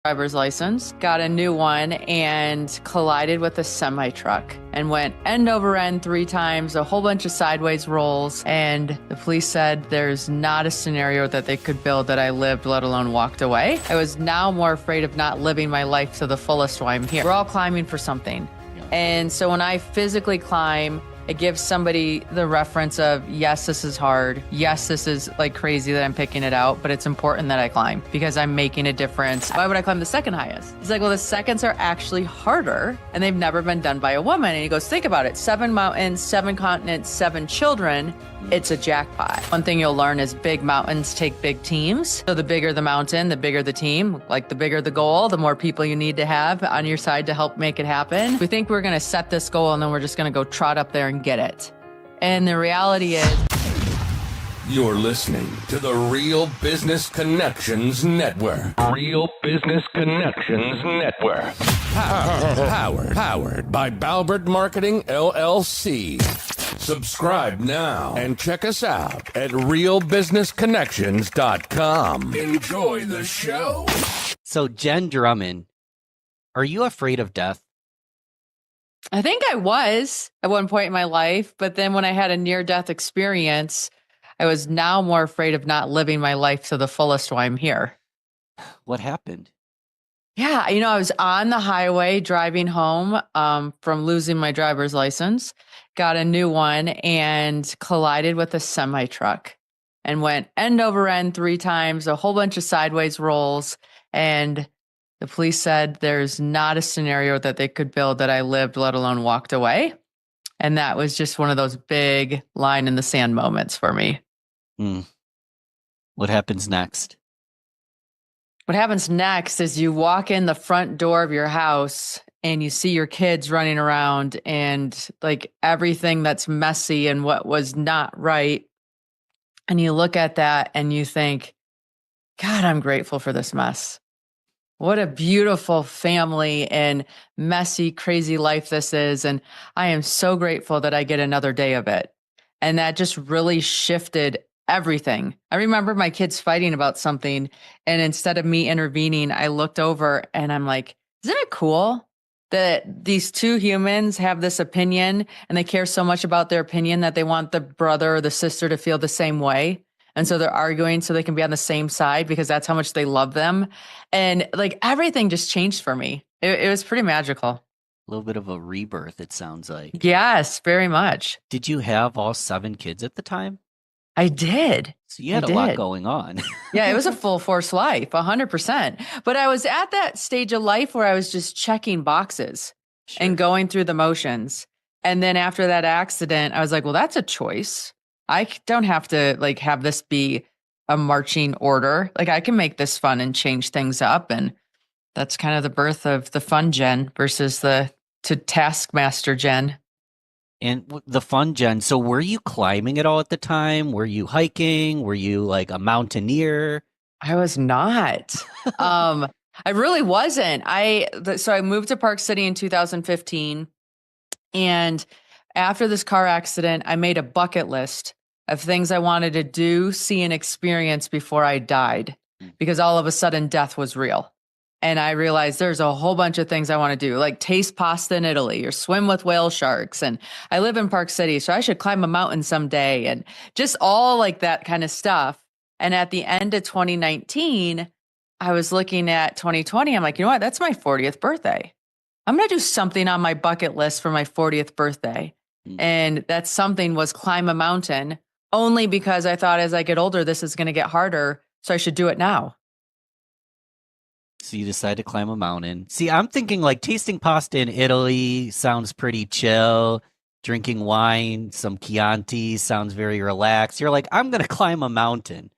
Driver's license, got a new one, and collided with a semi truck and went end over end 3 times, a whole bunch of sideways rolls. And the police said there's not a scenario that they could build that I lived, let alone walked away. I was now more afraid of not living my life to the fullest while I'm here. We're all climbing for something. And so when I physically climb, it gives somebody the reference of, yes, this is hard. Yes, this is like crazy that I'm picking it out, but it's important that I climb because I'm making a difference. Why would I climb the second highest? It's like, well, the seconds are actually harder and they've never been done by a woman. And he goes, think about it. 7 mountains, 7 continents, 7 children. It's a jackpot. One thing you'll learn is big mountains take big teams. So the bigger the mountain, the bigger the team. Like the bigger the goal, the more people you need to have on your side to help make it happen. We think we're going to set this goal and then we're just going to go trot up there and get it. And the reality is, you're listening to the Real Business Connections Network. Real Business Connections Network. Powered by Balbert Marketing, LLC. Subscribe now and check us out at realbusinessconnections.com. Enjoy the show. So, Jen Drummond, are you afraid of death? I think I was at one point in my life, but then when I had a near-death experience, I was now more afraid of not living my life to the fullest while I'm here. What happened? Yeah, I was on the highway driving home from losing my driver's license, got a new one, and collided with a semi truck and went end over end 3 times, a whole bunch of sideways rolls. And the police said there's not a scenario that they could build that I lived, let alone walked away. And that was just one of those big line in the sand moments for me. What happens next? What happens next is you walk in the front door of your house and you see your kids running around and like everything that's messy and what was not right. And you look at that and you think, God, I'm grateful for this mess. What a beautiful family and messy, crazy life this is. And I am so grateful that I get another day of it. And that just really shifted everything. I remember my kids fighting about something. And instead of me intervening, I looked over and I'm like, isn't it cool that these 2 humans have this opinion and they care so much about their opinion that they want the brother or the sister to feel the same way? And so they're arguing so they can be on the same side because that's how much they love them. And like everything just changed for me. It was pretty magical. A little bit of a rebirth, it sounds like. Yes, very much. Did you have all 7 kids at the time? I did. So you had a lot going on. Yeah, it was a full force life, 100%. But I was at that stage of life where I was just checking boxes and going through the motions. And then after that accident, I was like, well, that's a choice. I don't have to like have this be a marching order. Like I can make this fun and change things up. And that's kind of the birth of the fun Jen versus the to taskmaster Jen. And the fun Jen, so were you climbing at all at the time? Were you hiking? Were you like a mountaineer? I was not. I really wasn't. So I moved to Park City in 2015. And after this car accident, I made a bucket list of things I wanted to do, see, and experience before I died, because all of a sudden death was real. And I realized there's a whole bunch of things I want to do, like taste pasta in Italy or swim with whale sharks. And I live in Park City, so I should climb a mountain someday and just all like that kind of stuff. And at the end of 2019, I was looking at 2020. I'm like, you know what? That's my 40th birthday. I'm going to do something on my bucket list for my 40th birthday. And that something was climb a mountain, only because I thought as I get older, this is going to get harder. So I should do it now. So you decide to climb a mountain. See, I'm thinking like tasting pasta in Italy sounds pretty chill. Drinking wine, some Chianti sounds very relaxed. You're like, I'm going to climb a mountain.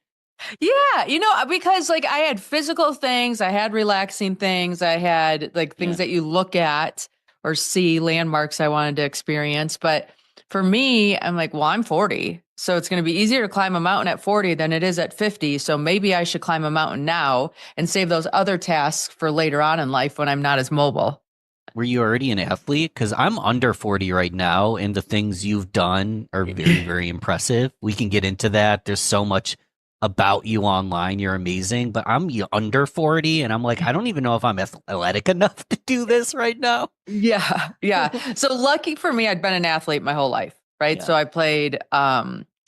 Yeah, because like I had physical things, I had relaxing things, I had like things that you look at or see, landmarks I wanted to experience. But for me, I'm like, well, I'm 40. So it's going to be easier to climb a mountain at 40 than it is at 50. So maybe I should climb a mountain now and save those other tasks for later on in life when I'm not as mobile. Were you already an athlete? Because I'm under 40 right now, and the things you've done are very, very impressive. We can get into that. There's so much about you online. You're amazing, but I'm under 40 and I'm like, I don't even know if I'm athletic enough to do this right now. Yeah, yeah. So lucky for me, I'd been an athlete my whole life, right? Yeah. So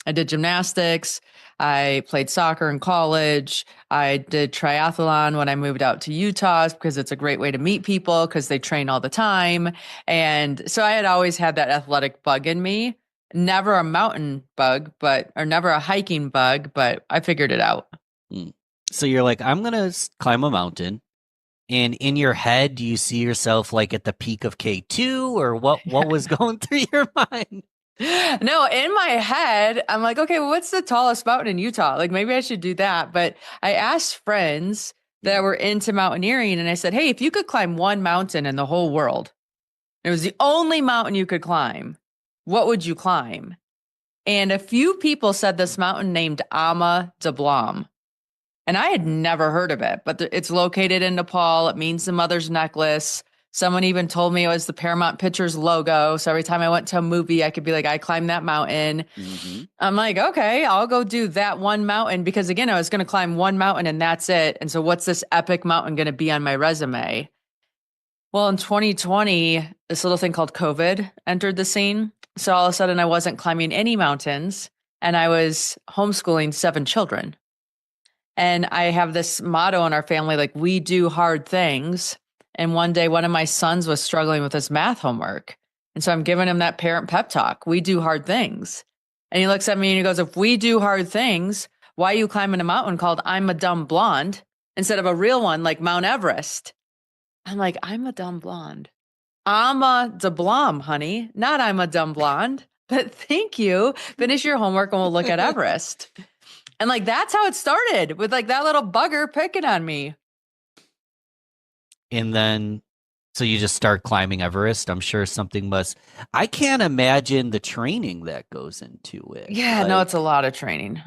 I did gymnastics, I played soccer in college, I did triathlon when I moved out to Utah because it's a great way to meet people because they train all the time. And so I had always had that athletic bug in me. Never a mountain bug, or never a hiking bug, but I figured it out. Mm. So you're like, I'm gonna climb a mountain. And in your head, do you see yourself like at the peak of K2 or what was going through your mind? No, in my head, I'm like, okay, well, what's the tallest mountain in Utah? Like, maybe I should do that. But I asked friends that were into mountaineering, and I said, hey, if you could climb one mountain in the whole world, it was the only mountain you could climb, what would you climb? And a few people said this mountain named Ama Dablam. And I had never heard of it, but it's located in Nepal. It means the mother's necklace. Someone even told me it was the Paramount Pictures logo. So every time I went to a movie, I could be like, I climbed that mountain. Mm-hmm. I'm like, okay, I'll go do that one mountain because again, I was going to climb one mountain and that's it. And so what's this epic mountain going to be on my resume? Well, in 2020, this little thing called COVID entered the scene. So all of a sudden I wasn't climbing any mountains and I was homeschooling 7 children. And I have this motto in our family, like, we do hard things. And one day, one of my sons was struggling with his math homework. And so I'm giving him that parent pep talk. We do hard things. And he looks at me and he goes, if we do hard things, why are you climbing a mountain called I'm a Dumb Blonde instead of a real one like Mount Everest? I'm like, I'm a dumb blonde. I'm a Dablam, honey, not I'm a dumb blonde. But thank you. Finish your homework and we'll look at Everest. And like, that's how it started with like that little bugger picking on me. And then, so you just start climbing Everest. I'm sure I can't imagine the training that goes into it. Yeah, no, it's a lot of training.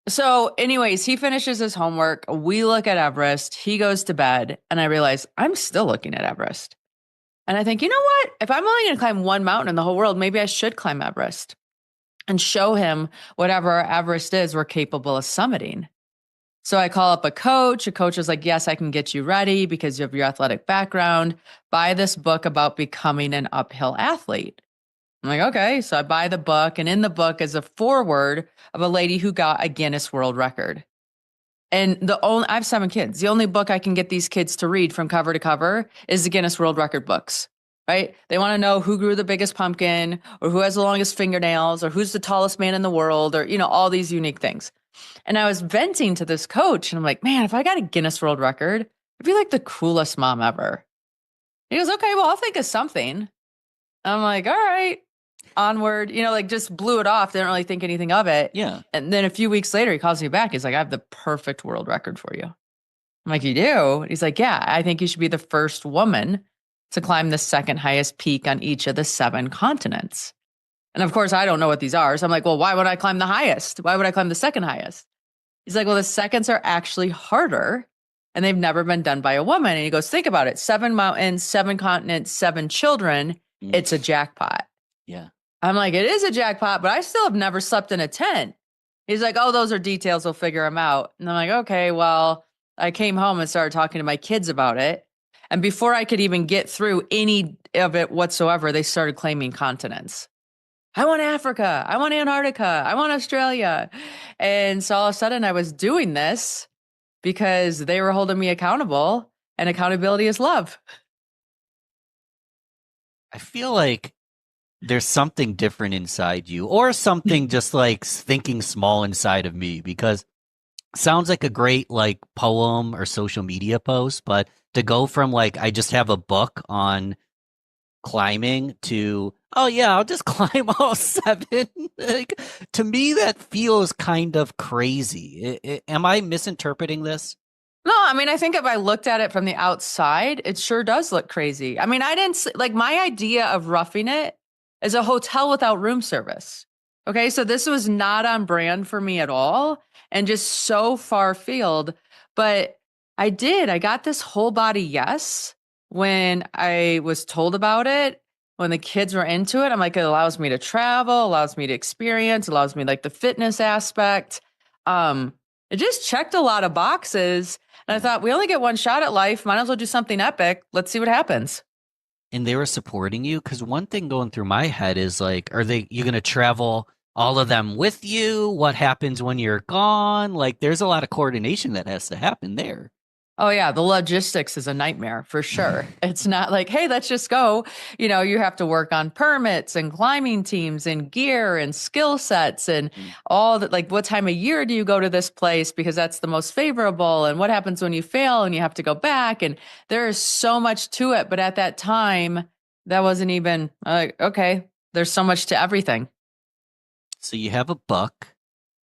So anyways, he finishes his homework. We look at Everest. He goes to bed and I realize I'm still looking at Everest. And I think, you know what? If I'm only going to climb one mountain in the whole world, maybe I should climb Everest and show him whatever Everest is we're capable of summiting. So I call up a coach. A coach is like, yes, I can get you ready because you have your athletic background. Buy this book about becoming an uphill athlete. I'm like, okay. So I buy the book. And in the book is a foreword of a lady who got a Guinness World Record. And I have 7 kids. The only book I can get these kids to read from cover to cover is the Guinness World Record books. Right? They want to know who grew the biggest pumpkin or who has the longest fingernails or who's the tallest man in the world or, all these unique things. And I was venting to this coach and I'm like, man, if I got a Guinness World Record, I'd be like the coolest mom ever. He goes, okay, well, I'll think of something. And I'm like, all right, onward, like just blew it off. Didn't really think anything of it. Yeah. And then a few weeks later, he calls me back. He's like, I have the perfect world record for you. I'm like, you do? He's like, yeah, I think you should be the first woman to climb the second highest peak on each of the 7 continents. And of course, I don't know what these are. So I'm like, well, why would I climb the highest? Why would I climb the second highest? He's like, well, the seconds are actually harder and they've never been done by a woman. And he goes, think about it. 7 mountains, 7 continents, 7 children. It's a jackpot. Yeah. I'm like, it is a jackpot, but I still have never slept in a tent. He's like, oh, those are details. We'll figure them out. And I'm like, okay, well, I came home and started talking to my kids about it. And before I could even get through any of it whatsoever, they started claiming continents. I want Africa. I want Antarctica. I want Australia. And so all of a sudden I was doing this because they were holding me accountable, and accountability is love. I feel like there's something different inside you, or something just like thinking small inside of me, because sounds like a great like poem or social media post, but to go from like, I just have a book on climbing to, oh yeah, I'll just climb all 7. Like, to me, that feels kind of crazy. Am I misinterpreting this? No, I mean, I think if I looked at it from the outside, it sure does look crazy. I mean, I didn't like my idea of roughing it is a hotel without room service. Okay. So this was not on brand for me at all and just so far field. But I got this whole body yes when I was told about it, when the kids were into it. I'm like, it allows me to travel, allows me to experience, allows me like the fitness aspect. It just checked a lot of boxes. And I thought, we only get one shot at life. Might as well do something epic. Let's see what happens. And they were supporting you? Because one thing going through my head is like, you going to travel all of them with you? What happens when you're gone? Like, there's a lot of coordination that has to happen there. Oh, yeah. The logistics is a nightmare for sure. It's not like, hey, let's just go. You have to work on permits and climbing teams and gear and skill sets and all that. Like, what time of year do you go to this place? Because that's the most favorable. And what happens when you fail and you have to go back? And there is so much to it. But at that time, that wasn't even like, okay, there's so much to everything. So you have a buck.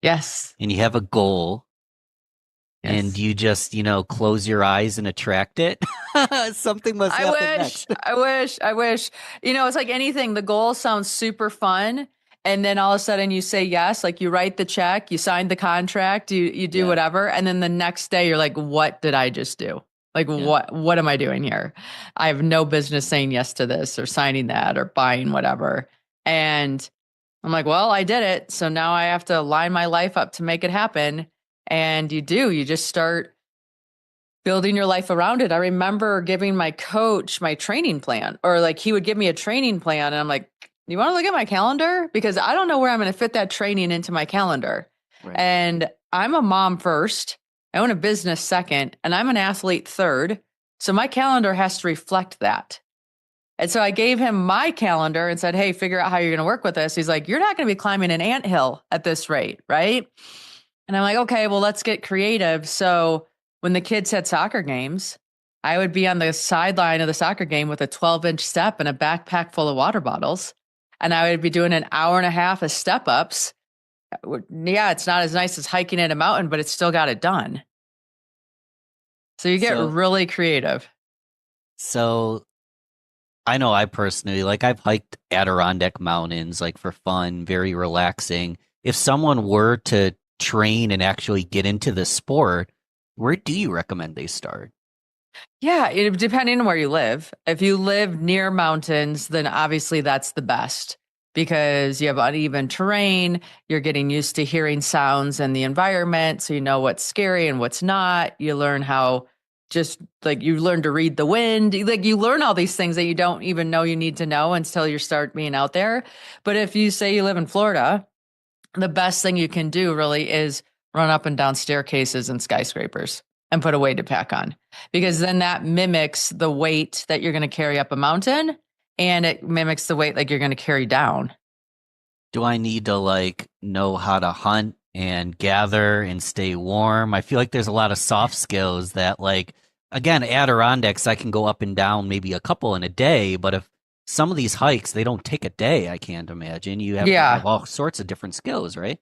Yes. And you have a goal. Yes. And you just, close your eyes and attract it. Something must happen next. I wish. It's like anything. The goal sounds super fun. And then all of a sudden you say yes, like you write the check, you sign the contract, you do whatever. And then the next day you're like, what did I just do? Like, what am I doing here? I have no business saying yes to this or signing that or buying whatever. And I'm like, well, I did it. So now I have to line my life up to make it happen. And you just start building your life around it. I remember giving my coach my training plan, or like he would give me a training plan. And I'm like, you want to look at my calendar? Because I don't know where I'm going to fit that training into my calendar. Right. And I'm a mom first. I own a business second, and I'm an athlete third. So my calendar has to reflect that. And so I gave him my calendar and said, hey, figure out how you're going to work with this. He's like, you're not going to be climbing an anthill at this rate, right? And I'm like, okay, well, let's get creative. So when the kids had soccer games, I would be on the sideline of the soccer game with a 12-inch step and a backpack full of water bottles. And I would be doing an hour and a half of step ups. Yeah, it's not as nice as hiking at a mountain, but it's still got it done. So you get really creative. So I know I personally, I've hiked Adirondack Mountains, for fun, very relaxing. If someone were to train and actually get into the sport, where do you recommend they start? Yeah, depending on where you live. If you live near mountains, then obviously that's the best because you have uneven terrain. You're getting used to hearing sounds and the environment. So you know what's scary and what's not. You learn how you learn to read the wind. You learn all these things that you don't even know you need to know until you start being out there. But if you say you live in Florida, the best thing you can do really is run up and down staircases and skyscrapers and put a weighted pack on, because then that mimics the weight that you're going to carry up a mountain, and it mimics the weight you're going to carry down. Do I need to know how to hunt and gather and stay warm? I feel like there's a lot of soft skills that again, Adirondacks, I can go up and down maybe a couple in a day, but if some of these hikes, they don't take a day, I can't imagine. You have to have all sorts of different skills, right?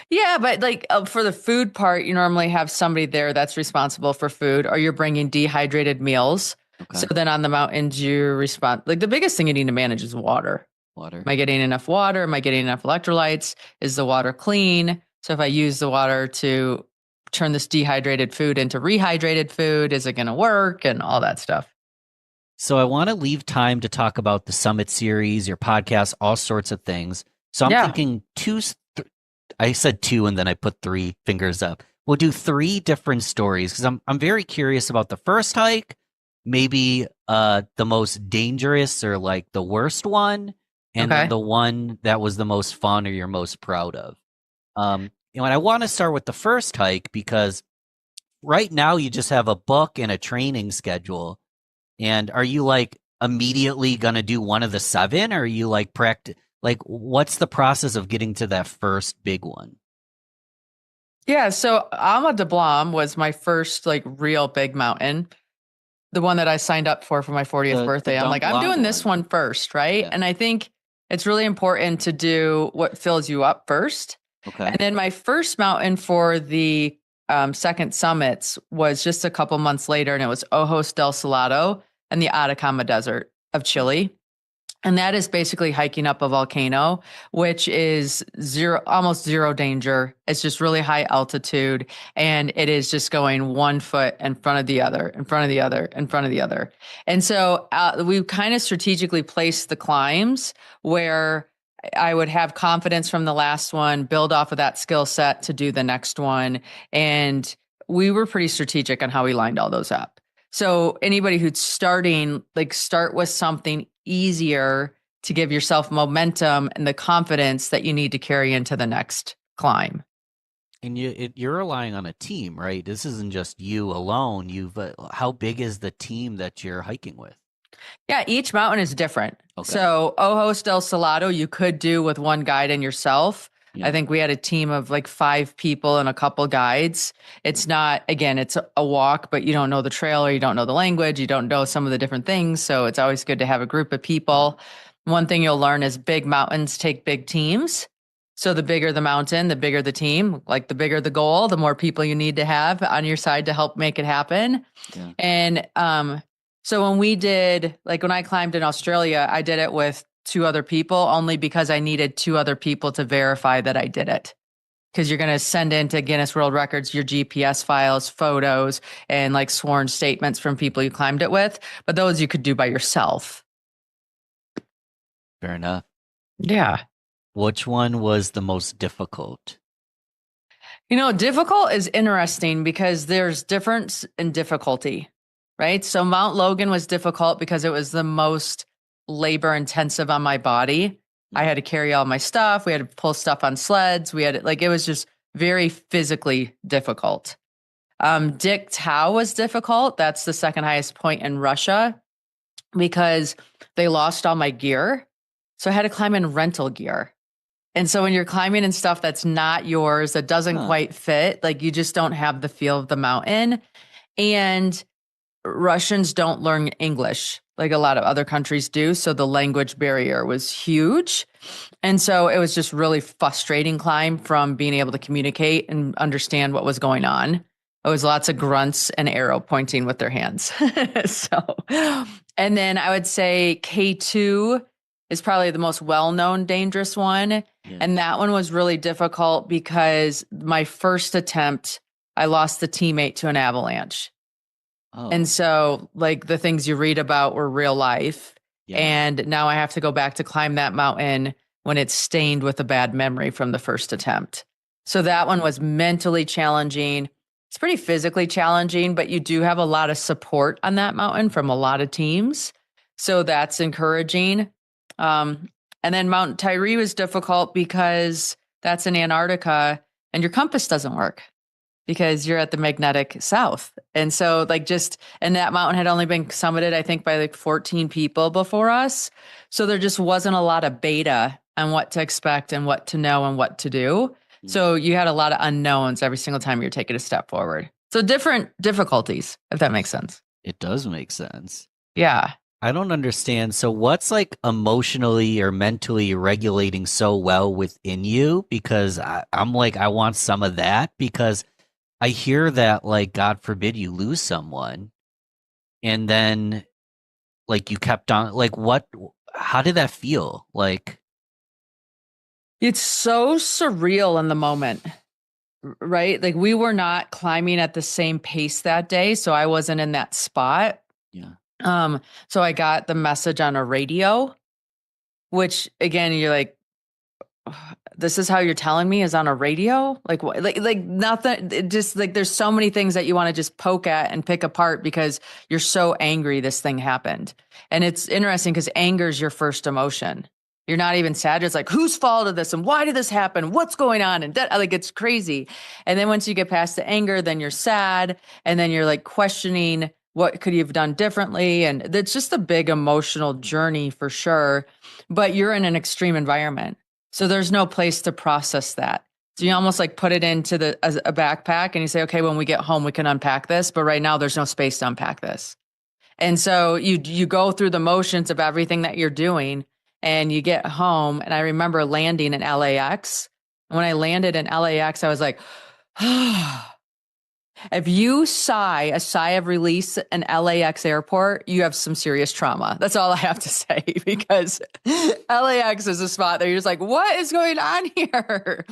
Yeah, but for the food part, you normally have somebody there that's responsible for food, or you're bringing dehydrated meals. Okay. So then on the mountains, you respond. The biggest thing you need to manage is water. Am I getting enough water? Am I getting enough electrolytes? Is the water clean? So if I use the water to turn this dehydrated food into rehydrated food, is it going to work? And all that stuff. So I want to leave time to talk about the Summit Series, your podcast, all sorts of things. So I'm thinking I said two and then I put 3 fingers up. We'll do 3 different stories because I'm very curious about the first hike, maybe the most dangerous or the worst one, and then the one that was the most fun or you're most proud of. And I want to start with the first hike because right now you just have a book and a training schedule. And are you immediately going to do one of the 7, or are you practice? What's the process of getting to that first big one? Yeah, so Ama de Blanc was my first real big mountain, the one that I signed up for my 40th birthday. I'm I'm doing this one first, right? Yeah. And I think it's really important to do what fills you up first. Okay. And then my first mountain for the second summits was just a couple months later, and it was Ojos del Salado and the Atacama Desert of Chile. And that is basically hiking up a volcano, which is almost zero danger. It's just really high altitude. And it is just going 1 foot in front of the other, in front of the other, in front of the other. And so we kind of strategically placed the climbs where I would have confidence from the last one, build off of that skill set to do the next one. And we were pretty strategic on how we lined all those up. So anybody who's starting, like, start with something easier to give yourself momentum and the confidence that you need to carry into the next climb. And you're relying on a team, right? This isn't just you alone. How big is the team that you're hiking with? Yeah, each mountain is different. Okay. So Ojos del Salado, you could do with one guide and yourself. Yeah. I think we had a team of like 5 people and a couple guides. It's not, again, it's a walk, but you don't know the trail or you don't know the language. You don't know some of the different things. So it's always good to have a group of people. One thing you'll learn is big mountains take big teams. So the bigger the mountain, the bigger the team, like the bigger the goal, the more people you need to have on your side to help make it happen. Yeah. And so when we did, like when I climbed in Australia, I did it with 2 other people only because I needed 2 other people to verify that I did it. Because you're going to send into Guinness World Records your GPS files, photos, and like sworn statements from people you climbed it with. But those you could do by yourself. Fair enough. Yeah. Which one was the most difficult? Difficult is interesting because there's difference in difficulty, right? So Mount Logan was difficult because it was the most labor intensive on my body. I had to carry all my stuff. We had to pull stuff on sleds. It was just very physically difficult. Dik Tau was difficult. That's the second highest point in Russia because they lost all my gear. So I had to climb in rental gear. And so when you're climbing in stuff that's not yours, that doesn't quite fit, like you just don't have the feel of the mountain. And Russians don't learn English like a lot of other countries do. So the language barrier was huge. And so it was just really frustrating climb from being able to communicate and understand what was going on. It was lots of grunts and arrow pointing with their hands. And then I would say K2 is probably the most well-known dangerous one. Yeah. And that one was really difficult because my first attempt, I lost the teammate to an avalanche. Oh. And so like the things you read about were real life. Yeah. And now I have to go back to climb that mountain when it's stained with a bad memory from the first attempt. So that one was mentally challenging. It's pretty physically challenging, but you do have a lot of support on that mountain from a lot of teams. So that's encouraging. And then Mount Tyree was difficult because that's in Antarctica and your compass doesn't work because you're at the magnetic south. And so and that mountain had only been summited, I think, by like 14 people before us. So there just wasn't a lot of beta on what to expect and what to know and what to do. So you had a lot of unknowns every single time you're taking a step forward. So different difficulties, if that makes sense. It does make sense. Yeah. I don't understand. So what's like emotionally or mentally regulating so well within you? Because I'm like, I want some of that because I hear that, like, God forbid you lose someone and then like you kept on, like, how did that feel? Like, it's so surreal in the moment, right? Like we were not climbing at the same pace that day. So I wasn't in that spot. Yeah. So I got the message on a radio, which again, you're like, this is how you're telling me is on a radio? Like what? Like nothing. It just like, there's so many things that you want to just poke at and pick apart because you're so angry this thing happened. And it's interesting because anger is your first emotion. You're not even sad. It's like, whose fault is this? And why did this happen? What's going on? And like, it's crazy. And then once you get past the anger, then you're sad. And then you're like questioning, what could you have done differently? And it's just a big emotional journey for sure. But you're in an extreme environment. So there's no place to process that. So you almost like put it into a backpack and you say, okay, when we get home, we can unpack this. But right now there's no space to unpack this. And so you go through the motions of everything that you're doing and you get home. And I remember landing in LAX. When I landed in LAX, I was like, if you sigh a sigh of release in LAX airport, you have some serious trauma. That's all I have to say, because LAX is a spot that you're just like, what is going on here?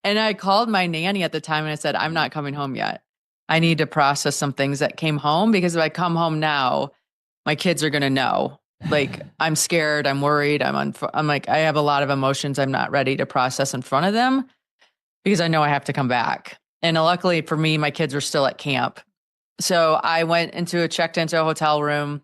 And I called my nanny at the time and I said, I'm not coming home yet. I need to process some things that came home, because if I come home now, my kids are going to know Like, I'm scared, I'm worried, I'm like, I have a lot of emotions I'm not ready to process in front of them because I know I have to come back. And luckily for me, my kids were still at camp. So I checked into a hotel room,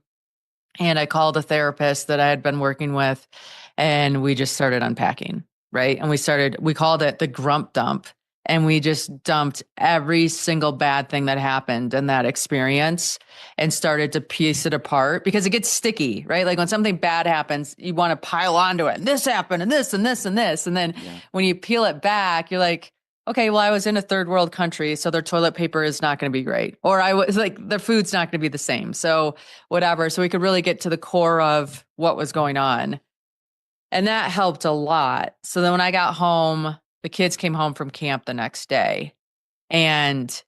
and I called a therapist that I had been working with, and we just started unpacking, right? And we called it the grump dump. And we just dumped every single bad thing that happened in that experience and started to piece it apart because it gets sticky, right? Like when something bad happens, you want to pile onto it. This happened and this and this and this. And then when you peel it back, you're like, okay, well, I was in a third world country, so their toilet paper is not going to be great. Or I was like, their food's not going to be the same. So whatever. So we could really get to the core of what was going on. And that helped a lot. So then when I got home, the kids came home from camp the next day, and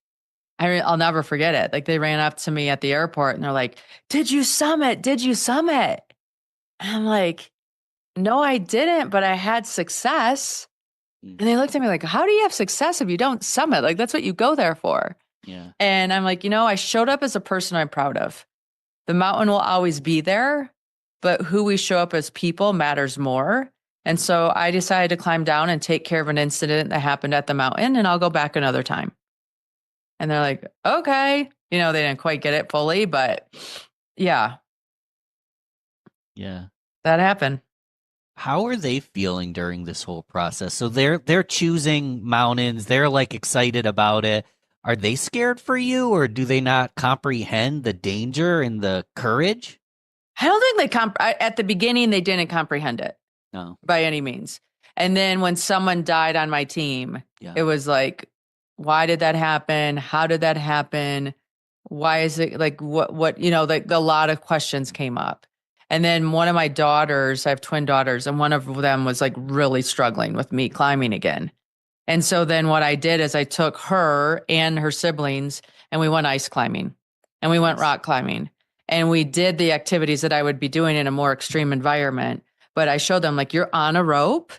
I'll never forget it. Like they ran up to me at the airport and they're like, "Did you summit? Did you summit?" And I'm like, "No, I didn't, but I had success." And they looked at me like, "How do you have success if you don't summit? Like that's what you go there for." Yeah. And I'm like, I showed up as a person I'm proud of. The mountain will always be there, but who we show up as people matters more. And so I decided to climb down and take care of an incident that happened at the mountain, and I'll go back another time. And they're like, okay. They didn't quite get it fully, but yeah. Yeah. That happened. How are they feeling during this whole process? So they're choosing mountains. They're like excited about it. Are they scared for you, or do they not comprehend the danger and the courage? I don't think at the beginning, they didn't comprehend it. No. By any means. And then when someone died on my team, It was like, why did that happen? How did that happen? Why is it like what, like a lot of questions came up. And then one of my daughters, I have twin daughters, and one of them was like really struggling with me climbing again. And so then what I did is I took her and her siblings and we went ice climbing and we went rock climbing, and we did the activities that I would be doing in a more extreme environment. But I showed them like, you're on a rope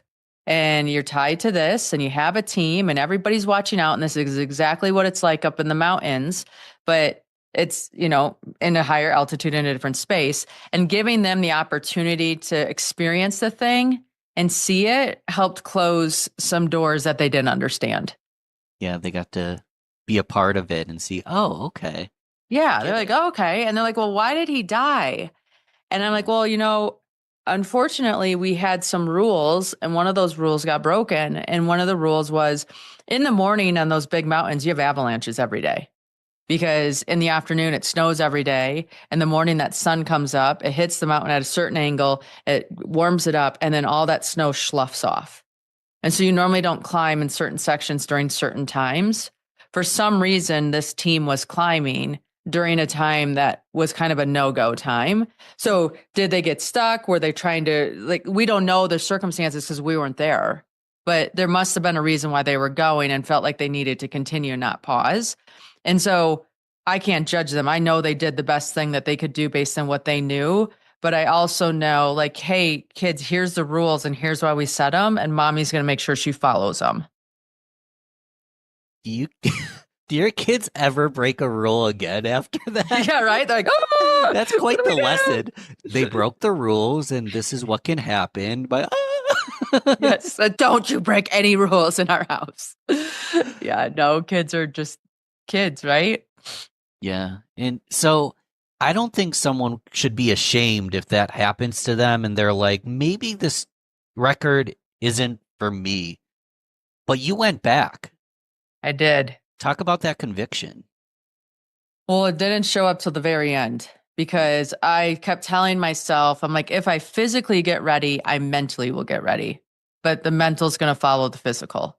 and you're tied to this and you have a team and everybody's watching out. And this is exactly what it's like up in the mountains, but it's, in a higher altitude in a different space, and giving them the opportunity to experience the thing and see it helped close some doors that they didn't understand. Yeah. They got to be a part of it and see, oh, okay. Yeah. They're like, oh, okay. And they're like, well, why did he die? And I'm like, well, unfortunately, we had some rules, and one of those rules got broken. And one of the rules was in the morning on those big mountains, you have avalanches every day because in the afternoon, it snows every day. In the morning, that sun comes up, it hits the mountain at a certain angle, it warms it up, and then all that snow sloughs off. And so you normally don't climb in certain sections during certain times. For some reason, this team was climbing during a time that was kind of a no-go time. So did they get stuck? Were they trying to, we don't know the circumstances because we weren't there, but there must have been a reason why they were going and felt like they needed to continue and not pause. And so I can't judge them. I know they did the best thing that they could do based on what they knew. But I also know, hey, kids, here's the rules and here's why we set them. And mommy's going to make sure she follows them. Do your kids ever break a rule again after that? Yeah, right? They're like, oh, that's quite the lesson. They broke the rules, and this is what can happen. But yes, don't you break any rules in our house. Yeah, no, kids are just kids, right? Yeah. And so I don't think someone should be ashamed if that happens to them and they're like, maybe this record isn't for me. But you went back. I did. Talk about that conviction. Well, it didn't show up till the very end because I kept telling myself, I'm like, if I physically get ready, I mentally will get ready. But the mental's going to follow the physical.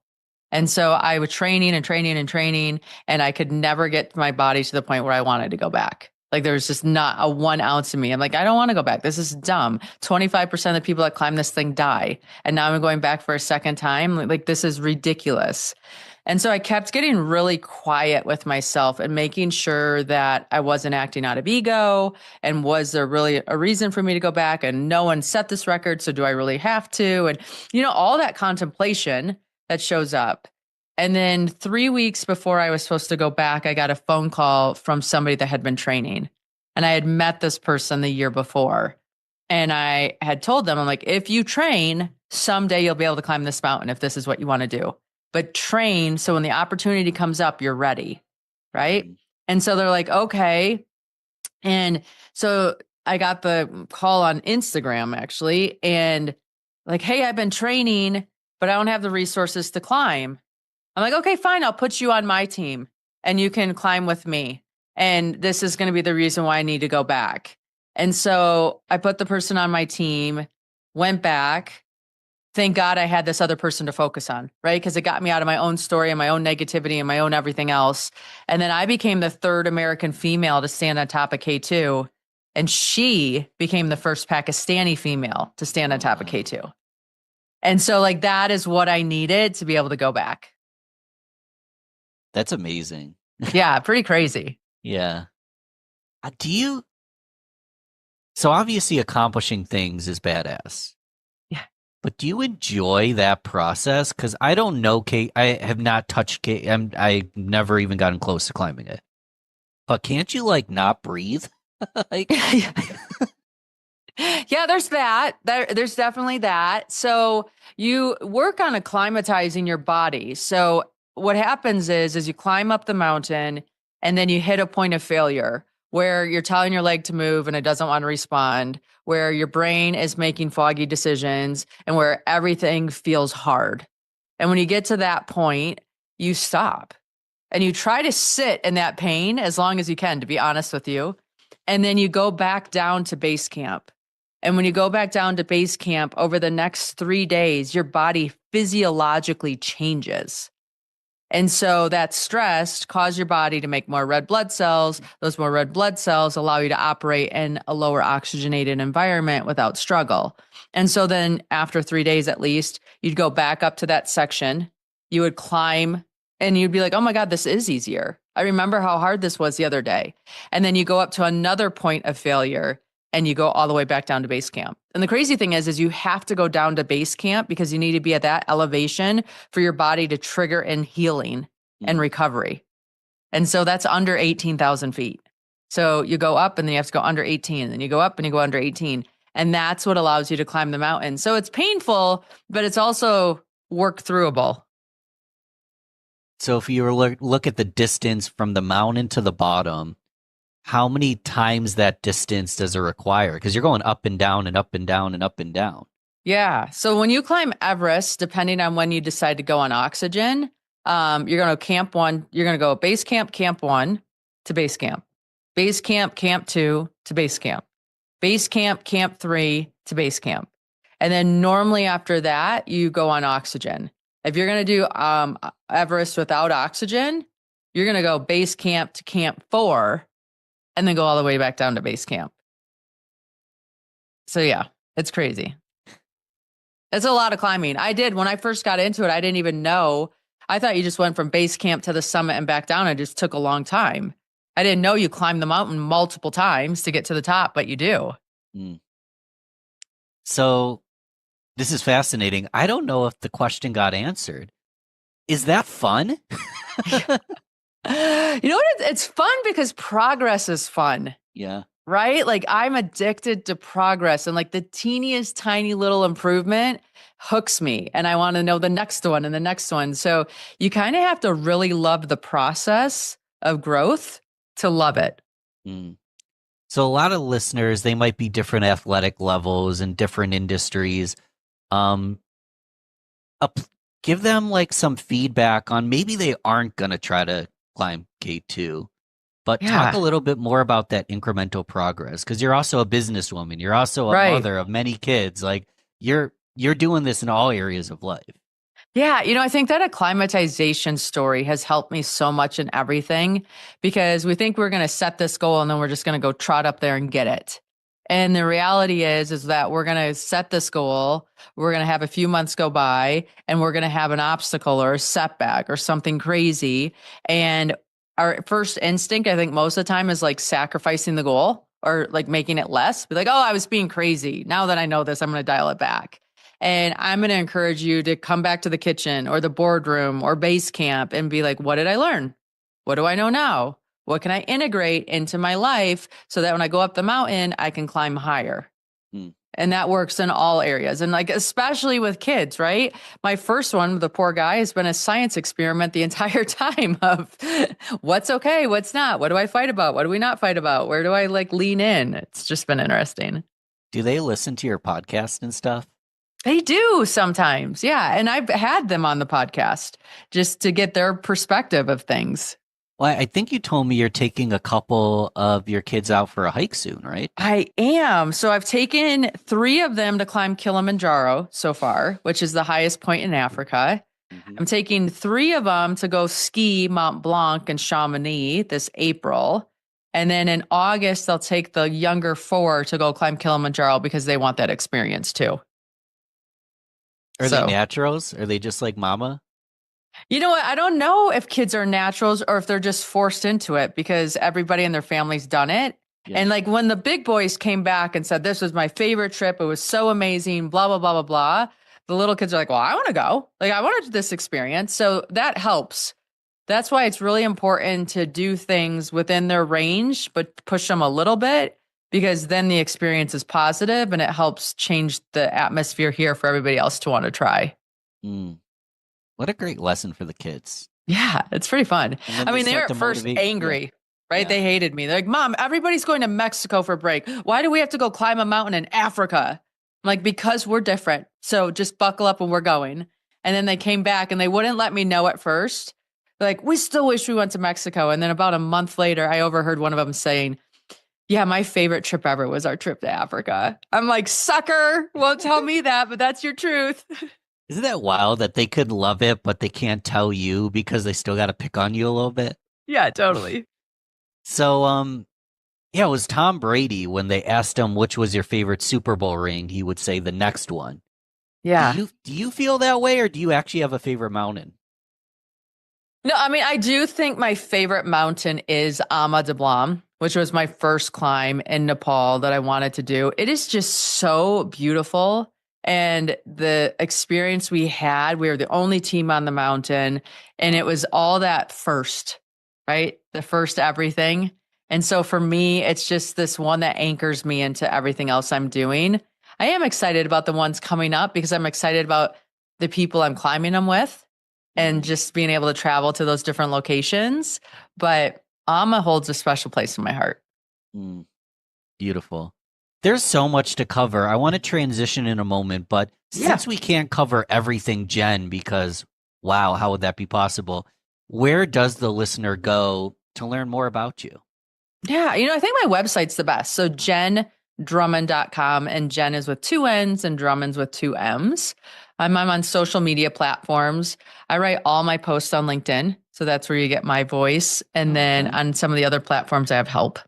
And so I was training and training and training, and I could never get my body to the point where I wanted to go back. Like there was just not a 1 ounce of me. I'm like, I don't want to go back. This is dumb. 25% of the people that climb this thing die. And now I'm going back for a second time. Like this is ridiculous. And so I kept getting really quiet with myself and making sure that I wasn't acting out of ego. And was there really a reason for me to go back? And no one set this record, so do I really have to? And, all that contemplation that shows up. And then 3 weeks before I was supposed to go back, I got a phone call from somebody that had been training. And I had met this person the year before. And I had told them, I'm like, if you train, someday you'll be able to climb this mountain if this is what you want to do. But train so when the opportunity comes up, you're ready. Right. Mhm. And so they're like, okay. And so I got the call on Instagram actually, and like, hey, I've been training, but I don't have the resources to climb. I'm like, okay, fine. I'll put you on my team and you can climb with me. And this is going to be the reason why I need to go back. And so I put the person on my team, went back. Thank God I had this other person to focus on, right? Because it got me out of my own story and my own negativity and my own everything else. And then I became the third American female to stand on top of K2. And she became the first Pakistani female to stand on top of K2. And so, like, that is what I needed to be able to go back. That's amazing. Yeah, pretty crazy. Yeah. So obviously accomplishing things is badass. Yeah. But do you enjoy that process? Because I don't know, Kate. I have not touched Kate. I've never even gotten close to climbing it. But can't you like not breathe? Like, yeah, there's that. There's definitely that. So you work on acclimatizing your body. So what happens is you climb up the mountain and then you hit a point of failure where you're telling your leg to move and it doesn't want to respond, where your brain is making foggy decisions and where everything feels hard. And when you get to that point, you stop and you try to sit in that pain as long as you can, to be honest with you. And then you go back down to base camp. And when you go back down to base camp over the next 3 days, your body physiologically changes. And so that stress causes your body to make more red blood cells. Those more red blood cells allow you to operate in a lower oxygenated environment without struggle. And so then after 3 days at least, you'd go back up to that section. You would climb and you'd be like, oh my God, this is easier. I remember how hard this was the other day. And then you go up to another point of failure and you go all the way back down to base camp. And the crazy thing is you have to go down to base camp because you need to be at that elevation for your body to trigger in healing and recovery. And so that's under 18,000 feet. So you go up and then you have to go under 18, and then you go up and you go under 18. And that's what allows you to climb the mountain. So it's painful, but it's also work throughable. so if you were look at the distance from the mountain to the bottom, how many times that distance does it require? Because you're going up and down and up and down and up and down. Yeah. So when you climb Everest, depending on when you decide to go on oxygen, you're going to camp one. You're going to go base camp, camp 1 to base camp, base camp, camp 2 to base camp, base camp, camp 3 to base camp. And then normally after that, you go on oxygen. If you're going to do Everest without oxygen, you're going to go base camp to camp 4 and then go all the way back down to base camp. So yeah, it's crazy. It's a lot of climbing. I did when I first got into it. I didn't even know. I thought you just went from base camp to the summit and back down. It just took a long time. I didn't know you climbed the mountain multiple times to get to the top, but you do. So this is fascinating. I don't know if the question got answered. Is that fun? You know what? It's fun because progress is fun. Yeah. Right? Like I'm addicted to progress, and like the teeniest tiny little improvement hooks me, and I want to know the next one and the next one. So you kind of have to really love the process of growth to love it. So a lot of listeners, they might be different athletic levels and different industries. Give them like some feedback on maybe they aren't going to try to climb K2. But talk a little bit more about that incremental progress, because you're also a businesswoman. You're also a mother of many kids. Like you're doing this in all areas of life. Yeah, I think that acclimatization story has helped me so much in everything, because we think we're going to set this goal and then we're just going to go trot up there and get it. And the reality is that we're going to set this goal. We're going to have a few months go by and we're going to have an obstacle or a setback or something crazy. And our first instinct, I think most of the time, is like sacrificing the goal or like making it less. Be like, oh, I was being crazy. Now that I know this, I'm going to dial it back. And I'm going to encourage you to come back to the kitchen or the boardroom or base camp and be like, what did I learn? What do I know now? What can I integrate into my life so that when I go up the mountain, I can climb higher? And that works in all areas. And like, especially with kids, right? My first one, the poor guy, has been a science experiment the entire time of what's okay, what's not, what do I fight about? What do we not fight about? Where do I like lean in? It's just been interesting. Do they listen to your podcast and stuff? They do sometimes. Yeah. And I've had them on the podcast just to get their perspective of things. Well, I think you told me you're taking a couple of your kids out for a hike soon, right? I am. So I've taken 3 of them to climb Kilimanjaro so far, which is the highest point in Africa. Mm-hmm. I'm taking 3 of them to go ski Mont Blanc and Chamonix this April. And then in August, they'll take the younger 4 to go climb Kilimanjaro because they want that experience too. Are they naturals? Are they just like mama? You know what? I don't know if kids are naturals or if they're just forced into it because everybody in their family's done it. Yeah. And like when the big boys came back and said, this was my favorite trip, it was so amazing, blah, blah, blah, blah, blah. The little kids are like, well, I want to go. Like, I wanted this experience. So that helps. That's why it's really important to do things within their range, but push them a little bit because then the experience is positive and it helps change the atmosphere here for everybody else to want to try. Mm. What a great lesson for the kids. Yeah, it's pretty fun. I mean, they were at first angry, right? Yeah. They hated me. They're like, Mom, everybody's going to Mexico for a break. Why do we have to go climb a mountain in Africa? I'm like, because we're different. So just buckle up and we're going. And then they came back and they wouldn't let me know at first. They're like, we still wish we went to Mexico. And then about a month later, I overheard one of them saying, yeah, my favorite trip ever was our trip to Africa. I'm like, sucker, won't tell me that, but that's your truth. Isn't that wild that they could love it, but they can't tell you because they still got to pick on you a little bit? Yeah, totally. So, yeah, it was Tom Brady when they asked him which was your favorite Super Bowl ring, he would say the next one. Yeah. Do you feel that way, or do you actually have a favorite mountain? No, I mean, I do think my favorite mountain is Ama Dablam, which was my first climb in Nepal that I wanted to do. It is just so beautiful. And the experience we had, we were the only team on the mountain, and it was all that first, right? The first everything. And so for me, it's just this one that anchors me into everything else I'm doing. I am excited about the ones coming up because I'm excited about the people I'm climbing them with and just being able to travel to those different locations. But Ama holds a special place in my heart. Beautiful. There's so much to cover. I want to transition in a moment, but since we can't cover everything, Jen, because wow, how would that be possible? Where does the listener go to learn more about you? Yeah, I think my website's the best. So jendrummond.com, and Jen is with 2 N's and Drummond's with 2 M's. I'm on social media platforms. I write all my posts on LinkedIn. So that's where you get my voice. And then on some of the other platforms, I have help.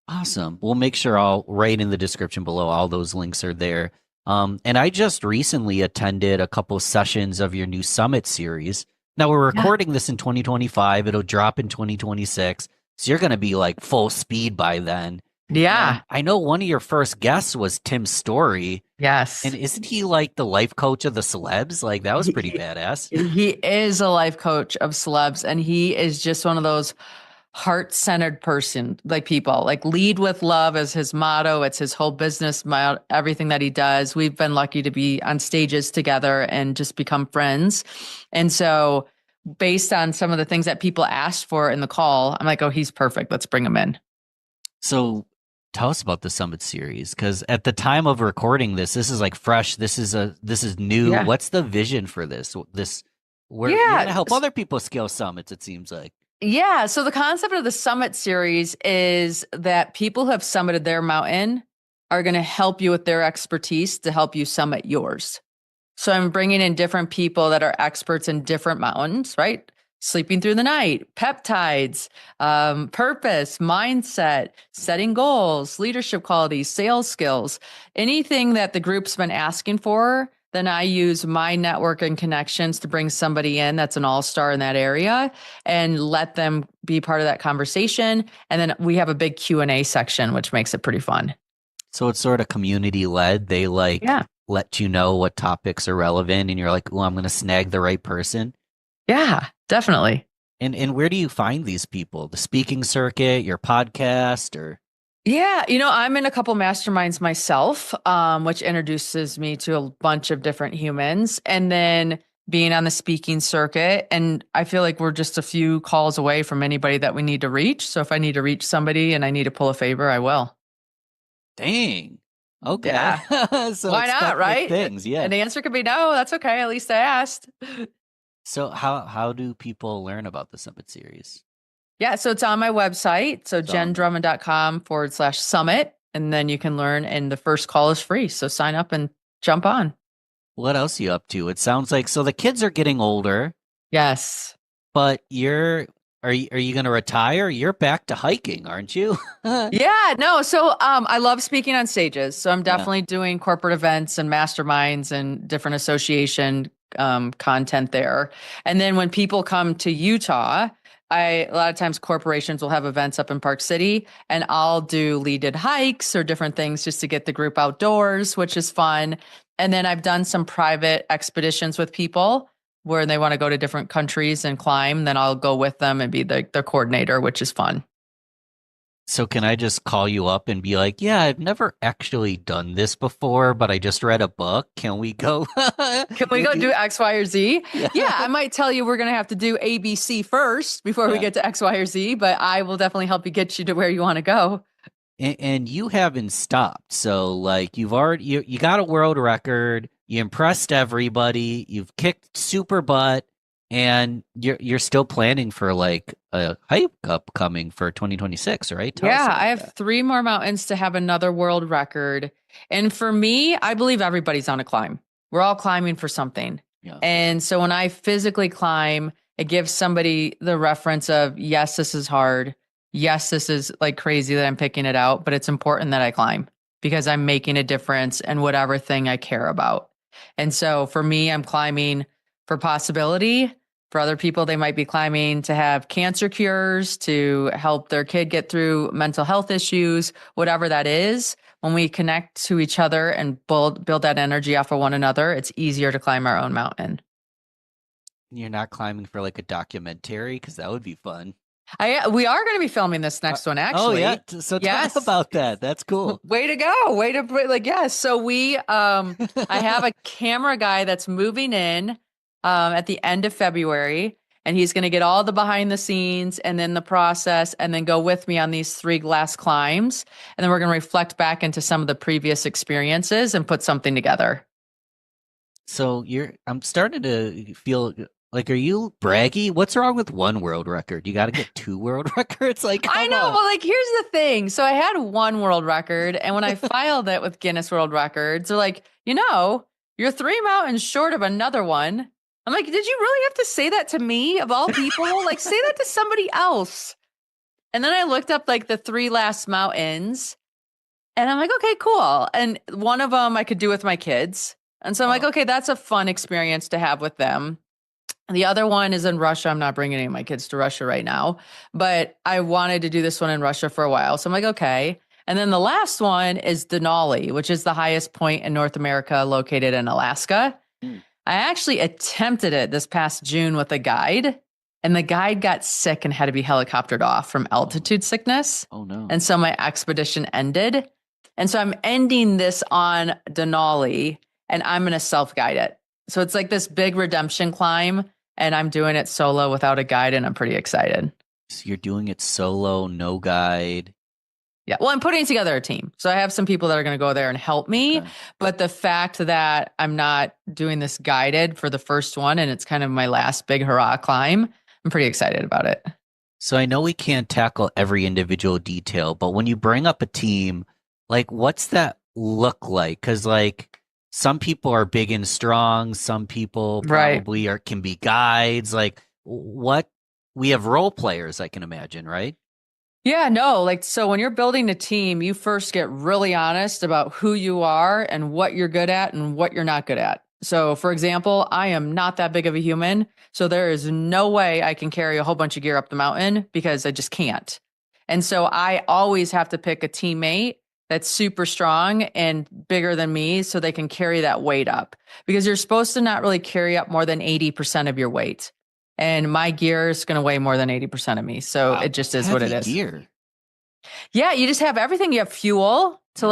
Awesome. We'll make sure I'll write in the description below. All those links are there. And I just recently attended a couple sessions of your new summit series. Now we're recording this in 2025. It'll drop in 2026. So you're going to be like full speed by then. Yeah. And I know one of your first guests was Tim Story. Yes. And isn't he like the life coach of the celebs? Like that was pretty badass. He is a life coach of celebs, and he is just one of those heart-centered person, like people, like lead with love as his motto. It's his whole business, everything that he does. We've been lucky to be on stages together and just become friends. And so based on some of the things that people asked for in the call, I'm like, oh, he's perfect. Let's bring him in. So tell us about the Summit series, because at the time of recording this is like fresh. This is new. Yeah. What's the vision for this? You're going to help other people scale summits, it seems like. Yeah. So the concept of the Summit series is that people who have summited their mountain are going to help you with their expertise to help you summit yours. So I'm bringing in different people that are experts in different mountains, right? Sleeping through the night, peptides, purpose, mindset, setting goals, leadership qualities, sales skills, anything that the group's been asking for. Then I use my network and connections to bring somebody in that's an all-star in that area and let them be part of that conversation. And then we have a big Q&A section, which makes it pretty fun. So it's sort of community-led. They let you know what topics are relevant, and you're like, oh, I'm going to snag the right person. Yeah, definitely. And where do you find these people? The speaking circuit, your podcast, or? Yeah, I'm in a couple masterminds myself, which introduces me to a bunch of different humans. And then being on the speaking circuit. And I feel like we're just a few calls away from anybody that we need to reach. So if I need to reach somebody and I need to pull a favor, I will. Dang. Okay. Yeah. So Why not, expect big right? things. Yeah. And the answer could be no, that's okay. At least I asked. So how do people learn about the Summit series? Yeah, so it's on my website. So It's on there. jendrummond.com/summit. And then you can learn, and the first call is free. So sign up and jump on. What else are you up to? It sounds like so the kids are getting older, Yes. but are you going to retire? You're back to hiking, aren't you? Yeah, no. So I love speaking on stages. So I'm Yeah. definitely doing corporate events and masterminds and different association content there. And then when people come to Utah, a lot of times corporations will have events up in Park City, and I'll do leaded hikes or different things just to get the group outdoors, which is fun. And then I've done some private expeditions with people where they want to go to different countries and climb. Then I'll go with them and be the coordinator, which is fun. So can I just call you up and be like, yeah, I've never actually done this before, but I just read a book. Can we go? Can we go do X, Y, or Z? Yeah. Yeah, I might tell you we're going to have to do ABC first before we Yeah. get to X, Y, or Z, but I will definitely help you get you to where you want to go. And you haven't stopped. So like you got a world record, you impressed everybody, you've kicked super butt, and you're still planning for like a hike upcoming for 2026, right? Tell us Yeah, about I have that. 3 more mountains to have another world record. And for me, I believe everybody's on a climb. We're all climbing for something. Yeah. And so when I physically climb, it gives somebody the reference of, yes, this is hard. Yes, this is like crazy that I'm picking it out, but it's important that I climb because I'm making a difference in whatever thing I care about. And so for me, I'm climbing for possibility. For other people, they might be climbing to have cancer cures, to help their kid get through mental health issues, whatever that is. When we connect to each other and build that energy off of one another, it's easier to climb our own mountain. You're not climbing for like a documentary because that would be fun. We are going to be filming this next one, actually. Oh yeah, so Yes. talk about that. That's cool. Way to go. Way to like, yes. So I have a camera guy that's moving in at the end of February, and he's going to get all the behind the scenes and then the process and then go with me on these 3 glass climbs. And then we're going to reflect back into some of the previous experiences and put something together. So I'm starting to feel like, are you braggy? What's wrong with 1 world record? You got to get 2 world records. Like, I come know, on. but like, here's the thing. So I had 1 world record, and when I filed it with Guinness World Records, they're like, you're 3 mountains short of another one. I'm like, did you really have to say that to me of all people? Like, say that to somebody else. And then I looked up like the 3 last mountains, and I'm like, okay, cool. And one of them I could do with my kids. And so I'm like, Oh. okay, that's a fun experience to have with them. The other one is in Russia. I'm not bringing any of my kids to Russia right now, but I wanted to do this one in Russia for a while. So I'm like, okay. And then the last one is Denali, which is the highest point in North America located in Alaska. I actually attempted it this past June with a guide, and the guide got sick and had to be helicoptered off from altitude sickness. Oh no. And so my expedition ended. And so I'm ending this on Denali, and I'm going to self-guide it. So it's like this big redemption climb, and I'm doing it solo without a guide, and I'm pretty excited. So you're doing it solo, no guide. Yeah. Well, I'm putting together a team. So I have some people that are going to go there and help me. Okay. But the fact that I'm not doing this guided for the first one, and it's kind of my last big hurrah climb, I'm pretty excited about it. So I know we can't tackle every individual detail, but when you bring up a team, like what's that look like? Because like some people are big and strong, some people Right. probably can be guides. Like what we have role players, I can imagine, right? Yeah, no, like, so when you're building a team, you first get really honest about who you are and what you're good at and what you're not good at. So, for example, I am not that big of a human. So there is no way I can carry a whole bunch of gear up the mountain because I just can't. And so I always have to pick a teammate that's super strong and bigger than me so they can carry that weight up, because you're supposed to not really carry up more than 80% of your weight. And my gear is going to weigh more than 80% of me. So Wow, it just is it's what it heavy is. gear. Yeah, you just have everything. You have fuel to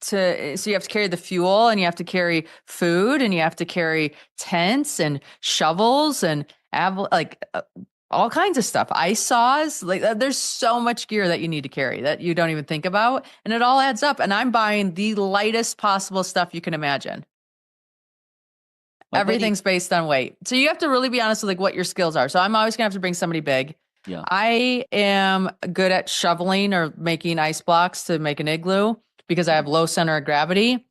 so you have to carry the fuel, and you have to carry food, and you have to carry tents and shovels and all kinds of stuff. Ice saws. There's so much gear that you need to carry that you don't even think about, and it all adds up. And I'm buying the lightest possible stuff you can imagine. Everything's based on weight. So you have to really be honest with what your skills are. So I'm always gonna have to bring somebody big. Yeah. I am good at shoveling or making ice blocks to make an igloo because I have low center of gravity.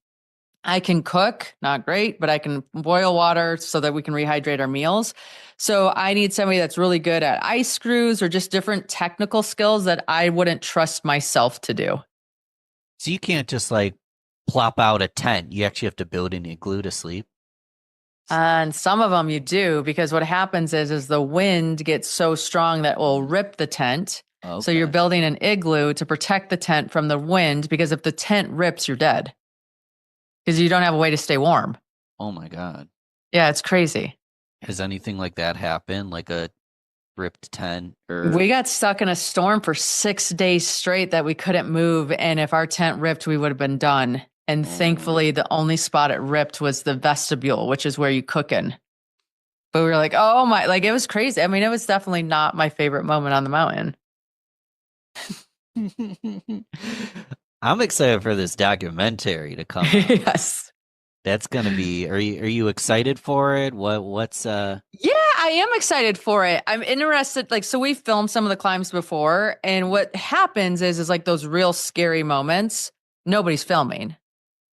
I can cook, not great, but I can boil water so that we can rehydrate our meals. So I need somebody that's really good at ice screws or just different technical skills that I wouldn't trust myself to do. So you can't just plop out a tent. You actually have to build an igloo to sleep. And some of them you do, because what happens is the wind gets so strong that it will rip the tent. Okay. So you're building an igloo to protect the tent from the wind, because if the tent rips, you're dead because you don't have a way to stay warm. Oh my God. Yeah, it's crazy. Has anything like that happened? Like a ripped tent? We got stuck in a storm for 6 days straight that we couldn't move. And if our tent ripped, we would have been done. And thankfully, the only spot it ripped was the vestibule, which is where you cook in. But we were like, oh my, it was crazy. I mean, it was definitely not my favorite moment on the mountain. I'm excited for this documentary to come out. Yes. That's going to be, are you excited for it? What's Yeah, I am excited for it. I'm interested. So we filmed some of the climbs before, and what happens is those real scary moments, nobody's filming,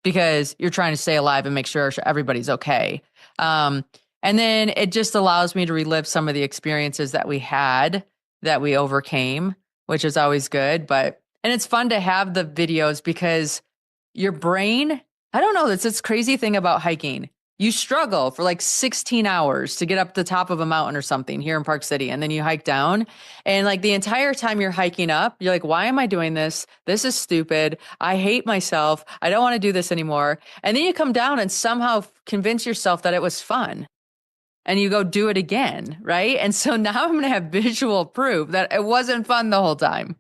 because you're trying to stay alive and make sure everybody's okay. And then it just allows me to relive some of the experiences that we had, that we overcame, which is always good. And it's fun to have the videos, because your brain, I don't know, it's this crazy thing about hiking. You struggle for 16 hours to get up the top of a mountain or something here in Park City. And then you hike down, and the entire time you're hiking up, you're like, why am I doing this? This is stupid. I hate myself. I don't want to do this anymore. And then you come down and somehow convince yourself that it was fun, and you go do it again. Right. And so now I'm going to have visual proof that it wasn't fun the whole time.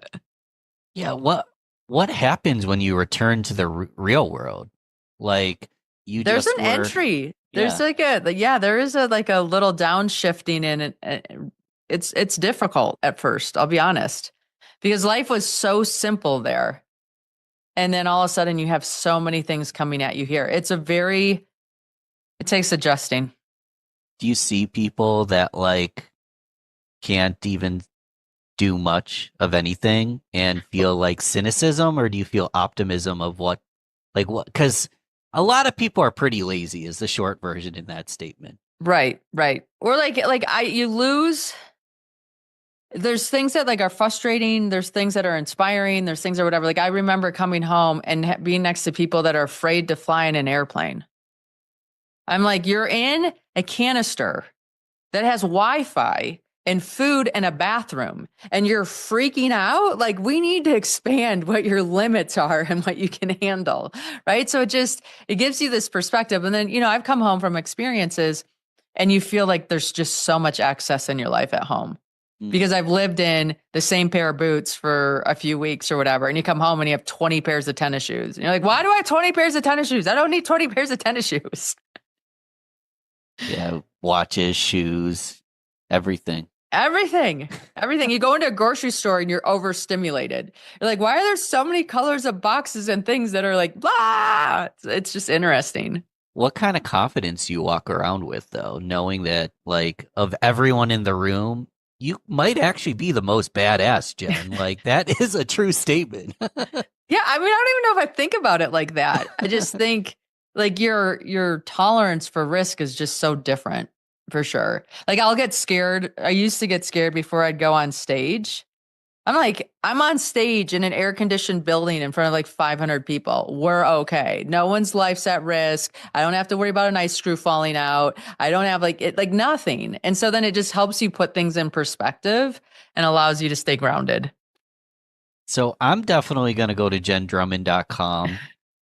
Yeah. What happens when you return to the real world? There's an entry. There's there is a little downshifting in it. It's difficult at first, I'll be honest, because life was so simple there. And then all of a sudden you have so many things coming at you here. It takes adjusting. Do you see people that can't even do much of anything and feel cynicism, or do you feel optimism of what? Because a lot of people are pretty lazy is the short version in that statement. Right. Or you lose. There's things that are frustrating. There's things that are inspiring. There's things or whatever. I remember coming home and being next to people that are afraid to fly in an airplane. I'm like, you're in a canister that has Wi-Fi and food and a bathroom, and you're freaking out. We need to expand what your limits are and what you can handle. Right. So it gives you this perspective. And then, I've come home from experiences, and you feel like there's just so much excess in your life at home, because I've lived in the same pair of boots for a few weeks or whatever. And you come home and you have 20 pairs of tennis shoes. And you're like, why do I have 20 pairs of tennis shoes? I don't need 20 pairs of tennis shoes. Yeah. Watches, shoes, everything. You go into a grocery store and you're overstimulated. You're like, why are there so many colors of boxes and things that are blah? It's just interesting. What kind of confidence do you walk around with, though, knowing that, of everyone in the room, you might actually be the most badass, Jen? That is a true statement. Yeah. I mean, I don't even know if I think about it like that. I just think your tolerance for risk is just so different. For sure. I'll get scared. I used to get scared before I'd go on stage. I'm on stage in an air-conditioned building in front of 500 people. We're okay. No one's life's at risk. I don't have to worry about an ice screw falling out. I don't have nothing. And so then it just helps you put things in perspective and allows you to stay grounded. So I'm definitely going to go to jendrummond.com,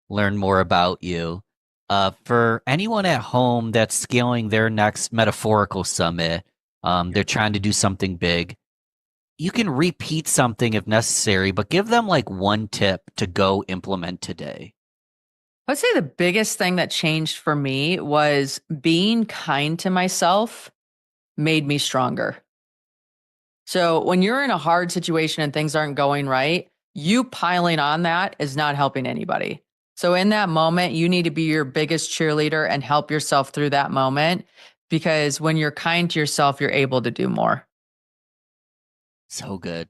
learn more about you. For anyone at home that's scaling their next metaphorical summit, they're trying to do something big. you can repeat something if necessary, but give them like one tip to go implement today. I'd say the biggest thing that changed for me was being kind to myself made me stronger. So when you're in a hard situation and things aren't going right, you piling on that is not helping anybody. So in that moment, you need to be your biggest cheerleader and help yourself through that moment, because when you're kind to yourself, you're able to do more. So good.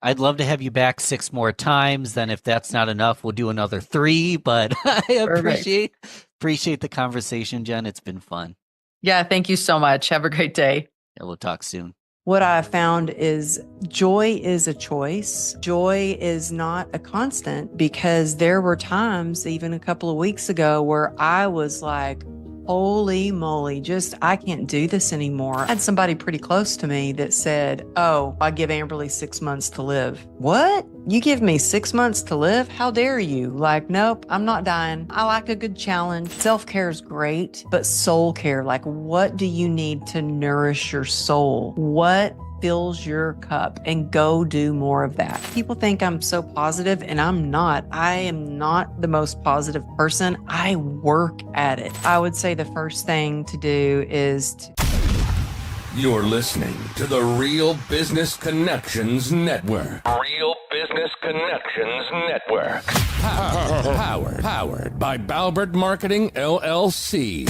I'd love to have you back 6 more times. Then if that's not enough, we'll do another 3, but I appreciate the conversation, Jen. It's been fun. Yeah, thank you so much. Have a great day. Yeah, we'll talk soon. What I found is joy is a choice. Joy is not a constant, because there were times, even a couple of weeks ago, where I was like, holy moly, I can't do this anymore. I had somebody pretty close to me that said, oh, I give Amberly 6 months to live. What? You give me 6 months to live? How dare you? Like, nope, I'm not dying. I like a good challenge. Self-care is great, but soul care, like, what do you need to nourish your soul? What fills your cup? And go do more of that. People think I'm so positive, and I'm not. I am not the most positive person. I work at it. I would say the first thing to do is You're listening to the Real Business Connections Network. Real Business Connections Network. Powered by Balbert Marketing, LLC.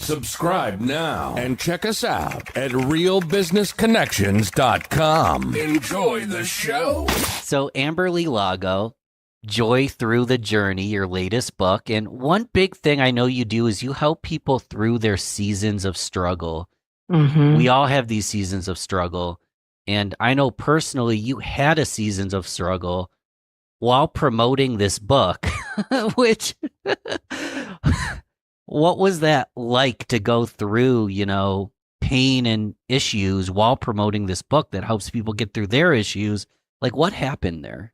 Subscribe now and check us out at realbusinessconnections.com. Enjoy the show. So Amberly Lago, Joy Through the Journey, your latest book. And one big thing I know you do is you help people through their seasons of struggle. Mm-hmm. We all have these seasons of struggle. And I know personally you had a seasons of struggle while promoting this book, which what was that like to go through, pain and issues while promoting this book that helps people get through their issues? Like, what happened there?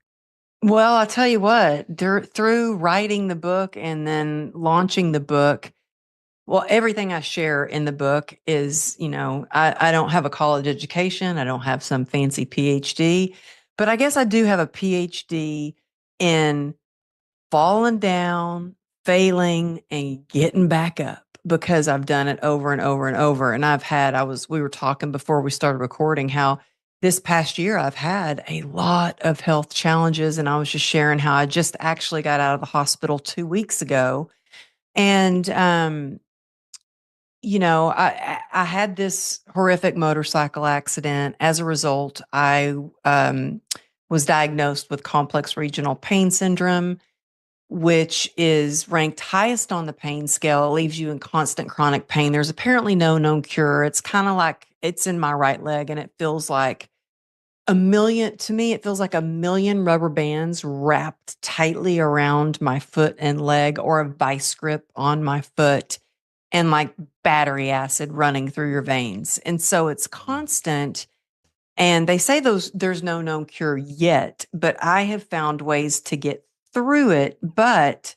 Well, I'll tell you what, through writing the book and then launching the book, well, everything I share in the book is, I don't have a college education. I don't have some fancy PhD, but I guess I do have a PhD in falling down, failing, and getting back up, because I've done it over and over and over. And we were talking before we started recording how this past year I've had a lot of health challenges. And I was just sharing how I just actually got out of the hospital 2 weeks ago. And, I had this horrific motorcycle accident. As a result, I was diagnosed with complex regional pain syndrome, which is ranked highest on the pain scale. It leaves you in constant chronic pain. There's apparently no known cure. It's kind of like it's in my right leg, and it feels like it feels like a million rubber bands wrapped tightly around my foot and leg, or a vice grip on my foot, and like battery acid running through your veins. And so it's constant. And they say there's no known cure yet, but I have found ways to get through it. But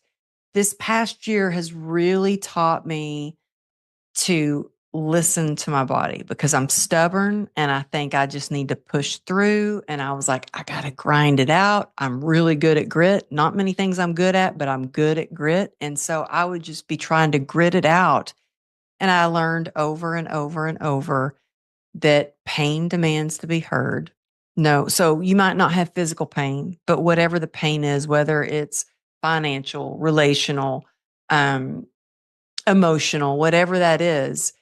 this past year has really taught me to listen to my body, because I'm stubborn and I think I just need to push through. And I was like, I got to grind it out. I'm really good at grit. Not many things I'm good at, but I'm good at grit. And so I would just be trying to grit it out. And I learned over and over and over that pain demands to be heard. No, so you might not have physical pain, but whatever the pain is, whether it's financial, relational, emotional, whatever that is,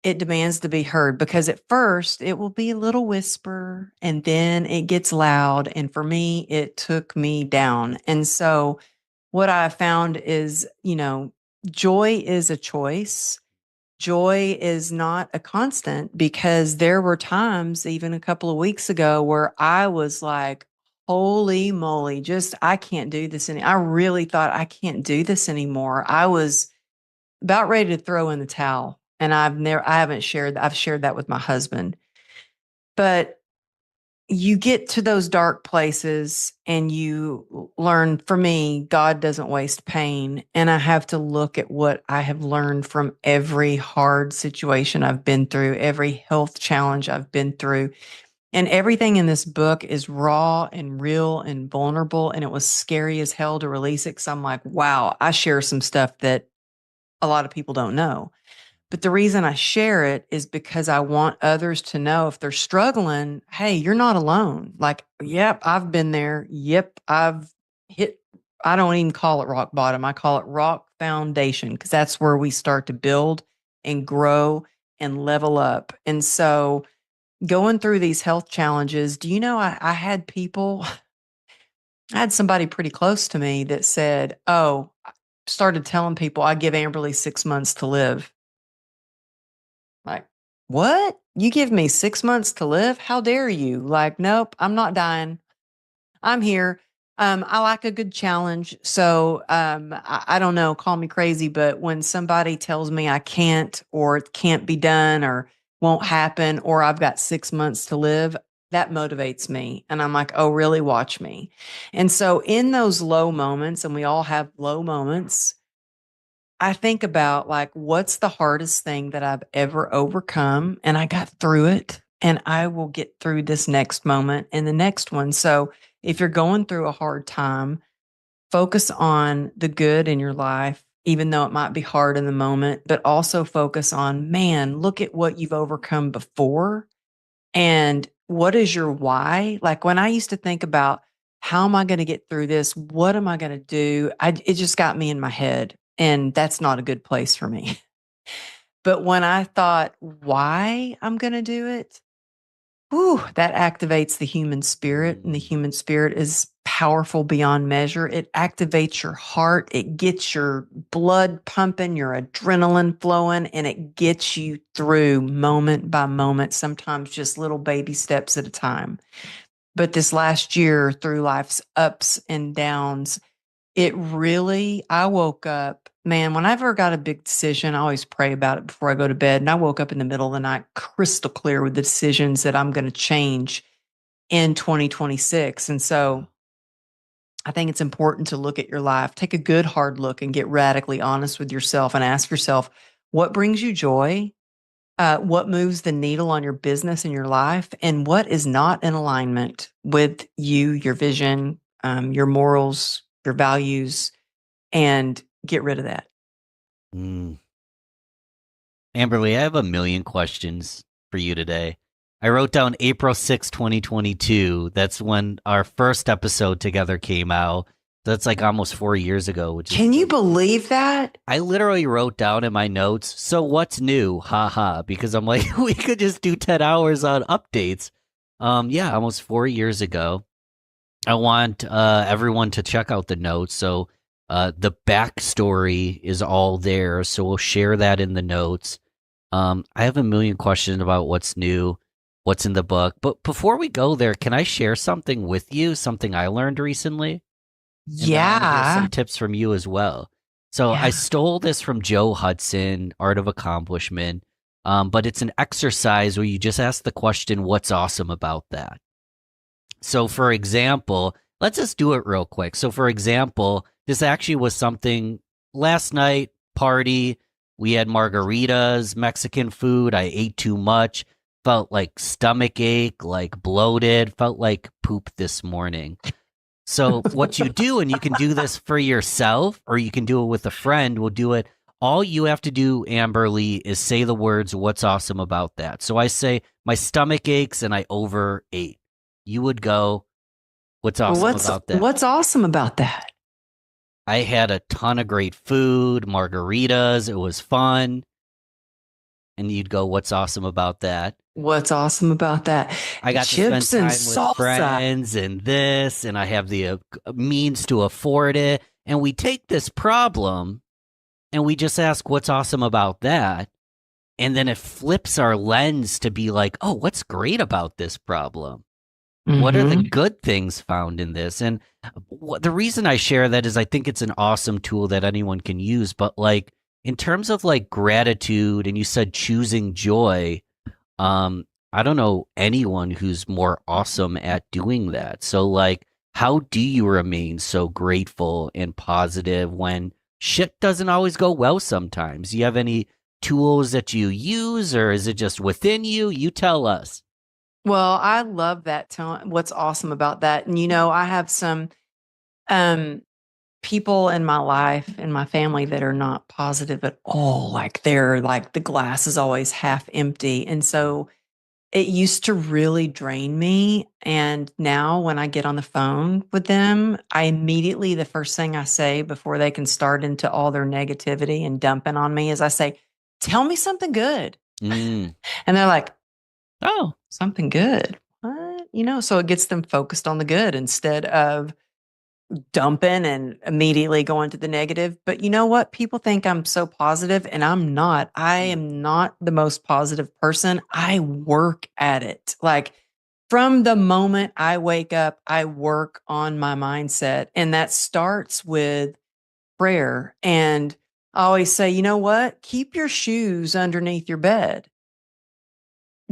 it demands to be heard, because at first it will be a little whisper and then it gets loud. And for me, it took me down. And so what I found is, joy is a choice. Joy is not a constant, because there were times, even a couple of weeks ago, where I was like, holy moly, I can't do this I really thought I can't do this anymore. I was about ready to throw in the towel. And I've shared that with my husband. But you get to those dark places and you learn, for me, God doesn't waste pain. And I have to look at what I have learned from every hard situation I've been through, every health challenge I've been through. And everything in this book is raw and real and vulnerable. And it was scary as hell to release it. Cause I'm like, wow, I share some stuff that a lot of people don't know. But the reason I share it is because I want others to know if they're struggling, hey, you're not alone. Like, yep, I've been there. Yep, I've hit, I don't even call it rock bottom. I call it rock foundation because that's where we start to build and grow and level up. And so, going through these health challenges, do you know, I had people, I had somebody pretty close to me that said, oh, I started telling people I give Amberly 6 months to live. Like, what? You give me 6 months to live? How dare you? Like, nope, I'm not dying. I'm here. I like a good challenge. So I don't know, call me crazy, but when somebody tells me I can't or it can't be done or won't happen or I've got 6 months to live, that motivates me. And I'm like, oh, really? Watch me. And so in those low moments, and we all have low moments, I think about like, what's the hardest thing that I've ever overcome? And I got through it and I will get through this next moment and the next one. So if you're going through a hard time, focus on the good in your life, even though it might be hard in the moment, but also focus on, man, look at what you've overcome before. And what is your why? Like when I used to think about, how am I going to get through this? What am I going to do? It just got me in my head. And that's not a good place for me. But when I thought why I'm going to do it, whew, that activates the human spirit. And the human spirit is powerful beyond measure. It activates your heart. It gets your blood pumping, your adrenaline flowing, and it gets you through moment by moment, sometimes just little baby steps at a time. But this last year, through life's ups and downs, it really, I woke up, man, whenever I got a big decision, I always pray about it before I go to bed. And I woke up in the middle of the night crystal clear with the decisions that I'm going to change in 2026. And so I think it's important to look at your life, take a good hard look and get radically honest with yourself and ask yourself, what brings you joy? What moves the needle on your business and your life? And what is not in alignment with you, your vision, your morals, your values, and get rid of that. Amberly, I have a million questions for you today. I wrote down April 6, 2022. That's when our first episode together came out. That's like almost 4 years ago. Which Can you believe that? I literally wrote down in my notes, so what's new? Ha. Because I'm like, we could just do 10 hours on updates. Yeah, almost 4 years ago. I want everyone to check out the notes. So the backstory is all there. So we'll share that in the notes. I have a million questions about what's new, what's in the book. But before we go there, can I share something with you, something I learned recently? And Yeah. some tips from you as well. So Yeah. I stole this from Joe Hudson, Art of Accomplishment. But it's an exercise where you just ask the question, what's awesome about that? So for example, let's just do it real quick. So for example, this actually was something last night, party. We had margaritas, Mexican food. I ate too much, felt like stomach ache, like bloated, felt like poop this morning. So what you do, and you can do this for yourself or you can do it with a friend, we'll do it. All you have to do, Amberly, is say the words, what's awesome about that? So I say, my stomach aches and I overate. You would go, what's awesome about that? What's awesome about that? I had a ton of great food, margaritas. It was fun. And you'd go, what's awesome about that? What's awesome about that? I got Chips to spend and time with salsa. friends and this, and I have the means to afford it. And we take this problem and we just ask, what's awesome about that? And then it flips our lens to be like, oh, what's great about this problem? What are the Mhm. good things found in this? And the reason I share that is I think it's an awesome tool that anyone can use. But like in terms of like gratitude, and you said choosing joy, I don't know anyone who's more awesome at doing that. So like, how do you remain so grateful and positive when shit doesn't always go well sometimes? Do you have any tools that you use, or is it just within you? You tell us. Well, I love that tone. What's awesome about that, and I have some um people in my life in my family that are not positive at all. Like they're like the glass is always half empty. And so it used to really drain me. And now when I get on the phone with them, I immediately, the first thing I say before they can start into all their negativity and dumping on me is I say, tell me something good. Mm. And they're like, Oh, something good. What? So it gets them focused on the good instead of dumping and immediately going to the negative. But you know what? People think I'm so positive, and I'm not. I am not the most positive person. I work at it. Like from the moment I wake up, I work on my mindset. And that starts with prayer. And I always say, you know what? Keep your shoes underneath your bed.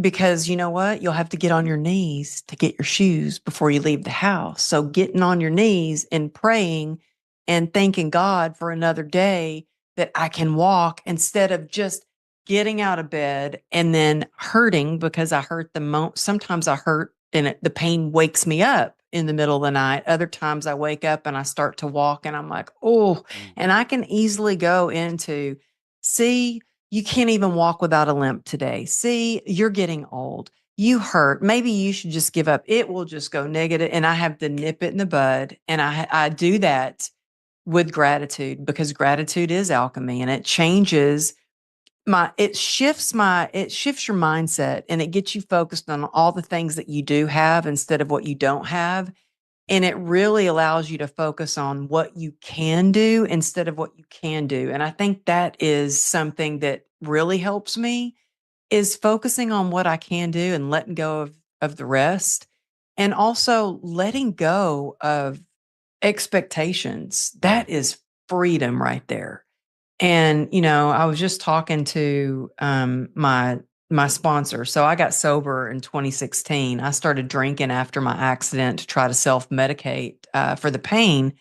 Because you know what? You'll have to get on your knees to get your shoes before you leave the house. So getting on your knees and praying and thanking God for another day that I can walk instead of just getting out of bed and then hurting because I hurt sometimes I hurt and the pain wakes me up in the middle of the night. Other times I wake up and I start to walk and I'm like, oh, and I can easily go into, see, you can't even walk without a limp today. See, you're getting old. You hurt. Maybe you should just give up. It will just go negative. And I have to nip it in the bud. And I do that with gratitude because gratitude is alchemy and it changes it shifts your mindset and it gets you focused on all the things that you do have instead of what you don't have. And it really allows you to focus on what you can do instead of what you can do. And I think that is something that really helps me is focusing on what I can do and letting go of the rest. And also letting go of expectations. That is freedom right there. And, I was just talking to my sponsor. So I got sober in 2016. I started drinking after my accident to try to self-medicate for the pain.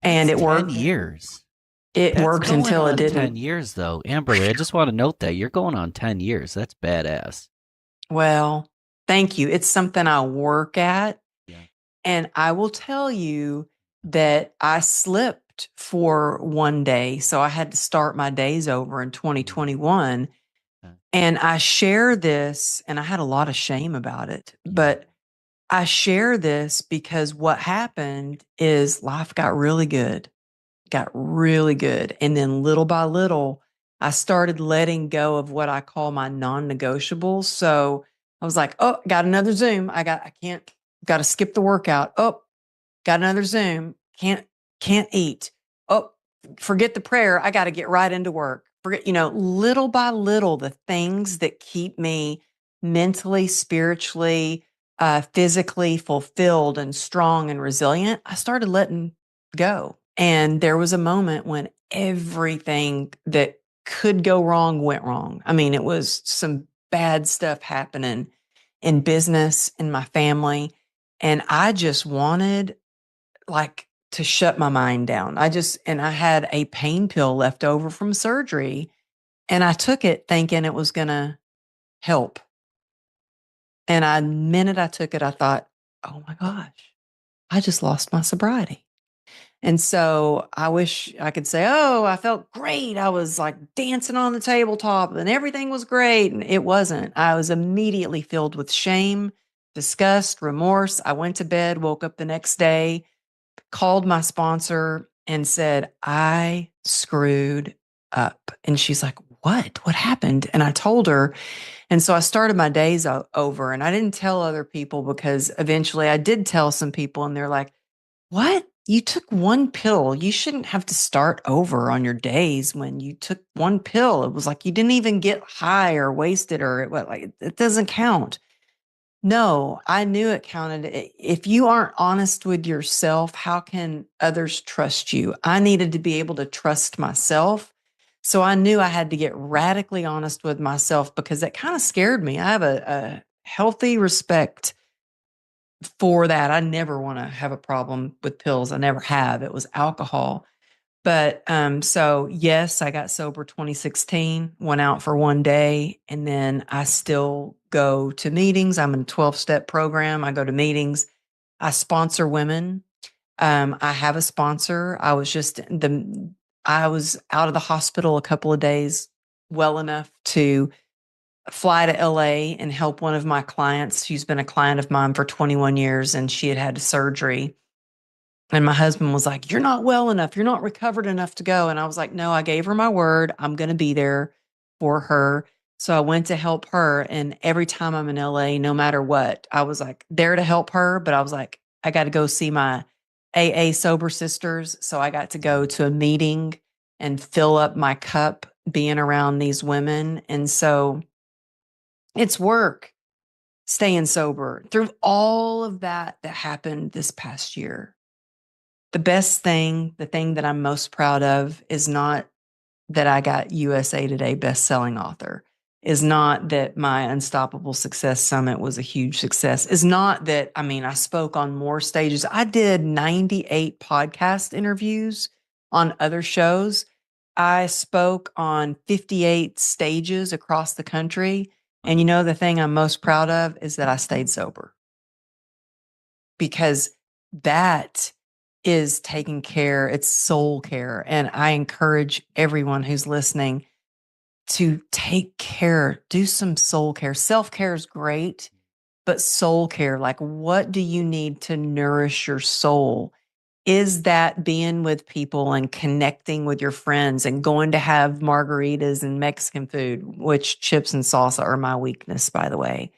And that's it 10 worked. years. It That's worked going until it on 10 didn't. years, though. Amber, I just want to note that you're going on 10 years. That's badass. Well, thank you. It's something I work at. Yeah. And I will tell you that I slipped for one day. So I had to start my days over in 2021. And I share this, and I had a lot of shame about it, but I share this because what happened is life got really good. And then little by little, I started letting go of what I call my non-negotiables. So I was like, oh, got another Zoom. Got to skip the workout. Oh, got another Zoom. Can't eat. Oh, forget the prayer. I got to get right into work. Forget, little by little, the things that keep me mentally, spiritually, physically fulfilled and strong and resilient, I started letting go. And there was a moment when everything that could go wrong went wrong. I mean, it was some bad stuff happening in business, in my family. And I just wanted like to shut my mind down. And I had a pain pill left over from surgery and I took it thinking it was going to help. And the minute I took it, I thought, oh my gosh, I just lost my sobriety. And so I wish I could say, oh, I felt great. I was like dancing on the tabletop and everything was great. And it wasn't. I was immediately filled with shame, disgust, remorse. I went to bed, woke up the next day, called my sponsor and said, I screwed up. And she's like, what? What happened? And I told her. And so I started my days over and I didn't tell other people because eventually I did tell some people and they're like, what? You took one pill. You shouldn't have to start over on your days when you took one pill. It was like you didn't even get high or wasted or it doesn't count. No, I knew it counted. If you aren't honest with yourself, how can others trust you? I needed to be able to trust myself. So I knew I had to get radically honest with myself because that kind of scared me. I have a healthy respect for that. I never want to have a problem with pills. I never have. It was alcohol. But so yes, I got sober 2016, went out for one day, and then I still go to meetings. I'm in a 12-step program. I go to meetings. I sponsor women. I have a sponsor. I was out of the hospital a couple of days, well enough to fly to LA and help one of my clients. She's been a client of mine for 21 years, and she had surgery. And my husband was like, "You're not well enough. You're not recovered enough to go." And I was like, "No, I gave her my word. I'm going to be there for her." So I went to help her. And every time I'm in LA, no matter what, I was like there to help her. But I was like, I got to go see my AA sober sisters. So I got to go to a meeting and fill up my cup being around these women. And so it's work staying sober through all of that happened this past year. The best thing, the thing that I'm most proud of is not that I got USA Today best-selling author, is not that my Unstoppable Success Summit was a huge success, is not that, I spoke on more stages. I did 98 podcast interviews on other shows. I spoke on 58 stages across the country. And the thing I'm most proud of is that I stayed sober, because that is taking care. It's soul care. And I encourage everyone who's listening to take care, do some soul care. Self-care is great, but soul care, like what do you need to nourish your soul? Is that being with people and connecting with your friends and going to have margaritas and Mexican food, which chips and salsa are my weakness, by the way?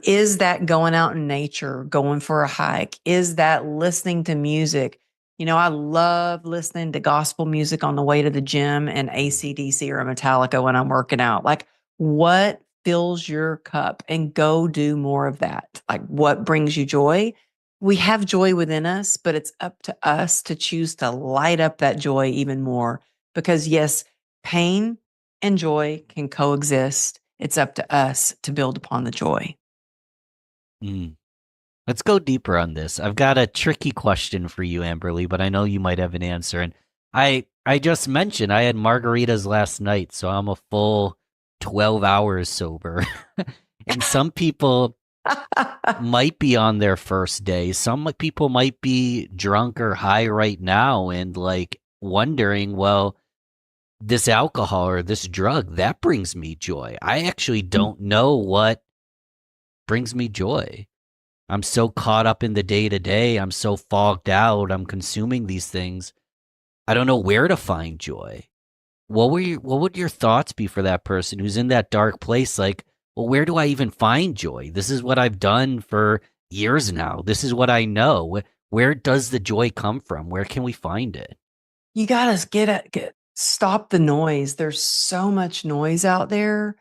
Is that going out in nature, going for a hike? Is that listening to music? I love listening to gospel music on the way to the gym and AC/DC or Metallica when I'm working out. Like, what fills your cup? And go do more of that. Like, what brings you joy? We have joy within us, but it's up to us to choose to light up that joy even more. Because yes, pain and joy can coexist. It's up to us to build upon the joy. Mm. Let's go deeper on this. I've got a tricky question for you, Amberly, but I know you might have an answer. And I just mentioned I had margaritas last night, so I'm a full 12 hours sober. And some people might be on their first day. Some people might be drunk or high right now and like wondering, well, this alcohol or this drug, that brings me joy. I actually don't know what brings me joy. I'm so caught up in the day to day. I'm so fogged out. I'm consuming these things. I don't know where to find joy. What would your thoughts be for that person who's in that dark place? Like, well, where do I even find joy? This is what I've done for years now. This is what I know. Where does the joy come from? Where can we find it? You gotta stop the noise. There's so much noise out there.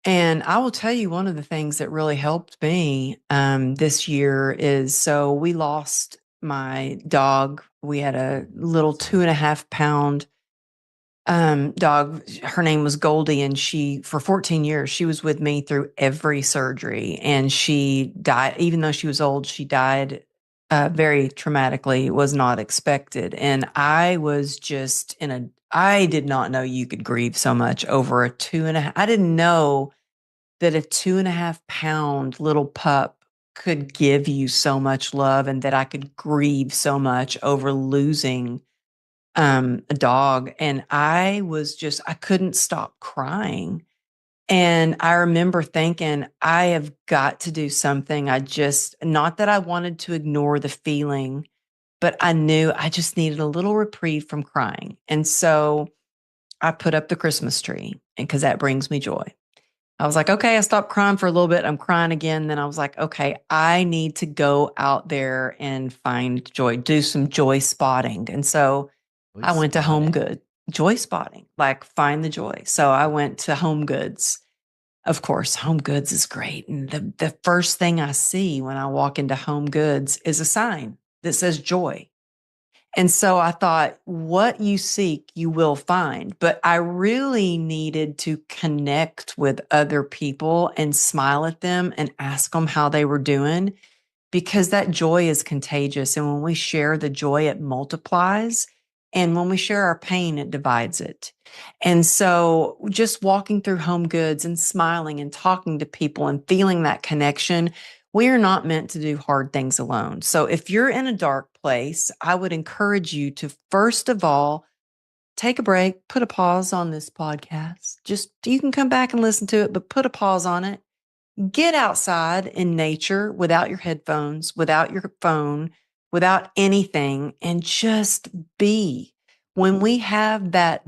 And I will tell you, one of the things that really helped me this year is, so we lost my dog. We had a little 2.5 pound dog. Her name was Goldie, and for 14 years, she was with me through every surgery. And she died, even though she was old, she died very traumatically. It was not expected. And I was just I did not know you could grieve so much over a 2.5. I didn't know that a 2.5 pound little pup could give you so much love, and that I could grieve so much over losing a dog. And I couldn't stop crying. And I remember thinking, I have got to do something. Not that I wanted to ignore the feeling, but I knew I just needed a little reprieve from crying. And so I put up the Christmas tree, and because that brings me joy. I was like, okay, I stopped crying for a little bit. I'm crying again. Then I was like, okay, I need to go out there and find joy, do some joy spotting. And so I went to Home Good, joy spotting, like find the joy. So I went to Home Goods. Of course, Home Goods is great. And the first thing I see when I walk into Home Goods is a sign that says joy. And so I thought, what you seek, you will find. But I really needed to connect with other people and smile at them and ask them how they were doing, because that joy is contagious. And when we share the joy, it multiplies. And when we share our pain, it divides it. And so just walking through Home Goods and smiling and talking to people and feeling that connection, we are not meant to do hard things alone. So if you're in a dark place, I would encourage you to, first of all, take a break, put a pause on this podcast. Just, you can come back and listen to it, but put a pause on it. Get outside in nature without your headphones, without your phone, without anything, and just be. When we have that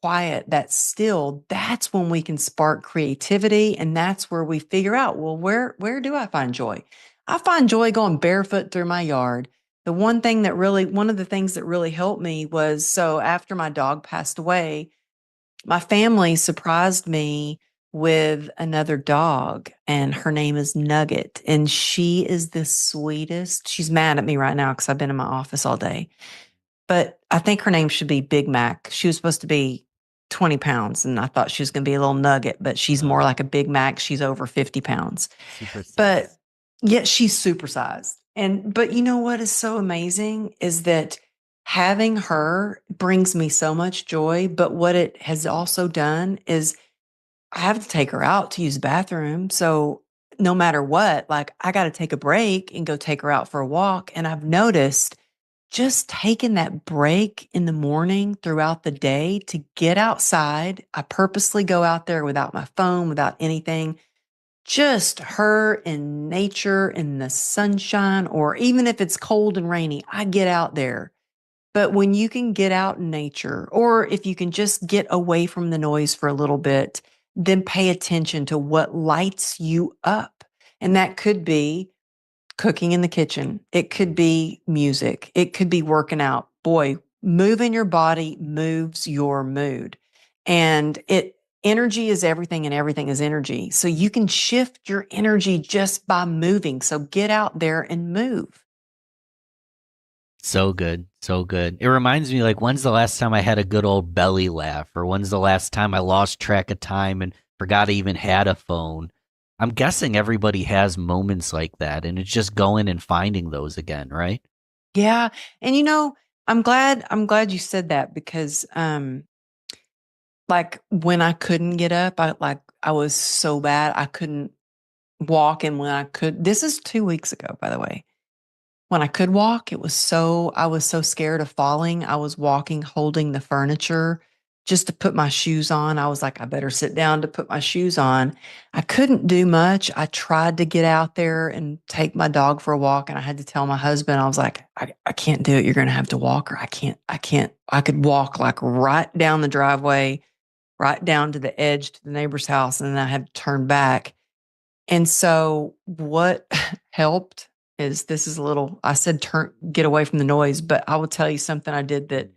quiet, that still, that's when we can spark creativity, and that's where we figure out, well, where do I find joy? I find joy going barefoot through my yard. One of the things that really helped me was, so after my dog passed away, my family surprised me with another dog, and her name is Nugget. And she is the sweetest. She's mad at me right now because I've been in my office all day. But I think her name should be Big Mac. She was supposed to be 20 pounds, and I thought she was going to be a little nugget, but she's more like a Big Mac. She's over 50 pounds. But yet she's supersized. But you know what is so amazing is that having her brings me so much joy. But what it has also done is I have to take her out to use the bathroom. So no matter what, like, I got to take a break and go take her out for a walk. And I've noticed just taking that break in the morning throughout the day to get outside. I purposely go out there without my phone, without anything, just her in nature, in the sunshine, or even if it's cold and rainy, I get out there. But when you can get out in nature, or if you can just get away from the noise for a little bit, then pay attention to what lights you up. And that could be cooking in the kitchen. It could be music. It could be working out. Boy, moving your body moves your mood. And energy is everything, and everything is energy. So you can shift your energy just by moving. So get out there and move. So good. So good. It reminds me, like, when's the last time I had a good old belly laugh? Or when's the last time I lost track of time and forgot I even had a phone? I'm guessing everybody has moments like that, and it's just going and finding those again, right? Yeah. And I'm glad you said that, because like when I couldn't get up, I was so bad I couldn't walk. And when I could, this is 2 weeks ago, by the way. When I could walk, I was so scared of falling. I was walking, holding the furniture just to put my shoes on. I was like, I better sit down to put my shoes on. I couldn't do much. I tried to get out there and take my dog for a walk. And I had to tell my husband, I was like, I can't do it. You're going to have to walk, or I can't. I could walk like right down the driveway, right down to the edge to the neighbor's house. And then I had to turn back. And so what helped is, I said, get away from the noise, but I will tell you something I did that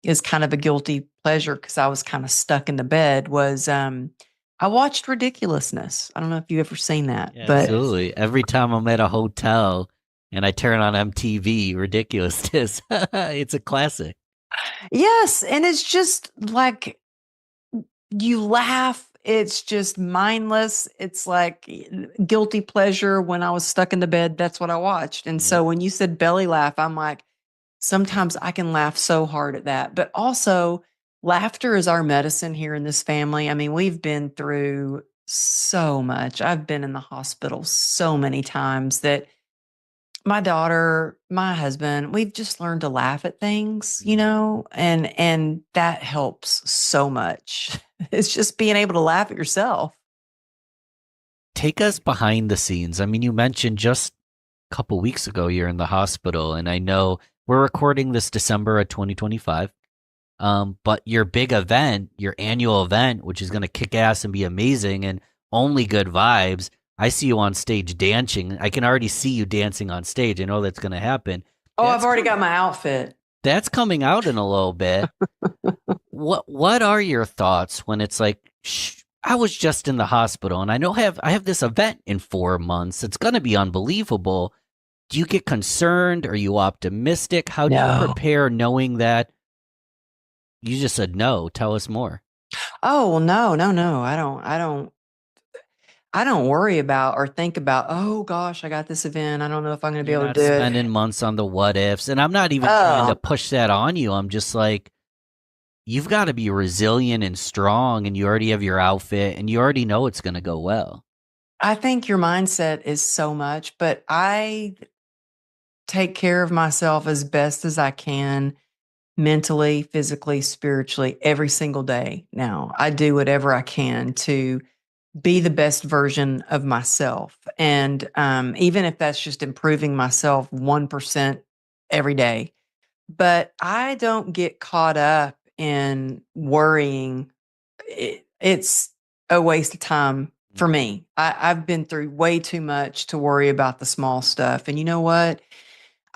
is kind of a guilty pleasure, because I was kind of stuck in the bed, was I watched Ridiculousness. I don't know if you've ever seen that, Yeah, but absolutely. Every time I'm at a hotel and I turn on MTV, Ridiculousness, it's a classic. yes. And it's just like, you laugh. It's just mindless. It's like guilty pleasure. When I was stuck in the bed, that's what I watched. And so when you said belly laugh, I'm like, sometimes I can laugh so hard at that. But also, laughter is our medicine here in this family. I mean, we've been through so much. I've been in the hospital so many times that my daughter, my husband, we've just learned to laugh at things, and that helps so much. It's just being able to laugh at yourself. Take us behind the scenes. I mean, you mentioned just a couple weeks ago you're in the hospital, and I know we're recording this December of 2025. But your big event, your annual event, which is going to kick ass and be amazing and only good vibes. I see you on stage dancing. I can already see you dancing on stage. I know that's going to happen. Oh, I've already got my outfit. That's coming out in a little bit. What are your thoughts when it's like, I was just in the hospital and I have this event in 4 months. It's going to be unbelievable. Do you get concerned? Are you optimistic? How do you prepare, knowing that you just said no? Tell us more. Oh, well, no. I don't. I don't worry about or think about, oh gosh, I got this event. I don't know if I'm going to be You're able not to do spending it. months on the what ifs. And I'm not even trying to Oh, push that on you. I'm just like, you've got to be resilient and strong, and you already have your outfit, and you already know it's going to go well. I think your mindset is so much, but I take care of myself as best as I can mentally, physically, spiritually every single day now. I do whatever I can to be the best version of myself. And even if that's just improving myself 1% every day. But I don't get caught up in worrying. It's a waste of time for Mhm. me. I've been through way too much to worry about the small stuff. And you know what?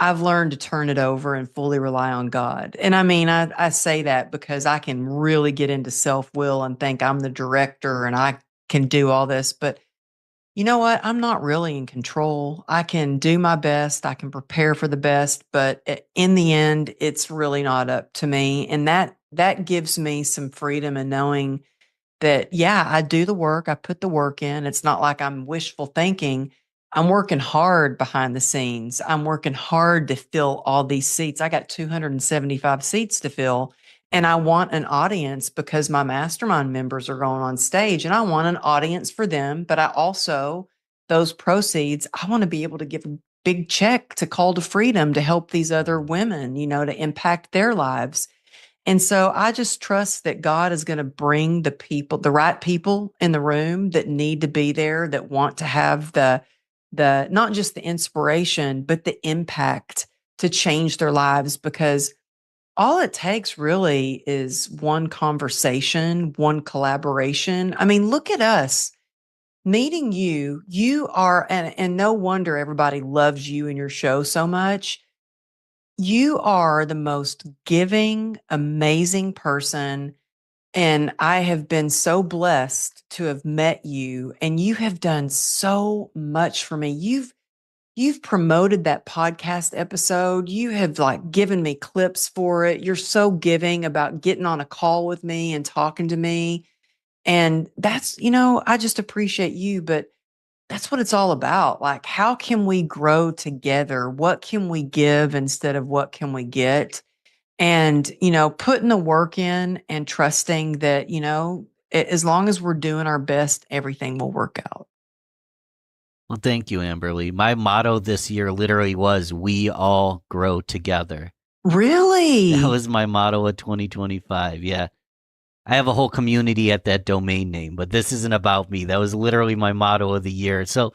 I've learned to turn it over and fully rely on God. And I mean, I say that because I can really get into self will and think I'm the director and I can do all this. But you know what? I'm not really in control. I can do my best. I can prepare for the best, but in the end, it's really not up to me. And that gives me some freedom in knowing that, yeah, I do the work. I put the work in. It's not like I'm wishful thinking. I'm working hard behind the scenes. I'm working hard to fill all these seats. I got 275 seats to fill, and I want an audience because my mastermind members are going on stage, and I want an audience for them. But I also, those proceeds, I want to be able to give a big check to Call to Freedom to help these other women, to impact their lives. And so I just trust that God is going to bring the people, the right people in the room that need to be there, that want to have the not just the inspiration, but the impact to change their lives, because all it takes really is one conversation, one collaboration. I mean, look at us meeting you. You are, and no wonder everybody loves you and your show so much. You are the most giving, amazing person. And I have been so blessed to have met you, and you have done so much for me. You've promoted that podcast episode. You have like given me clips for it. You're so giving about getting on a call with me and talking to me. And that's, I just appreciate you, but that's what it's all about. Like, how can we grow together? What can we give instead of what can we get? And, putting the work in and trusting that, as long as we're doing our best, everything will work out. Well, thank you, Amberly. My motto this year literally was, "We all grow together." That Really? was my motto of 2025. Yeah. I have a whole community at that domain name, but this isn't about me. That was literally my motto of the year. So,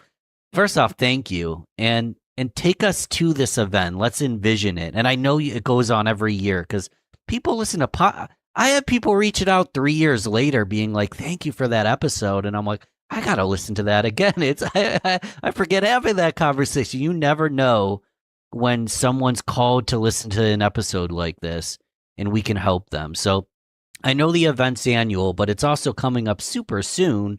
first off, thank you. And take us to this event. Let's envision it. And I know it goes on every year because people listen to I have people reaching out 3 years later being like, "Thank you for that episode." And I'm like, I got to listen to that again. I forget having that conversation. You never know when someone's called to listen to an episode like this, and we can help them. So I know the event's annual, but it's also coming up super soon.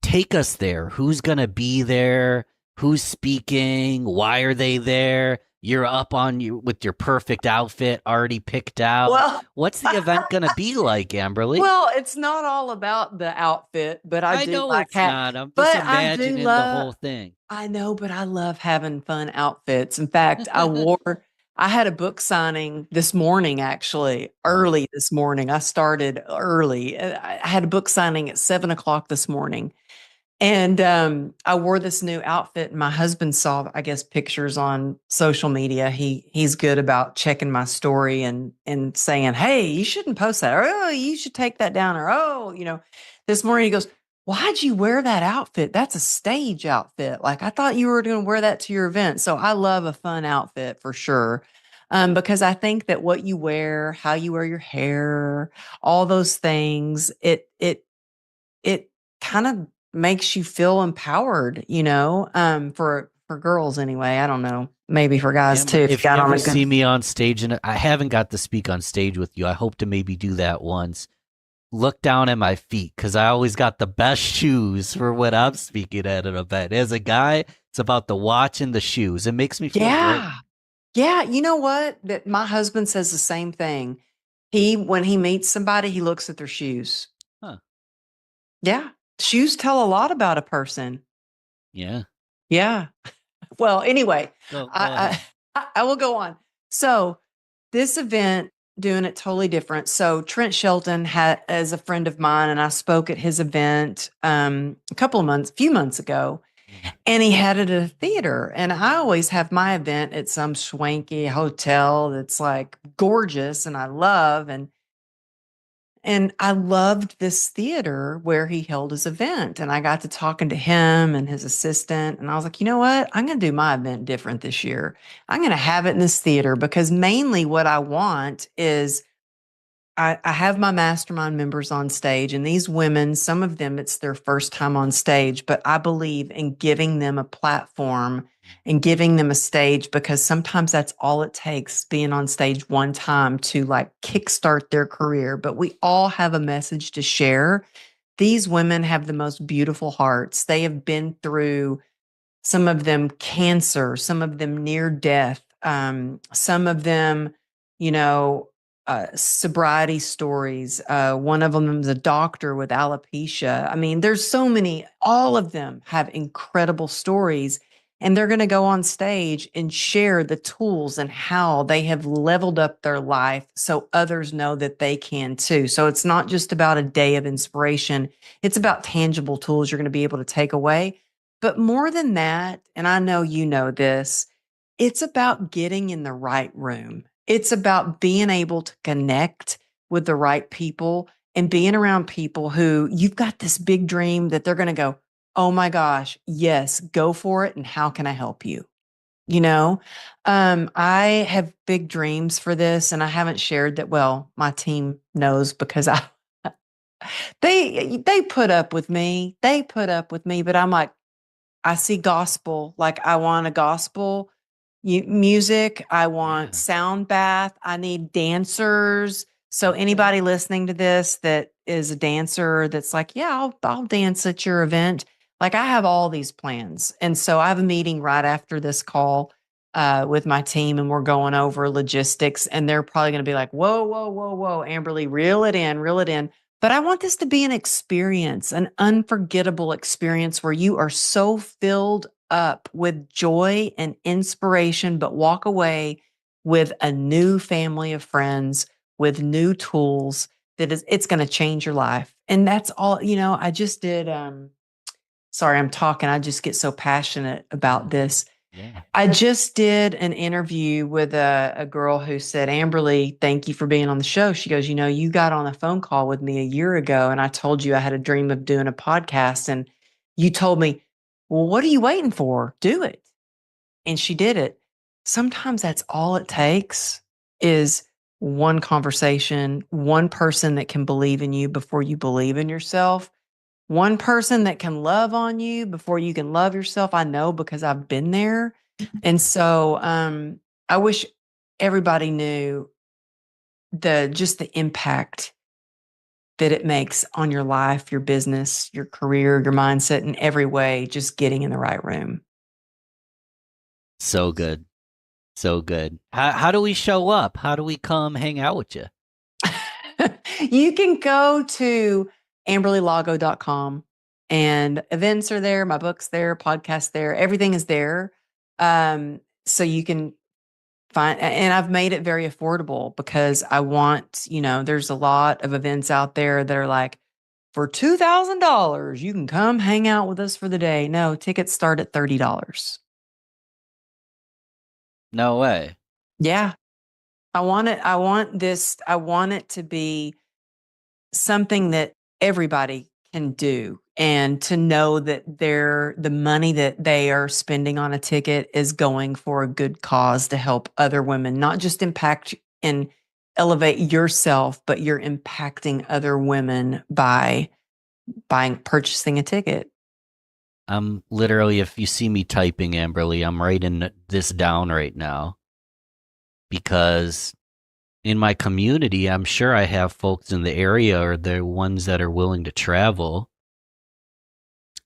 Take us there. Who's going to be there? Who's speaking? Why are they there? You're up on you with your perfect outfit already picked out. Well, What's the event going to be like, Amberly? well, it's not all about the outfit, but I I do know like it's not. I'm just but I do imagining the love, whole thing. I know, but I love having fun outfits. In fact, I had a book signing this morning, actually, Oh, early this morning. I started early. I had a book signing at 7 o'clock this morning. And I wore this new outfit, and my husband saw, I guess, pictures on social media. He's good about checking my story and saying, "Hey, you shouldn't post that," or "Oh, you should take that down," or "Oh, This morning he goes, "Why'd you wear that outfit? That's a stage outfit. Like, I thought you were going to wear that to your event." So I love a fun outfit for sure, because I think that what you wear, how you wear your hair, all those things, it kind of makes you feel empowered, for girls anyway. I don't know. Maybe for guys too, Amber, if you if you got on ever a good. see me on stage, and I haven't got to speak on stage with you, I hope to maybe do that once. Look down at my feet because I always got the best shoes for when I'm speaking at an event. As a guy, it's about the watch and the shoes. It makes me feel great. Yeah. Yeah. You know what? That my husband says the same thing. When he meets somebody, he looks at their shoes. Huh. Yeah. Shoes tell a lot about a person. Yeah. Yeah. Well, anyway, Go I, ahead. I will go on. So this event, doing it totally different. So Trent Shelton is a friend of mine, and I spoke at his event few months ago, and he had it at a theater. And I always have my event at some swanky hotel that's like gorgeous, and I love and I loved this theater where he held his event. And I got to talking to him and his assistant. And I was like, you know what? I'm going to do my event different this year. I'm going to have it in this theater because mainly what I want is I have my mastermind members on stage, and these women, some of them, it's their first time on stage, but I believe in giving them a platform and giving them a stage because sometimes that's all it takes being on stage one time to like kickstart their career. But we all have a message to share. These women have the most beautiful hearts. They have been through some of them cancer, some of them near death, some of them, you know, sobriety stories. One of them is a doctor with alopecia. I mean, there's so many, all of them have incredible stories. And they're going to go on stage and share the tools and how they have leveled up their life so others know that they can too. So it's not just about a day of inspiration, it's about tangible tools you're going to be able to take away. But more than that, and I know you know this, it's about getting in the right room. It's about being able to connect with the right people and being around people who you've got this big dream that they're going to go, oh my gosh, yes, go for it. And how can I help you? You know, I have big dreams for this, and I haven't shared that. Well, my team knows because they put up with me. They put up with me, but I'm like, I see gospel. Like I want a gospel music. I want sound bath. I need dancers. So anybody listening to this that is a dancer that's like, yeah, I'll dance at your event. Like I have all these plans. And so I have a meeting right after this call with my team, and we're going over logistics, and they're probably going to be like, whoa, whoa, whoa, whoa, Amberly, reel it in, reel it in. But I want this to be an experience, an unforgettable experience where you are so filled up with joy and inspiration, but walk away with a new family of friends, with new tools it's going to change your life. And that's all, you know, I just did, sorry, I'm talking. I just get so passionate about this. Yeah. I just did an interview with a girl who said, Amberly, thank you for being on the show. She goes, you know, you got on a phone call with me a year ago, and I told you I had a dream of doing a podcast. And you told me, well, what are you waiting for? Do it. And she did it. Sometimes that's all it takes is one conversation, one person that can believe in you before you believe in yourself. One person that can love on you before you can love yourself. I know because I've been there. And so I wish everybody knew the impact that it makes on your life, your business, your career, your mindset in every way, just getting in the right room. So good. So good. How do we show up? How do we come hang out with you? You can go to amberlylago.com, and events are there, my book's there, podcast there, everything is there. So you can find, and I've made it very affordable because I want, you know, there's a lot of events out there that are like, for $2,000, you can come hang out with us for the day. No, tickets start at $30. No way. Yeah. I want it to be something that everybody can do, and to know that the money that they are spending on a ticket is going for a good cause to help other women, not just impact and elevate yourself, but you're impacting other women by purchasing a ticket. I'm literally, if you see me typing, Amberly, I'm writing this down right now, because in my community, I'm sure I have folks in the area or the ones that are willing to travel.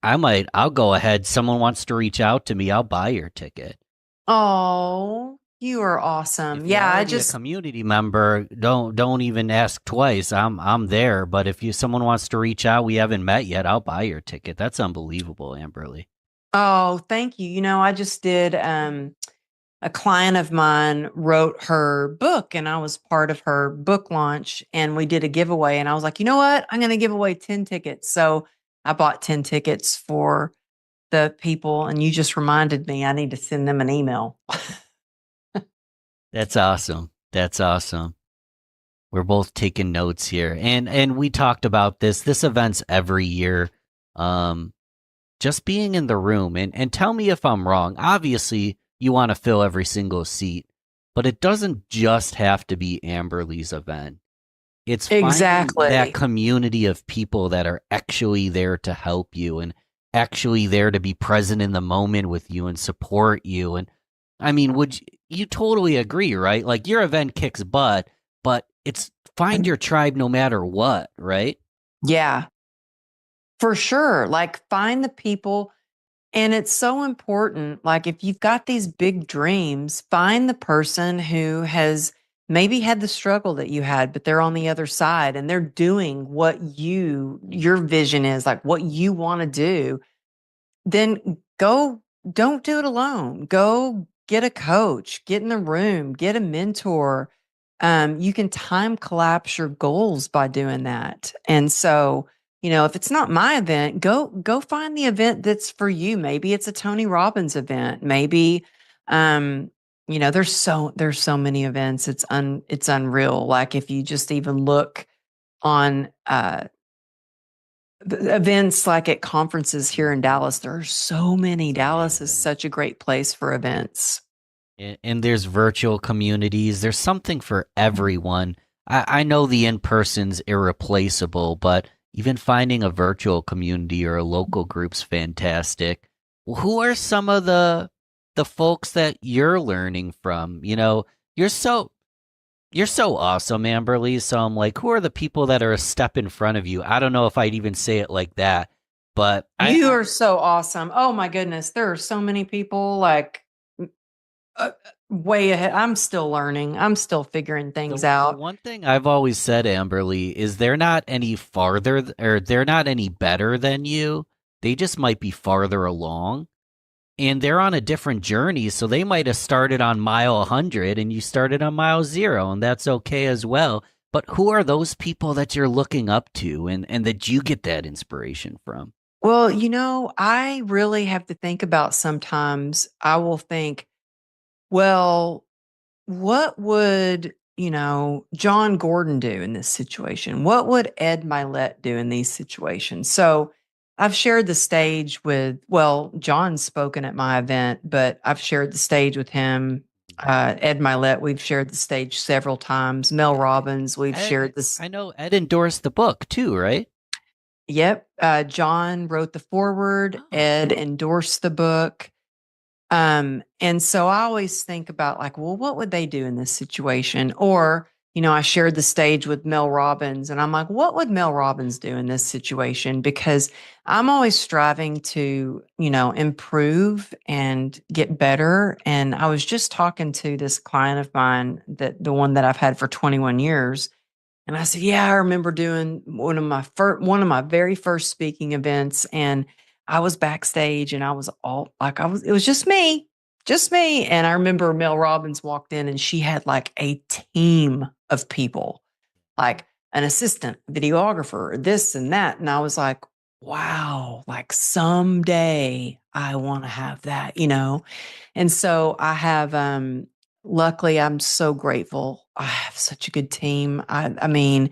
I'll go ahead. Someone wants to reach out to me, I'll buy your ticket. Oh, You are awesome. If you're Yeah, I already a just community member, don't even ask twice. I'm there. But if someone wants to reach out, we haven't met yet, I'll buy your ticket. That's unbelievable, Amberly. oh, thank you. I just did a client of mine wrote her book and I was part of her book launch and we did a giveaway and I was like, you know what? I'm going to give away 10 tickets. So I bought 10 tickets for the people and you just reminded me I need to send them an email. That's awesome. That's awesome. We're both taking notes here. And we talked about this. This event's every year. Just being in the room and tell me if I'm wrong. Obviously, you want to fill every single seat, but it doesn't just have to be Amberly's event. It's finding Exactly. that community of people that are actually there to help you and actually there to be present in the moment with you and support you. And I mean, would you totally agree, right? Like your event kicks butt, but it's find your tribe no matter what, right? Yeah, for sure. Like find the people. And it's so important. Like, if you've got these big dreams, find the person who has maybe had the struggle that you had, but they're on the other side and they're doing what your vision is, like what you want to do. Then go, don't do it alone. Go get a coach, get in the room, get a mentor. You can time collapse your goals by doing that. And so, if it's not my event, go find the event that's for you. Maybe it's a Tony Robbins event. Maybe, there's so many events. It's unreal. Like if you just even look on the events like at conferences here in Dallas, there are so many. Dallas is such a great place for events. And there's virtual communities. There's something for everyone. I know the in-person's irreplaceable, but even finding a virtual community or a local group's fantastic. Who are some of the folks that you're learning from? You're so awesome, Amberly. So I'm like, who are the people that are a step in front of you? I don't know if I'd even say it like that, but You are so awesome. Oh my goodness. There are so many people like way ahead. I'm still learning. I'm still figuring things out. The one thing I've always said, Amberly, is they're not any farther or they're not any better than you. They just might be farther along and they're on a different journey. So they might have started on mile 100 and you started on mile 0, and that's okay as well. But who are those people that you're looking up to and that you get that inspiration from? Well, I really have to think about sometimes I will think, well, what would, John Gordon do in this situation? What would Ed Milet do in these situations? So I've shared the stage John's spoken at my event, but I've shared the stage with him. Ed Milet, we've shared the stage several times. Mel Robbins, we've shared this. I know Ed endorsed the book too, right? Yep. John wrote the foreword. Ed endorsed the book. And so I always think about like, well, what would they do in this situation? Or, I shared the stage with Mel Robbins and I'm like, what would Mel Robbins do in this situation? Because I'm always striving to, improve and get better. And I was just talking to this client of mine the one that I've had for 21 years. And I said, yeah, I remember doing one of my very first speaking events. And I was backstage and I was it was just me. And I remember Mel Robbins walked in and she had like a team of people, like an assistant, videographer, this and that. And I was like, wow, like someday I want to have that, And so I have, luckily, I'm so grateful. I have such a good team. I mean,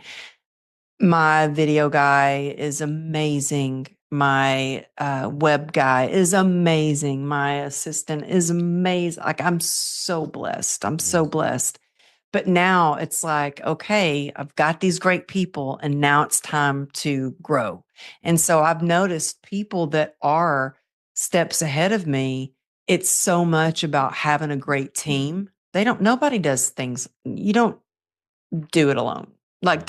my video guy is amazing. My web guy is amazing. My assistant is amazing. Like, I'm so blessed. I'm so blessed. But now it's like, okay, I've got these great people and now it's time to grow. And so I've noticed people that are steps ahead of me, it's so much about having a great team. Nobody does things, you don't do it alone. Like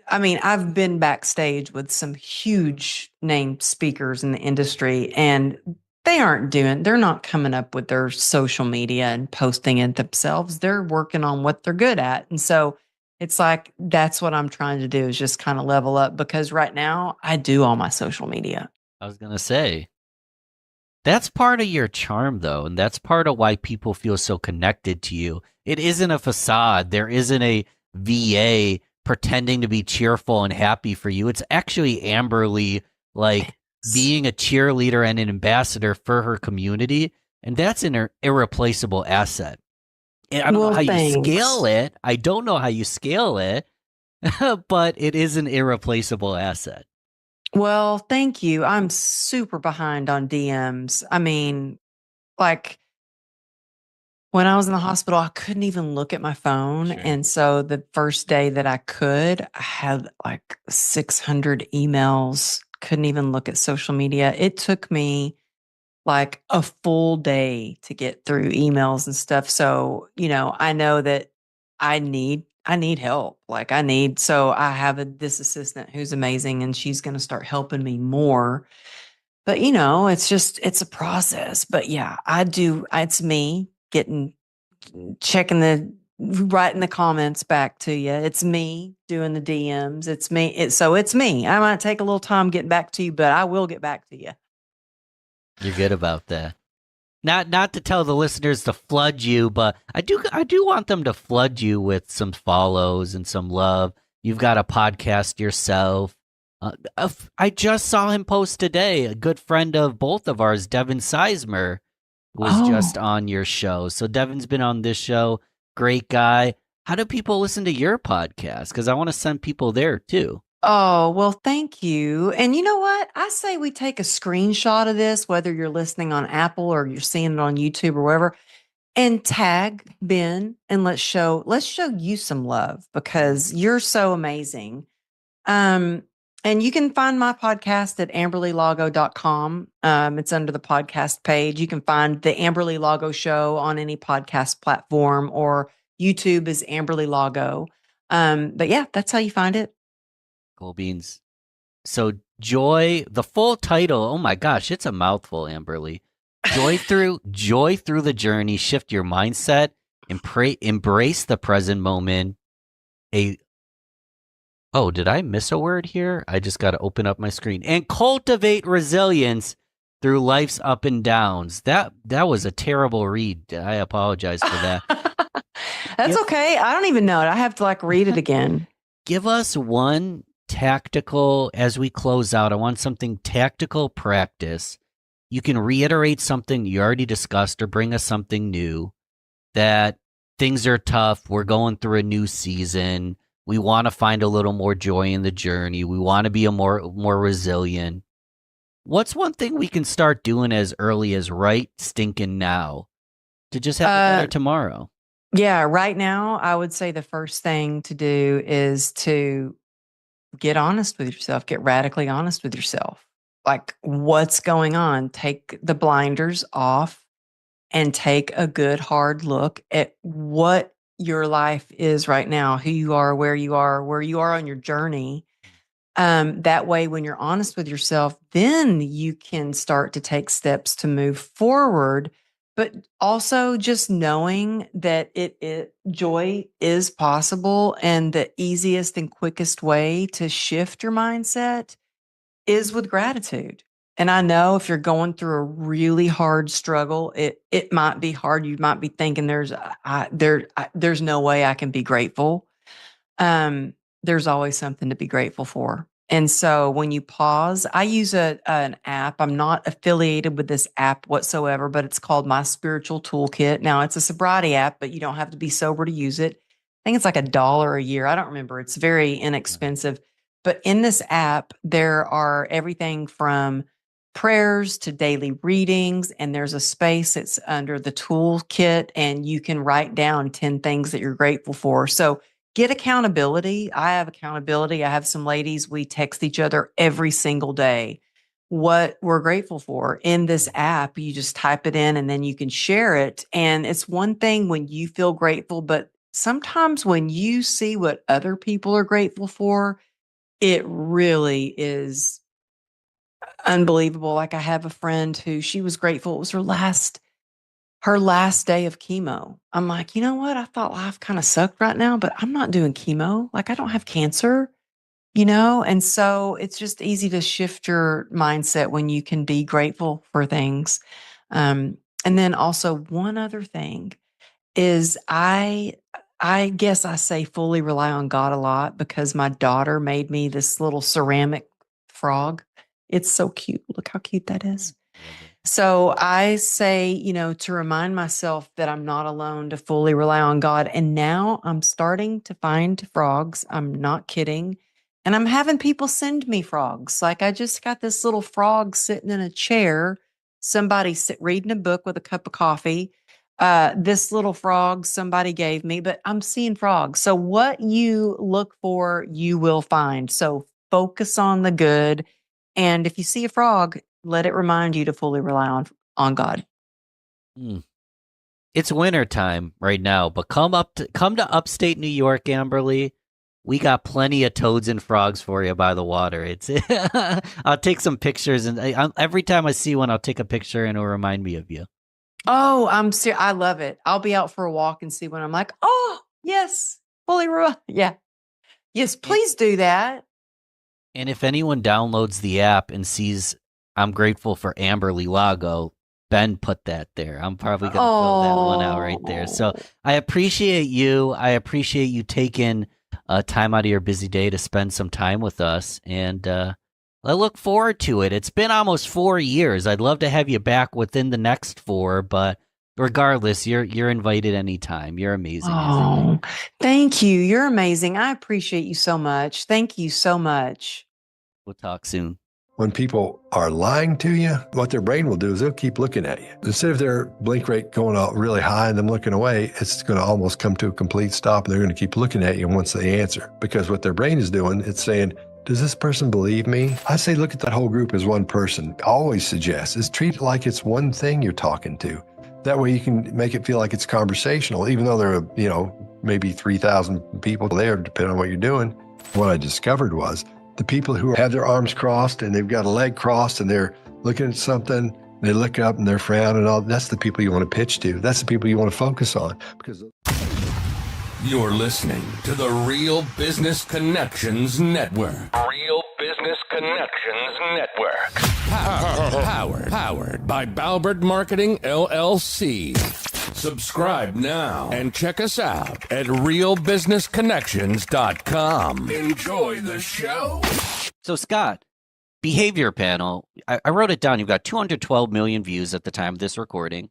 I've been backstage with some huge name speakers in the industry and they're not coming up with their social media and posting it themselves. They're working on what they're good at. And so it's like, that's what I'm trying to do, is just kind of level up, because right now I do all my social media. I was going to say, that's part of your charm, though, and that's part of why people feel so connected to you. It isn't a facade. There isn't a VA pretending to be cheerful and happy for you. It's actually Amberly, like, being a cheerleader and an ambassador for her community, and that's an irreplaceable asset. And I don't know how you scale it. I don't know how you scale it, but it is an irreplaceable asset. Well, thank you. I'm super behind on DMs. I mean, like, when I was in the hospital, I couldn't even look at my phone. Sure. And so the first day that I could, I had like 600 emails, couldn't even look at social media. It took me like a full day to get through emails and stuff. So, I know that I need help. Like, so I have this assistant who's amazing, and she's going to start helping me more. But, it's a process. But yeah, it's me writing the comments back to you. It's me doing the DMs. It's me. It's me. I might take a little time getting back to you, but I will get back to you. You're good about that. Not to tell the listeners to flood you, but I do want them to flood you with some follows and some love. You've got a podcast yourself. I just saw him post today. A good friend of both of ours, Devin Sizemore, was just on your show. So Devin's been on this show. Great guy. How do people listen to your podcast? Because I want to send people there too. Oh, well, thank you. And you know what? I say we take a screenshot of this, whether you're listening on Apple or you're seeing it on YouTube or wherever, and tag Ben, and let's show you some love, because you're so amazing. And you can find my podcast at amberlylago.com. It's under the podcast page. You can find the Amberly Lago Show on any podcast platform, or YouTube is Amberly Lago. But yeah, that's how you find it. Cool beans. So Joy, the full title, oh my gosh, it's a mouthful, Amberly. Joy through the journey, shift your mindset, and embrace the present moment. Did I miss a word here? I just got to open up my screen. And cultivate resilience through life's up and downs. That was a terrible read. I apologize for that. That's okay. I don't even know it. I have to read it again. Give us one tactical, as we close out, I want something tactical practice. You can reiterate something you already discussed, or bring us something new, that things are tough. We're going through a new season. We want to find a little more joy in the journey. We want to be more resilient. What's one thing we can start doing as early as right stinking now to just have a better tomorrow? Yeah, right now, I would say the first thing to do is to get honest with yourself, get radically honest with yourself. Like, what's going on? Take the blinders off and take a good hard look at what your life is right now, who you are, where you are on your journey. That way, when you're honest with yourself, then you can start to take steps to move forward. But also just knowing that joy is possible, and the easiest and quickest way to shift your mindset is with gratitude. And I know if you're going through a really hard struggle, it might be hard. You might be thinking there's no way I can be grateful. There's always something to be grateful for. And so when you pause, I use an app. I'm not affiliated with this app whatsoever, but it's called My Spiritual Toolkit. Now, it's a sobriety app, but you don't have to be sober to use it. I think it's like $1 a year. I don't remember. It's very inexpensive. But in this app, there are everything from prayers to daily readings, and there's a space that's under the toolkit, and you can write down 10 things that you're grateful for. So get accountability. I have accountability. I have some ladies, we text each other every single day what we're grateful for. In this app, you just type it in and then you can share it. And it's one thing when you feel grateful, but sometimes when you see what other people are grateful for, it really is unbelievable. Like I have a friend who she was grateful. It was her last day of chemo. I'm like, you know what? I thought life kind of sucked right now, but I'm not doing chemo. Like I don't have cancer, you know? And so it's just easy to shift your mindset when you can be grateful for things. And then also one other thing is I guess I say fully rely on God a lot because my daughter made me this little ceramic frog. It's so cute. Look how cute that is. So I say, you know, to remind myself that I'm not alone, to fully rely on God. And now I'm starting to find frogs. I'm not kidding. And I'm having people send me frogs. Like I just got this little frog sitting in a chair, somebody reading a book with a cup of coffee. This little frog somebody gave me, but I'm seeing frogs. So what you look for, you will find. So focus on the good. And if you see a frog, let it remind you to fully rely on God. It's winter time right now, but come to upstate New York, Amberly. We got plenty of toads and frogs for you by the water. It's I'll take some pictures, and every time I see one, I'll take a picture, and it'll remind me of you. Oh, I love it. I'll be out for a walk and see one. I'm like, oh yes, fully yeah, yes. Please do that. And if anyone downloads the app and sees I'm grateful for Amberly Lago, Ben put that there. I'm probably going to fill that one out right there. So I appreciate you. I appreciate you taking time out of your busy day to spend some time with us. And I look forward to it. It's been almost 4 years. I'd love to have you back within the next 4, but regardless, you're invited anytime. You're amazing. Oh, thank you. You're amazing. I appreciate you so much. Thank you so much. We'll talk soon. When people are lying to you, what their brain will do is they'll keep looking at you. Instead of their blink rate going out really high and them looking away, it's going to almost come to a complete stop, and they're going to keep looking at you once they answer. Because what their brain is doing, it's saying, does this person believe me? I say look at that whole group as one person. I always suggest is treat it like it's one thing you're talking to. That way you can make it feel like it's conversational, even though there are, maybe 3,000 people there, depending on what you're doing. What I discovered was the people who have their arms crossed and they've got a leg crossed and they're looking at something, they look up and they're frowning and all, that's the people you want to pitch to. That's the people you want to focus on. Because You're listening to the Real Business Connections Network. Real Business Connections Network. Powered by Balbert Marketing, LLC. Subscribe now and check us out at realbusinessconnections.com. Enjoy the show. So, Scott, Behavior Panel, I wrote it down. You've got 212 million views at the time of this recording.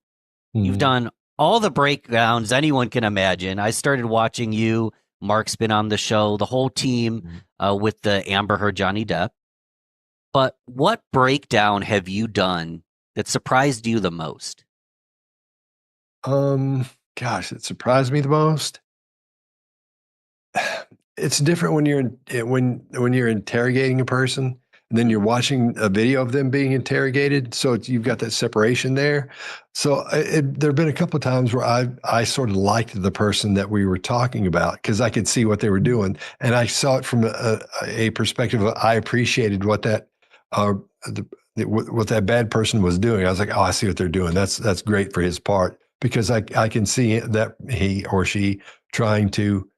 Mm-hmm. You've done all the breakdowns anyone can imagine. I started watching you. Mark's been on the show, the whole team with the Amber Heard, Johnny Depp. But what breakdown have you done that surprised you the most? Gosh, it surprised me the most. It's different when you're when you're interrogating a person, and then you're watching a video of them being interrogated. So you've got that separation there. So there have been a couple of times where I sort of liked the person that we were talking about because I could see what they were doing, and I saw it from a perspective of I appreciated what that what that bad person was doing. I was like, oh, I see what they're doing. That's great for his part. Because I can see that he or she trying to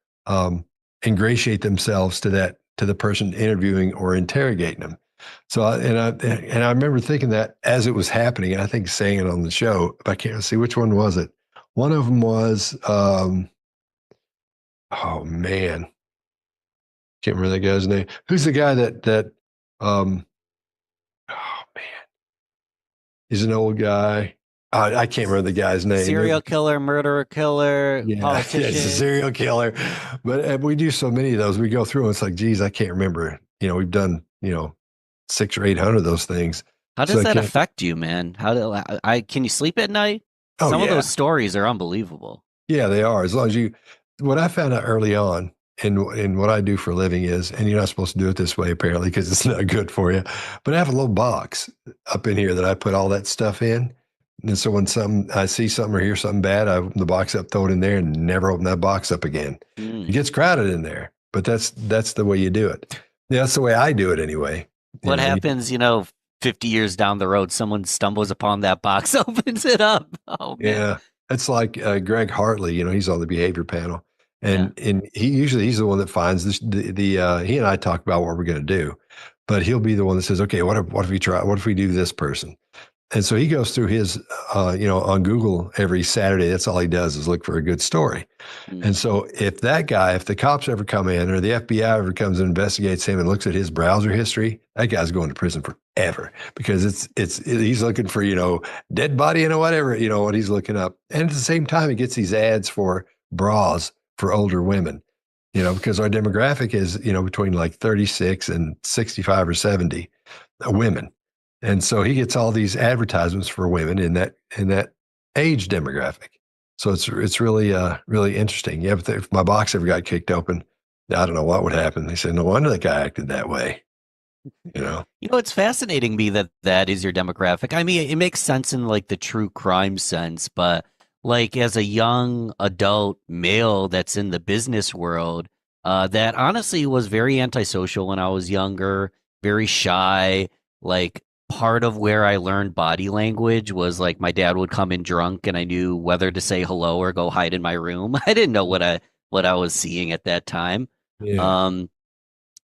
ingratiate themselves to the person interviewing or interrogating them. So I remember thinking that as it was happening, I think saying it on the show. If I can't see which one was it. One of them was oh man, can't remember that guy's name. Who's the guy that oh man, he's an old guy. I can't remember the guy's name. Serial killer, murderer, killer, politician. Yeah, it's a serial killer. But we do so many of those. We go through and it's like, geez, I can't remember. We've done, 600 or 800 of those things. How does that affect you, man? Can you sleep at night? Some of those stories are unbelievable. Yeah, they are. As long as what I found out early on in what I do for a living is, and you're not supposed to do it this way apparently because it's not good for you, but I have a little box up in here that I put all that stuff in. And so when I see something or hear something bad, I open the box up, throw it in there, and never open that box up again. It gets crowded in there, but that's the way you do it. Yeah, that's the way I do it anyway. What happens, 50 years down the road, someone stumbles upon that box, opens it up. Oh man. Yeah, it's like Greg Hartley. He's on the behavior panel, Yeah. and he's the one that finds this. He and I talk about what we're going to do, but he'll be the one that says, okay, what if we try? What if we do this person? And so he goes through his, on Google every Saturday. That's all he does is look for a good story. Mm. And so if the cops ever come in or the FBI ever comes and investigates him and looks at his browser history, that guy's going to prison forever because he's looking for, dead body and whatever, what he's looking up. And at the same time, he gets these ads for bras for older women, because our demographic is, between like 36 and 65 or 70 women. And so he gets all these advertisements for women in that age demographic. So it's really really interesting. Yeah, but if my box ever got kicked open, I don't know what would happen. They said, no wonder that guy acted that way. It's fascinating me that is your demographic. I mean, it makes sense in like the true crime sense, but like as a young adult male that's in the business world, that honestly was very antisocial when I was younger, very shy, like. Part of where I learned body language was like my dad would come in drunk and I knew whether to say hello or go hide in my room. I didn't know what I was seeing at that time. Yeah.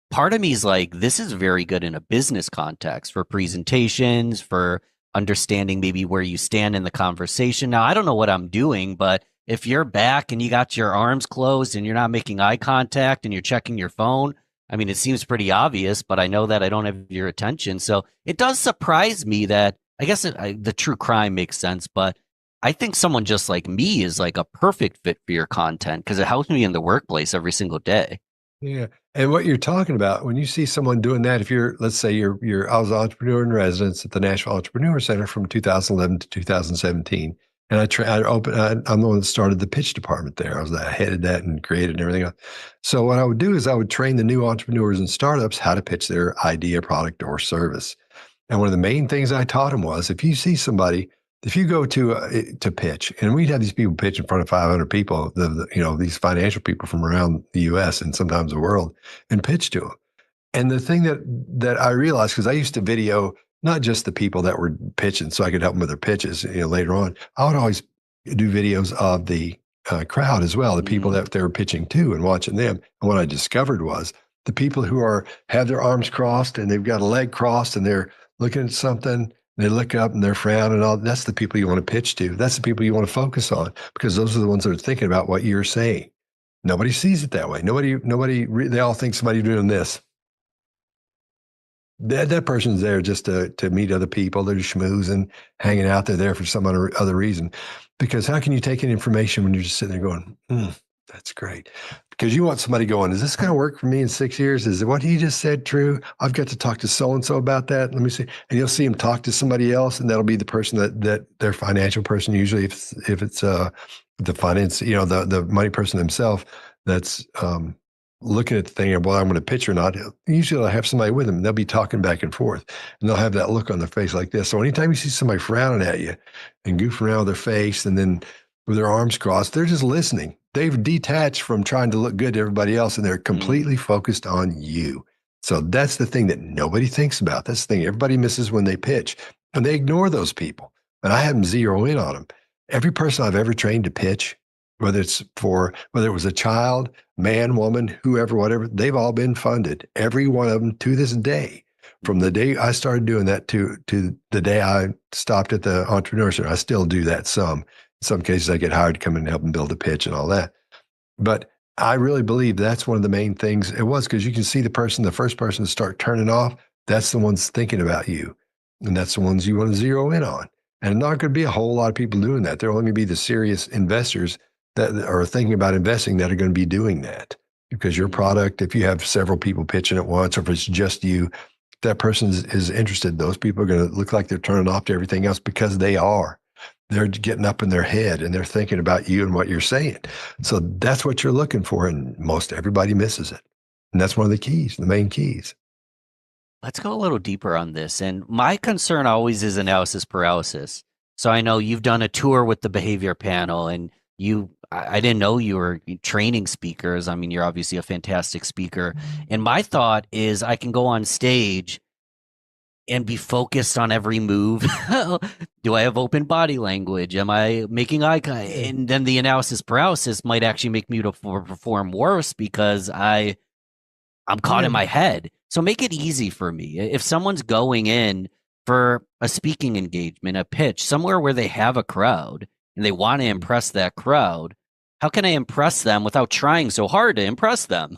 Part of me is like, this is very good in a business context for presentations, for understanding maybe where you stand in the conversation. Now, I don't know what I'm doing, but if you're back and you got your arms closed and you're not making eye contact and you're checking your phone, I mean, it seems pretty obvious, but I know that I don't have your attention. So it does surprise me that I guess the true crime makes sense, but I think someone just like me is like a perfect fit for your content because it helps me in the workplace every single day. Yeah. And what you're talking about, when you see someone doing that, if let's say I was an entrepreneur in residence at the Nashville Entrepreneur Center from 2011 to 2017. And I'm the one that started the pitch department there. I headed that and created and everything else. So what I would do is I would train the new entrepreneurs and startups how to pitch their idea, product, or service. And one of the main things I taught them was if you see somebody, if you go to pitch, and we'd have these people pitch in front of 500 people, these financial people from around the U.S. and sometimes the world, and pitch to them. And the thing that I realized, because I used to video not just the people that were pitching so I could help them with their pitches, later on, I would always do videos of the crowd as well, the people that they were pitching to and watching them. And what I discovered was the people who have their arms crossed and they've got a leg crossed and they're looking at something, they look up and they're frowning and all. That's the people you want to pitch to. That's the people you want to focus on because those are the ones that are thinking about what you're saying. Nobody sees it that way. They all think somebody's doing this. That person's there just to meet other people. They're just schmoozing, hanging out. They're there for some other reason. Because how can you take in information when you're just sitting there going, that's great? Because you want somebody going, is this going to work for me in 6 years? Is what he just said true? I've got to talk to so-and-so about that. Let me see. And you'll see him talk to somebody else, and that'll be the person that their financial person, usually if it's the finance, the money person himself that's looking at the thing and, well, I'm going to pitch or not. Usually I'll have somebody with them and they'll be talking back and forth and they'll have that look on their face like this. So anytime you see somebody frowning at you and goofing around with their face and then with their arms crossed, they're just listening. They've detached from trying to look good to everybody else and they're completely focused on you. So that's the thing that nobody thinks about. That's the thing everybody misses when they pitch and they ignore those people. And I have them zero in on them. Every person I've ever trained to pitch, whether it was a child, man, woman, whoever, whatever, they've all been funded. Every one of them to this day, from the day I started doing that to the day I stopped at the Entrepreneur Center. I still do that some. In some cases, I get hired to come in and help them build a pitch and all that. But I really believe that's one of the main things it was because you can see the first person to start turning off, that's the ones thinking about you. And that's the ones you want to zero in on. And not going to be a whole lot of people doing that. There are only going to be the serious investors that are thinking about investing that are going to be doing that because your product, if you have several people pitching at once, or if it's just you, if that person is interested, those people are going to look like they're turning off to everything else because they're getting up in their head and they're thinking about you and what you're saying. So that's what you're looking for. And most everybody misses it. And that's one of the keys, the main keys. Let's go a little deeper on this. And my concern always is analysis paralysis. So I know you've done a tour with the behavior panel and I didn't know you were training speakers. I mean, you're obviously a fantastic speaker. And my thought is I can go on stage and be focused on every move. Do I have open body language? Am I making eye contact? And then the analysis paralysis might actually make me to perform worse because I'm caught in my head. So make it easy for me. If someone's going in for a speaking engagement, a pitch, somewhere where they have a crowd and they want to impress that crowd, how can I impress them without trying so hard to impress them?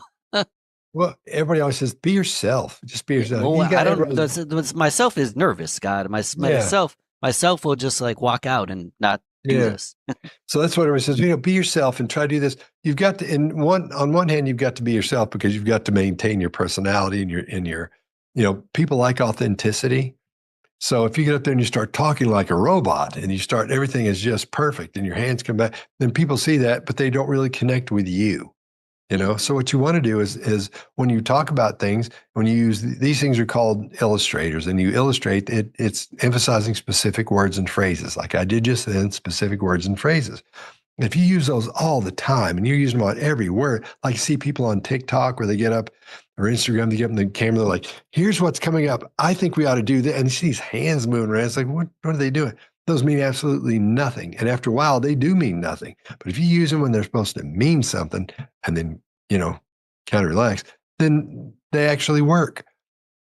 Well, everybody always says, be yourself. Just be yourself. Well, You got I don't. everybody- Myself is nervous, Scott. Myself will just like walk out and not do this. So that's what everyone says, be yourself and try to do this. You've got to, on one hand, you've got to be yourself because you've got to maintain your personality and your, people like authenticity. So if you get up there and you start talking like a robot and everything is just perfect and your hands come back, then people see that, but they don't really connect with you. So what you want to do is when you talk about things, when you use these things are called illustrators, and you illustrate it, it's emphasizing specific words and phrases, like I did just then, specific words and phrases. If you use those all the time and you're using them on every word, like you see people on TikTok where they get up, or Instagram, they get up in the camera, they're like, here's what's coming up. I think we ought to do that. And you see these hands moving around. It's like, what are they doing? Those mean absolutely nothing. And after a while, they do mean nothing. But if you use them when they're supposed to mean something and then, kind of relax, then they actually work.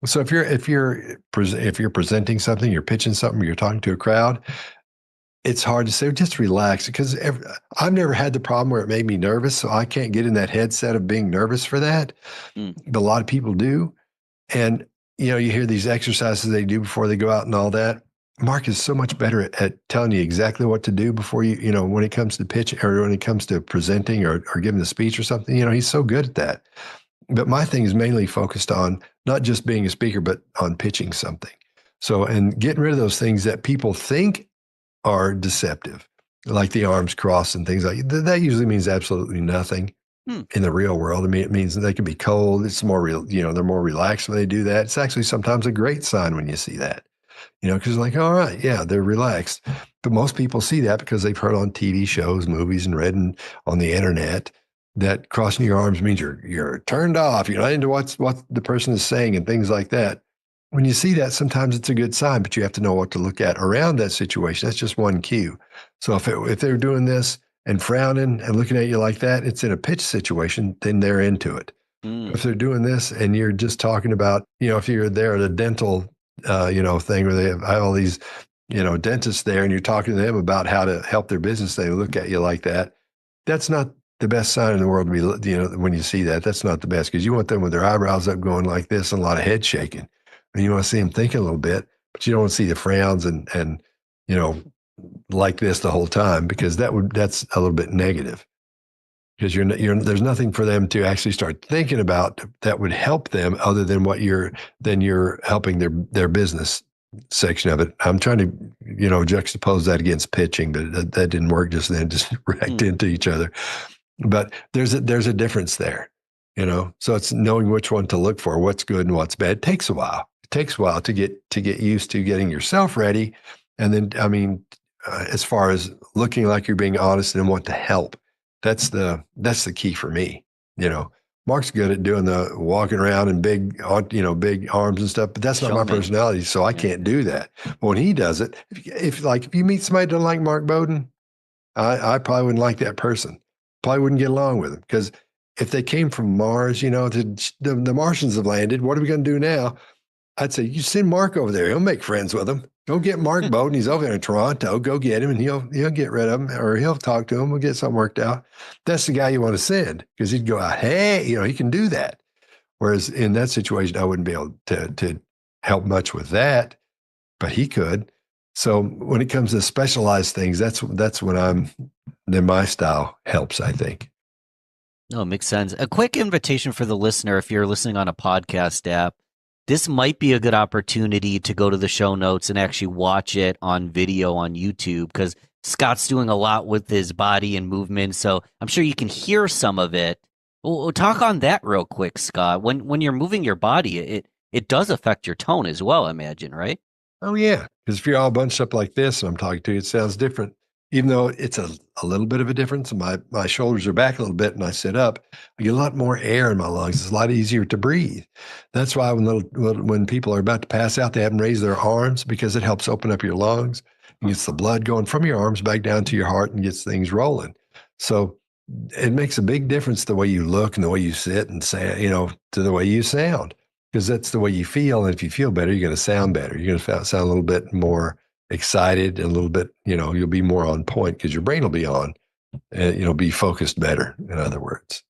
So if you're presenting something, you're pitching something, you're talking to a crowd, it's hard to say, just relax, because I've never had the problem where it made me nervous. So I can't get in that headset of being nervous for that. But a lot of people do. And, you hear these exercises they do before they go out and all that. Mark is so much better at telling you exactly what to do before when it comes to pitch or when it comes to presenting or giving a speech or something, he's so good at that. But my thing is mainly focused on not just being a speaker, but on pitching something. So, and getting rid of those things that people think are deceptive, like the arms crossed and things like that. That usually means absolutely nothing in the real world. I mean, it means they can be cold. It's more real, they're more relaxed when they do that. It's actually sometimes a great sign when you see that. Because like, all right, yeah, they're relaxed. But most people see that because they've heard on TV shows, movies, and read on the internet that crossing your arms means you're turned off. You're not into what the person is saying and things like that. When you see that, sometimes it's a good sign, but you have to know what to look at around that situation. That's just one cue. So if they're doing this and frowning and looking at you like that, it's in a pitch situation, then they're into it. If they're doing this and you're just talking about, if you're there at a dental thing where they have all these, dentists there and you're talking to them about how to help their business, they look at you like that. That's not the best sign in the world to be, when you see that. That's not the best, because you want them with their eyebrows up going like this and a lot of head shaking. And you want to see them thinking a little bit, but you don't want to see the frowns and like this the whole time, because that's a little bit negative. Because there's nothing for them to actually start thinking about that would help them other than you're helping their business section of it. I'm trying to, juxtapose that against pitching, but that didn't work just then, just wrecked into each other. But there's a difference there, so it's knowing which one to look for, what's good and what's bad. It takes a while. It takes a while to get used to getting yourself ready. And then, as far as looking like you're being honest and want to help, that's the key for me. Mark's good at doing the walking around and big arms and stuff, but that's not my personality. So I can't do that. But when he does it, if you meet somebody that doesn't like Mark Bowden, I probably wouldn't like that person. Probably wouldn't get along with him, because if they came from Mars, the Martians have landed. What are we going to do now? I'd say, you send Mark over there. He'll make friends with him. Go get Mark Bowden. He's over there in Toronto. Go get him, and he'll get rid of him, or he'll talk to him. We'll get something worked out. That's the guy you want to send, because he'd go out, hey, he can do that. Whereas in that situation, I wouldn't be able to help much with that, but he could. So when it comes to specialized things, that's when then my style helps, I think. No, it makes sense. A quick invitation for the listener, if you're listening on a podcast app, this might be a good opportunity to go to the show notes and actually watch it on video on YouTube, because Scott's doing a lot with his body and movement. So I'm sure you can hear some of it. We'll talk on that real quick, Scott. When you're moving your body, it does affect your tone as well, I imagine, right? Oh, yeah. Because if you're all bunched up like this and I'm talking to you, it sounds different even though it's a little bit of a difference, my shoulders are back a little bit and I sit up, I get a lot more air in my lungs. It's a lot easier to breathe. That's why when people are about to pass out, they have them raise their arms because it helps open up your lungs and gets the blood going from your arms back down to your heart and gets things rolling. So it makes a big difference the way you look and the way you sit and say, to the way you sound, because that's the way you feel. And if you feel better, you're going to sound better. You're going to sound a little bit more excited and a little bit, you'll be more on point because your brain will be on and be focused better, in other words.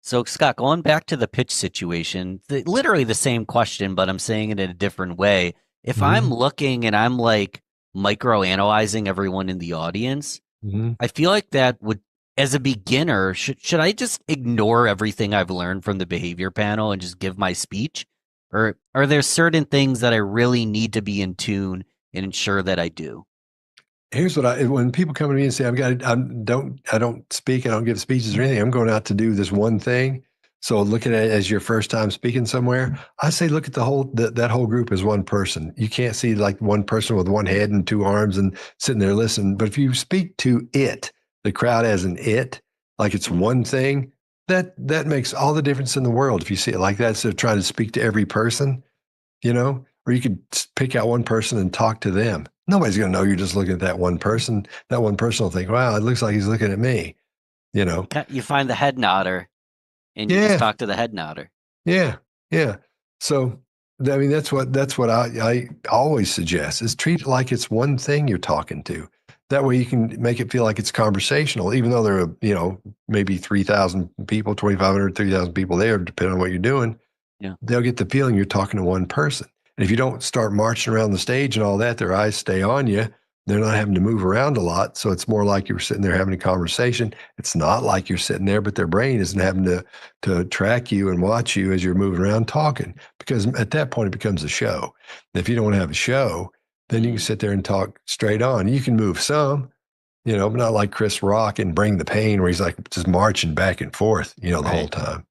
So, Scott, going back to the pitch situation, literally the same question, but I'm saying it in a different way. If I'm looking and I'm like micro-analyzing everyone in the audience, I feel like that would, as a beginner, should I just ignore everything I've learned from the behavior panel and just give my speech? Or are there certain things that I really need to be in tune and ensure that I do? Here's what when people come to me and say, I don't speak, I don't give speeches or anything. I'm going out to do this one thing. So look at it as your first time speaking somewhere. I say, look at that whole group as one person. You can't see like one person with one head and two arms and sitting there listening. But if you speak to the crowd as an like it's one thing, that makes all the difference in the world. If you see it like that, instead of trying to speak to every person, or you could pick out one person and talk to them. Nobody's going to know you're just looking at that one person. That one person will think, wow, it looks like he's looking at me, You find the head nodder and you just talk to the head nodder. Yeah. Yeah. So, I mean, that's what I always suggest is treat it like it's one thing you're talking to. That way you can make it feel like it's conversational, even though there are, maybe 3,000 people, 2,500, 3,000 people there, depending on what you're doing. Yeah. They'll get the feeling you're talking to one person. And if you don't start marching around the stage and all that, their eyes stay on you. They're not having to move around a lot. So it's more like you're sitting there having a conversation. It's not like you're sitting there, but their brain isn't having to track you and watch you as you're moving around talking, because at that point it becomes a show. And if you don't want to have a show, then you can sit there and talk straight on. You can move some, but not like Chris Rock and Bring the Pain where he's like just marching back and forth, the whole time.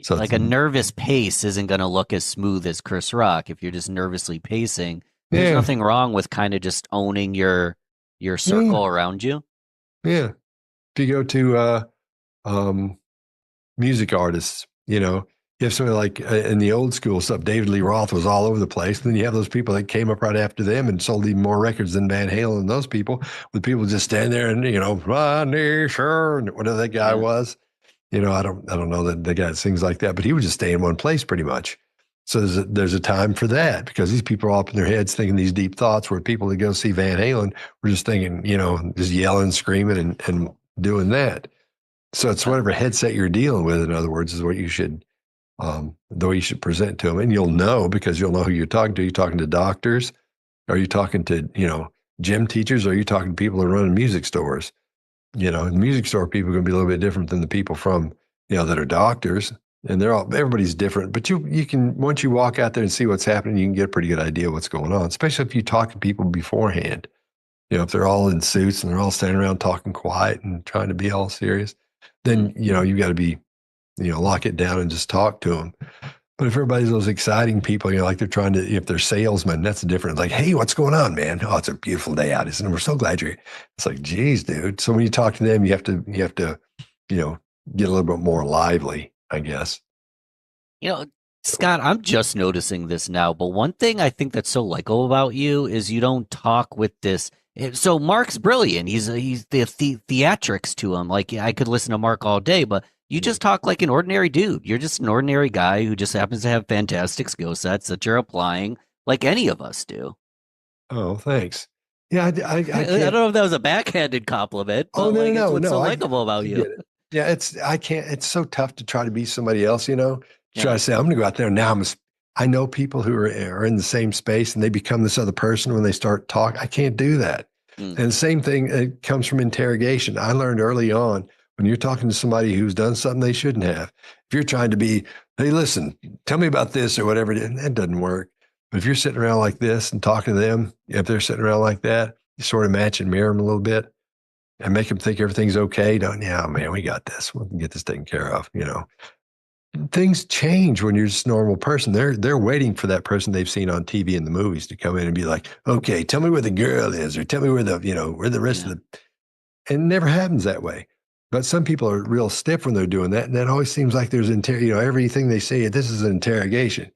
So like a nervous pace isn't going to look as smooth as Chris Rock if you're just nervously pacing. There's nothing wrong with kind of just owning your circle around you. Yeah. If you go to music artists, you have somebody like in the old school stuff, David Lee Roth was all over the place. And then you have those people that came up right after them and sold even more records than Van Halen and those people, with people just standing there and, Rodney, sure, whatever that guy was. I don't know that the guy that sings like that, but he would just stay in one place pretty much. So there's a time for that, because these people are all up in their heads thinking these deep thoughts, where people that go see Van Halen were just thinking, just yelling, screaming and doing that. So it's whatever headset you're dealing with, in other words, is what you should, the way you should present to them. And you'll know, because you'll know who you're talking to. Are you talking to doctors? Are you talking to, gym teachers? Or are you talking to people that are running music stores? The music store people are going to be a little bit different than the people from, that are doctors, and everybody's different. But you can, once you walk out there and see what's happening, you can get a pretty good idea of what's going on, especially if you talk to people beforehand. If they're all in suits and they're all standing around talking quiet and trying to be all serious, then, you got to be, lock it down and just talk to them. But if everybody's those exciting people, like they're trying to, if they're salesmen, that's different. Like, hey, what's going on, man? Oh, it's a beautiful day out, isn't it? We're so glad you're here. It's like, geez, dude. So when you talk to them, you have to, get a little bit more lively, I guess. Scott, I'm just noticing this now, but one thing I think that's so likable about you is you don't talk with this. So Mark's brilliant. He's the theatrics to him. Like, I could listen to Mark all day, but you just talk like an ordinary dude. You're just an ordinary guy who just happens to have fantastic skill sets that you're applying like any of us do. Oh, thanks. Yeah, I don't know if that was a backhanded compliment. But no. What's so likable about you? Yeah, it's so tough to try to be somebody else, try to say, I'm going to go out there and now I know people who are in the same space and they become this other person when they start talking. I can't do that. And the same thing, it comes from interrogation. I learned early on, when you're talking to somebody who's done something they shouldn't have, if you're trying to be, hey, listen, tell me about this or whatever, that doesn't work. But if you're sitting around like this and talking to them, if they're sitting around like that, you sort of match and mirror them a little bit and make them think everything's okay. Yeah, man, we got this. We can get this taken care of, things change when you're just a normal person. They're waiting for that person they've seen on TV and the movies to come in and be like, okay, tell me where the girl is, or tell me where where the rest of the. And it never happens that way. But some people are real stiff when they're doing that, and that always seems like there's everything they say. This is an interrogation.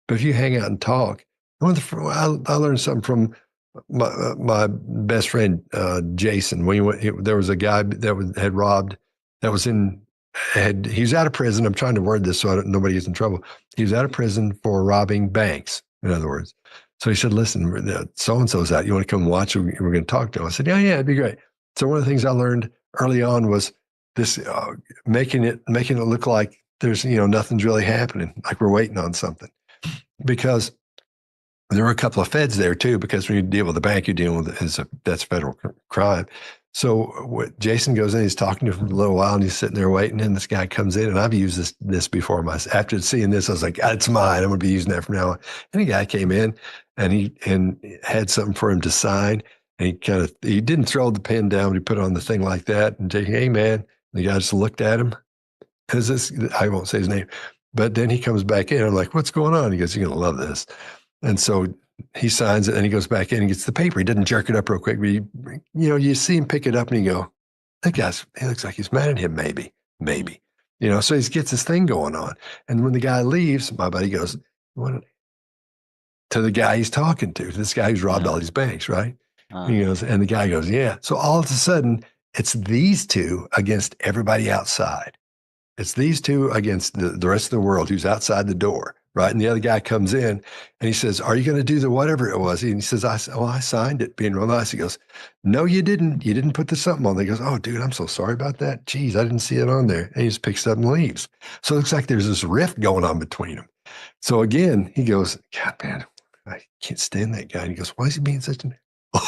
But if you hang out and talk, I learned something from my best friend Jason. There was a guy that had robbed. He was out of prison. I'm trying to word this so nobody gets in trouble. He was out of prison for robbing banks, in other words. So he said, listen, so-and-so's out. You want to come watch? We're going to talk to him. I said, yeah, it'd be great. So one of the things I learned early on was this, making it look like there's, nothing's really happening, like we're waiting on something. Because there were a couple of feds there too, because when you deal with the bank, you're dealing with that's federal crime. So Jason goes in, he's talking to him for a little while, and he's sitting there waiting, and this guy comes in, and I've used this before myself. After seeing this, I was like, it's mine. I'm going to be using that from now on. And the guy came in, and he had something for him to sign, and he didn't throw the pen down, but he put it on the thing like that, and said, hey, man. And the guy just looked at him. I won't say his name, but then he comes back in. I'm like, what's going on? He goes, you're going to love this. And so he signs it, and he goes back in and gets the paper. He doesn't jerk it up real quick, but you see him pick it up, and you go, he looks like he's mad at him, maybe. So he gets this thing going on. And when the guy leaves, my buddy goes, to the guy he's talking to, this guy who's robbed all these banks, right? He goes, and the guy goes, yeah. So all of a sudden, it's these two against everybody outside. It's these two against the rest of the world who's outside the door. Right. And the other guy comes in and he says, are you going to do the whatever it was? And he says, I signed it, being real nice. He goes, no, you didn't. You didn't put the something on there. He goes, oh, dude, I'm so sorry about that. Geez, I didn't see it on there. And he just picks it up and leaves. So it looks like there's this rift going on between them. So again, he goes, God, man, I can't stand that guy. And he goes, why is he being such an...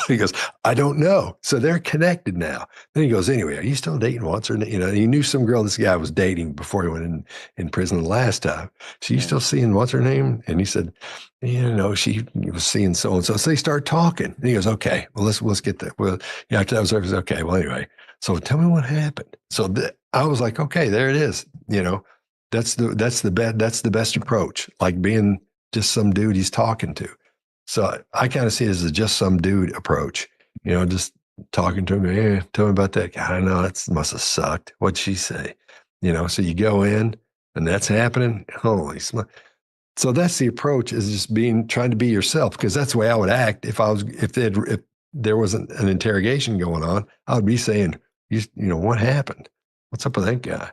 He goes, I don't know. So they're connected now. Then he goes, anyway, are you still dating once? Or, he knew some girl this guy was dating before he went in prison the last time. So you still seeing what's her name? And he said, she was seeing so-and-so. So they start talking. And he goes, okay, well, let's get that. Well, after that was over, okay, well, anyway, so tell me what happened. So I was like, okay, there it is. That's the best approach, like being just some dude he's talking to. So I kind of see it as a just some dude approach, just talking to him. Tell me about that guy. I know that must have sucked. What'd she say? So you go in and that's happening. Holy smokes. So that's the approach, is just trying to be yourself, because that's the way I would act if there wasn't an interrogation going on. I would be saying, what happened? What's up with that guy?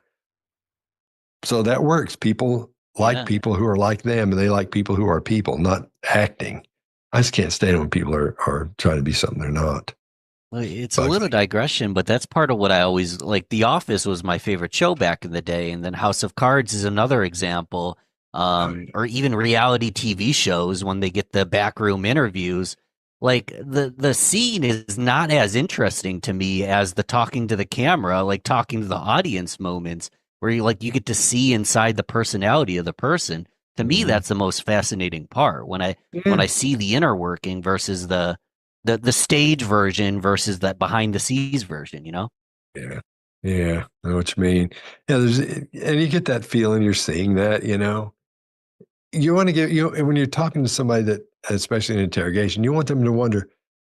So that works. People like people who are like them, and they like people who are people, not acting. I just can't stand it when people are trying to be something they're not. Well, it's a little digression, but that's part of what I always like. The Office was my favorite show back in the day, and then House of Cards is another example. Or even reality TV shows when they get the backroom interviews. Like the scene is not as interesting to me as the talking to the camera, like talking to the audience moments where you get to see inside the personality of the person. To me, that's the most fascinating part, when I see the inner working versus the stage version versus that behind the scenes version, Yeah. I know what you mean. Yeah, and you get that feeling, you're seeing that, You want to get, when you're talking to somebody that, especially in interrogation, you want them to wonder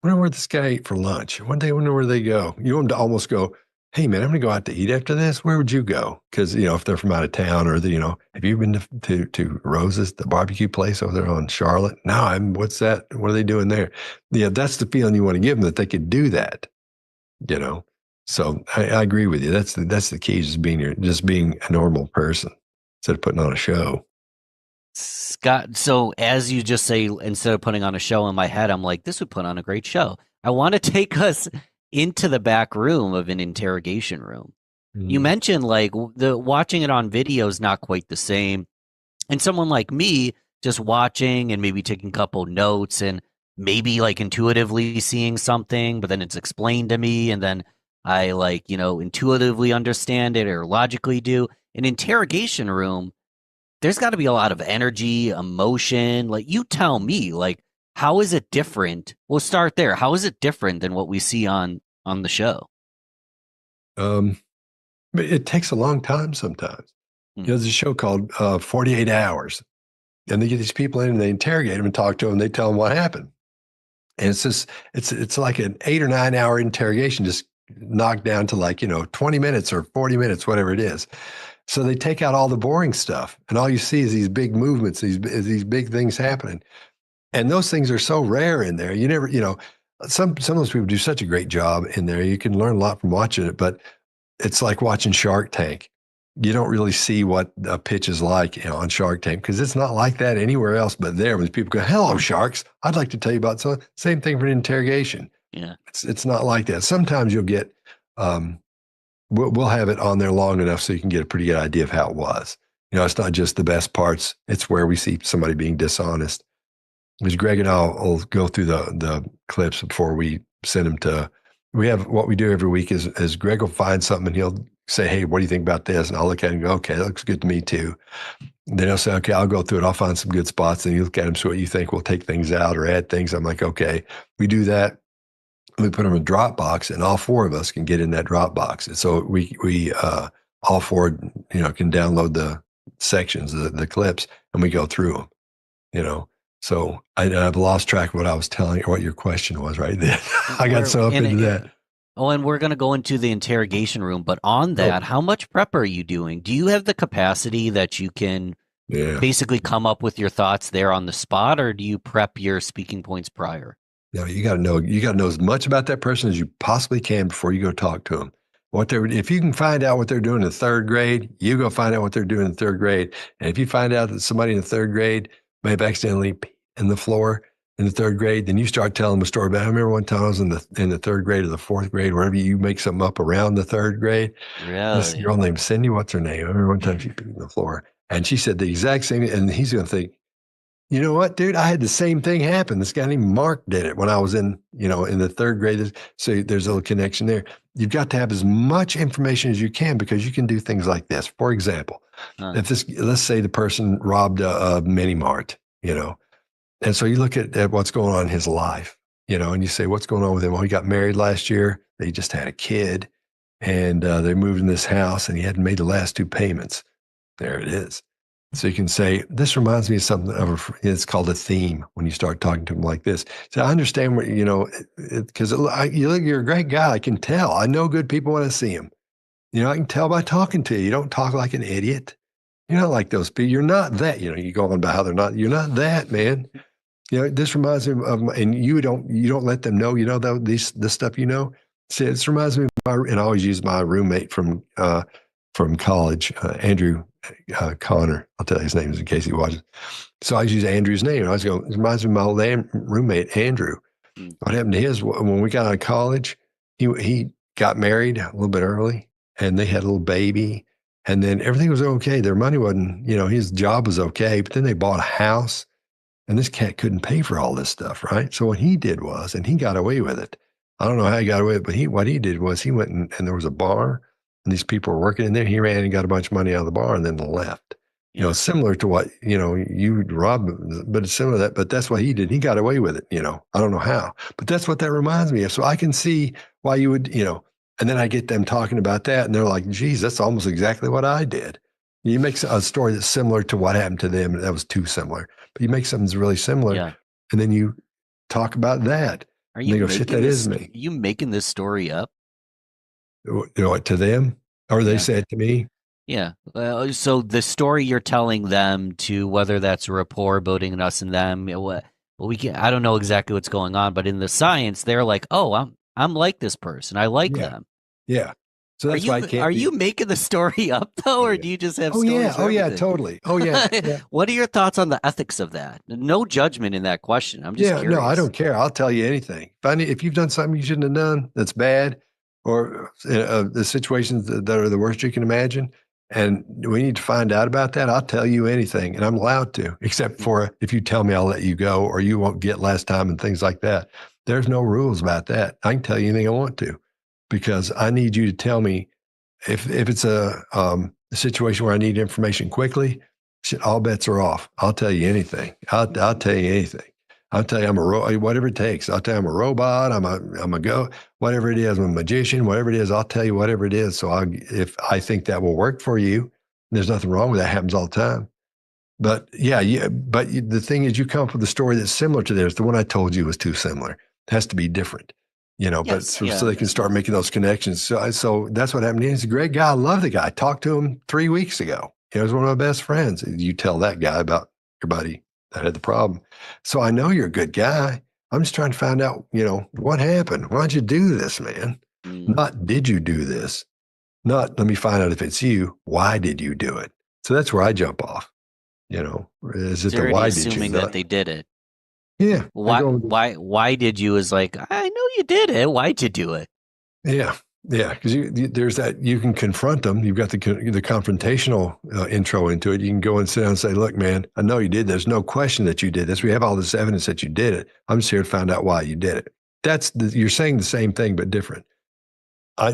where this guy ate for lunch. One day, where they go. You want them to almost go, hey, man, I'm going to go out to eat after this. Where would you go? Because, if they're from out of town, or, have you been to Rose's, the barbecue place over there on Charlotte? No, what's that? What are they doing there? Yeah, that's the feeling you want to give them, that they could do that, So I agree with you. That's the key, just being a normal person instead of putting on a show. Scott, so as you just say, instead of putting on a show, in my head, I'm like, this would put on a great show. I want to take us into the back room of an interrogation room. You mentioned the watching it on video is not quite the same. And someone like me just watching and maybe taking a couple notes and maybe intuitively seeing something, but then it's explained to me and then I intuitively understand it or logically do. An interrogation room, there's got to be a lot of energy, emotion. You tell me, how is it different? We'll start there. How is it different than what we see on the show? It takes a long time sometimes. There's a show called 48 Hours. And they get these people in and they interrogate them and talk to them. And they tell them what happened. And it's just, it's like an 8 or 9 hour interrogation, just knocked down to like, 20 minutes or 40 minutes, whatever it is. So they take out all the boring stuff. And all you see is these big movements, these big things happening. And those things are so rare in there. You never, some of those people do such a great job in there. You can learn a lot from watching it, but it's like watching Shark Tank. You don't really see what a pitch is like on Shark Tank because it's not like that anywhere else but there. When people go, "Hello, sharks, I'd like to tell you about something." Same thing for an interrogation. Yeah, it's not like that. Sometimes you'll get, we'll have it on there long enough so you can get a pretty good idea of how it was. It's not just the best parts. It's where we see somebody being dishonest. Because Greg and I will go through the clips before we send them to. We have what we do every week is Greg will find something and he'll say, "Hey, what do you think about this?" And I'll look at it and go, "Okay, that looks good to me too." Then he'll say, "Okay, I'll go through it. I'll find some good spots." And you look at him, so what you think, we'll take things out or add things. I'm like, okay, we do that. We put them in a Dropbox and all four of us can get in that Dropbox. And so we all four, can download the sections, the clips, and we go through them, So I've lost track of what I was telling you, what your question was right then. I got so up into that. Oh, and we're going to go into the interrogation room. But on that, how much prep are you doing? Do you have the capacity that you can basically come up with your thoughts there on the spot, or do you prep your speaking points prior? No, you got to know as much about that person as you possibly can before you go talk to them. If you can find out what they're doing in third grade, you go find out what they're doing in third grade. And if you find out that somebody in the third grade may have accidentally peed in the floor in the third grade, then you start telling them a story about, I remember one time I was in the third grade or the fourth grade, wherever you make something up around the third grade. Really? This girl named Cindy, what's her name? I remember one time she peed in the floor. And she said the exact same, and he's going to think, "You know what, dude? I had the same thing happen. This guy named Mark did it when I was in the third grade." So there's a little connection there. You've got to have as much information as you can because you can do things like this. For example, let's say the person robbed a mini mart, and so you look at what's going on in his life, and you say, "What's going on with him?" Well, he got married last year. They just had a kid, and they moved in this house, and he hadn't made the last 2 payments. There it is. So you can say, "This reminds me of something it's called a theme when you start talking to them like this." So I understand what, because you're a great guy. I can tell. I know good people when I see them. I can tell by talking to you. You don't talk like an idiot. You're not like those people. You're not that, you go on about how they're not, you're not that, man. This reminds me of, and you don't let them know, this stuff, See, this reminds me of and I always use my roommate from college, Andrew Connor. I'll tell you his name in case he watches. So I use Andrew's name. I always go, it reminds me of my old roommate, Andrew. What happened to his, when we got out of college, he got married a little bit early and they had a little baby and then everything was okay. Their money wasn't, his job was okay, but then they bought a house and this cat couldn't pay for all this stuff, right? So what he did was, and he got away with it. I don't know how he got away with it, but what he did was he went and there was a bar and these people were working in there. He ran and got a bunch of money out of the bar and then left. Similar to what, you robbed, but it's similar to that, but that's what he did. He got away with it, I don't know how, but that's what that reminds me of. So I can see why you would, and then I get them talking about that and they're like, geez, that's almost exactly what I did. You make a story that's similar to what happened to them. And that was too similar, but you make something that's really similar and then you talk about that. Are you and they go, shit, that is me. Are you making this story up? To them, or they say it to me? Yeah. So the story you're telling them to, whether that's a rapport building in us and them, I don't know exactly what's going on, but in the science, they're like, "Oh, I'm like this person. I like them." Yeah. So that's why I can't. Are you making the story up though, or do you just have? Stories Oh yeah, totally. Oh yeah. What are your thoughts on the ethics of that? No judgment in that question. I'm just curious. No, I don't care. I'll tell you anything. If you've done something you shouldn't have done, that's bad, or the situations that are the worst you can imagine, and we need to find out about that, I'll tell you anything, and I'm allowed to, except for if you tell me I'll let you go, or you won't get last time, and things like that. There's no rules about that. I can tell you anything I want to, because I need you to tell me if it's a situation where I need information quickly. Shit, all bets are off. I'll tell you anything. I'll tell you anything. I'll tell you whatever it takes. I'll tell you I'm a robot. I'm a whatever it is. I'm a magician. Whatever it is, I'll tell you whatever it is. So if I think that will work for you, There's nothing wrong with that. Happens all the time. But the thing is, you come up with a story that's similar to theirs. The one I told you was too similar. It has to be different, but Yes, so yeah. they can start making those connections. So that's what happened. He's a great guy. I love the guy. I talked to him 3 weeks ago. He was one of my best friends. You tell that guy about your buddy that had the problem. So I know you're a good guy. I'm just trying to find out, what happened? Why'd you do this, man? Mm. Not did you do this? Not let me find out if it's you. Why did you do it? So that's where I jump off. Is it They're the already why did you? assuming that they did it. Yeah. Why did you is like, I know you did it. Why'd you do it? Yeah. Yeah. Because there's that, you can confront them. You've got the confrontational intro into it. You can go and sit down and say, look, man, I know you did. There's no question that you did this. We have all this evidence that you did it. I'm just here to find out why you did it. You're saying the same thing, but different.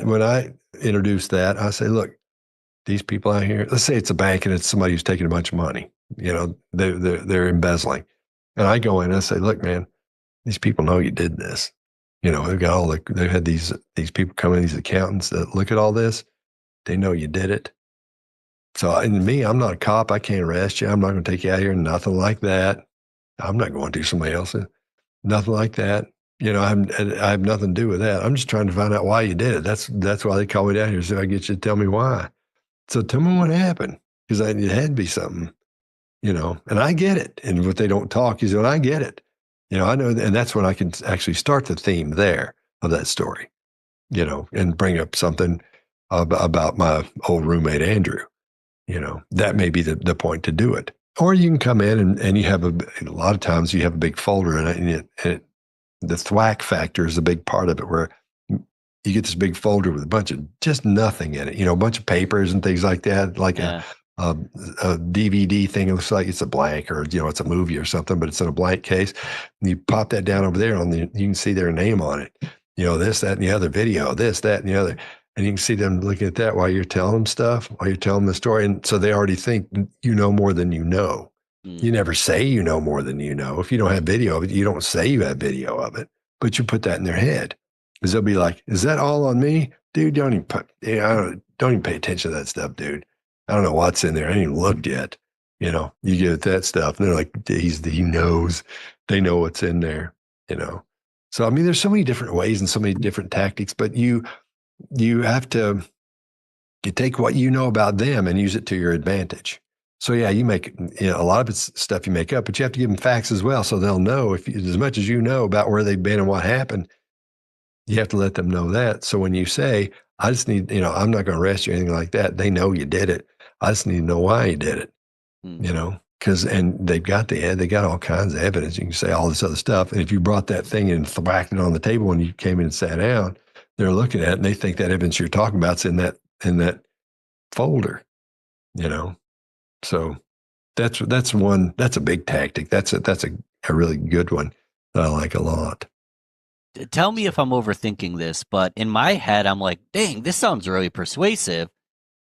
When I introduce that, I say, look, these people out here, let's say it's a bank and it's somebody who's taking a bunch of money, they're embezzling. And I go in and I say, look, man, these people know you did this. They've got they've had these people come in, these accountants that look at all this. They know you did it. So I'm not a cop. I can't arrest you. I'm not going to take you out here. Nothing like that. I'm not going to somebody else's. Nothing like that. I have nothing to do with that. I'm just trying to find out why you did it. That's why they call me down here. So I get you to tell me why. So tell me what happened. Because it had to be something, and I get it. And what they don't talk is when I get it. I know, and that's when I can actually start the theme there of that story, and bring up something about my old roommate, Andrew. That may be the point to do it. Or you can come in and you have a lot of times you have a big folder and the thwack factor is a big part of it, where you get this big folder with a bunch of just nothing in it, a bunch of papers and things like that, like a DVD thing. It looks like it's a blank, or it's a movie or something, but it's in a blank case. And you pop that down over there you can see their name on it. This, that, and the other video, this, that, and the other. And you can see them looking at that while you're telling them stuff, while you're telling them the story. And so they already think you know more than you know. Mm. You never say you know more than you know. If you don't have video of it, you don't say you have video of it, but you put that in their head. Because they'll be like, is that all on me? Dude, don't even pay attention to that stuff, dude. I don't know what's in there. I ain't even looked yet. You get that stuff. And they're like, he knows. They know what's in there, So, there's so many different ways and so many different tactics, but you have to take what you know about them and use it to your advantage. So yeah, you make a lot of it's stuff you make up, but you have to give them facts as well. So they'll know as much as you know about where they've been and what happened, you have to let them know that. So when you say, I just need, I'm not going to arrest you or anything like that. They know you did it. I just need to know why you did it, and they got all kinds of evidence. You can say all this other stuff. And if you brought that thing and thwacked it on the table when you came in and sat down, they're looking at it and they think that evidence you're talking about is in that folder, So that's a big tactic. That's a really good one that I like a lot. Tell me if I'm overthinking this, but in my head, I'm like, dang, this sounds really persuasive.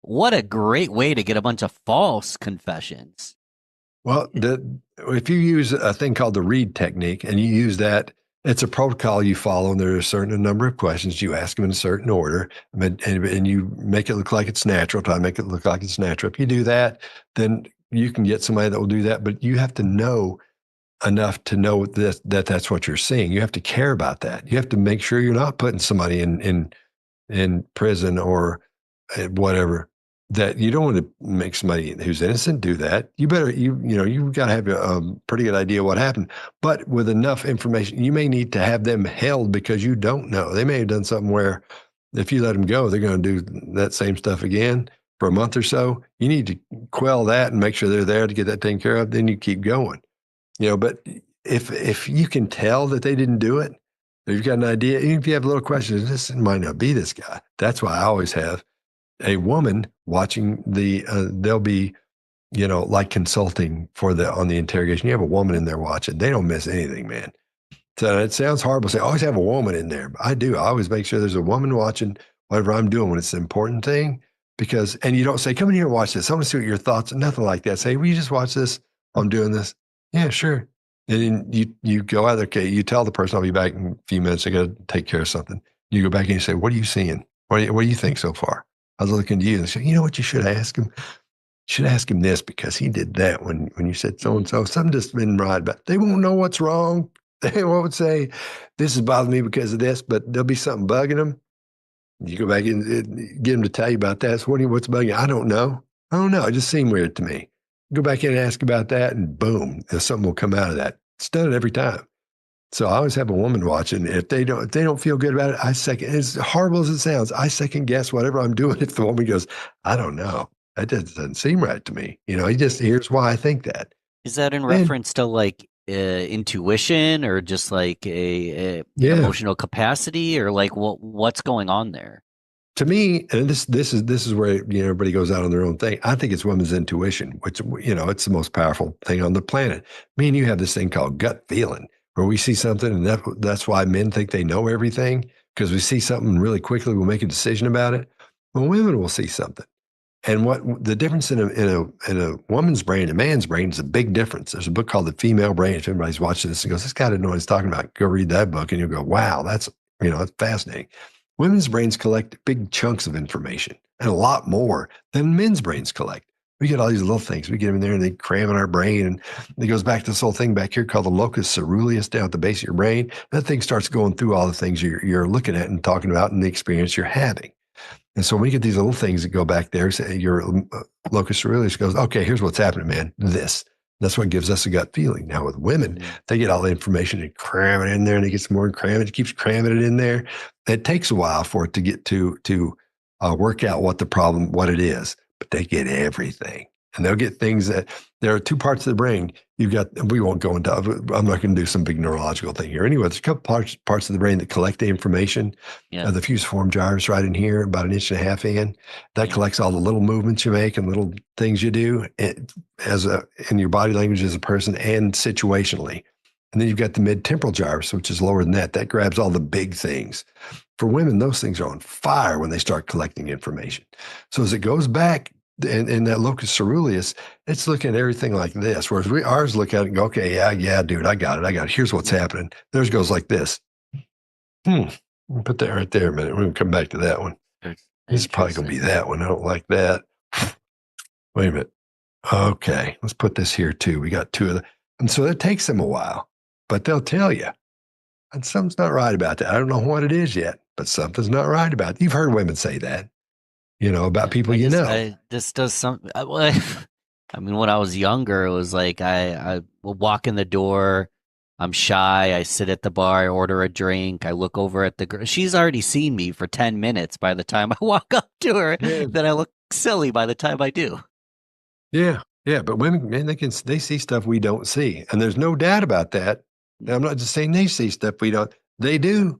What a great way to get a bunch of false confessions. Well, if you use a thing called the Reid technique and you use that, it's a protocol you follow, and there are a certain number of questions. You ask them in a certain order, and you make it look like it's natural. Try to make it look like it's natural. If you do that, then you can get somebody that will do that, but you have to know enough to know that's what you're seeing. You have to care about that. You have to make sure you're not putting somebody in prison or whatever. That you don't want to make somebody who's innocent do that. You better you've got to have a pretty good idea what happened. But with enough information, you may need to have them held because you don't know. They may have done something where if you let them go, they're going to do that same stuff again for a month or so. You need to quell that and make sure they're there to get that taken care of. Then you keep going. But if you can tell that they didn't do it, or you've got an idea, even if you have little questions, this might not be this guy. That's why I always have a woman watching they'll be, like consulting on the interrogation. You have a woman in there watching. They don't miss anything, man. So it sounds horrible to say, always have a woman in there. But I do. I always make sure there's a woman watching whatever I'm doing when it's an important thing. And you don't say, come in here and watch this. I want to see what your thoughts are. Nothing like that. Say, will you just watch this? I'm doing this. Yeah, sure. And then you go out there, okay, you tell the person I'll be back in a few minutes. I got to take care of something. You go back and you say, what are you seeing? What do you think so far? I was looking to you and say, you know what you should ask him? should ask him this because he did that when you said so and so. Something just been right about. They won't know what's wrong. They won't say this is bothering me because of this, but there'll be something bugging them. You go back and get them to tell you about that. So what's bugging you? I don't know. It just seemed weird to me. Go back in and ask about that, and boom, something will come out of that. It's done it every time. So I always have a woman watching. If they don't feel good about it, I second. As horrible as it sounds, I second guess whatever I'm doing. If the woman goes, I don't know. That doesn't seem right to me. Here's why I think that. Is that in reference to like intuition or just like a emotional capacity or like what's going on there? To me, and this is where everybody goes out on their own thing. I think it's women's intuition, which it's the most powerful thing on the planet. Me and you have this thing called gut feeling, where we see something, and that's why men think they know everything, because we see something really quickly, we'll make a decision about it. Well, women will see something. And what the difference in a woman's brain and a man's brain is a big difference. There's a book called The Female Brain. If anybody's watching this and goes, this guy doesn't know what he's talking about, go read that book and you'll go, wow, that's fascinating. Women's brains collect big chunks of information and a lot more than men's brains collect. We get all these little things. We get them in there and they cram in our brain. And it goes back to this whole thing back here called the locus ceruleus down at the base of your brain. That thing starts going through all the things you're looking at and talking about and the experience you're having. And so when you get these little things that go back there, say your locus ceruleus goes, okay, here's what's happening, man. That's what gives us a gut feeling. Now with women, they get all the information and cram it in there, and it gets more and cram it. It keeps cramming it in there. It takes a while for it to get to work out what it is, but they get everything. And they'll get things that there are two parts of the brain. We won't go into, I'm not going to do some big neurological thing here. Anyway, there's a couple parts of the brain that collect the information. Yeah. The fusiform gyrus right in here, about 1.5 inches in. That collects all the little movements you make and little things you do in your body language as a person and situationally. And then you've got the mid-temporal gyrus, which is lower than that. That grabs all the big things. For women, those things are on fire when they start collecting information. So as it goes back, and that locus ceruleus, it's looking at everything like this, whereas ours look at it and go, okay, yeah, dude, I got it. Here's what's happening. Theirs goes like this. We'll put that right there a minute. We're going to come back to that one. This is probably going to be that one. I don't like that. Wait a minute. Okay, let's put this here too. We got two of them. And so it takes them a while, but they'll tell you. And something's not right about that. I don't know what it is yet, but something's not right about it. You've heard women say that. About people this does something. I mean, when I was younger, it was like I would walk in the door. I'm shy. I sit at the bar. I order a drink. I look over at the girl. She's already seen me for 10 minutes by the time I walk up to her. Then I look silly by the time I do. Yeah. But women, man, they see stuff we don't see. And there's no doubt about that. Now, I'm not just saying they see stuff we don't. They do.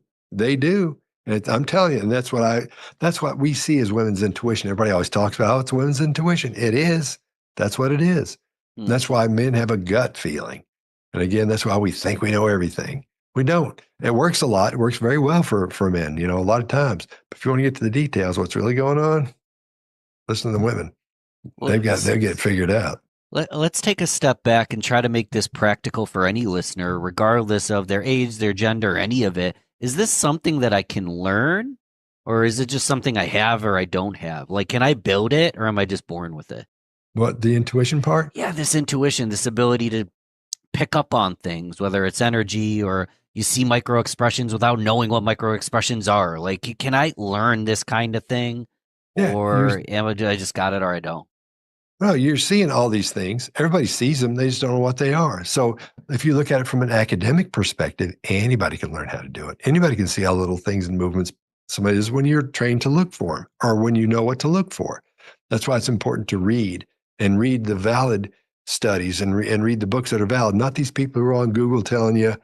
And I'm telling you, and that's what we see as women's intuition. Everybody always talks about, it's women's intuition. It is. That's what it is. That's why men have a gut feeling. And again, that's why we think we know everything. We don't. It works a lot. It works very well for men, a lot of times. But if you want to get to the details, what's really going on, listen to the women. Well, they'll get it figured out. Let's take a step back and try to make this practical for any listener, regardless of their age, their gender, any of it. Is this something that I can learn, or is it just something I have or I don't have? Like, can I build it, or am I just born with it? What, the intuition part? Yeah, this intuition, this ability to pick up on things, whether it's energy or you see micro expressions without knowing what micro expressions are. Like, can I learn this kind of thing, or I just got it or I don't? Well, you're seeing all these things. Everybody sees them. They just don't know what they are. So if you look at it from an academic perspective, anybody can learn how to do it. Anybody can see all the little things and movements. Somebody is when you're trained to look for them or when you know what to look for. That's why it's important to read the valid studies and read the books that are valid. Not these people who are on Google telling you,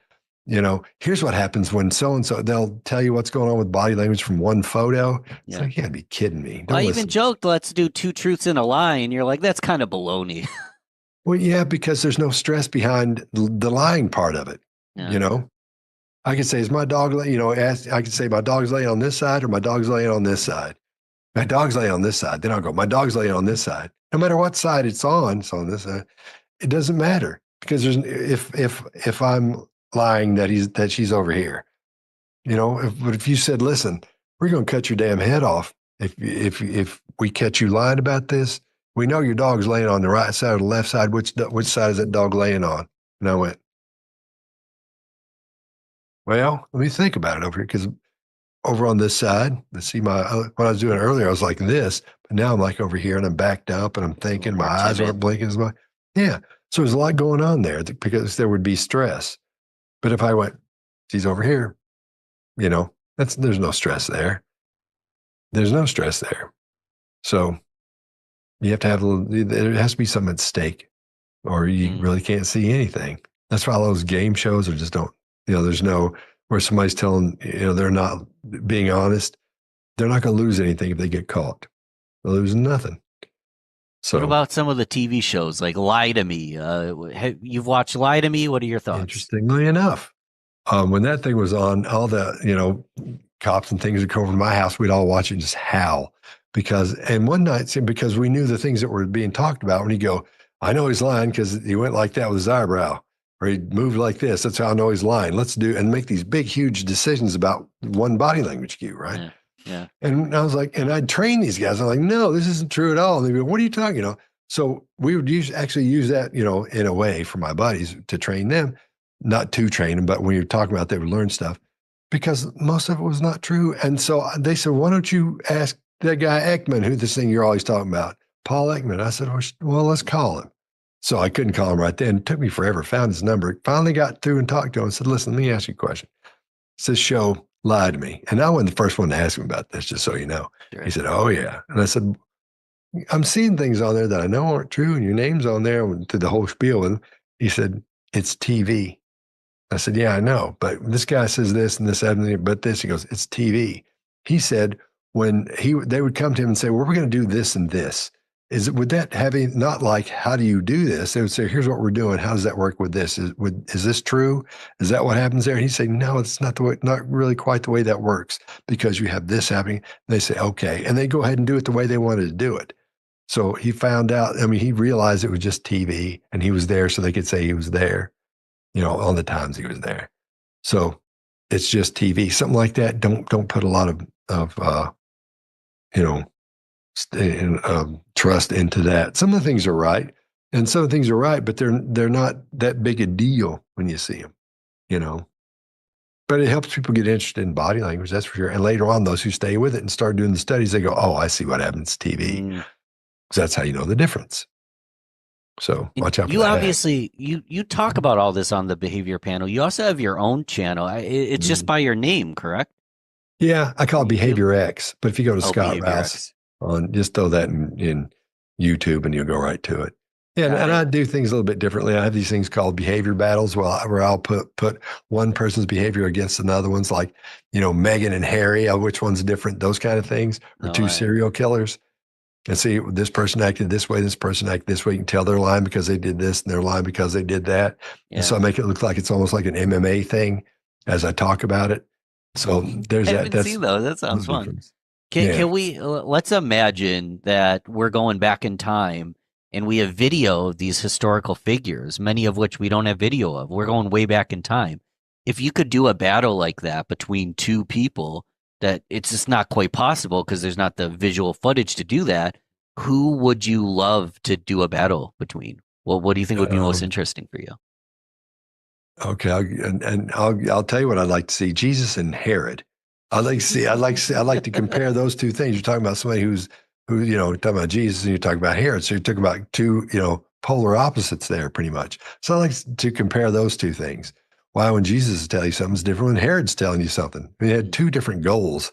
here's what happens when so-and-so, they'll tell you what's going on with body language from one photo. It's like, you gotta be kidding me. I even joked, let's do 2 truths and a lie. And you're like, that's kind of baloney. Well, yeah, because there's no stress behind the lying part of it. Yeah. I can say, is my dog, I can say my dog's laying on this side or my dog's laying on this side. My dog's laying on this side. Then I'll go, my dog's laying on this side. No matter what side it's on this side. It doesn't matter because if I'm lying that she's over here, but if you said, listen, we're going to cut your damn head off if we catch you lying about this, we know your dog's laying on the right side or the left side. Which side is that dog laying on? And I went, well, let me think about it over here, because over on this side, let's see what I was doing earlier, I was like this, but now I'm like over here and I'm backed up and I'm thinking, my eyes aren't blinking as much. Yeah. So there's a lot going on there because there would be stress. But if I went, she's over here, there's no stress there. There's no stress there. So you have to have there has to be something at stake, or you really can't see anything. That's why all those game shows are just don't, there's no, where somebody's telling, they're not being honest. They're not going to lose anything if they get caught. They'll lose nothing. So, what about some of the TV shows like Lie to Me? You've watched Lie to Me. What are your thoughts? Interestingly enough, when that thing was on, all the, cops and things would come over to my house, we'd all watch it and just howl. And one night, because we knew the things that were being talked about, when you go, I know he's lying because he went like that with his eyebrow, or he moved like this. That's how I know he's lying. Let's do, and make these big, huge decisions about one body language cue, right? Yeah. And I was like, and I'd train these guys. I'm like, no, this isn't true at all. And they'd go, what are you talking? So we would actually use that, in a way for my buddies to train them, not to train them, but when you're talking about, they would learn stuff, because most of it was not true. And so they said, why don't you ask that guy Ekman, who this thing you're always talking about, Paul Ekman? I said, well, let's call him. So I couldn't call him right then. It took me forever. Found his number. Finally got through and talked to him and said, listen, let me ask you a question. This show lied to me. And I wasn't the first one to ask him about this, just so you know. Sure. He said, oh, yeah. And I said, I'm seeing things on there that I know aren't true, and your name's on there, and to the whole spiel. And he said, it's TV. I said, yeah, I know. But this guy says this and this, but this. He goes, it's TV. He said, when they would come to him and say, well, we're going to do this and this. Would that having, not like, how do you do this? They would say, here's what we're doing. How does that work with this? Is this true? Is that what happens there? And he'd say, no, it's not the way, not really quite the way that works, because you have this happening. And they say, okay. And they go ahead and do it the way they wanted to do it. So he found out, he realized it was just TV, and he was there so they could say he was there, on the times he was there. So it's just TV, something like that. Don't put a lot of trust into that. Some of the things are right, and some of the things are right, but they're not that big a deal when you see them, But it helps people get interested in body language, that's for sure. And later on, those who stay with it and start doing the studies, they go, oh, I see what happens to TV. Because that's how you know the difference. So watch out for that. You obviously, you talk about all this on the Behavior Panel. You also have your own channel. It's just by your name, correct? Yeah, I call it Behavior X. But if you go to Scott Rouse, just throw that in YouTube and you'll go right to it. Yeah, and I do things a little bit differently. I have these things called behavior battles where I'll put one person's behavior against another one's, like, Meghan and Harry, which one's different, those kind of things, or two serial killers. And see, this person acted this way, this person acted this way. You can tell they're lying because they did this and they're lying because they did that. Yeah. And so I make it look like it's almost like an MMA thing as I talk about it. So there's that. Haven't seen those. That sounds fun. Can we, let's imagine that we're going back in time and we have video of these historical figures, many of which we don't have video of. We're going way back in time. If you could do a battle like that between two people, that it's just not quite possible because there's not the visual footage to do that, who would you love to do a battle between? Well, what do you think would be most interesting for you? Okay, I'll tell you what I'd like to see: Jesus and Herod. I'd like to compare those two things. You're talking about somebody who talking about Jesus, and you're talking about Herod. So you're talking about two polar opposites there, pretty much. So I like to compare those two things. Why, when Jesus is telling you something, it's different when Herod's telling you something. He had two different goals.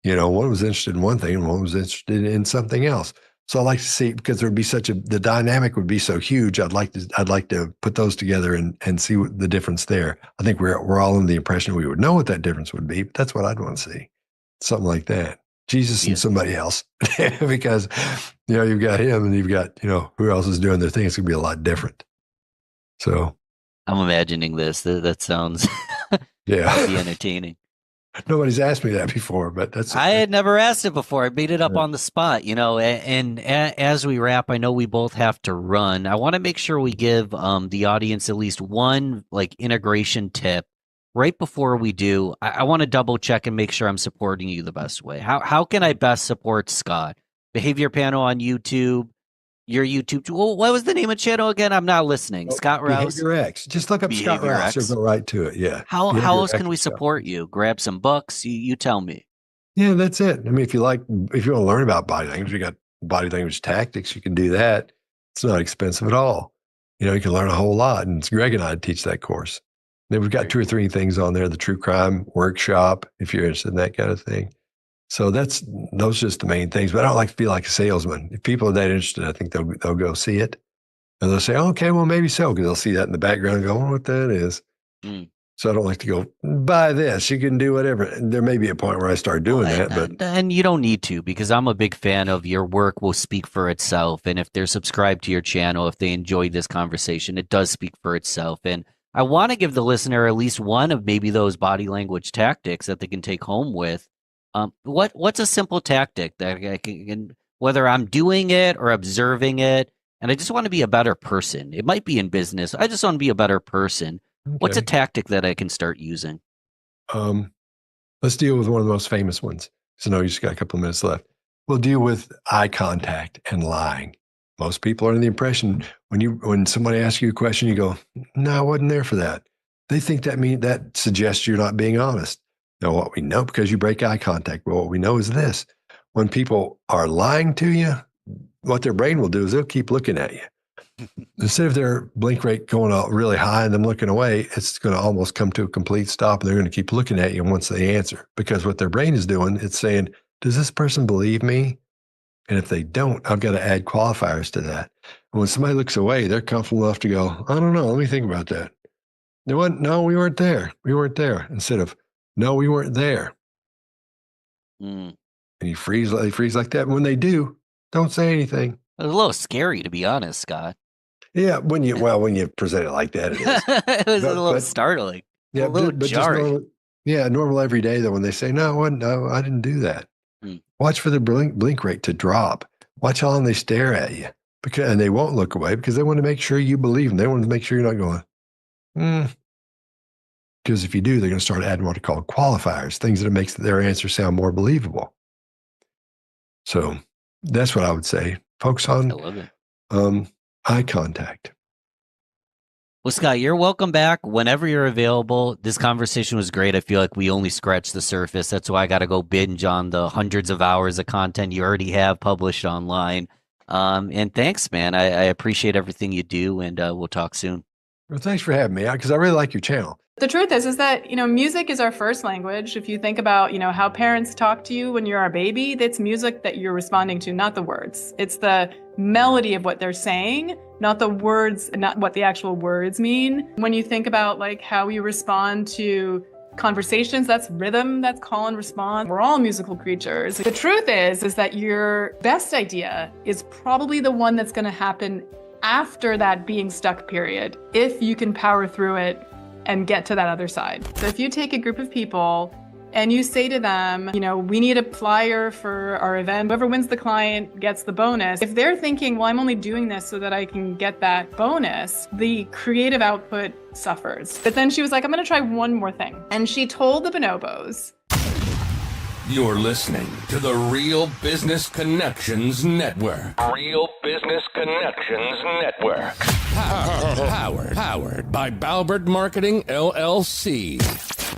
One was interested in one thing and one was interested in something else. So I like to see, because there'd be the dynamic would be so huge. I'd like to put those together and see what the difference there. I think we're all in the impression we would know what that difference would be, but that's what I'd want to see. Something like that. Jesus and somebody else, because, you've got him and you've got, who else is doing their thing. It's going to be a lot different. So I'm imagining this. That sounds be entertaining. Nobody's asked me that before, but I had never asked it before. I made it up on the spot, and as we wrap, I know we both have to run. I want to make sure we give the audience at least one integration tip right before we do. I want to double check and make sure I'm supporting you the best way. How can I best support Scott? Behavior Panel on YouTube. Your YouTube. Well, what was the name of the channel again? I'm not listening. Scott Rouse. Behavior X. Just look up Scott Behavior Rouse. X. You'll go right to it. Yeah. How Behavior else X can we is Scott. support you? Grab some books. You tell me. Yeah, that's it. I mean, if you want to learn about body language, we got body language tactics. You can do that. It's not expensive at all. You can learn a whole lot. And it's Greg and I teach that course. Then we've got 2 or 3 things on there. The True Crime Workshop, if you're interested in that kind of thing. So those are just the main things. But I don't like to feel like a salesman. If people are that interested, I think they'll go see it. And they'll say, okay, well, maybe so, because they'll see that in the background and go, I wonder what that is. So I don't like to go, buy this. You can do whatever. And there may be a point where I start doing that. But And you don't need to, because I'm a big fan of your work will speak for itself. And if they're subscribed to your channel, if they enjoyed this conversation, it does speak for itself. And I want to give the listener at least one of maybe those body language tactics that they can take home with. What's a simple tactic that I can, whether I'm doing it or observing it, and I just want to be a better person. It might be in business. I just want to be a better person. Okay. What's a tactic that I can start using? Let's deal with one of the most famous ones. So no, you just got a couple of minutes left. We'll deal with eye contact and lying. Most people are under the impression when somebody asks you a question, you go, no, I wasn't there for that. They think that suggests you're not being honest. Now, what we know, because you break eye contact, well, what we know is this. When people are lying to you, what their brain will do is they'll keep looking at you. Instead of their blink rate going out really high and them looking away, it's going to almost come to a complete stop, and they're going to keep looking at you once they answer. Because what their brain is doing, it's saying, does this person believe me? And if they don't, I've got to add qualifiers to that. And when somebody looks away, they're comfortable enough to go, I don't know, let me think about that. No, we weren't there. We weren't there. Instead of, no, we weren't there. And you freeze like that. And when they do, don't say anything. It was a little scary, to be honest, Scott. Yeah, when you present it like that, it is. It was a little startling. Yeah, a little jarring. Normal every day, though, when they say, no, I didn't do that. Watch for the blink rate to drop. Watch how long they stare at you. And they won't look away because they want to make sure you believe them. They want to make sure you're not going, Because if you do, they're going to start adding what are called qualifiers, things that makes their answer sound more believable. So that's what I would say. Focus on I love it. Eye contact. Well, Scott, you're welcome back whenever you're available. This conversation was great. I feel like we only scratched the surface. That's why I got to go binge on the hundreds of hours of content you already have published online. And thanks, man. I appreciate everything you do, and we'll talk soon. Well, thanks for having me, because I really like your channel. The truth is that, music is our first language. If you think about, how parents talk to you when you're a baby, it's music that you're responding to, not the words. It's the melody of what they're saying, not the words, not what the actual words mean. When you think about how you respond to conversations, that's rhythm, that's call and response. We're all musical creatures. The truth is that your best idea is probably the one that's going to happen after that being stuck period, if you can power through it and get to that other side. So if you take a group of people and you say to them, we need a flyer for our event, whoever wins the client gets the bonus. If they're thinking, well, I'm only doing this so that I can get that bonus, the creative output suffers. But then she was like, I'm going to try one more thing. And she told the bonobos, You're listening to the Real Business Connections Network. Real Business Connections Network. Powered by Balbert Marketing, LLC.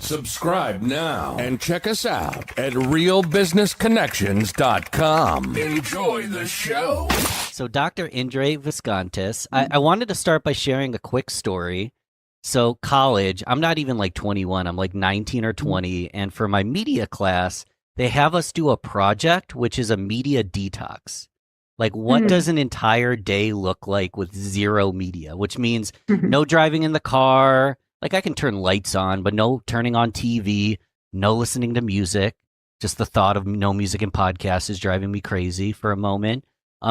Subscribe now and check us out at realbusinessconnections.com. Enjoy the show. So Dr. Indre Viskontas, I wanted to start by sharing a quick story. So college, I'm not even 21, I'm 19 or 20. And for my media class, they have us do a project, which is a media detox. What does an entire day look like with zero media, which means no driving in the car. I can turn lights on, but no turning on TV, no listening to music. Just the thought of no music and podcasts is driving me crazy for a moment.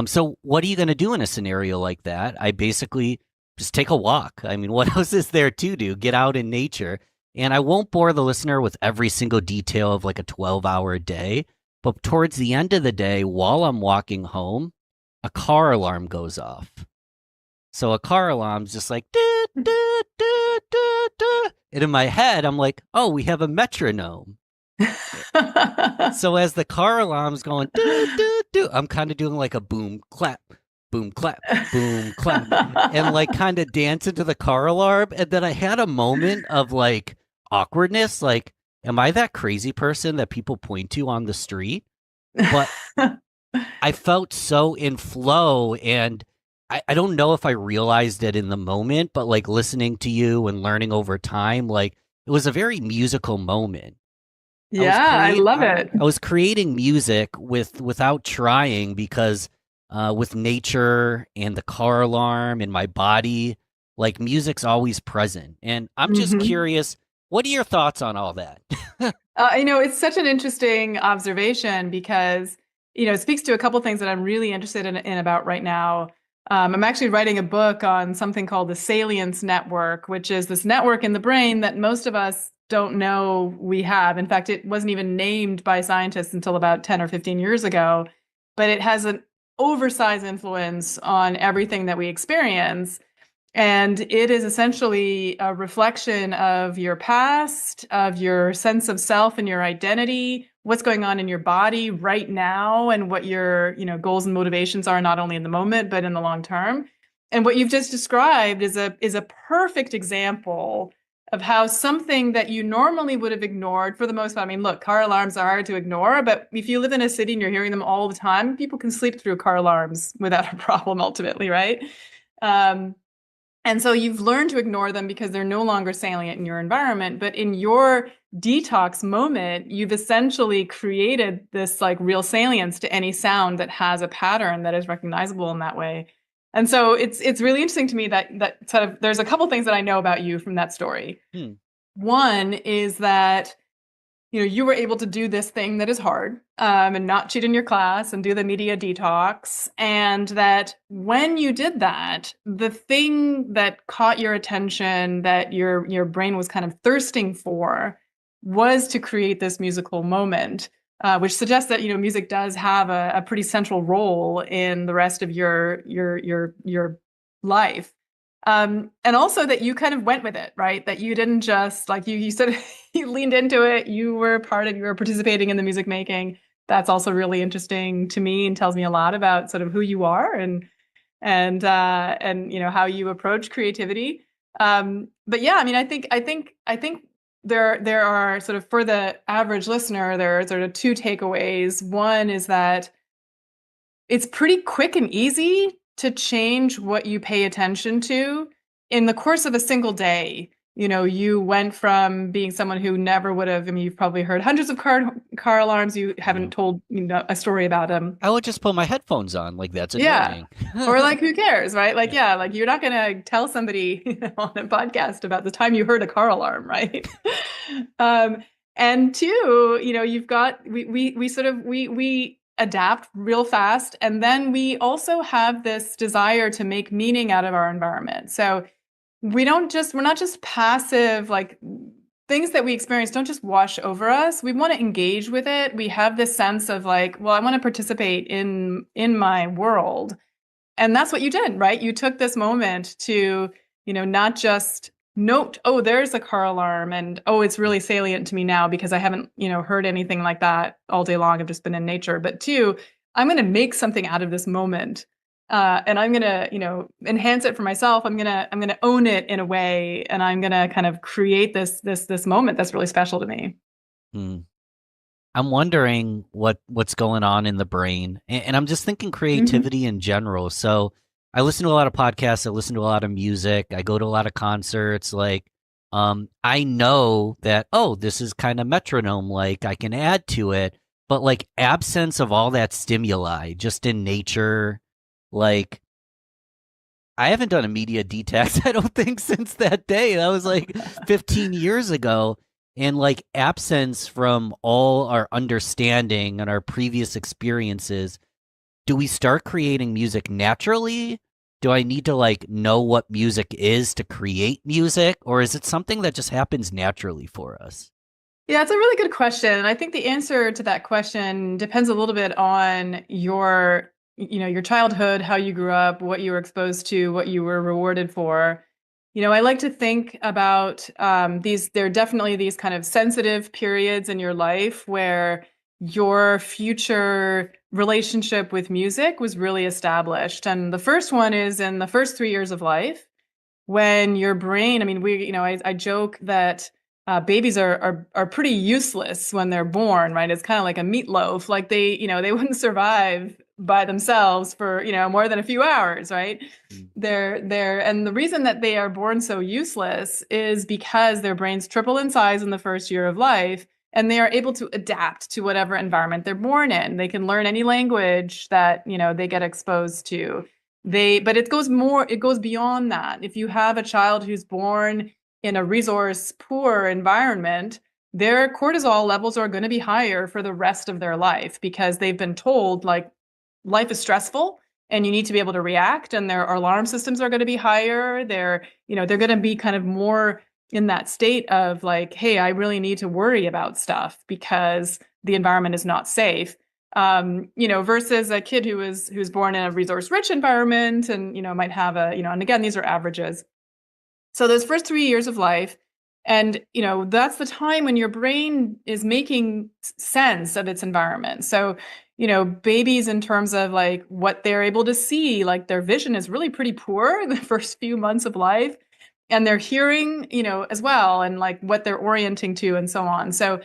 So what are you going to do in a scenario like that? I basically just take a walk. I mean, what else is there to do? Get out in nature. And I won't bore the listener with every single detail of a 12-hour day. But towards the end of the day, while I'm walking home, a car alarm goes off. So a car alarm's just like, duh, duh, duh, duh, duh. And in my head, I'm like, oh, we have a metronome. So as the car alarm's going, duh, duh, duh, I'm kind of doing a boom, clap, boom, clap, boom, clap, and like kind of dance into the car alarm. And then I had a moment of like awkwardness. Like, am I that crazy person that people point to on the street? But I felt so in flow, and I don't know if I realized it in the moment, but like listening to you and learning over time, like it was a very musical moment. Yeah, I love it. I was creating music without trying because with nature and the car alarm and my body, like music's always present. And I'm just curious, what are your thoughts on all that? It's such an interesting observation because, it speaks to a couple things that I'm really interested in about right now. I'm actually writing a book on something called the salience network, which is this network in the brain that most of us don't know we have. In fact, it wasn't even named by scientists until about 10 or 15 years ago, but it has an oversized influence on everything that we experience. And it is essentially a reflection of your past, of your sense of self and your identity, what's going on in your body right now, and what your, goals and motivations are, not only in the moment, but in the long term. And what you've just described is a perfect example of how something that you normally would have ignored for the most part. I mean, look, car alarms are hard to ignore, but if you live in a city and you're hearing them all the time, people can sleep through car alarms without a problem ultimately, right? And so you've learned to ignore them because they're no longer salient in your environment. But in your detox moment, you've essentially created this like real salience to any sound that has a pattern that is recognizable in that way. And so it's really interesting to me that sort of there's a couple things that I know about you from that story. One is that you were able to do this thing that is hard and not cheat in your class and do the media detox. And that when you did that, the thing that caught your attention, that your brain was kind of thirsting for, was to create this musical moment, which suggests that, music does have a pretty central role in the rest of your life. And also that you kind of went with it, right? That you didn't just like you said, you leaned into it. You were participating in the music making. That's also really interesting to me and tells me a lot about sort of who you are and how you approach creativity. But yeah, I mean, I think there are sort of, for the average listener, there are sort of two takeaways. One is that it's pretty quick and easy to change what you pay attention to in the course of a single day. You went from being someone who never would have, you've probably heard hundreds of car alarms. You haven't told a story about them. I would just put my headphones on, like that's annoying. Yeah. Or like, who cares, right? Like, yeah, like you're not going to tell somebody on a podcast about the time you heard a car alarm, right? And two, you've got, we adapt real fast. And then we also have this desire to make meaning out of our environment. So we're not just passive, like things that we experience don't just wash over us. We want to engage with it. We have this sense of like, well, I want to participate in my world. And that's what you did, right? You took this moment to, not just note, oh, there's a car alarm, and oh, it's really salient to me now because I haven't, heard anything like that all day long. I've just been in nature. But two, I'm going to make something out of this moment, and I'm going to, enhance it for myself. I'm going to own it in a way, and I'm going to kind of create this moment that's really special to me. I'm wondering what's going on in the brain, and I'm just thinking creativity in general. So I listen to a lot of podcasts. I listen to a lot of music. I go to a lot of concerts. Like, I know that, oh, this is kind of metronome. Like, I can add to it. But like, absence of all that stimuli, just in nature, like, I haven't done a media detox, I don't think, since that day. That was like 15 years ago. And like, absence from all our understanding and our previous experiences. Do we start creating music naturally? Do I need to like know what music is to create music? Or is it something that just happens naturally for us? Yeah, it's a really good question. And I think the answer to that question depends a little bit on your childhood, how you grew up, what you were exposed to, what you were rewarded for. I like to think about there are definitely these kind of sensitive periods in your life where your future relationship with music was really established. And the first one is in the first 3 years of life, when your brain, I mean, I joke that babies are pretty useless when they're born, right? It's kind of like a meatloaf. Like they wouldn't survive by themselves for, more than a few hours, right? And the reason that they are born so useless is because their brains triple in size in the first year of life, and they are able to adapt to whatever environment they're born in. They can learn any language that, they get exposed to. But it goes beyond that. If you have a child who's born in a resource poor environment, their cortisol levels are going to be higher for the rest of their life because they've been told, like, life is stressful and you need to be able to react, and their alarm systems are going to be higher. They're going to be kind of more in that state of like, hey, I really need to worry about stuff because the environment is not safe. Versus a kid who's born in a resource-rich environment and, might have and again, these are averages. So those first 3 years of life, and, that's the time when your brain is making sense of its environment. So, babies, in terms of like what they're able to see, like their vision is really pretty poor the first few months of life, and their hearing, as well, and like what they're orienting to and so on. So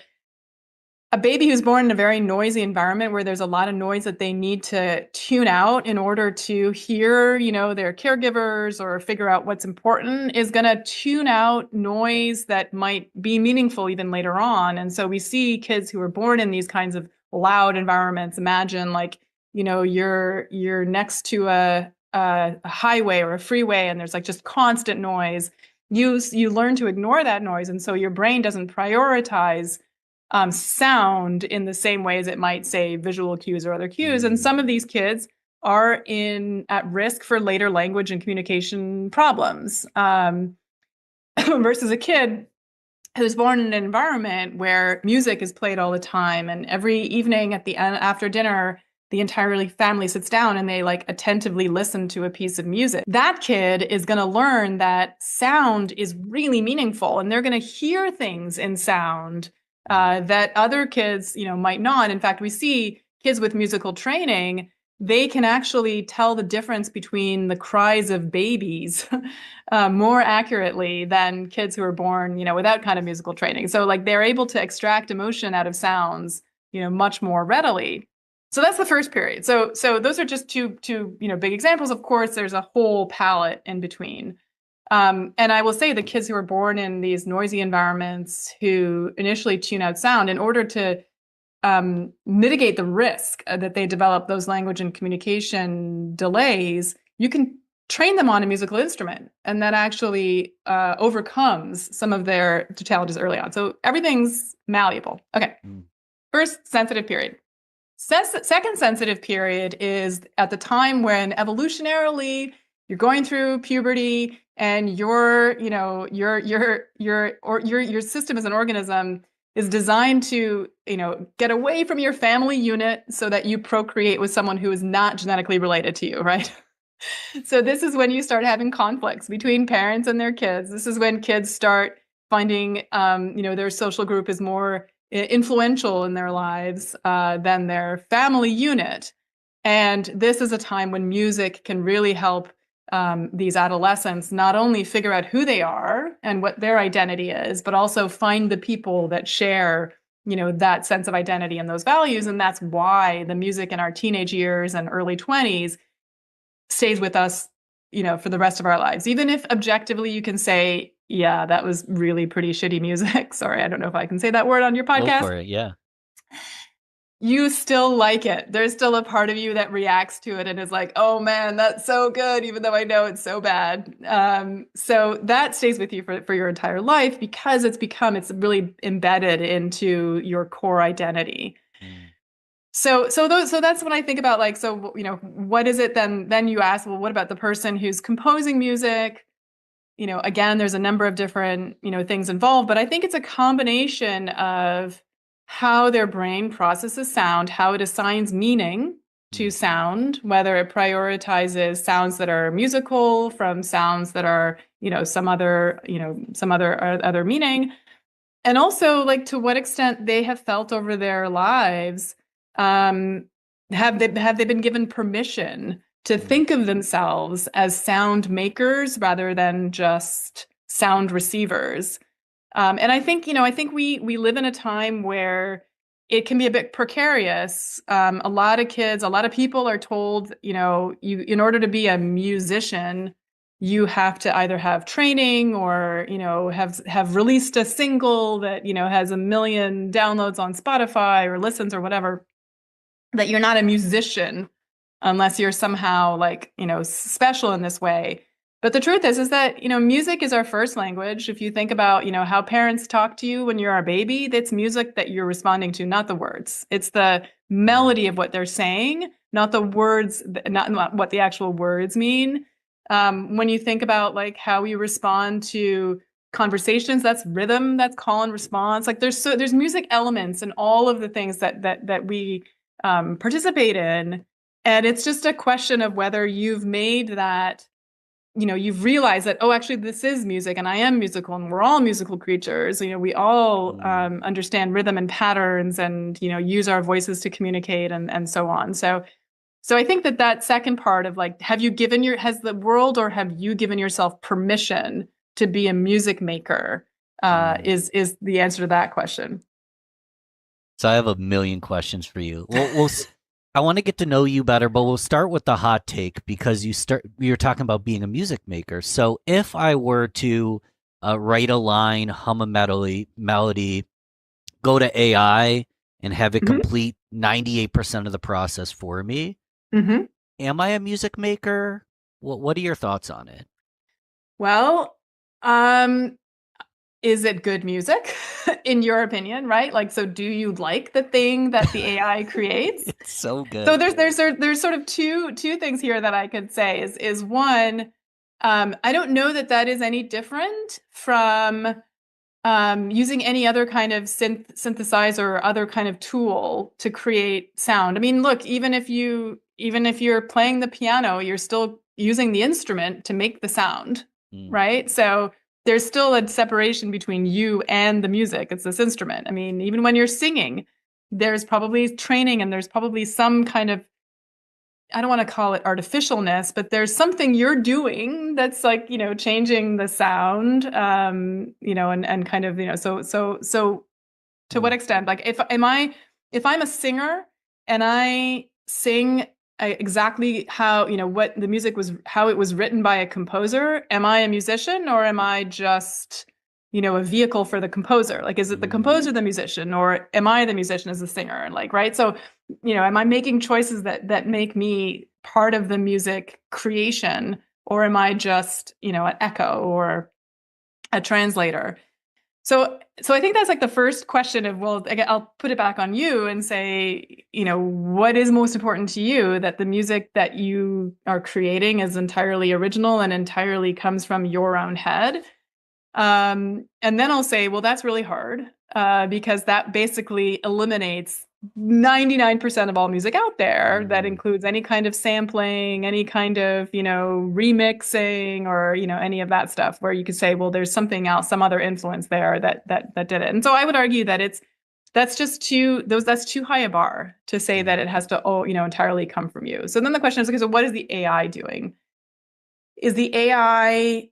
a baby who's born in a very noisy environment where there's a lot of noise that they need to tune out in order to hear, their caregivers or figure out what's important is going to tune out noise that might be meaningful even later on. And so we see kids who are born in these kinds of loud environments. Imagine like, you're next to a highway or a freeway and there's like just constant noise. You learn to ignore that noise. And so your brain doesn't prioritize sound in the same way as it might, say, visual cues or other cues. And some of these kids are at risk for later language and communication problems, versus a kid who's born in an environment where music is played all the time, and every evening at the end after dinner, the entire family sits down and they like attentively listen to a piece of music. That kid is going to learn that sound is really meaningful, and they're going to hear things in sound that other kids, might not. In fact, we see kids with musical training, they can actually tell the difference between the cries of babies more accurately than kids who are born, without kind of musical training. So like they're able to extract emotion out of sounds, much more readily. So that's the first period. So those are just two big examples. Of course, there's a whole palette in between. And I will say the kids who are born in these noisy environments who initially tune out sound, in order to mitigate the risk that they develop those language and communication delays, you can train them on a musical instrument, and that actually overcomes some of their challenges early on. So everything's malleable. Okay. First sensitive period. Second sensitive period is at the time when evolutionarily you're going through puberty and your system as an organism is designed to, get away from your family unit so that you procreate with someone who is not genetically related to you, right? So this is when you start having conflicts between parents and their kids. This is when kids start finding, their social group is more influential in their lives than their family unit. And this is a time when music can really help these adolescents not only figure out who they are and what their identity is, but also find the people that share, that sense of identity and those values. And that's why the music in our teenage years and early 20s stays with us, for the rest of our lives. Even if objectively you can say, yeah, that was really pretty shitty music. Sorry, I don't know if I can say that word on your podcast. Go for it, yeah. You still like it. There's still a part of you that reacts to it and is like, oh man, that's so good, even though I know it's so bad. So that stays with you for your entire life because it's really embedded into your core identity. So that's when I think about like, so, what is it then you ask, well, what about the person who's composing music? Again, there's a number of different, things involved, but I think it's a combination of how their brain processes sound, how it assigns meaning to sound, whether it prioritizes sounds that are musical from sounds that are, some other meaning. And also like to what extent they have felt over their lives, have they been given permission to think of themselves as sound makers rather than just sound receivers? And I think, I think we live in a time where it can be a bit precarious. A lot of kids, a lot of people are told, you in order to be a musician, you have to either have training or, have released a single that, has 1 million downloads on Spotify or listens or whatever, that you're not a musician unless you're somehow like, special in this way. But the truth is that, music is our first language. If you think about, how parents talk to you when you're a baby, that's music that you're responding to, not the words. It's the melody of what they're saying, not the words, not what the actual words mean. When you think about like how we respond to conversations, that's rhythm, that's call and response. Like there's music elements in all of the things that we participate in. And it's just a question of whether you've made that, you've realized that, oh, actually, this is music and I am musical and we're all musical creatures. We all understand rhythm and patterns and, use our voices to communicate and so on. So I think that second part of like, has the world or have you given yourself permission to be a music maker is the answer to that question. So I have 1 million questions for you. I want to get to know you better, but we'll start with the hot take because you're talking about being a music maker. So if I were to write a line, hum a melody, go to AI and have it complete 98% of the process for me, am I a music maker? What are your thoughts on it? Well, is it good music in your opinion, right? Like, so do you like the thing that the AI creates? It's so good. So there's sort of two things here that I could say is one, I don't know that is any different from using any other kind of synthesizer or other kind of tool to create sound. I mean, look, even if you're playing the piano, you're still using the instrument to make the sound, right? So there's still a separation between you and the music. It's this instrument. I mean, even when you're singing, there's probably training and there's probably some kind of, I don't want to call it artificialness, but there's something you're doing that's like, changing the sound, and kind of, so to what extent, like if I'm a singer and I sing exactly how, what the music was, how it was written by a composer, am I a musician or am I just, a vehicle for the composer? Like, is it the composer, the musician, or am I the musician as the singer? And like, right. So, am I making choices that make me part of the music creation, or am I just, an echo or a translator? So I think that's like the first question of, well, again, I'll put it back on you and say, what is most important to you, that the music that you are creating is entirely original and entirely comes from your own head. And then I'll say, well, that's really hard because that basically eliminates 99% of all music out there. That includes any kind of sampling, any kind of, remixing, or, any of that stuff where you could say, well, there's something else, some other influence there that did it. And so I would argue that that's too high a bar to say that it has to, entirely come from you. So then the question is, okay, so what is the AI doing? Is the AI,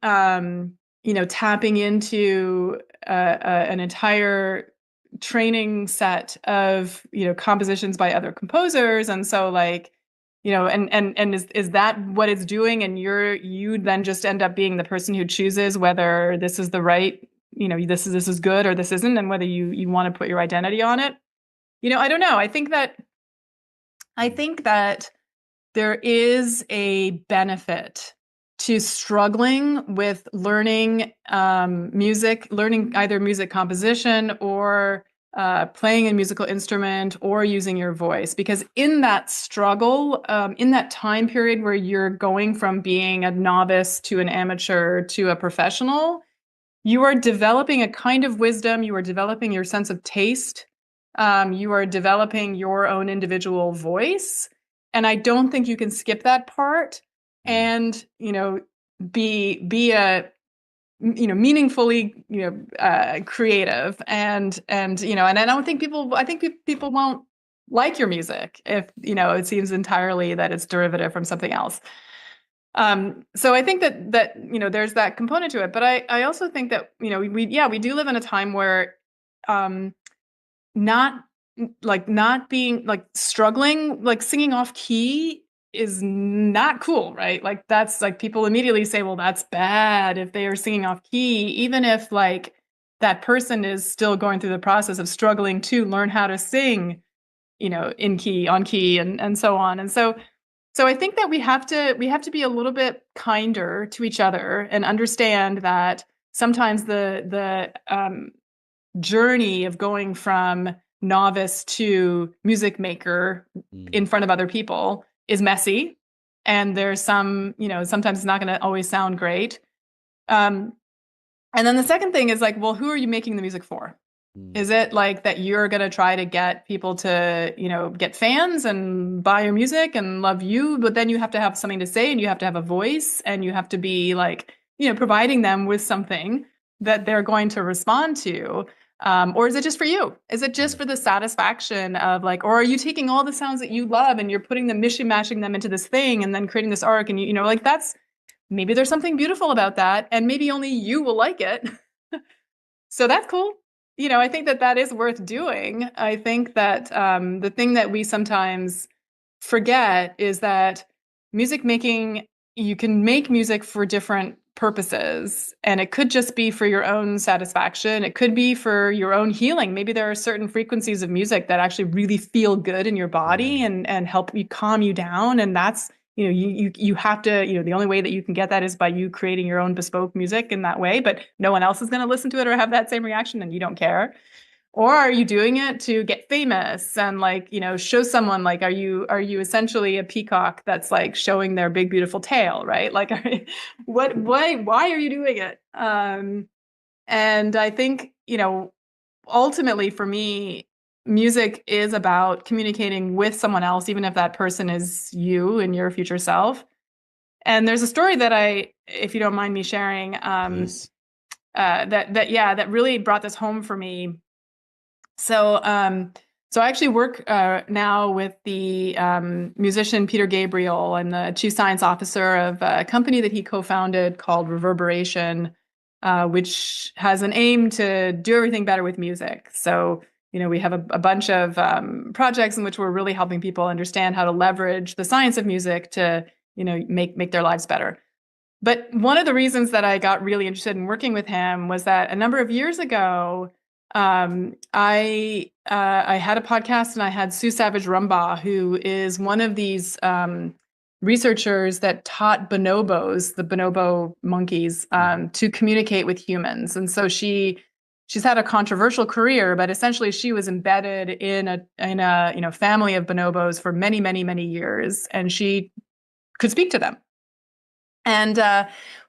tapping into an entire training set of, compositions by other composers? And so like, and is that what it's doing? And you then just end up being the person who chooses whether this is the right, this is good or this isn't, and whether you want to put your identity on it. I don't know. I think that there is a benefit to struggling with learning music, learning either music composition or playing a musical instrument or using your voice. Because in that struggle, in that time period where you're going from being a novice to an amateur to a professional, you are developing a kind of wisdom, you are developing your sense of taste, you are developing your own individual voice. And I don't think you can skip that part and, be a, meaningfully, creative and I don't think people won't like your music if, it seems entirely that it's derivative from something else. So I think that there's that component to it, but I also think that, we do live in a time where, not being struggling, singing off key is not cool, right? Like that's like people immediately say, well, that's bad if they are singing off key, even if that person is still going through the process of struggling to learn how to sing, in key, on key, and so on. And so I think that we have to be a little bit kinder to each other and understand that sometimes the journey of going from novice to music maker in front of other people is messy, and there's some, sometimes it's not going to always sound great. And then the second thing is well, who are you making the music for? Is it that you're going to try to get people to, get fans and buy your music and love you, but then you have to have something to say and you have to have a voice and you have to be providing them with something that they're going to respond to? Or is it just for you? Is it just for the satisfaction of or are you taking all the sounds that you love and you're putting them, mashing them into this thing and then creating this arc? And that's, maybe there's something beautiful about that and maybe only you will like it. So that's cool. I think that is worth doing. I think that the thing that we sometimes forget is that music making, you can make music for different purposes, and it could just be for your own satisfaction. It could be for your own healing. Maybe there are certain frequencies of music that actually really feel good in your body and help you calm you down. And that's, you have to, the only way that you can get that is by you creating your own bespoke music in that way, but no one else is going to listen to it or have that same reaction and you don't care. Or are you doing it to get famous and show someone are you essentially a peacock that's showing their big beautiful tail, right? Why are you doing it? And I think, ultimately for me, music is about communicating with someone else, even if that person is you and your future self. And there's a story that if you don't mind me sharing, that really brought this home for me. So I actually work now with the musician Peter Gabriel. I'm the chief science officer of a company that he co-founded called Reverberation, which has an aim to do everything better with music. So, we have a bunch of projects in which we're really helping people understand how to leverage the science of music to, make their lives better. But one of the reasons that I got really interested in working with him was that a number of years ago, I had a podcast and I had Sue Savage-Rumbaugh, who is one of these researchers that taught bonobos, the bonobo monkeys, to communicate with humans. And so she's had a controversial career, but essentially she was embedded in a family of bonobos for many, many, many years, and she could speak to them. And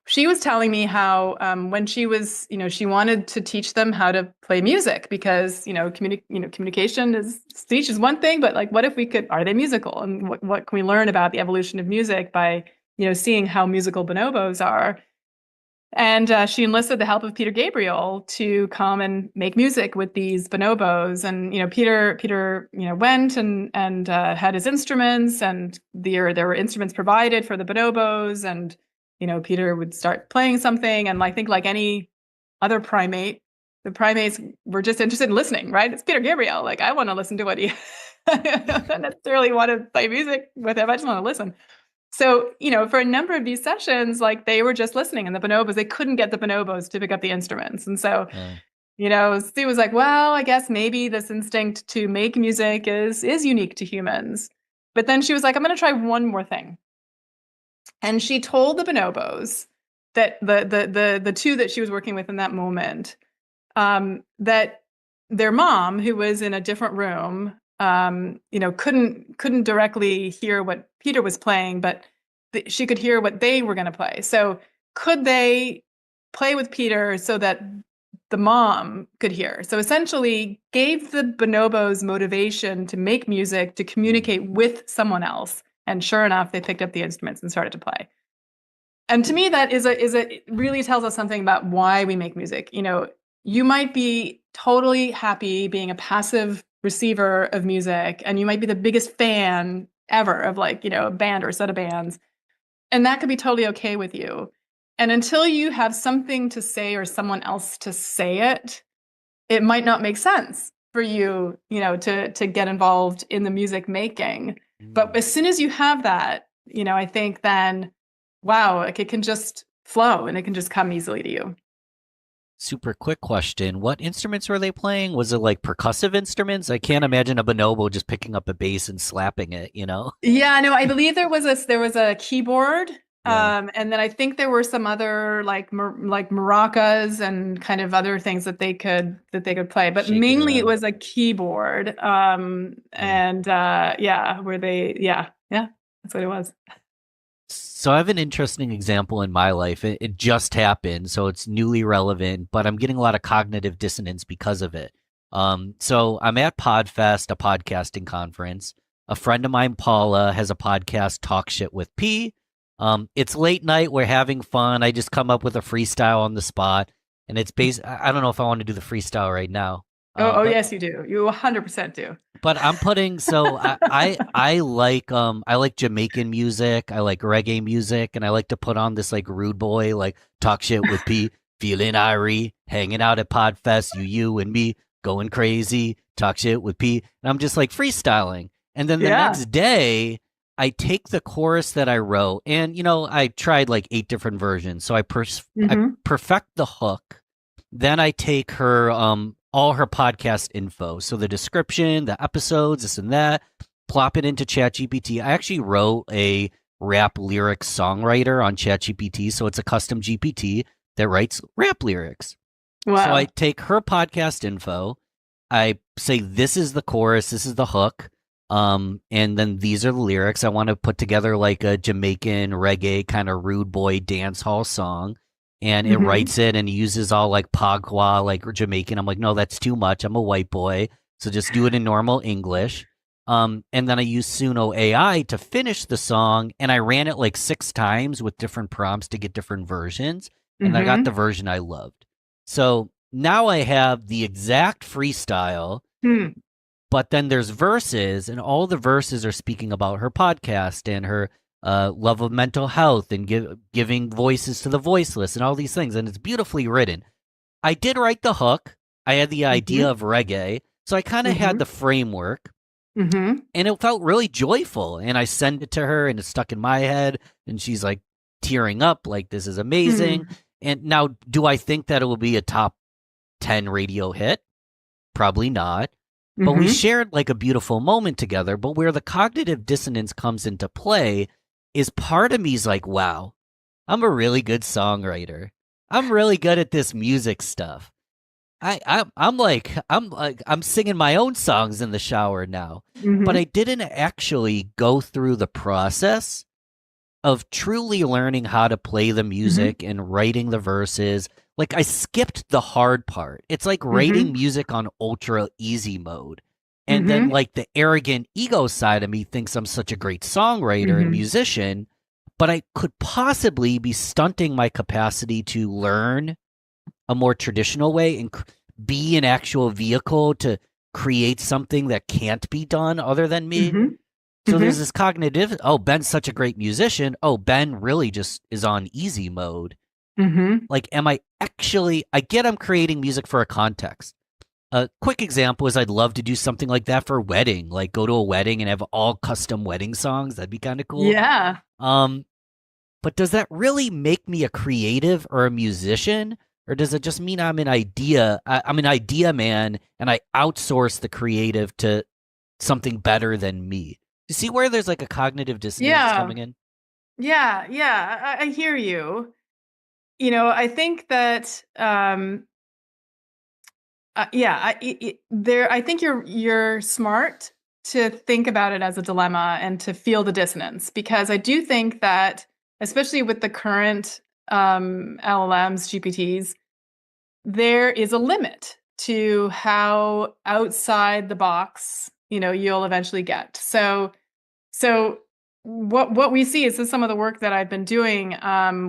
she was telling me how when she was, she wanted to teach them how to play music because, communication is, speech is one thing, but what if are they musical? And what can we learn about the evolution of music by, seeing how musical bonobos are? And she enlisted the help of Peter Gabriel to come and make music with these bonobos. And, Peter, went and had his instruments, and there were instruments provided for the bonobos. And, Peter would start playing something. And I think like any other primate, the primates were just interested in listening, right? It's Peter Gabriel. I want to listen to what he, I don't necessarily want to play music with him. I just want to listen. So, for a number of these sessions, they were just listening, and the bonobos, they couldn't get the bonobos to pick up the instruments. And so, Sue was like, well, I guess maybe this instinct to make music is unique to humans. But then she was like, I'm going to try one more thing. And she told the bonobos that the two that she was working with in that moment, that their mom, who was in a different room, couldn't directly hear what Peter was playing, but she could hear what they were going to play. So could they play with Peter so that the mom could hear? So essentially gave the bonobos motivation to make music, to communicate with someone else. And sure enough, they picked up the instruments and started to play. And to me, that it really tells us something about why we make music. You might be totally happy being a passive receiver of music, and you might be the biggest fan ever of like, a band or a set of bands. And that could be totally okay with you. And until you have something to say or someone else to say it, it might not make sense for you, to get involved in the music making. But as soon as you have that, I think then, wow, like it can just flow and it can just come easily to you. Super quick question. What instruments were they playing? Was it like percussive instruments? I can't imagine a bonobo just picking up a bass and slapping it, Yeah, no, I believe there was a keyboard. Yeah. And then I think there were some other like maracas and kind of other things that they could play, but Shake it mainly it around. was a keyboard. And where they, that's what it was. So I have an interesting example in my life. It just happened, so it's newly relevant, but I'm getting a lot of cognitive dissonance because of it. So I'm at Podfest, a podcasting conference. A friend of mine, Paula, has a podcast, Talk Shit with P. It's late night. We're having fun. I just come up with a freestyle on the spot, and it's I don't know if I want to do the freestyle right now. But, Yes, you do. You 100% do. But I'm putting I like Jamaican music, I like reggae music, and I like to put on this like rude boy, like Talk Shit with P, feeling irie, hanging out at Podfest, you and me, going crazy, Talk Shit with P, and I'm just like freestyling. And then the next day, I take the chorus that I wrote, and I tried like 8 different versions, so I perfect the hook. Then I take her all her podcast info. So the description, the episodes, this and that, plop it into ChatGPT. I actually wrote a rap lyrics songwriter on ChatGPT. So it's a custom GPT that writes rap lyrics. Wow. So I take her podcast info. I say, this is the chorus, this is the hook. And then these are the lyrics. I want to put together like a Jamaican reggae kind of rude boy dance hall song. And it writes it and uses all like pagua, like Jamaican. I'm like, no, that's too much. I'm a white boy. So just do it in normal English. And then I used Suno AI to finish the song. And I ran it like 6 times with different prompts to get different versions. And I got the version I loved. So now I have the exact freestyle, but then there's verses, and all the verses are speaking about her podcast and her love of mental health and giving voices to the voiceless and all these things. And it's beautifully written. I did write the hook. I had the idea of reggae. So I kind of had the framework. And it felt really joyful. And I sent it to her and it stuck in my head. And she's like tearing up, like, this is amazing. And now, do I think that it will be a top 10 radio hit? Probably not. But we shared like a beautiful moment together. But where the cognitive dissonance comes into play is part of me's like, wow, I'm a really good songwriter. I'm really good at this music stuff. I'm singing my own songs in the shower now. But I didn't actually go through the process of truly learning how to play the music and writing the verses. Like, I skipped the hard part. It's like writing music on ultra easy mode. And then like the arrogant ego side of me thinks I'm such a great songwriter and musician, but I could possibly be stunting my capacity to learn a more traditional way and be an actual vehicle to create something that can't be done other than me. So there's this cognitive, oh, Ben's such a great musician. Oh, Ben really just is on easy mode. Like, am I actually, I get I'm creating music for a context. A quick example is I'd love to do something like that for a wedding, like go to a wedding and have all custom wedding songs. That'd be kind of cool. Yeah. But does that really make me a creative or a musician? Or does it just mean I'm an idea man and I outsource the creative to something better than me? You see where there's like a cognitive dissonance coming in? Yeah. I hear you. I think that, I think you're smart to think about it as a dilemma and to feel the dissonance, because I do think that, especially with the current LLMs, GPTs, there is a limit to how outside the box, you'll eventually get. So what we see is this some of the work that I've been doing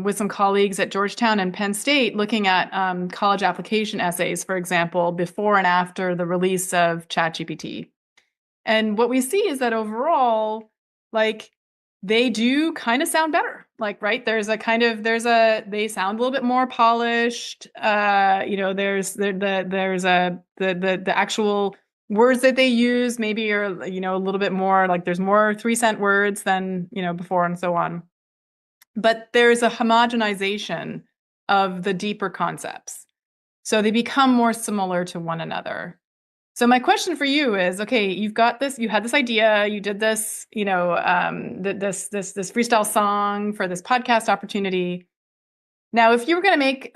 with some colleagues at Georgetown and Penn State, looking at college application essays, for example, before and after the release of ChatGPT. And what we see is that overall, like, they do kind of sound better. Like, right, they sound a little bit more polished. There's the actual words that they use maybe are, a little bit more, like there's more 3-cent words than, before, and so on. But there's a homogenization of the deeper concepts. So they become more similar to one another. So my question for you is, okay, you had this idea, you did this, this freestyle song for this podcast opportunity. Now, if you were going to make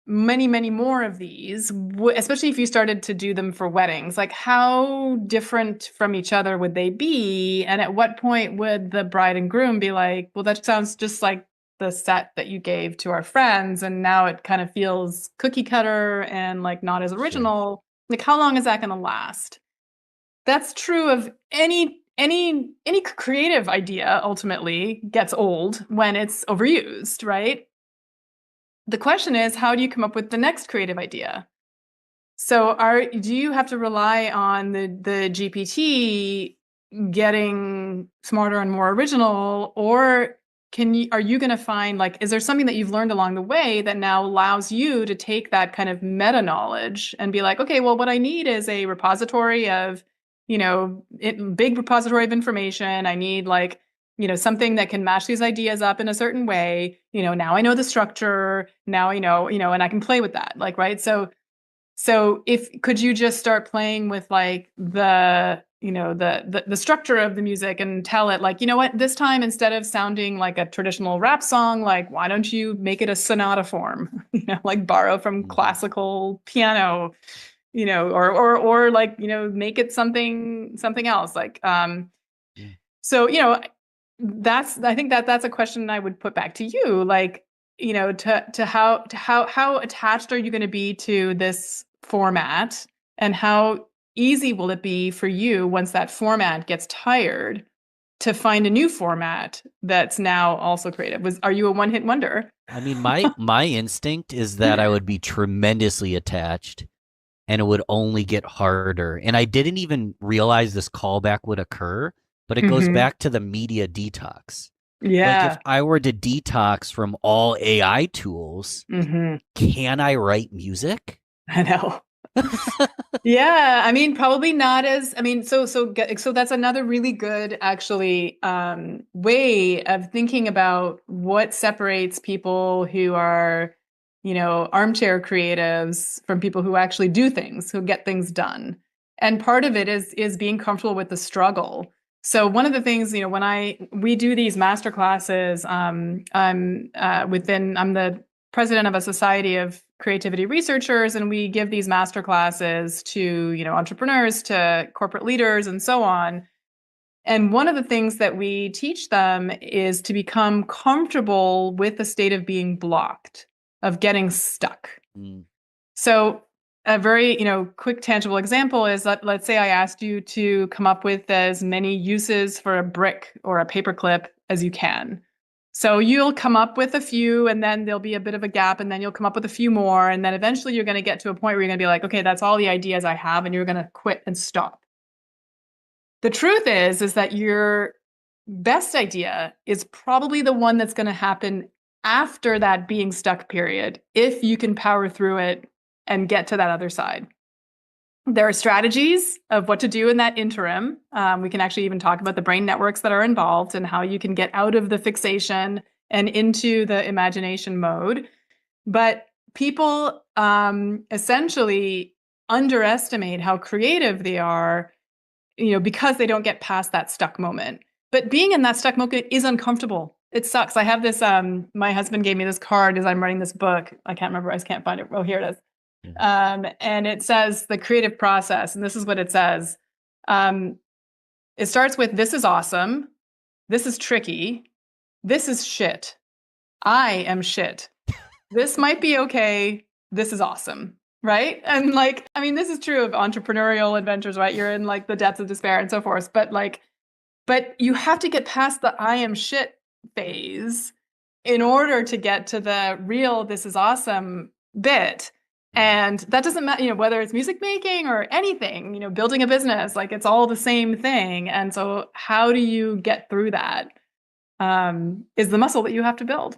many, many more of these, especially if you started to do them for weddings, like how different from each other would they be? And at what point would the bride and groom be like, well, that sounds just like the set that you gave to our friends, and now it kind of feels cookie cutter and like not as original. Sure. Like, how long is that going to last? That's true of any creative idea. Ultimately gets old when it's overused, right? The question is, how do you come up with the next creative idea? So do you have to rely on the GPT getting smarter and more original, or are you going to find, like, is there something that you've learned along the way that now allows you to take that kind of meta knowledge and be like, okay, well, what I need is a repository of, big repository of information. I need something that can match these ideas up in a certain way. Now I know the structure. Now I know, and I can play with that. Like, right. So could you just start playing with like the structure of the music and tell it, like, what, this time, instead of sounding like a traditional rap song, like, why don't you make it a sonata form, like borrow from classical piano, or like, make it something else. Like, so, I think that's a question I would put back to you. Like, to how attached are you going to be to this format, and how easy will it be for you once that format gets tired to find a new format that's now also creative? Are you a one-hit wonder? I mean, my instinct is that I would be tremendously attached, and it would only get harder. And I didn't even realize this callback would occur, but it goes back to the media detax. Yeah. Like, if I were to detox from all AI tools, can I write music? I know. Yeah, I mean, probably not as. I mean, so that's another really good, actually, way of thinking about what separates people who are, armchair creatives from people who actually do things, who get things done. And part of it is being comfortable with the struggle. So one of the things, when we do these master classes, I'm the president of a society of creativity researchers, and we give these master classes to, entrepreneurs, to corporate leaders, and so on. And one of the things that we teach them is to become comfortable with the state of being blocked, of getting stuck. So a very, quick, tangible example is that, let's say I asked you to come up with as many uses for a brick or a paperclip as you can. So you'll come up with a few, and then there'll be a bit of a gap, and then you'll come up with a few more. And then eventually you're going to get to a point where you're going to be like, okay, that's all the ideas I have. And you're going to quit and stop. The truth is that your best idea is probably the one that's going to happen after that being stuck period, if you can power through it and get to that other side. There are strategies of what to do in that interim. We can actually even talk about the brain networks that are involved and how you can get out of the fixation and into the imagination mode. But people essentially underestimate how creative they are, because they don't get past that stuck moment. But being in that stuck moment is uncomfortable. It sucks. I have this, my husband gave me this card as I'm writing this book. I can't remember. I just can't find it. Oh, here it is. And it says the creative process. And this is what it says. It starts with, this is awesome. This is tricky. This is shit. I am shit. This might be okay. This is awesome. Right. And this is true of entrepreneurial adventures, right? You're in the depths of despair and so forth. But But you have to get past the I am shit phase in order to get to the real this is awesome bit. And that doesn't matter, you know, whether it's music making or anything, you know, building a business, like it's all the same thing. And so how do you get through that? Is the muscle that you have to build.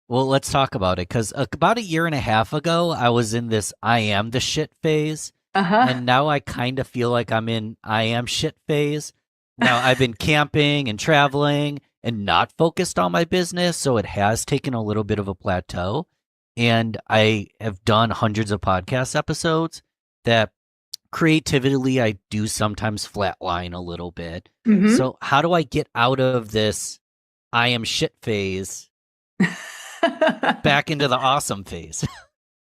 Well, let's talk about it, because about a year and a half ago, I was in this I am the shit phase. And now I kind of feel like I'm in I am shit phase. Now I've been camping and traveling and not focused on my business, so it has taken a little bit of a plateau. And I have done hundreds of podcast episodes that creatively I do sometimes flatline a little bit. Mhm. So how do I get out of this I am shit phase back into the awesome phase?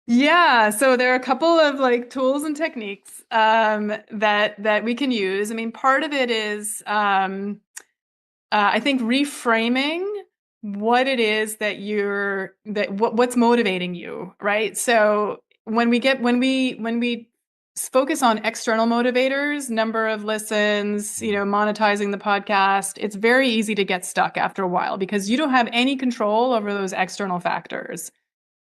Yeah, so there are a couple of like tools and techniques that we can use. I mean, part of it is I think reframing what it is that what's motivating you, right? So when we focus on external motivators, number of listens, you know, monetizing the podcast, it's very easy to get stuck after a while because you don't have any control over those external factors.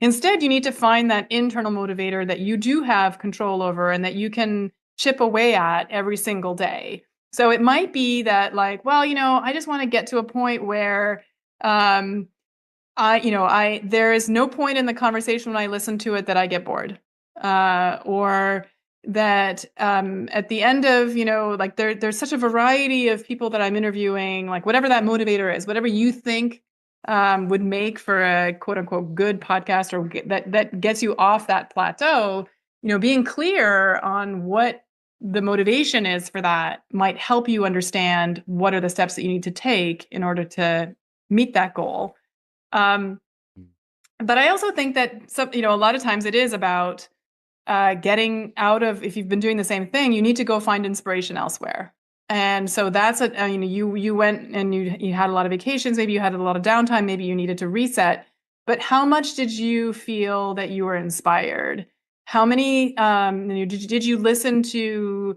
Instead, you need to find that internal motivator that you do have control over and that you can chip away at every single day. So it might be that like, well, you know, I just want to get to a point where there is no point in the conversation when I listen to it that I get bored. Or that at the end of, you know, like there's such a variety of people that I'm interviewing, like whatever that motivator is, whatever you think would make for a quote unquote good podcast or that gets you off that plateau, you know, being clear on what the motivation is for that might help you understand what are the steps that you need to take in order to meet that goal. But I also think that a lot of times it is about getting out of, if you've been doing the same thing, you need to go find inspiration elsewhere. And so that's you went and you had a lot of vacations, maybe you had a lot of downtime, maybe you needed to reset. But how much did you feel that you were inspired? How many did you listen to,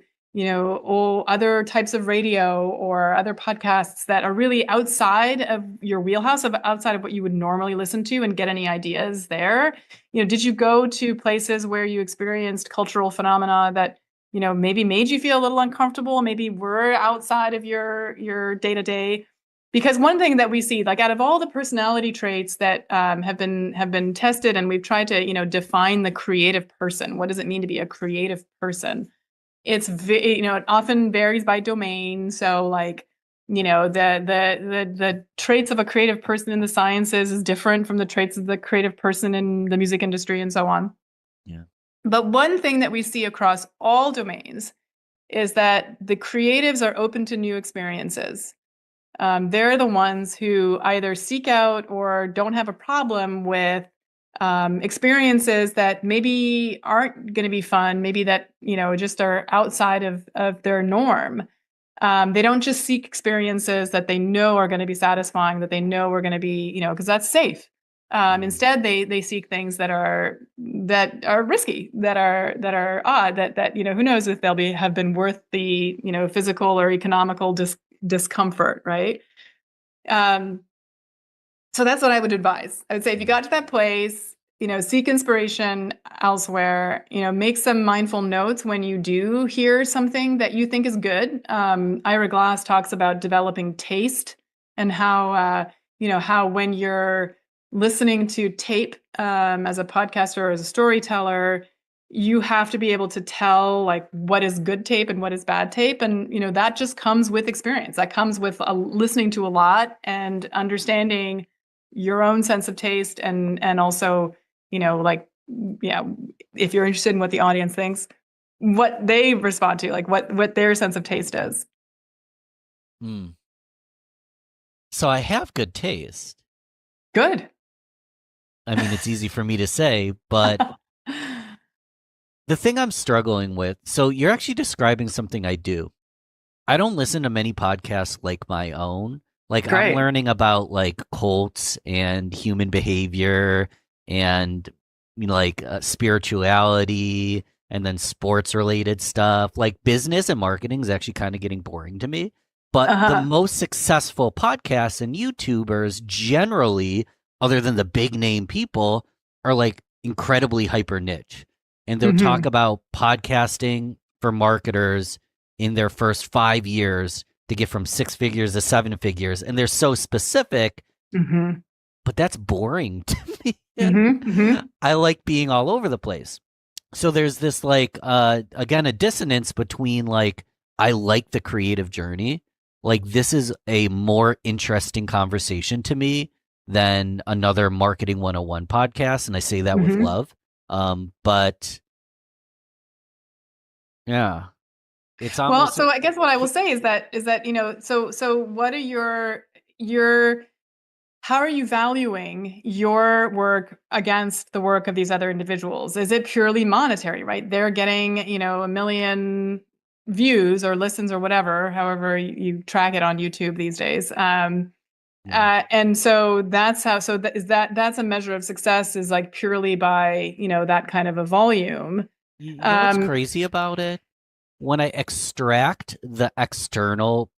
other types of radio or other podcasts that are really outside of your wheelhouse, outside of what you would normally listen to, and get any ideas there? Did you go to places where you experienced cultural phenomena that maybe made you feel a little uncomfortable, maybe were outside of your day-to-day? Because one thing that we see, like out of all the personality traits that have been tested, and we've tried to define the creative person. What does it mean to be a creative person? It's it often varies by domain. So like the traits of a creative person in the sciences is different from the traits of the creative person in the music industry, and so on. Yeah. But one thing that we see across all domains is that the creatives are open to new experiences. They're the ones who either seek out or don't have a problem with experiences that maybe aren't going to be fun, maybe that, just are outside of their norm. They don't just seek experiences that they know are going to be satisfying, that they know are going to be, because that's safe. Instead, they seek things that are risky, that are odd, that who knows if they'll have been worth the physical or economical discomfort, right? So that's what I would advise. I would say if you got to that place, seek inspiration elsewhere. Make some mindful notes when you do hear something that you think is good. Ira Glass talks about developing taste and how when you're listening to tape as a podcaster or as a storyteller, you have to be able to tell like what is good tape and what is bad tape. And, that just comes with experience. That comes with listening to a lot and understanding your own sense of taste. And also, if you're interested in what the audience thinks, what they respond to, like what their sense of taste is. So I have good taste. Good. I mean, it's easy for me to say, but the thing I'm struggling with, so you're actually describing something I do. I don't listen to many podcasts like my own. Like Great. I'm learning about like cults and human behavior and spirituality and then sports related stuff. Like business and marketing is actually kind of getting boring to me. But the Uh-huh. most successful podcasts and YouTubers generally, other than the big name people, are like incredibly hyper niche. And they'll talk Mhm. about podcasting for marketers in their first 5 years to get from 6 figures to 7 figures. And they're so specific, Mhm. but that's boring to me. Mhm. Mhm. I like being all over the place. So there's this like again a dissonance between like I like the creative journey. Like this is a more interesting conversation to me than another marketing 101 podcast, and I say that with Mhm. love. But yeah, it's Well, almost so I guess what I will say is that, so what are your how are you valuing your work against the work of these other individuals? Is it purely monetary, right? They're getting, 1 million views or listens or whatever, however you track it on YouTube these days. And so that's how, so that is that's a measure of success, is like purely by, that kind of a volume. you know what's crazy about it? When I extract the external,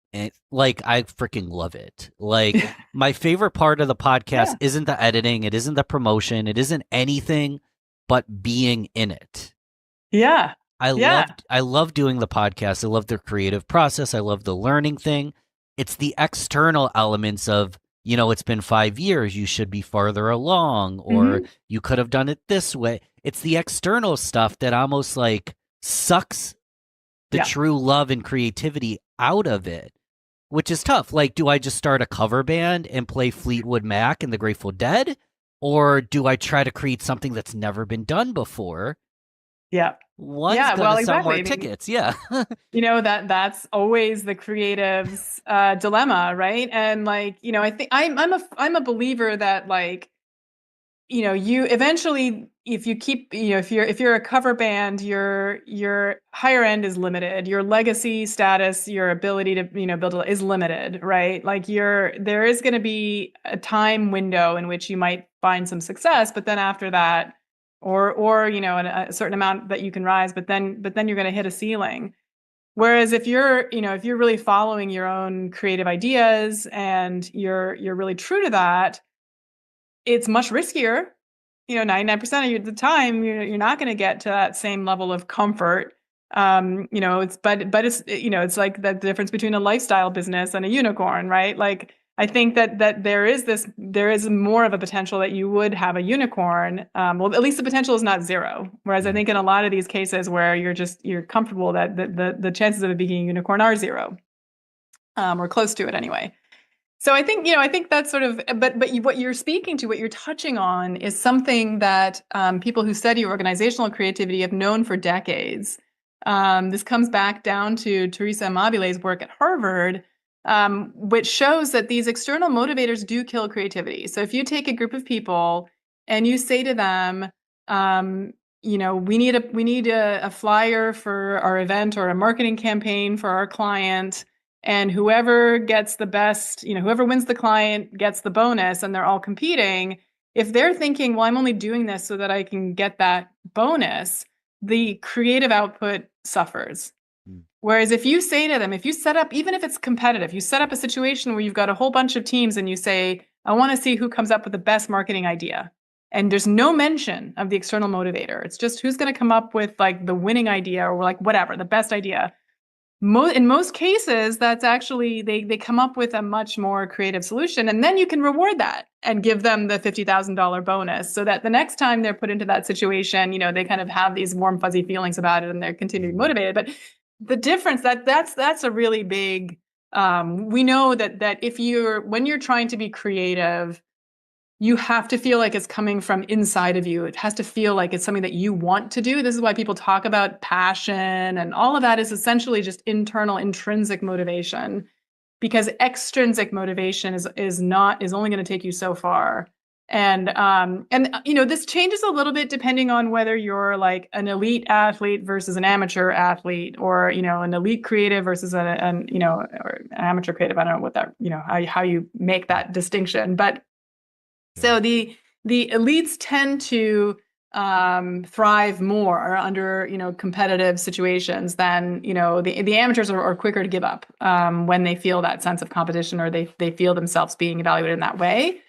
like I freaking love it. Like my favorite part of the podcast Yeah. isn't the editing, it isn't the promotion, it isn't anything but being in it. Yeah. Yeah. I love doing the podcast. I love the creative process. I love the learning thing. It's the external elements of, it's been 5 years, you should be farther along, or you could have done it this way. It's the external stuff that almost like sucks the Yeah. true love and creativity out of it, which is tough. Like, do I just start a cover band and play Fleetwood Mac and the Grateful Dead? Or do I try to create something that's never been done before? Yeah. One's Yeah, gonna well, sell exactly. more I mean, tickets. Yeah. that's always the creative's dilemma, right? And like, I think I'm a believer that like, you eventually, if you keep, if you're a cover band, your higher end is limited, your legacy status, your ability to build is limited, right? Like there is going to be a time window in which you might find some success, but then after that, or a certain amount that you can rise, but then you're going to hit a ceiling. Whereas if you're really following your own creative ideas and you're really true to that, it's much riskier. 99% of the time, you're not going to get to that same level of comfort. It's like the difference between a lifestyle business and a unicorn, right? Like, I think that there is more of a potential that you would have a unicorn. Well, at least the potential is not zero. Whereas I think in a lot of these cases where you're comfortable, that the chances of it being a unicorn are zero, or close to it anyway. So I think that's sort of, but what you're speaking to, what you're touching on, is something that people who study organizational creativity have known for decades. This comes back down to Teresa Amabile's work at Harvard, which shows that these external motivators do kill creativity. So if you take a group of people and you say to them, we need a flyer for our event or a marketing campaign for our client, and whoever gets the best, whoever wins the client gets the bonus, and they're all competing. If they're thinking, well, I'm only doing this so that I can get that bonus, the creative output suffers. Whereas if you say to them, if you set up, even if it's competitive, you set up a situation where you've got a whole bunch of teams and you say, I want to see who comes up with the best marketing idea. And there's no mention of the external motivator. It's just who's going to come up with like the winning idea, or like whatever, the best idea. In most cases, that's actually, they come up with a much more creative solution, and then you can reward that and give them the $50,000 bonus, so that the next time they're put into that situation, they kind of have these warm, fuzzy feelings about it and they're continuing motivated. But the difference, that's a really big, we know that when you're trying to be creative, you have to feel like it's coming from inside of you. It has to feel like it's something that you want to do. This is why people talk about passion, and all of that is essentially just internal, intrinsic motivation, because extrinsic motivation is only going to take you so far. And this changes a little bit depending on whether you're like an elite athlete versus an amateur athlete, or an elite creative versus or an amateur creative. I don't know what that, how you make that distinction, but so the elites tend to thrive more under, competitive situations than, the amateurs are quicker to give up when they feel that sense of competition, or they feel themselves being evaluated in that way.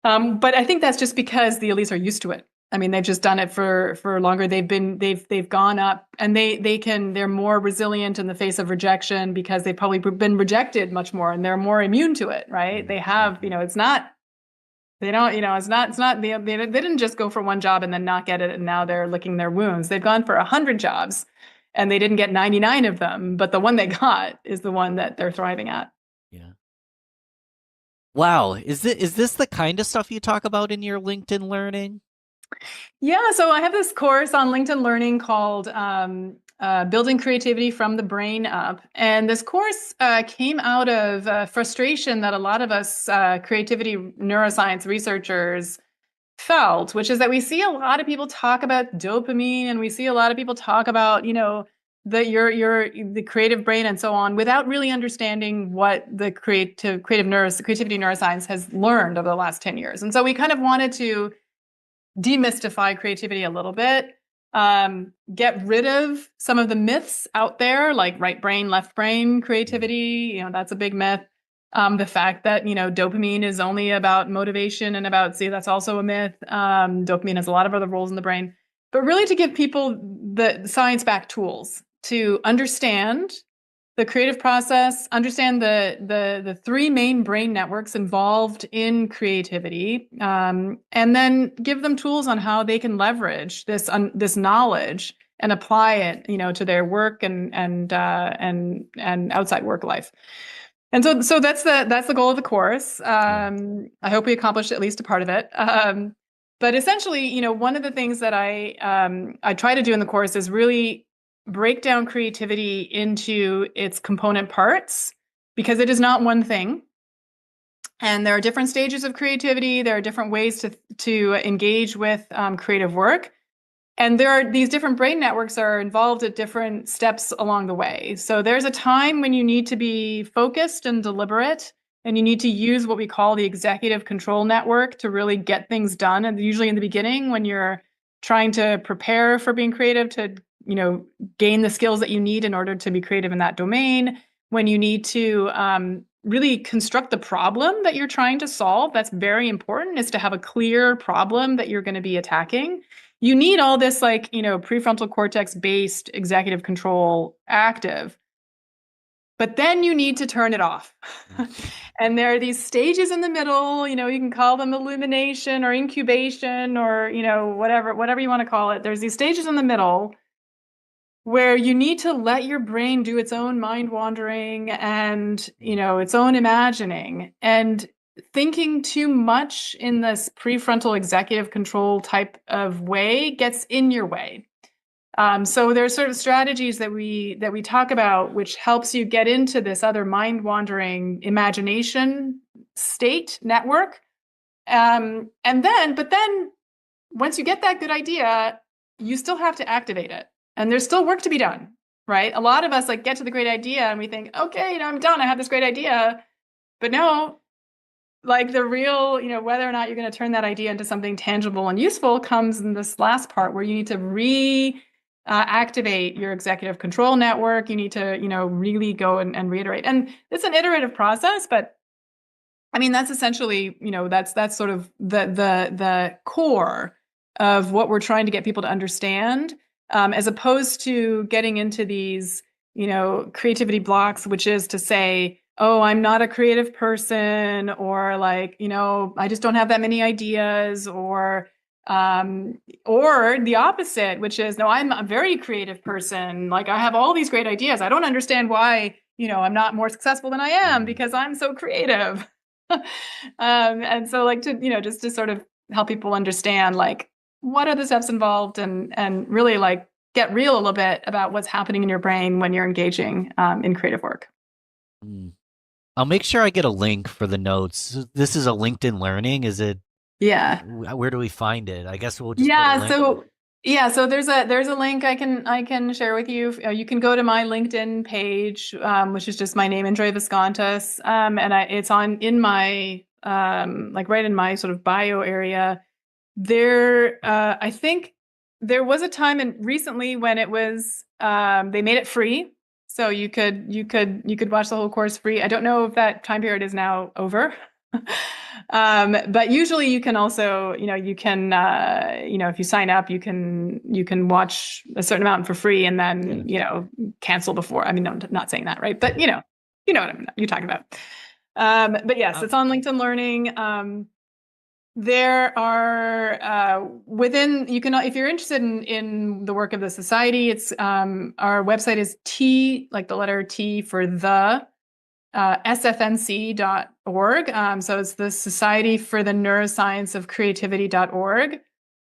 But I think that's just because the elites are used to it. I mean, they've just done it for longer. They've gone up, and they're more resilient in the face of rejection because they've probably been rejected much more, and they're more immune to it, right? They have, it's not. They don't, it's not, they didn't just go for one job and then not get it, and now they're licking their wounds. They've gone for 100 jobs and they didn't get 99 of them, but the one they got is the one that they're thriving at. Yeah. Wow. Is this the kind of stuff you talk about in your LinkedIn Learning? Yeah. So I have this course on LinkedIn Learning called Building Creativity from the Brain Up. And this course came out of frustration that a lot of us creativity neuroscience researchers felt, which is that we see a lot of people talk about dopamine, and we see a lot of people talk about, the creative brain and so on, without really understanding what the creativity neuroscience has learned over the last 10 years. And so we kind of wanted to demystify creativity a little bit, get rid of some of the myths out there, like right brain, left brain creativity. That's a big myth. The fact that, dopamine is only about motivation and that's also a myth. Dopamine has a lot of other roles in the brain, but really to give people the science-backed tools to understand the creative process, understand the three main brain networks involved in creativity, and then give them tools on how they can leverage this knowledge and apply it, to their work and outside work life. And so that's the goal of the course. I hope we accomplished at least a part of it. But essentially, one of the things that I try to do in the course is really break down creativity into its component parts, because it is not one thing. And there are different stages of creativity. There are different ways to engage with creative work. And these different brain networks are involved at different steps along the way. So there's a time when you need to be focused and deliberate, and you need to use what we call the executive control network to really get things done. And usually in the beginning, when you're trying to prepare for being creative, to gain the skills that you need in order to be creative in that domain, when you need to really construct the problem that you're trying to solve. That's very important, is to have a clear problem that you're going to be attacking. You need all this prefrontal cortex based executive control active, but then you need to turn it off. And there are these stages in the middle, you can call them illumination or incubation or, whatever you want to call it. There's these stages in the middle where you need to let your brain do its own mind wandering and, its own imagining. And thinking too much in this prefrontal executive control type of way gets in your way. So there's sort of strategies that we talk about, which helps you get into this other mind wandering imagination state network. But then once you get that good idea, you still have to activate it. And there's still work to be done, right? A lot of us get to the great idea and we think, okay, I'm done. I have this great idea. But no, the real, whether or not you're going to turn that idea into something tangible and useful comes in this last part, where you need to activate your executive control network. You need to, really go and reiterate. And it's an iterative process, but I mean, that's essentially, that's sort of the core of what we're trying to get people to understand, as opposed to getting into these, creativity blocks, which is to say, oh, I'm not a creative person, or I just don't have that many ideas, or the opposite, which is, no, I'm a very creative person. I have all these great ideas. I don't understand why, I'm not more successful than I am, because I'm so creative. And so just to sort of help people understand, what are the steps involved, and really get real a little bit about what's happening in your brain when you're engaging in creative work. I'll make sure I get a link for the notes. This is a LinkedIn Learning, is it? Yeah. Where do we find it? I guess we'll just so there's a link I can share with you. You can go to my LinkedIn page, which is just my name, Andrea Viscontas, and it's in my right in my sort of bio area. I think there was a time recently when it was they made it free, so you could watch the whole course free. I don't know if that time period is now over. But usually you can also, if you sign up, you can watch a certain amount for free and then, cancel before. I mean, no, I'm not saying that, right? But you know what you're talking about. But yes, it's on LinkedIn Learning. There are if you're interested in the work of the society, it's our website is T, like the letter T for the sfnc.org. So it's the Society for the Neuroscience of Creativity.org.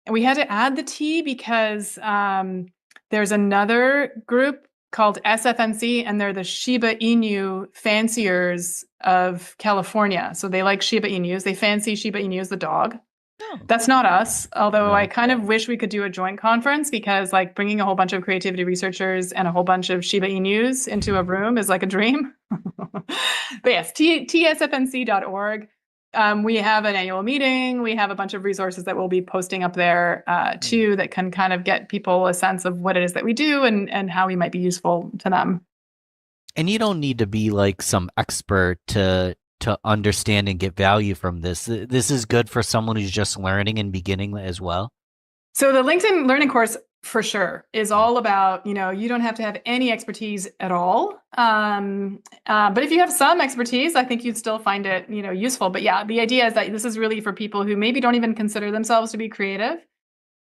And we had to add the T because there's another group called SFNC, and they're the Shiba Inu fanciers of California. So they like Shiba Inus. They fancy Shiba Inus, the dog. Oh. That's not us, although no. I kind of wish we could do a joint conference, because like bringing a whole bunch of creativity researchers and a whole bunch of Shiba Inus into a room is like a dream. But yes, tsfnc.org. We have an annual meeting. We have a bunch of resources that we'll be posting up there too, that can kind of get people a sense of what it is that we do and how we might be useful to them. And you don't need to be like some expert to understand and get value from this. This is good for someone who's just learning and beginning as well. So the LinkedIn Learning course, for sure, is all about, you don't have to have any expertise at all. But if you have some expertise, I think you'd still find it, useful. But yeah, the idea is that this is really for people who maybe don't even consider themselves to be creative.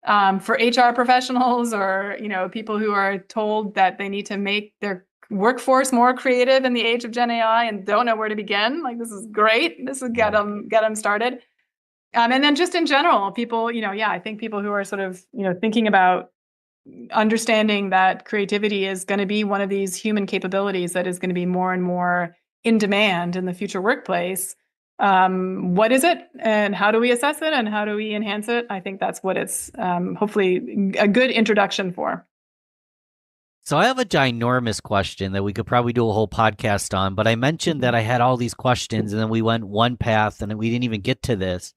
For HR professionals or, people who are told that they need to make their workforce more creative in the age of Gen AI and don't know where to begin. Like, this is great. This will get them started. And then just in general, people, I think people who are sort of, thinking about understanding that creativity is going to be one of these human capabilities that is going to be more and more in demand in the future workplace. What is it and how do we assess it and how do we enhance it? I think that's what it's hopefully a good introduction for. So I have a ginormous question that we could probably do a whole podcast on, but I mentioned that I had all these questions and then we went one path and we didn't even get to this.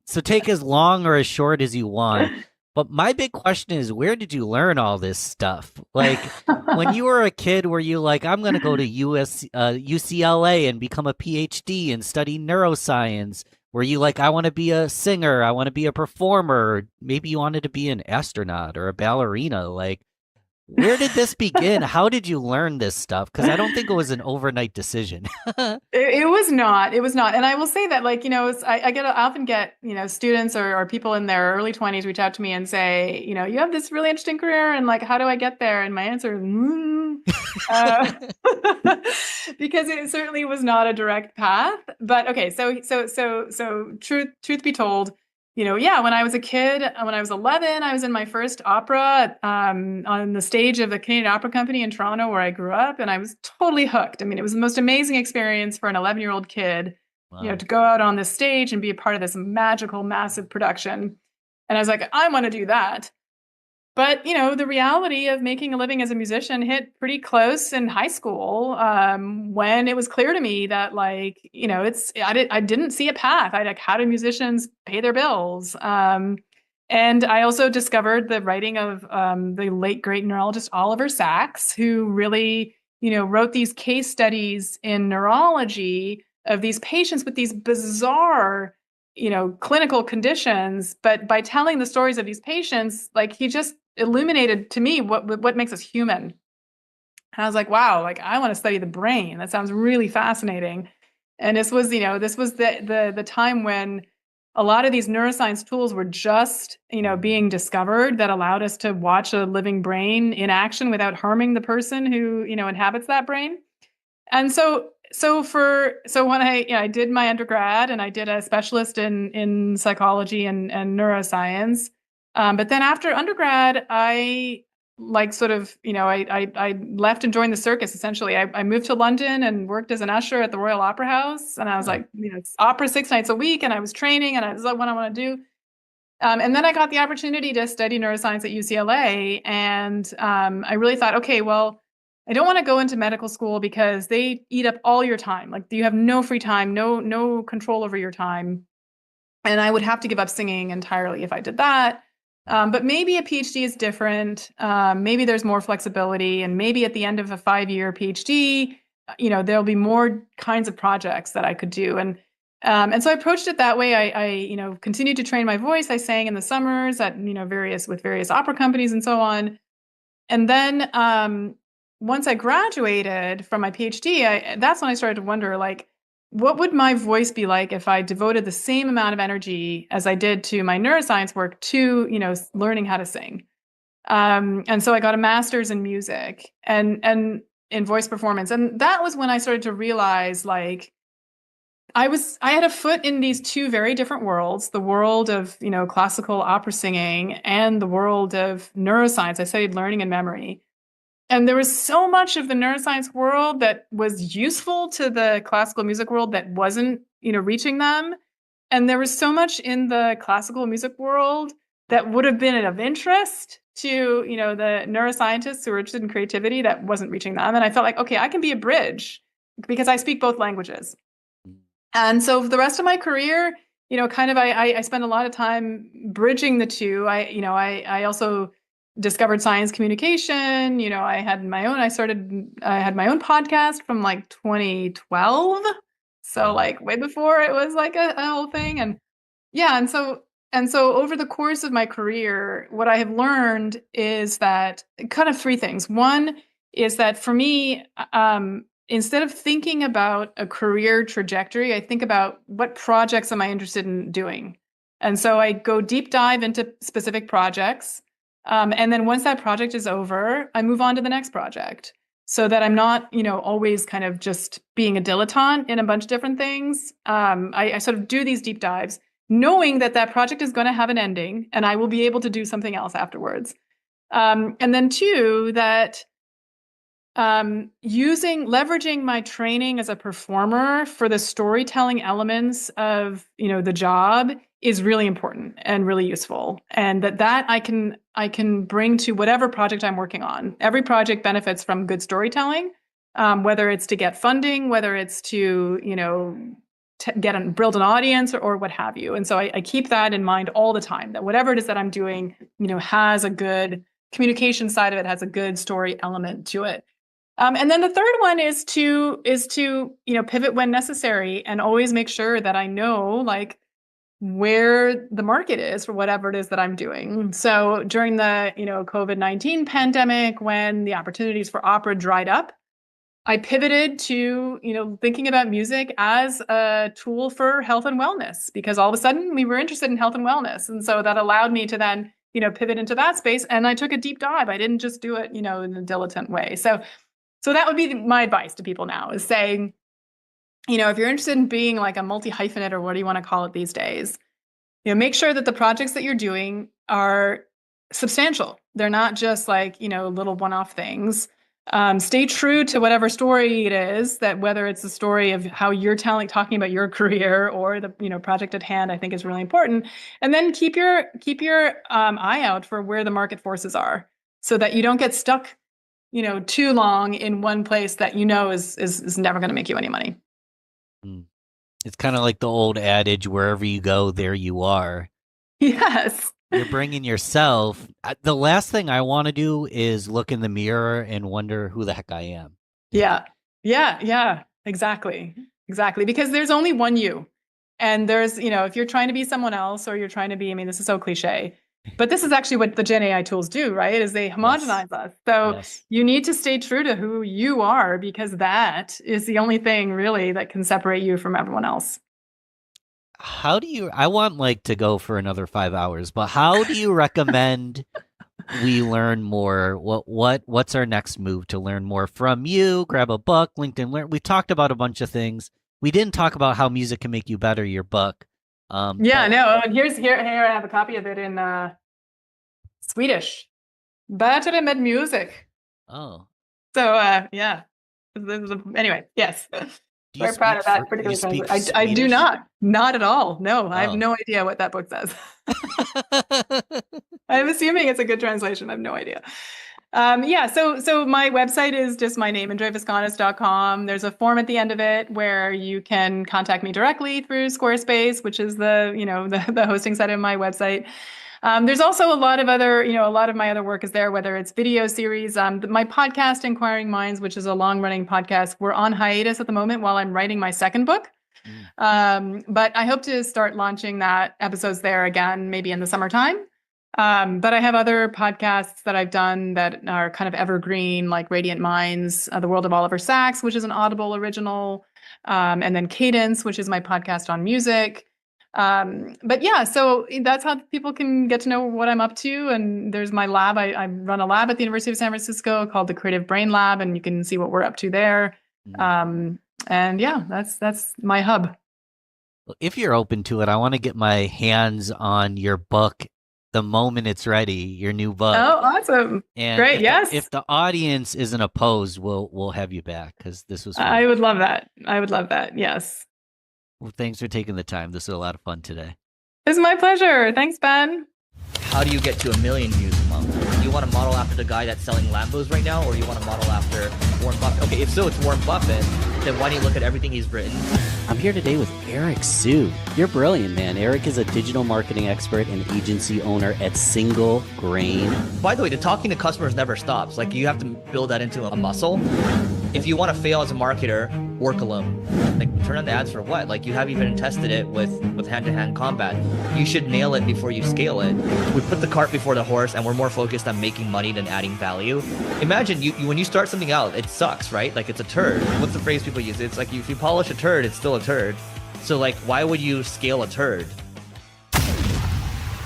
So take as long or as short as you want. But my big question is, where did you learn all this stuff? Like, when you were a kid, were you like, I'm going to go to UCLA and become a PhD and study neuroscience? Were you like, I want to be a singer, I want to be a performer? Maybe you wanted to be an astronaut or a ballerina. Like, where did this begin? How did you learn this stuff? Because I don't think it was an overnight decision. It was not. It was not. And I will say that, like, I often get, students or people in their early 20s reach out to me and say, you have this really interesting career and like, how do I get there? And my answer is, because it certainly was not a direct path. But okay, so truth be told, when I was a kid, when I was 11, I was in my first opera on the stage of the Canadian Opera Company in Toronto, where I grew up, and I was totally hooked. I mean, it was the most amazing experience for an 11-year-old kid, wow, to go out on this stage and be a part of this magical, massive production. And I was like, I want to do that. But, the reality of making a living as a musician hit pretty close in high school when it was clear to me that, like, I didn't see a path. How do musicians pay their bills? And I also discovered the writing of the late, great neurologist Oliver Sacks, who really, wrote these case studies in neurology of these patients with these bizarre clinical conditions. But by telling the stories of these patients, like, he just illuminated to me what makes us human. And I was like, wow, like, I want to study the brain. That sounds really fascinating. And this was the time when a lot of these neuroscience tools were just, being discovered, that allowed us to watch a living brain in action without harming the person who, inhabits that brain. And so when I did my undergrad and I did a specialist in psychology and neuroscience, but then after undergrad, I left and joined the circus. Essentially, I moved to London and worked as an usher at the Royal Opera House. And I was like, it's opera 6 nights a week, and I was training, and I was like, what I want to do. And then I got the opportunity to study neuroscience at UCLA, and I really thought, okay, well, I don't want to go into medical school because they eat up all your time. Like, you have no free time, no control over your time. And I would have to give up singing entirely if I did that. But maybe a PhD is different. Maybe there's more flexibility, and maybe at the end of a 5-year PhD, there'll be more kinds of projects that I could do. And so I approached it that way. I continued to train my voice. I sang in the summers at various opera companies and so on. And then once I graduated from my PhD, that's when I started to wonder, like, what would my voice be like if I devoted the same amount of energy as I did to my neuroscience work to, learning how to sing? And so I got a master's in music and in voice performance. And that was when I started to realize, like, I had a foot in these two very different worlds, the world of, classical opera singing and the world of neuroscience. I studied learning and memory. And there was so much of the neuroscience world that was useful to the classical music world that wasn't, reaching them. And there was so much in the classical music world that would have been of interest to, the neuroscientists who were interested in creativity that wasn't reaching them. And I felt like, okay, I can be a bridge because I speak both languages. And so for the rest of my career, I spent a lot of time bridging the two. I also discovered science communication. I had my own podcast from like 2012. So like way before it was like a whole thing. And yeah. And so over the course of my career, what I have learned is that kind of three things. One is that for me, instead of thinking about a career trajectory, I think about what projects am I interested in doing. And so I go deep dive into specific projects. And then once that project is over, I move on to the next project so that I'm not, always kind of just being a dilettante in a bunch of different things. I sort of do these deep dives, knowing that project is going to have an ending and I will be able to do something else afterwards. And then two, that leveraging my training as a performer for the storytelling elements of, the job is really important and really useful. And that I can bring to whatever project I'm working on. Every project benefits from good storytelling, whether it's to get funding, whether it's to, build an audience or what have you. And so I keep that in mind all the time, that whatever it is that I'm doing, has a good communication side of it, has a good story element to it. And then the third one is to pivot when necessary and always make sure that I know, like, where the market is for whatever it is that I'm doing. So during the, COVID-19 pandemic, when the opportunities for opera dried up, I pivoted to, thinking about music as a tool for health and wellness, because all of a sudden we were interested in health and wellness. And so that allowed me to then, pivot into that space. And I took a deep dive. I didn't just do it, in a dilettante way. So that would be my advice to people now, is saying, if you're interested in being like a multi-hyphenate, or what do you want to call it these days, make sure that the projects that you're doing are substantial. They're not just like, little one-off things. Stay true to whatever story it is, that whether it's the story of how you're talking about your career or the, project at hand, I think is really important. And then keep your eye out for where the market forces are, so that you don't get stuck too long in one place that is never going to make you any money. It's kind of like the old adage, wherever you go, there you are. Yes. You're bringing yourself. The last thing I want to do is look in the mirror and wonder who the heck I am. Yeah. Exactly. Because there's only one you. And there's, if you're trying to be someone else, or you're trying to be, this is so cliche, but this is actually what the Gen AI tools do, right? Is they homogenize us. So you need to stay true to who you are, because that is the only thing really that can separate you from everyone else. How do you, I want to go for another 5 hours, but how do you recommend we learn more? What's our next move to learn more from you? Grab a book, LinkedIn Learn. We talked about a bunch of things. We didn't talk about how music can make you better, your book. Here I have a copy of it in Swedish. Bättre med music. Oh. So anyway, yes. Very proud of that particular translation. I do not at all. No, I have no idea what that book says. I'm assuming it's a good translation. I have no idea. Yeah, so my website is just my name, andreavisconis.com. There's a form at the end of it where you can contact me directly through Squarespace, which is the hosting site of my website. There's also a lot of my other work is there, whether it's video series. My podcast, Inquiring Minds, which is a long-running podcast, we're on hiatus at the moment while I'm writing my second book. But I hope to start launching that episodes there again, maybe in the summertime. But I have other podcasts that I've done that are kind of evergreen, like Radiant Minds, The World of Oliver Sacks, which is an Audible original, and then Cadence, which is my podcast on music. But yeah, so that's how people can get to know what I'm up to. And there's my lab. I run a lab at the University of San Francisco called the Creative Brain Lab, and you can see what we're up to there. And yeah, that's my hub. If you're open to it, I want to get my hands on your book the moment it's ready, your new book. Oh, awesome. And great. Yes. If the audience isn't opposed, we'll have you back because this was fun. I would love that. Yes. Well, thanks for taking the time. This was a lot of fun today. It's my pleasure. Thanks, Ben. How do you get to 1 million views a month? Do you want to model after the guy that's selling Lambos right now, or do you want to model after Warren Buffett? Okay, if so, it's Warren Buffett. Then why don't you look at everything he's written? I'm here today with Eric Siu. You're brilliant, man. Eric is a digital marketing expert and agency owner at Single Grain. By the way, the talking to customers never stops. Like, you have to build that into a muscle. If you want to fail as a marketer, work alone. Like, turn on the ads for what? Like, you haven't even tested it with hand-to-hand combat. You should nail it before you scale it. We put the cart before the horse, and we're more focused on making money than adding value. Imagine you when you start something out, it sucks, right? Like, it's a turd. What's the phrase people use? It's like, if you polish a turd, it's still a turd. So, like, why would you scale a turd?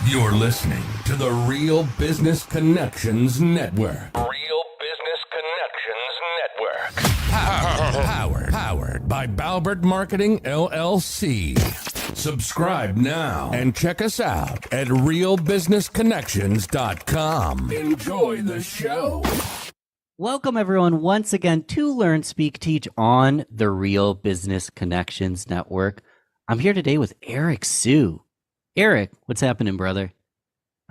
You're listening to the Real Business Connections Network. Real Business Connections Network. Powered by Balbert Marketing, LLC. Subscribe now and check us out at realbusinessconnections.com. Enjoy the show. Welcome, everyone, once again to Learn, Speak, Teach on the Real Business Connections Network. I'm here today with Eric Siu. Eric, what's happening, brother?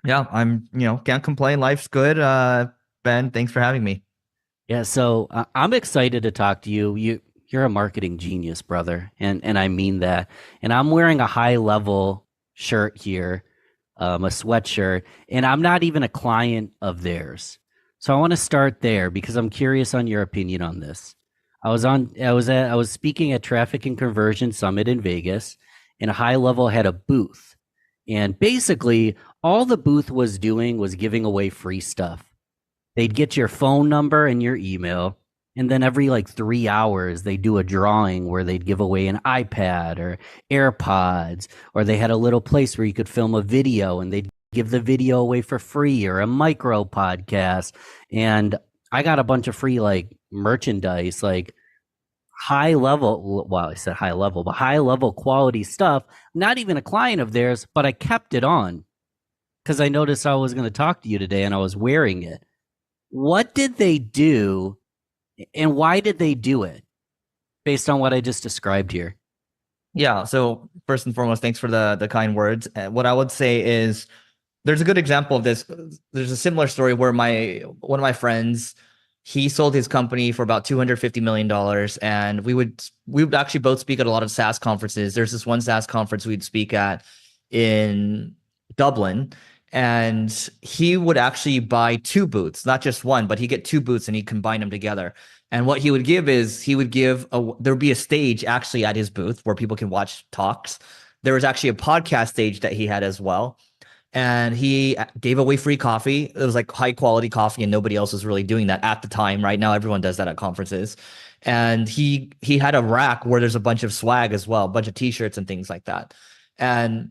Yeah, I'm, can't complain. Life's good. Ben, thanks for having me. Yeah, so I'm excited to talk to you. You're a marketing genius, brother, and I mean that. And I'm wearing a high-level shirt here, a sweatshirt, and I'm not even a client of theirs. So I want to start there because I'm curious on your opinion on this. I was speaking at Traffic and Conversion Summit in Vegas, and High Level had a booth. And basically, all the booth was doing was giving away free stuff. They'd get your phone number and your email, and then every 3 hours, they do a drawing where they'd give away an iPad or AirPods, or they had a little place where you could film a video and they'd give the video away for free, or a micro podcast. And I got a bunch of free merchandise, high level, well, I said high level, but high level quality stuff. Not even a client of theirs, but I kept it on because I noticed I was going to talk to you today and I was wearing it. What did they do and why did they do it based on what I just described here? Yeah, so first and foremost, thanks for the kind words. What I would say is there's a good example of this. There's a similar story where one of my friends, he sold his company for about $250 million. And we would actually both speak at a lot of SaaS conferences. There's this one SaaS conference we'd speak at in Dublin. And he would actually buy 2 booths, not just one, but he'd get 2 booths and he'd combine them together. And what he would give is there'd be a stage actually at his booth where people can watch talks. There was actually a podcast stage that he had as well. And he gave away free coffee. It was high quality coffee and nobody else was really doing that at the time. Right now, everyone does that at conferences. And he had a rack where there's a bunch of swag as well, a bunch of t-shirts and things like that. And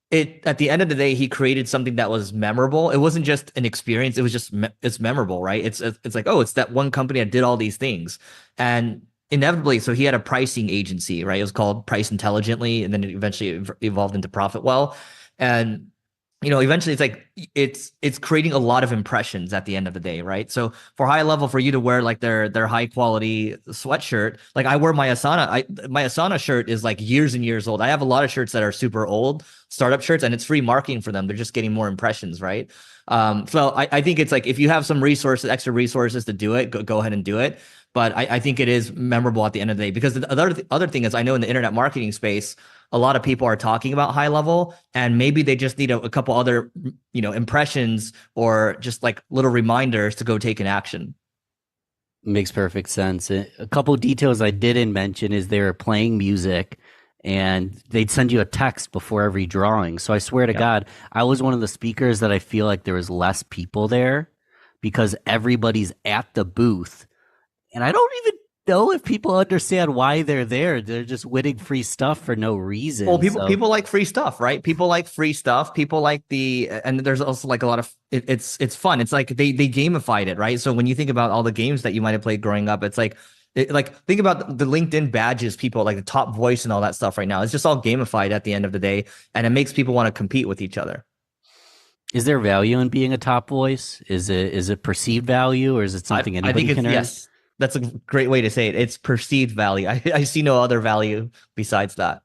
at the end of the day, he created something that was memorable. It wasn't just an experience. It was just, it's memorable, right? It's it's that one company that did all these things. And inevitably, so he had a pricing agency, right? It was called Price Intelligently. And then it eventually evolved into Profitwell. And eventually it's creating a lot of impressions at the end of the day, right? So for High Level, for you to wear their high quality sweatshirt, I wear my Asana shirt is years and years old. I have a lot of shirts that are super old startup shirts and it's free marketing for them. They're just getting more impressions, right? So I think it's like if you have some resources, extra resources to do it, go ahead and do it. But I think it is memorable at the end of the day, because the other thing is, I know in the internet marketing space, a lot of people are talking about high level, and maybe they just need a couple other, impressions or just like little reminders to go take an action. Makes perfect sense. A couple of details I didn't mention is they were playing music and they'd send you a text before every drawing. So I swear to God, I was one of the speakers that I feel like there was less people there because everybody's at the booth. And I don't even know if people understand why they're there. They're just winning free stuff for no reason. Well, people like free stuff, right? People like free stuff. People like and there's also like a lot of it's fun. It's like they gamified it, right? So when you think about all the games that you might have played growing up, it's like think about the LinkedIn badges, people like the top voice and all that stuff right now. It's just all gamified at the end of the day, and it makes people want to compete with each other. Is there value in being a top voice? Is it perceived value, or is it something anybody can earn? Yes. That's a great way to say it. It's perceived value. I see no other value besides that.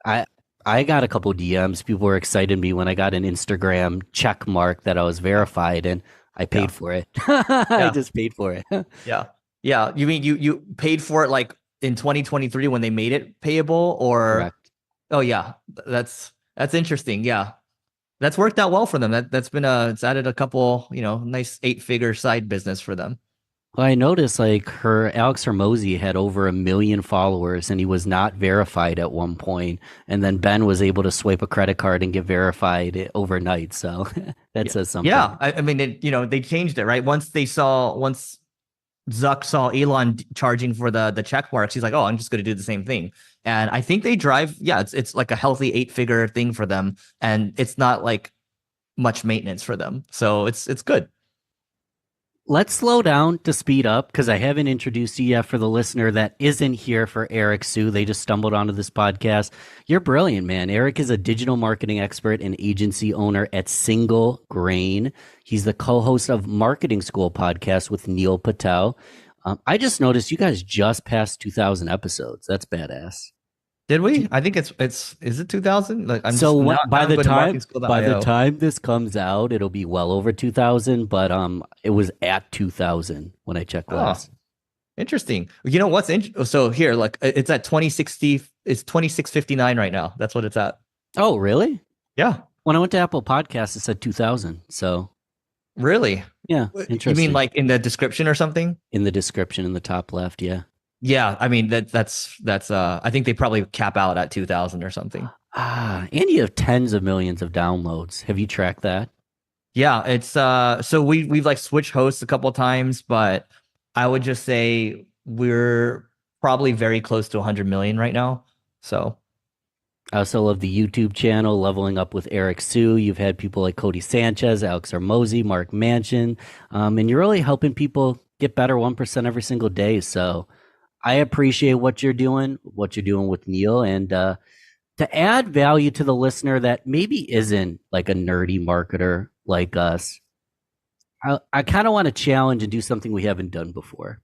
I got a couple DMs. People were excited me when I got an Instagram check mark that I was verified, and I paid for it. I just paid for it. Yeah. You mean you paid for it like in 2023 when they made it payable, or? Correct. Oh yeah, that's interesting. Yeah, that's worked out well for them. That's been it's added a couple, nice 8-figure side business for them. Well, I noticed like Alex Hormozy had over 1 million followers, and he was not verified at one point. And then Ben was able to swipe a credit card and get verified overnight. So that says something. Yeah, I mean, they changed it, right? Once Zuck saw Elon charging for the check marks, he's like, oh, I'm just going to do the same thing. And I think they drive, it's like a healthy 8-figure thing for them, and it's not like much maintenance for them. So it's good. Let's slow down to speed up, because I haven't introduced you yet for the listener that isn't here for Eric Siu. They just stumbled onto this podcast. You're brilliant, man. Eric is a digital marketing expert and agency owner at Single Grain. He's the co-host of Marketing School podcast with Neil Patel. I just noticed you guys just passed 2,000 episodes. That's badass. Did we? I think is it 2,000? Like, by the time this comes out, it'll be well over 2,000. But it was at 2,000 when I checked last. Interesting. You know what's so here? Like it's at 2060. It's 2659 right now. That's what it's at. Oh, really? Yeah. When I went to Apple Podcasts, it said 2,000. So really, yeah. Interesting. You mean like in the description or something? In the description in the top left, yeah. Yeah, I mean that's I think they probably cap out at 2,000 or something. And you have tens of millions of downloads. Have you tracked that? Yeah, it's so we've like switched hosts a couple of times, but I would just say we're probably very close to 100 million right now. So I also love the YouTube channel, Leveling Up with Eric Siu. You've had people like Cody Sanchez, Alex Hormozy, Mark Manchin, and you're really helping people get better 1% every single day. So I appreciate what you're doing with Neil, and to add value to the listener that maybe isn't like a nerdy marketer like us, I kind of want to challenge and do something we haven't done before.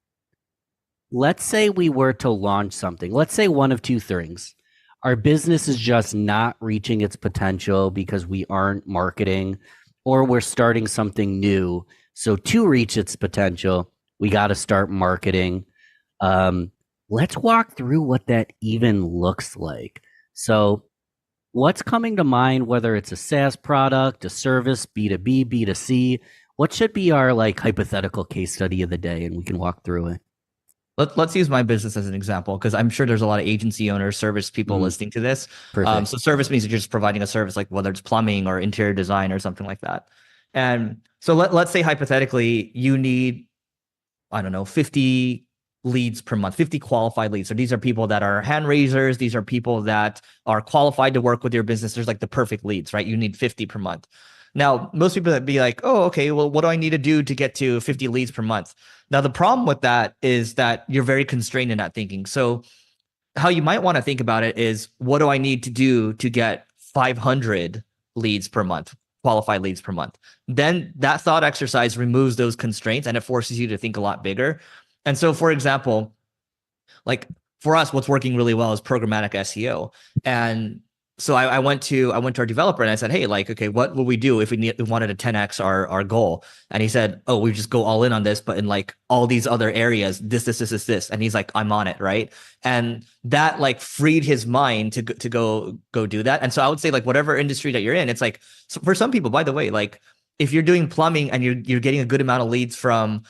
Let's say we were to launch something. Let's say one of two things. Our business is just not reaching its potential because we aren't marketing, or we're starting something new. So to reach its potential, we got to start marketing. Let's walk through what that even looks like. So what's coming to mind, whether it's a SaaS product, a service, B2B, B2C, what should be our like hypothetical case study of the day, and we can walk through it. Let's use my business as an example, because I'm sure there's a lot of agency owners, service people listening to this. So service means you're just providing a service, like whether it's plumbing or interior design or something like that. And so let's say hypothetically you need, I don't know, 50 leads per month, 50 qualified leads. So these are people that are hand raisers. These are people that are qualified to work with your business. There's like the perfect leads, right? You need 50 per month. Now, most people that be like, oh, okay, well, what do I need to do to get to 50 leads per month? Now, the problem with that is that you're very constrained in that thinking. So how you might want to think about it is, what do I need to do to get 500 leads per month, qualified leads per month? Then that thought exercise removes those constraints and it forces you to think a lot bigger. And so, for example, like for us, what's working really well is programmatic SEO. And so I went to our developer and I said, hey, like, okay, what would we do if we wanted to 10x our goal? And he said, oh, we just go all in on this, but in like all these other areas, this. And he's like, I'm on it, right? And that like freed his mind to go do that. And so I would say like whatever industry that you're in, it's like, so for some people, by the way, like if you're doing plumbing and you're getting a good amount of leads from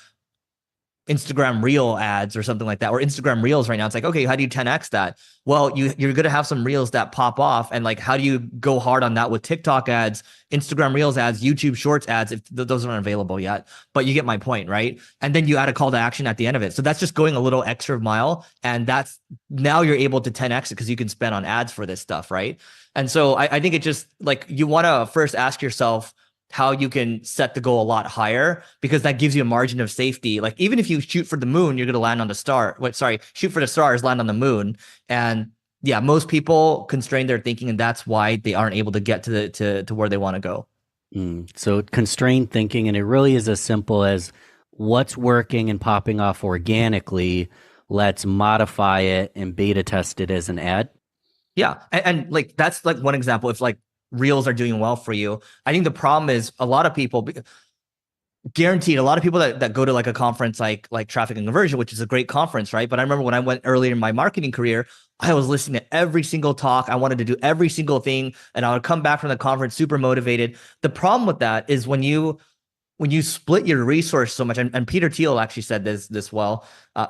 Instagram reel ads or something like that, or Instagram reels right now, it's like, okay, how do you 10x that? Well, you're going to have some reels that pop off, and like, how do you go hard on that with TikTok ads, Instagram reels ads, YouTube shorts ads, if those aren't available yet? But you get my point, right? And then you add a call to action at the end of it. So that's just going a little extra mile, and that's now you're able to 10x it because you can spend on ads for this stuff, right? And so I think it just like, you want to first ask yourself how you can set the goal a lot higher, because that gives you a margin of safety. Like even if you shoot for the moon, you're going to land on the star. Shoot for the stars, land on the moon. And yeah, most people constrain their thinking, and that's why they aren't able to get to where they want to go. So constrained thinking, and it really is as simple as what's working and popping off organically. Let's modify it and beta test it as an ad. Yeah. And like, that's like one example. If like reels are doing well for you, I think the problem is a lot of people, guaranteed, a lot of people that go to like a conference like Traffic and Conversion, which is a great conference, right? But I remember when I went earlier in my marketing career, I was listening to every single talk. I wanted to do every single thing, and I would come back from the conference super motivated. The problem with that is when you split your resource so much, and Peter Thiel actually said this well.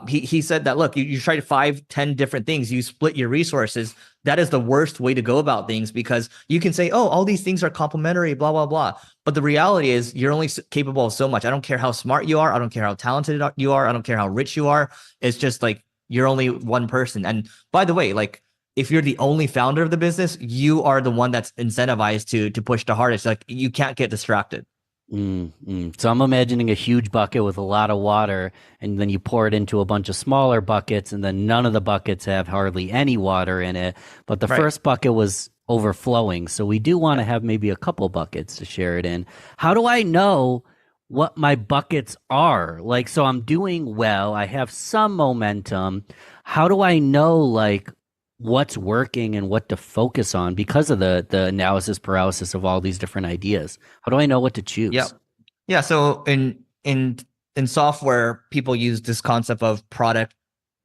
He said that, look, you try 5-10 different things, you split your resources. That is the worst way to go about things, because you can say, oh, all these things are complementary, blah, blah, blah. But the reality is you're only capable of so much. I don't care how smart you are. I don't care how talented you are. I don't care how rich you are. It's just like, you're only one person. And by the way, like, if you're the only founder of the business, you are the one that's incentivized to push the hardest. Like, you can't get distracted. So I'm imagining a huge bucket with a lot of water, and then you pour it into a bunch of smaller buckets, and then none of the buckets have hardly any water in it. But the first bucket was overflowing. So we do want to have maybe a couple buckets to share it in. How do I know what my buckets are? Like, so I'm doing well, I have some momentum. How do I know like what's working and what to focus on because of the analysis paralysis of all these different ideas? How do I know what to choose? Yeah. So in software, people use this concept of product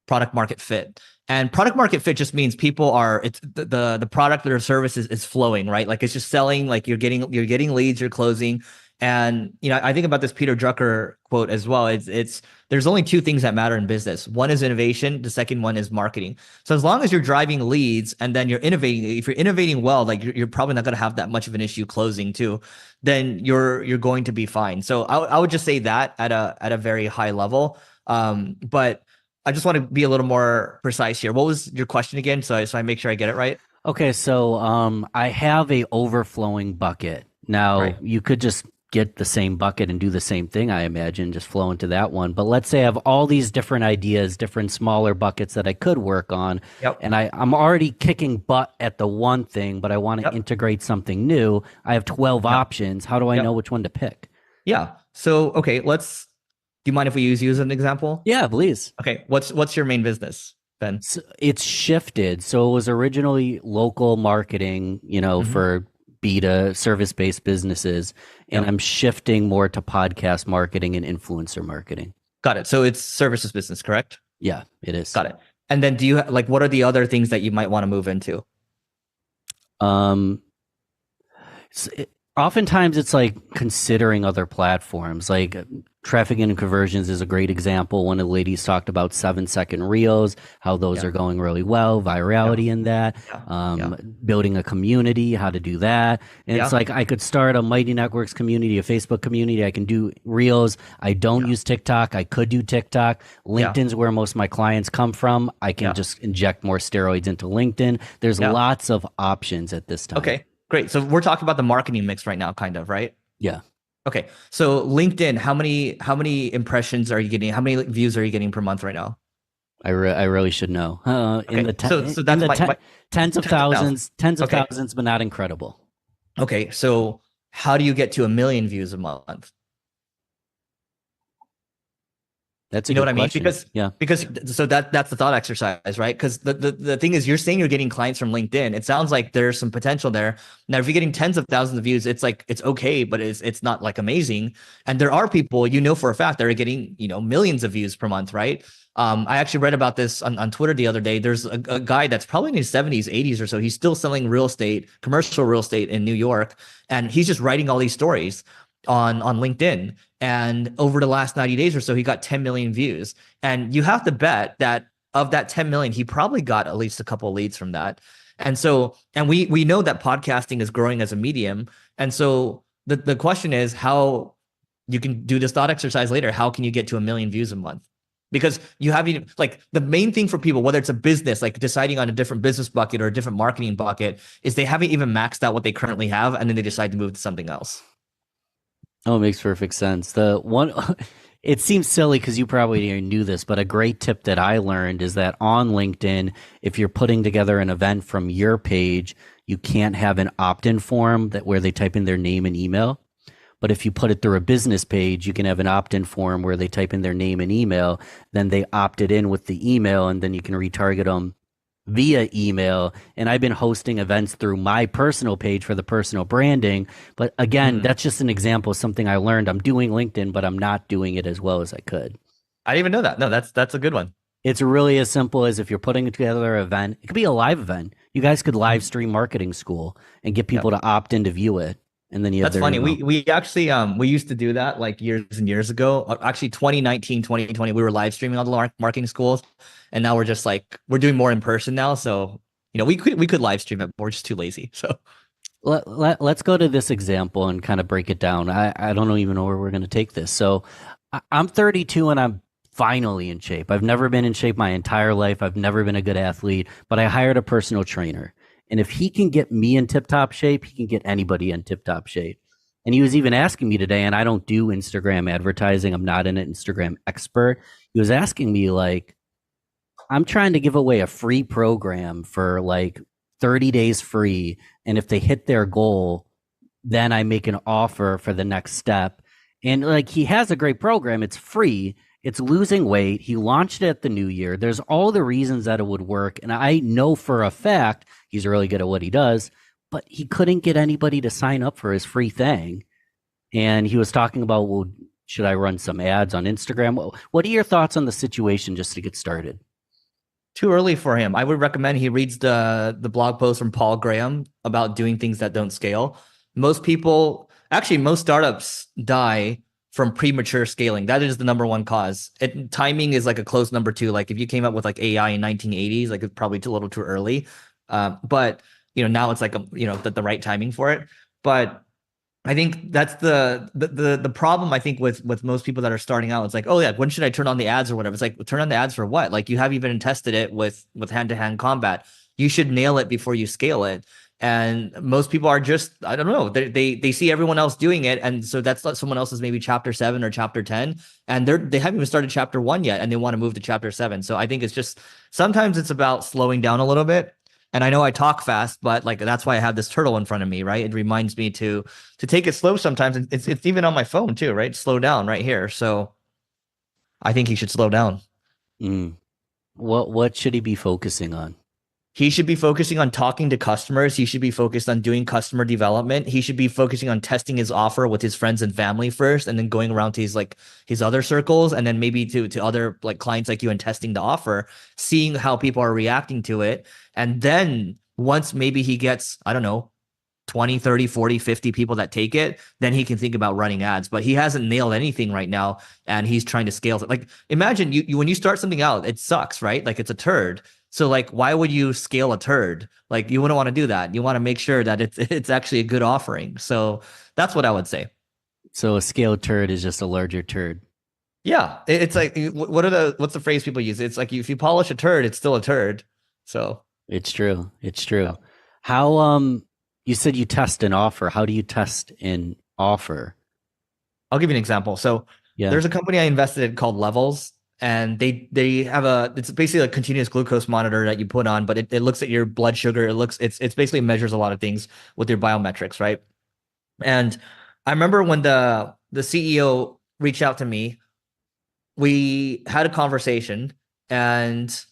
market fit. And product market fit just means it's the product or service is flowing, right? Like, it's just selling, like you're getting leads, you're closing. And, you know, I think about this Peter Drucker quote as well. It's there's only two things that matter in business. One is innovation. The second one is marketing. So as long as you're driving leads and then you're innovating, if you're innovating well, like you're probably not going to have that much of an issue closing too, then you're going to be fine. So I would just say that at a very high level. But I just want to be a little more precise here. What was your question again? So I make sure I get it right. Okay. So I have a overflowing bucket. Now you could just get the same bucket and do the same thing, I imagine, just flow into that one. But let's say I have all these different ideas, different smaller buckets that I could work on. And I'm already kicking butt at the one thing, but I want to integrate something new. I have 12 options. How do I know which one to pick? Yeah. So, okay, do you mind if we use you as an example? Yeah, please. Okay. What's your main business, Ben? So it's shifted. So it was originally local marketing, for beta service-based businesses, and I'm shifting more to podcast marketing and influencer marketing. Got it. So it's services business, correct? Yeah, it is. Got it. And then do you what are the other things that you might want to move into? Oftentimes it's like considering other platforms, like Traffic and Conversions is a great example. One of the ladies talked about 7-second reels, how those are going really well, virality in that, building a community, how to do that. And it's like, I could start a Mighty Networks community, a Facebook community. I can do reels. I don't use TikTok. I could do TikTok. LinkedIn's where most of my clients come from. I can just inject more steroids into LinkedIn. There's lots of options at this time. Okay. Great. So we're talking about the marketing mix right now, kind of, right? Yeah. Okay. So LinkedIn, how many impressions are you getting? How many views are you getting per month right now? I really should know. In the tens of thousands, but not incredible. Okay. So how do you get to 1 million views a month? That's a You know good what I mean? question. Because so that's the thought exercise, right? Because the thing is, you're saying you're getting clients from LinkedIn. It sounds like there's some potential there. Now, if you're getting tens of thousands of views, it's like it's okay, but it's not like amazing. And there are people for a fact that are getting millions of views per month, right? I actually read about this on Twitter the other day. There's a guy that's probably in his 70s, 80s or so. He's still selling real estate, commercial real estate in New York, and he's just writing all these stories on LinkedIn. And over the last 90 days or so, he got 10 million views. And you have to bet that of that 10 million, he probably got at least a couple of leads from that. And so, and we know that podcasting is growing as a medium. And so the question is how you can do this thought exercise later. How can you get to 1 million views a month? Because you haven't, like, the main thing for people, whether it's a business, like deciding on a different business bucket or a different marketing bucket, is they haven't even maxed out what they currently have, and then they decide to move to something else. Oh, it makes perfect sense. The one, it seems silly because you probably already knew this, but a great tip that I learned is that on LinkedIn, if you're putting together an event from your page, you can't have an opt-in form where they type in their name and email. But if you put it through a business page, you can have an opt-in form where they type in their name and email, then they opt it in with the email, and then you can retarget them via email. And I've been hosting events through my personal page for the personal branding. But again, that's just an example of something I learned. I'm doing LinkedIn, but I'm not doing it as well as I could. I didn't even know that. No, that's a good one. It's really as simple as if you're putting together an event, it could be a live event. You guys could live stream marketing school and get people to opt in to view it. And then you have That's funny. We actually we used to do that like years and years ago. Actually 2019, 2020, we were live streaming all the marketing schools. And now we're just like, we're doing more in person now. So, we could live stream it, but we're just too lazy. So let's go to this example and kind of break it down. I don't even know where we're going to take this. So I'm 32 and I'm finally in shape. I've never been in shape my entire life. I've never been a good athlete, but I hired a personal trainer. And if he can get me in tip-top shape, he can get anybody in tip-top shape. And he was even asking me today, and I don't do Instagram advertising. I'm not an Instagram expert. He was asking me, like, I'm trying to give away a free program for like 30 days free. And if they hit their goal, then I make an offer for the next step. And like, he has a great program. It's free. It's losing weight. He launched it at the new year. There's all the reasons that it would work. And I know for a fact he's really good at what he does, but he couldn't get anybody to sign up for his free thing. And he was talking about, well, should I run some ads on Instagram? What are your thoughts on the situation just to get started? Too early for him. I would recommend he reads the blog post from Paul Graham about doing things that don't scale. Most startups die from premature scaling. That is the number one cause. Timing is like a close number two. Like if you came up with like AI in 1980s, like it's probably a little too early. But now it's like the right timing for it. But I think that's the problem. I think with most people that are starting out, it's like, oh yeah, when should I turn on the ads or whatever? It's like, turn on the ads for what? Like you haven't even tested it with hand-to-hand combat. You should nail it before you scale it. And most people are just, I don't know, they see everyone else doing it. And so that's someone else's maybe chapter 7 or chapter 10. And they haven't even started chapter 1 yet. And they want to move to chapter 7. So I think it's just, sometimes it's about slowing down a little bit. And I know I talk fast, but like, that's why I have this turtle in front of me, right? It reminds me to take it slow sometimes. It's even on my phone too, right? Slow down right here. So I think he should slow down. What should he be focusing on? He should be focusing on talking to customers. He should be focused on doing customer development. He should be focusing on testing his offer with his friends and family first, and then going around to his other circles, and then maybe to other like clients like you and testing the offer, seeing how people are reacting to it. And then once maybe he gets, I don't know, 20, 30, 40, 50 people that take it, then he can think about running ads. But he hasn't nailed anything right now, and he's trying to scale it. Like imagine you when you start something out, it sucks, right? Like it's a turd. So like, why would you scale a turd? Like you wouldn't want to do that. You want to make sure that it's actually a good offering. So that's what I would say. So a scaled turd is just a larger turd. Yeah. It's like, what's the phrase people use? It's like, if you polish a turd, it's still a turd. So it's true. It's true. Yeah. How, you said you test an offer. How do you test an offer? I'll give you an example. So there's a company I invested in called Levels. And they have it's basically a continuous glucose monitor that you put on, but it looks at your blood sugar. It's basically measures a lot of things with your biometrics, right? And I remember when the CEO reached out to me, we had a conversation, and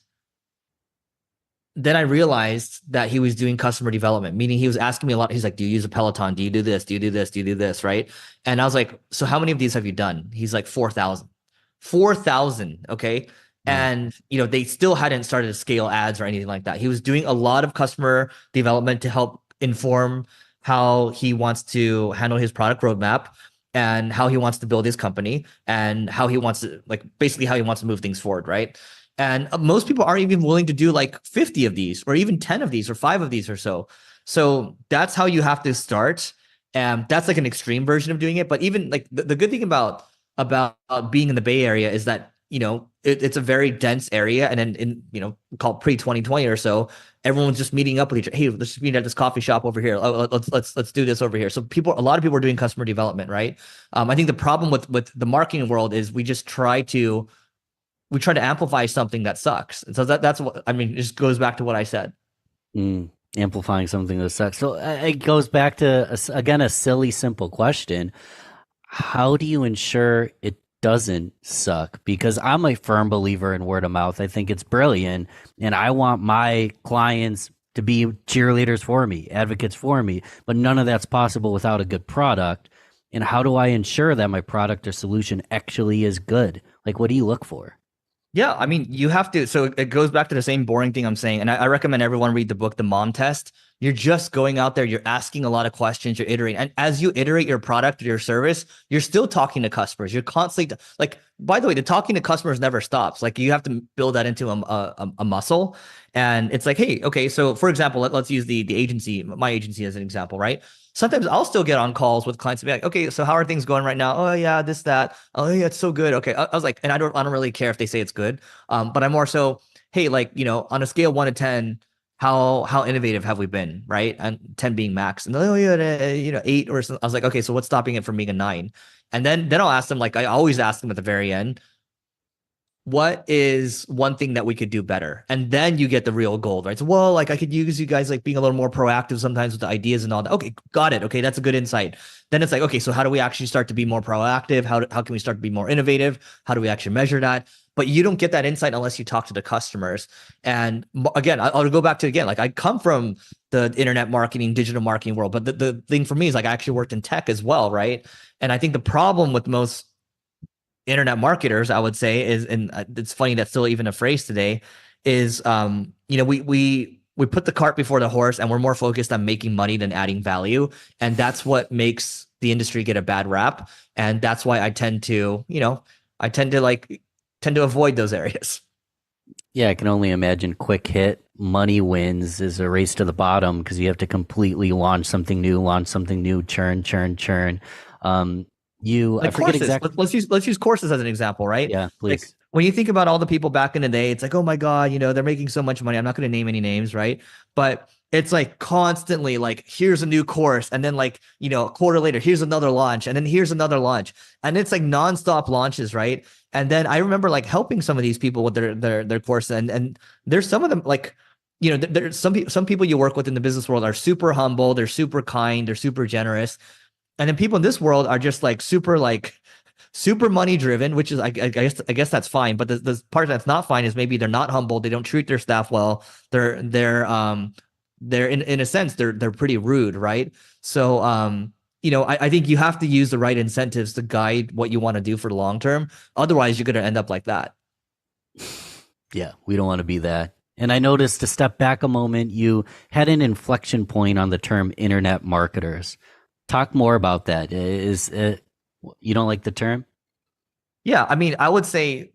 then I realized that he was doing customer development, meaning he was asking me a lot. He's like, do you use a Peloton? Do you do this? Do you do this? Do you do this? Right. And I was like, so how many of these have you done? He's like, 4,000. 4,000. Okay. And, they still hadn't started to scale ads or anything like that. He was doing a lot of customer development to help inform how he wants to handle his product roadmap and how he wants to build his company and how he wants to, basically how he wants to move things forward. Right. And most people aren't even willing to do like 50 of these or even 10 of these or 5 of these or so. So that's how you have to start. And that's like an extreme version of doing it. But even like the good thing about being in the Bay Area is that, it's a very dense area. And then in called pre-2020 or so, everyone's just meeting up with each other. Hey, let's meet at this coffee shop over here. Oh, let's do this over here. So a lot of people are doing customer development, right? I think the problem with the marketing world is we try to amplify something that sucks. And so that's what, it just goes back to what I said. Amplifying something that sucks. So it goes back to, again, a silly, simple question. How do you ensure it doesn't suck? Because I'm a firm believer in word of mouth. I think it's brilliant. And I want my clients to be cheerleaders for me, advocates for me. But none of that's possible without a good product. And how do I ensure that my product or solution actually is good? Like, what do you look for? Yeah, you have to. So it goes back to the same boring thing I'm saying. And I recommend everyone read the book, The Mom Test. You're just going out there, you're asking a lot of questions, you're iterating. And as you iterate your product or your service, you're still talking to customers. You're constantly by the way, the talking to customers never stops. Like you have to build that into a muscle. And it's like, hey, okay, so for example, let's use the agency, my agency as an example, right? Sometimes I'll still get on calls with clients and be like, okay, so how are things going right now? Oh yeah, this, that. Oh yeah, it's so good. Okay. I was like, and I don't really care if they say it's good. But I'm more so, hey, on a scale of 1 to 10, how innovative have we been, right? And 10 being max. And oh yeah, 8 or something. I was like, okay, so what's stopping it from being a 9? And then I'll ask them, I always ask them at the very end, what is one thing that we could do better? And then you get the real gold, right? So, well, I could use you guys being a little more proactive sometimes with the ideas and all that. Okay, got it. Okay, that's a good insight. Then it's like, okay, so how do we actually start to be more proactive? How can we start to be more innovative? How do we actually measure that? But you don't get that insight unless you talk to the customers. And again, I'll go back to again, I come from the internet marketing, digital marketing world, but the thing for me is I actually worked in tech as well, right? And I think the problem with most internet marketers, I would say, is, and it's funny that's still even a phrase today, is we put the cart before the horse and we're more focused on making money than adding value. And that's what makes the industry get a bad rap. And that's why I tend to avoid those areas. Yeah, I can only imagine quick hit, money wins is a race to the bottom because you have to completely launch something new, churn. I forget courses. exactly. Let's use courses as an example, right? Yeah, please. When you think about all the people back in the day, it's like, oh my God, they're making so much money. I'm not going to name any names, right? But it's constantly here's a new course. And then a quarter later, here's another launch. And then here's another launch. And it's nonstop launches, right? And then I remember helping some of these people with their course. And there's some of them there's some people you work with in the business world are super humble. They're super kind. They're super generous. And then people in this world are just super money driven, which is I guess that's fine. But the part that's not fine is maybe they're not humble. They don't treat their staff well. They're in a sense they're pretty rude, right? So I think you have to use the right incentives to guide what you want to do for the long term. Otherwise, you're going to end up like that. Yeah, we don't want to be that. And I noticed, to step back a moment, you had an inflection point on the term internet marketers. Talk more about that. You don't like the term? Yeah, I would say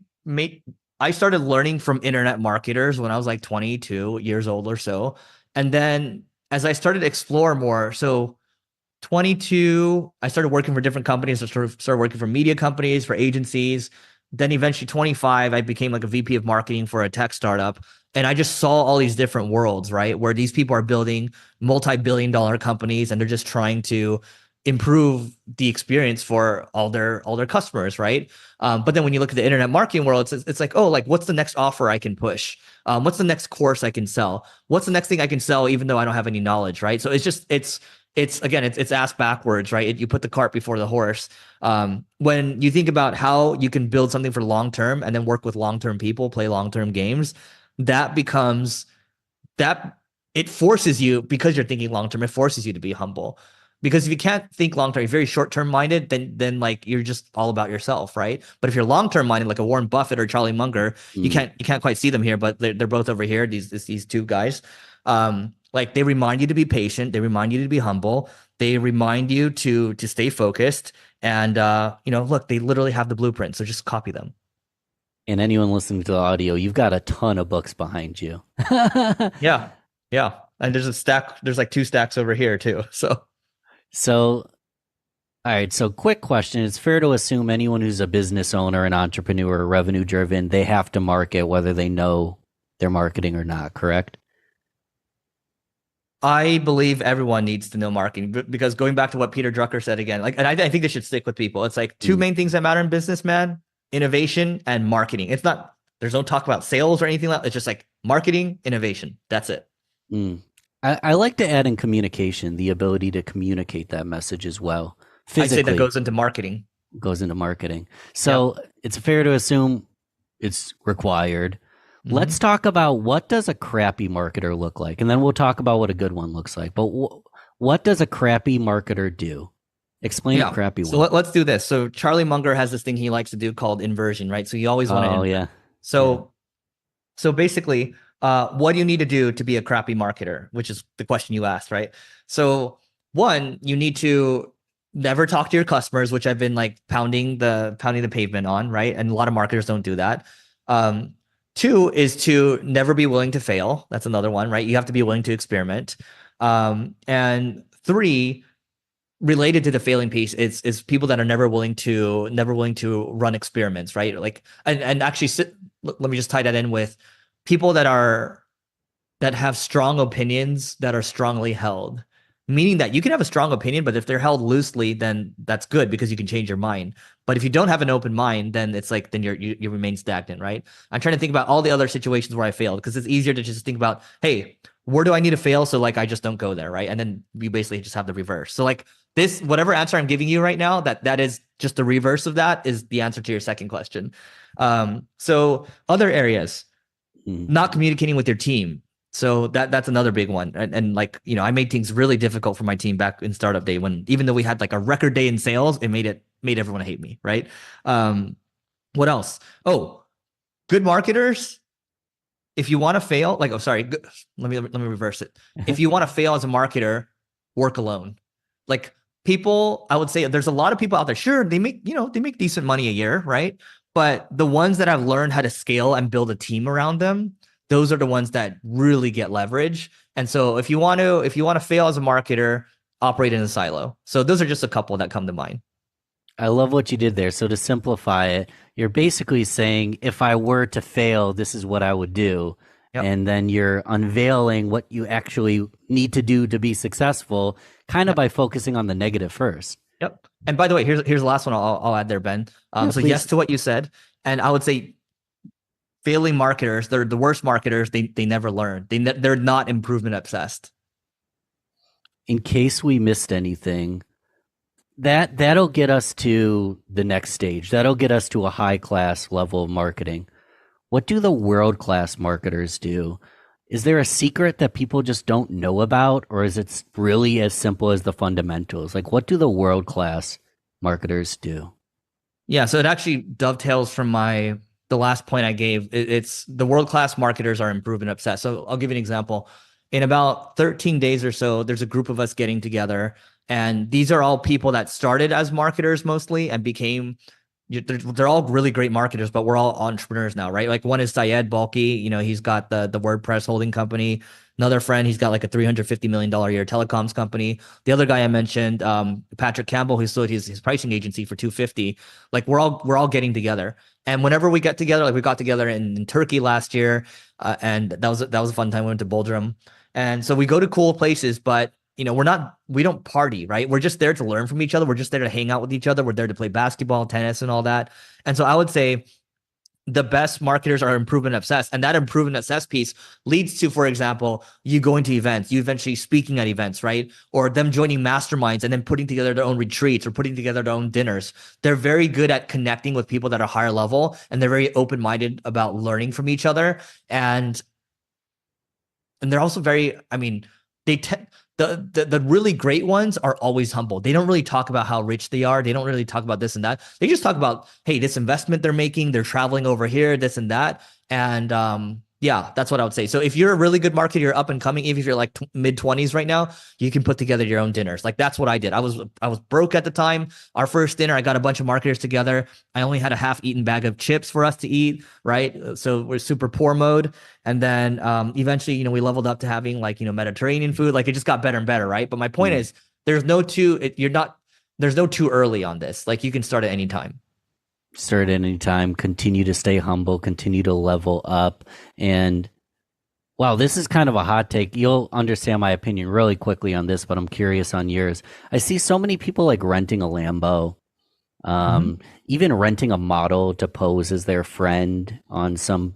I started learning from internet marketers when I was 22 years old or so. And then as I started to explore more, so 22, I started working for different companies. I started working for media companies, for agencies. Then eventually 25, I became a VP of marketing for a tech startup. And I just saw all these different worlds, right? Where these people are building multi-billion-dollar companies and they're just trying to improve the experience for all their customers, right? But then when you look at the internet marketing world, it's what's the next offer I can push? What's the next course I can sell? What's the next thing I can sell even though I don't have any knowledge, right? So it's it's again, it's ass backwards, right? You put the cart before the horse. When you think about how you can build something for long term and then work with long term people, play long term games, that becomes that it forces you, because you're thinking long term, it forces you to be humble. Because if you can't think long term, you're very short term minded, then like you're just all about yourself, right? But if you're long term minded, like a Warren Buffett or Charlie Munger, you can't quite see them here, but they're both over here. These two guys, like they remind you to be patient, they remind you to be humble, they remind you to stay focused, and look, they literally have the blueprint, so just copy them. And anyone listening to the audio, you've got a ton of books behind you. Yeah, and there's a stack. There's like 2 stacks over here too. So, all right. So, quick question: it's fair to assume anyone who's a business owner, an entrepreneur, revenue driven, they have to market whether they know they're marketing or not. Correct? I believe everyone needs to know marketing, because going back to what Peter Drucker said again, like, and I think this should stick with people. It's like 2 main things that matter in business, man: innovation and marketing. It's not, there's no talk about sales or anything like that. It's just like marketing, innovation. That's it. I like to add in communication, the ability to communicate that message as well. Physically, I'd say that goes into marketing. So it's fair to assume it's required. Let's talk about, what does a crappy marketer look like? And then we'll talk about what a good one looks like. But what does a crappy marketer do? Explain a crappy one. So let's do this. So Charlie Munger has this thing he likes to do called inversion, right? So you always want to invert. Yeah. So basically, what do you need to do to be a crappy marketer, which is the question you asked, right? So 1, you need to never talk to your customers, which I've been like pounding the pavement on, right? And a lot of marketers don't do that. 2 is to never be willing to fail. That's another one, right? You have to be willing to experiment. And 3, related to the failing piece, is people that are never willing to run experiments, right? Like, and actually, let me just tie that in with people that have strong opinions that are strongly held. Meaning that you can have a strong opinion, but if they're held loosely, then that's good, because you can change your mind. But if you don't have an open mind, then it's like, then you remain stagnant, right? I'm trying to think about all the other situations where I failed, because it's easier to just think about, hey, where do I need to fail? So like, I just don't go there, right? And then you basically just have the reverse. So like this, whatever answer I'm giving you right now, that is just the reverse of that is the answer to your second question. So other areas, not communicating with your team. So that's another big one. And like, I made things really difficult for my team back in startup day, when even though we had like a record day in sales, it made everyone hate me, right? What else? Oh, good marketers. If you want to fail, let me reverse it. If you want to fail as a marketer, work alone. Like people, I would say there's a lot of people out there. Sure, they make decent money a year, right? But the ones that have learned how to scale and build a team around them, those are the ones that really get leverage. And so if you want to fail as a marketer, operate in a silo. So those are just a couple that come to mind. I love what you did there. So to simplify it, you're basically saying, if I were to fail, this is what I would do. Yep. And then you're unveiling what you actually need to do to be successful, kind of by focusing on the negative first. Yep. And by the way, here's the last one I'll add there, Ben. So yes to what you said. And I would say failing marketers, they're the worst marketers. They never learn. They're not improvement obsessed. In case we missed anything, that'll get us to the next stage. That'll get us to a high class level of marketing. What do the world class marketers do? Is there a secret that people just don't know about, or is it really as simple as the fundamentals? Like, what do the world class marketers do? Yeah, so it actually dovetails from the last point I gave. It's the world class marketers are improvement obsessed. So I'll give you an example. In about 13 days or so, there's a group of us getting together, and these are all people that started as marketers mostly and became. They're all really great marketers, but we're all entrepreneurs now, right? Like one is Syed Balki, he's got the WordPress holding company. Another friend, he's got like a $350 million a year telecoms company. The other guy I mentioned, Patrick Campbell, who sold his pricing agency for $250. Like we're all getting together. And whenever we get together, like we got together in Turkey last year, and that was a fun time. We went to Bodrum, and so we go to cool places, but we don't party, right? We're just there to learn from each other. We're just there to hang out with each other. We're there to play basketball, tennis, and all that. And so I would say the best marketers are improvement obsessed, and that improvement obsessed piece leads to, for example, you going to events, you eventually speaking at events, right? Or them joining masterminds and then putting together their own retreats or putting together their own dinners. They're very good at connecting with people that are higher level, and they're very open-minded about learning from each other. And they're also very, I mean, they the really great ones are always humble. They don't really talk about how rich they are. They don't really talk about this and that. They just talk about, hey, this investment they're making, they're traveling over here, this and that. And yeah, that's what I would say. So if you're a really good marketer, you're up and coming, even if you're like mid-20s right now, you can put together your own dinners. Like that's what I did. I was broke at the time. Our first dinner, I got a bunch of marketers together. I only had a half-eaten bag of chips for us to eat, right? So we're super poor mode. And then eventually, we leveled up to having like, Mediterranean food. Like it just got better and better, right? But my point is, there's no too early on this. Like you can start at any time. Start at any time, continue to stay humble, continue to level up. And wow, this is kind of a hot take. You'll understand my opinion really quickly on this, but I'm curious on yours. I see so many people like renting a Lambo, even renting a model to pose as their friend on some,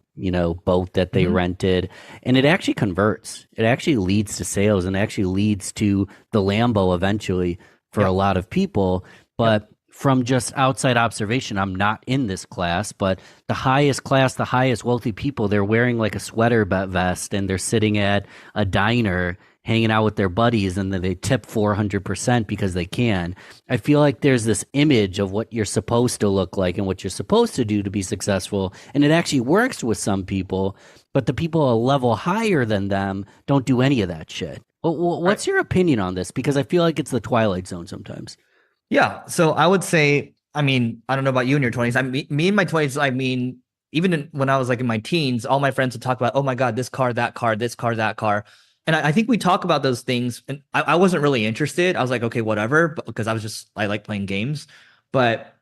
boat that they rented. And it actually converts. It actually leads to sales and actually leads to the Lambo eventually for a lot of people. But from just outside observation, I'm not in this class, but the highest class, the highest wealthy people, they're wearing like a sweater vest and they're sitting at a diner hanging out with their buddies, and then they tip 400% because they can. I feel like there's this image of what you're supposed to look like and what you're supposed to do to be successful, and it actually works with some people, but the people a level higher than them don't do any of that shit. What's your opinion on this? Because I feel like it's the Twilight Zone sometimes. Yeah. So I would say, I mean, I don't know about you in your 20s. Me in my 20s, I mean, even when I was like in my teens, all my friends would talk about, oh my God, this car, that car, this car, that car. And I think we talk about those things, and I wasn't really interested. I was like, okay, whatever, because I like playing games. But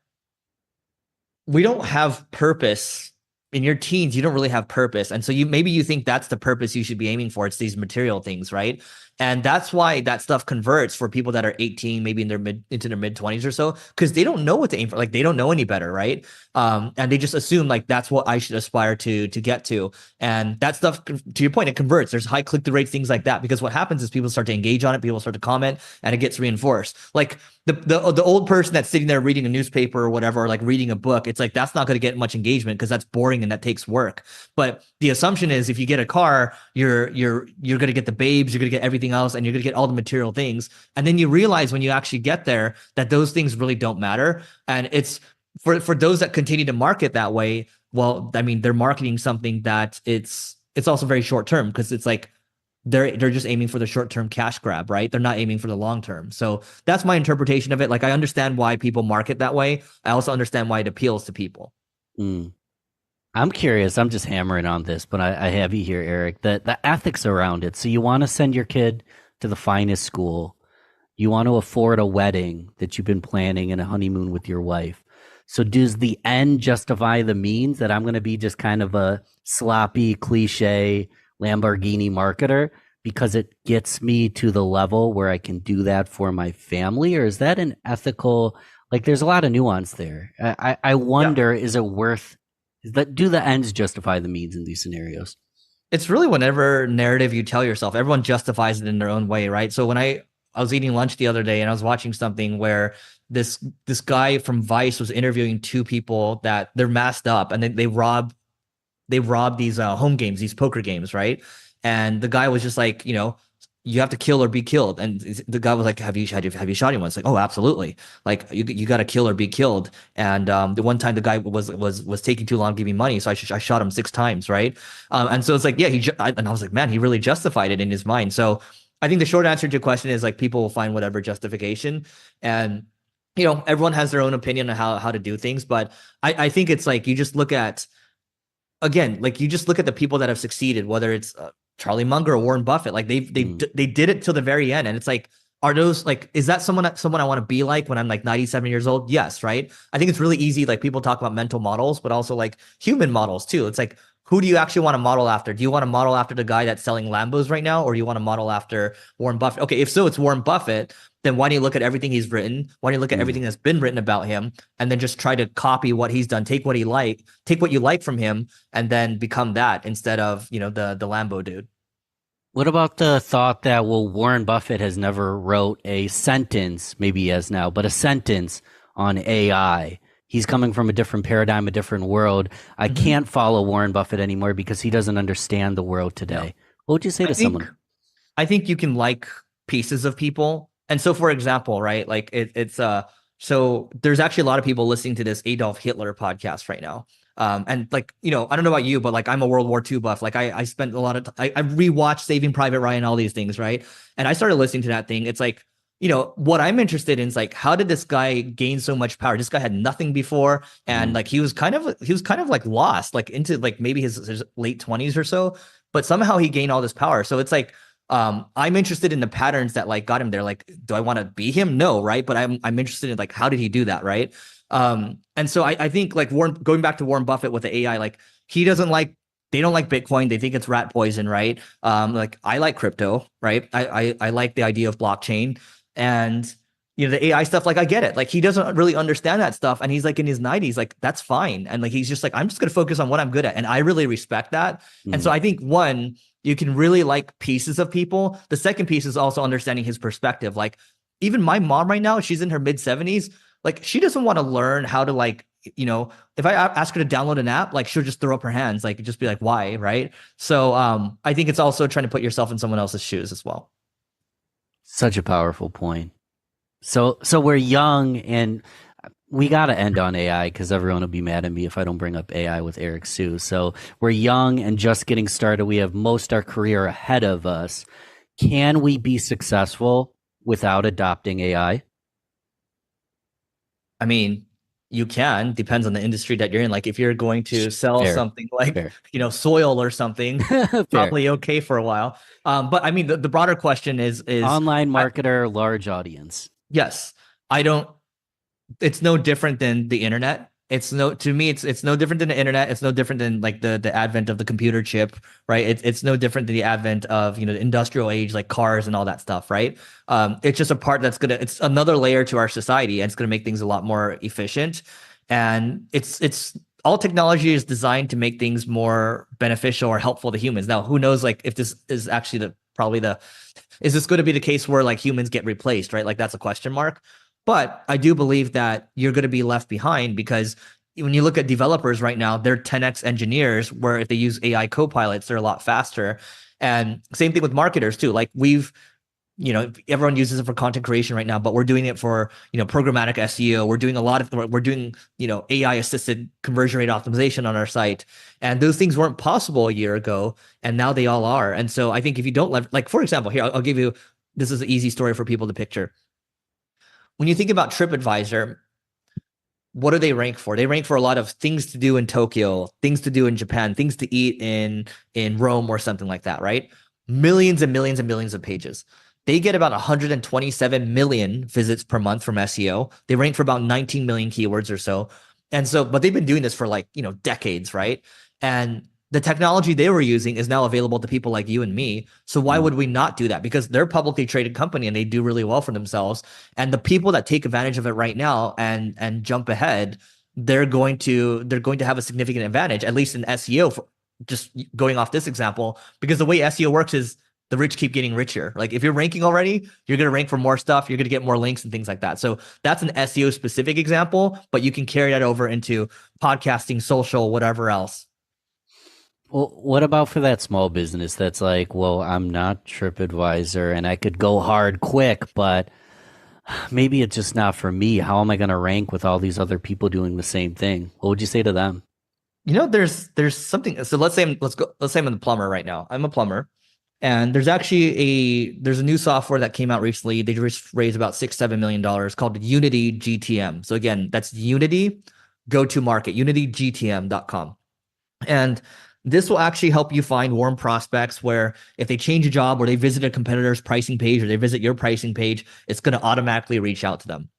we don't have purpose. In your teens, you don't really have purpose. And so maybe you think that's the purpose you should be aiming for. It's these material things, right? And that's why that stuff converts for people that are 18, maybe into their mid 20s or so, because they don't know what to aim for. Like they don't know any better, right? And they just assume like that's what I should aspire to get to. And that stuff, to your point, it converts. There's high click-through rates, things like that. Because what happens is people start to engage on it, people start to comment, and it gets reinforced. Like the old person that's sitting there reading a newspaper or whatever, or like reading a book, it's like that's not going to get much engagement because that's boring and that takes work. But the assumption is if you get a car, you're going to get the babes, you're going to get everything else, and you're going to get all the material things. And then you realize when you actually get there that those things really don't matter. And it's for those that continue to market that way. Well, I mean, they're marketing something that it's also very short term, because it's like they're just aiming for the short term cash grab, right? They're not aiming for the long term. So that's my interpretation of it. Like I understand why people market that way. I also understand why it appeals to people. I'm curious. I'm just hammering on this, but I have you here, Eric. The ethics around it. So you want to send your kid to the finest school. You want to afford a wedding that you've been planning and a honeymoon with your wife. So does the end justify the means, that I'm going to be just kind of a sloppy, cliche Lamborghini marketer because it gets me to the level where I can do that for my family? Or is that an ethical, like there's a lot of nuance there. I wonder, is it worth, do the ends justify the means in these scenarios? It's really whatever narrative you tell yourself. Everyone justifies it in their own way, right? So when I was eating lunch the other day and I was watching something where this guy from Vice was interviewing two people that they're masked up, and they rob these home games, these poker games, right? And the guy was just like, you have to kill or be killed. And the guy was like, have you shot anyone? It's like, oh, absolutely. Like you got to kill or be killed. And the one time the guy was taking too long to give me money, so I shot him 6 times, right? And so it's like, yeah, and I was like, man, he really justified it in his mind. So I think the short answer to your question is like people will find whatever justification, and everyone has their own opinion on how to do things. But I think it's like you just look at, again, like you just look at the people that have succeeded, whether it's Charlie Munger or Warren Buffett. Like they did it till the very end, and it's like, are those like, is that someone I want to be like when I'm like 97 years old? Yes, right. I think it's really easy. Like people talk about mental models, but also like human models too. It's like, who do you actually want to model after? Do you want to model after the guy that's selling Lambos right now, or do you want to model after Warren Buffett? Okay, if so, it's Warren Buffett. Then why don't you look at everything he's written? Why don't you look at everything that's been written about him, and then just try to copy what he's done? Take what you like from him, and then become that instead of the Lambo dude. What about the thought that, well, Warren Buffett has never wrote a sentence, maybe he has now, but a sentence on AI? He's coming from a different paradigm, a different world. I can't follow Warren Buffett anymore because he doesn't understand the world today. No. What would you say to someone? I think you can like pieces of people. And so, for example, right, like so there's actually a lot of people listening to this Adolf Hitler podcast right now. And like, I don't know about you, but like I'm a World War II buff. Like I spent a lot of I rewatched Saving Private Ryan, all these things, right? And I started listening to that thing. It's like, what I'm interested in is like, how did this guy gain so much power? This guy had nothing before, and like he was kind of like lost, like into like maybe his late 20s or so, but somehow he gained all this power. So it's like, I'm interested in the patterns that like got him there. Like, do I want to be him? No, right? But I'm interested in like, how did he do that, right? And so I think like going back to Warren Buffett with the AI, like they don't like Bitcoin. They think it's rat poison, right? Like I like crypto, right? I like the idea of blockchain. And the AI stuff, like I get it. Like he doesn't really understand that stuff, and he's like in his 90s. Like that's fine, and like he's just like, I'm just gonna focus on what I'm good at, and I really respect that. And so I think one, you can really like pieces of people. The second piece is also understanding his perspective. Like even my mom right now, she's in her mid 70s. Like she doesn't want to learn how to like, if I ask her to download an app, like she'll just throw up her hands, like just be like, why, right? So I think it's also trying to put yourself in someone else's shoes as well. Such a powerful point. So we're young, and we got to end on AI because everyone will be mad at me if I don't bring up AI with Eric Siu. So we're young and just getting started. We have most our career ahead of us. Can we be successful without adopting AI? I mean, you can, depends on the industry that you're in. Like if you're going to sell something like, soil or something, probably okay for a while. But I mean, the broader question is online marketer, large audience. Yes. It's no different than the internet. To me, it's no different than the internet. It's no different than like the advent of the computer chip, right? It's no different than the advent of, the industrial age, like cars and all that stuff, right? It's just a part it's another layer to our society, and it's going to make things a lot more efficient. And it's all technology is designed to make things more beneficial or helpful to humans. Now, who knows, like if this is actually is this going to be the case where like humans get replaced, right? Like that's a question mark. But I do believe that you're going to be left behind, because when you look at developers right now, they're 10x engineers, where if they use AI copilots, they're a lot faster. And same thing with marketers too. Like everyone uses it for content creation right now, but we're doing it for, programmatic SEO. We're doing AI assisted conversion rate optimization on our site. And those things weren't possible a year ago, and now they all are. And so I think if you don't like, for example, here, I'll give you, this is an easy story for people to picture. When you think about TripAdvisor, what do they rank for? They rank for a lot of things to do in Tokyo, things to do in Japan, things to eat in Rome or something like that, right? Millions and millions and millions of pages. They get about 127 million visits per month from SEO. They rank for about 19 million keywords or so. And so, but they've been doing this for like, decades, right? And the technology they were using is now available to people like you and me. So why would we not do that? Because they're a publicly traded company and they do really well for themselves. And the people that take advantage of it right now and jump ahead, they're going to have a significant advantage, at least in SEO, just going off this example, because the way SEO works is the rich keep getting richer. Like if you're ranking already, you're going to rank for more stuff. You're going to get more links and things like that. So that's an SEO specific example, but you can carry that over into podcasting, social, whatever else. Well, what about for that small business that's like, well, I'm not TripAdvisor and I could go hard quick, but maybe it's just not for me. How am I going to rank with all these other people doing the same thing? What would you say to them? There's something. So let's say I'm a plumber right now. I'm a plumber, and there's actually a new software that came out recently. They just raised about $6-7 million called Unity GTM. So again, that's Unity go-to-market, unitygtm.com. And this will actually help you find warm prospects where if they change a job or they visit a competitor's pricing page or they visit your pricing page, it's going to automatically reach out to them.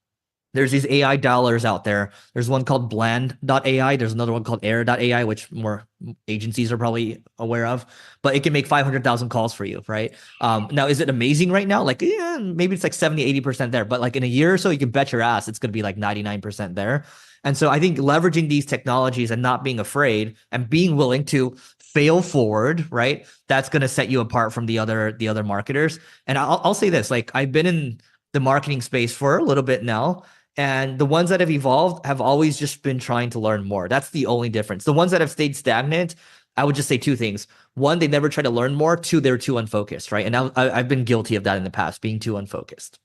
There's these AI dialers out there. There's one called Bland.ai. There's another one called Air.ai, which more agencies are probably aware of, but it can make 500,000 calls for you, right? Now, is it amazing right now? Like, yeah, maybe it's like 70, 80% there, but like in a year or so, you can bet your ass it's going to be like 99% there. And so I think leveraging these technologies and not being afraid and being willing to fail forward, right? That's going to set you apart from the other marketers. And I'll say this, like I've been in the marketing space for a little bit now. And the ones that have evolved have always just been trying to learn more. That's the only difference. The ones that have stayed stagnant, I would just say two things. One, they never try to learn more. Two, they're too unfocused, right? And I've been guilty of that in the past, being too unfocused.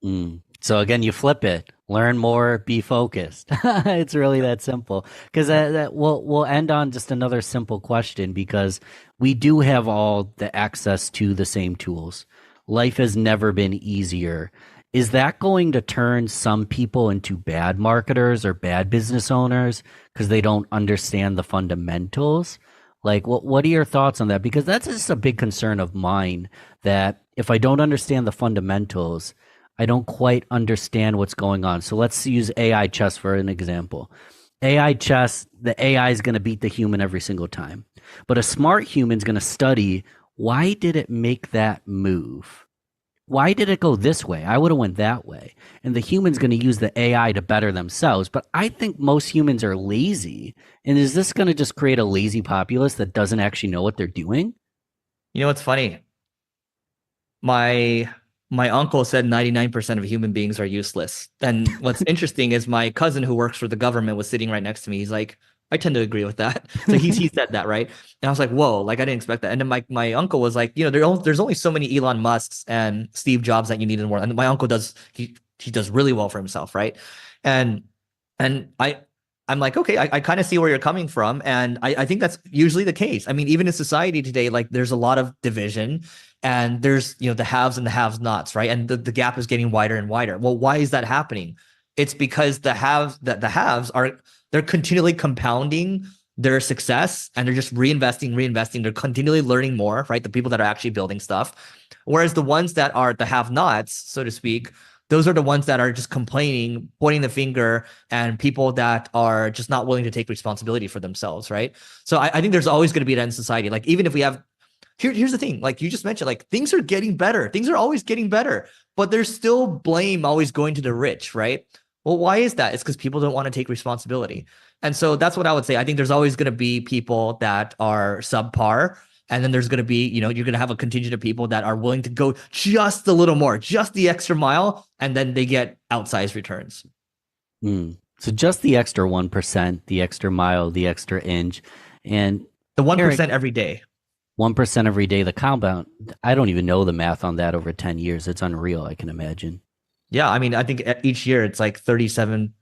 So again, you flip it. Learn more, be focused. It's really that simple. Because we'll end on just another simple question, because we do have all the access to the same tools. Life has never been easier. Is that going to turn some people into bad marketers or bad business owners because they don't understand the fundamentals? Like, what are your thoughts on that? Because that's just a big concern of mine, that if I don't understand the fundamentals, I don't quite understand what's going on. So let's use AI chess for an example. AI chess, the AI is going to beat the human every single time. But a smart human is going to study, why did it make that move? Why did it go this way? I would have went that way. And the human's going to use the AI to better themselves. But I think most humans are lazy. And is this going to just create a lazy populace that doesn't actually know what they're doing? You know what's funny? My uncle said 99% of human beings are useless. And what's interesting is my cousin who works for the government was sitting right next to me. He's like, I tend to agree with that. So he said that, right? And I was like, whoa, like I didn't expect that. And then my uncle was like, you know, there's only so many Elon Musks and Steve Jobs that you need in the world. And my uncle he does really well for himself, right? And I'm like, okay, I kind of see where you're coming from. And I think that's usually the case. I mean, even in society today, like there's a lot of division, and there's, you know, the haves and the have-nots, right? And the gap is getting wider and wider. Well, why is that happening? It's because the haves they're continually compounding their success, and they're just reinvesting. They're continually learning more, right? The people that are actually building stuff. Whereas the ones that are the have-nots, so to speak, those are the ones that are just complaining, pointing the finger, and people that are just not willing to take responsibility for themselves, right? So I think there's always going to be that in society. Like even if we have, here's the thing, like you just mentioned, like things are getting better. Things are always getting better, but there's still blame always going to the rich, right? Well, why is that? It's because people don't want to take responsibility. And so that's what I would say. I think there's always going to be people that are subpar. And then there's going to be, you know, you're going to have a contingent of people that are willing to go just a little more, just the extra mile, and then they get outsized returns. So just the extra 1%, the extra mile, the extra inch, and the 1% every day. 1% every day, the compound. I don't even know the math on that over 10 years. It's unreal, I can imagine. Yeah, I mean, I think each year it's like 37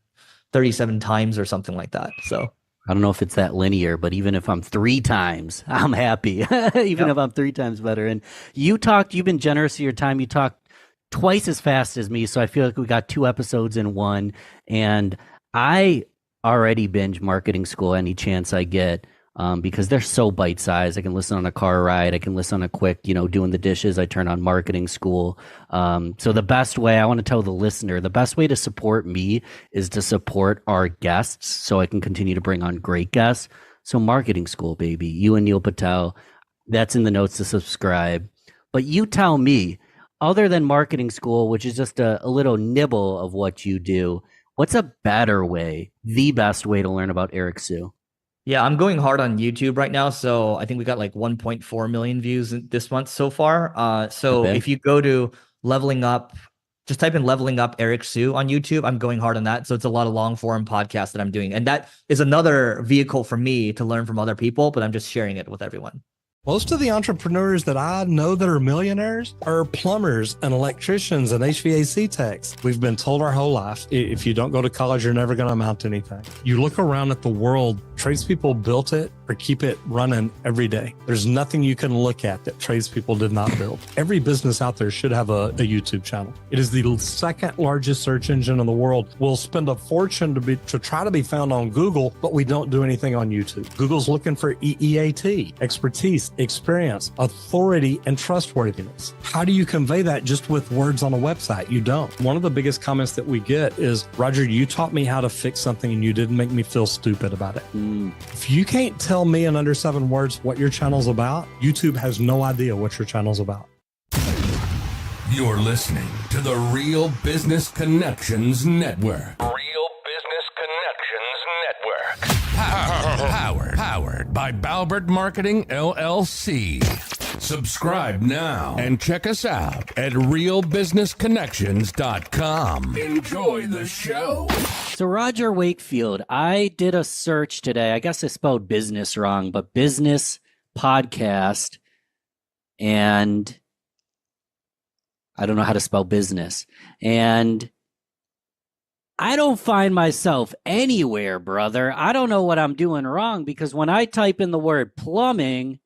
times or something like that. So I don't know if it's that linear, but even if I'm 3 times, I'm happy. Even if I'm 3 times better. And you've been generous of your time. You talked twice as fast as me. So I feel like we got 2 episodes in one. And I already binge Marketing School any chance I get. Because they're so bite-sized. I can listen on a car ride. I can listen on a quick, you know, doing the dishes. I turn on Marketing School. So the best way, I want to tell the listener, the best way to support me is to support our guests so I can continue to bring on great guests. So Marketing School, baby. You and Neil Patel, that's in the notes to subscribe. But you tell me, other than Marketing School, which is just a little nibble of what you do, what's a better way, the best way to learn about Eric Siu? Yeah, I'm going hard on YouTube right now. So I think we got like 1.4 million views this month so far. So if you go to Leveling Up, just type in Leveling Up Eric Siu on YouTube. I'm going hard on that. So it's a lot of long form podcasts that I'm doing. And that is another vehicle for me to learn from other people, but I'm just sharing it with everyone. Most of the entrepreneurs that I know that are millionaires are plumbers and electricians and HVAC techs. We've been told our whole life, if you don't go to college, you're never going to amount to anything. You look around at the world Tradespeople built it or keep it running every day. There's nothing you can look at that tradespeople did not build. Every business out there should have a YouTube channel. It is the second largest search engine in the world. We'll spend a fortune to try to be found on Google, but we don't do anything on YouTube. Google's looking for EEAT, expertise, experience, authority, and trustworthiness. How do you convey that just with words on a website? You don't. One of the biggest comments that we get is, Roger, you taught me how to fix something and you didn't make me feel stupid about it. If you can't tell me in under 7 words what your channel's about, YouTube has no idea what your channel's about. You're listening to the Real Business Connections Network. Real Business Connections Network. Powered by Balbert Marketing, LLC. Subscribe now and check us out at realbusinessconnections.com. Enjoy the show. So Roger Wakefield, I did a search today. I guess I spelled business wrong, but business podcast, and I don't know how to spell business. And I don't find myself anywhere, brother. I don't know what I'm doing wrong, because when I type in the word plumbing,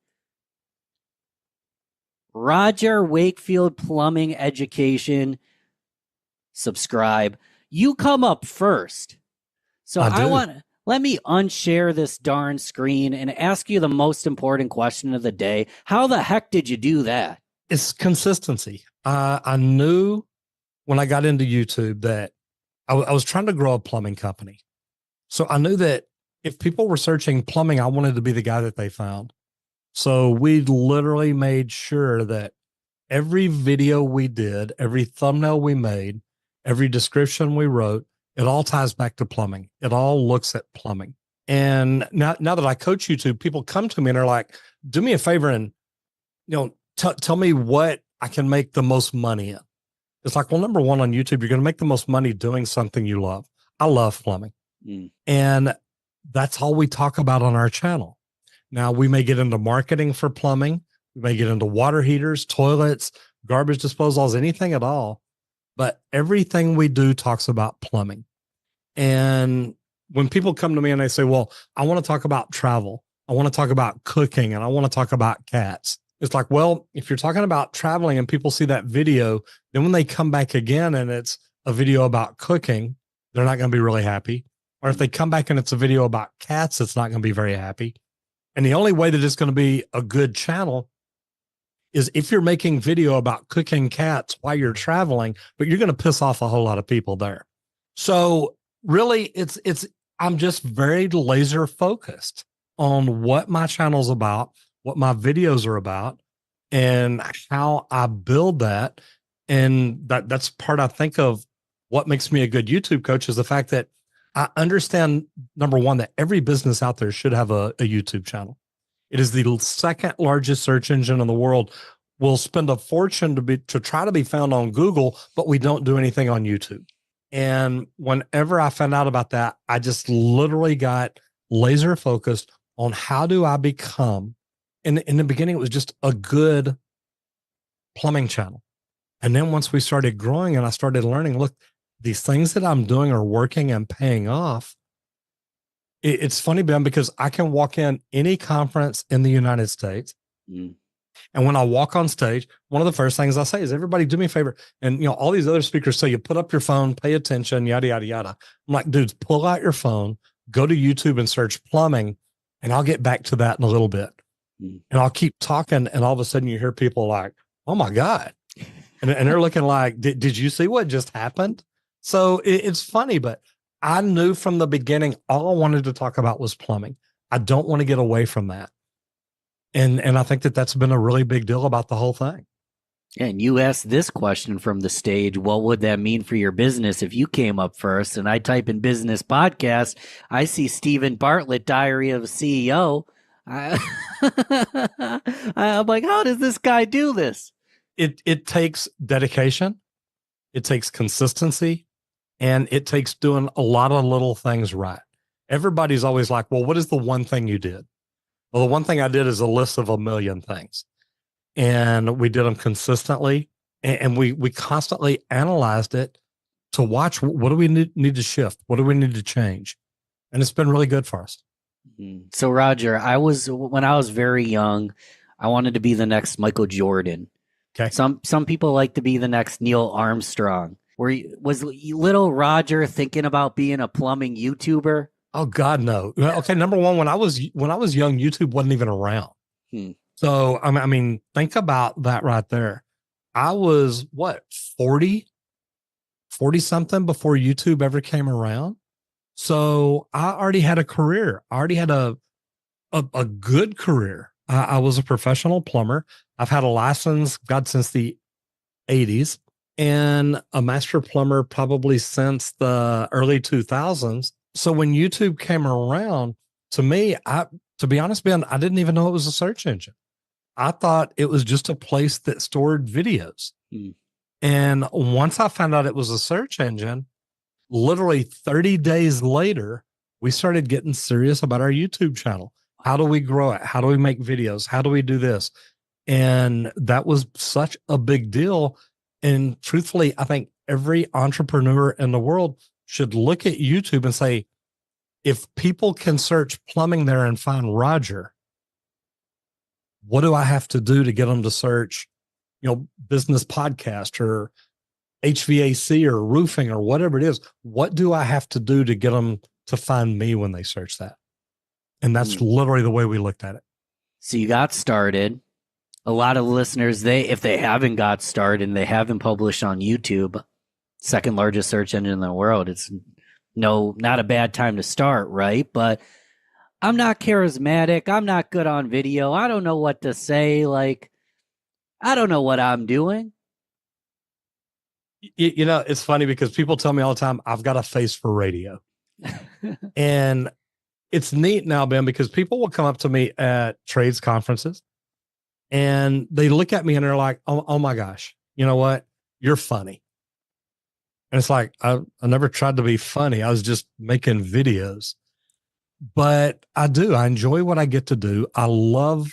Roger Wakefield Plumbing Education, subscribe, you come up first. So let me unshare this darn screen and ask you the most important question of the day. How the heck did you do that? It's consistency. I knew when I got into YouTube that I was trying to grow a plumbing company. So I knew that if people were searching plumbing, I wanted to be the guy that they found. So we literally made sure that every video we did, every thumbnail we made, every description we wrote, it all ties back to plumbing. It all looks at plumbing. And now that I coach YouTube, people come to me and they're like, do me a favor and, tell me what I can make the most money in. It's like, well, number one, on YouTube, you're going to make the most money doing something you love. I love plumbing. And that's all we talk about on our channel. Now, we may get into marketing for plumbing. We may get into water heaters, toilets, garbage disposals, anything at all. But everything we do talks about plumbing. And when people come to me and they say, well, I want to talk about travel, I want to talk about cooking, and I want to talk about cats. It's like, well, if you're talking about traveling and people see that video, then when they come back again and it's a video about cooking, they're not going to be really happy. Or if they come back and it's a video about cats, it's not going to be very happy. And the only way that it's going to be a good channel is if you're making video about cooking cats while you're traveling, but you're going to piss off a whole lot of people there. So really, I'm just very laser focused on what my channel's about, what my videos are about, and how I build that. And that's part, I think, of what makes me a good YouTube coach, is the fact that I understand, number one, that every business out there should have a YouTube channel. It is the second largest search engine in the world. We'll spend a fortune to try to be found on Google, but we don't do anything on YouTube. And whenever I found out about that, I just literally got laser focused on how do I become, in the beginning, it was just a good plumbing channel. And then once we started growing and I started learning, look, these things that I'm doing are working and paying off. It's funny, Ben, because I can walk in any conference in the United States. And when I walk on stage, one of the first things I say is, everybody do me a favor. And, all these other speakers say, you put up your phone, pay attention, yada, yada, yada. I'm like, dudes, pull out your phone, go to YouTube and search plumbing, and I'll get back to that in a little bit. And I'll keep talking. And all of a sudden you hear people like, oh my God. And they're looking like, did you see what just happened? So it's funny, but I knew from the beginning, all I wanted to talk about was plumbing. I don't want to get away from that. And I think that's been a really big deal about the whole thing. And you asked this question from the stage, what would that mean for your business if you came up first? And I type in business podcast, I see Stephen Bartlett, Diary of a CEO. I'm like, how does this guy do this? It takes dedication. It takes consistency. And it takes doing a lot of little things right. Everybody's always like, well, what is the one thing you did? Well, the one thing I did is a list of a million things. And we did them consistently. And we constantly analyzed it to watch, what do we need to shift? What do we need to change? And it's been really good for us. So Roger, when I was very young, I wanted to be the next Michael Jordan. Okay. Some people like to be the next Neil Armstrong. Was little Roger thinking about being a plumbing YouTuber? Oh God, no. Well, okay, number one, when I was young, YouTube wasn't even around. So I mean, think about that right there. I was what 40 something before YouTube ever came around. So I already had a career. I already had a good career. I was a professional plumber. I've had a license, God, since the 80s, and a master plumber probably since the early 2000s. So when YouTube came around, to me, to be honest, Ben, I didn't even know it was a search engine. I thought it was just a place that stored videos. And once I found out it was a search engine, literally 30 days later, we started getting serious about our YouTube channel. How do we grow it? How do we make videos? How do we do this? And that was such a big deal. And truthfully, I think every entrepreneur in the world should look at YouTube and say, if people can search plumbing there and find Roger, what do I have to do to get them to search, business podcast or HVAC or roofing or whatever it is? What do I have to do to get them to find me when they search that? And that's literally the way we looked at it. So you got started. A lot of listeners, if they haven't got started and they haven't published on YouTube, second largest search engine in the world, it's not a bad time to start, right? But I'm not charismatic. I'm not good on video. I don't know what to say. Like, I don't know what I'm doing. It's funny because people tell me all the time, I've got a face for radio. And it's neat now, Ben, because people will come up to me at trades conferences and they look at me and they're like, oh my gosh, you know what? You're funny. And it's like, I never tried to be funny. I was just making videos. But I enjoy what I get to do. I love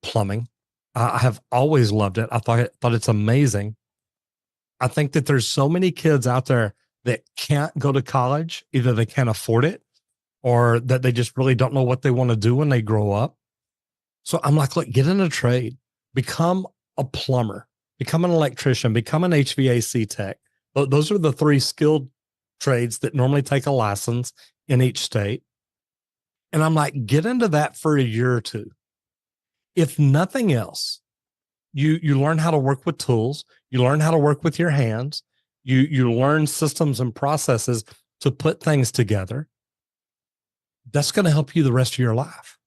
plumbing. I have always loved it. I thought it's amazing. I think that there's so many kids out there that can't go to college. Either they can't afford it or that they just really don't know what they want to do when they grow up. So I'm like, look, get in a trade, become a plumber, become an electrician, become an HVAC tech. Those are the three skilled trades that normally take a license in each state. And I'm like, get into that for a year or two. If nothing else, you learn how to work with tools. You learn how to work with your hands. You learn systems and processes to put things together. That's going to help you the rest of your life.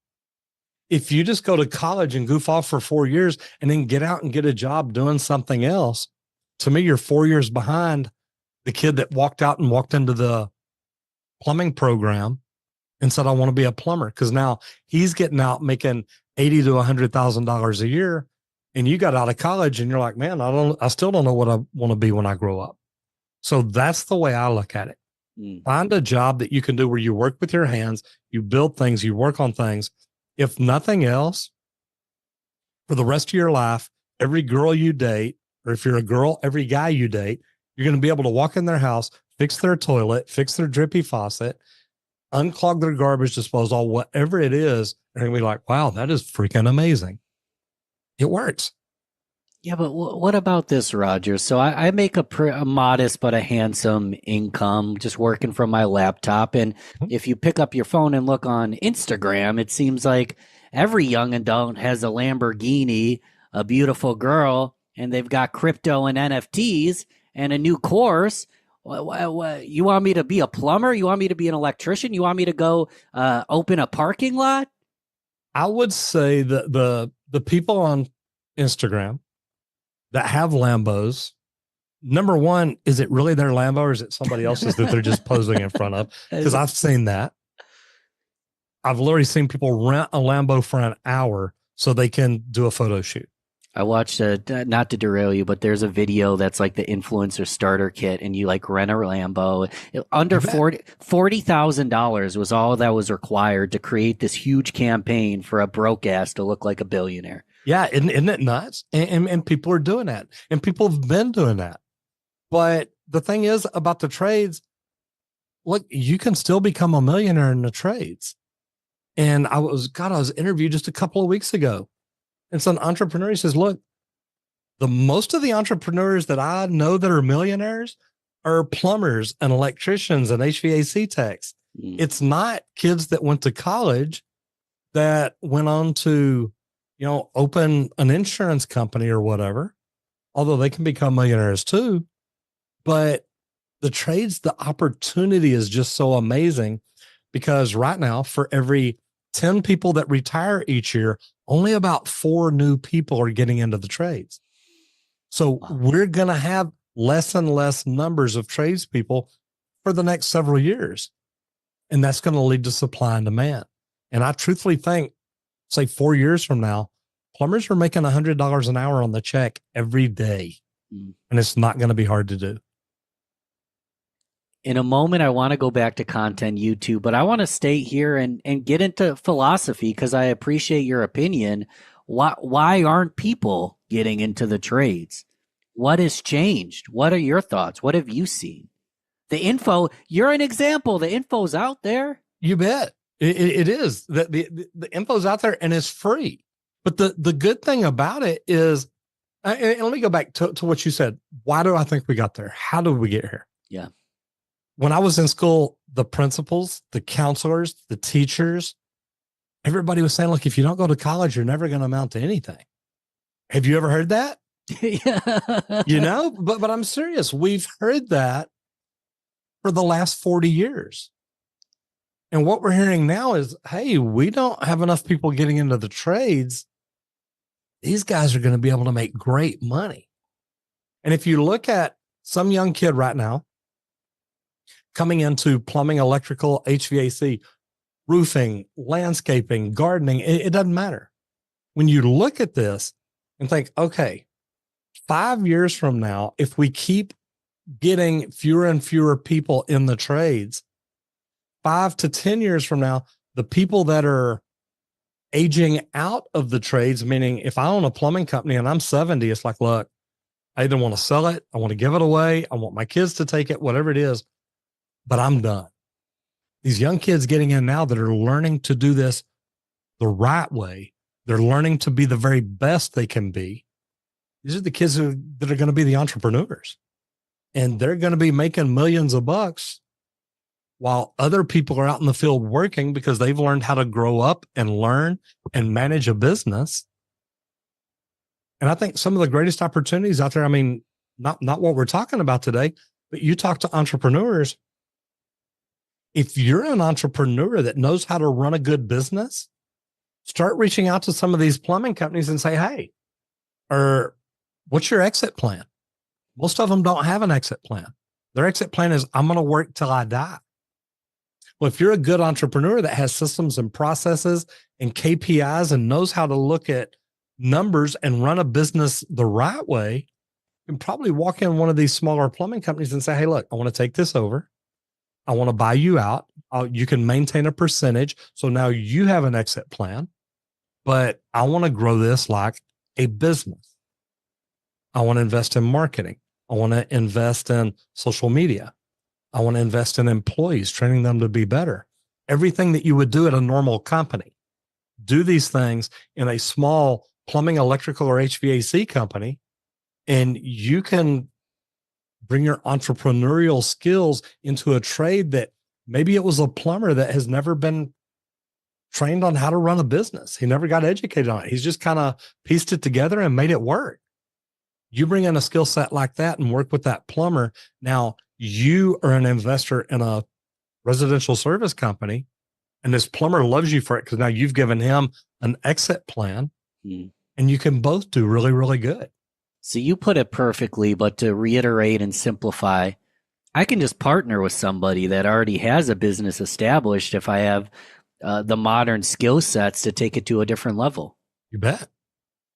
If you just go to college and goof off for 4 years and then get out and get a job doing something else, to me, you're 4 years behind the kid that walked out and walked into the plumbing program and said, I want to be a plumber, because now he's getting out making $80,000 to $100,000 a year. And you got out of college and you're like, man, I still don't know what I want to be when I grow up. So that's the way I look at it. Find a job that you can do where you work with your hands, you build things, you work on things. If nothing else, for the rest of your life, every girl you date, or if you're a girl, every guy you date, you're going to be able to walk in their house, fix their toilet, fix their drippy faucet, unclog their garbage disposal, whatever it is. They're going to be like, wow, that is freaking amazing. It works. Yeah, but what about this, Roger? So I make a modest but a handsome income just working from my laptop. And if you pick up your phone and look on Instagram, it seems like every young adult has a Lamborghini, a beautiful girl, and they've got crypto and NFTs and a new course. What, you want me to be a plumber? You want me to be an electrician? You want me to go open a parking lot? I would say that the people on Instagram that have Lambos, number one, is it really their Lambo or is it somebody else's that they're just posing in front of? Because I've seen that. I've literally seen people rent a Lambo for an hour so they can do a photo shoot. I watched, not to derail you, but there's a video that's like the influencer starter kit, and you like rent a Lambo. Under $40,000 was all that was required to create this huge campaign for a broke ass to look like a billionaire. Yeah, isn't it nuts? And people are doing that, and people have been doing that. But the thing is about the trades, look, you can still become a millionaire in the trades. And I was interviewed just a couple of weeks ago. And some entrepreneur, he says, look, the most of the entrepreneurs that I know that are millionaires are plumbers and electricians and HVAC techs. It's not kids that went to college that went on to, open an insurance company or whatever, although they can become millionaires too. But the trades, the opportunity is just so amazing, because right now, for every 10 people that retire each year, only about 4 new people are getting into the trades. So we're going to have less and less numbers of tradespeople for the next several years. And that's going to lead to supply and demand. And I truthfully think, say 4 years from now, plumbers are making $100 an hour on the check every day. And it's not going to be hard to do. In a moment, I want to go back to content YouTube, but I want to stay here and get into philosophy, because I appreciate your opinion. Why aren't people getting into the trades? What has changed? What are your thoughts? What have you seen? The info, you're an example. The info's out there. You bet. It is. The info's out there and it's free. But the good thing about it is, and let me go back to what you said. Why do I think we got there? How did we get here? Yeah. When I was in school, the principals, the counselors, the teachers, everybody was saying, look, if you don't go to college, you're never going to amount to anything. Have you ever heard that? Yeah. But I'm serious. We've heard that for the last 40 years. And what we're hearing now is, hey, we don't have enough people getting into the trades. These guys are going to be able to make great money. And if you look at some young kid right now coming into plumbing, electrical, HVAC, roofing, landscaping, gardening, it doesn't matter. When you look at this and think, okay, 5 years from now, if we keep getting fewer and fewer people in the trades, 5 to 10 years from now, the people that are aging out of the trades, meaning if I own a plumbing company and I'm 70, it's like, look, I either want to sell it, I want to give it away, I want my kids to take it, whatever it is, but I'm done. These young kids getting in now that are learning to do this the right way, they're learning to be the very best they can be. These are the kids that are going to be the entrepreneurs, and they're going to be making millions of bucks while other people are out in the field working because they've learned how to grow up and learn and manage a business. And I think some of the greatest opportunities out there, I mean, not what we're talking about today, but you talk to entrepreneurs. If you're an entrepreneur that knows how to run a good business, start reaching out to some of these plumbing companies and say, hey, or what's your exit plan? Most of them don't have an exit plan. Their exit plan is, I'm going to work till I die. Well, if you're a good entrepreneur that has systems and processes and KPIs and knows how to look at numbers and run a business the right way, you can probably walk in one of these smaller plumbing companies and say, hey, look, I want to take this over. I want to buy you out. You can maintain a percentage. So now you have an exit plan, but I want to grow this like a business. I want to invest in marketing. I want to invest in social media. I want to invest in employees, training them to be better. Everything that you would do at a normal company. Do these things in a small plumbing, electrical, or HVAC company, and you can bring your entrepreneurial skills into a trade that maybe it was a plumber that has never been trained on how to run a business. He never got educated on it. He's just kind of pieced it together and made it work. You bring in a skill set like that and work with that plumber. Now you are an investor in a residential service company, and this plumber loves you for it because now you've given him an exit plan, and you can both do really, really good. So you put it perfectly, but to reiterate and simplify, I can just partner with somebody that already has a business established if I have the modern skill sets to take it to a different level. You bet.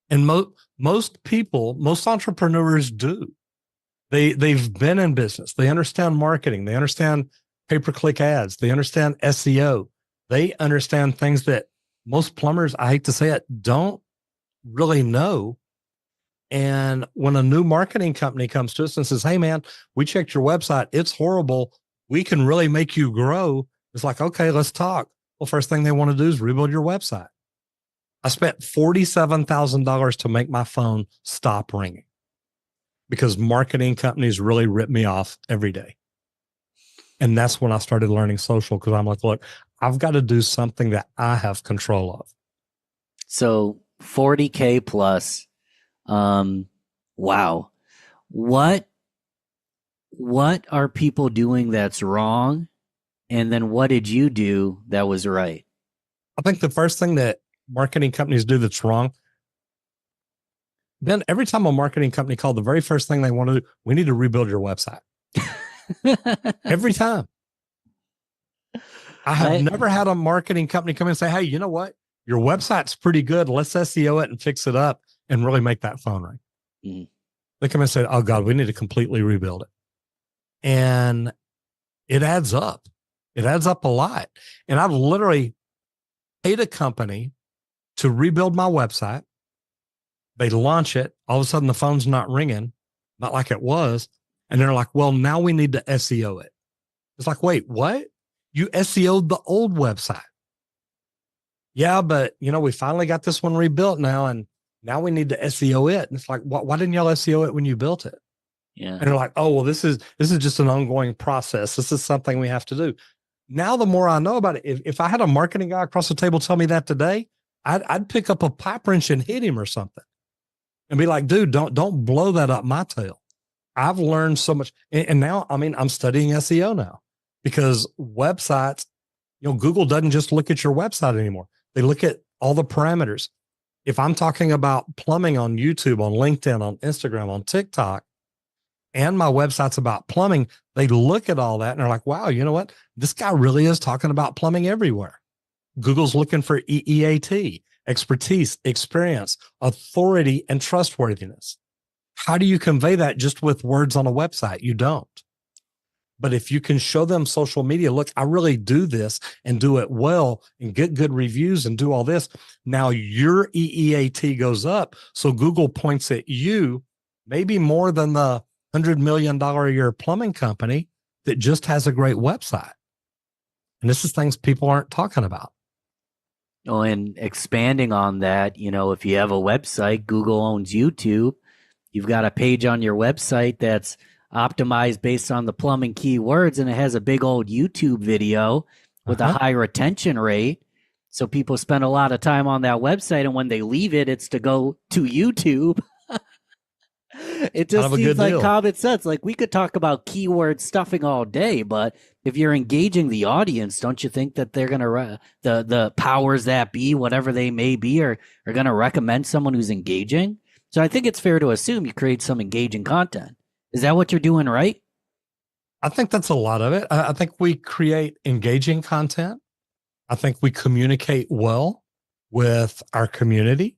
And most people, most entrepreneurs do. They've been in business. They understand marketing. They understand pay-per-click ads. They understand SEO. They understand things that most plumbers, I hate to say it, don't really know. And when a new marketing company comes to us and says, hey, man, we checked your website. It's horrible. We can really make you grow. It's like, okay, let's talk. Well, first thing they want to do is rebuild your website. I spent $47,000 to make my phone stop ringing because marketing companies really rip me off every day. And that's when I started learning social, because I'm like, look, I've got to do something that I have control of. So 40K plus. Wow. What are people doing that's wrong? And then what did you do that was right? I think the first thing that marketing companies do that's wrong, then every time a marketing company called, the very first thing they want to do, we need to rebuild your website. Every time. I have never had a marketing company come in and say, hey, you know what? Your website's pretty good. Let's SEO it and fix it up and really make that phone ring. Mm-hmm. They come in and say, oh God, we need to completely rebuild it. And it adds up. It adds up a lot. And I've literally paid a company to rebuild my website. They launch it. All of a sudden the phone's not ringing, not like it was. And they're like, well, now we need to SEO it. It's like, wait, what? You SEO'd the old website. Yeah, but we finally got this one rebuilt now, and now we need to SEO it. And it's like, why didn't y'all SEO it when you built it? Yeah. And they're like, oh, well, this is just an ongoing process. This is something we have to do. Now, the more I know about it, if I had a marketing guy across the table tell me that today, I'd pick up a pipe wrench and hit him or something and be like, dude, don't blow that up my tail. I've learned so much. And now, I'm studying SEO now, because websites, Google doesn't just look at your website anymore. They look at all the parameters. If I'm talking about plumbing on YouTube, on LinkedIn, on Instagram, on TikTok, and my website's about plumbing, they look at all that and they're like, wow, you know what? This guy really is talking about plumbing everywhere. Google's looking for EEAT, expertise, experience, authority, and trustworthiness. How do you convey that just with words on a website? You don't. But if you can show them social media, look, I really do this and do it well and get good reviews and do all this, now your EEAT goes up. So Google points at you maybe more than the $100 million a year plumbing company that just has a great website. And this is things people aren't talking about. Oh, and expanding on that, if you have a website, Google owns YouTube. You've got a page on your website that's optimized based on the plumbing keywords, and it has a big old YouTube video with a high retention rate. So people spend a lot of time on that website, and when they leave it, it's to go to YouTube. It just seems like common sense. Like, we could talk about keyword stuffing all day, but if you're engaging the audience, don't you think that they're going to, the powers that be, whatever they may be, are going to recommend someone who's engaging? So I think it's fair to assume you create some engaging content. Is that what you're doing, right? I think that's a lot of it. I think we create engaging content. I think we communicate well with our community.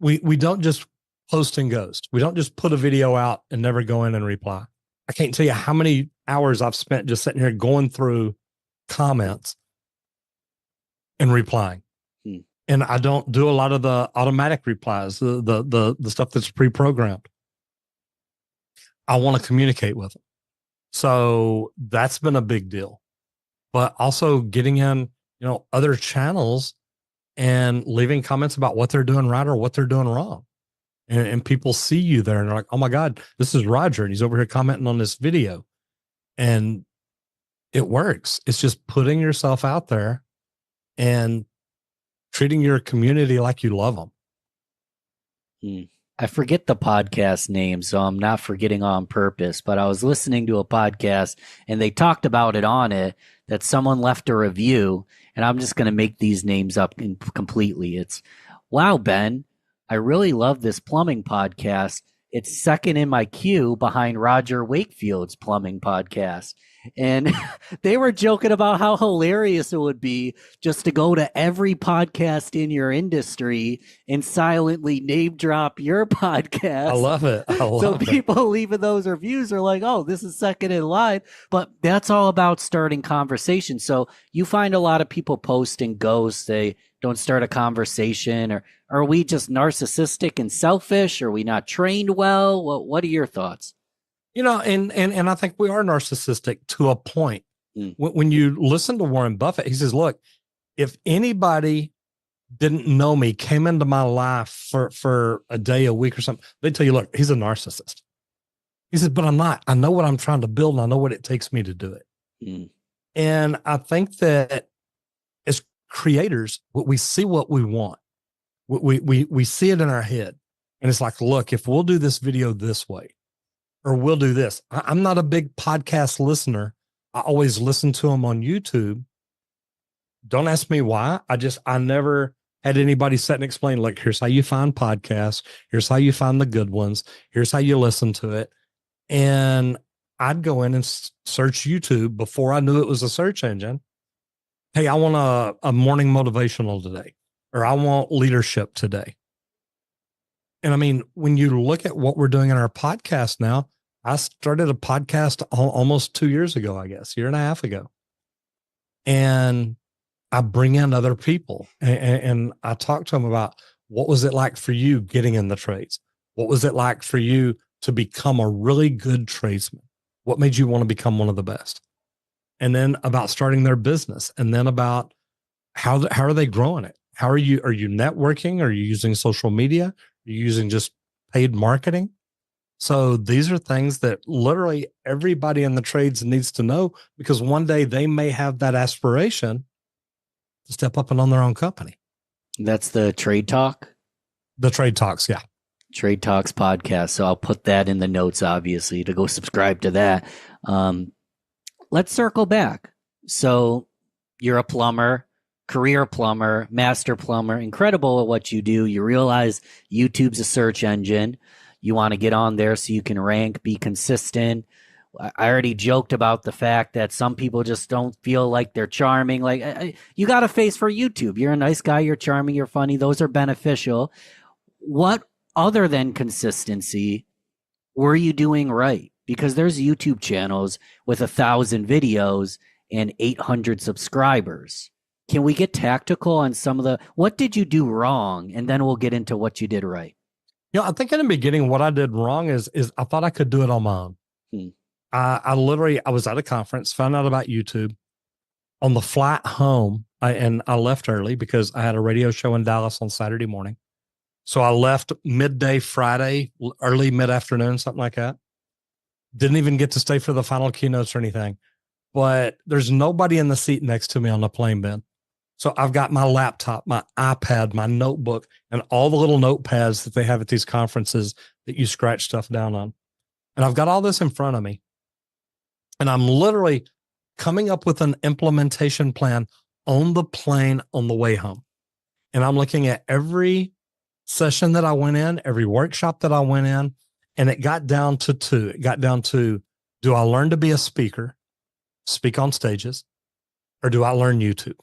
We don't just post and ghost. We don't just put a video out and never go in and reply. I can't tell you how many hours I've spent just sitting here going through comments and replying. And I don't do a lot of the automatic replies, the stuff that's pre-programmed. I want to communicate with them. So that's been a big deal. But also getting in, other channels and leaving comments about what they're doing right or what they're doing wrong. And people see you there and they're like, oh my God, this is Roger. And he's over here commenting on this video. And it works. It's just putting yourself out there and treating your community like you love them. I forget the podcast name, so I'm not forgetting on purpose, but I was listening to a podcast and they talked about it on it, that someone left a review, and I'm just going to make these names up completely. It's, wow, Ben, I really love this plumbing podcast. It's second in my queue behind Roger Wakefield's plumbing podcast. And they were joking about how hilarious it would be just to go to every podcast in your industry and silently name drop your podcast. I love it. So people leaving those reviews are like, oh, this is second in line. But that's all about starting conversation. So you find a lot of people post and ghost. They don't start a conversation. Or are we just narcissistic and selfish? Are we not trained well? What are your thoughts? And I think we are narcissistic to a point. When you listen to Warren Buffett, he says, look, if anybody didn't know me, came into my life for a day, a week or something, they'd tell you, look, he's a narcissist. He said, but I'm not. I know what I'm trying to build and I know what it takes me to do it. Mm. And I think that as creators, we see what we want. We see it in our head. And it's like, look, if we'll do this video this way, or we'll do this. I'm not a big podcast listener. I always listen to them on YouTube. Don't ask me why. I never had anybody sit and explain, like, here's how you find podcasts. Here's how you find the good ones. Here's how you listen to it. And I'd go in and search YouTube before I knew it was a search engine. Hey, I want a morning motivational today, or I want leadership today. And I mean, when you look at what we're doing in our podcast now, I started a podcast almost 2 years ago, I guess, year and a half ago. And I bring in other people and I talk to them about, what was it like for you getting in the trades? What was it like for you to become a really good tradesman? What made you want to become one of the best? And then about starting their business, and then about how are they growing it? Are you networking? Are you using social media? Are you using just paid marketing? So these are things that literally everybody in the trades needs to know, because one day they may have that aspiration to step up and own their own company. That's the Trade Talk? The Trade Talks, yeah. Trade Talks podcast. So I'll put that in the notes, obviously, to go subscribe to that. Let's circle back. So you're a plumber, career plumber, master plumber, incredible at what you do. You realize YouTube's a search engine. You want to get on there so you can rank, be consistent. I already joked about the fact that some people just don't feel like they're charming. Like, you got a face for YouTube. You're a nice guy. You're charming. You're funny. Those are beneficial. What other than consistency were you doing right? Because there's YouTube channels with 1,000 videos and 800 subscribers. Can we get tactical on some of what did you do wrong? And then we'll get into what you did right. I think in the beginning, what I did wrong is I thought I could do it on my own. I was at a conference, found out about YouTube. On the flight home, I left early because I had a radio show in Dallas on Saturday morning. So I left midday Friday, early mid-afternoon, something like that. Didn't even get to stay for the final keynotes or anything. But there's nobody in the seat next to me on the plane, Ben. So I've got my laptop, my iPad, my notebook, and all the little notepads that they have at these conferences that you scratch stuff down on. And I've got all this in front of me. And I'm literally coming up with an implementation plan on the plane on the way home. And I'm looking at every session that I went in, every workshop that I went in, and it got down to two. It got down to, do I learn to be a speaker, speak on stages, or do I learn YouTube?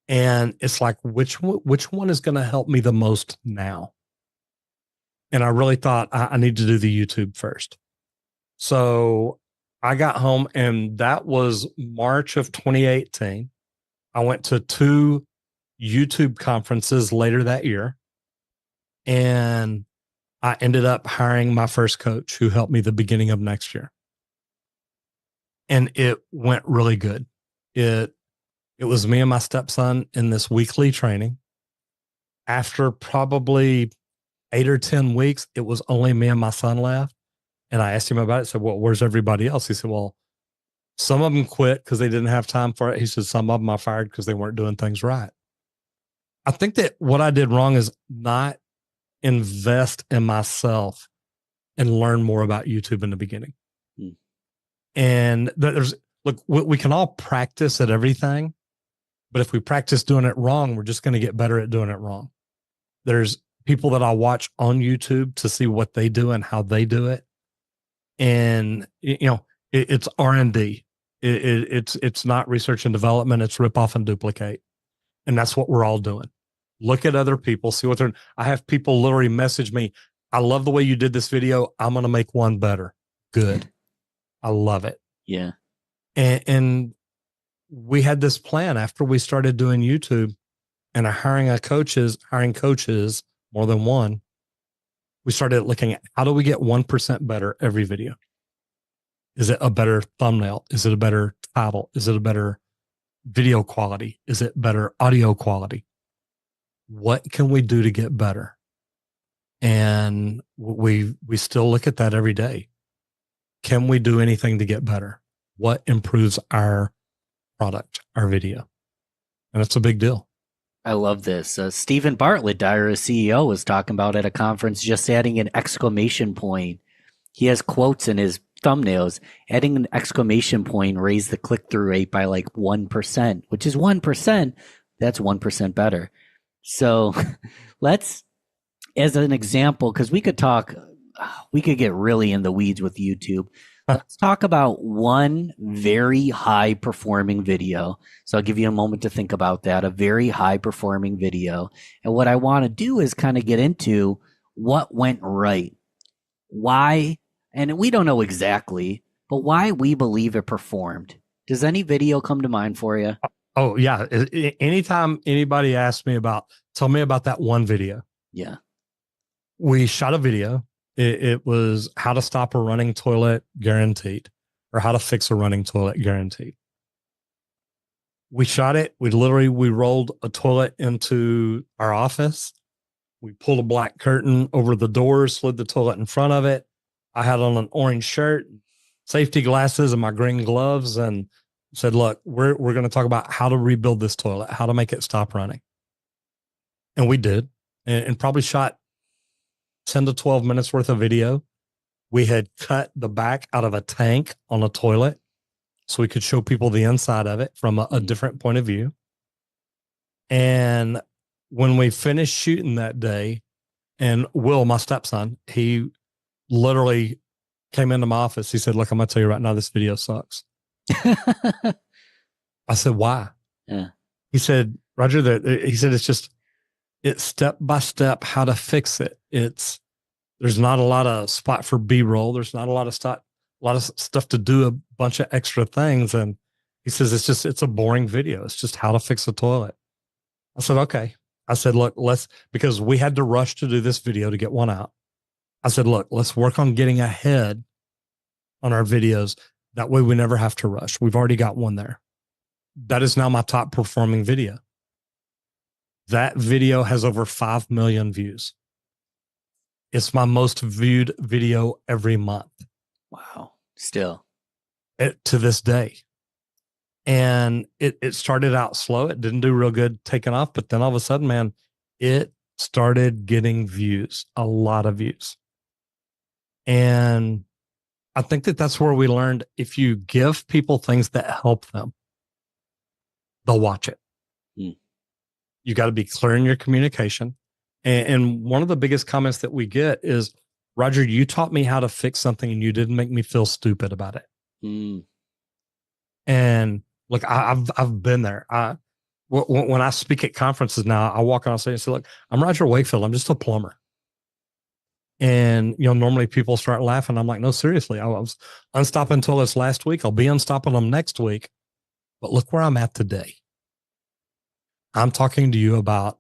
And it's like, which one is going to help me the most now? And I really thought I need to do the YouTube first. So I got home, and that was March of 2018. I went to 2 YouTube conferences later that year, and I ended up hiring my first coach who helped me the beginning of next year. And it went really good. It was me and my stepson in this weekly training. After probably 8 or 10 weeks, it was only me and my son left. And I asked him about it. I said, well, where's everybody else? He said, well, some of them quit because they didn't have time for it. He said, some of them I fired because they weren't doing things right. I think that what I did wrong is not invest in myself and learn more about YouTube in the beginning. And look, we can all practice at everything, but if we practice doing it wrong, we're just going to get better at doing it wrong. There's people that I watch on YouTube to see what they do and how they do it. And, it's R&D. It's not research and development. It's rip off and duplicate. And that's what we're all doing. Look at other people, see what they're, I have people literally message me, I love the way you did this video. I'm going to make one better. Good. I love it. Yeah. And we had this plan after we started doing YouTube and hiring coaches, more than one. We started looking at, how do we get 1% better every video? Is it a better thumbnail? Is it a better title? Is it a better video quality? Is it better audio quality? What can we do to get better? And we still look at that every day. Can we do anything to get better? What improves our product, our video? And it's a big deal. I love this. Stephen Bartlett, Dyra CEO, was talking about at a conference just adding an exclamation point. He has quotes in his thumbnails. Adding an exclamation point raised the click-through rate by like 1%, which is 1%. That's 1% better. So let's, as an example, because we could get really in the weeds with YouTube. Let's talk about one very high performing video. So I'll give you a moment to think about that, a very high performing video. And what I want to do is kind of get into what went right, why, and we don't know exactly, but why we believe it performed. Does any video come to mind for you? Oh, yeah. Anytime anybody asks me tell me about that one video. Yeah. We shot a video. It was how to stop a running toilet guaranteed, or how to fix a running toilet guaranteed. We shot it. We rolled a toilet into our office. We pulled a black curtain over the doors, slid the toilet in front of it. I had on an orange shirt, safety glasses, and my green gloves, and said, look, we're going to talk about how to rebuild this toilet, how to make it stop running. And we did, and probably shot 10 to 12 minutes worth of video. We had cut the back out of a tank on a toilet so we could show people the inside of it from a different point of view. And when we finished shooting that day, and Will, my stepson, he literally came into my office. He said, look, I'm going to tell you right now, this video sucks. I said, why? Yeah. He said, Roger, it's step by step how to fix it. There's not a lot of spot for B-roll. There's not a lot of stuff to do a bunch of extra things. And he says, it's a boring video. It's just how to fix a toilet. I said, okay. I said, look, because we had to rush to do this video to get one out. I said, look, let's work on getting ahead on our videos. That way we never have to rush. We've already got one there. That is now my top performing video. That video has over 5 million views. It's my most viewed video every month. Wow. Still. To this day. And it started out slow. It didn't do real good taking off. But then all of a sudden, man, it started getting views, a lot of views. And I think that's where we learned, if you give people things that help them, they'll watch it. You got to be clear in your communication. And one of the biggest comments that we get is, Roger, you taught me how to fix something and you didn't make me feel stupid about it. And look, I've been there. When I speak at conferences now, I walk on stage and say, look, I'm Roger Wakefield. I'm just a plumber. And, normally people start laughing. I'm like, no, seriously, I was unstopping toilets last week. I'll be unstopping them next week. But look where I'm at today. I'm talking to you about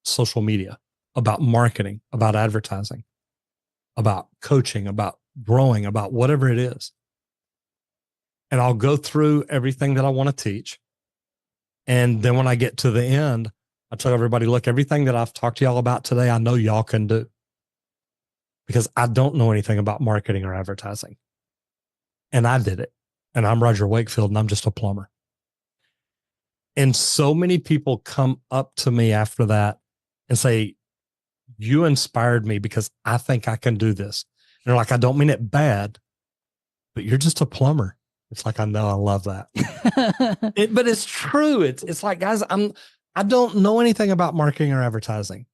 social media, about marketing, about advertising, about coaching, about growing, about whatever it is. And I'll go through everything that I want to teach. And then when I get to the end, I tell everybody, look, everything that I've talked to y'all about today, I know y'all can do. Because I don't know anything about marketing or advertising. And I did it. And I'm Roger Wakefield, and I'm just a plumber. And so many people come up to me after that and say, you inspired me because I think I can do this. And they're like, I don't mean it bad, but you're just a plumber. It's like, I know, I love that. But it's true. It's like, guys, I don't know anything about marketing or advertising.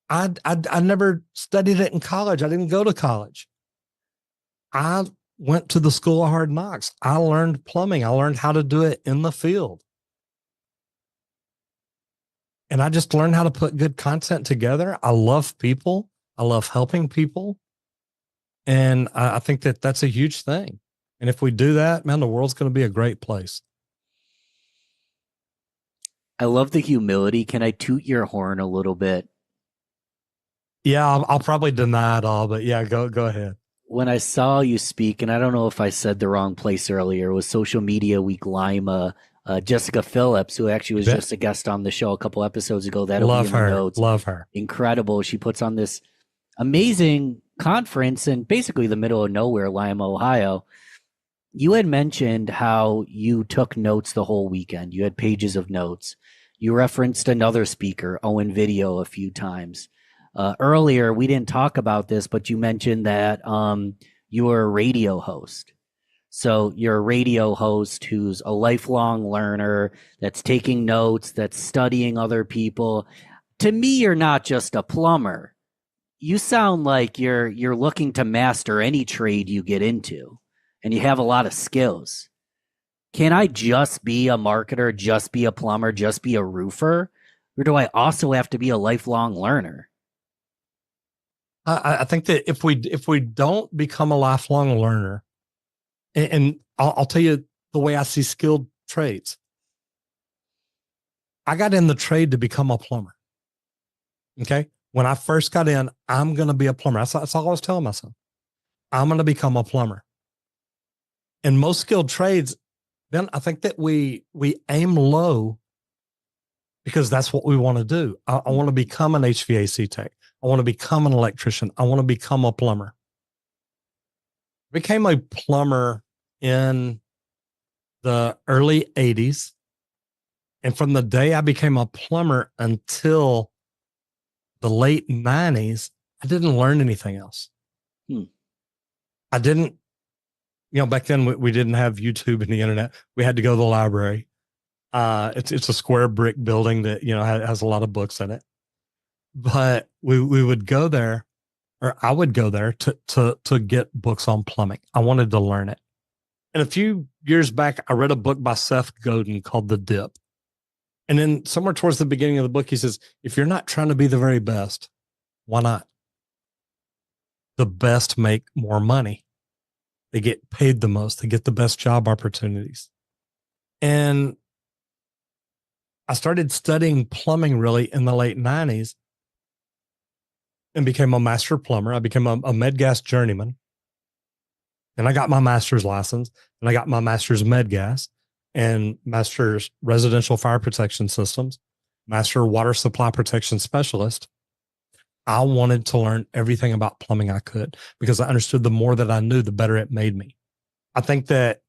I never studied it in college. I didn't go to college. I went to the school of hard knocks. I learned plumbing. I learned how to do it in the field. And I just learned how to put good content together. I love people. I love helping people. And I think that's a huge thing. And if we do that, man, the world's going to be a great place. I love the humility. Can I toot your horn a little bit? Yeah, I'll probably deny it all, but yeah, go ahead. When I saw you speak, and I don't know if I said the wrong place earlier, it was Social Media Week Lima Jessica Phillips, who actually was Bet. just a guest on the show a couple episodes ago. That'll Love be in the her. notes. Love her. Incredible. She puts on this amazing conference in basically the middle of nowhere, Lima, Ohio. You had mentioned how you took notes the whole weekend. You had pages of notes. You referenced another speaker, Owen Video, a few times. Earlier, we didn't talk about this, but you mentioned that you were a radio host. So you're a radio host who's a lifelong learner, that's taking notes, that's studying other people. To me, you're not just a plumber. You sound like you're looking to master any trade you get into, and you have a lot of skills. Can I just be a marketer, just be a plumber, just be a roofer? Or do I also have to be a lifelong learner? I think that if we don't become a lifelong learner, and I'll tell you the way I see skilled trades. I got in the trade to become a plumber. Okay. When I first got in, I'm going to be a plumber. That's all I was telling myself. I'm going to become a plumber. In most skilled trades, then I think that we aim low because that's what we want to do. I want to become an HVAC tech. I want to become an electrician. I want to become a plumber. Became a plumber in the early 80s. And from the day I became a plumber until the late 90s, I didn't learn anything else. I didn't, back then we didn't have YouTube and the internet. We had to go to the library. It's a square brick building that, has a lot of books in it. But we would go there, or I would go there to get books on plumbing. I wanted to learn it. And a few years back, I read a book by Seth Godin called The Dip. And then somewhere towards the beginning of the book, he says, if you're not trying to be the very best, why not? The best make more money. They get paid the most. They get the best job opportunities. And I started studying plumbing really in the late 90s and became a master plumber. I became a MedGas journeyman. And I got my master's license, and I got my master's MedGas and master's residential fire protection systems, master water supply protection specialist. I wanted to learn everything about plumbing I could because I understood the more that I knew, the better it made me. I think that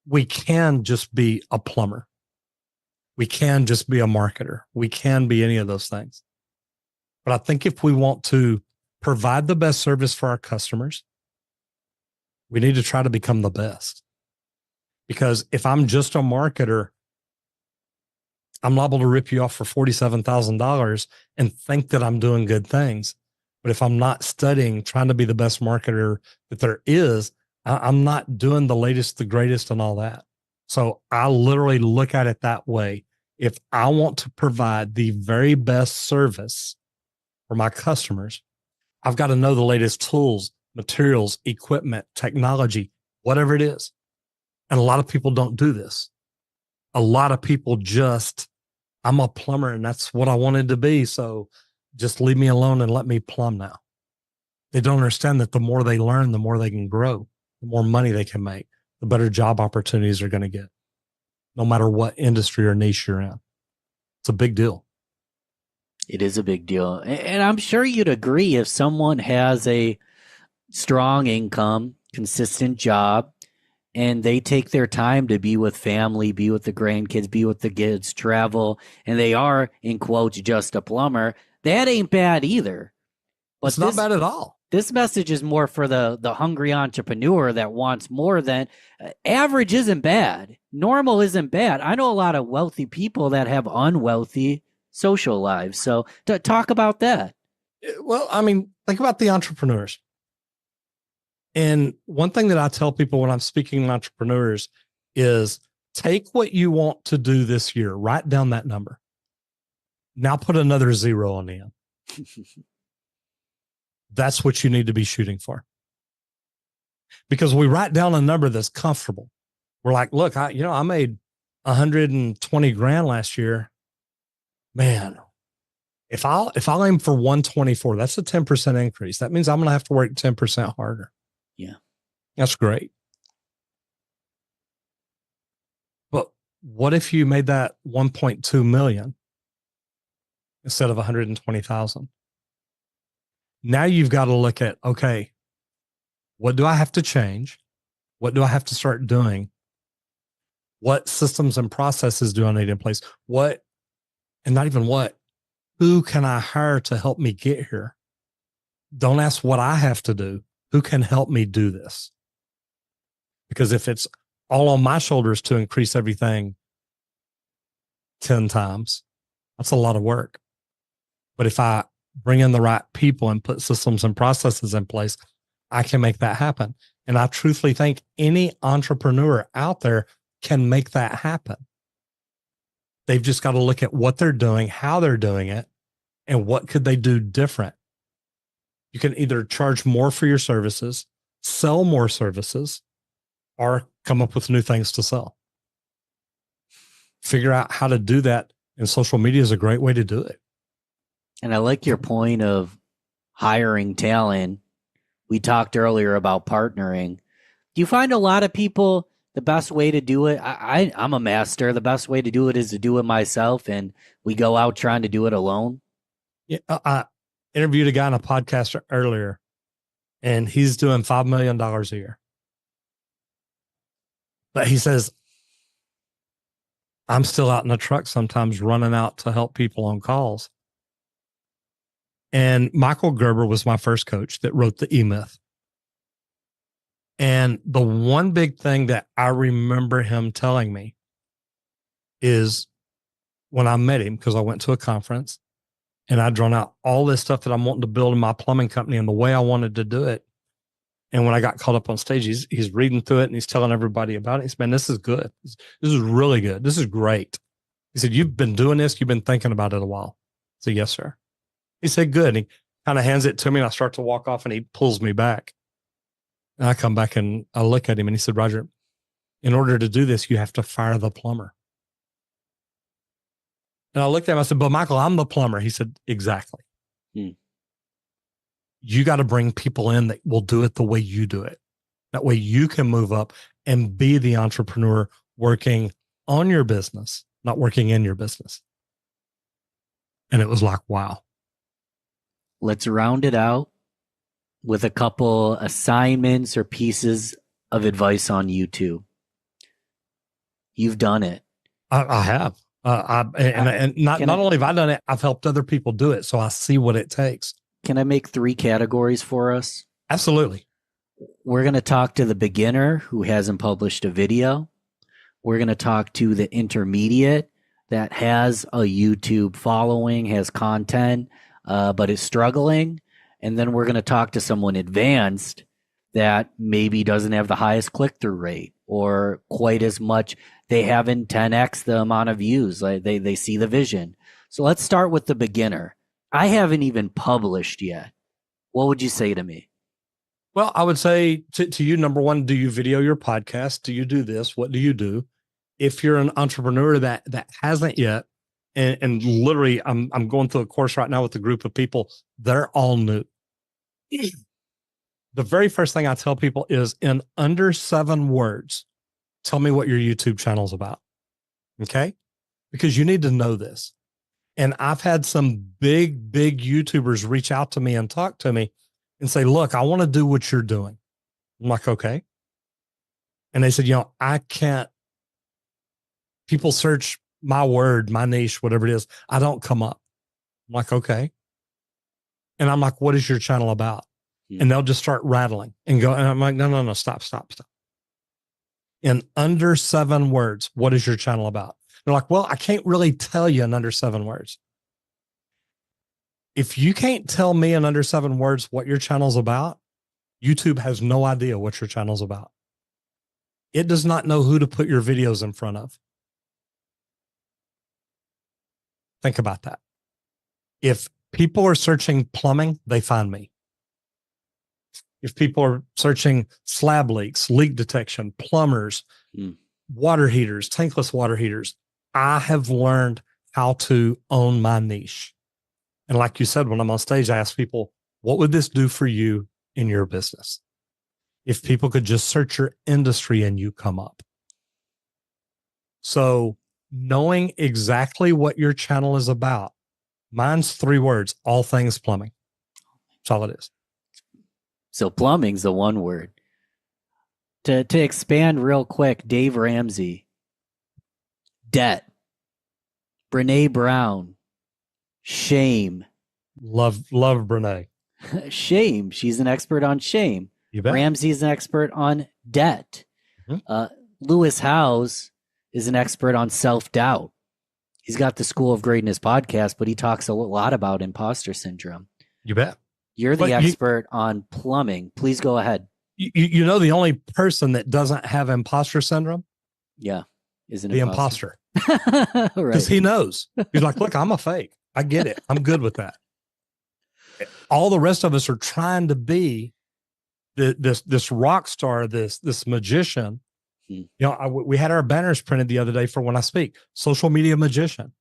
we can just be a plumber. We can just be a marketer. We can be any of those things. But I think if we want to provide the best service for our customers, we need to try to become the best. Because if I'm just a marketer, I'm liable to rip you off for $47,000 and think that I'm doing good things. But if I'm not studying, trying to be the best marketer that there is, I'm not doing the latest, the greatest, and all that. So I literally look at it that way. If I want to provide the very best service for my customers, I've got to know the latest tools, materials, equipment, technology, whatever it is. And a lot of people don't do this. A lot of people just, I'm a plumber and that's what I wanted to be. So just leave me alone and let me plumb now. They don't understand that the more they learn, the more they can grow, the more money they can make, the better job opportunities they're going to get, no matter what industry or niche you're in. It's a big deal. It is a big deal. And I'm sure you'd agree if someone has a strong income, consistent job, and they take their time to be with family, be with the grandkids, be with the kids, travel, and they are, in quotes, just a plumber, that ain't bad either. But it's not bad at all. This message is more for the hungry entrepreneur that wants more than average isn't bad. Normal isn't bad. I know a lot of wealthy people that have unwealthy social lives. So to talk about that. Well, I mean, think about the entrepreneurs. And one thing that I tell people when I'm speaking to entrepreneurs is take what you want to do this year, write down that number. Now put another 0 on the end. That's what you need to be shooting for. Because we write down a number that's comfortable. We're like, look, I made 120 grand last year. Man, if I'll aim for 124, that's a 10% increase. That means I'm going to have to work 10% harder. Yeah. That's great. But what if you made that 1.2 million instead of 120,000? Now you've got to look at, okay, what do I have to change? What do I have to start doing? What systems and processes do I need in place? What, and not even what, who can I hire to help me get here? Don't ask what I have to do. Who can help me do this? Because if it's all on my shoulders to increase everything 10 times, that's a lot of work. But if I bring in the right people and put systems and processes in place, I can make that happen. And I truthfully think any entrepreneur out there can make that happen. They've just got to look at what they're doing, how they're doing it, and what could they do different. You can either charge more for your services, sell more services, or come up with new things to sell. Figure out how to do that. And social media is a great way to do it. And I like your point of hiring talent. We talked earlier about partnering. Do you find a lot of people, the best way to do it? I'm a master. The best way to do it is to do it myself. And we go out trying to do it alone. Yeah, I interviewed a guy on a podcast earlier, and he's doing $5 million a year. But he says, I'm still out in the truck sometimes running out to help people on calls. And Michael Gerber was my first coach that wrote the E-Myth. And the one big thing that I remember him telling me is when I met him, because I went to a conference and I'd drawn out all this stuff that I'm wanting to build in my plumbing company and the way I wanted to do it. And when I got called up on stage, he's reading through it and he's telling everybody about it. He said, man, this is good. This is really good. This is great. He said, you've been doing this. You've been thinking about it a while. I said, yes, sir. He said, good. And he kind of hands it to me and I start to walk off and he pulls me back. And I come back and I look at him and he said, Roger, in order to do this, you have to fire the plumber. And I looked at him, I said, but Michael, I'm the plumber. He said, exactly. You got to bring people in that will do it the way you do it. That way you can move up and be the entrepreneur working on your business, not working in your business. And it was like, wow. Let's round it out with a couple assignments or pieces of advice on YouTube. You've done it. I have. And not only have I done it, I've helped other people do it. So I see what it takes. Can I make 3 categories for us? Absolutely. We're going to talk to the beginner who hasn't published a video. We're going to talk to the intermediate that has a YouTube following, has content, but is struggling. And then we're going to talk to someone advanced that maybe doesn't have the highest click-through rate or quite as much. They haven't 10x the amount of views. Like they see the vision. So let's start with the beginner. I haven't even published yet. What would you say to me? Well, I would say to you, number one, do you video your podcast? Do you do this? What do you do? If you're an entrepreneur that hasn't yet, and literally I'm going through a course right now with a group of people, they're all new. The very first thing I tell people is in under 7 words, tell me what your YouTube channel is about. Okay? Because you need to know this. And I've had some big YouTubers reach out to me and talk to me and say, look, I want to do what you're doing. I'm like, okay. And they said, I can't, people search my word, my niche, whatever it is. I don't come up. I'm like, okay. And I'm like, what is your channel about? And they'll just start rattling and go. And I'm like, no, stop. In under 7 words, what is your channel about? They're like, well, I can't really tell you in under 7 words. If you can't tell me in under 7 words what your channel's about, YouTube has no idea what your channel's about. It does not know who to put your videos in front of. Think about that. If people are searching plumbing, they find me. If people are searching slab leaks, leak detection, plumbers, water heaters, tankless water heaters, I have learned how to own my niche. And like you said, when I'm on stage, I ask people, what would this do for you in your business? If people could just search your industry and you come up. So knowing exactly what your channel is about, mine's 3 words, all things plumbing. That's all it is. So plumbing's the one word. To expand real quick, Dave Ramsey, debt, Brene Brown, shame. Love Brene. Shame. She's an expert on shame. You bet. Ramsey's an expert on debt. Lewis Howes is an expert on self-doubt. He's got the School of Greatness podcast, but he talks a lot about imposter syndrome. You bet. You're the expert on plumbing. Please go ahead. You know the only person that doesn't have imposter syndrome? Yeah. Is the imposter. Right. Because he knows. He's like, look, I'm a fake. I get it. I'm good with that. All the rest of us are trying to be this rock star, this magician. You know, we had our banners printed the other day for when I speak. Social media magician.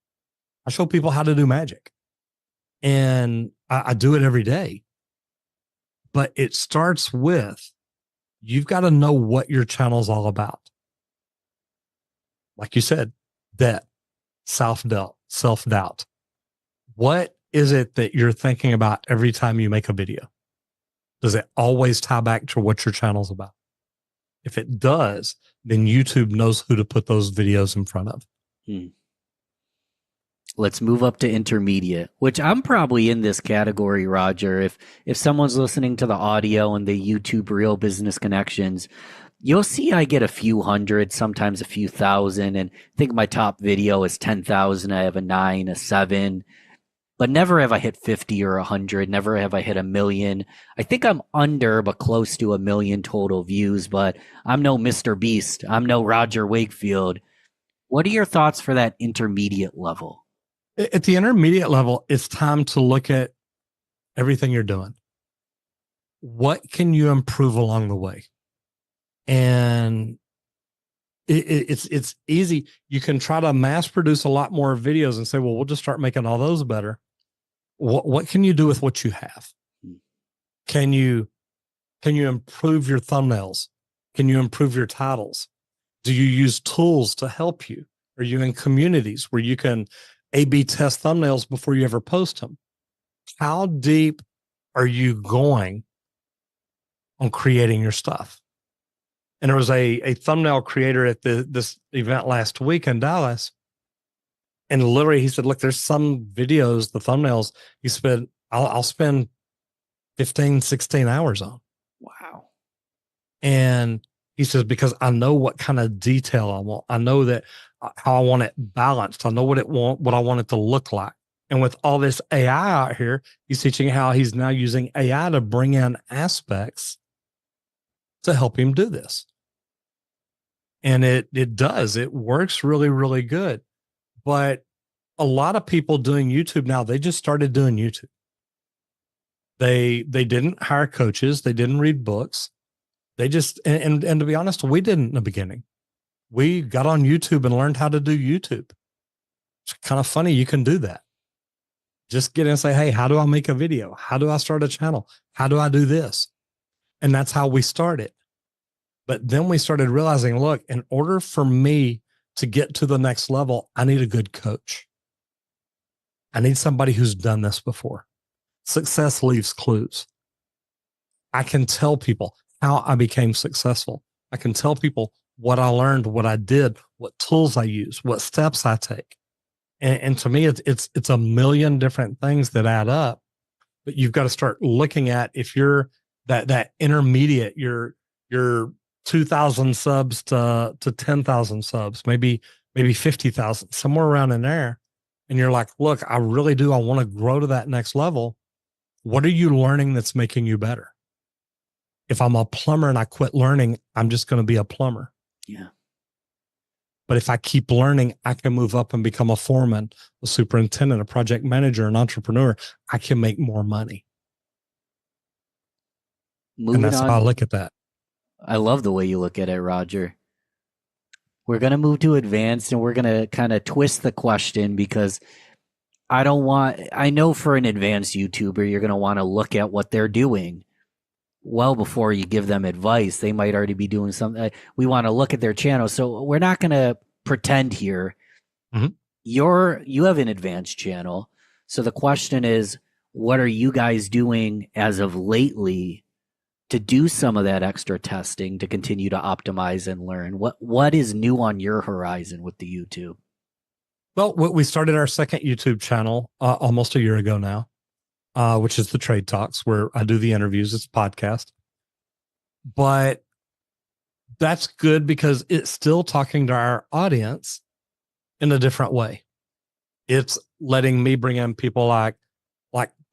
I show people how to do magic. And I do it every day. But it starts with, you've got to know what your channel's all about. Like you said, debt, self-doubt. What is it that you're thinking about every time you make a video? Does it always tie back to what your channel's about? If it does, then YouTube knows who to put those videos in front of. Let's move up to intermediate, which I'm probably in this category, Roger. If someone's listening to the audio and the YouTube Real Business Connections, you'll see I get a few hundred, sometimes a few thousand. And I think my top video is 10,000. I have a 9, a 7. But never have I hit 50 or 100. Never have I hit 1 million. I think I'm under, but close to 1 million total views. But I'm no Mr. Beast. I'm no Roger Wakefield. What are your thoughts for that intermediate level? At the intermediate level, it's time to look at everything you're doing. What can you improve along the way? And it's easy. You can try to mass produce a lot more videos and say, well, we'll just start making all those better. What can you do with what you have? Can you improve your thumbnails? Can you improve your titles? Do you use tools to help you? Are you in communities where you can A/B test thumbnails before you ever post them? How deep are you going on creating your stuff? And there was a thumbnail creator at this event last week in Dallas. And literally he said, look, there's some videos, the thumbnails, he said, I'll spend 15, 16 hours on. Wow. And he says, because I know what kind of detail I want. I know that how I want it balanced. I know what I want it to look like. And with all this AI out here, he's teaching how he's now using AI to bring in aspects to help him do this. And it does. It works really, really good. But a lot of people doing YouTube now, they just started doing YouTube. They didn't hire coaches. They didn't read books. They just, and to be honest, we didn't in the beginning. We got on YouTube and learned how to do YouTube. It's kind of funny. You can do that. Just get in and say, hey, how do I make a video? How do I start a channel? How do I do this? And that's how we started. But then we started realizing, look, in order for me to get to the next level, I need a good coach. I need somebody who's done this before. Success leaves clues. I can tell people how I became successful. I can tell people what I learned, what I did, what tools I use, what steps I take. And to me, it's a million different things that add up. But you've got to start looking at, if you're that intermediate, you're 2,000 subs to 10,000 subs, maybe 50,000, somewhere around in there. And you're like, look, I really do. I want to grow to that next level. What are you learning that's making you better? If I'm a plumber and I quit learning, I'm just going to be a plumber. Yeah. But if I keep learning, I can move up and become a foreman, a superintendent, a project manager, an entrepreneur. I can make more money. And that's how I look at that. I love the way you look at it, Roger. We're going to move to advanced, and we're going to kind of twist the question, because I know for an advanced YouTuber, you're going to want to look at what they're doing well before you give them advice. They might already be doing something. We want to look at their channel. So we're not going to pretend here. Mhm. You have an advanced channel. So the question is, what are you guys doing as of lately to do some of that extra testing to continue to optimize and learn? What is new on your horizon with the YouTube? Well, we started our second YouTube channel almost a year ago now, which is the Trade Talks, where I do the interviews. It's a podcast. But that's good because it's still talking to our audience in a different way. It's letting me bring in people like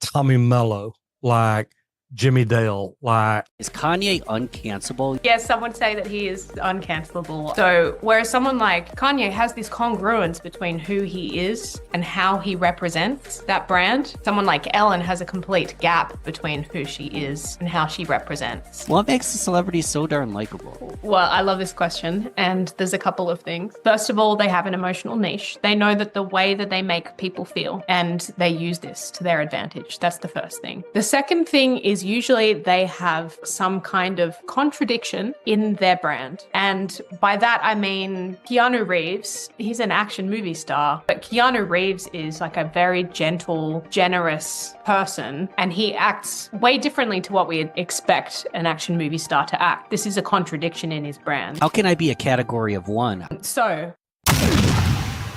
Tommy Mello, like Jimmy Dale, like Is Kanye uncancelable? Yes, some would say that he is uncancelable. So, whereas someone like Kanye has this congruence between who he is and how he represents that brand, someone like Ellen has a complete gap between who she is and how she represents. What makes a celebrity so darn likable? Well, I love this question, and there's a couple of things. First of all, they have an emotional niche. They know that the way that they make people feel, and they use this to their advantage. That's the first thing. The second thing is usually they have some kind of contradiction in their brand. And by that, I mean Keanu Reeves, he's an action movie star, but Keanu Reeves is like a very gentle, generous person, and he acts way differently to what we expect an action movie star to act. This is a contradiction in his brand. How can I be a category of one? So,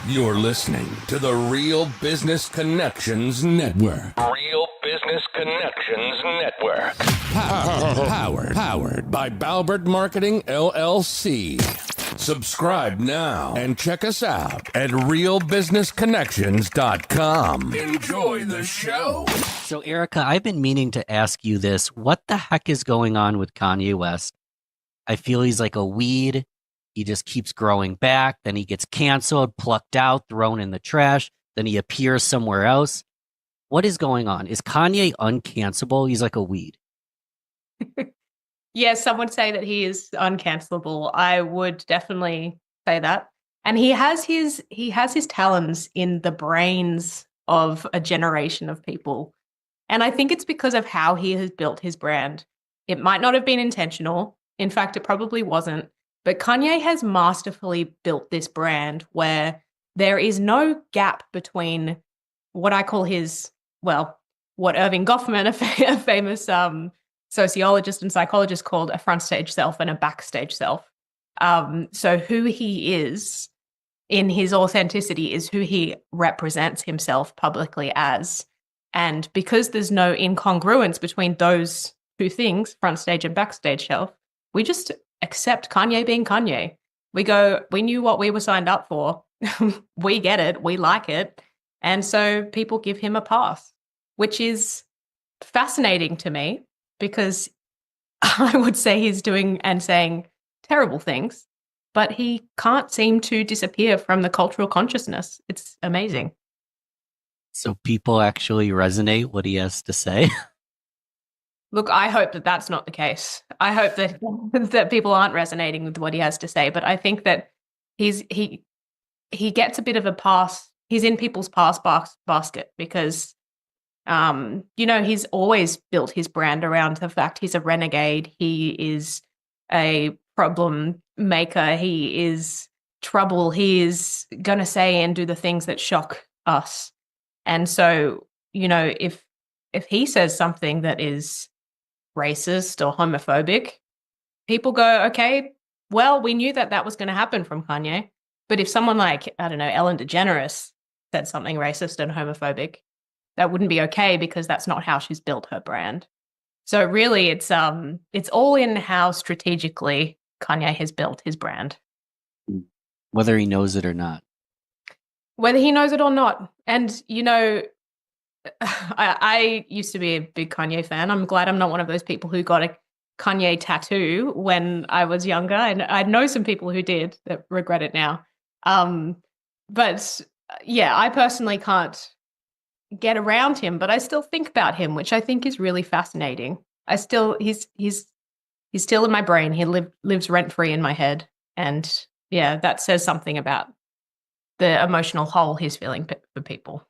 You're listening to the Real Business Connections Network. Real Business Connections Network. Powered by Balbert Marketing LLC. Subscribe now and check us out at realbusinessconnections.com. Enjoy the show. So, Erica, I've been meaning to ask you this. What the heck is going on with Kanye West? I feel he's like a weed. He just keeps growing back. Then he gets canceled, plucked out, thrown in the trash. Then he appears somewhere else. What is going on? Is Kanye uncancelable? He's like a weed. yes, some would say that he is uncancelable. I would definitely say that. And he has his talents in the brains of a generation of people. And I think it's because of how he has built his brand. It might not have been intentional. In fact, it probably wasn't. But Kanye has masterfully built this brand where there is no gap between what I call what Irving Goffman, a famous sociologist and psychologist, called a front stage self and a backstage self. So who he is in his authenticity is who he represents himself publicly as. And because there's no incongruence between those two things, front stage and backstage self, we just accept Kanye being Kanye. We knew what we were signed up for. We get it. We like it. And so people give him a pass, which is fascinating to me because I would say he's doing and saying terrible things, but he can't seem to disappear from the cultural consciousness. It's amazing. So people actually resonate what he has to say. Look, I hope that that's not the case. I hope that that people aren't resonating with what he has to say. But I think that he gets a bit of a pass. He's in people's pass basket because, he's always built his brand around the fact he's a renegade. He is a problem maker. He is trouble. He is going to say and do the things that shock us. And so, if he says something that is racist or homophobic, people go, okay, well, we knew that was going to happen from Kanye. But if someone like, I don't know, Ellen DeGeneres said something racist and homophobic, that wouldn't be okay because that's not how she's built her brand. So really it's all in how strategically Kanye has built his brand. Whether he knows it or not. Whether he knows it or not. And, I used to be a big Kanye fan. I'm glad I'm not one of those people who got a Kanye tattoo when I was younger. And I know some people who did that regret it now. But yeah, I personally can't get around him, but I still think about him, which I think is really fascinating. He's still in my brain. He lives rent-free in my head. And yeah, that says something about the emotional hole he's feeling for people.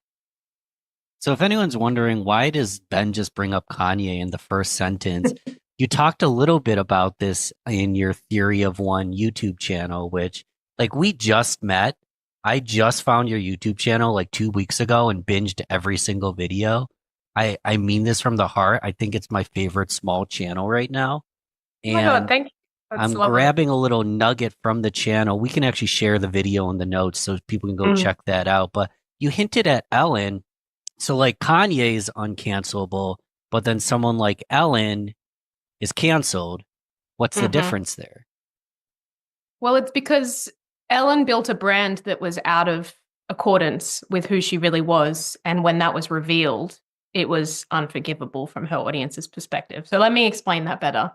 So if anyone's wondering, why does Ben just bring up Kanye in the first sentence? You talked a little bit about this in your Theory of One YouTube channel, which Like we just met. I just found your YouTube channel like 2 weeks ago and binged every single video. I mean this from the heart. I think it's my favorite small channel right now. Oh my God, And thank you. That's I'm lovely. grabbing a little nugget from the channel. We can actually share the video in the notes so people can go check that out. But you hinted at Ellen. So like Kanye is uncancelable, but then someone like Ellen is canceled. What's the difference there? Well, it's because Ellen built a brand that was out of accordance with who she really was. And when that was revealed, it was unforgivable from her audience's perspective. So let me explain that better.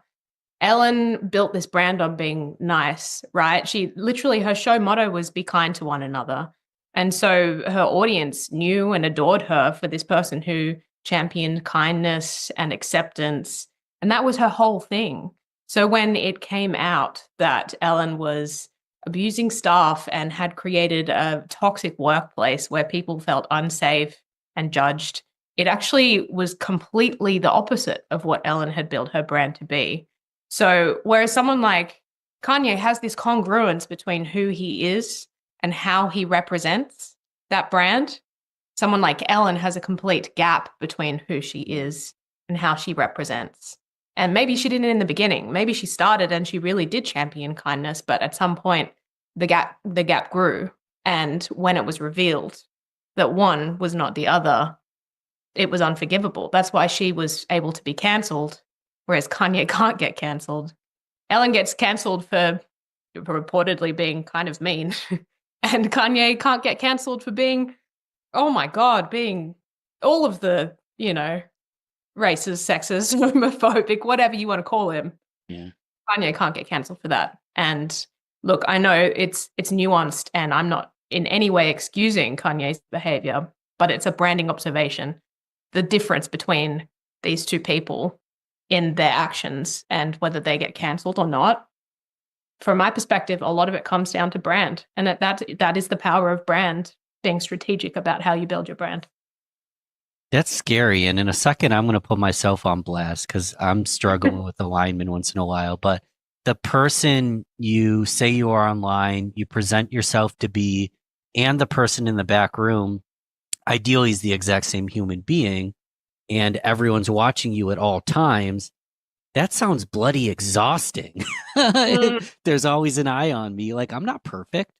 Ellen built this brand on being nice, right? She literally, her show motto was be kind to one another. And so her audience knew and adored her for this person who championed kindness and acceptance. And that was her whole thing. So when it came out that Ellen was abusing staff and had created a toxic workplace where people felt unsafe and judged, it actually was completely the opposite of what Ellen had built her brand to be. So whereas someone like Kanye has this congruence between who he is and how he represents that brand, someone like Ellen has a complete gap between who she is and how she represents. And maybe she didn't in the beginning. Maybe she started and she really did champion kindness, but at some point the gap grew. And when it was revealed that one was not the other, it was unforgivable. That's why she was able to be canceled, whereas Kanye can't get canceled. Ellen gets canceled for reportedly being kind of mean, and Kanye can't get canceled for being, oh my God, being all of the, racist, sexist, homophobic, whatever you want to call him. Yeah. Kanye can't get canceled for that. And look, I know it's nuanced, and I'm not in any way excusing Kanye's behavior, but it's a branding observation. The difference between these two people in their actions and whether they get canceled or not. From my perspective, a lot of it comes down to brand, and that is the power of brand, being strategic about how you build your brand. That's scary. And in a second, I'm going to put myself on blast because I'm struggling with alignment once in a while. But the person you say you are online, you present yourself to be, and the person in the back room, ideally is the exact same human being, and everyone's watching you at all times. That sounds bloody exhausting. There's always an eye on me. Like, I'm not perfect.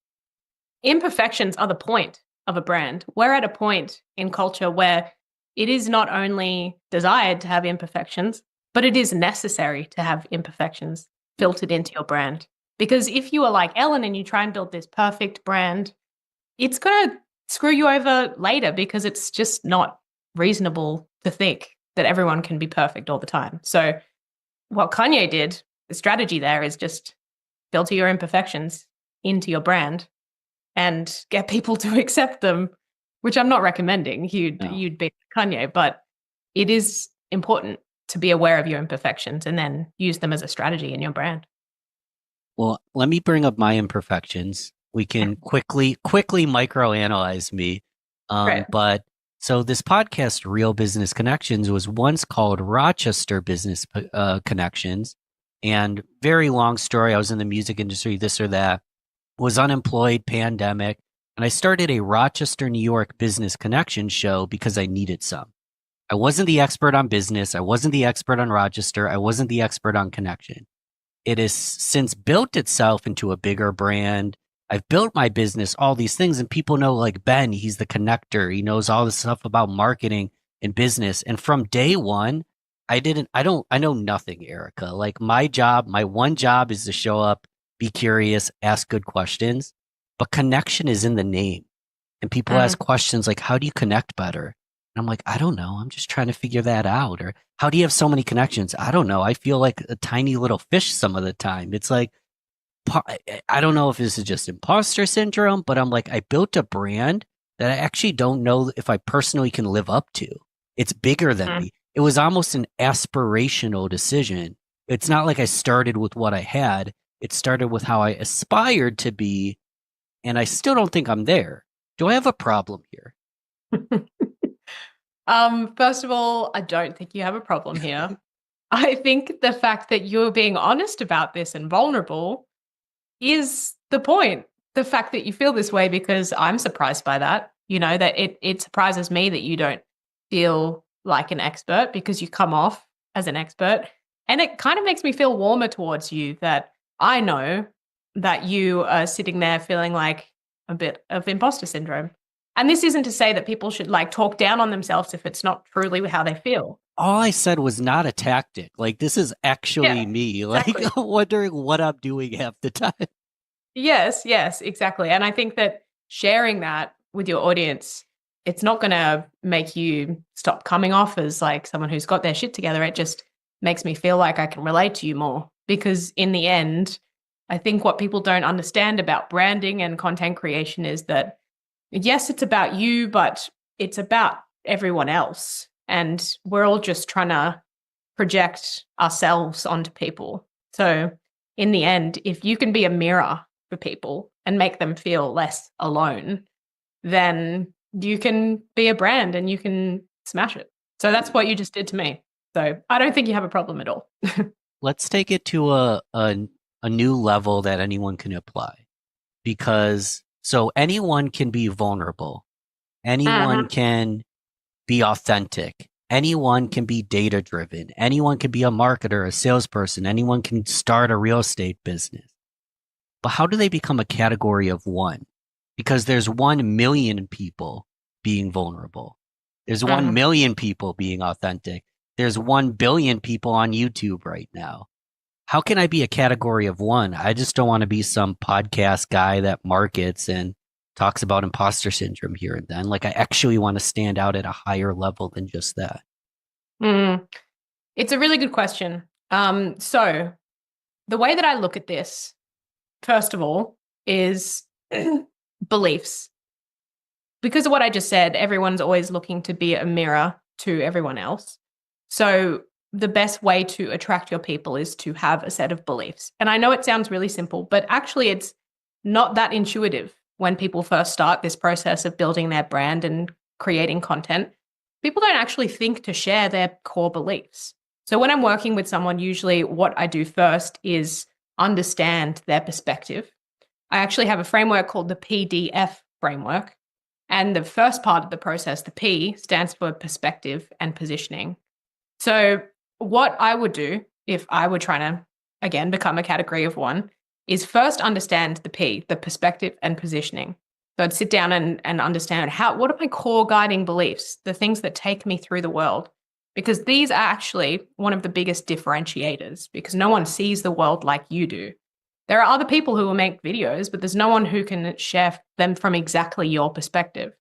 Imperfections are the point of a brand. We're at a point in culture where it is not only desired to have imperfections, but it is necessary to have imperfections filtered into your brand. Because if you are like Ellen and you try and build this perfect brand, it's going to screw you over later because it's just not reasonable to think that everyone can be perfect all the time. So what Kanye did, the strategy there is just filter your imperfections into your brand and get people to accept them, which I'm not recommending. You'd be Kanye, but it is important to be aware of your imperfections and then use them as a strategy in your brand. Well, let me bring up my imperfections. We can quickly microanalyze me. Right. But so this podcast, Real Business Connections, was once called Rochester Business Connections. And very long story. I was in the music industry, this or that, was unemployed, pandemic. And I started a Rochester, New York business connection show because I needed some. I wasn't the expert on business. I wasn't the expert on Rochester. I wasn't the expert on connection. It has since built itself into a bigger brand. I've built my business, all these things, and people know like Ben, he's the connector. He knows all this stuff about marketing and business. And from day one, I know nothing, Erica. Like my one job is to show up, be curious, ask good questions, but connection is in the name. And people ask questions like, how do you connect better? And I'm like, I don't know. I'm just trying to figure that out. Or how do you have so many connections? I don't know. I feel like a tiny little fish some of the time. It's like, I don't know if this is just imposter syndrome, but I'm like, I built a brand that I actually don't know if I personally can live up to. It's bigger than me. It was almost an aspirational decision. It's not like I started with what I had. It started with how I aspired to be. And I still don't think I'm there. Do I have a problem here? First of all, I don't think you have a problem here. I think the fact that you're being honest about this and vulnerable is the point. the fact that you feel this way, because I'm surprised by that. You know, that it surprises me that you don't feel like an expert because you come off as an expert. And it kind of makes me feel warmer towards you that I know that you are sitting there feeling like a bit of imposter syndrome. And this isn't to say that people should like talk down on themselves if it's not truly how they feel. All I said was not a tactic. Like, this is actually me, like, exactly. wondering what I'm doing half the time. Yes, exactly. And I think that sharing that with your audience, it's not going to make you stop coming off as like someone who's got their shit together. It just makes me feel like I can relate to you more, because in the end, I think what people don't understand about branding and content creation is that, yes, it's about you, but it's about everyone else. And we're all just trying to project ourselves onto people. So in the end, if you can be a mirror for people and make them feel less alone, then you can be a brand and you can smash it. So that's what you just did to me. So I don't think you have a problem at all. Let's take it to a new level that anyone can apply, because so anyone can be vulnerable. Anyone can be authentic. Anyone can be data driven. Anyone can be a marketer, a salesperson. Anyone can start a real estate business. But how do they become a category of one? Because there's 1 million people being vulnerable. There's 1 million people being authentic. There's 1 billion people on YouTube right now. How can I be a category of one? I just don't want to be some podcast guy that markets and talks about imposter syndrome here and then. Like, I actually want to stand out at a higher level than just that. It's a really good question. So the way that I look at this, first of all, is beliefs. Because of what I just said, everyone's always looking to be a mirror to everyone else. So the best way to attract your people is to have a set of beliefs. And I know it sounds really simple, but actually it's not that intuitive when people first start this process of building their brand and creating content. People don't actually think to share their core beliefs. So when I'm working with someone, usually what I do first is understand their perspective. I actually have a framework called the PDF framework. And the first part of the process, the P, stands for perspective and positioning. So what I would do if I were trying to, again, become a category of one, is first understand the P, the perspective and positioning. So I'd sit down and understand what are my core guiding beliefs, the things that take me through the world, because these are actually one of the biggest differentiators, because no one sees the world like you do. There are other people who will make videos, but there's no one who can share them from exactly your perspective.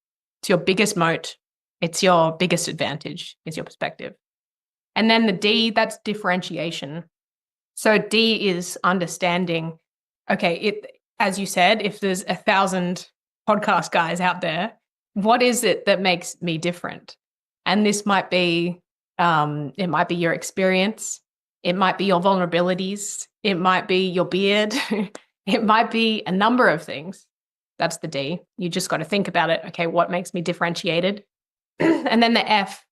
It's your biggest moat. It's your biggest advantage, is your perspective. And then the D, that's differentiation. So D is understanding, okay, as you said, if there's 1,000 podcast guys out there, what is it that makes me different? And this might be, it might be your experience. It might be your vulnerabilities. It might be your beard. It might be a number of things. That's the D. You just got to think about it. Okay, what makes me differentiated? And then the F,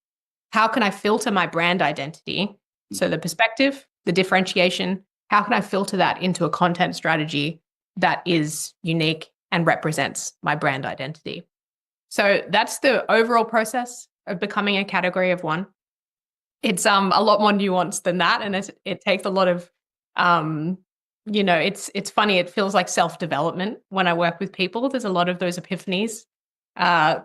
how can I filter my brand identity? So the perspective, the differentiation, how can I filter that into a content strategy that is unique and represents my brand identity? So that's the overall process of becoming a category of one. It's a lot more nuanced than that, and it takes a lot of, it's funny. It feels like self-development when I work with people. There's a lot of those epiphanies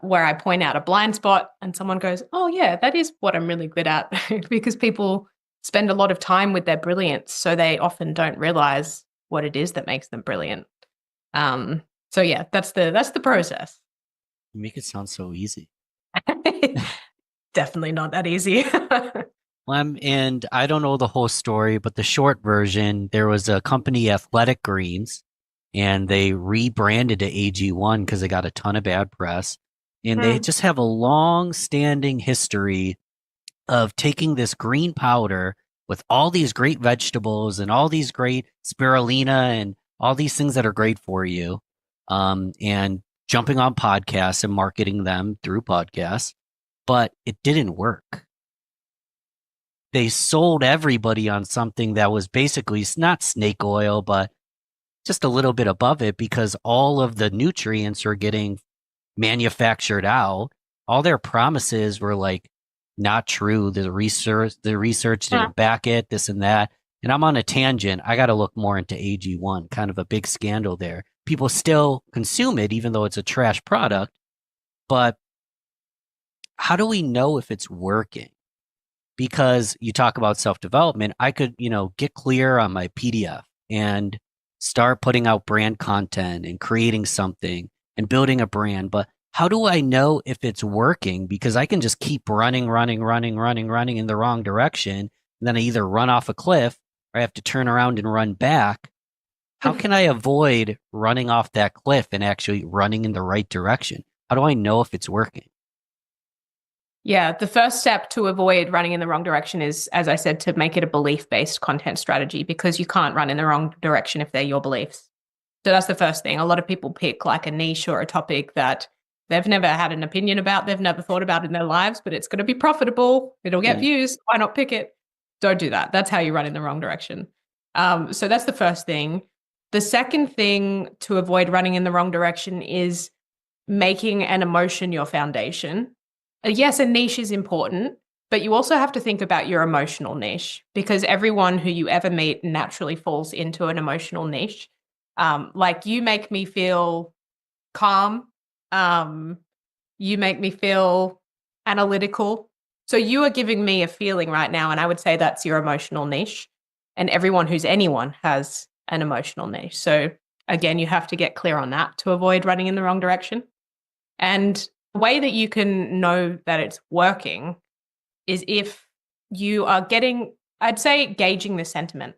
where I point out a blind spot, and someone goes, "Oh yeah, that is what I'm really good at," because people spend a lot of time with their brilliance, so they often don't realize what it is that makes them brilliant. So yeah, that's the process. You make it sound so easy. Definitely not that easy. And I don't know the whole story, but the short version, there was a company, Athletic Greens, and they rebranded to AG1 because they got a ton of bad press. And they just have a long-standing history of taking this green powder with all these great vegetables and all these great spirulina and all these things that are great for you, and jumping on podcasts and marketing them through podcasts. But it didn't work. They sold everybody on something that was basically not snake oil, but just a little bit above it because all of the nutrients are getting manufactured out. All their promises were like not true. The research didn't back it, this and that. And I'm on a tangent. I got to look more into AG1, kind of a big scandal there. People still consume it, even though it's a trash product. But how do we know if it's working? Because you talk about self-development, I could, get clear on my PDF and start putting out brand content and creating something and building a brand. But how do I know if it's working? Because I can just keep running in the wrong direction. And then I either run off a cliff or I have to turn around and run back. How can I avoid running off that cliff and actually running in the right direction? How do I know if it's working? Yeah, the first step to avoid running in the wrong direction is, as I said, to make it a belief-based content strategy, because you can't run in the wrong direction if they're your beliefs. So that's the first thing. A lot of people pick like a niche or a topic that they've never had an opinion about, they've never thought about in their lives, but it's going to be profitable. It'll get views. Why not pick it? Don't do that. That's how you run in the wrong direction. So that's the first thing. The second thing to avoid running in the wrong direction is making an emotion your foundation. Yes, a niche is important, but you also have to think about your emotional niche, because everyone who you ever meet naturally falls into an emotional niche. Like you make me feel calm. You make me feel analytical. So you are giving me a feeling right now, and I would say that's your emotional niche. And everyone who's anyone has an emotional niche. So again, you have to get clear on that to avoid running in the wrong direction. And the way that you can know that it's working is if you are getting, I'd say, gauging the sentiment.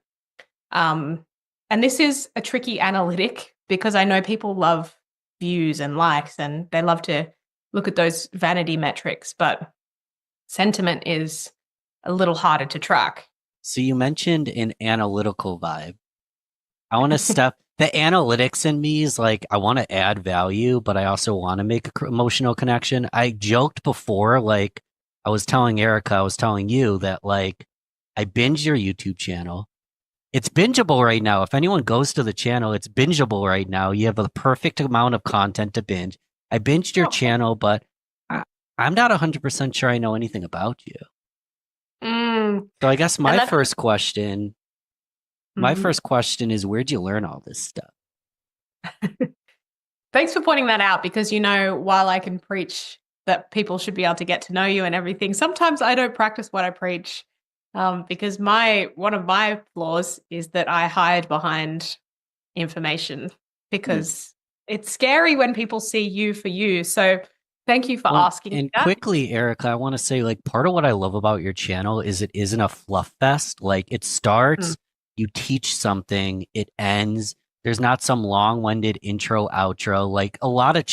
And this is a tricky analytic because I know people love views and likes and they love to look at those vanity metrics, but sentiment is a little harder to track. So you mentioned an analytical vibe. I want to step. The analytics in me is like, I want to add value, but I also want to make an emotional connection. I joked before, like I was telling Erica, I was telling you that like I binged your YouTube channel. It's bingeable right now. If anyone goes to the channel, it's bingeable right now. You have the perfect amount of content to binge. I binged your channel, but I'm not 100% sure I know anything about you. So I guess my first question is, where'd you learn all this stuff? Thanks for pointing that out, because, while I can preach that people should be able to get to know you and everything, sometimes I don't practice what I preach, because one of my flaws is that I hide behind information, because it's scary when people see you for you. So thank you for asking. And that. Quickly, Erica, I want to say, like, part of what I love about your channel is it isn't a fluff fest. Like, it starts, you teach something, it ends. There's not some long-winded intro, outro. Like a lot of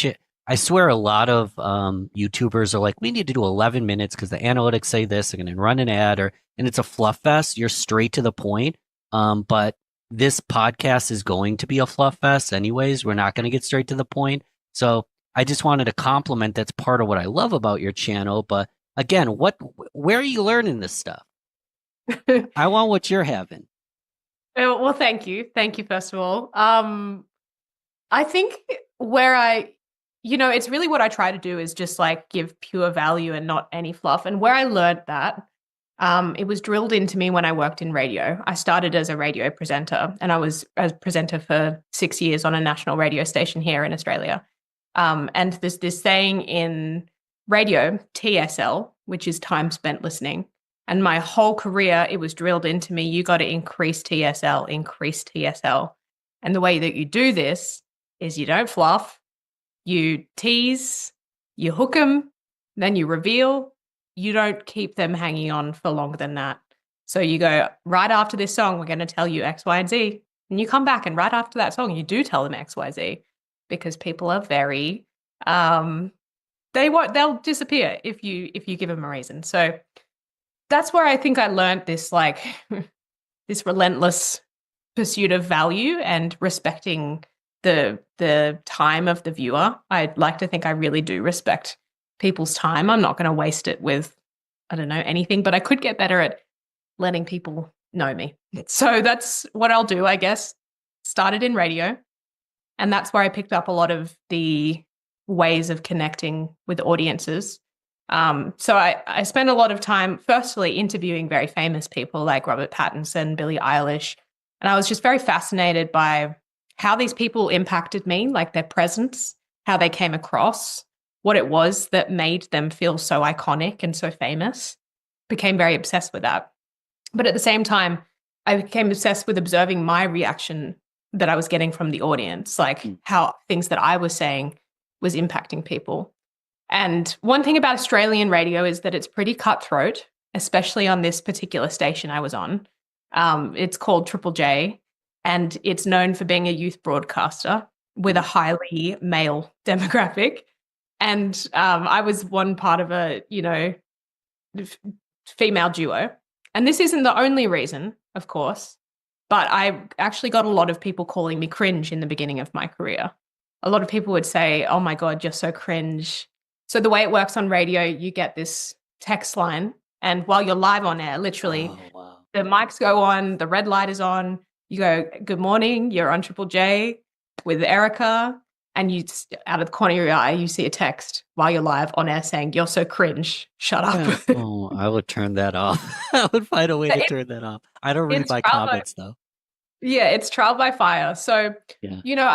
I swear a lot of YouTubers are like, we need to do 11 minutes because the analytics say this, they're going to run an ad, and it's a fluff fest. You're straight to the point. But this podcast is going to be a fluff fest anyways. We're not going to get straight to the point. So I just wanted to compliment. That's part of what I love about your channel. But again, where are you learning this stuff? I want what you're having. Well, thank you. Thank you, first of all. I think it's really what I try to do is just like give pure value and not any fluff. And where I learned that, it was drilled into me when I worked in radio. I started as a radio presenter, and I was a presenter for 6 years on a national radio station here in Australia. And there's this saying in radio, TSL, which is time spent listening. And my whole career, it was drilled into me, you got to increase TSL, increase TSL. And the way that you do this is you don't fluff, you tease, you hook them, then you reveal. You don't keep them hanging on for longer than that. So you go, right after this song, we're going to tell you X, Y, and Z. And you come back, and right after that song, you do tell them X, Y, Z, because people are very, they'll disappear if you give them a reason. So that's where I think I learned this, like, this relentless pursuit of value and respecting the time of the viewer. I'd like to think I really do respect people's time. I'm not going to waste it with, I don't know, anything, but I could get better at letting people know me. So that's what I'll do, I guess. started in radio. And that's where I picked up a lot of the ways of connecting with audiences. So I spent a lot of time, firstly, interviewing very famous people like Robert Pattinson, Billie Eilish. And I was just very fascinated by how these people impacted me, like their presence, how they came across, what it was that made them feel so iconic and so famous. Became very obsessed with that. But at the same time, I became obsessed with observing my reaction that I was getting from the audience, like how things that I was saying was impacting people. And one thing about Australian radio is that it's pretty cutthroat, especially on this particular station I was on. It's called Triple J, and it's known for being a youth broadcaster with a highly male demographic. And I was one part of a, female duo. And this isn't the only reason, of course, but I actually got a lot of people calling me cringe in the beginning of my career. A lot of people would say, "Oh my God, you're so cringe." So the way it works on radio, you get this text line, and while you're live on air, literally, the mics go on, the red light is on, you go, "Good morning, you're on Triple J with Erica," and you, out of the corner of your eye, you see a text while you're live on air saying, "You're so cringe, shut up." Oh, I would turn that off. I would find a way to turn that off. I don't read my comments though. Yeah, it's trial by fire. So, Yeah.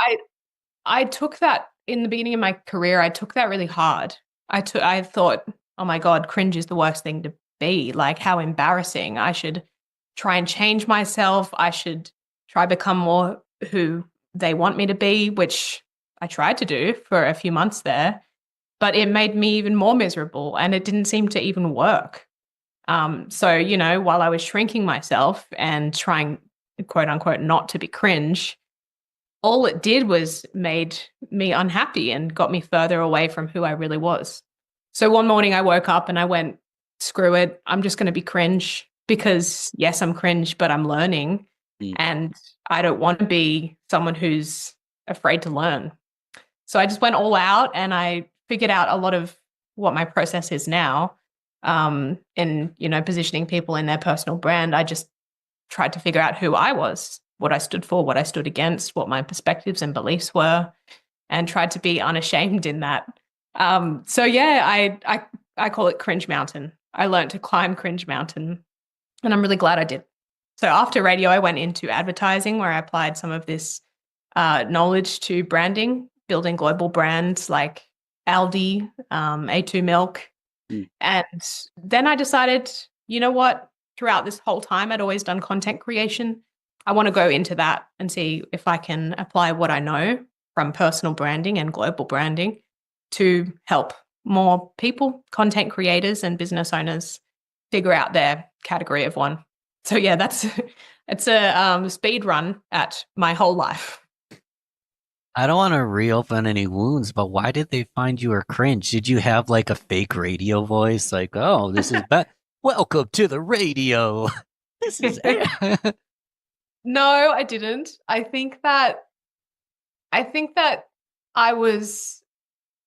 I took that in the beginning of my career, I took that really hard. I thought, "Oh my God, cringe is the worst thing to be. Like, how embarrassing. I should try and change myself. I should try become more who they want me to be," which I tried to do for a few months there, but it made me even more miserable and it didn't seem to even work. So, while I was shrinking myself and trying, quote unquote, not to be cringe, all it did was made me unhappy and got me further away from who I really was. So one morning I woke up and I went, "Screw it. I'm just going to be cringe because yes, I'm cringe, but I'm learning and I don't want to be someone who's afraid to learn." So I just went all out and I figured out a lot of what my process is now in, positioning people in their personal brand. I just tried to figure out who I was, what I stood for, what I stood against, what my perspectives and beliefs were, and tried to be unashamed in that. So yeah, I call it Cringe Mountain. I learned to climb Cringe Mountain, and I'm really glad I did. So after radio, I went into advertising where I applied some of this knowledge to branding, building global brands like Aldi, A2 Milk. And then I decided, you know what, throughout this whole time, I'd always done content creation. I want to go into that and see if I can apply what I know from personal branding and global branding to help more people, content creators and business owners figure out their category of one. So yeah, it's a speed run at my whole life. I don't want to reopen any wounds, but why did they find you were cringe? Did you have like a fake radio voice? Like, "Oh, this is welcome to the radio. This is No, I didn't. I think that I was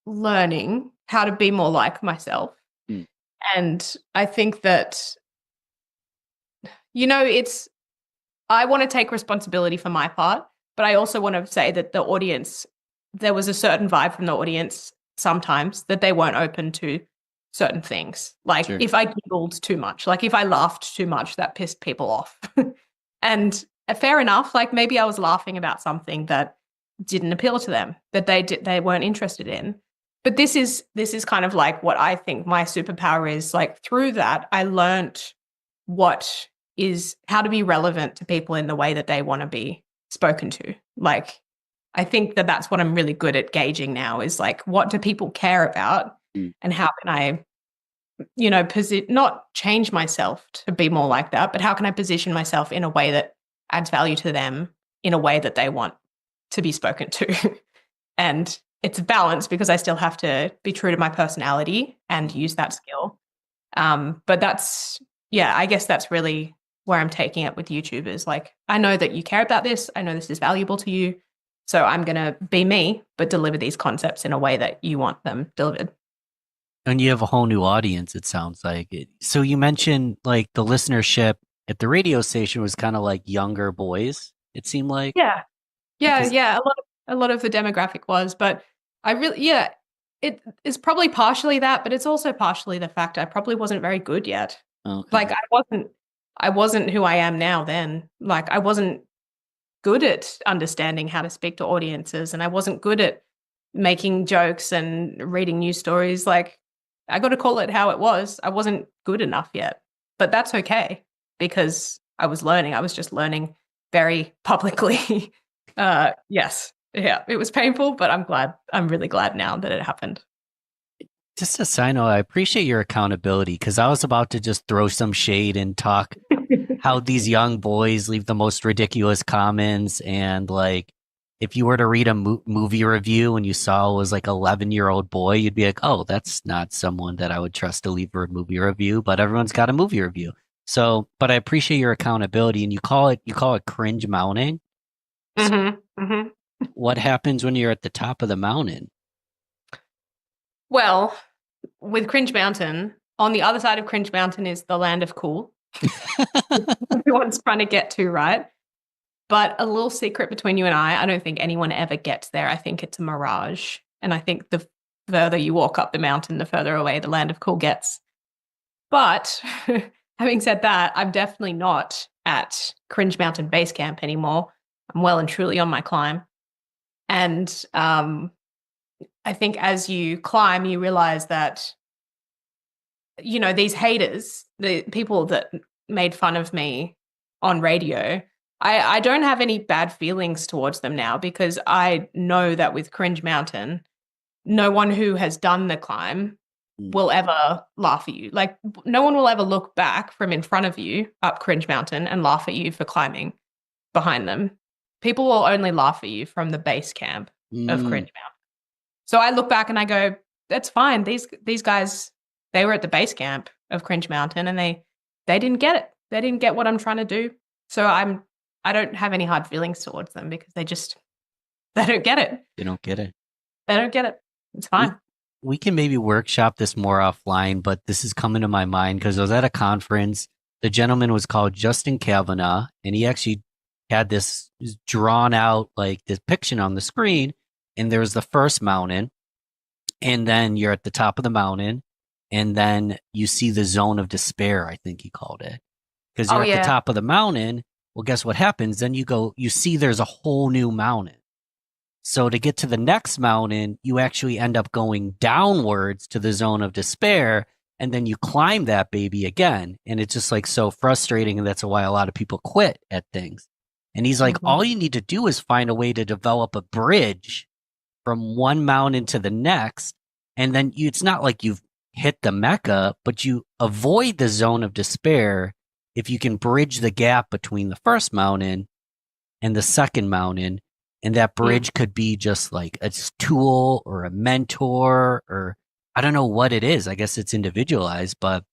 learning how to be more like myself. And I think that, I want to take responsibility for my part, but I also want to say that the audience, there was a certain vibe from the audience sometimes that they weren't open to certain things. Like if I giggled too much, like if I laughed too much, that pissed people off. And fair enough, like maybe I was laughing about something that didn't appeal to them, that they weren't interested in. But this is kind of like what I think my superpower is. Like through that, I learned how to be relevant to people in the way that they want to be spoken to. Like, I think that that's what I'm really good at gauging now is like, what do people care about and how can I, not change myself to be more like that, but how can I position myself in a way that adds value to them in a way that they want to be spoken to? And it's a balance because I still have to be true to my personality and use that skill. But I guess that's really where I'm taking it with YouTube is like, I know that you care about this. I know this is valuable to you. So I'm going to be me, but deliver these concepts in a way that you want them delivered. And you have a whole new audience, it sounds like. So you mentioned like the listenership at the radio station was kind of like younger boys, it seemed like. Yeah. Yeah, Because yeah, a lot of the demographic was, but I really yeah, it is probably partially that, but it's also partially the fact I probably wasn't very good yet. Like okay. I wasn't who I am now then. Like I wasn't good at understanding how to speak to audiences and I wasn't good at making jokes and reading news stories. Like I got to call it how it was. I wasn't good enough yet. But that's okay because I was learning. I was just learning very publicly. Yes. Yeah, it was painful, but I'm really glad now that it happened. Just a side note, I appreciate your accountability because I was about to just throw some shade and talk how these young boys leave the most ridiculous comments. And like, if you were to read a movie review and you saw it was like 11-year-old boy, you'd be like, oh, that's not someone that I would trust to leave a movie review, but everyone's got a movie review. So, but I appreciate your accountability and you call it cringe mounting. What happens when you're at the top of the mountain? Well, with Cringe Mountain, on the other side of Cringe Mountain is the land of cool. Everyone's trying to get to, right? But a little secret between you and I don't think anyone ever gets there. I think it's a mirage. And I think the further you walk up the mountain, the further away the land of cool gets. But having said that, I'm definitely not at Cringe Mountain Base Camp anymore. I'm well and truly on my climb. And I think as you climb, you realize that, you know, these haters, the people that made fun of me on radio, I don't have any bad feelings towards them now because I know that with Cringe Mountain, no one who has done the climb will ever laugh at you. Like, no one will ever look back from in front of you up Cringe Mountain and laugh at you for climbing behind them. People will only laugh at you from the base camp of Cringe Mountain. So I look back and I go, that's fine. These guys, they were at the base camp of Cringe Mountain and they didn't get it. They didn't get what I'm trying to do. So I don't have any hard feelings towards them because they don't get it. They don't get it. They don't get it. It's fine. We can maybe workshop this more offline, but this is coming to my mind because I was at a conference. The gentleman was called Justin Kavanaugh, and he actually had this drawn out like depiction on the screen. And there's the first mountain, and then you're at the top of the mountain, and then you see the zone of despair, I think he called it. Because you're at the top of the mountain. Well, guess what happens? Then you see there's a whole new mountain. So to get to the next mountain, you actually end up going downwards to the zone of despair, and then you climb that baby again. And it's just like so frustrating, and that's why a lot of people quit at things. And he's like, all you need to do is find a way to develop a bridge from one mountain to the next. And then it's not like you've hit the Mecca, but you avoid the zone of despair if you can bridge the gap between the first mountain and the second mountain. And that bridge could be just like a tool or a mentor, or I don't know what it is. I guess it's individualized, but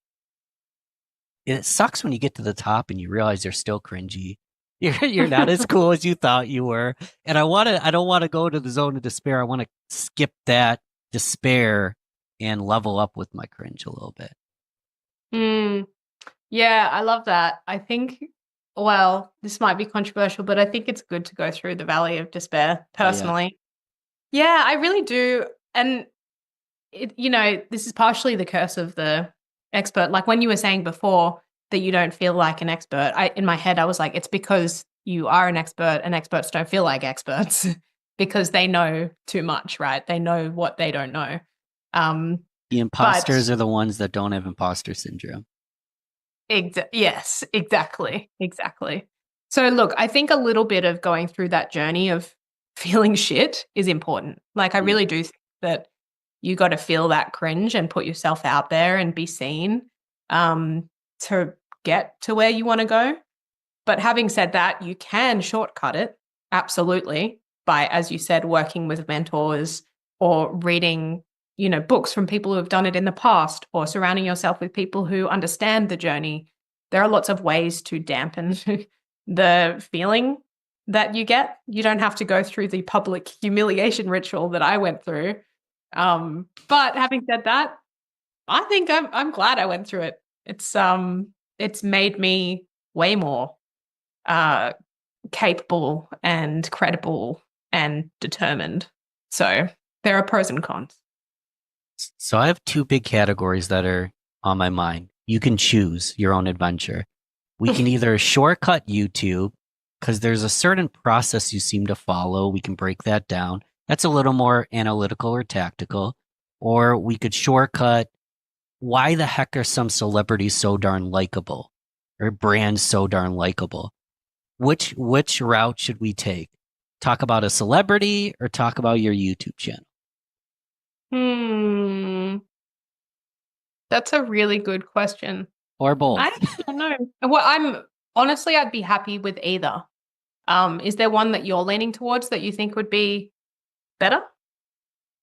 it sucks when you get to the top and you realize they're still cringy. You're not as cool as you thought you were. And I don't want to go to the zone of despair. I want to skip that despair and level up with my cringe a little bit. Yeah, I love that. I think, well, this might be controversial, but I think it's good to go through the valley of despair personally. Yeah, I really do. And this is partially the curse of the expert. Like when you were saying before that you don't feel like an expert, in my head I was like, it's because you are an expert and experts don't feel like experts because they know too much, right? They know what they don't know. The imposters are the ones that don't have imposter syndrome. Yes, exactly. So look, I think a little bit of going through that journey of feeling shit is important. Like I really do think that you got to feel that cringe and put yourself out there and be seen to get to where you want to go. But having said that, you can shortcut it, absolutely, by, as you said, working with mentors or reading, books from people who have done it in the past or surrounding yourself with people who understand the journey. There are lots of ways to dampen the feeling that you get. You don't have to go through the public humiliation ritual that I went through. But having said that, I think I'm glad I went through it. It's made me way more capable and credible and determined. So there are pros and cons. So I have two big categories that are on my mind. You can choose your own adventure. We can either shortcut YouTube because there's a certain process you seem to follow. We can break that down. That's a little more analytical or tactical. Or we could shortcut why the heck are some celebrities so darn likable or brands so darn likable? Which route should we take? Talk about a celebrity or talk about your YouTube channel? That's a really good question. Or both? I don't know. Well, I'd be happy with either. Is there one that you're leaning towards that you think would be better?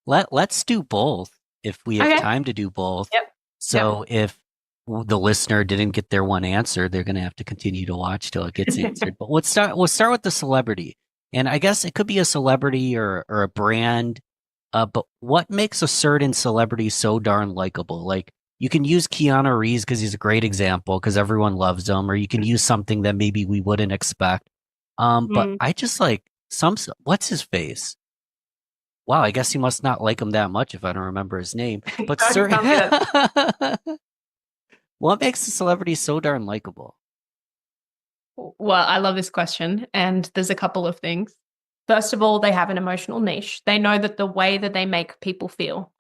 Let's do both if we have Okay. time to do both. Yep. So if the listener didn't get their one answer, they're going to have to continue to watch till it gets answered. But we'll start with the celebrity. And I guess it could be a celebrity or a brand. But what makes a certain celebrity so darn likable? Like, you can use Keanu Reeves because he's a great example because everyone loves him, or you can use something that maybe we wouldn't expect. But I just like what's his face? Wow, I guess you must not like him that much if I don't remember his name. But what makes a celebrity so darn likable? Well, I love this question, and there's a couple of things. First of all, they have an emotional niche. They know that the way that they make people feel,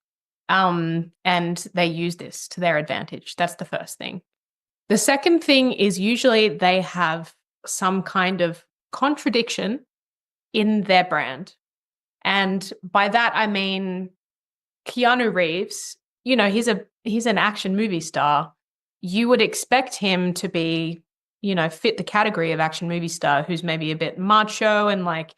and they use this to their advantage. That's the first thing. The second thing is usually they have some kind of contradiction in their brand. And by that, I mean, Keanu Reeves, he's an action movie star. You would expect him to be, fit the category of action movie star who's maybe a bit macho and like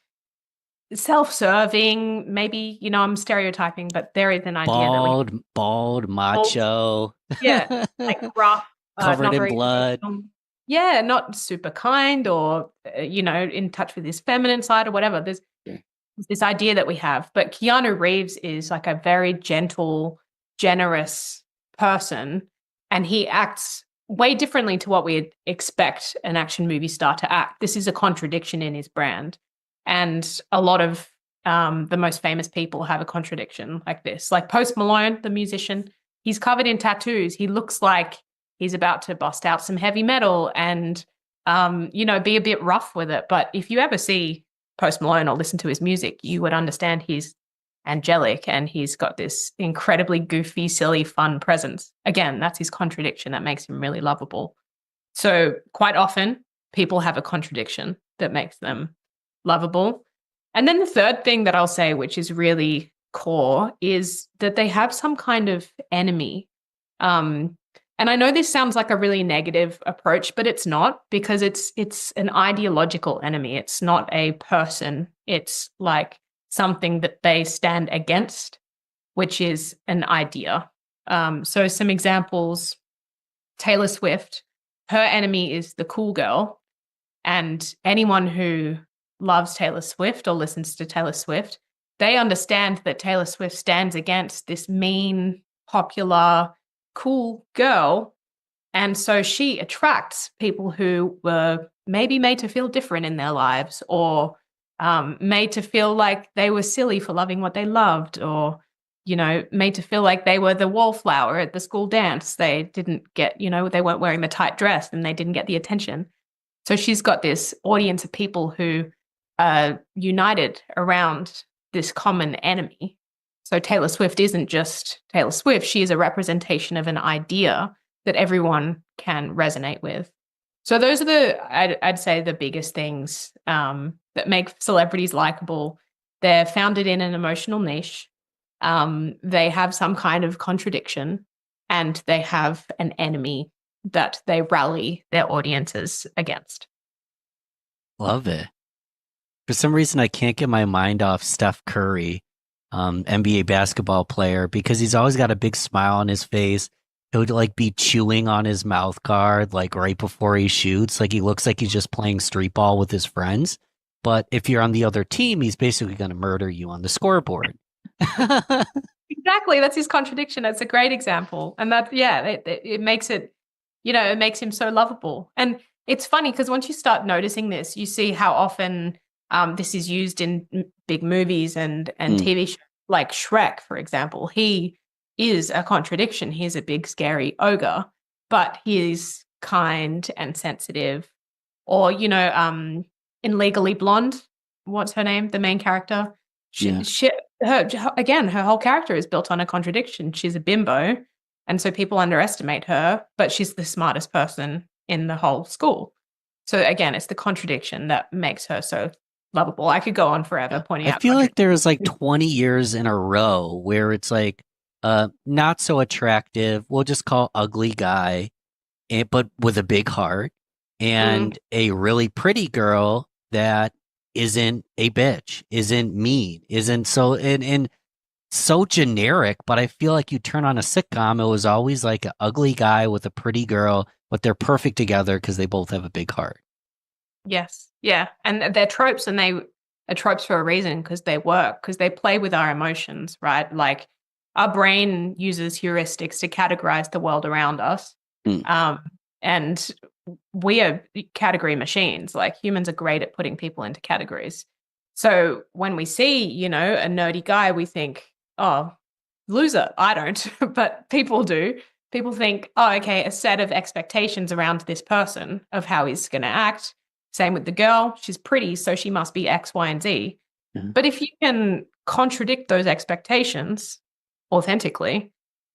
self-serving. Maybe, I'm stereotyping, but there is an idea bald, macho. Yeah, like rough, covered not in very blood. Yeah, not super kind or, in touch with his feminine side or whatever. There's this idea that we have. But Keanu Reeves is like a very gentle, generous person, and he acts way differently to what we'd expect an action movie star to act. This is a contradiction in his brand. And a lot of the most famous people have a contradiction like this. Like Post Malone, the musician, he's covered in tattoos. He looks like he's about to bust out some heavy metal and, be a bit rough with it. But if you ever see Post Malone or listen to his music, you would understand he's angelic and he's got this incredibly goofy, silly, fun presence. Again, that's his contradiction that makes him really lovable. So quite often people have a contradiction that makes them lovable. And then the third thing that I'll say, which is really core, is that they have some kind of enemy. And I know this sounds like a really negative approach, but it's not, because it's an ideological enemy. It's not a person. It's like something that they stand against, which is an idea. So some examples: Taylor Swift, her enemy is the cool girl. And anyone who loves Taylor Swift or listens to Taylor Swift, they understand that Taylor Swift stands against this mean, popular, cool girl. And so she attracts people who were maybe made to feel different in their lives, or made to feel like they were silly for loving what they loved, or, made to feel like they were the wallflower at the school dance. They didn't get, they weren't wearing the tight dress and they didn't get the attention. So she's got this audience of people who are united around this common enemy. So Taylor Swift isn't just Taylor Swift. She is a representation of an idea that everyone can resonate with. So those are I'd say the biggest things that make celebrities likable. They're founded in an emotional niche. They have some kind of contradiction, and they have an enemy that they rally their audiences against. Love it. For some reason, I can't get my mind off Steph Curry, NBA basketball player, because he's always got a big smile on his face. He'll like be chewing on his mouth guard like right before he shoots. Like he looks like he's just playing street ball with his friends. But if you're on the other team, he's basically going to murder you on the scoreboard. Exactly. That's his contradiction. It's a great example. And that, it makes it, it makes him so lovable. And It's funny because once you start noticing this, you see how often this is used in big movies and TV shows, like Shrek, for example. He is a contradiction. He's a big, scary ogre, but he's kind and sensitive. Or, in Legally Blonde, what's her name? The main character. Her whole character is built on a contradiction. She's a bimbo, and so people underestimate her, but she's the smartest person in the whole school. So again, it's the contradiction that makes her so lovable. I could go on forever pointing out. I feel like there's like 20 years in a row where it's like not so attractive, we'll just call ugly guy, but with a big heart, and a really pretty girl that isn't a bitch, isn't mean, isn't so and so generic. But I feel like you turn on a sitcom, it was always like an ugly guy with a pretty girl, but they're perfect together because they both have a big heart. Yes. Yeah. And they're tropes, and they are tropes for a reason, because they work, because they play with our emotions, right? Like our brain uses heuristics to categorize the world around us. And we are category machines. Like humans are great at putting people into categories. So when we see, a nerdy guy, we think, oh, loser. I don't, but people do. People think, oh, okay, a set of expectations around this person of how he's going to act. Same with the girl. She's pretty, so she must be X, Y, and Z. But if you can contradict those expectations authentically,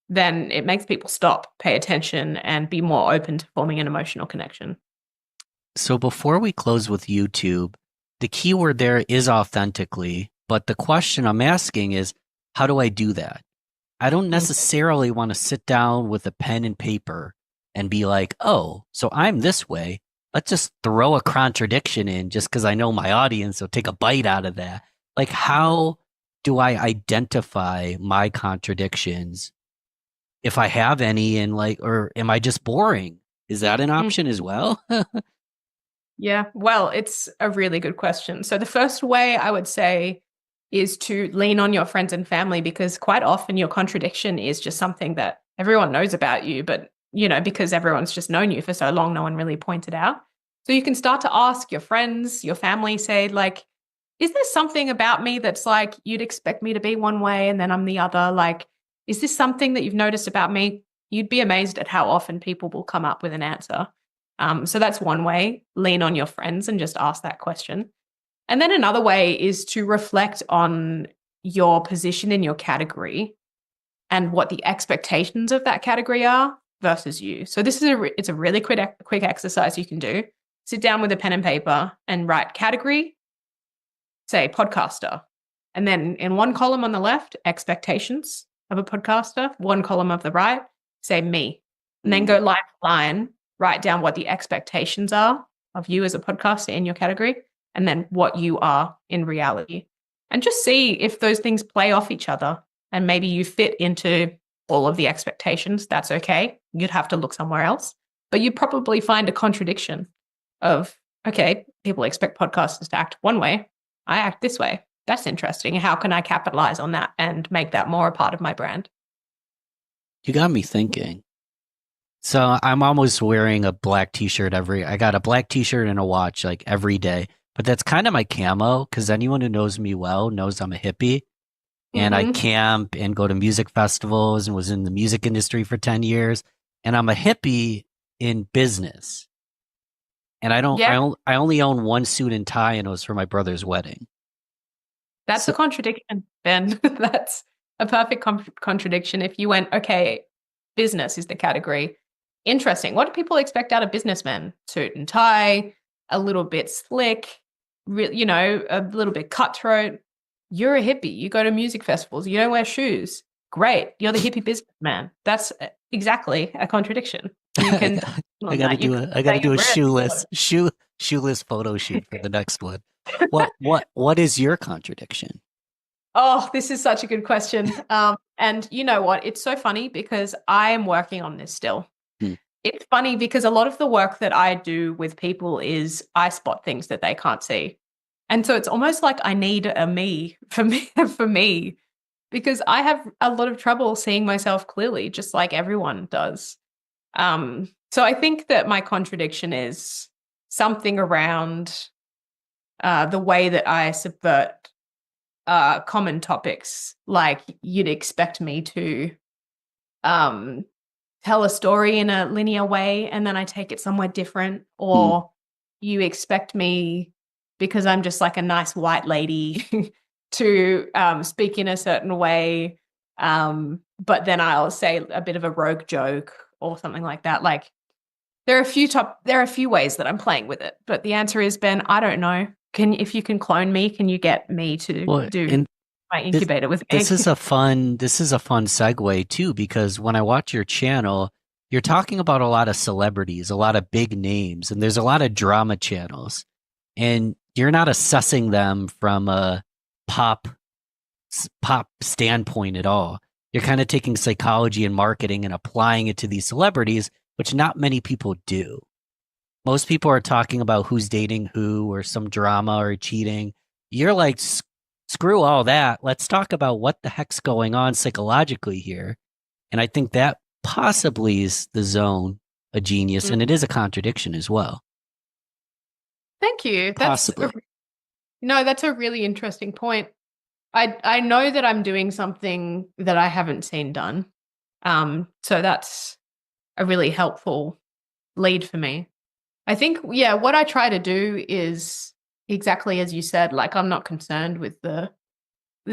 then it makes people stop, pay attention, and be more open to forming an emotional connection. So before we close with YouTube, the keyword there is authentically, but the question I'm asking is, how do I do that? I don't necessarily want to sit down with a pen and paper and be like, oh, so I'm this way. Let's just throw a contradiction in just because I know my audience will take a bite out of that. Like, how do I identify my contradictions, if I have any, and or am I just boring? Is that an option as well? Yeah, well, it's a really good question. So the first way I would say is to lean on your friends and family, because quite often your contradiction is just something that everyone knows about you, but because everyone's just known you for so long, no one really pointed out. So you can start to ask your friends, your family, say like, is there something about me that's like, you'd expect me to be one way and then I'm the other? Like, is this something that you've noticed about me? You'd be amazed at how often people will come up with an answer. So that's one way. Lean on your friends and just ask that question. And then another way is to reflect on your position in your category and what the expectations of that category are versus you. So this is it's a really quick exercise you can do. Sit down with a pen and paper and write category, say podcaster. And then in one column on the left, expectations of a podcaster. One column of the right, say me. And then go line for line, write down what the expectations are of you as a podcaster in your category, and then what you are in reality. And just see if those things play off each other, and maybe you fit into all of the expectations. That's okay. You'd have to look somewhere else, but you'd probably find a contradiction of, okay, people expect podcasters to act one way. I act this way. That's interesting. How can I capitalize on that and make that more a part of my brand? You got me thinking. So I'm almost wearing a black t-shirt I got a black t-shirt and a watch like every day, but that's kind of my camo, because anyone who knows me well knows I'm a hippie, and I camp and go to music festivals and was in the music industry for 10 years. And I'm a hippie in business. And I only own one suit and tie, and it was for my brother's wedding. That's a contradiction, Ben. That's a perfect contradiction. If you went, okay, business is the category. Interesting. What do people expect out of businessmen? Suit and tie, a little bit slick, a little bit cutthroat. You're a hippie. You go to music festivals. You don't wear shoes. Great. You're the hippie businessman. That's exactly a contradiction. You can. I gotta do a shoeless photo shoot for the next one. What is your contradiction? Oh, this is such a good question. And you know what? It's so funny because I am working on this still. It's funny because a lot of the work that I do with people is I spot things that they can't see. And so it's almost like I need a me for me, because I have a lot of trouble seeing myself clearly, just like everyone does. So I think that my contradiction is something around the way that I subvert common topics. Like you'd expect me to tell a story in a linear way and then I take it somewhere different, or you expect me, because I'm just like a nice white lady, to speak in a certain way, but then I'll say a bit of a rogue joke or something like that. Like there are a few ways that I'm playing with it, but the answer is, Ben, I don't know. If you can clone me, can you get me to do my incubator with eggs? This is a fun segue too, because when I watch your channel, you're talking about a lot of celebrities, a lot of big names, and there's a lot of drama channels, and you're not assessing them from a pop standpoint at all. You're kind of taking psychology and marketing and applying it to these celebrities, which not many people do. Most people are talking about who's dating who or some drama or cheating. You're like, screw all that. Let's talk about what the heck's going on psychologically here. And I think that possibly is the zone of genius, and it is a contradiction as well. Thank you. Possibly. That's a really interesting point. I know that I'm doing something that I haven't seen done. So that's a really helpful lead for me. I think, what I try to do is exactly as you said, like I'm not concerned with the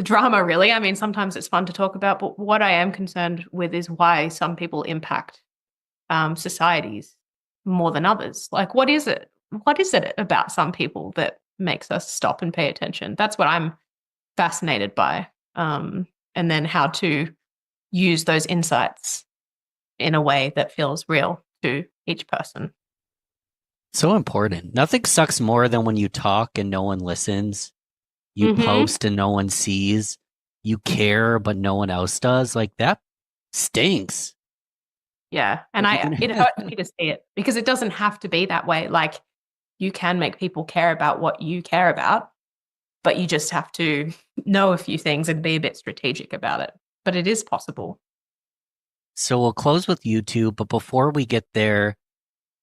drama really. I mean, sometimes it's fun to talk about, but what I am concerned with is why some people impact societies more than others. Like, what is it? What is it about some people that makes us stop and pay attention? That's what I'm fascinated by. And then how to use those insights in a way that feels real to each person. So important. Nothing sucks more than when you talk and no one listens. You post and no one sees. You care, but no one else does. Like that stinks. Yeah. And it hurts me to see it, because it doesn't have to be that way. Like you can make people care about what you care about, but you just have to know a few things and be a bit strategic about it. But it is possible. So we'll close with YouTube, but before we get there,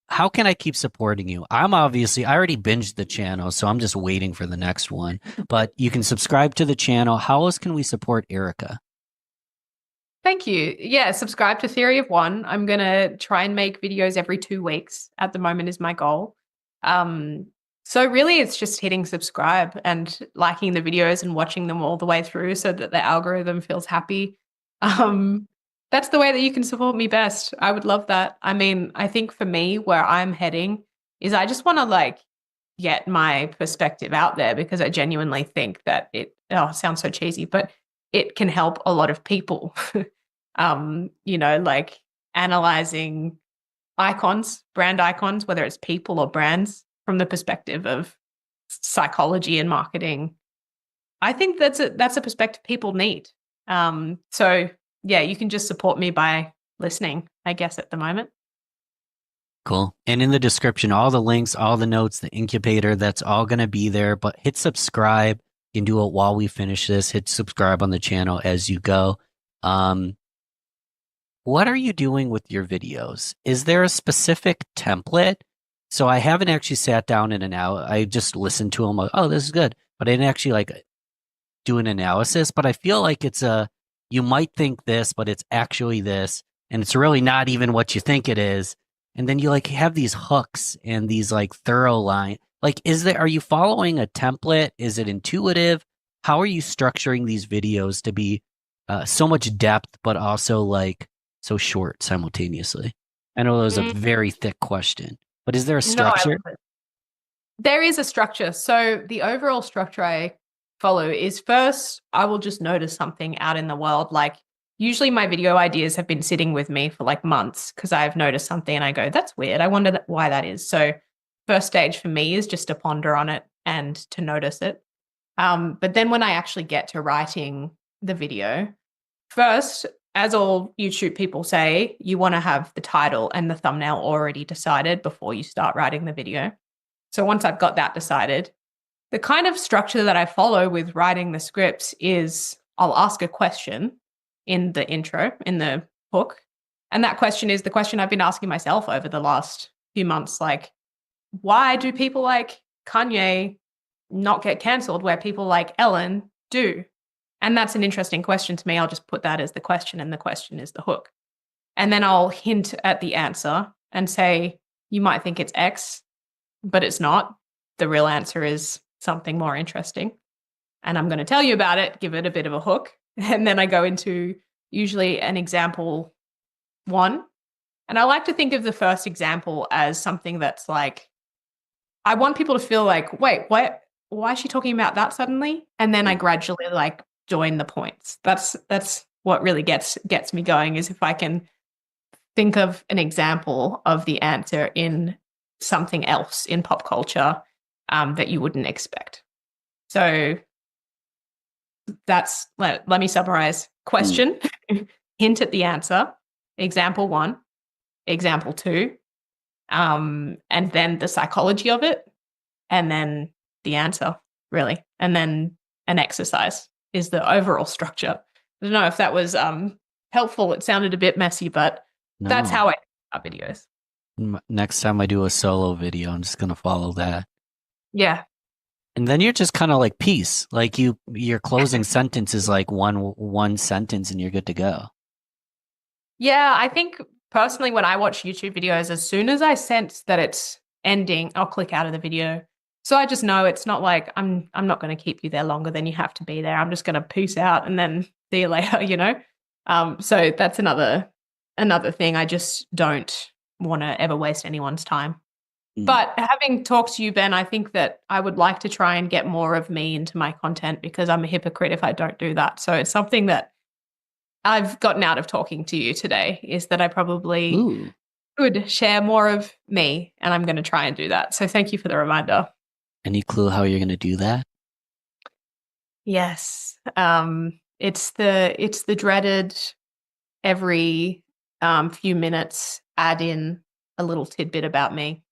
how can I keep supporting you? I already binged the channel, so I'm just waiting for the next one. But you can subscribe to the channel. How else can we support Erica? Thank you. Yeah, subscribe to Theory of One. I'm going to try and make videos every 2 weeks. At the moment is my goal. So really it's just hitting subscribe and liking the videos and watching them all the way through so that the algorithm feels happy. That's the way that you can support me best. I would love that. I mean, I think for me, where I'm heading is I just want to get my perspective out there, because I genuinely think that it sounds so cheesy, but it can help a lot of people. Analyzing icons, brand icons, whether it's people or brands, from the perspective of psychology and marketing. I think that's a perspective people need. You can just support me by listening, I guess, at the moment. Cool. And in the description, all the links, all the notes, the incubator, that's all going to be there. But hit subscribe. You can do it while we finish this. Hit subscribe on the channel as you go. What are you doing with your videos? Is there a specific template? So I haven't actually sat down in I just listened to them. Like, oh, this is good. But I didn't actually do an analysis. But I feel like you might think this, but it's actually this. And it's really not even what you think it is. And then you have these hooks and these thorough line. Are you following a template? Is it intuitive? How are you structuring these videos to be so much depth, but also so short simultaneously? I know that was a very thick question, but is there a structure? No, there is a structure. So the overall structure I follow is, first, I will just notice something out in the world. Usually my video ideas have been sitting with me for months, because I've noticed something and I go, that's weird. I wonder why that is. So first stage for me is just to ponder on it and to notice it. But then when I actually get to writing the video, first, as all YouTube people say, you want to have the title and the thumbnail already decided before you start writing the video. So once I've got that decided, the kind of structure that I follow with writing the scripts is I'll ask a question in the intro, in the hook. And that question is the question I've been asking myself over the last few months. why do people like Kanye not get canceled where people like Ellen do? And that's an interesting question to me. I'll just put that as the question, and the question is the hook. And then I'll hint at the answer and say, you might think it's X, but it's not. The real answer is something more interesting. And I'm going to tell you about it, give it a bit of a hook. And then I go into usually an example one. And I like to think of the first example as something that's like, I want people to feel like, wait, what? Why is she talking about that suddenly? And then I gradually like join the points. That's what really gets me going, is if I can think of an example of the answer in something else in pop culture that you wouldn't expect. So that's, let me summarize. Question, hint at the answer, example one, example two, and then the psychology of it, and then the answer, really. And then an exercise is the overall structure. I don't know if that was helpful. It sounded a bit messy, but that's how I do our videos. Next time I do a solo video, I'm just going to follow that. Yeah. And then you're just kind of like peace. Like your closing sentence is like one sentence and you're good to go. Yeah, I think personally when I watch YouTube videos, as soon as I sense that it's ending, I'll click out of the video. So I just know it's not like I'm not going to keep you there longer than you have to be there. I'm just going to peace out and then see you later, you know? So that's another thing. I just don't want to ever waste anyone's time. But having talked to you, Ben, I think that I would like to try and get more of me into my content, because I'm a hypocrite if I don't do that. So it's something that I've gotten out of talking to you today, is that I probably could share more of me, and I'm going to try and do that. So thank you for the reminder. Any clue how you're going to do that? Yes. It's the dreaded every few minutes add in a little tidbit about me.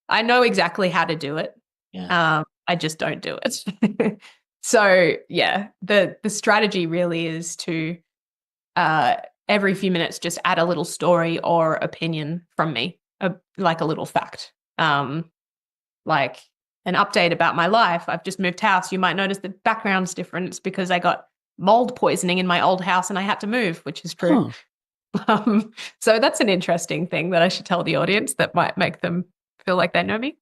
I know exactly how to do it. Yeah. I just don't do it. So yeah, the strategy really is to every few minutes just add a little story or opinion from me, like a little fact, like an update about my life. I've just moved house. You might notice the background's different. It's because I got mold poisoning in my old house and I had to move, which is true. So that's an interesting thing that I should tell the audience that might make them feel like they know me.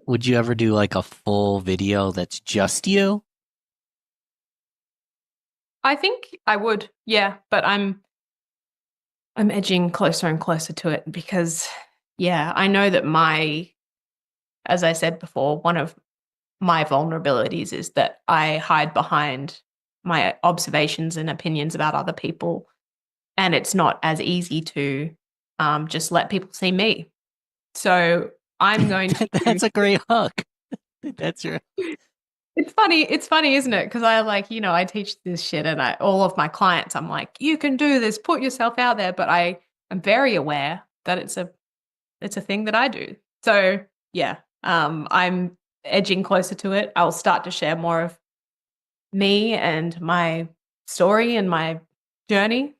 Would you ever do like a full video that's just you? I think I would, yeah, but I'm edging closer and closer to it, because yeah, I know that as I said before, one of my vulnerabilities is that I hide behind my observations and opinions about other people, and it's not as easy to just let people see me. So I'm going to. That's a great hook. That's your. It's funny, isn't it? Because I teach this shit, and all of my clients, I'm like, you can do this, put yourself out there. But I am very aware that it's a thing that I do. So yeah, I'm edging closer to it. I'll start to share more of me and my story and my journey.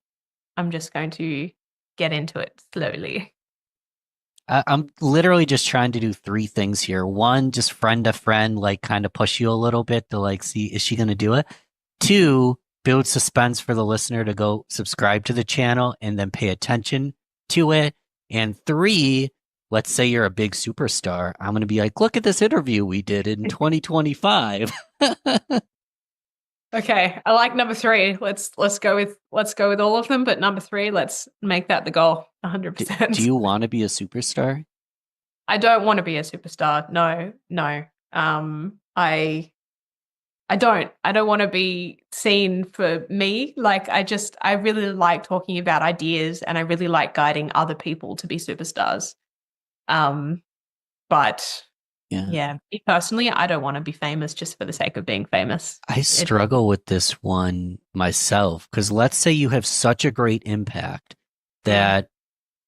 I'm just going to get into it slowly. I'm literally just trying to do three things here. One, just friend to friend, like kind of push you a little bit to like see, is she going to do it? Two, build suspense for the listener to go subscribe to the channel and then pay attention to it. And three, let's say you're a big superstar. I'm going to be like, look at this interview we did in 2025. Okay, I like number three. Let's go with all of them, but number three, let's make that the goal. 100%. Do you want to be a superstar? I don't want to be a superstar. No. I don't want to be seen for me. Like I really like talking about ideas, and I really like guiding other people to be superstars. But yeah, me personally, I don't want to be famous just for the sake of being famous. I struggle with this one myself, because let's say you have such a great impact that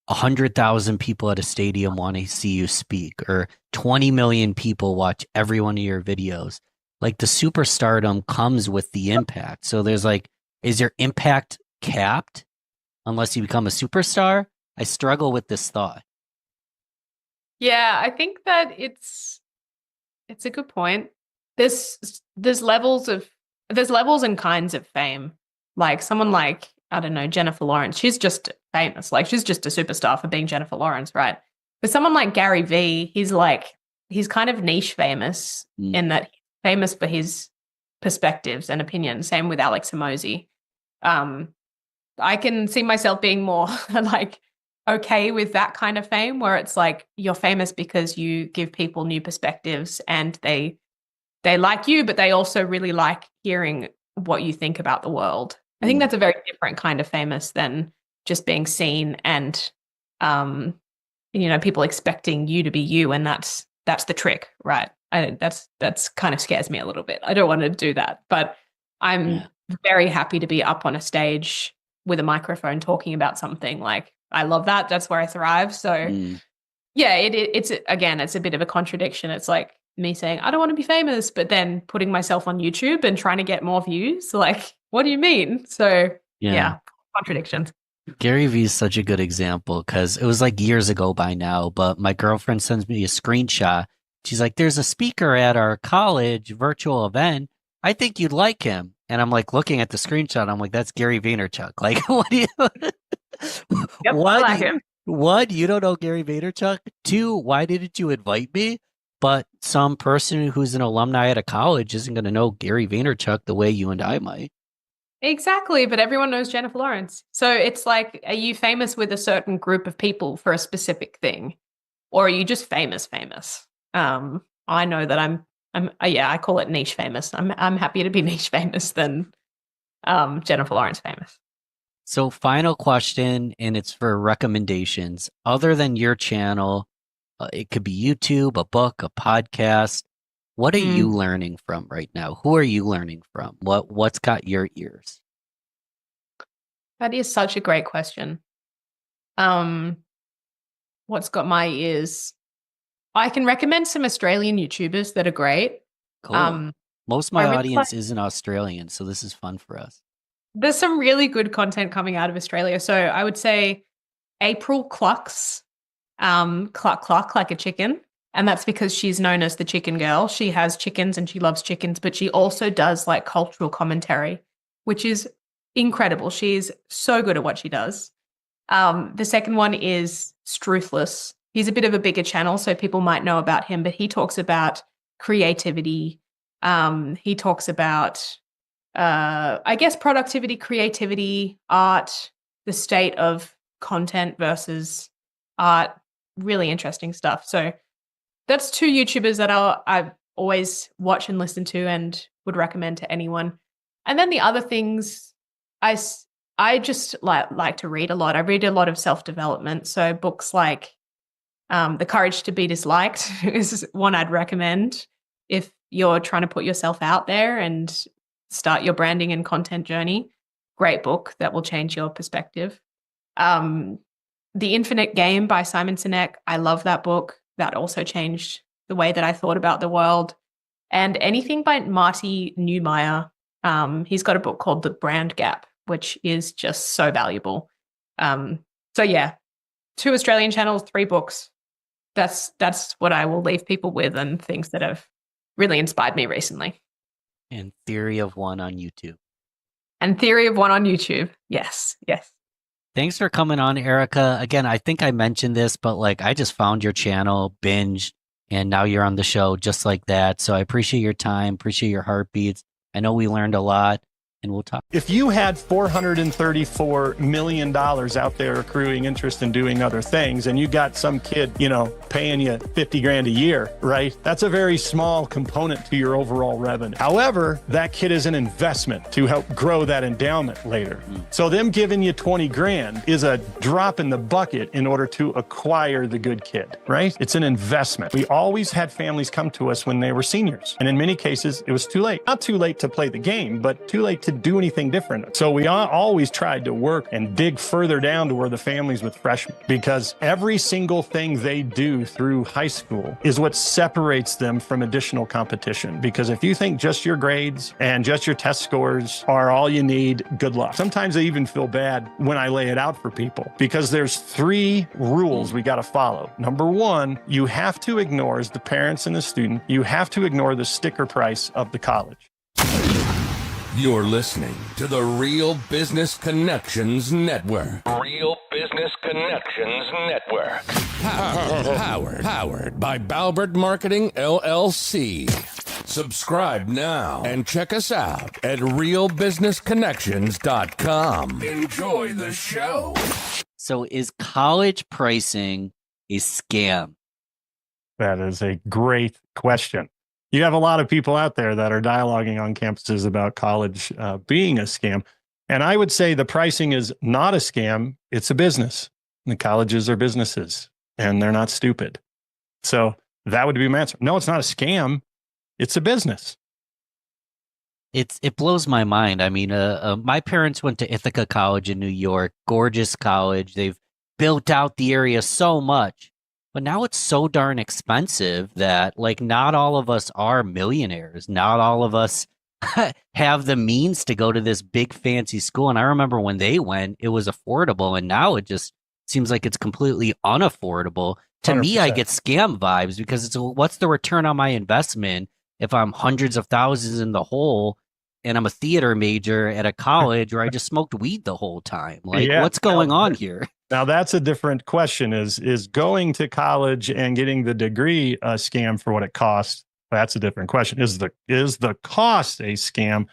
100,000 people at a stadium want to see you speak, or 20 million people watch every one of your videos. Like the superstardom comes with the impact. So there's like, is your impact capped unless you become a superstar? I struggle with this thought. Yeah, I think that it's a good point. There's levels and kinds of fame. Like someone like, I don't know, Jennifer Lawrence, she's just famous. Like she's just a superstar for being Jennifer Lawrence, right? But someone like Gary Vee, he's kind of niche famous in that he's famous for his perspectives and opinions. Same with Alex Hormozi. I can see myself being more like okay with that kind of fame where it's like you're famous because you give people new perspectives and they like you, but they also really like hearing what you think about the world. I think that's a very different kind of famous than just being seen and people expecting you to be you, and that's the trick, right? That's kind of scares me a little bit. I don't want to do that, but I'm very happy to be up on a stage with a microphone talking about something. Like I love that. That's where I thrive. So yeah, it's again, it's a bit of a contradiction. It's like me saying, I don't want to be famous, but then putting myself on YouTube and trying to get more views. Like, what do you mean? So yeah contradictions. Gary Vee is such a good example because it was like years ago by now, but my girlfriend sends me a screenshot. She's like, there's a speaker at our college virtual event. I think you'd like him. And I'm like looking at the screenshot. I'm like, that's Gary Vaynerchuk. Like, what do you? Yep, what? I like him. One, you don't know Gary Vaynerchuk. Two, why didn't you invite me? But some person who's an alumni at a college isn't going to know Gary Vaynerchuk the way you and I might. Exactly, but everyone knows Jennifer Lawrence. So it's like, are you famous with a certain group of people for a specific thing? Or are you just famous? I know that I'm I call it niche famous. I'm happy to be niche famous than Jennifer Lawrence famous. So final question, and it's for recommendations. Other than your channel, it could be YouTube, a book, a podcast. What are you learning from right now? Who are you learning from? What's got your ears? That is such a great question. What's got my ears? I can recommend some Australian YouTubers that are great. Cool. Most of my audience isn't Australian, so this is fun for us. There's some really good content coming out of Australia. So I would say April Clucks, cluck cluck like a chicken. And that's because she's known as the chicken girl. She has chickens and she loves chickens, but she also does like cultural commentary, which is incredible. She's so good at what she does. The second one is Struthless. He's a bit of a bigger channel, so people might know about him, but he talks about creativity. He talks about, I guess, productivity, creativity, art, the state of content versus art, really interesting stuff. So that's two YouTubers that I always watch and listen to and would recommend to anyone. And then the other things, I just like to read a lot. I read a lot of self-development. So books like The Courage to Be Disliked is one I'd recommend if you're trying to put yourself out there and start your branding and content journey. Great book that will change your perspective. The Infinite Game by Simon Sinek. I love that book. That also changed the way that I thought about the world. And anything by Marty Neumeier. He's got a book called The Brand Gap, which is just so valuable. So yeah, 2 Australian channels, 3 books. That's what I will leave people with, and things that have really inspired me recently. And Theory of One on YouTube. And Theory of One on YouTube. Yes. Thanks for coming on, Erica. Again, I think I mentioned this, but like I just found your channel, binged, and now you're on the show just like that. So I appreciate your time, appreciate your heartbeats. I know we learned a lot, and we'll talk. If you had $434 million out there accruing interest in doing other things, and you got some kid, paying you $50,000 a year, right? That's a very small component to your overall revenue. However, that kid is an investment to help grow that endowment later. So them giving you $20,000 is a drop in the bucket in order to acquire the good kid, right? It's an investment. We always had families come to us when they were seniors. And in many cases, it was too late. Not too late to play the game, but too late to do anything different. So we always tried to work and dig further down to where the families with freshmen, because every single thing they do through high school is what separates them from additional competition. Because if you think just your grades and just your test scores are all you need, good luck. Sometimes I even feel bad when I lay it out for people, because there's 3 rules we got to follow. Number 1, you have to ignore, as the parents and the student, you have to ignore the sticker price of the college. You're listening to the Real Business Connections Network. Real Business Connections Network. Powered by Balbert Marketing, LLC. Subscribe now and check us out at realbusinessconnections.com. Enjoy the show. So is college pricing a scam? That is a great question. You have a lot of people out there that are dialoguing on campuses about college being a scam. And I would say the pricing is not a scam. It's a business. The colleges are businesses and they're not stupid. So that would be my answer. No, it's not a scam. It's a business. It blows my mind. I mean, my parents went to Ithaca College in New York, gorgeous college. They've built out the area so much. But now it's so darn expensive that, like, not all of us are millionaires. Not all of us have the means to go to this big fancy school. And I remember when they went, it was affordable. And now it just seems like it's completely unaffordable. To 100%. me, I get scam vibes, because it's what's the return on my investment if I'm hundreds of thousands in the hole and I'm a theater major at a college where I just smoked weed the whole time? Like, Yeah. what's going on here? Now that's a different question. Is going to college and getting the degree a scam for what it costs? That's a different question. Is the cost a scam?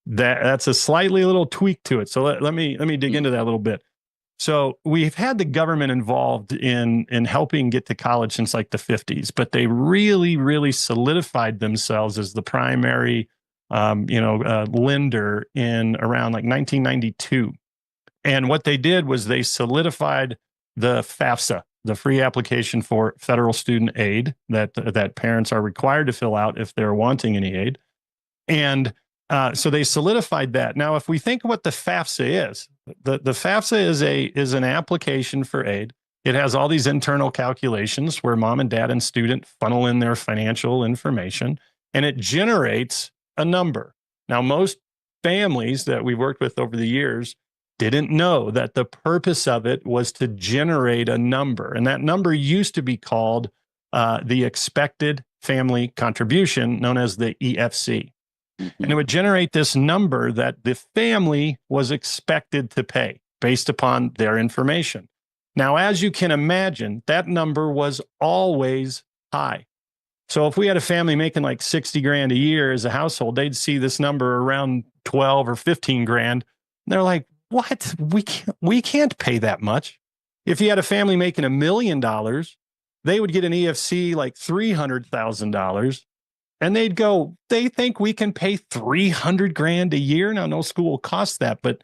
That's a slightly little tweak to it. So let me dig into that a little bit. So we've had the government involved in helping get to college since like the 50s, but they really solidified themselves as the primary lender in around like 1992. And what they did was they solidified the FAFSA, the free application for federal student aid that parents are required to fill out if they're wanting any aid. And so they solidified that. Now, if we think of what the FAFSA is, the FAFSA is an application for aid. It has all these internal calculations where mom and dad and student funnel in their financial information, and it generates a number. Now, most families that we've worked with over the years didn't know that the purpose of it was to generate a number. And that number used to be called the expected family contribution, known as the EFC. And it would generate this number that the family was expected to pay based upon their information. Now, as you can imagine, that number was always high. So if we had a family making like 60 grand a year as a household, they'd see this number around 12 or 15 grand. And they're like, what? We can't pay that much. If you had a family making $1 million, they would get an EFC like $300,000. And they'd go, they think we can pay 300 grand a year. Now, no school will cost that, but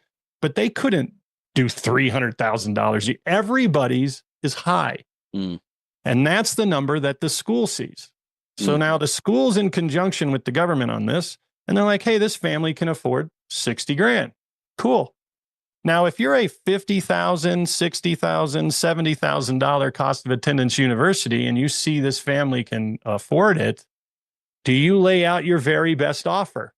they couldn't do $300,000. Everybody's is high. And that's the number that the school sees. So now the school's in conjunction with the government on this, and they're like, hey, this family can afford 60 grand. Cool. Now, if you're a $50,000, $60,000, $70,000 cost of attendance university, and you see this family can afford it, do you lay out your very best offer?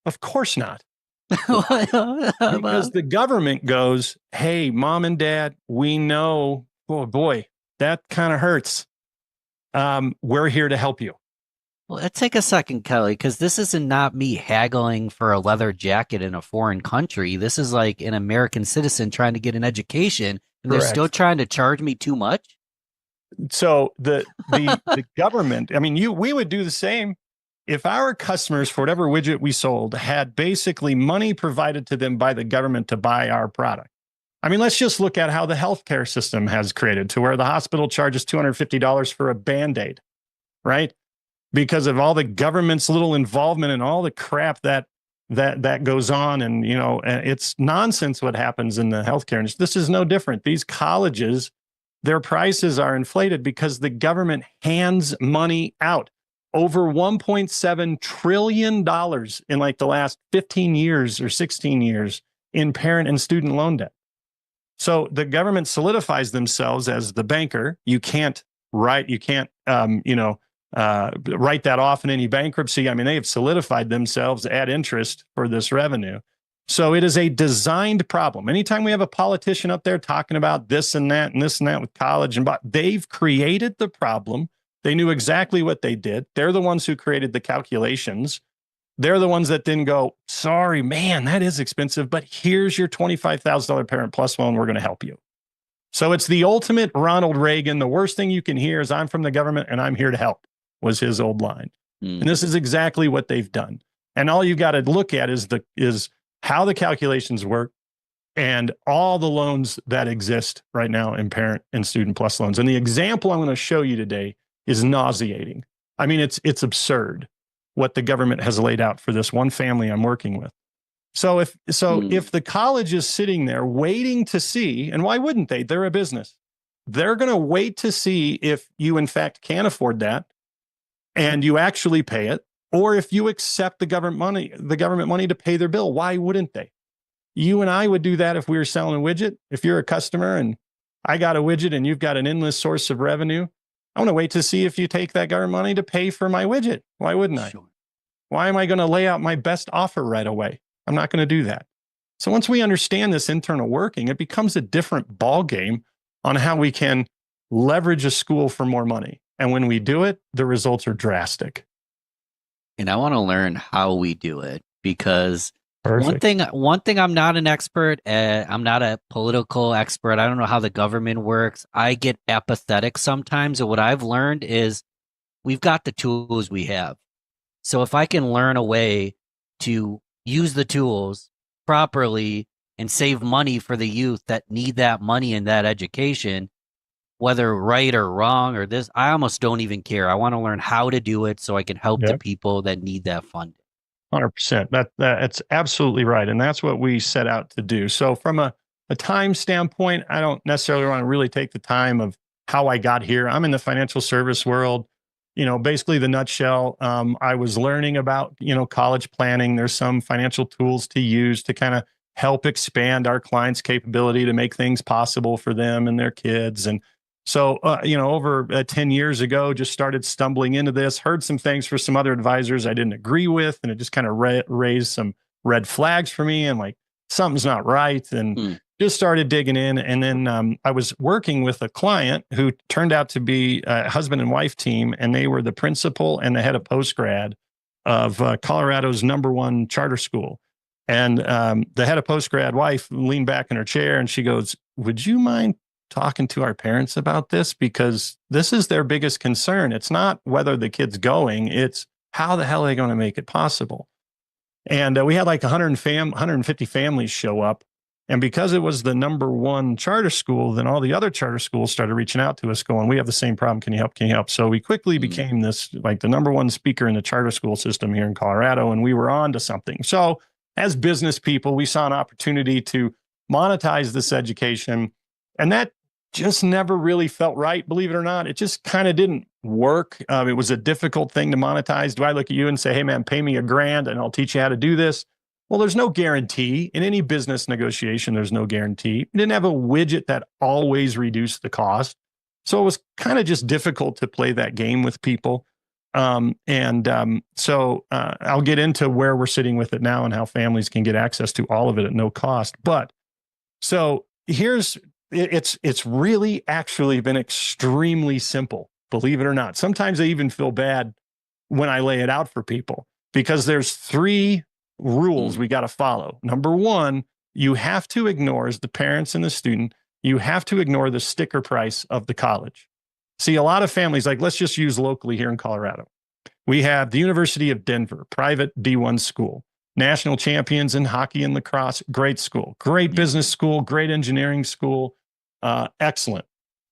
Of course not. Because the government goes, hey, mom and dad, we know, oh boy, that kind of hurts. We're here to help you. Well, let's take a second, Kelly, because this isn't not me haggling for a leather jacket in a foreign country. This is like an American citizen trying to get an education, and they're still trying to charge me too much. So the government, I mean, we would do the same if our customers, for whatever widget we sold, had basically money provided to them by the government to buy our product. I mean, let's just look at how the healthcare system has created to where the hospital charges $250 for a Band-Aid, right? Because of all the government's little involvement and all the crap that goes on. And, you know, it's nonsense what happens in the healthcare industry. This is no different. These colleges, their prices are inflated because the government hands money out. over $1.7 trillion in like the last 15 years or 16 years in parent and student loan debt. So the government solidifies themselves as the banker. You can't write that off in any bankruptcy. I mean, they have solidified themselves at interest for this revenue. So it is a designed problem. Anytime we have a politician up there talking about this and that with college, they've created the problem. They knew exactly what they did. They're the ones who created the calculations. They're the ones that then go, sorry, man, that is expensive, but here's your $25,000 Parent Plus loan. We're going to help you. So it's the ultimate Ronald Reagan. The worst thing you can hear is I'm from the government and I'm here to help, was his old line. And this is exactly what they've done. And all you got to look at is how the calculations work and all the loans that exist right now in Parent and Student Plus loans. And the example I'm going to show you today is nauseating. I mean, it's absurd what the government has laid out for this one family I'm working with. So if the college is sitting there waiting to see, and why wouldn't they? They're a business. They're going to wait to see if you in fact can afford that and you actually pay it, or if you accept the government money to pay their bill. Why wouldn't they? You and I would do that if we were selling a widget. If you're a customer and I got a widget and you've got an endless source of revenue, I want to wait to see if you take that government money to pay for my widget. Why wouldn't I? Why am I going to lay out my best offer right away? I'm not going to do that. So once we understand this internal working, it becomes a different ball game on how we can leverage a school for more money. And when we do it, the results are drastic. And I want to learn how we do it, because Perfect. one thing I'm not an expert at, I'm not a political expert. I don't know how the government works. I get apathetic sometimes. And what I've learned is we've got the tools we have. So if I can learn a way to use the tools properly and save money for the youth that need that money and that education, whether right or wrong or this, I almost don't even care. I want to learn how to do it so I can help the people that need that funding. 100%. That's absolutely right. And that's what we set out to do. So from a time standpoint, I don't necessarily want to really take the time of how I got here. I'm in the financial service world. Basically the nutshell, I was learning about, college planning. There's some financial tools to use to kind of help expand our clients' capability to make things possible for them and their kids. And so, over 10 years ago, just started stumbling into this, heard some things for some other advisors I didn't agree with, and it just kind of raised some red flags for me. And like, something's not right. And just started digging in. And then I was working with a client who turned out to be a husband and wife team, and they were the principal and the head of postgrad of Colorado's #1 charter school. And the head of postgrad wife leaned back in her chair and she goes, "Would you mind talking to our parents about this? Because this is their biggest concern. It's not whether the kid's going, it's how the hell are they going to make it possible?" And we had like 150 families show up. And because it was the #1 charter school, then all the other charter schools started reaching out to us going, "We have the same problem. Can you help? Can you help?" So we quickly became this, like the #1 speaker in the charter school system here in Colorado, and we were on to something. So as business people, we saw an opportunity to monetize this education. And that just never really felt right, believe it or not. It just kind of didn't work. It was a difficult thing to monetize. Do I look at you and say, "Hey man, pay me $1,000 and I'll teach you how to do this"? Well, there's no guarantee. In any business negotiation, there's no guarantee. We didn't have a widget that always reduced the cost. So it was kind of just difficult to play that game with people. So I'll get into where we're sitting with it now and how families can get access to all of it at no cost. But so it's really actually been extremely simple, believe it or not. Sometimes I even feel bad when I lay it out for people, because there's 3 rules we got to follow. #1, you have to ignore, as the parents and the student, you have to ignore the sticker price of the college. See, a lot of families, like, let's just use locally here in Colorado. We have the University of Denver, private D1 school, national champions in hockey and lacrosse, great school, great business school, great engineering school, excellent.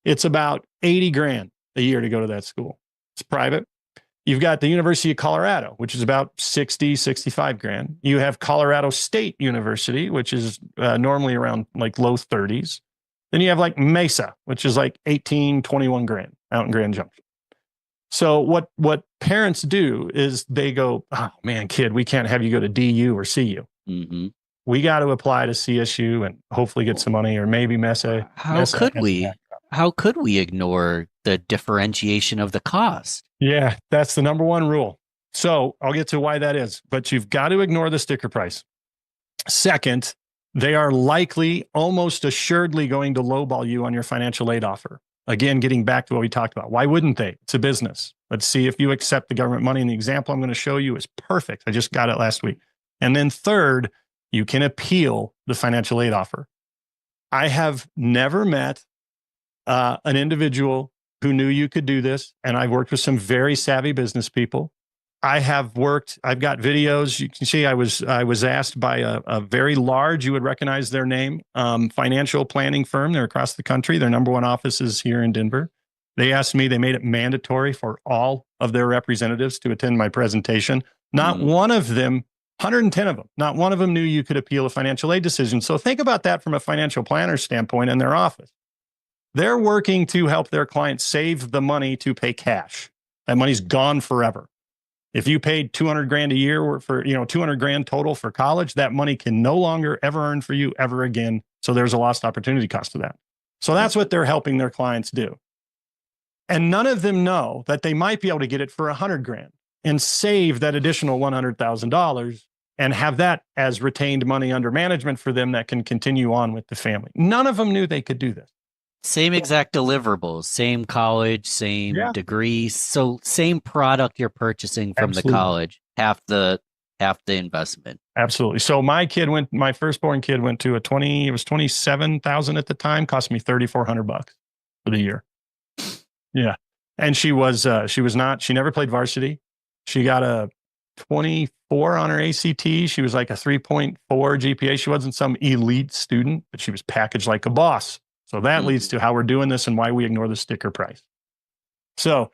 It's about $80,000 a year to go to that school. It's private. You've got the University of Colorado, which is about $65,000. You have Colorado State University, which is normally around like low 30s. Then you have like Mesa, which is like 21 grand out in Grand Junction. So what parents do is they go, oh man, kid, we can't have you go to DU or CU. Mm-hmm. We got to apply to CSU and hopefully get some money, or maybe Mesa. How could we ignore the differentiation of the cost? Yeah, that's the number one rule. So I'll get to why that is, but you've got to ignore the sticker price. Second, they are likely, almost assuredly going to lowball you on your financial aid offer. Again, getting back to what we talked about. Why wouldn't they? It's a business. Let's see if you accept the government money. And the example I'm going to show you is perfect. I just got it last week. And then third, you can appeal the financial aid offer. I have never met an individual who knew you could do this. And I've worked with some very savvy business people. I've got videos. You can see I was asked by a very large, you would recognize their name, financial planning firm. They're across the country. Their number one office is here in Denver. They asked me, they made it mandatory for all of their representatives to attend my presentation. Not one of them, 110 of them, not one of them knew you could appeal a financial aid decision. So think about that from a financial planner standpoint in their office. They're working to help their clients save the money to pay cash. That money's gone forever. If you paid 200 grand a year for, 200 grand total for college, that money can no longer ever earn for you ever again. So there's a lost opportunity cost to that. So that's what they're helping their clients do. And none of them know that they might be able to get it for 100 grand and save that additional $100,000 and have that as retained money under management for them that can continue on with the family. None of them knew they could do this. Same exact deliverables, same college, same degree. So same product you're purchasing from the college, half the investment. Absolutely. So my firstborn kid went to it was 27,000 at the time, cost me $3,400 for the year. Yeah. And she never played varsity. She got a 24 on her ACT. She was like a 3.4 GPA. She wasn't some elite student, but she was packaged like a boss. So that leads to how we're doing this and why we ignore the sticker price. So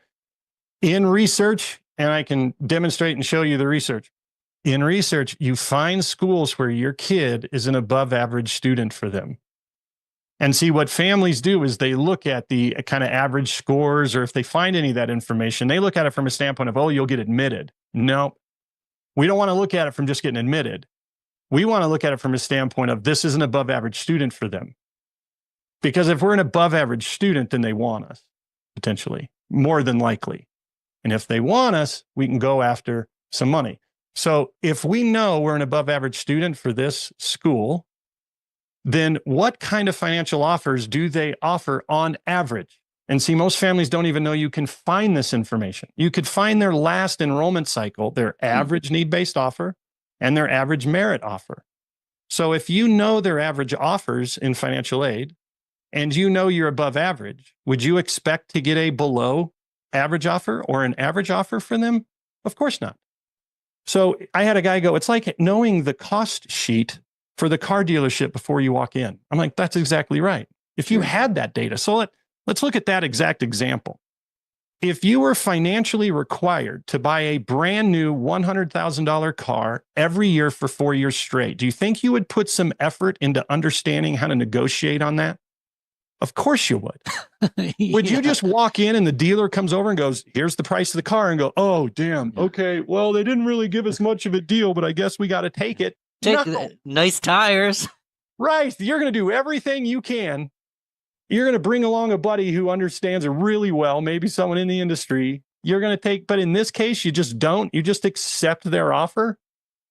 in research, and I can demonstrate and show you the research. In research, you find schools where your kid is an above average student for them. And see, what families do is they look at the kind of average scores, or if they find any of that information, they look at it from a standpoint of, oh, you'll get admitted. No, we don't want to look at it from just getting admitted. We want to look at it from a standpoint of this is an above average student for them. Because if we're an above average student, then they want us, potentially, more than likely. And if they want us, we can go after some money. So if we know we're an above average student for this school, then what kind of financial offers do they offer on average? And see, most families don't even know you can find this information. You could find their last enrollment cycle, their average need-based offer, and their average merit offer. So if you know their average offers in financial aid, and you know you're above average, would you expect to get a below average offer or an average offer for them? Of course not. So I had a guy go, it's like knowing the cost sheet for the car dealership before you walk in. I'm like, that's exactly right. If you had that data. So let's look at that exact example. If you were financially required to buy a brand new $100,000 car every year for 4 years straight, do you think you would put some effort into understanding how to negotiate on that? Of course you would. Would you just walk in and the dealer comes over and goes, here's the price of the car, and go, oh, damn. Okay, well, they didn't really give us much of a deal, but I guess we got to take it. Nice tires. Right. You're going to do everything you can. You're going to bring along a buddy who understands it really well, maybe someone in the industry. You're going to take, but in this case, you just don't. You just accept their offer.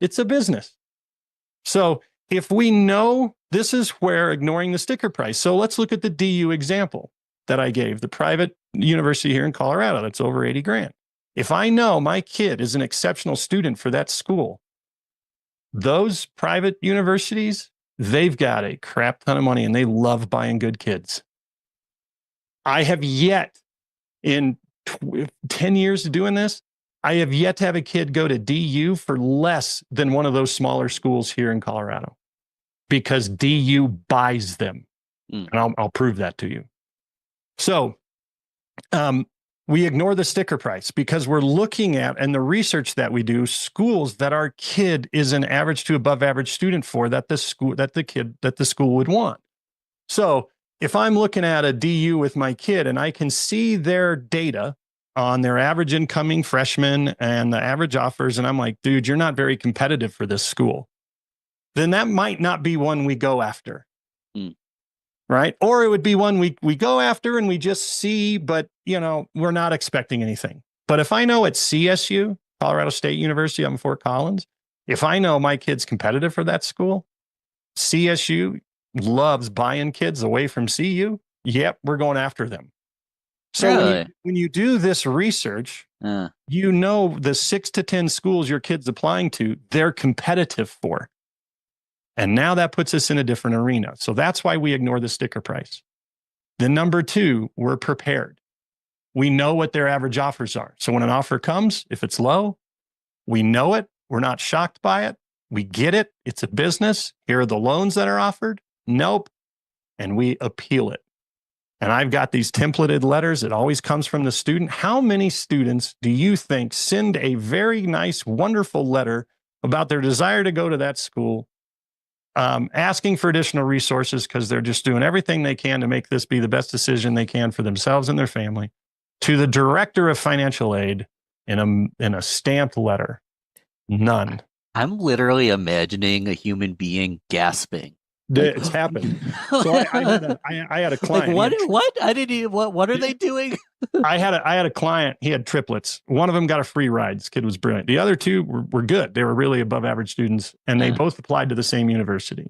It's a business. So if we know, this is where ignoring the sticker price. So let's look at the DU example that I gave, the private university here in Colorado that's over 80 grand. If I know my kid is an exceptional student for that school, those private universities, they've got a crap ton of money and they love buying good kids. I have yet, in 10 years of doing this, I have yet to have a kid go to DU for less than one of those smaller schools here in Colorado, because DU buys them. And I'll prove that to you. So we ignore the sticker price because we're looking at, and the research that we do, schools that our kid is an average to above average student for, that the school would want. So if I'm looking at a DU with my kid and I can see their data on their average incoming freshmen and the average offers, and I'm like, dude, you're not very competitive for this school, then that might not be one we go after. Right? Or it would be one we go after and we just see, but we're not expecting anything. But if I know it's CSU, Colorado State University, I'm Fort Collins, if I know my kid's competitive for that school, CSU loves buying kids away from CU, yep, we're going after them. So Really? when you do this research, the 6 to 10 schools your kid's applying to, they're competitive for. And now that puts us in a different arena. So that's why we ignore the sticker price. Then number 2, we're prepared. We know what their average offers are. So when an offer comes, if it's low, we know it. We're not shocked by it. We get it. It's a business. Here are the loans that are offered. Nope. And we appeal it. And I've got these templated letters. It always comes from the student. How many students do you think send a very nice, wonderful letter about their desire to go to that school, asking for additional resources because they're just doing everything they can to make this be the best decision they can for themselves and their family, to the director of financial aid in a stamped letter? None. I'm literally imagining a human being gasping. It's happened. So I had a client. Like, what? I didn't even, what are they doing? I had a client. He had triplets. One of them got a free ride. This kid was brilliant. The other 2 were good. They were really above average students, and they both applied to the same university.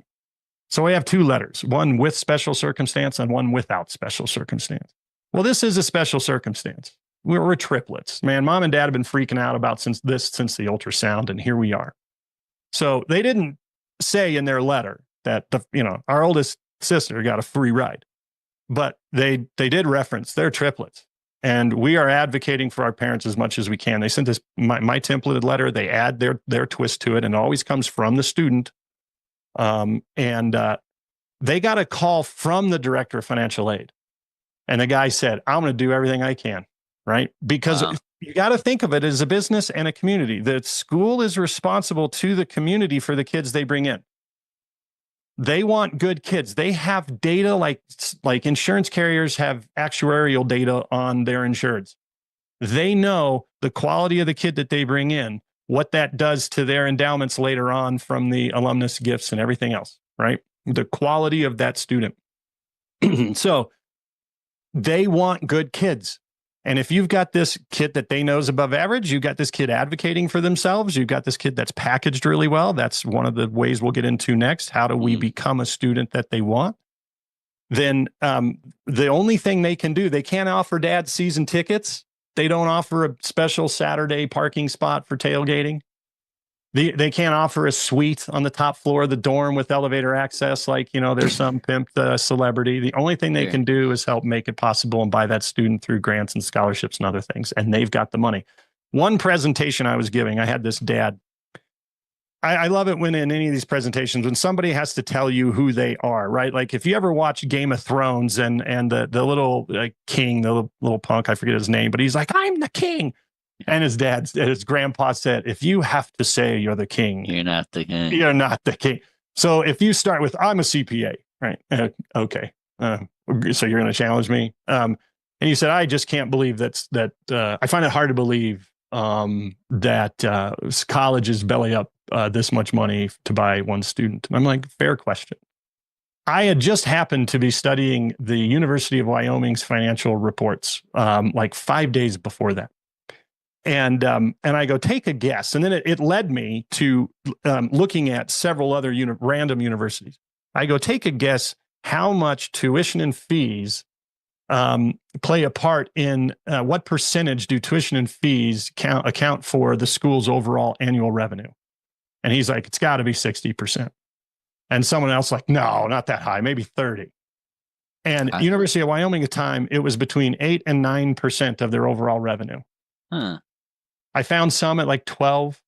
So we have 2 letters, one with special circumstance and one without special circumstance. Well, this is a special circumstance. We're triplets. Man, mom and dad have been freaking out about since the ultrasound, and here we are. So they didn't say in their letter that our oldest sister got a free ride, but they did reference they're triplets, and we are advocating for our parents as much as we can. They sent us my templated letter. They add their twist to it, and it always comes from the student. They got a call from the director of financial aid, and the guy said, "I'm going to do everything I can." Right? Because you got to think of it as a business and a community. The school is responsible to the community for the kids they bring in. They want good kids. They have data like insurance carriers have actuarial data on their insureds. They know the quality of the kid that they bring in, what that does to their endowments later on from the alumnus gifts and everything else, right? The quality of that student. So they want good kids. And if you've got this kid that they know is above average, you've got this kid advocating for themselves, you've got this kid that's packaged really well. That's one of the ways we'll get into next. How do we become a student that they want? Then the only thing they can do, they can't offer dad season tickets. They don't offer a special Saturday parking spot for tailgating. They can't offer a suite on the top floor of the dorm with elevator access like, there's some pimp celebrity. The only thing they can do is help make it possible and buy that student through grants and scholarships and other things. And they've got the money. One presentation I was giving, I had this dad. I love it when in any of these presentations, when somebody has to tell you who they are, right? Like if you ever watch Game of Thrones and the little king, the little punk, I forget his name, but he's like, I'm the king. And his grandpa said, if you have to say you're the king, You're not the king. You're not the king. So if you start with, I'm a CPA, right? Okay. So you're going to challenge me. And he said, I just can't believe that I find it hard to believe that colleges belly up this much money to buy one student. And I'm like, fair question. I had just happened to be studying the University of Wyoming's financial reports like 5 days before that. And I go, take a guess. And then it led me to looking at several other random universities. I go, take a guess how much tuition and fees play a part in what percentage do tuition and fees account for the school's overall annual revenue? And he's like, it's got to be 60%. And someone else like, no, not that high, maybe 30. And University of Wyoming at the time, it was between 8 and 9% of their overall revenue. Huh. I found some at like 12.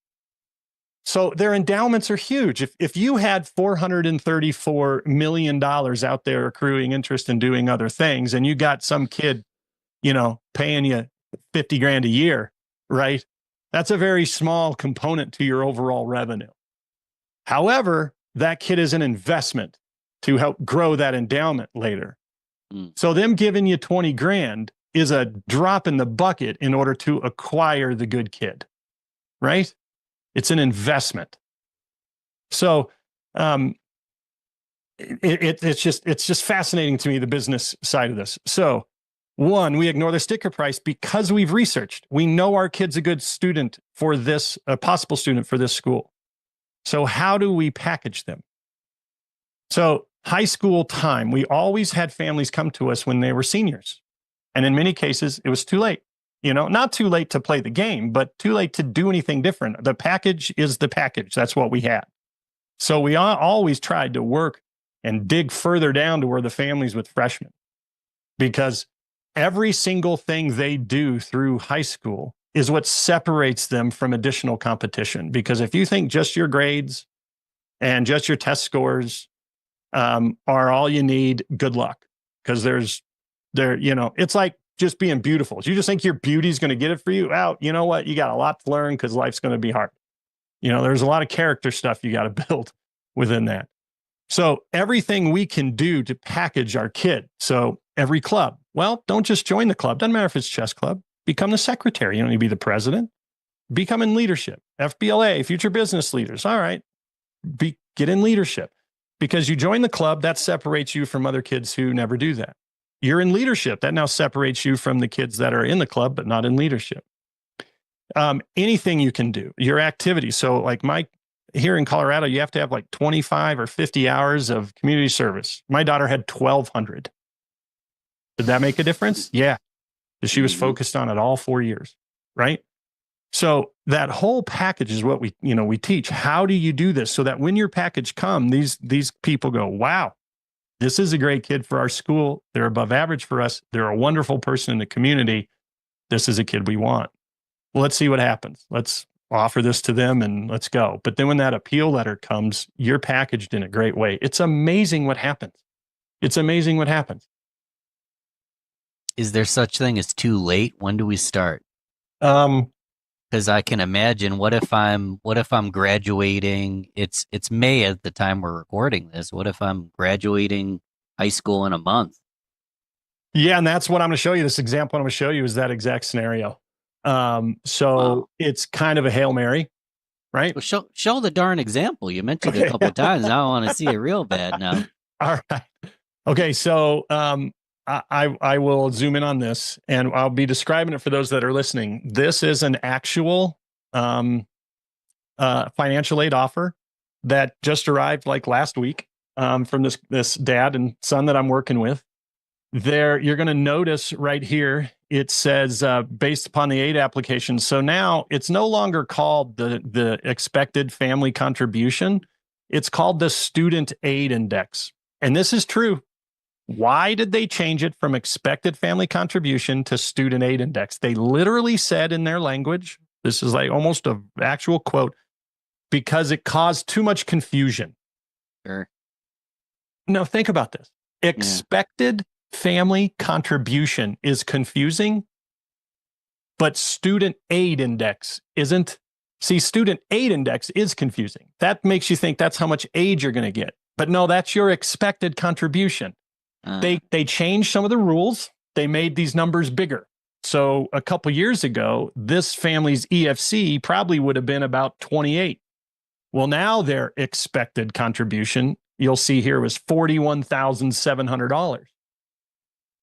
So their endowments are huge. If you had $434 million out there accruing interest and doing other things, and you got some kid, paying you 50 grand a year, right? That's a very small component to your overall revenue. However, that kid is an investment to help grow that endowment later. So them giving you 20 grand is a drop in the bucket in order to acquire the good kid, right? It's an investment. So it's just fascinating to me, the business side of this. So one, we ignore the sticker price because we've researched. We know our kid's a good student for this, a possible student for this school. So how do we package them? So high school time, we always had families come to us when they were seniors. And in many cases, it was too late. You know, not too late to play the game, but too late to do anything different. The package is the package. That's what we had. So we always tried to work and dig further down to where the families with freshmen, because every single thing they do through high school is what separates them from additional competition. Because if you think just your grades and just your test scores are all you need, good luck. Because it's like just being beautiful. If you just think your beauty is going to get it for you out, you know what? You got a lot to learn because life's going to be hard. You know, there's a lot of character stuff you got to build within that. So everything we can do to package our kid. So every club, well, don't just join the club. Doesn't matter if it's chess club. Become the secretary. You don't need to be the president. Become in leadership. FBLA, future business leaders. All right. Get in leadership. Because you join the club, that separates you from other kids who never do that. You're in leadership. That now separates you from the kids that are in the club, but not in leadership. Anything you can do, your activity. So like here in Colorado, you have to have like 25 or 50 hours of community service. My daughter had 1,200. Did that make a difference? Yeah. She was focused on it all 4 years, right? So that whole package is what we teach. How do you do this so that when your package comes, these people go, wow, this is a great kid for our school. They're above average for us. They're a wonderful person in the community. This is a kid we want. Well, let's see what happens. Let's offer this to them and let's go. But then when that appeal letter comes, you're packaged in a great way. It's amazing what happens. It's amazing what happens. Is there such thing as too late? When do we start? Because I can imagine, what if I'm graduating? It's May at the time we're recording this. What if I'm graduating high school in a month? Yeah, and that's what I'm going to show you. This example I'm going to show you is that exact scenario. So It's kind of a Hail Mary, right? Well, show the darn example. You mentioned it a couple of times. Now I want to see it real bad now. All right. Okay, so I will zoom in on this, and I'll be describing it for those that are listening. This is an actual financial aid offer that just arrived like last week from this dad and son that I'm working with. There, you're going to notice right here, it says based upon the aid application. So now it's no longer called the expected family contribution. It's called the student aid index. And this is true. Why did they change it from expected family contribution to student aid index? They literally said in their language, this is like almost an actual quote, because it caused too much confusion. Sure. Now think about this. Expected family contribution is confusing, but student aid index isn't. See, student aid index is confusing. That makes you think that's how much aid you're going to get. But no, that's your expected contribution. They changed some of the rules. They made these numbers bigger. So a couple years ago, this family's EFC probably would have been about 28. Well, now their expected contribution, you'll see here, was $41,700.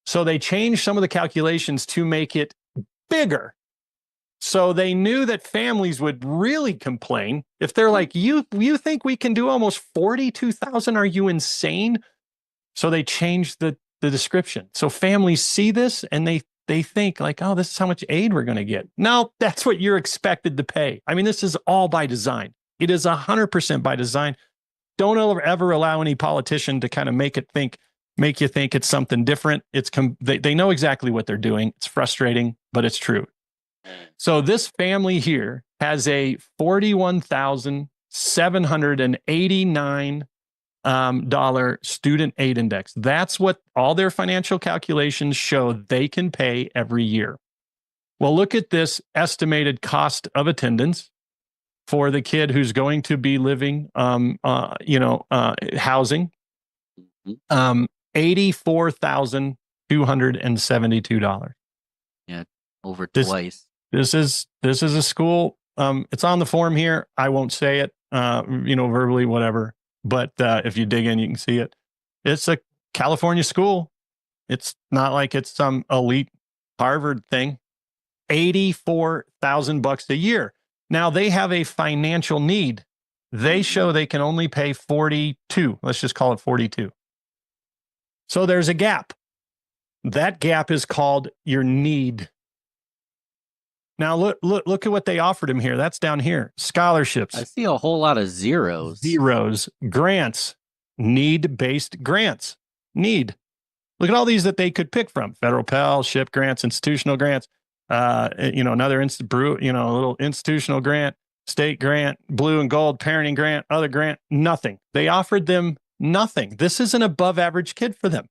So they changed some of the calculations to make it bigger. So they knew that families would really complain if they're like, you think we can do almost 42,000? Are you insane? So they changed the description. So families see this and they think like, oh, this is how much aid we're going to get. No, that's what you're expected to pay. I mean, this is all by design. It is 100% by design. Don't ever allow any politician to kind of make you think it's something different. They know exactly what they're doing. It's frustrating, but it's true. So this family here has a $41,789 student aid index. That's what all their financial calculations show they can pay every year. Well, look at this estimated cost of attendance for the kid who's going to be living, housing, $84,272. over This- twice. This is a school. It's on the form here. I won't say it, verbally, whatever. But if you dig in, you can see it. It's a California school. It's not like it's some elite Harvard thing. $84,000 a year. Now they have a financial need. They show they can only pay 42. Let's just call it 42. So there's a gap. That gap is called your need. Now look at what they offered him here. That's down here. Scholarships. I see a whole lot of zeros. Zeros. Grants. Need-based grants. Need. Look at all these that they could pick from. Federal Pell, SHIP grants, institutional grants. Another little institutional grant, state grant, blue and gold parenting grant, other grant, nothing. They offered them nothing. This is an above average kid for them.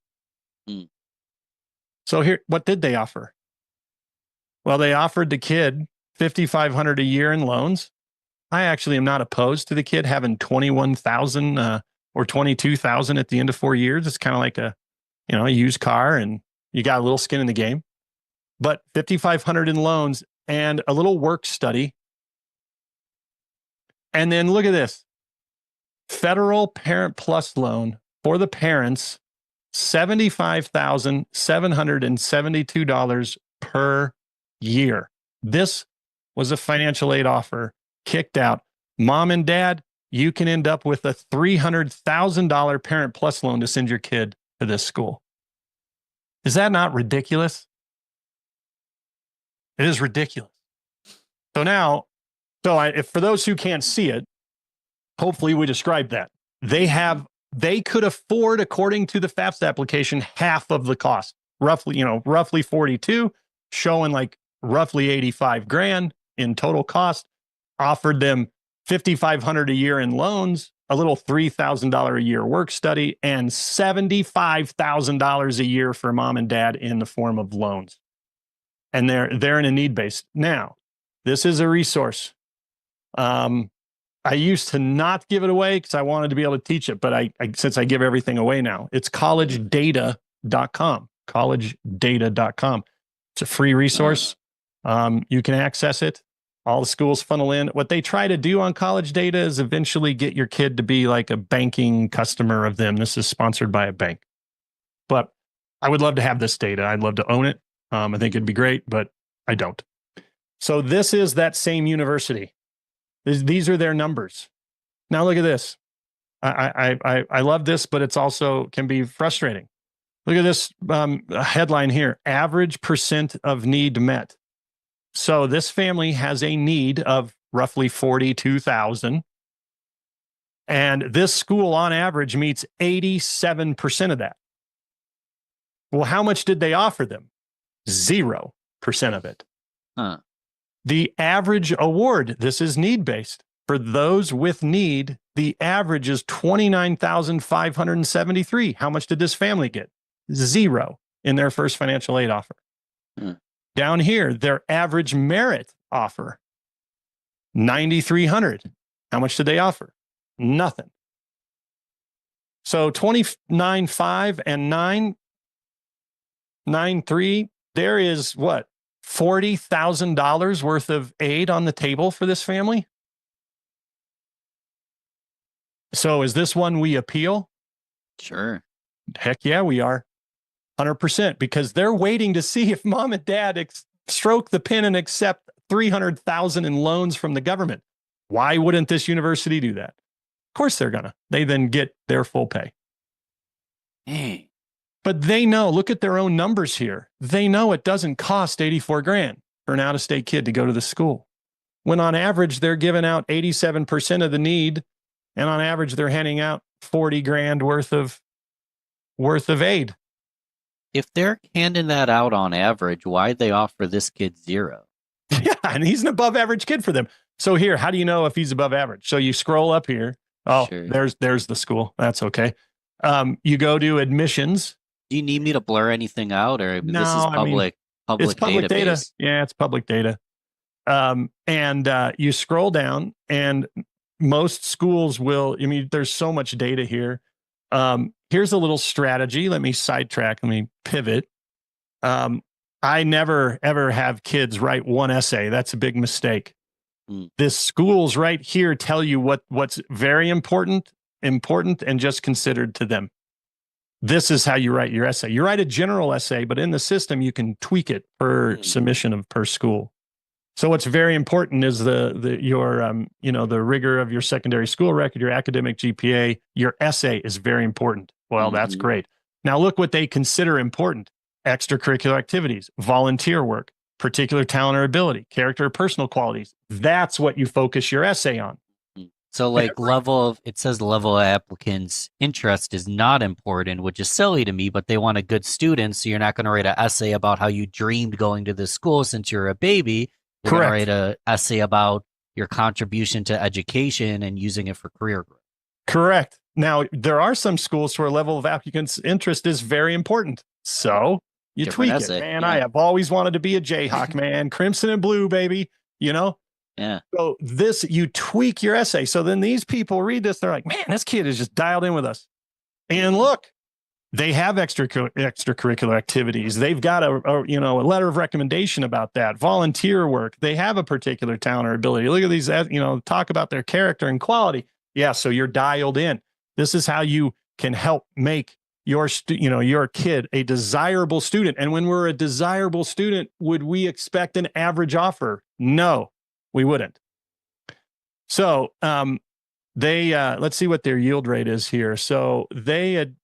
So here, what did they offer? Well, they offered the kid $5,500 a year in loans. I actually am not opposed to the kid having $21,000 or $22,000 at the end of 4 years. It's kind of like a used car, and you got a little skin in the game. But $5,500 in loans and a little work study. And then look at this. Federal Parent Plus loan for the parents, $75,772 per year. This was a financial aid offer kicked out. Mom and dad, you can end up with a $300,000 Parent Plus loan to send your kid to this school. Is that not ridiculous? It is ridiculous. So now, if for those who can't see it, hopefully we described that. They could afford, according to the FAFSA application, half of the cost, roughly 42, showing like roughly 85 grand in total cost, offered them $5,500 a year in loans, a little $3,000 a year work study, and $75,000 a year for mom and dad in the form of loans. And they're in a need base. Now, this is a resource. I used to not give it away because I wanted to be able to teach it, but since I give everything away now, it's collegedata.com. Collegedata.com. It's a free resource. You can access it. All the schools funnel in. What they try to do on College Data is eventually get your kid to be like a banking customer of them. This is sponsored by a bank. But I would love to have this data. I'd love to own it. I think it'd be great, but I don't. So this is that same university. These are their numbers. Now look at this. I love this, but it's also can be frustrating. Look at this headline here. Average percent of need met. So this family has a need of roughly 42,000. And this school on average meets 87% of that. Well, how much did they offer them? 0% of it. The average award, this is need-based. For those with need, the average is $29,573. How much did this family get? 0 in their first financial aid offer. Down here, their average merit offer, $9,300. How much did they offer? Nothing. So 29.5 and 9.3, there is what? $40,000 worth of aid on the table for this family. So is this one we appeal? Sure. Heck yeah, we are. 100%, because they're waiting to see if mom and dad stroke the pen and accept $300,000 in loans from the government. Why wouldn't this university do that? Of course they're gonna. They then get their full pay. Hey. But they know, look at their own numbers here. They know it doesn't cost 84 grand for an out-of-state kid to go to the school. When on average, they're giving out 87% of the need, and on average, they're handing out 40 grand worth of aid. If they're handing that out on average, why'd they offer this kid 0? Yeah, and he's an above average kid for them. So here, how do you know if he's above average? So you scroll up here. Oh, sure. There's the school. That's okay. You go to admissions. Do you need me to blur anything out, or no, this is public it's public database? Data. Yeah, it's public data. And you scroll down, and most schools will. I mean, there's so much data here. Here's a little strategy. Let me sidetrack. Let me pivot. I never ever have kids write one essay. That's a big mistake. The schools right here tell you what's very important, and just considered to them. This is how you write your essay. You write a general essay, but in the system you can tweak it per submission of per school. So what's very important is the rigor of your secondary school record, your academic GPA. Your essay is very important. Well, that's great. Now look what they consider important: extracurricular activities, volunteer work, particular talent or ability, character or personal qualities. That's what you focus your essay on. So like it says the level of applicants' interest is not important, which is silly to me, but they want a good student. So you're not going to write an essay about how you dreamed going to this school since you're a baby. You're going to write an essay about your contribution to education and using it for career growth. Correct. Now, there are some schools where level of applicants' interest is very important. So you tweak it. Man, I have always wanted to be a Jayhawk, man. Crimson and blue, baby. Yeah. So you tweak your essay. So then these people read this, they're like, man, this kid is just dialed in with us. And look, they have extracurricular activities. They've got a letter of recommendation about that. Volunteer work. They have a particular talent or ability. Look at these, talk about their character and quality. Yeah. So you're dialed in. This is how you can help make your kid a desirable student. And when we're a desirable student, would we expect an average offer? No, we wouldn't. So let's see what their yield rate is here. So they had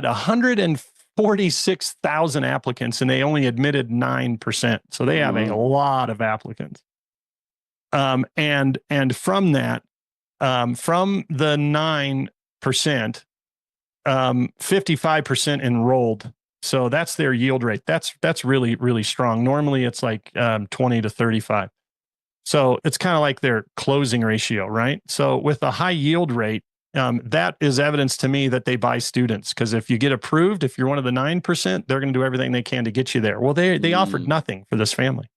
146,000 applicants and they only admitted 9%. So they have a lot of applicants. And from that, from the 9%, 55% enrolled. So that's their yield rate. That's really, really strong. Normally it's like 20 to 35. So it's kind of like their closing ratio, right? So with a high yield rate, that is evidence to me that they buy students. Because if you get approved, if you're one of the 9%, they're going to do everything they can to get you there. Well, they offered nothing for this family.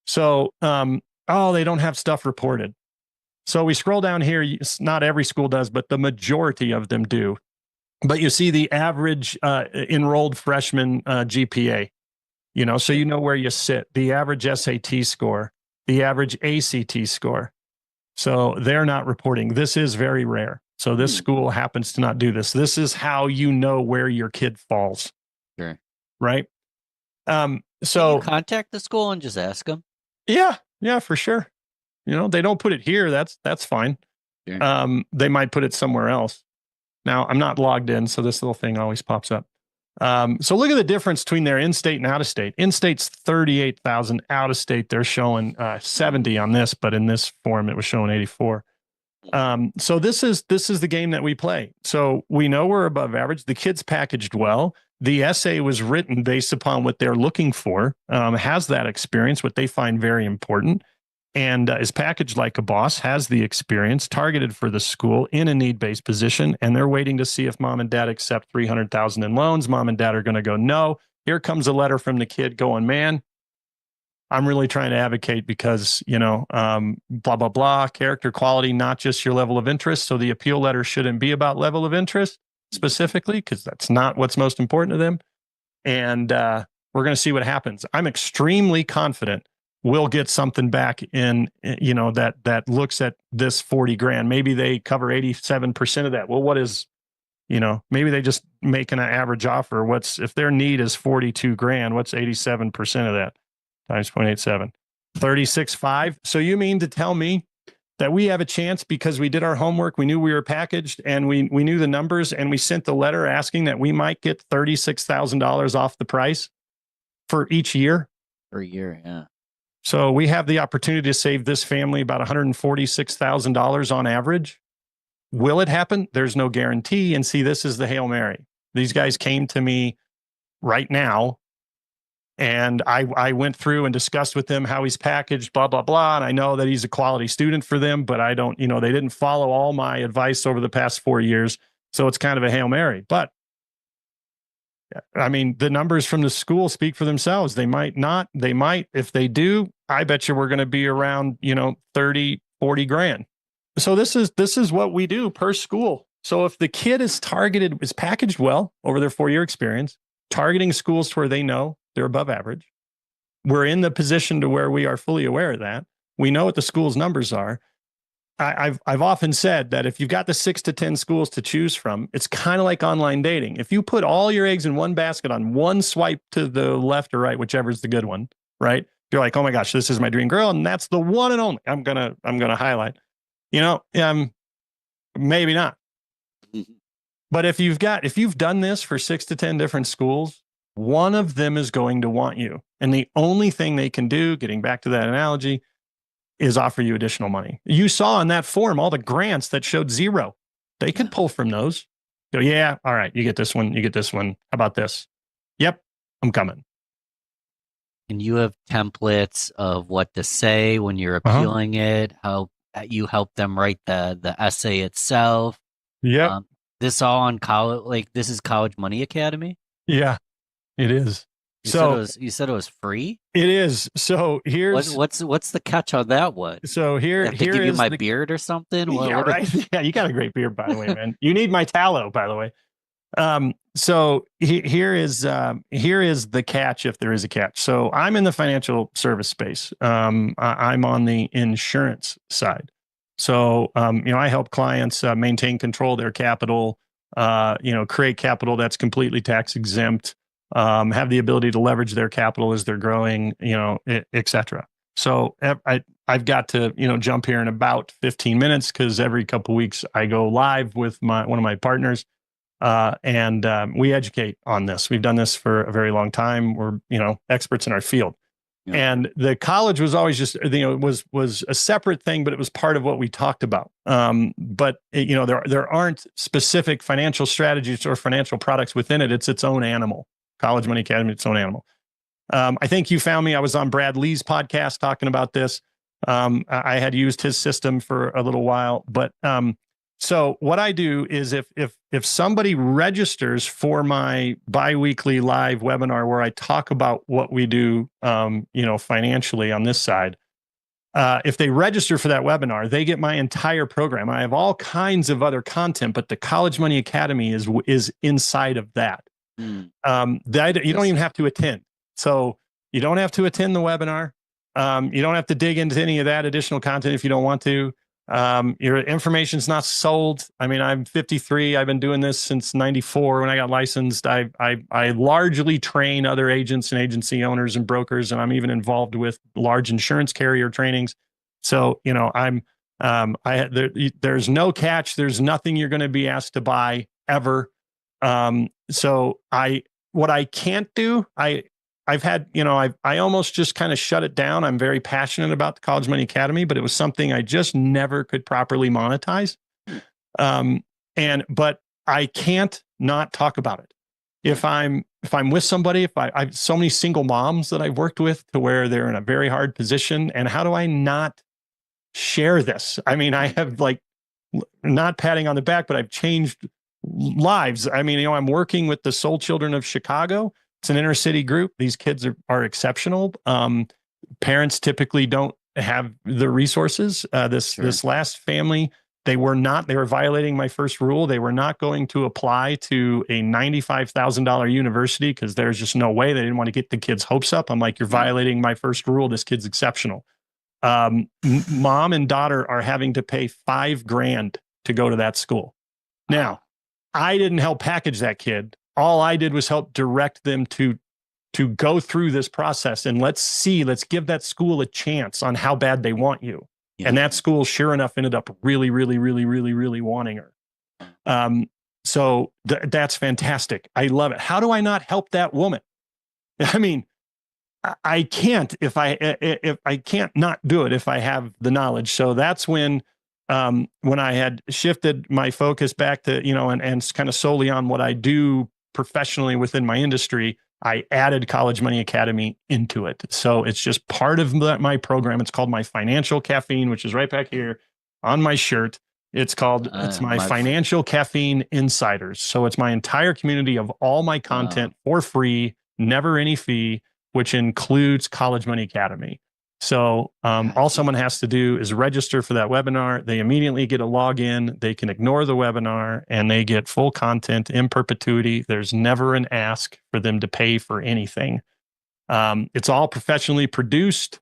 So, they don't have stuff reported. So we scroll down here. Not every school does, but the majority of them do. But you see the average enrolled freshman GPA, so you know where you sit, the average SAT score, the average ACT score. So they're not reporting. This is very rare. So this school happens to not do this. This is how you know where your kid falls. Sure. Right. So can you contact the school and just ask them? Yeah, for sure. They don't put it here. That's fine. Sure. They might put it somewhere else. Now, I'm not logged in, so this little thing always pops up. So look at the difference between their in-state and out-of-state. In-state's 38,000. Out-of-state, they're showing 70 on this, but in this form, it was showing 84. So this is the game that we play. So we know we're above average. The kid's packaged well. The essay was written based upon what they're looking for, has that experience, what they find very important, and is packaged like a boss, has the experience, targeted for the school in a need-based position, and they're waiting to see if mom and dad accept $300,000 in loans. Mom and dad are going to go, no. Here comes a letter from the kid going, man, I'm really trying to advocate because, blah, blah, blah, character, quality, not just your level of interest. So the appeal letter shouldn't be about level of interest specifically, because that's not what's most important to them. And we're going to see what happens. I'm extremely confident we'll get something back in, that looks at this 40 grand. Maybe they cover 87% of that. Well, what is, maybe they just make an average offer. If their need is 42 grand, what's 87% of that times 0.87? 36.5. So you mean to tell me that we have a chance because we did our homework, we knew we were packaged, and we knew the numbers, and we sent the letter asking that we might get $36,000 off the price for each year? Per year, yeah. So we have the opportunity to save this family about $146,000 on average. Will it happen? There's no guarantee. And see, this is the Hail Mary. These guys came to me right now, and I went through and discussed with them how he's packaged, blah, blah, blah. And I know that he's a quality student for them, but I don't, they didn't follow all my advice over the past 4 years. So it's kind of a Hail Mary. But I mean, the numbers from the school speak for themselves. They might not. They might. If they do, I bet you we're going to be around, 30, 40 grand. So this is what we do per school. So if the kid is packaged well over their 4-year experience, targeting schools where they know They're above average. We're in the position to where we are fully aware of that. We know what the school's numbers are. I've often said that if you've got the 6 to 10 schools to choose from, it's kind of like online dating. If you put all your eggs in one basket on one swipe to the left or right, whichever is the good one, right? You're like, oh my gosh, this is my dream girl, and that's the one and only I'm gonna highlight. Maybe not. But if you've done this for 6 to 10 different schools, one of them is going to want you. And the only thing they can do, getting back to that analogy, is offer you additional money. You saw in that form all the grants that showed 0. They could pull from those. Go, yeah, all right, you get this one, you get this one. How about this? Yep, I'm coming. And you have templates of what to say when you're appealing it, how you help them write the essay itself. Yeah. This all on college, like this is College Money Academy? Yeah, it is. You said it was free? It is. So here's what's the catch on that one? So here Have to give you my beard or something? Yeah, right. Yeah, you got a great beard, by the way, man. You need my tallow, by the way. So here is the catch, if there is a catch. So I'm in the financial service space. I'm on the insurance side. So I help clients maintain control of their capital. Create capital that's completely tax exempt. Have the ability to leverage their capital as they're growing, et cetera. So I've got to, jump here in about 15 minutes because every couple of weeks I go live with one of my partners, and we educate on this. We've done this for a very long time. We're, experts in our field. Yeah. And the college was always just, was a separate thing, but it was part of what we talked about. But there aren't specific financial strategies or financial products within it. It's its own animal. College Money Academy, its own animal. I think you found me. I was on Brad Lee's podcast talking about this. I had used his system for a little while, but so what I do is if somebody registers for my biweekly live webinar where I talk about what we do, financially on this side, if they register for that webinar, they get my entire program. I have all kinds of other content, but the College Money Academy is inside of that. That you don't even have to attend. So you don't have to attend the webinar. You don't have to dig into any of that additional content if you don't want to. Your information's not sold. I mean, I'm 53. I've been doing this since 94 when I got licensed. I largely train other agents and agency owners and brokers, and I'm even involved with large insurance carrier trainings. So, there's no catch. There's nothing you're going to be asked to buy ever. So what I can't do, I've had, I almost just kind of shut it down. I'm very passionate about the College Money Academy, but it was something I just never could properly monetize. But I can't not talk about it. If I'm with somebody, I've so many single moms that I've worked with to where they're in a very hard position, and how do I not share this? I mean, I have not patting on the back, but I've changed lives. I mean, I'm working with the Soul Children of Chicago. It's an inner city group. These kids are exceptional. Parents typically don't have the resources. This last family, they were violating my first rule. They were not going to apply to a $95,000 university because there's just no way. They didn't want to get the kids' hopes up. I'm like, you're violating my first rule. This kid's exceptional. Mom and daughter are having to pay $5,000 to go to that school. Now, I didn't help package that kid. All I did was help direct them to go through this process, and let's give that school a chance on how bad they want you. Yeah. And that school, sure enough, ended up really, really, really, really, really wanting her. So that's fantastic. I love it. How do I not help that woman? I mean, I can't if I can't not do it if I have the knowledge. So that's when I had shifted my focus back to, and kind of solely on what I do professionally within my industry, I added College Money Academy into it. So it's just part of my program. It's called my Financial Caffeine, which is right back here on my shirt. It's my Financial Caffeine Insiders. So it's my entire community of all my content for free, never any fee, which includes College Money Academy. So all someone has to do is register for that webinar. They immediately get a login. They can ignore the webinar and they get full content in perpetuity. There's never an ask for them to pay for anything. It's all professionally produced.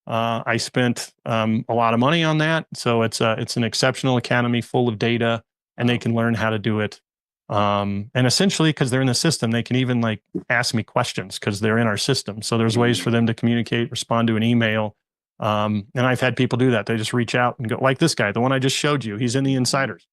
I spent a lot of money on that, so it's an exceptional academy full of data, and they can learn how to do it. And essentially, because they're in the system, they can even like ask me questions because they're in our system. So there's ways for them to communicate, respond to an email. And I've had people do that. They just reach out and go, like this guy, the one I just showed you, he's in the Insiders.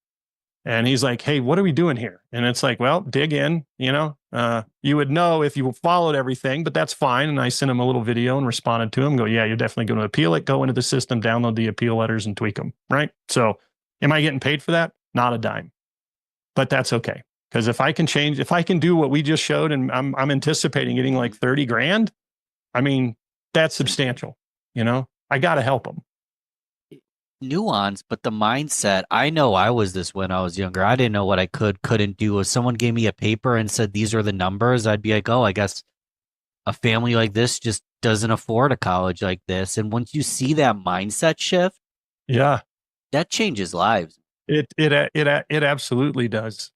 And he's like, hey, what are we doing here? And it's like, well, dig in, you would know if you followed everything, but that's fine. And I sent him a little video and responded to him, go, yeah, you're definitely going to appeal it. Go into the system, download the appeal letters and tweak them. Right. So am I getting paid for that? Not a dime, but that's okay. Because if I can do what we just showed, and I'm anticipating getting like 30 grand, I mean, that's substantial. I got to help them. Nuance, but the mindset, I know I was this when I was younger. I didn't know what I couldn't do. If someone gave me a paper and said these are the numbers, I'd be like, oh, I guess a family like this just doesn't afford a college like this. And once you see that mindset shift, yeah, that changes lives. It absolutely does.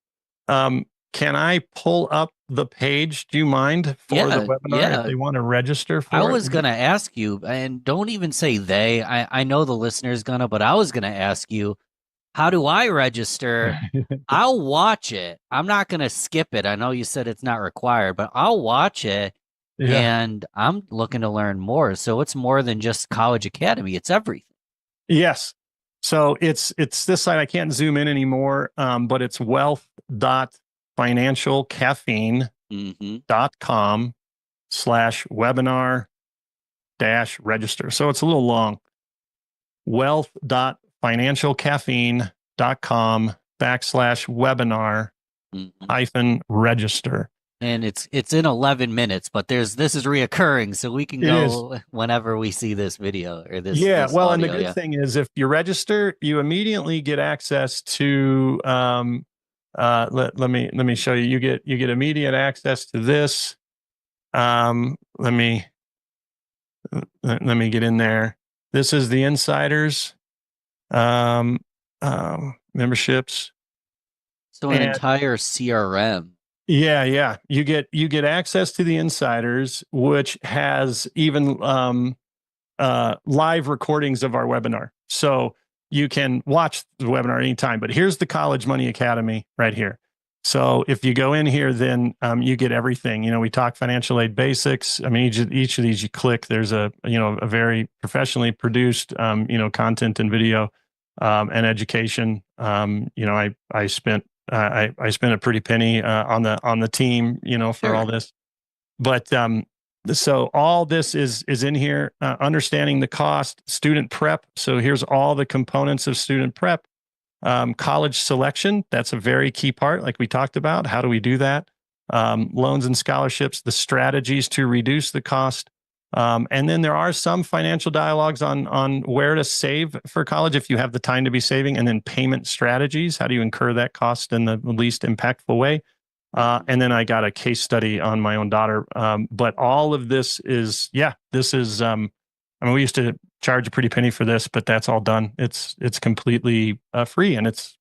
Can I pull up the page? Do you mind for the webinar if they want to register for it? I was going to ask you, and don't even say they. I know the listener's going to, but I was going to ask you, how do I register? I'll watch it. I'm not going to skip it. I know you said it's not required, but I'll watch it. Yeah. And I'm looking to learn more. So it's more than just College Academy. It's everything. Yes. So it's this site. I can't zoom in anymore, but it's wealth.financialcaffeine.com/webinar-register. So it's a little long. wealth.financialcaffeine.com/webinar-register. And it's in 11 minutes, but this is reoccurring, so we can go whenever we see this video or this. Yeah, this well, audio, and the good thing is, if you register, you immediately get access to. Let me show you. You get immediate access to this. Let me get in there. This is the Insiders memberships. So an entire CRM. Yeah. You get access to the Insiders, which has even live recordings of our webinar. So you can watch the webinar anytime. But here's the College Money Academy right here. So if you go in here, then you get everything. We talk financial aid basics. I mean, each of these you click, there's a very professionally produced content and video and education. I spent a pretty penny on the team, for all this. But so all this is in here. Understanding the cost, student prep. So here's all the components of student prep. College selection. That's a very key part, like we talked about. How do we do that? Loans and scholarships, the strategies to reduce the cost. And then there are some financial dialogues on where to save for college if you have the time to be saving, and then payment strategies. How do you incur that cost in the least impactful way? And then I got a case study on my own daughter. But all of this is, we used to charge a pretty penny for this, but that's all done. It's completely free, and it's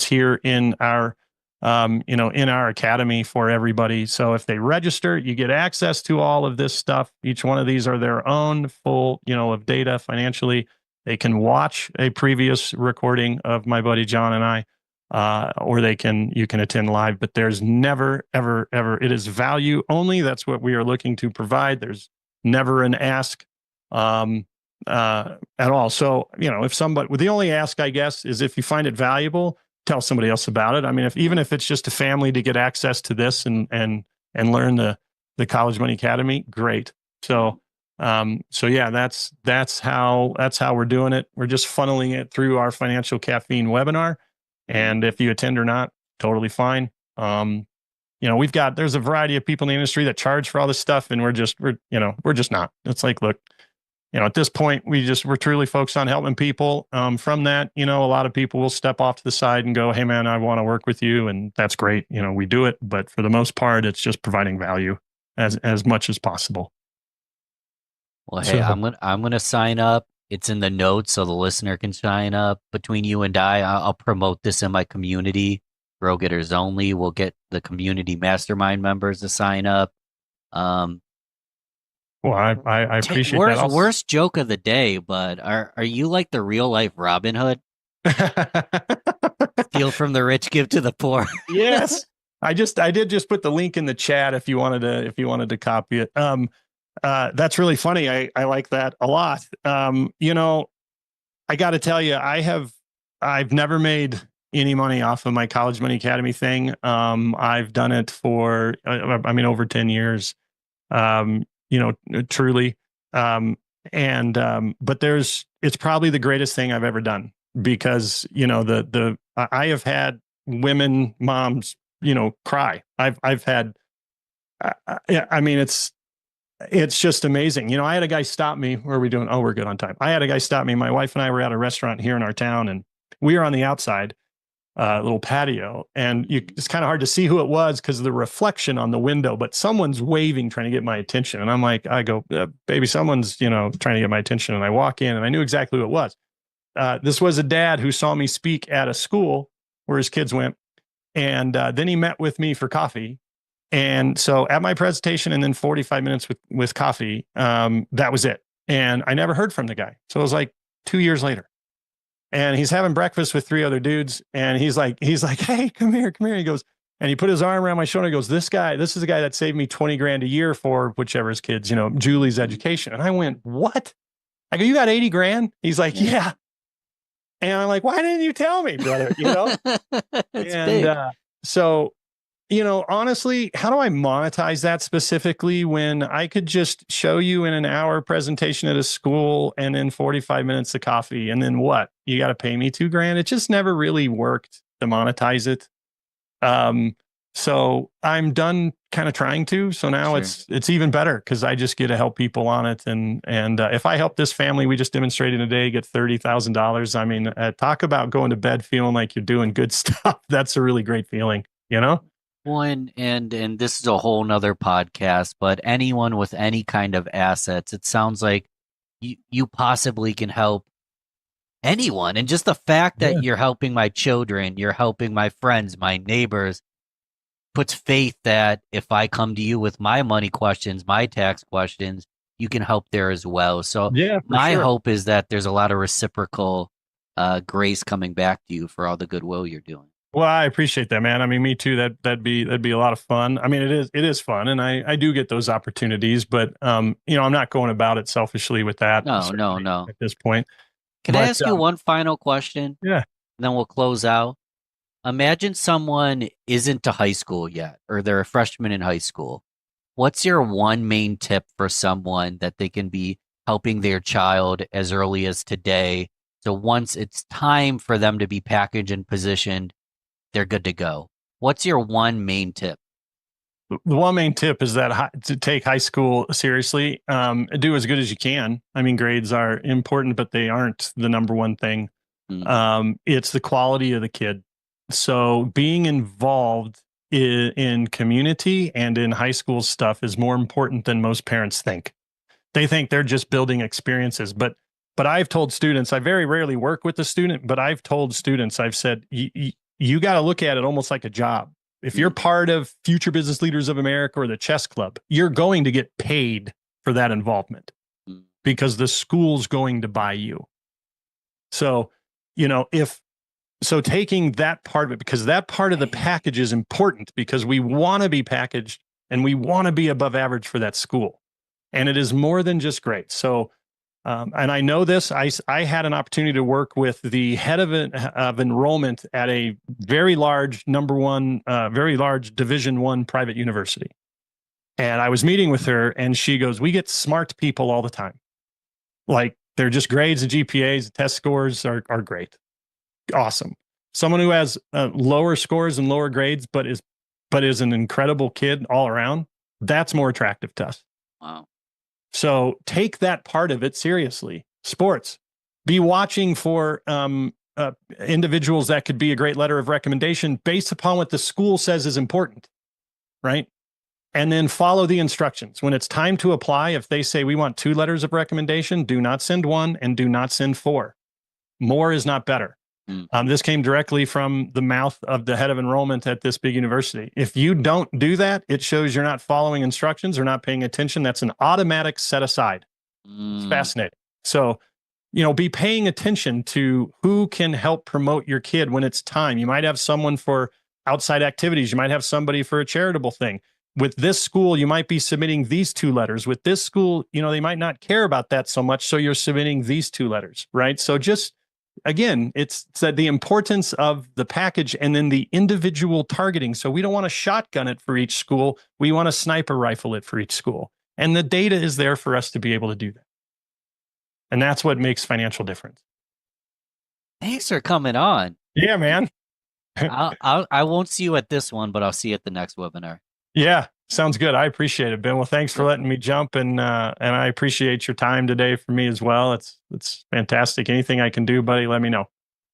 here in our in our academy for everybody. So if they register, you get access to all of this stuff. Each one of these are their own full, of data financially. They can watch a previous recording of my buddy John and I, or you can attend live, but there's never, ever, it is value only. That's what we are looking to provide. There's never an ask, at all. So, if the only ask, I guess, is if you find it valuable, tell somebody else about it. I mean, even if it's just a family to get access to this and learn the College Money Academy, great. So yeah, that's how we're doing it. We're just funneling it through our Financial Caffeine webinar. And if you attend or not, totally fine. There's a variety of people in the industry that charge for all this stuff, and we're just not. It's like, look, at this point, we're truly focused on helping people. From that, a lot of people will step off to the side and go, hey man, I want to work with you. And that's great. We do it, but for the most part, it's just providing value as much as possible. Well, hey, I'm gonna sign up. It's in the notes, so the listener can sign up. Between you and I'll promote this in my community. Grow Getters Only. We'll get the community mastermind members to sign up. Well, I appreciate worst, that. Also. Worst joke of the day, but are you like the real life Robin Hood? Steal from the rich, give to the poor. Yes. I did just put the link in the chat if you wanted to copy it. That's really funny. I like that a lot. You know, I got to tell you, I've never made any money off of my College Money Academy thing. I've done it for, over 10 years, you know, truly. But it's probably the greatest thing I've ever done because, you know, I have had women, moms, you know, cry. I've had, I mean, it's just amazing. You know, I had a guy stop me. What are we doing? Oh, we're good on time. I had a guy stop me. My wife and I were at a restaurant here in our town, and we were on the outside, little patio, and it's kind of hard to see who it was because of the reflection on the window, but someone's waving, trying to get my attention. And I'm like, I go, baby, someone's, you know, trying to get my attention. And I walk in and I knew exactly who it was. This was a dad who saw me speak at a school where his kids went. And then he met with me for coffee. And so at my presentation and then 45 minutes with coffee, that was it. And I never heard from the guy. So it was like 2 years later. And he's having breakfast with 3 other dudes. And he's like, hey, come here. He goes, and he put his arm around my shoulder. He goes, this is the guy that saved me 20 grand a year for whichever his kids, you know, Julie's education. And I went, what? I go, you got 80 grand? He's like, yeah. And I'm like, why didn't you tell me, brother? You know? So, you know, honestly, how do I monetize that specifically when I could just show you in an hour presentation at a school and then 45 minutes of coffee and then what? You got to pay me $2 grand. It just never really worked to monetize it. So I'm done kind of trying to. So now it's even better because I just get to help people on it. And if I help this family, we just demonstrated today, get $30,000. I mean, talk about going to bed feeling like you're doing good stuff. That's a really great feeling, you know? One and this is a whole nother podcast, but anyone with any kind of assets, it sounds like you possibly can help anyone. And just the fact that you're helping my children, you're helping my friends, my neighbors, puts faith that if I come to you with my money questions, my tax questions, you can help there as well. So my hope is that there's a lot of reciprocal grace coming back to you for all the goodwill you're doing. Well, I appreciate that, man. I mean, me too. That'd be a lot of fun. I mean, it is fun, and I do get those opportunities, but you know, I'm not going about it selfishly with that. No. At this point, can I ask you one final question? Yeah. And then we'll close out. Imagine someone isn't to high school yet, or they're a freshman in high school. What's your one main tip for someone that they can be helping their child as early as today? So once it's time for them to be packaged and positioned, they're good to go. What's your one main tip? The one main tip is that to take high school seriously, do as good as you can. I mean, grades are important, but they aren't the number one thing. It's the quality of the kid. So being involved in community and in high school stuff is more important than most parents think. They think they're just building experiences, but I've told students, I very rarely work with the student, but I've told students, I've said, you got to look at it almost like a job. If you're part of Future Business Leaders of America or the Chess Club, you're going to get paid for that involvement because the school's going to buy you. So, you know, so taking that part of it, because that part of the package is important because we want to be packaged and we want to be above average for that school. And it is more than just great. So, and I know this, I had an opportunity to work with the head of enrollment at a very large very large Division I private university. And I was meeting with her and she goes, we get smart people all the time. Like they're just grades and GPAs, test scores are great. Awesome. Someone who has lower scores and lower grades, but is an incredible kid all around. That's more attractive to us. Wow. So take that part of it seriously. Sports. Be watching for individuals that could be a great letter of recommendation based upon what the school says is important, right? And then follow the instructions. When it's time to apply, if they say we want 2 letters of recommendation, do not send 1 and do not send 4. More is not better. This came directly from the mouth of the head of enrollment at this big university. If you don't do that, it shows you're not following instructions or not paying attention. That's an automatic set aside. It's fascinating. So, be paying attention to who can help promote your kid when it's time. You might have someone for outside activities. You might have somebody for a charitable thing. With this school, you might be submitting these 2 letters. With this school, they might not care about that so much. So you're submitting these 2 letters, right? So just, again, it's the importance of the package and then the individual targeting. So we don't want to shotgun it for each school. We want to sniper rifle it for each school. And the data is there for us to be able to do that. And that's what makes financial difference. Thanks for coming on. Yeah, man. I won't see you at this one, but I'll see you at the next webinar. Yeah, sounds good. I appreciate it, Ben. Well, thanks for letting me jump, and I appreciate your time today for me as well. It's fantastic. Anything I can do, buddy, let me know.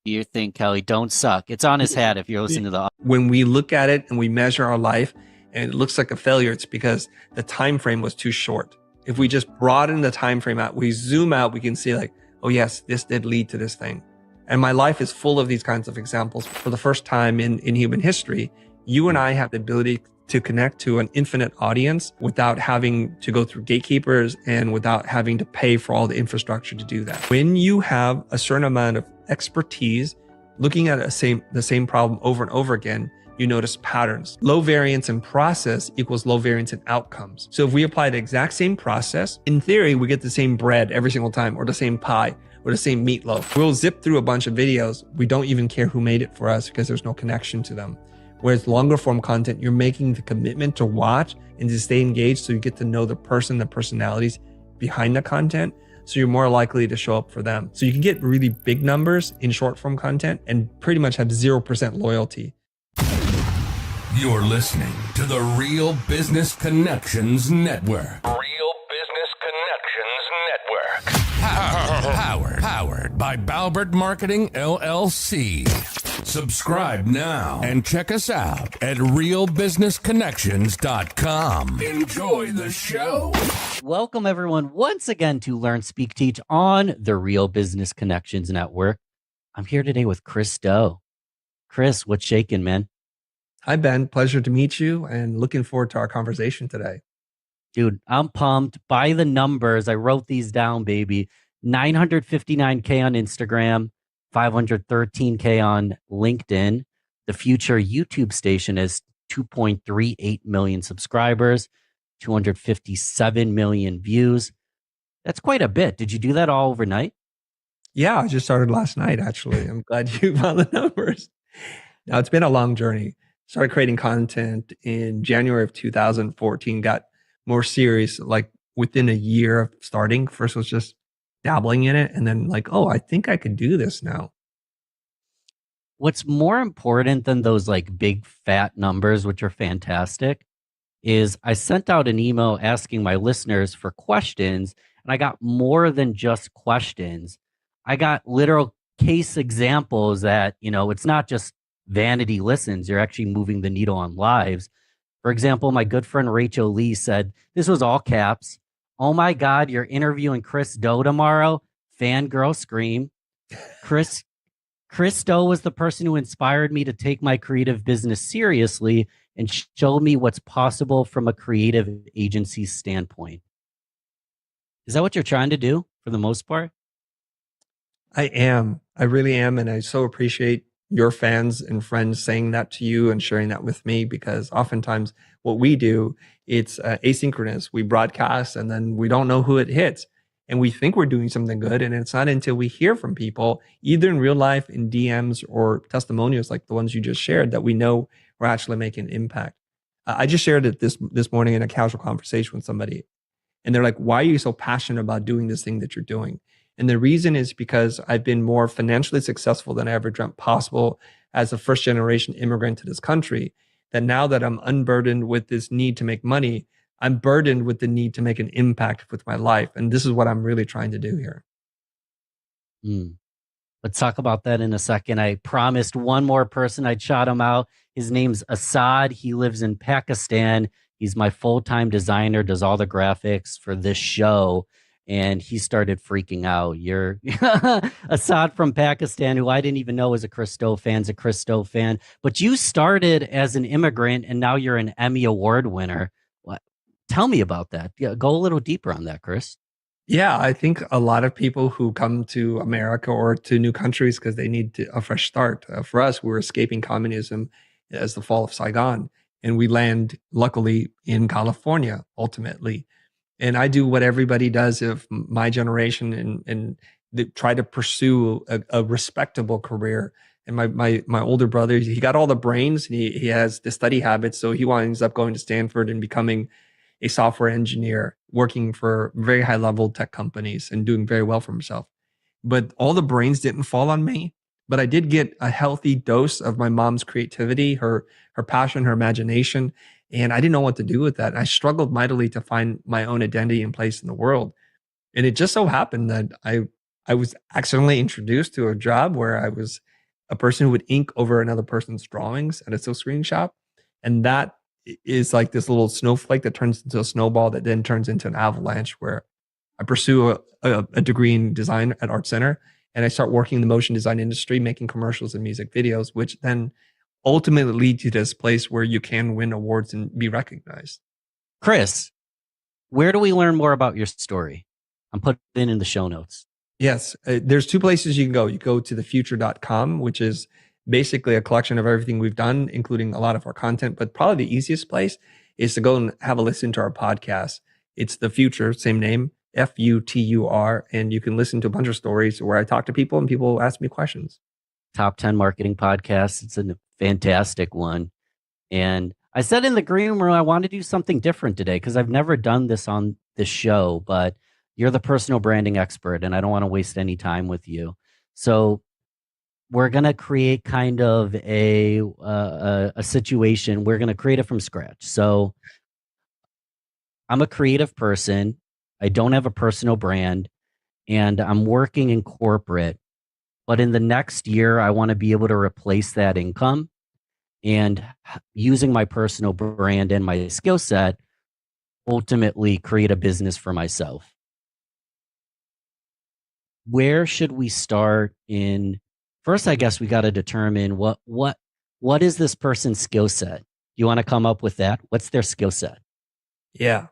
Your thing, Kelly. Don't suck. It's on his hat if you're listening to the. When we look at it and we measure our life and it looks like a failure, it's because the time frame was too short. If we just broaden the time frame out, we zoom out, we can see like, oh yes, this did lead to this thing. And my life is full of these kinds of examples. For the first time in human history, you and I have the ability to connect to an infinite audience without having to go through gatekeepers and without having to pay for all the infrastructure to do that. When you have a certain amount of expertise looking at the same problem over and over again, you notice patterns. Low variance in process equals low variance in outcomes. So if we apply the exact same process, in theory, we get the same bread every single time, or the same pie, or the same meatloaf. We'll zip through a bunch of videos. We don't even care who made it for us because there's no connection to them. Whereas longer form content, you're making the commitment to watch and to stay engaged so you get to know the person, the personalities behind the content. So you're more likely to show up for them. So you can get really big numbers in short form content and pretty much have 0% loyalty. You're listening to the Real Business Connections Network. Real Business Connections Network. Powered by Balbert Marketing, LLC. Subscribe now and check us out at realbusinessconnections.com. Enjoy the show. Welcome, everyone, once again to Learn, Speak, Teach on the Real Business Connections Network. I'm here today with Chris Do. Chris, what's shaking, man? Hi, Ben. Pleasure to meet you and looking forward to our conversation today. Dude, I'm pumped. By the numbers, I wrote these down, baby. 959K on Instagram, 513K on LinkedIn. The future YouTube station is 2.38 million subscribers, 257 million views. That's quite a bit. Did you do that all overnight? Yeah, I just started last night, actually. I'm glad you found the numbers. Now, it's been a long journey. Started creating content in January of 2014, got more serious like within a year of starting. First was just dabbling in it and then like, oh, I think I could do this now. What's more important than those like big fat numbers, which are fantastic, is I sent out an email asking my listeners for questions, and I got more than just questions. I got literal case examples that, it's not just vanity listens, you're actually moving the needle on lives. For example, my good friend Rachel Lee said, this was all caps, "Oh my God, you're interviewing Chris Do tomorrow? Fangirl scream." Chris Do was the person who inspired me to take my creative business seriously and showed me what's possible from a creative agency standpoint. Is that what you're trying to do for the most part? I am. I really am. And I so appreciate your fans and friends saying that to you and sharing that with me, because oftentimes what we do, it's asynchronous. We broadcast and then we don't know who it hits. And we think we're doing something good. And it's not until we hear from people, either in real life, in DMs or testimonials like the ones you just shared, that we know we're actually making an impact. I just shared it this morning in a casual conversation with somebody. And they're like, why are you so passionate about doing this thing that you're doing? And the reason is because I've been more financially successful than I ever dreamt possible as a first generation immigrant to this country. That now that I'm unburdened with this need to make money, I'm burdened with the need to make an impact with my life. And this is what I'm really trying to do here. Let's talk about that in a second. I promised one more person I'd shout him out. His name's Assad. He lives in Pakistan. He's my full-time designer, does all the graphics for this show. and he started freaking out. You're Assad from Pakistan, who I didn't even know was a Christo fan's a Christo fan, but you started as an immigrant and now you're an Emmy Award winner. What? Tell me about that. Yeah, go a little deeper on that, Chris. Yeah, I think a lot of people who come to America or to new countries because they need a fresh start. For us, we're escaping communism as the fall of Saigon, and we land luckily in California ultimately. And I do what everybody does of my generation and try to pursue a respectable career. And my older brother, he got all the brains and he has the study habits, so he winds up going to Stanford and becoming a software engineer, working for very high level tech companies and doing very well for himself. But all the brains didn't fall on me. But I did get a healthy dose of my mom's creativity, her passion, her imagination. And I didn't know what to do with that. I struggled mightily to find my own identity and place in the world. And it just so happened that I was accidentally introduced to a job where I was a person who would ink over another person's drawings at a silkscreen shop. And that is like this little snowflake that turns into a snowball that then turns into an avalanche, where I pursue a degree in design at Art Center, and I start working in the motion design industry, making commercials and music videos, which then ultimately lead to this place where you can win awards and be recognized. Chris, where do we learn more about your story? I'm putting it in the show notes. Yes, there's two places you can go. You go to thefuture.com, which is basically a collection of everything we've done, including a lot of our content. But probably the easiest place is to go and have a listen to our podcast. It's The Future, same name, Futur, and you can listen to a bunch of stories where I talk to people and people ask me questions. Top 10 marketing podcasts. It's a fantastic one. And I said in the green room, I want to do something different today because I've never done this on this show, but you're the personal branding expert and I don't want to waste any time with you. So we're going to create kind of a situation. We're going to create it from scratch. So I'm a creative person. I don't have a personal brand and I'm working in corporate, but in the next year, I want to be able to replace that income and using my personal brand and my skill set, ultimately create a business for myself. Where should we start in? First, I guess we got to determine what is this person's skill set? You want to come up with that? What's their skill set? Yeah.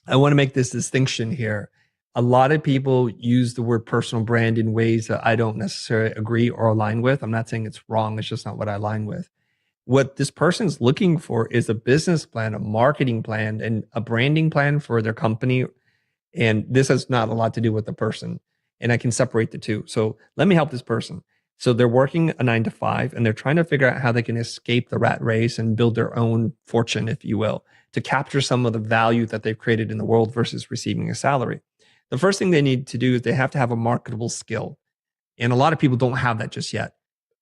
I want to make this distinction here. A lot of people use the word personal brand in ways that I don't necessarily agree or align with. I'm not saying it's wrong. It's just not what I align with. What this person's looking for is a business plan, a marketing plan, and a branding plan for their company. And this has not a lot to do with the person. And I can separate the two. So let me help this person. So they're working a 9 to 5 and they're trying to figure out how they can escape the rat race and build their own fortune, if you will, to capture some of the value that they've created in the world versus receiving a salary. The first thing they need to do is they have to have a marketable skill. And a lot of people don't have that just yet.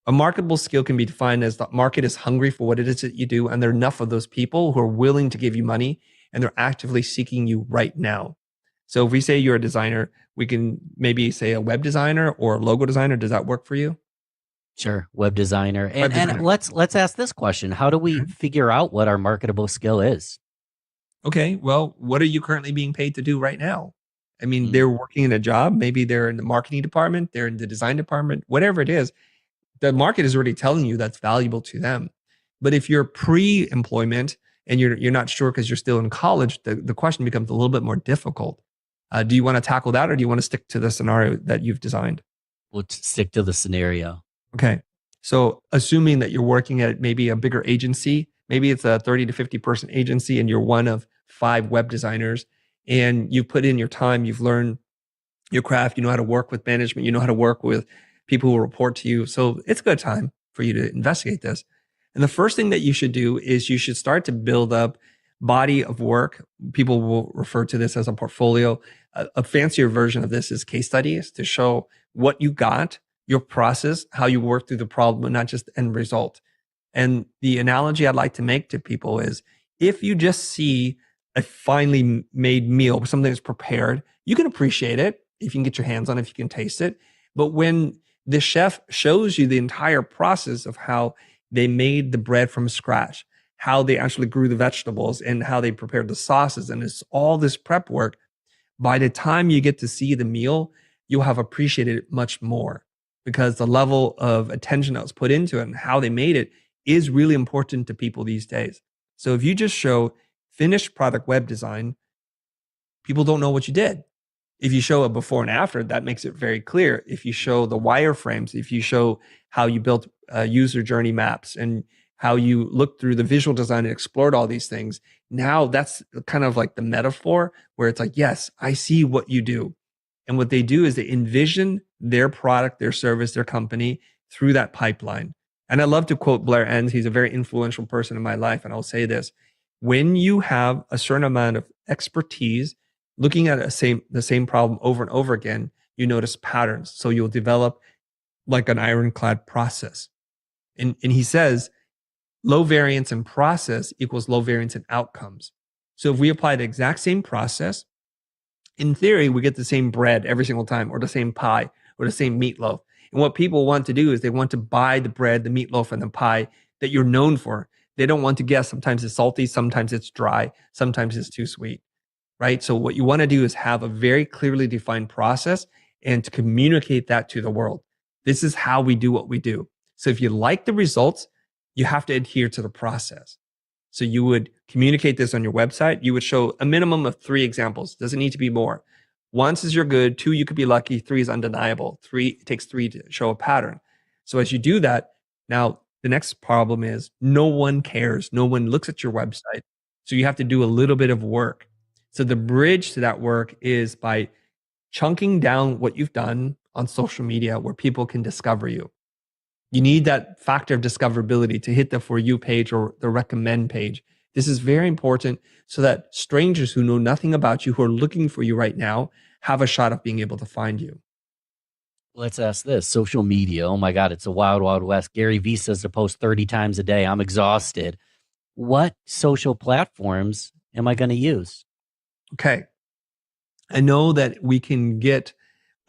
A marketable skill can be defined as the market is hungry for what it is that you do. And there are enough of those people who are willing to give you money and they're actively seeking you right now. So if we say you're a designer, we can maybe say a web designer or a logo designer. Does that work for you? Sure, web designer. And let's ask this question. How do we figure out what our marketable skill is? Okay, well, what are you currently being paid to do right now? I mean, they're working in a job. Maybe they're in the marketing department, they're in the design department, whatever it is. The market is already telling you that's valuable to them. But if you're pre-employment and you're not sure because you're still in college, the question becomes a little bit more difficult. Do you want to tackle that or do you want to stick to the scenario that you've designed? We'll stick to the scenario. Okay. So assuming that you're working at maybe a bigger agency, maybe it's a 30 to 50 person agency and you're one of 5 web designers and you've put in your time, you've learned your craft, you know how to work with management, you know how to work with people who report to you. So it's a good time for you to investigate this. And the first thing that you should do is you should start to build up body of work. People will refer to this as a portfolio. A fancier version of this is case studies to show what you got, your process, how you work through the problem, and not just the end result. And the analogy I'd like to make to people is if you just see a finely made meal, something that's prepared, you can appreciate it if you can get your hands on it, if you can taste it. But when the chef shows you the entire process of how they made the bread from scratch, how they actually grew the vegetables and how they prepared the sauces, and it's all this prep work, by the time you get to see the meal, you'll have appreciated it much more because the level of attention that was put into it and how they made it is really important to people these days. So if you just show finished product web design, people don't know what you did. If you show a before and after, that makes it very clear. If you show the wireframes, if you show how you built user journey maps and how you looked through the visual design and explored all these things, now that's kind of like the metaphor where it's like, yes, I see what you do. And what they do is they envision their product, their service, their company through that pipeline. And I love to quote Blair Enns. He's a very influential person in my life. And I'll say this, when you have a certain amount of expertise looking at the same problem over and over again, you notice patterns. So you'll develop like an ironclad process. And he says, low variance in process equals low variance in outcomes. So if we apply the exact same process, in theory, we get the same bread every single time, or the same pie, or the same meatloaf. And what people want to do is they want to buy the bread, the meatloaf, and the pie that you're known for. They don't want to guess. Sometimes it's salty, sometimes it's dry, sometimes it's too sweet, right? So what you want to do is have a very clearly defined process and to communicate that to the world. This is how we do what we do. So if you like the results, you have to adhere to the process. So you would communicate this on your website. You would show a minimum of 3 examples. Doesn't need to be more. 1 says you're good. 2, you could be lucky. 3 is undeniable. 3, it takes 3 to show a pattern. So as you do that, now the next problem is no one cares. No one looks at your website. So you have to do a little bit of work. So the bridge to that work is by chunking down what you've done on social media where people can discover you. You need that factor of discoverability to hit the For You page or the recommend page. This is very important so that strangers who know nothing about you, who are looking for you right now, have a shot of being able to find you. Let's ask this. Social media. Oh my God, it's a wild, wild west. Gary Vee says to post 30 times a day. I'm exhausted. What social platforms am I going to use? Okay. I know that we can get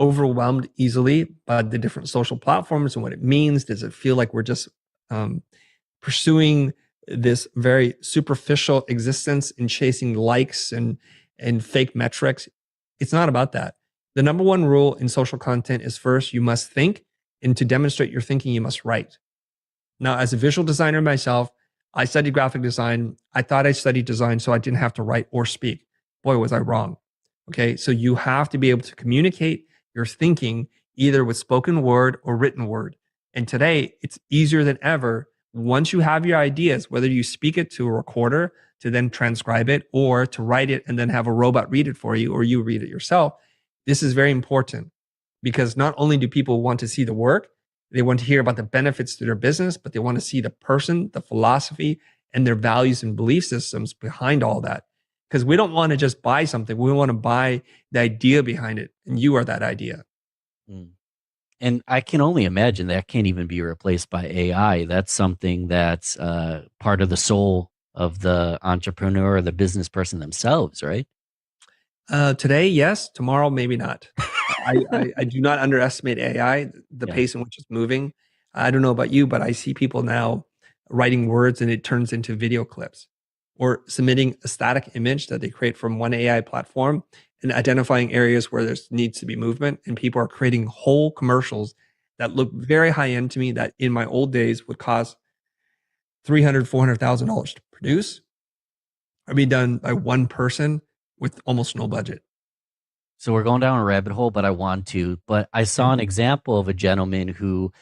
overwhelmed easily by the different social platforms and what it means. Does it feel like we're just pursuing this very superficial existence and chasing likes and fake metrics? It's not about that. The number one rule in social content is first, you must think, and to demonstrate your thinking, you must write. Now, as a visual designer myself, I studied graphic design. I thought I studied design so I didn't have to write or speak. Boy, was I wrong. Okay, so you have to be able to communicate your thinking either with spoken word or written word. And today, it's easier than ever. Once you have your ideas, whether you speak it to a recorder to then transcribe it or to write it and then have a robot read it for you or you read it yourself, this is very important because not only do people want to see the work, they want to hear about the benefits to their business, but they want to see the person, the philosophy, and their values and belief systems behind all that. Because we don't want to just buy something. We want to buy the idea behind it. And you are that idea. And I can only imagine that can't even be replaced by AI. That's something that's part of the soul of the entrepreneur or the business person themselves, right? Today, yes. Tomorrow, maybe not. I do not underestimate AI, the pace in which it's moving. I don't know about you, but I see people now writing words and it turns into video clips or submitting a static image that they create from one AI platform and identifying areas where there needs to be movement. And people are creating whole commercials that look very high end to me that in my old days would cost $300,000, $400,000 to produce or be done by one person with almost no budget. So we're going down a rabbit hole, but I want to. But I saw an example of a gentleman who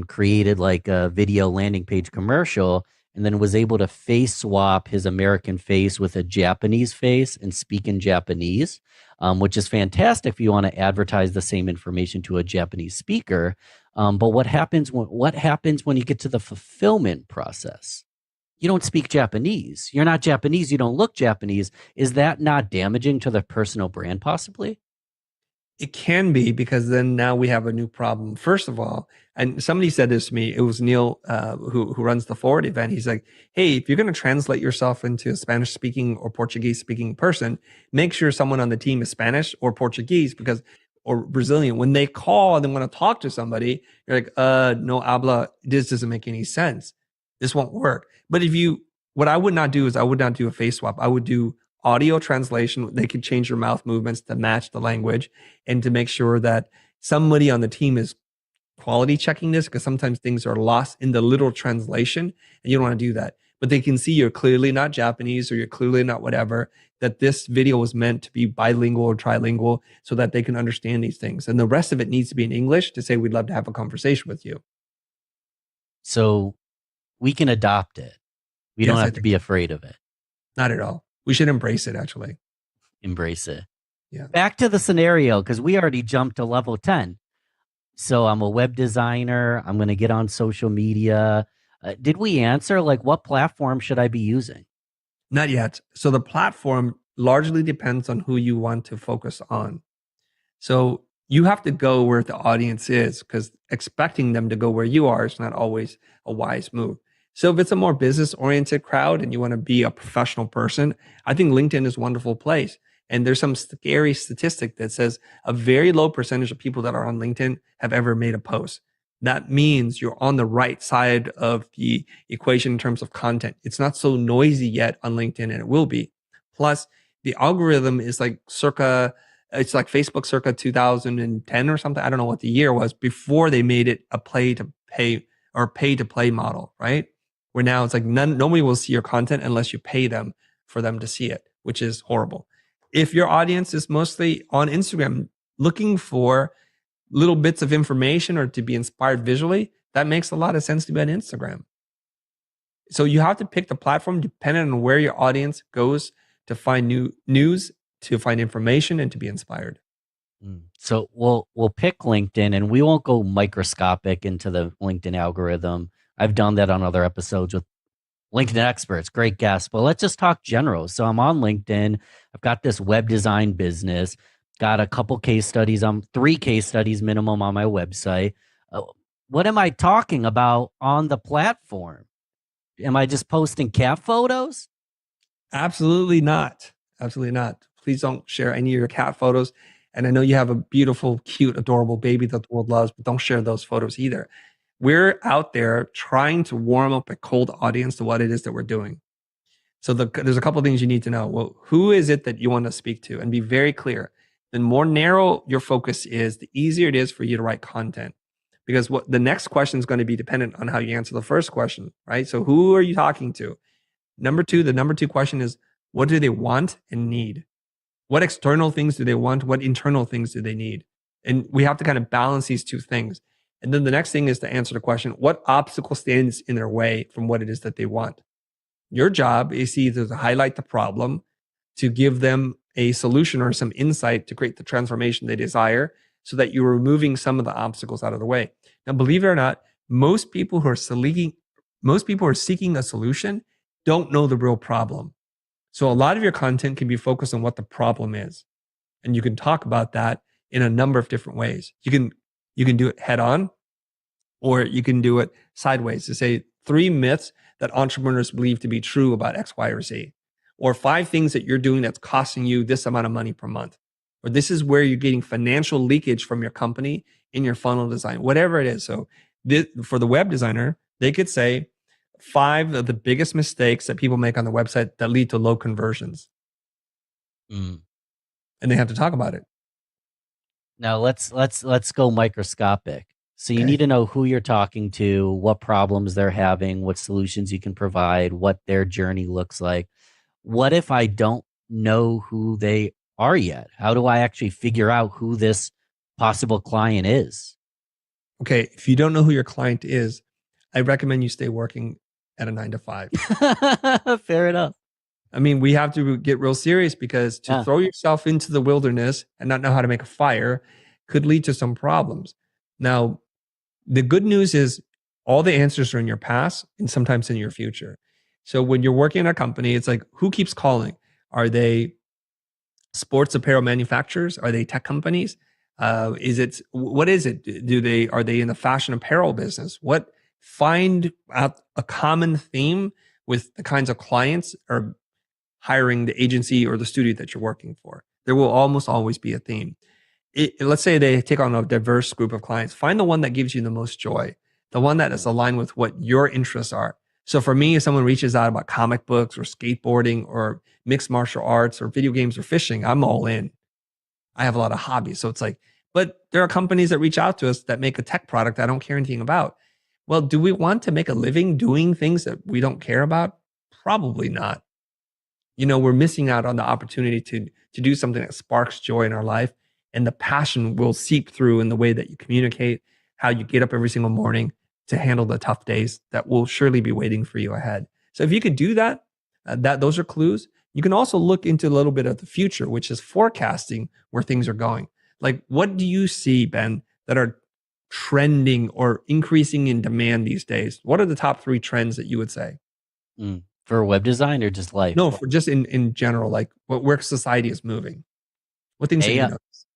created like a video landing page commercial and then was able to face swap his American face with a Japanese face and speak in Japanese, which is fantastic if you want to advertise the same information to a Japanese speaker. But what happens when you get to the fulfillment process? You don't speak Japanese. You're not Japanese. You don't look Japanese. Is that not damaging to the personal brand possibly? It can be because then now we have a new problem. First of all, and somebody said this to me, it was Neil who runs the Forward event. He's like, hey, if you're going to translate yourself into a Spanish speaking or Portuguese speaking person, make sure someone on the team is Spanish or Portuguese or Brazilian. When they call and they want to talk to somebody, you're like, no habla, this doesn't make any sense. This won't work. But what I would not do is I would not do a face swap. I would do audio translation. They can change your mouth movements to match the language and to make sure that somebody on the team is quality checking this, because sometimes things are lost in the literal translation and you don't want to do that. But they can see you're clearly not Japanese or you're clearly not whatever, that this video was meant to be bilingual or trilingual so that they can understand these things. And the rest of it needs to be in English to say, we'd love to have a conversation with you. So we can adopt it. We Yes, don't I have to think be so. afraid of it. Not at all. We should embrace it, actually. Embrace it. Yeah. Back to the scenario, because we already jumped to level 10. So I'm a web designer. I'm going to get on social media. Did we answer, like, what platform should I be using? Not yet. So the platform largely depends on who you want to focus on. So you have to go where the audience is, because expecting them to go where you are is not always a wise move. So if it's a more business oriented crowd and you want to be a professional person, I think LinkedIn is a wonderful place. And there's some scary statistic that says a very low percentage of people that are on LinkedIn have ever made a post. That means you're on the right side of the equation in terms of content. It's not so noisy yet on LinkedIn, and it will be. Plus, the algorithm is like it's like Facebook circa 2010 or something. I don't know what the year was, before they made it a play to pay or pay to play model, right? Where now it's like nobody will see your content unless you pay them for them to see it, which is horrible. If your audience is mostly on Instagram looking for little bits of information or to be inspired visually, that makes a lot of sense to be on Instagram. So you have to pick the platform depending on where your audience goes to find new news, to find information, and to be inspired. So we'll pick LinkedIn, and we won't go microscopic into the LinkedIn algorithm. I've done that on other episodes with LinkedIn experts, great guests, but let's just talk general. So I'm on LinkedIn. I've got this web design business, got a couple case studies. 3 case studies minimum on my website. What am I talking about on the platform? Am I just posting cat photos? Absolutely not. Absolutely not. Please don't share any of your cat photos. And I know you have a beautiful, cute, adorable baby that the world loves, but don't share those photos either. We're out there trying to warm up a cold audience to what it is that we're doing. So there's a couple of things you need to know. Well, who is it that you want to speak to? And be very clear. The more narrow your focus is, the easier it is for you to write content. Because what the next question is going to be dependent on how you answer the first question, right? So who are you talking to? The number two question is, what do they want and need? What external things do they want? What internal things do they need? And we have to kind of balance these two things. And then the next thing is to answer the question, what obstacle stands in their way from what it is that they want? Your job is either to highlight the problem, to give them a solution or some insight to create the transformation they desire, so that you're removing some of the obstacles out of the way. Now, believe it or not, most people who are seeking a solution don't know the real problem. So a lot of your content can be focused on what the problem is. And you can talk about that in a number of different ways. You can do it head on, or you can do it sideways to say 3 myths that entrepreneurs believe to be true about X, Y, or Z, or 5 things that you're doing that's costing you this amount of money per month, or this is where you're getting financial leakage from your company in your funnel design, whatever it is. So for the web designer, they could say 5 of the biggest mistakes that people make on the website that lead to low conversions. And they have to talk about it. Now let's go microscopic. So you need to know who you're talking to, what problems they're having, what solutions you can provide, what their journey looks like. What if I don't know who they are yet? How do I actually figure out who this possible client is? Okay, if you don't know who your client is, I recommend you stay working at a 9 to 5. Fair enough. I mean, we have to get real serious, because to throw yourself into the wilderness and not know how to make a fire could lead to some problems. Now, the good news is all the answers are in your past and sometimes in your future. So when you're working in a company, it's like, who keeps calling? Are they sports apparel manufacturers? Are they tech companies? What is it? Are they in the fashion apparel business? Find out a common theme with the kinds of clients or hiring the agency or the studio that you're working for. There will almost always be a theme. Let's say they take on a diverse group of clients. Find the one that gives you the most joy, the one that is aligned with what your interests are. So for me, if someone reaches out about comic books or skateboarding or mixed martial arts or video games or fishing, I'm all in. I have a lot of hobbies. So it's like, but there are companies that reach out to us that make a tech product I don't care anything about. Well, do we want to make a living doing things that we don't care about? Probably not. We're missing out on the opportunity to do something that sparks joy in our life. And the passion will seep through in the way that you communicate, how you get up every single morning to handle the tough days that will surely be waiting for you ahead. So if you could do that, those are clues. You can also look into a little bit of the future, which is forecasting where things are going. Like, what do you see, Ben, that are trending or increasing in demand these days? What are the top 3 trends that you would say? For web design or just life? No, for just in general, like where society is moving. What things have you noticed?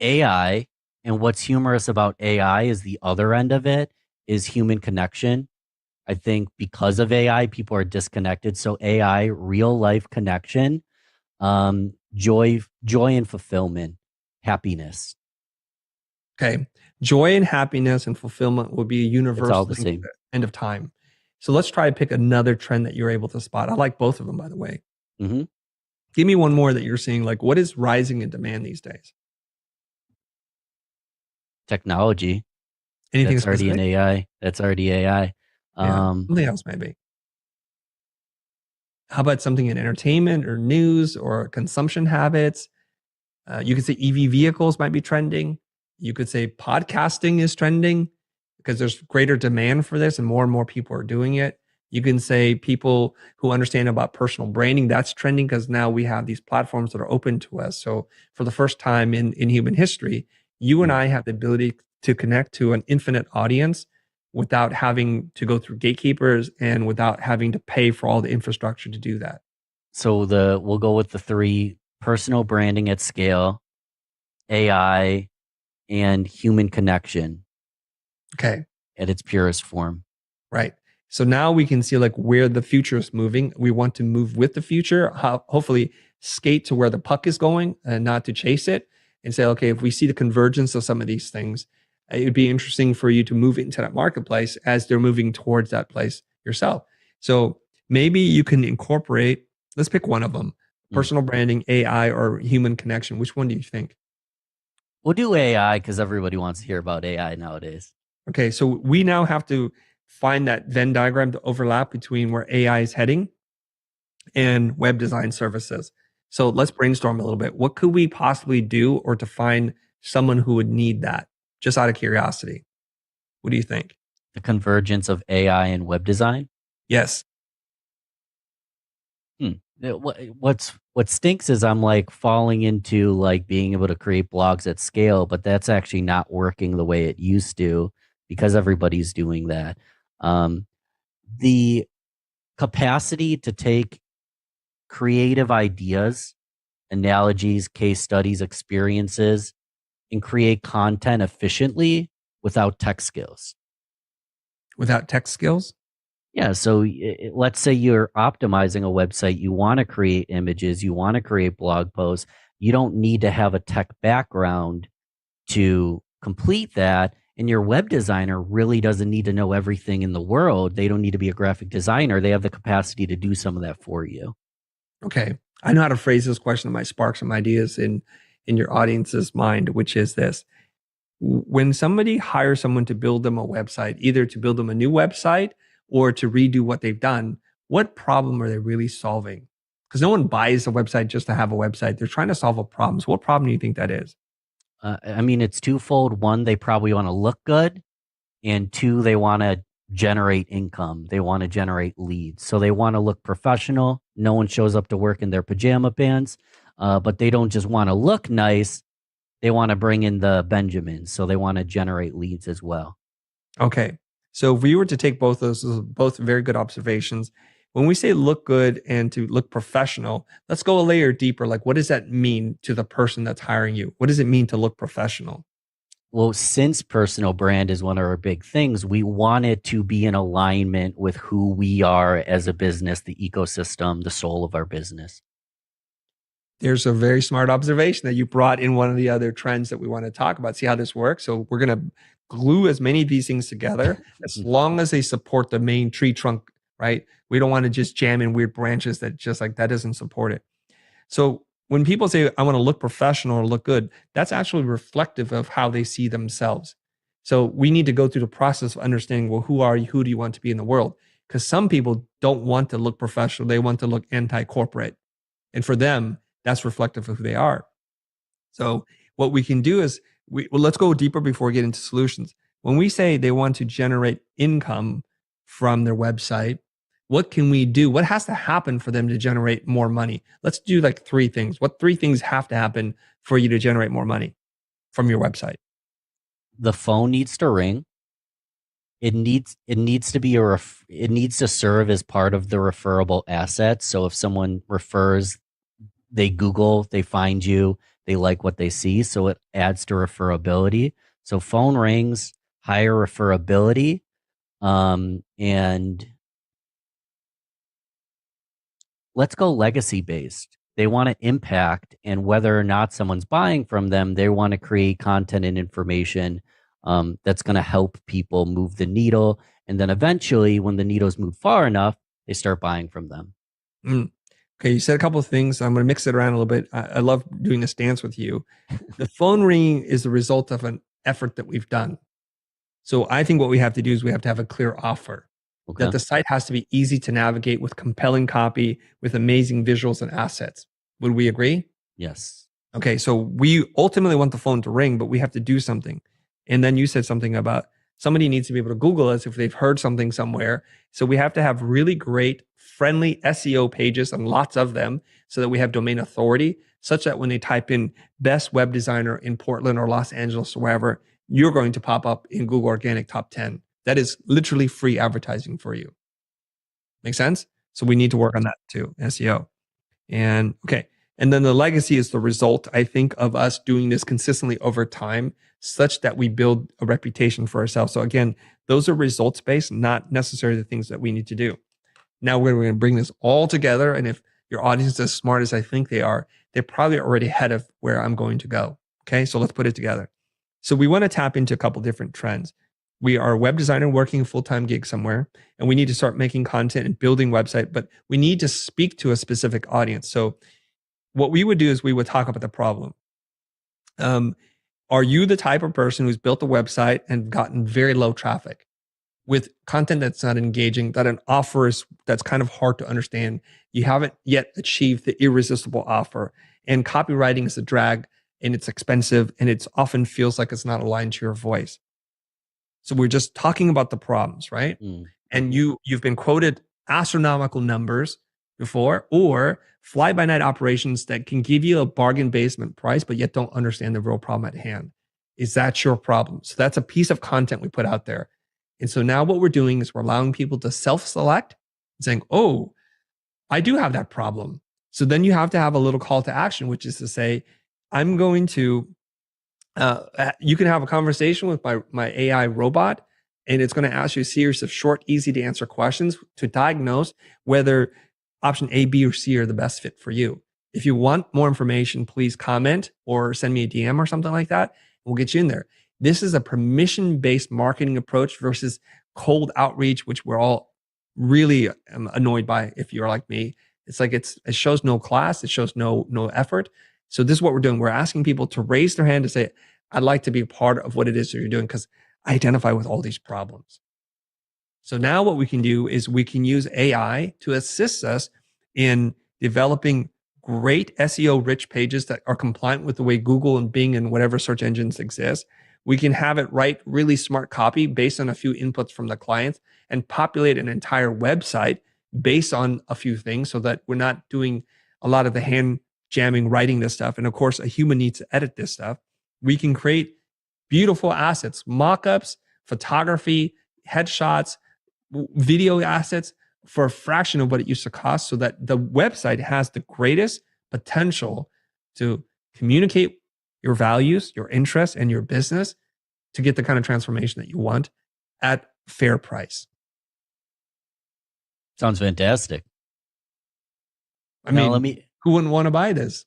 AI, and what's humorous about AI is the other end of it is human connection. I think because of AI, people are disconnected. So AI, real life connection, joy and fulfillment, happiness. Okay. Joy and happiness and fulfillment will be a universal It's all the same. end of time. So let's try to pick another trend that you're able to spot. I like both of them, by the way. Mm-hmm. Give me one more that you're seeing. Like, what is rising in demand these days? Technology. Anything That's already specific? in AI. That's already AI. Something else maybe. How about something in entertainment or news or consumption habits? You could say EV vehicles might be trending. You could say podcasting is trending because there's greater demand for this and more people are doing it. You can say people who understand about personal branding, that's trending because now we have these platforms that are open to us. So for the first time in human history, you and I have the ability to connect to an infinite audience without having to go through gatekeepers and without having to pay for all the infrastructure to do that. So we'll go with the 3: personal branding at scale, AI, and human connection. Okay. At its purest form. Right. So now we can see like where the future is moving. We want to move with the future, hopefully skate to where the puck is going and not to chase it, and say, okay, if we see the convergence of some of these things, it would be interesting for you to move into that marketplace as they're moving towards that place yourself. So maybe you can incorporate, let's pick one of them, personal branding, AI, or human connection. Which one do you think? We'll do AI because everybody wants to hear about AI nowadays. Okay, so we now have to find that Venn diagram to overlap between where AI is heading and web design services. So let's brainstorm a little bit. What could we possibly do or to find someone who would need that, just out of curiosity? What do you think? The convergence of AI and web design? Yes. What stinks is I'm like falling into like being able to create blogs at scale, but that's actually not working the way it used to because everybody's doing that. The capacity to take creative ideas, analogies, case studies, experiences, and create content efficiently without tech skills. Without tech skills? Yeah. So let's say you're optimizing a website. You want to create images. You want to create blog posts. You don't need to have a tech background to complete that. And your web designer really doesn't need to know everything in the world. They don't need to be a graphic designer. They have the capacity to do some of that for you. Okay. I know how to phrase this question that might spark some ideas in your audience's mind, which is this. When somebody hires someone to build them a website, either to build them a new website or to redo what they've done, what problem are they really solving? Because no one buys a website just to have a website. They're trying to solve a problem. So what problem do you think that is? I mean, it's twofold. One, they probably want to look good. And 2, they want to generate income. They want to generate leads. So they want to look professional. No one shows up to work in their pajama pants, but they don't just want to look nice. They want to bring in the Benjamins. So they want to generate leads as well. Okay. So if we were to take both those are both very good observations. When we say look good and to look professional, let's go a layer deeper. Like, what does that mean to the person that's hiring you? What does it mean to look professional? Well, since personal brand is one of our big things, we want it to be in alignment with who we are as a business, the ecosystem, the soul of our business. There's a very smart observation that you brought in one of the other trends that we want to talk about. See how this works? So we're going to glue as many of these things together as long as they support the main tree trunk right? We don't want to just jam in weird branches that just like that doesn't support it. So when people say, I want to look professional or look good, that's actually reflective of how they see themselves. So we need to go through the process of understanding, well, who are you? Who do you want to be in the world? Because some people don't want to look professional. They want to look anti-corporate. And for them, that's reflective of who they are. So what we can do is, let's go deeper before we get into solutions. When we say they want to generate income from their website, what can we do? What has to happen for them to generate more money? Let's do like 3 things. What 3 things have to happen for you to generate more money from your website? The phone needs to ring. It needs to be it needs to serve as part of the referable asset. So if someone refers, they Google, they find you, they like what they see, so it adds to referability. So phone rings, higher referability, and let's go legacy based. They want to impact, and whether or not someone's buying from them, they want to create content and information that's going to help people move the needle. And then eventually, when the needles move far enough, they start buying from them. Okay, you said a couple of things. I'm going to mix it around a little bit. I love doing this dance with you. The phone ringing is the result of an effort that we've done. So I think what we have to do is we have to have a clear offer. Okay. That the site has to be easy to navigate with compelling copy, with amazing visuals and assets. Would we agree? Yes. Okay, so we ultimately want the phone to ring, but we have to do something. And then you said something about somebody needs to be able to Google us if they've heard something somewhere. So we have to have really great, friendly SEO pages and lots of them so that we have domain authority, such that when they type in best web designer in Portland or Los Angeles or wherever, you're going to pop up in Google Organic Top 10. That is literally free advertising for you. Make sense? So we need to work on that too, SEO. And okay. And then the legacy is the result, I think, of us doing this consistently over time, such that we build a reputation for ourselves. So again, those are results based, not necessarily the things that we need to do. Now we're going to bring this all together. And if your audience is as smart as I think they are, they're probably already ahead of where I'm going to go. Okay. So let's put it together. So we want to tap into a couple different trends. We are a web designer working a full-time gig somewhere, and we need to start making content and building website, but we need to speak to a specific audience. So what we would do is we would talk about the problem. Are you the type of person who's built a website and gotten very low traffic with content that's not engaging, that an offer is that's kind of hard to understand? You haven't yet achieved the irresistible offer, and copywriting is a drag, and it's expensive, and it often feels like it's not aligned to your voice. So we're just talking about the problems, right? And you've been quoted astronomical numbers before, or fly-by-night operations that can give you a bargain basement price, but yet don't understand the real problem at hand. Is that your problem? So that's a piece of content we put out there. And so now what we're doing is we're allowing people to self-select, saying, oh, I do have that problem. So then you have to have a little call to action, which is to say, I'm going to you can have a conversation with my AI robot, and it's going to ask you a series of short, easy to answer questions to diagnose whether option A, B, or C are the best fit for you. If you want more information, please comment or send me a DM or something like that. We'll get you in there. This is a permission-based marketing approach versus cold outreach, which we're all really annoyed by if you're like me. It's like it shows no class, it shows no effort. So this is what we're doing. We're asking people to raise their hand to say, I'd like to be a part of what it is that you're doing because I identify with all these problems. So now what we can do is we can use AI to assist us in developing great SEO rich pages that are compliant with the way Google and Bing and whatever search engines exist. We can have it write really smart copy based on a few inputs from the clients and populate an entire website based on a few things so that we're not doing a lot of the hand jamming, writing this stuff. And of course, a human needs to edit this stuff. We can create beautiful assets, mock-ups, photography, headshots, video assets for a fraction of what it used to cost so that the website has the greatest potential to communicate your values, your interests, and your business to get the kind of transformation that you want at fair price. Sounds fantastic. I mean, who wouldn't want to buy this?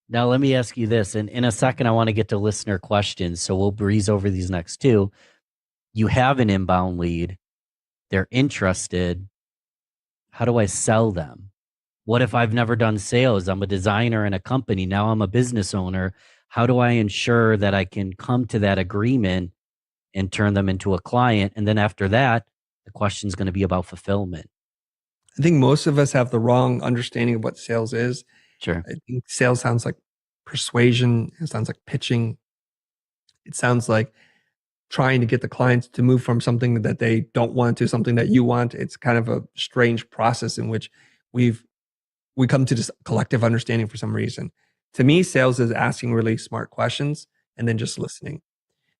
Now, let me ask you this. And in a second, I want to get to listener questions. So we'll breeze over these next 2. You have an inbound lead. They're interested. How do I sell them? What if I've never done sales? I'm a designer in a company. Now I'm a business owner. How do I ensure that I can come to that agreement and turn them into a client? And then after that, the question is going to be about fulfillment. I think most of us have the wrong understanding of what sales is. Sure. I think sales sounds like persuasion. It sounds like pitching. It sounds like trying to get the clients to move from something that they don't want to something that you want. It's kind of a strange process in which we come to this collective understanding for some reason. To me, sales is asking really smart questions and then just listening.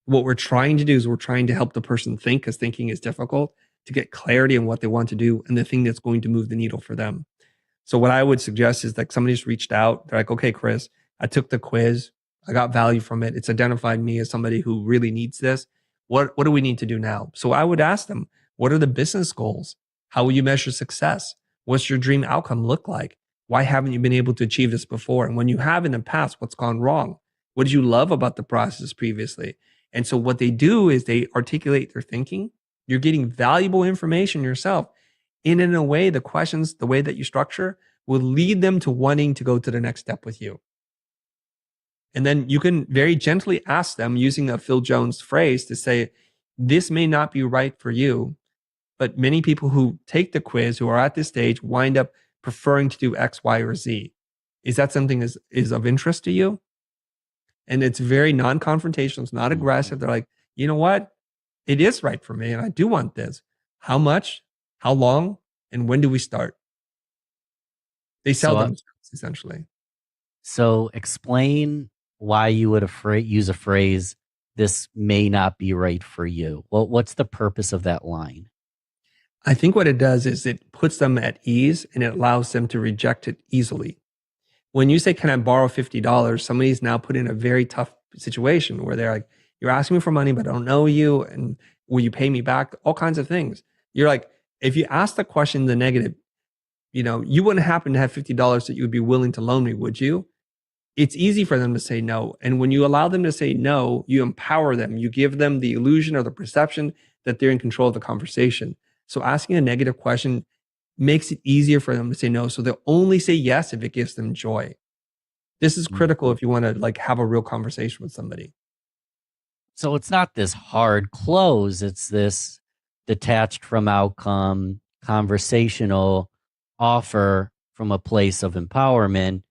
What we're trying to do is we're trying to help the person think, because thinking is difficult, to get clarity on what they want to do and the thing that's going to move the needle for them. So what I would suggest is like somebody's reached out. They're like, okay, Chris, I took the quiz. I got value from it. It's identified me as somebody who really needs this. What do we need to do now? So I would ask them, what are the business goals? How will you measure success? What's your dream outcome look like? Why haven't you been able to achieve this before? And when you have in the past, what's gone wrong? What did you love about the process previously? And so what they do is they articulate their thinking. You're getting valuable information yourself. And in a way, the questions, the way that you structure will lead them to wanting to go to the next step with you. And then you can very gently ask them using a Phil Jones phrase to say, this may not be right for you, but many people who take the quiz, who are at this stage, wind up preferring to do X, Y, or Z. Is that something that is of interest to you? And it's very non-confrontational. It's not aggressive. They're like, you know what? It is right for me and I do want this. How much? How long? And when do we start? They sell themselves essentially. So explain why you would use a phrase, this may not be right for you. Well, what's the purpose of that line? I think what it does is it puts them at ease and it allows them to reject it easily. When you say, can I borrow $50? Somebody's now put in a very tough situation where they're like, you're asking me for money, but I don't know you. And will you pay me back? All kinds of things. You're like, if you ask the question in the negative, you wouldn't happen to have $50 that you would be willing to loan me, would you? It's easy for them to say no. And when you allow them to say no, you empower them. You give them the illusion or the perception that they're in control of the conversation. So asking a negative question makes it easier for them to say no. So they'll only say yes if it gives them joy. This is critical if you want to have a real conversation with somebody. So it's not this hard close. It's this detached from outcome, conversational offer from a place of empowerment.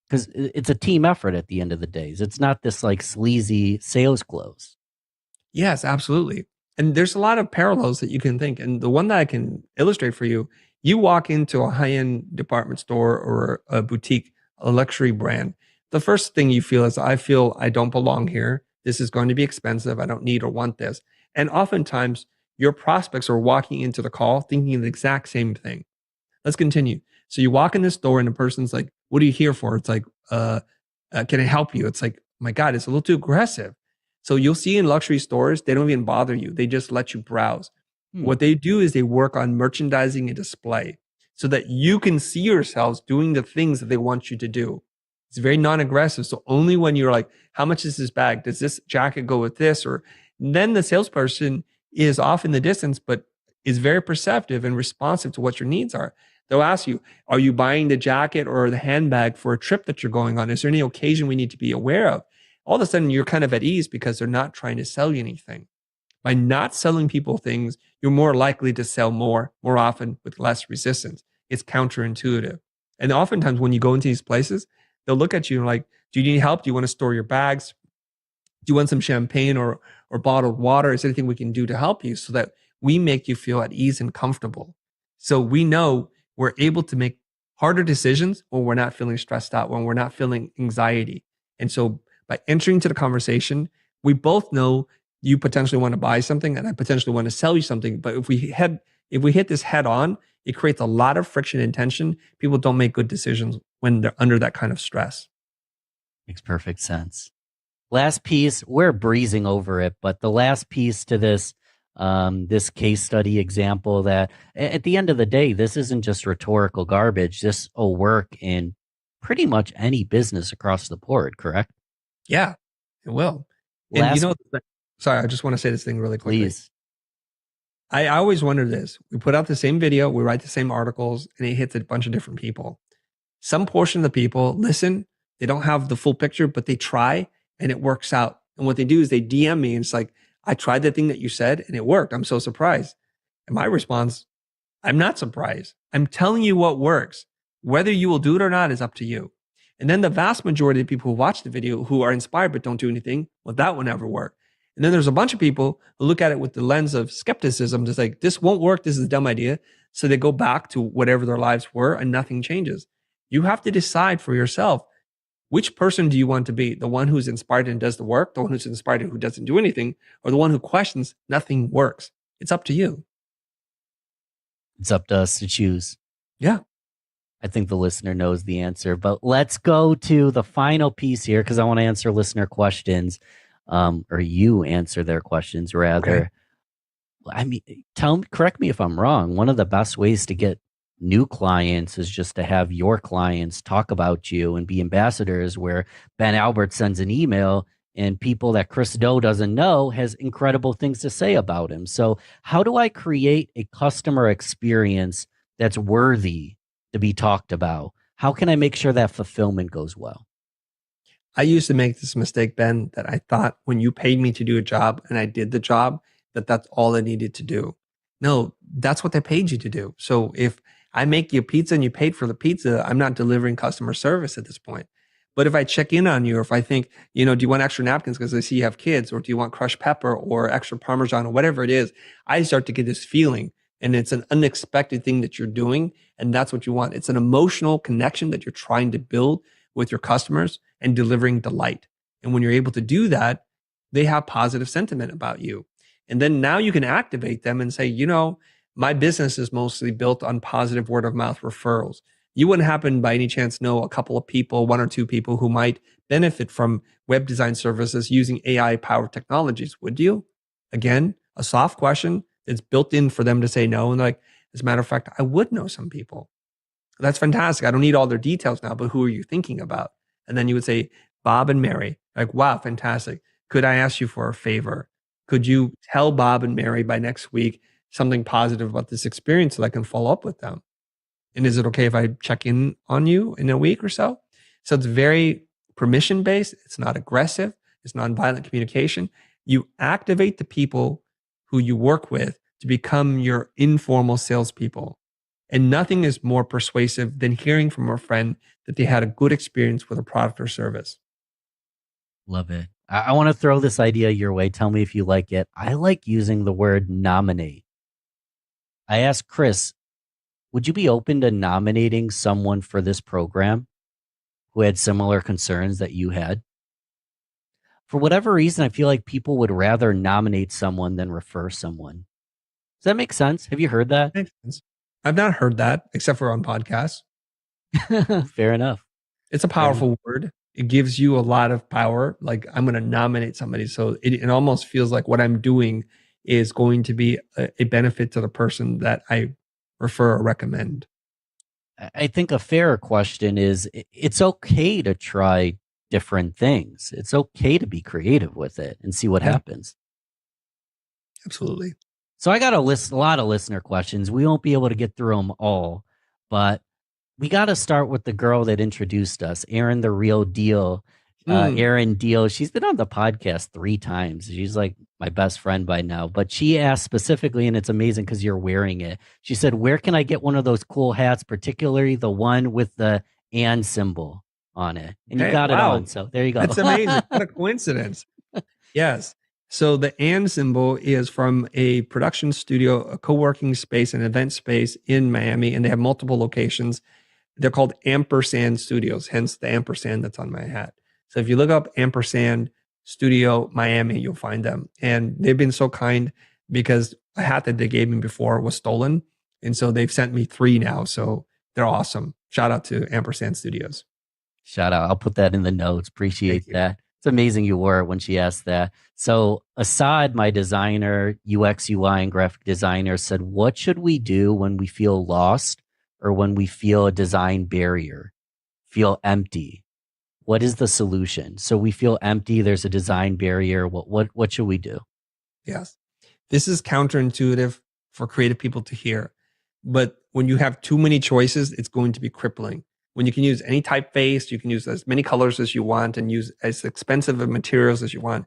Because it's a team effort at the end of the day. It's not this sleazy sales close. Yes, absolutely. And there's a lot of parallels that you can think. And the one that I can illustrate for you, you walk into a high-end department store or a boutique, a luxury brand. The first thing you feel is, I feel I don't belong here. This is going to be expensive. I don't need or want this. And oftentimes your prospects are walking into the call thinking the exact same thing. Let's continue. So you walk in this door and the person's like, what are you here for? It's like, can I help you? It's like, my God, it's a little too aggressive. So you'll see in luxury stores, they don't even bother you. They just let you browse. What they do is they work on merchandising and display so that you can see yourselves doing the things that they want you to do. It's very non-aggressive. So only when you're like, how much is this bag? Does this jacket go with this? Or then the salesperson is off in the distance, but is very perceptive and responsive to what your needs are. They'll ask you, are you buying the jacket or the handbag for a trip that you're going on? Is there any occasion we need to be aware of? All of a sudden, you're kind of at ease because they're not trying to sell you anything. By not selling people things, you're more likely to sell more often with less resistance. It's counterintuitive. And oftentimes when you go into these places, they'll look at you and like, do you need help? Do you want to store your bags? Do you want some champagne or bottled water? Is there anything we can do to help you so that we make you feel at ease and comfortable? So we know we're able to make harder decisions when we're not feeling stressed out, when we're not feeling anxiety. And so by entering into the conversation, we both know you potentially want to buy something and I potentially want to sell you something. But if we hit this head on, it creates a lot of friction and tension. People don't make good decisions when they're under that kind of stress. Makes perfect sense. Last piece, we're breezing over it, but the last piece to this case study example, that at the end of the day, this isn't just rhetorical garbage. This will work in pretty much any business across the board, correct? Yeah, it will. And sorry, I just want to say this thing really quickly. Please. I always wonder this. We put out the same video, we write the same articles, and it hits a bunch of different people. Some portion of the people listen, they don't have the full picture, but they try and it works out. And what they do is they DM me and it's like, I tried the thing that you said and it worked. I'm so surprised. And my response, I'm not surprised. I'm telling you what works. Whether you will do it or not is up to you. And then the vast majority of people who watch the video who are inspired but don't do anything, well, that will never work. And then there's a bunch of people who look at it with the lens of skepticism, just like, this won't work. This is a dumb idea. So they go back to whatever their lives were and nothing changes. You have to decide for yourself, which person do you want to be? The one who's inspired and does the work, the one who's inspired and who doesn't do anything, or the one who questions nothing works? It's up to you. It's up to us to choose. Yeah. I think the listener knows the answer, but let's go to the final piece here because I want to answer listener questions, or you answer their questions rather. Okay. I mean, correct me if I'm wrong. One of the best ways to get new clients is just to have your clients talk about you and be ambassadors, where Ben Albert sends an email and people that Chris Do doesn't know has incredible things to say about him. So how do I create a customer experience that's worthy to be talked about? How can I make sure that fulfillment goes well? I used to make this mistake, Ben, that I thought when you paid me to do a job and I did the job, that's all I needed to do. No, that's what they paid you to do. So if I make you a pizza and you paid for the pizza, I'm not delivering customer service at this point. But if I check in on you, or if I think, do you want extra napkins because I see you have kids, or do you want crushed pepper or extra Parmesan or whatever it is, I start to get this feeling, and it's an unexpected thing that you're doing. And that's what you want. It's an emotional connection that you're trying to build with your customers and delivering delight. And when you're able to do that, they have positive sentiment about you. And then now you can activate them and say, my business is mostly built on positive word of mouth referrals. You wouldn't happen by any chance know a couple of people, one or two people who might benefit from web design services using AI powered technologies, would you? Again, a soft question that's built in for them to say no. And like, as a matter of fact, I would know some people. That's fantastic. I don't need all their details now, but who are you thinking about? And then you would say, Bob and Mary. Like, wow, fantastic. Could I ask you for a favor? Could you tell Bob and Mary by next week something positive about this experience so that I can follow up with them? And is it okay if I check in on you in a week or so? So it's very permission based. It's not aggressive. It's nonviolent communication. You activate the people who you work with to become your informal salespeople. And nothing is more persuasive than hearing from a friend that they had a good experience with a product or service. Love it. I want to throw this idea your way. Tell me if you like it. I like using the word nominate. I asked Chris, would you be open to nominating someone for this program who had similar concerns that you had? For whatever reason, I feel like people would rather nominate someone than refer someone. Does that make sense? Have you heard that? Makes sense. I've not heard that except for on podcasts. Fair enough. It's a powerful word. It gives you a lot of power. Like, I'm going to nominate somebody. So it almost feels like what I'm doing is going to be a benefit to the person that I refer or recommend. I think a fair question is, it's okay to try different things. It's okay to be creative with it and see what happens. Absolutely. So I got a lot of listener questions. We won't be able to get through them all, but we got to start with the girl that introduced us, Erin the Real Deal. Erin Deal. She's been on the podcast 3 times. She's like my best friend by now, but she asked specifically, and it's amazing because you're wearing it. She said, where can I get one of those cool hats, particularly the one with the and symbol on it? And you got it on. So there you go. That's amazing. What a coincidence. Yes. So the and symbol is from a production studio, a co-working space, an event space in Miami, and they have multiple locations. They're called Ampersand Studios, hence the ampersand that's on my hat. So if you look up Ampersand Studio Miami, you'll find them. And they've been so kind because a hat that they gave me before was stolen. And so they've sent me 3 now. So they're awesome. Shout out to Ampersand Studios. Shout out. I'll put that in the notes. Appreciate that. It's amazing you wore it when she asked that. So Assad, my designer, UX, UI, and graphic designer, said, what should we do when we feel lost or when we feel a design barrier, feel empty? What is the solution? So we feel empty. There's a design barrier. What should we do? Yes. This is counterintuitive for creative people to hear. But when you have too many choices, it's going to be crippling. When you can use any typeface, you can use as many colors as you want and use as expensive of materials as you want.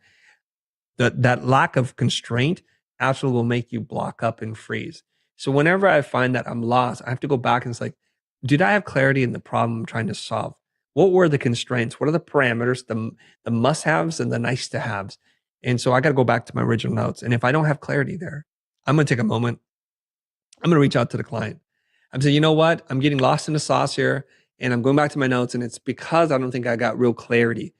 That lack of constraint absolutely will make you block up and freeze. So whenever I find that I'm lost, I have to go back and it's like, did I have clarity in the problem I'm trying to solve? What were the constraints? What are the parameters, the must-haves and the nice-to-haves? And so I got to go back to my original notes. And if I don't have clarity there, I'm going to take a moment. I'm going to reach out to the client. I'm saying, you know what? I'm getting lost in the sauce here and I'm going back to my notes and it's because I don't think I got real clarity.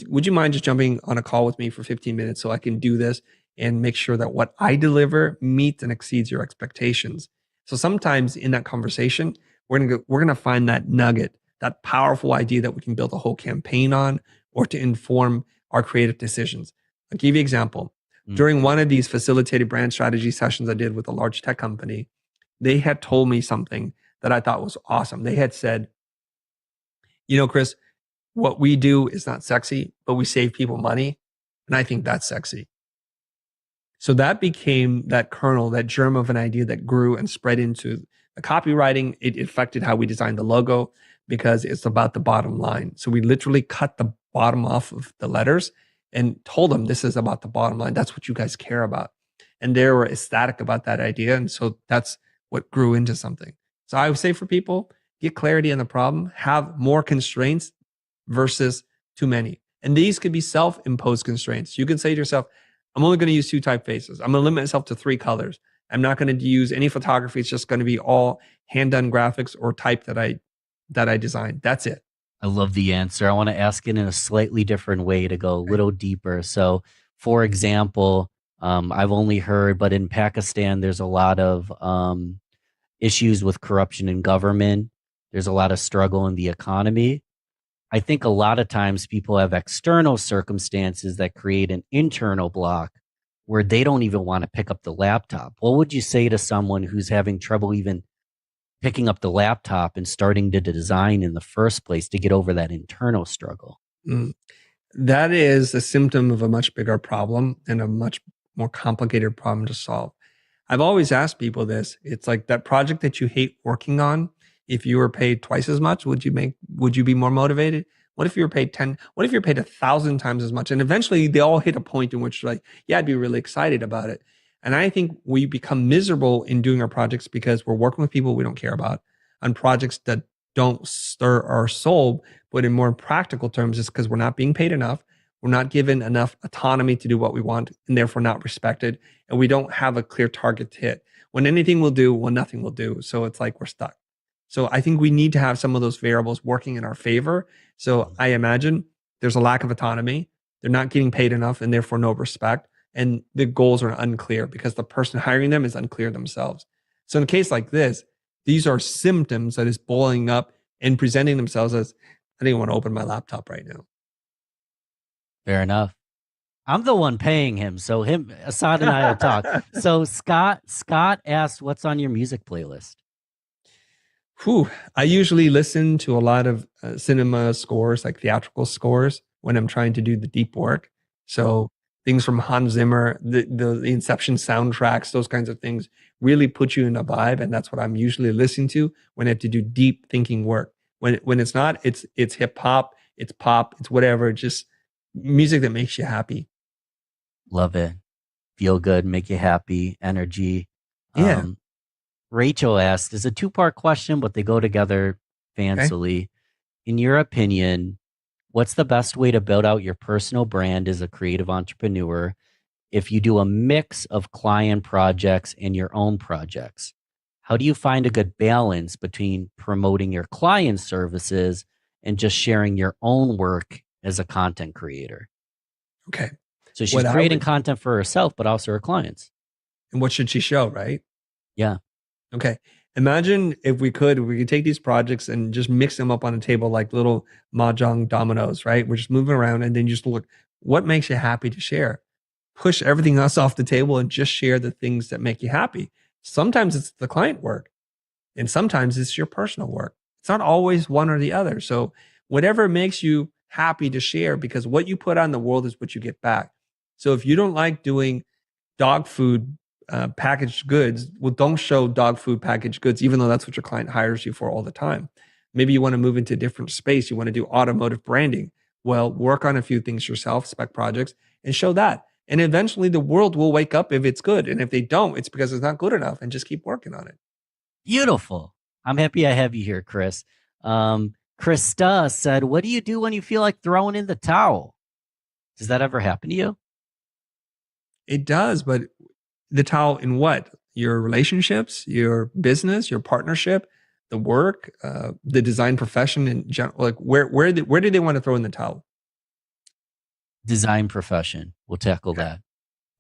Would you mind just jumping on a call with me for 15 minutes so I can do this and make sure that what I deliver meets and exceeds your expectations? So sometimes in that conversation, we're going to find that nugget, that powerful idea that we can build a whole campaign on or to inform our creative decisions. I'll give you an example. During one of these facilitated brand strategy sessions I did with a large tech company, they had told me something that I thought was awesome. They had said, you know, Chris, what we do is not sexy, but we save people money. And I think that's sexy. So that became that kernel, that germ of an idea that grew and spread into the copywriting. It affected how we designed the logo because it's about the bottom line. So we literally cut the bottom off of the letters and told them this is about the bottom line. That's what you guys care about. And they were ecstatic about that idea. And so that's what grew into something. So I would say for people, get clarity on the problem, have more constraints versus too many. And these could be self-imposed constraints. You can say to yourself, I'm only going to use 2 typefaces. I'm going to limit myself to 3 colors. I'm not going to use any photography. It's just going to be all hand-done graphics or type that I designed. That's it. I love the answer. I want to ask it in a slightly different way to go a little deeper. So, for example, I've only heard, but in Pakistan, there's a lot of issues with corruption in government. There's a lot of struggle in the economy. I think a lot of times people have external circumstances that create an internal block where they don't even want to pick up the laptop. What would you say to someone who's having trouble even picking up the laptop and starting to design in the first place to get over that internal struggle? That is a symptom of a much bigger problem and a much more complicated problem to solve. I've always asked people this. It's like that project that you hate working on. If you were paid twice as much, would you be more motivated? What if you were paid 10? What if you're paid 1,000 times as much? And eventually they all hit a point in which like, yeah, I'd be really excited about it. And I think we become miserable in doing our projects because we're working with people we don't care about on projects that don't stir our soul. But in more practical terms, it's because we're not being paid enough. We're not given enough autonomy to do what we want and therefore not respected. And we don't have a clear target to hit. When anything will do, when nothing will do. So it's like we're stuck. So I think we need to have some of those variables working in our favor. So I imagine there's a lack of autonomy. They're not getting paid enough and therefore no respect. And the goals are unclear because the person hiring them is unclear themselves. So in a case like this, these are symptoms that is boiling up and presenting themselves as, I don't even want to open my laptop right now. Fair enough. I'm the one paying him. So Assad and I will talk. So Scott asked, what's on your music playlist? I usually listen to a lot of cinema scores, like theatrical scores, when I'm trying to do the deep work. So things from Hans Zimmer, the Inception soundtracks, those kinds of things really put you in a vibe. And that's what I'm usually listening to when I have to do deep thinking work. When it's not, it's hip hop, it's pop, it's whatever, just music that makes you happy. Love it. Feel good, make you happy, energy. Yeah. Rachel asked, it's a 2-part question, but they go together fancily. Okay. In your opinion, what's the best way to build out your personal brand as a creative entrepreneur if you do a mix of client projects and your own projects? How do you find a good balance between promoting your client services and just sharing your own work as a content creator? Okay. So she's creating content for herself, but also her clients. And what should she show, right? Yeah. Okay. Imagine if we could take these projects and just mix them up on a table like little mahjong dominoes, right? We're just moving around and then you just look, what makes you happy to share? Push everything else off the table and just share the things that make you happy. Sometimes it's the client work and sometimes it's your personal work. It's not always one or the other. So whatever makes you happy to share, because what you put out in the world is what you get back. So if you don't like doing dog food packaged goods. Well, don't show dog food packaged goods, even though that's what your client hires you for all the time. Maybe you want to move into a different space. You want to do automotive branding. Well, work on a few things yourself, spec projects, and show that. And eventually the world will wake up if it's good. And if they don't, it's because it's not good enough, and just keep working on it. Beautiful. I'm happy I have you here, Chris. Krista said, what do you do when you feel like throwing in the towel? Does that ever happen to you? It does, but the towel in what? Your relationships, your business, your partnership, the work, the design profession in general. Like where do they want to throw in the towel? Design profession. We'll tackle that.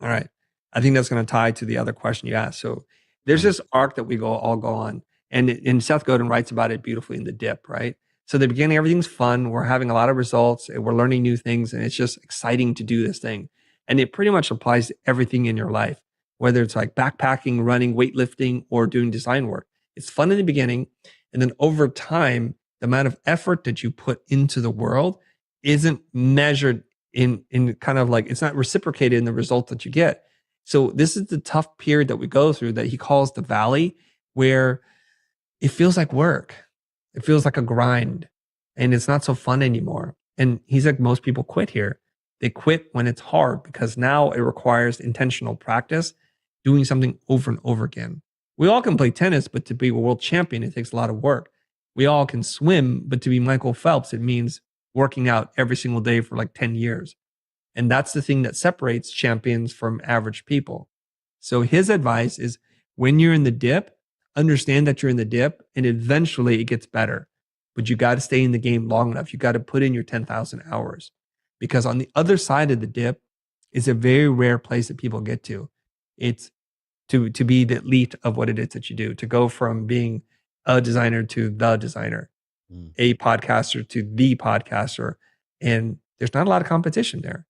All right. I think that's going to tie to the other question you asked. So there's this arc that we all go on. And Seth Godin writes about it beautifully in The Dip, right? So the beginning, everything's fun. We're having a lot of results and we're learning new things. And it's just exciting to do this thing. And it pretty much applies to everything in your life, whether it's like backpacking, running, weightlifting, or doing design work. It's fun in the beginning. And then over time, the amount of effort that you put into the world isn't measured in kind of like, it's not reciprocated in the result that you get. So this is the tough period that we go through that he calls the valley, where it feels like work. It feels like a grind, and it's not so fun anymore. And he's like, most people quit here. They quit when it's hard because now it requires intentional practice, doing something over and over again. We all can play tennis, but to be a world champion, it takes a lot of work. We all can swim, but to be Michael Phelps, it means working out every single day for like 10 years. And that's the thing that separates champions from average people. So his advice is, when you're in the dip, understand that you're in the dip, and eventually it gets better. But you got to stay in the game long enough. You got to put in your 10,000 hours, because on the other side of the dip is a very rare place that people get to. It's to be the elite of what it is that you do, to go from being a designer to the designer, a podcaster to the podcaster. And there's not a lot of competition there,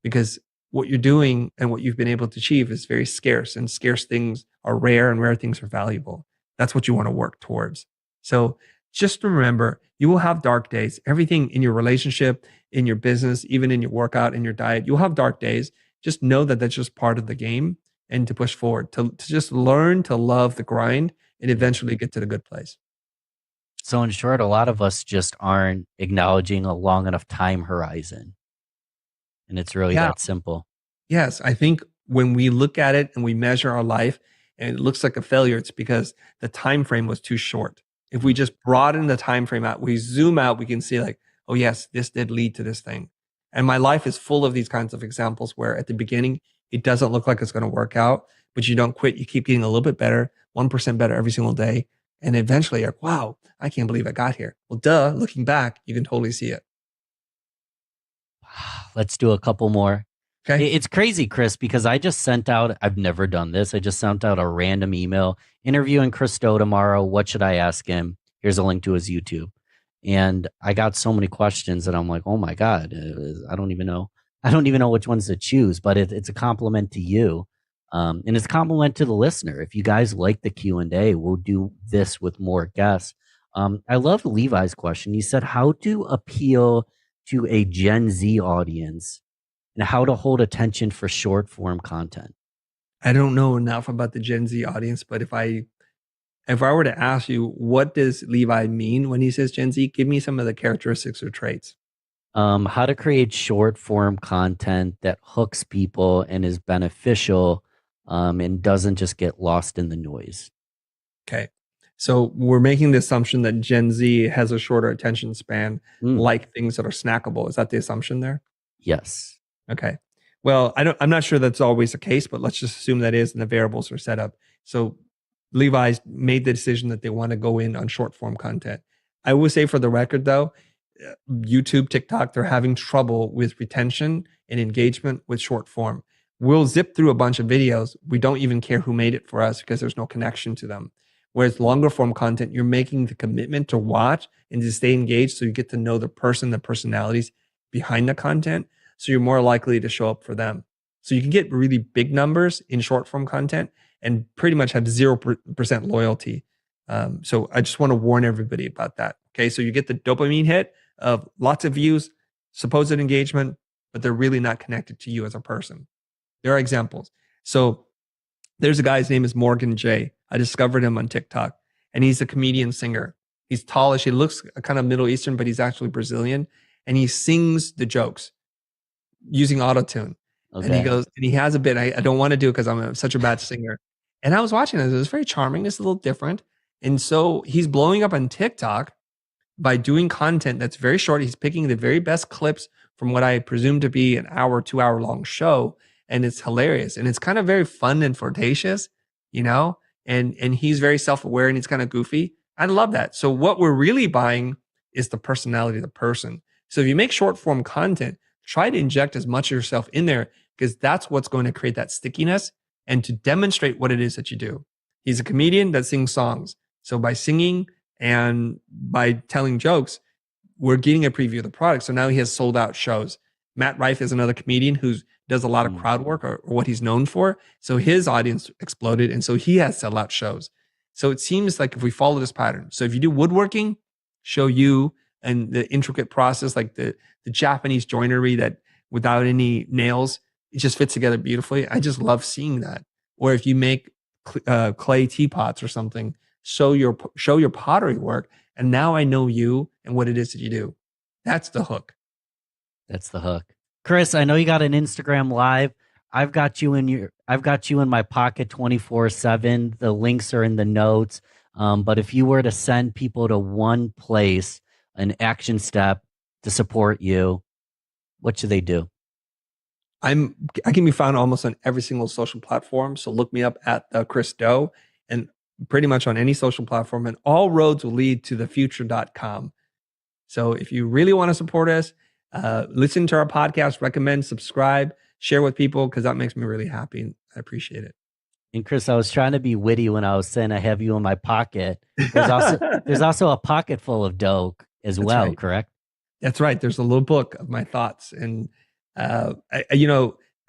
because what you're doing and what you've been able to achieve is very scarce, and scarce things are rare and rare things are valuable. That's what you want to work towards. So just remember, you will have dark days. Everything in your relationship, in your business, even in your workout, in your diet, you'll have dark days. Just know that that's just part of the game, and to push forward, to just learn to love the grind and eventually get to the good place. So in short, a lot of us just aren't acknowledging a long enough time horizon. And it's really that simple. Yes. I think when we look at it and we measure our life and it looks like a failure, it's because the time frame was too short. If we just broaden the time frame out, we zoom out, we can see like, oh yes, this did lead to this thing. And my life is full of these kinds of examples where at the beginning, it doesn't look like it's going to work out, but you don't quit. You keep getting a little bit better, 1% better every single day. And eventually you're like, wow, I can't believe I got here. Well, duh, looking back, you can totally see it. Let's do a couple more. Okay. It's crazy, Chris, because I just sent out, I've never done this. I just sent out a random email interviewing Chris Do tomorrow. What should I ask him? Here's a link to his YouTube. And I got so many questions that I'm like, oh my God, I don't even know. I don't even know which ones to choose, but it's a compliment to you. And it's a compliment to the listener. If you guys like the Q&A, we'll do this with more guests. I love Levi's question. He said, how to appeal to a Gen Z audience and how to hold attention for short form content. I don't know enough about the Gen Z audience, but if I were to ask you, what does Levi mean when he says Gen Z? Give me some of the characteristics or traits. How to create short form content that hooks people and is beneficial, and doesn't just get lost in the noise. Okay. So we're making the assumption that Gen Z has a shorter attention span, like things that are snackable. Is that the assumption there? Yes. Okay. Well, I'm not sure that's always the case, but let's just assume that is, and the variables are set up. So Levi's made the decision that they want to go in on short form content. I would say, for the record though, YouTube, TikTok, they're having trouble with retention and engagement with short form. We'll zip through a bunch of videos. We don't even care who made it for us because there's no connection to them. Whereas longer form content, you're making the commitment to watch and to stay engaged, so you get to know the person, the personalities behind the content. So you're more likely to show up for them. So you can get really big numbers in short form content and pretty much have 0% loyalty. So I just want to warn everybody about that. Okay. So you get the dopamine hit of lots of views, supposed engagement, but they're really not connected to you as a person. There are examples. So There's a guy, his name is Morgan J. I discovered him on TikTok, and he's a comedian singer. He's tallish. He looks kind of Middle Eastern, but he's actually Brazilian. And he sings the jokes using autotune. Okay. And he goes, and he has a bit, I don't want to do it because I'm such a bad singer. And I was watching this. It was very charming. It's a little different. And so he's blowing up on TikTok by doing content that's very short. He's picking the very best clips from what I presume to be an hour, 2 hour long show. And it's hilarious. And it's kind of very fun and flirtatious, you know, and he's very self-aware and he's kind of goofy. I love that. So what we're really buying is the personality of the person. So if you make short form content, try to inject as much of yourself in there because that's what's going to create that stickiness and to demonstrate what it is that you do. He's a comedian that sings songs. So by singing and by telling jokes, we're getting a preview of the product. So now he has sold out shows. Matt Rife is another comedian who does a lot of crowd work or what he's known for. So his audience exploded. And so he has sellout shows. So it seems like if we follow this pattern, so if you do woodworking, show you and the intricate process, like the Japanese joinery that without any nails, it just fits together beautifully. I just love seeing that. Or if you make clay teapots or something, show your pottery work. And now I know you and what it is that you do. That's the hook. That's the hook. Chris, I know you got an Instagram live. I've got you in my pocket 24/7. The links are in the notes. But if you were to send people to one place, an action step to support you, what should they do? I can be found almost on every single social platform. So look me up at Chris Do and pretty much on any social platform, and all roads will lead to thefuture.com. So if you really want to support us, listen to our podcast, recommend, subscribe, share with people, because that makes me really happy. And I appreciate it. And Chris, I was trying to be witty when I was saying I have you in my pocket. There's also a pocket full of dough as That's well, right. correct? That's right. There's a little book of my thoughts. And,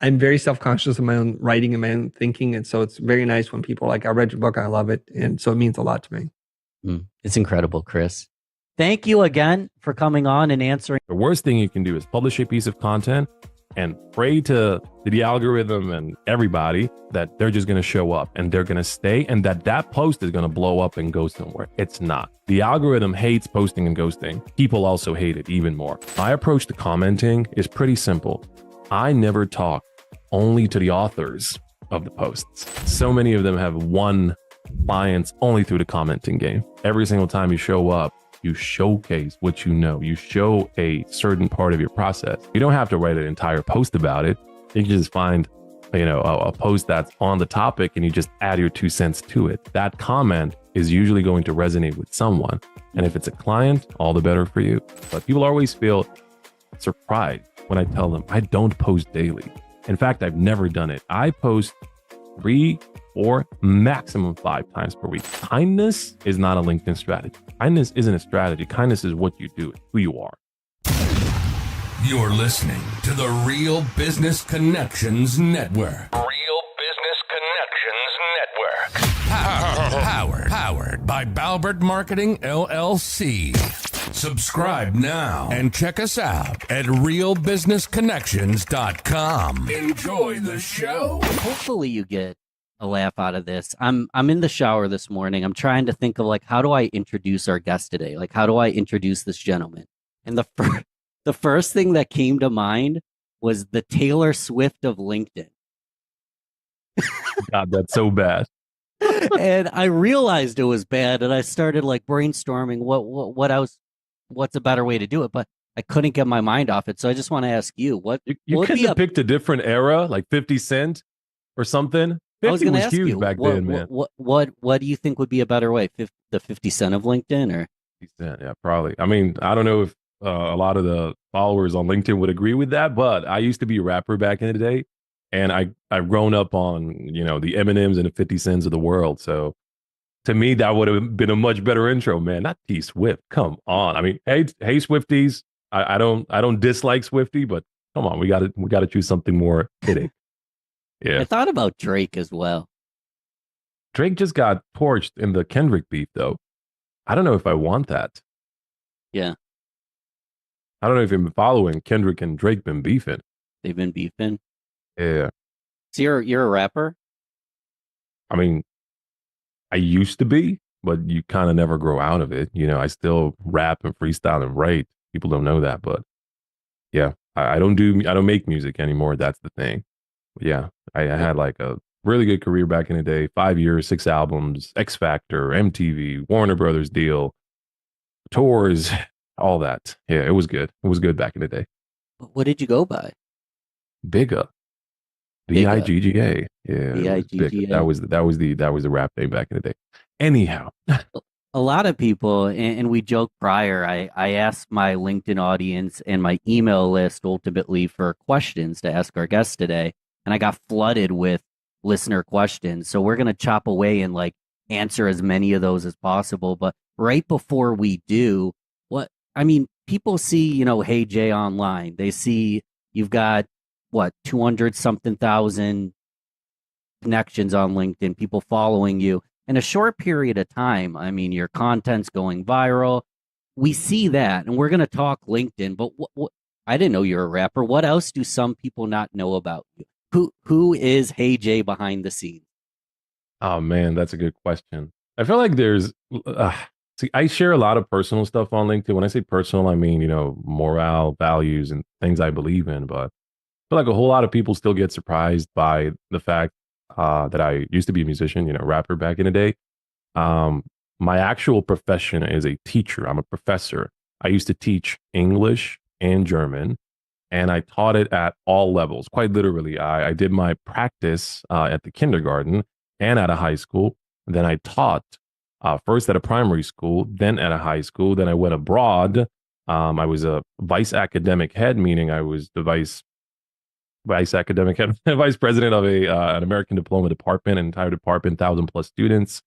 I'm very self-conscious of my own writing and my own thinking. And so it's very nice when people are like, I read your book, I love it. And so it means a lot to me. It's incredible, Chris. Thank you again for coming on and answering. The worst thing you can do is publish a piece of content and pray to the algorithm and everybody that they're just going to show up and they're going to stay and that post is going to blow up and go somewhere. It's not. The algorithm hates posting and ghosting. People also hate it even more. My approach to commenting is pretty simple. I never talk only to the authors of the posts. So many of them have won clients only through the commenting game. Every single time you show up, you showcase what you know. You show a certain part of your process. You don't have to write an entire post about it. You can just find, a post that's on the topic and you just add your 2 cents to it. That comment is usually going to resonate with someone. And if it's a client, all the better for you. But people always feel surprised when I tell them I don't post daily. In fact, I've never done it. I post 3 or maximum 5 times per week. Kindness is not a LinkedIn strategy. Kindness isn't a strategy. Kindness is what you do, who you are. You're listening to the Real Business Connections Network. Real Business Connections Network. Powered by Balbert Marketing, LLC. Subscribe now and check us out at realbusinessconnections.com. Enjoy the show. Hopefully you get a laugh out of this. I'm in the shower this morning. I'm trying to think of how do I introduce our guest today? How do I introduce this gentleman? And the first thing that came to mind was the Taylor Swift of LinkedIn. God, that's so bad. And I realized it was bad, and I started brainstorming what's a better way to do it, but I couldn't get my mind off it. So I just want to ask you, you could have picked a different era, like 50 Cent or something. 50 was huge back then, man. What do you think would be a better way? The 50 Cent of LinkedIn, or 50 Cent? Yeah, probably. I mean, I don't know if a lot of the followers on LinkedIn would agree with that, but I used to be a rapper back in the day, and I've grown up on the Eminems and the 50 Cents of the world. So to me, that would have been a much better intro, man. Not T Swift. Come on. I mean, hey Swifties. I don't dislike Swifty, but come on, we gotta choose something more hitting. Yeah. I thought about Drake as well. Drake just got torched in the Kendrick beef, though. I don't know if I want that. Yeah. I don't know if you've been following. Kendrick and Drake been beefing. They've been beefing. Yeah. So you're a rapper? I mean, I used to be, but you kind of never grow out of it. You know, I still rap and freestyle and write. People don't know that, but yeah, I don't make music anymore. That's the thing. But yeah, I had like a really good career back in the day. 5 years, 6 albums, X Factor, MTV, Warner Brothers deal, tours, all that. Yeah, it was good. It was good back in the day. What did you go by? Bigga. Bigga. Bigga. Yeah, it was Bigga. Bigga. That was the rap name back in the day. Anyhow, A lot of people, and we joked prior, I asked my LinkedIn audience and my email list ultimately for questions to ask our guests today, and I got flooded with listener questions. So we're going to chop away and like answer as many of those as possible. But right before we do, people see, Hey Jay online. They see you've got 200 something thousand connections on LinkedIn, people following you in a short period of time. I mean, your content's going viral. We see that, and we're going to talk LinkedIn. But what I didn't know you're a rapper. What else do some people not know about you? Who is Hey Jay behind the scenes? oh man, that's a good question. I feel like there's, see, I share a lot of personal stuff on LinkedIn. When I say personal, I mean, morale, values, and things I believe in. But I feel like a whole lot of people still get surprised by the fact that I used to be a musician, rapper back in the day. My actual profession is a teacher. I'm a professor. I used to teach English and German, and I taught it at all levels. Quite literally, I did my practice at the kindergarten and at a high school. Then I taught first at a primary school, then at a high school. Then I went abroad. I was a vice academic head, meaning I was the vice academic head, vice president of an American diploma department, an entire department, 1,000+ students.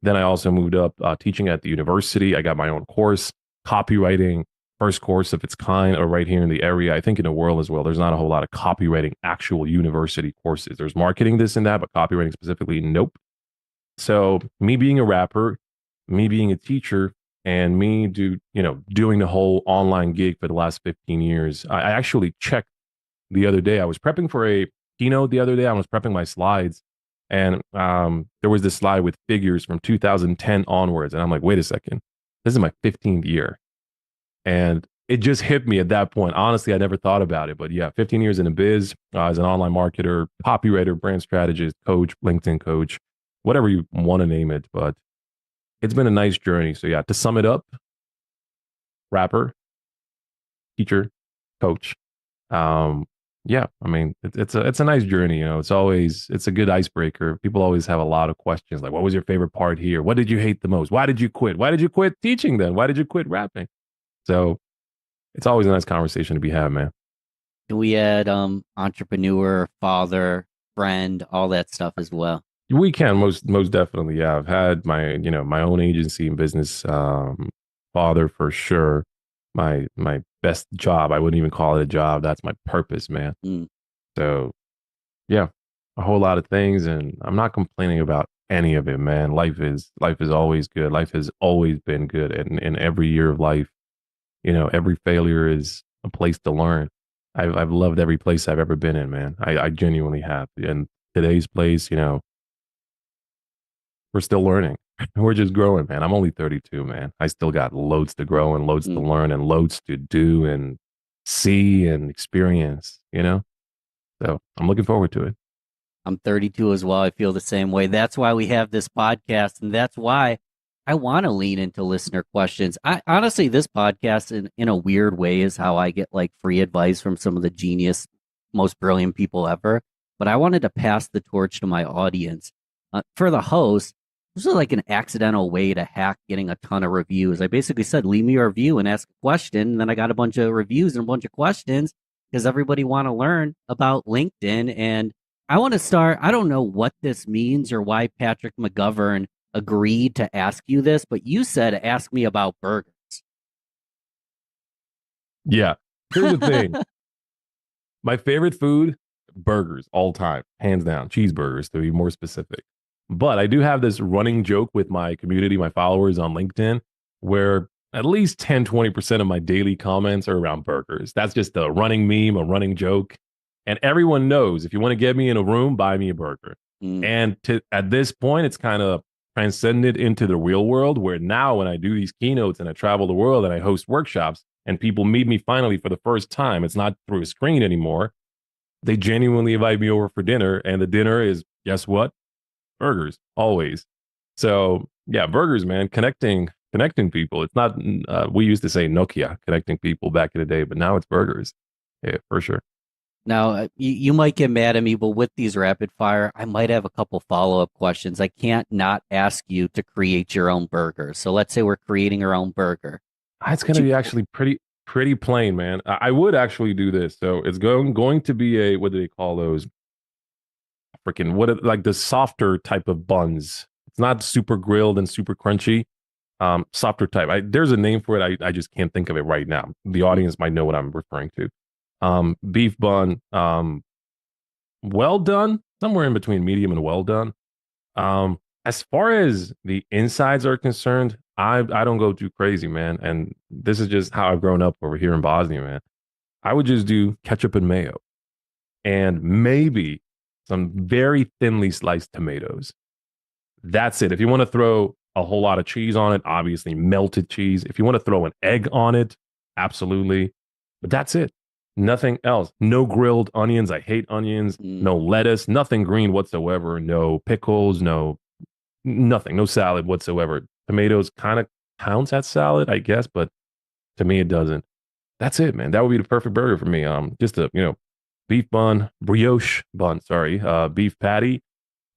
Then I also moved up teaching at the university. I got my own course, copywriting, first course of its kind, or right here in the area. I think in the world as well, there's not a whole lot of copywriting actual university courses. There's marketing, this and that, but copywriting specifically, nope. So me being a rapper, me being a teacher, and me doing the whole online gig for the last 15 years, I actually checked the other day. I was prepping for a keynote the other day. I was prepping my slides, and there was this slide with figures from 2010 onwards. And I'm like, wait a second, this is my 15th year. And it just hit me at that point. Honestly, I never thought about it. But yeah, 15 years in the biz as an online marketer, copywriter, brand strategist, coach, LinkedIn coach, whatever you want to name it. But it's been a nice journey. So yeah, to sum it up, rapper, teacher, coach. Yeah, I mean, it's a nice journey. It's a good icebreaker. People always have a lot of questions like, what was your favorite part here? What did you hate the most? Why did you quit? Why did you quit teaching then? Why did you quit rapping? So it's always a nice conversation to be had, man. Can we add entrepreneur, father, friend, all that stuff as well? We can most definitely. Yeah, I've had my my own agency and business. Father for sure. My best job. I wouldn't even call it a job. That's my purpose, man. So yeah, a whole lot of things, and I'm not complaining about any of it, man. Life is always good. Life has always been good, and in every year of life, every failure is a place to learn. I've loved every place I've ever been in, man. I genuinely have. And today's place, we're still learning. We're just growing, man. I'm only 32, man. I still got loads to grow and loads to learn and loads to do and see and experience, So I'm looking forward to it. I'm 32 as well. I feel the same way. That's why we have this podcast, and that's why I want to lean into listener questions. I honestly, this podcast in a weird way is how I get like free advice from some of the genius, most brilliant people ever. But I wanted to pass the torch to my audience. For the host, this was like an accidental way to hack getting a ton of reviews. I basically said, leave me a review and ask a question. And then I got a bunch of reviews and a bunch of questions because everybody want to learn about LinkedIn. And I want to start, I don't know what this means or why Patrick McGovern agreed to ask you this, but you said, ask me about burgers. Yeah. Here's the thing. My favorite food, burgers all time, hands down, cheeseburgers to be more specific. But I do have this running joke with my community, my followers on LinkedIn, where at least 10, 20% of my daily comments are around burgers. That's just a running meme, a running joke. And everyone knows if you want to get me in a room, buy me a burger. And at this point, it's kind of transcended into the real world, where now when I do these keynotes and I travel the world and I host workshops and people meet me finally for the first time, it's not through a screen anymore. They genuinely invite me over for dinner, and the dinner is, guess what? Burgers, always. So yeah, burgers, man, connecting people. It's not, we used to say Nokia, connecting people back in the day, but now it's burgers. Yeah, for sure. Now, you might get mad at me, but with these rapid fire, I might have a couple follow-up questions. I can't not ask you to create your own burger. So let's say we're creating our own burger. It's going to be actually pretty plain, man. I would actually do this. So it's going to be a, what do they call those? Like the softer type of buns. It's not super grilled and super crunchy. Softer type. There's a name for it. I just can't think of it right now. The audience might know what I'm referring to. Beef bun, well done, somewhere in between medium and well done. As far as the insides are concerned, I don't go too crazy, man. And this is just how I've grown up over here in Bosnia, man. I would just do ketchup and mayo and maybe some very thinly sliced tomatoes. That's it. If you want to throw a whole lot of cheese on it, obviously melted cheese. If you want to throw an egg on it, absolutely. But that's it. Nothing else. No grilled onions. I hate onions. No lettuce. Nothing green whatsoever. No pickles. Nothing. No salad whatsoever. Tomatoes kind of counts as salad, I guess, but to me it doesn't. That's it, man. That would be the perfect burger for me. Just a beef bun, brioche bun. Sorry, beef patty,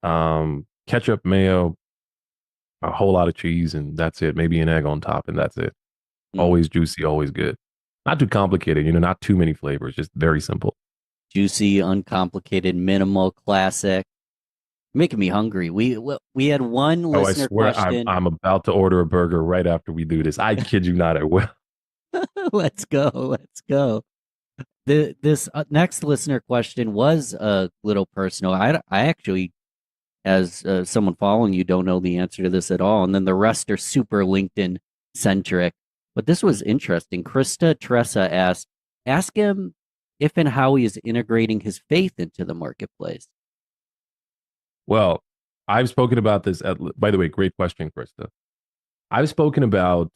ketchup, mayo, a whole lot of cheese, and that's it. Maybe an egg on top, and that's it. Always juicy, always good. Not too complicated, not too many flavors, just very simple. Juicy, uncomplicated, minimal, classic. Making me hungry. We had one listener question. I'm about to order a burger right after we do this. I kid you not, I will. Let's go. This next listener question was a little personal. I actually, as someone following you, don't know the answer to this at all. And then the rest are super LinkedIn centric. But this was interesting. Krista Tressa asked, ask him if and how he is integrating his faith into the marketplace. Well, I've spoken about this. By the way, great question, Krista. I've spoken about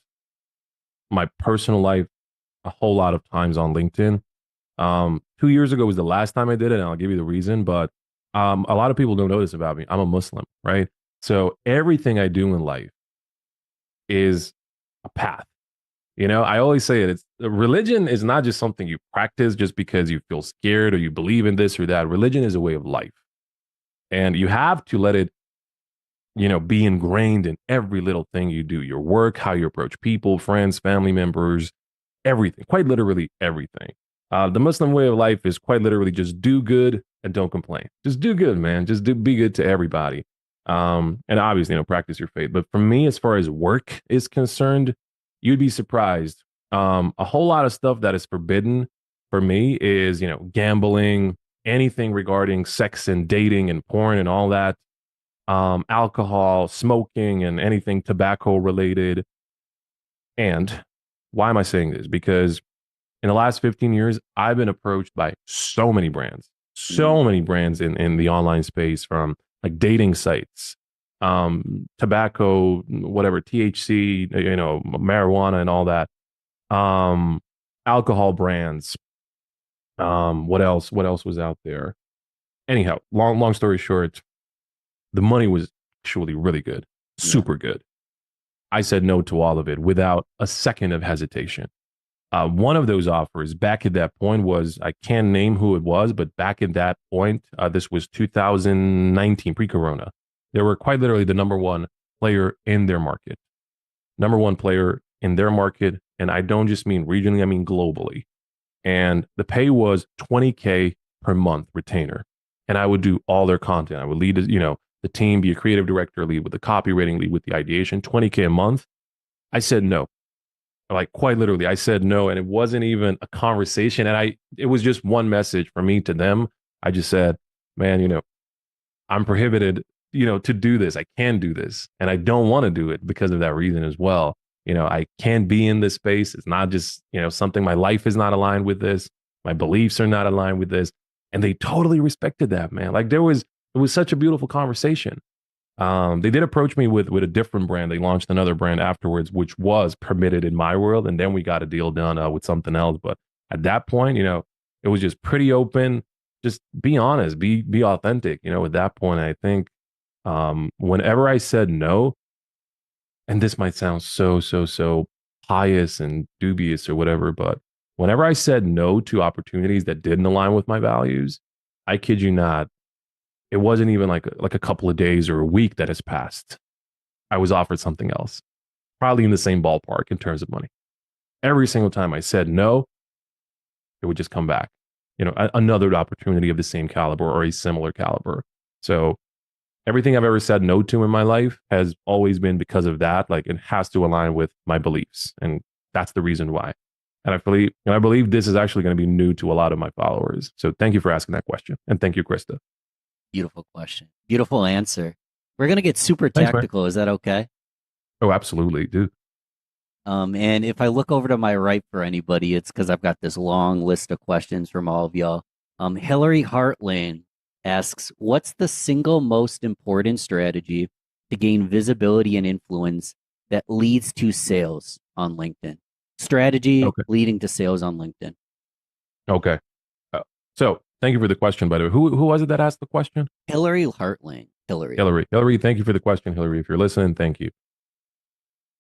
my personal life a whole lot of times on LinkedIn. 2 years ago was the last time I did it, and I'll give you the reason. But a lot of people don't know this about me. I'm a Muslim, right? So everything I do in life is a path. I always say it. Religion is not just something you practice just because you feel scared or you believe in this or that. Religion is a way of life. And you have to let it, be ingrained in every little thing you do. Your work, how you approach people, friends, family members, everything. Quite literally everything. The Muslim way of life is quite literally just do good and don't complain. Just do good, man. Just be good to everybody. And obviously, practice your faith. But for me, as far as work is concerned, you'd be surprised. A whole lot of stuff that is forbidden for me is, gambling, anything regarding sex and dating and porn and all that, alcohol, smoking, and anything tobacco related. And why am I saying this? Because in the last 15 years, I've been approached by so many brands in the online space, from like dating sites, tobacco, whatever, THC, marijuana and all that, alcohol brands. What else was out there? Anyhow, long story short, the money was actually really good, super good. I said no to all of it without a second of hesitation. One of those offers back at that point was, I can't name who it was, but back at that point, this was 2019, pre-corona. They were quite literally the number one player in their market. And I don't just mean regionally, I mean globally. And the pay was $20K per month retainer. And I would do all their content. I would lead, the team, be a creative director, lead with the copywriting, lead with the ideation, $20K a month. I said no. Like quite literally, I said no. And it wasn't even a conversation. And it was just one message from me to them. I just said, man, I'm prohibited, to do this. I can do this. And I don't want to do it because of that reason as well. I can't be in this space. It's not just, something, my life is not aligned with this. My beliefs are not aligned with this. And they totally respected that, man. Like there was it was such a beautiful conversation. They did approach me with a different brand. They launched another brand afterwards, which was permitted in my world, and then we got a deal done with something else. But at that point, it was just pretty open. Just be honest, be authentic. At that point, I think whenever I said no, and this might sound so pious and dubious or whatever, but whenever I said no to opportunities that didn't align with my values, I kid you not, it wasn't even like a couple of days or a week that has passed. I was offered something else, probably in the same ballpark in terms of money. Every single time I said no, it would just come back. Another opportunity of the same caliber or a similar caliber. So everything I've ever said no to in my life has always been because of that. Like, it has to align with my beliefs, and that's the reason why. And I believe this is actually going to be new to a lot of my followers. So thank you for asking that question, and thank you, Krista. Beautiful question. Beautiful answer. We're going to get super Thanks, tactical. Is that okay? Oh, absolutely, dude. And if I look over to my right for anybody, it's because I've got this long list of questions from all of y'all. Hillary Hartland asks, what's the single most important strategy to gain visibility and influence that leads to sales on LinkedIn? Strategy leading to sales on LinkedIn. Okay. So thank you for the question, by the way. Who was it that asked the question? Hillary Hartland. Hillary, thank you for the question, Hillary. If you're listening, thank you.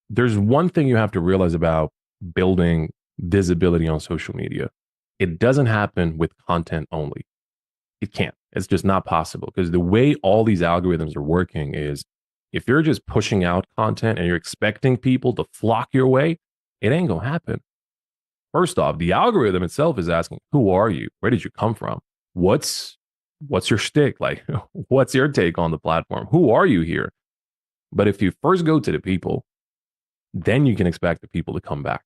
There's one thing you have to realize about building visibility on social media. It doesn't happen with content only. It can't. It's just not possible, because the way all these algorithms are working is, if you're just pushing out content and you're expecting people to flock your way, it ain't gonna happen. First off, the algorithm itself is asking, who are you? Where did you come from? What's your shtick? Like, what's your take on the platform? Who are you here? But if you first go to the people, then you can expect the people to come back.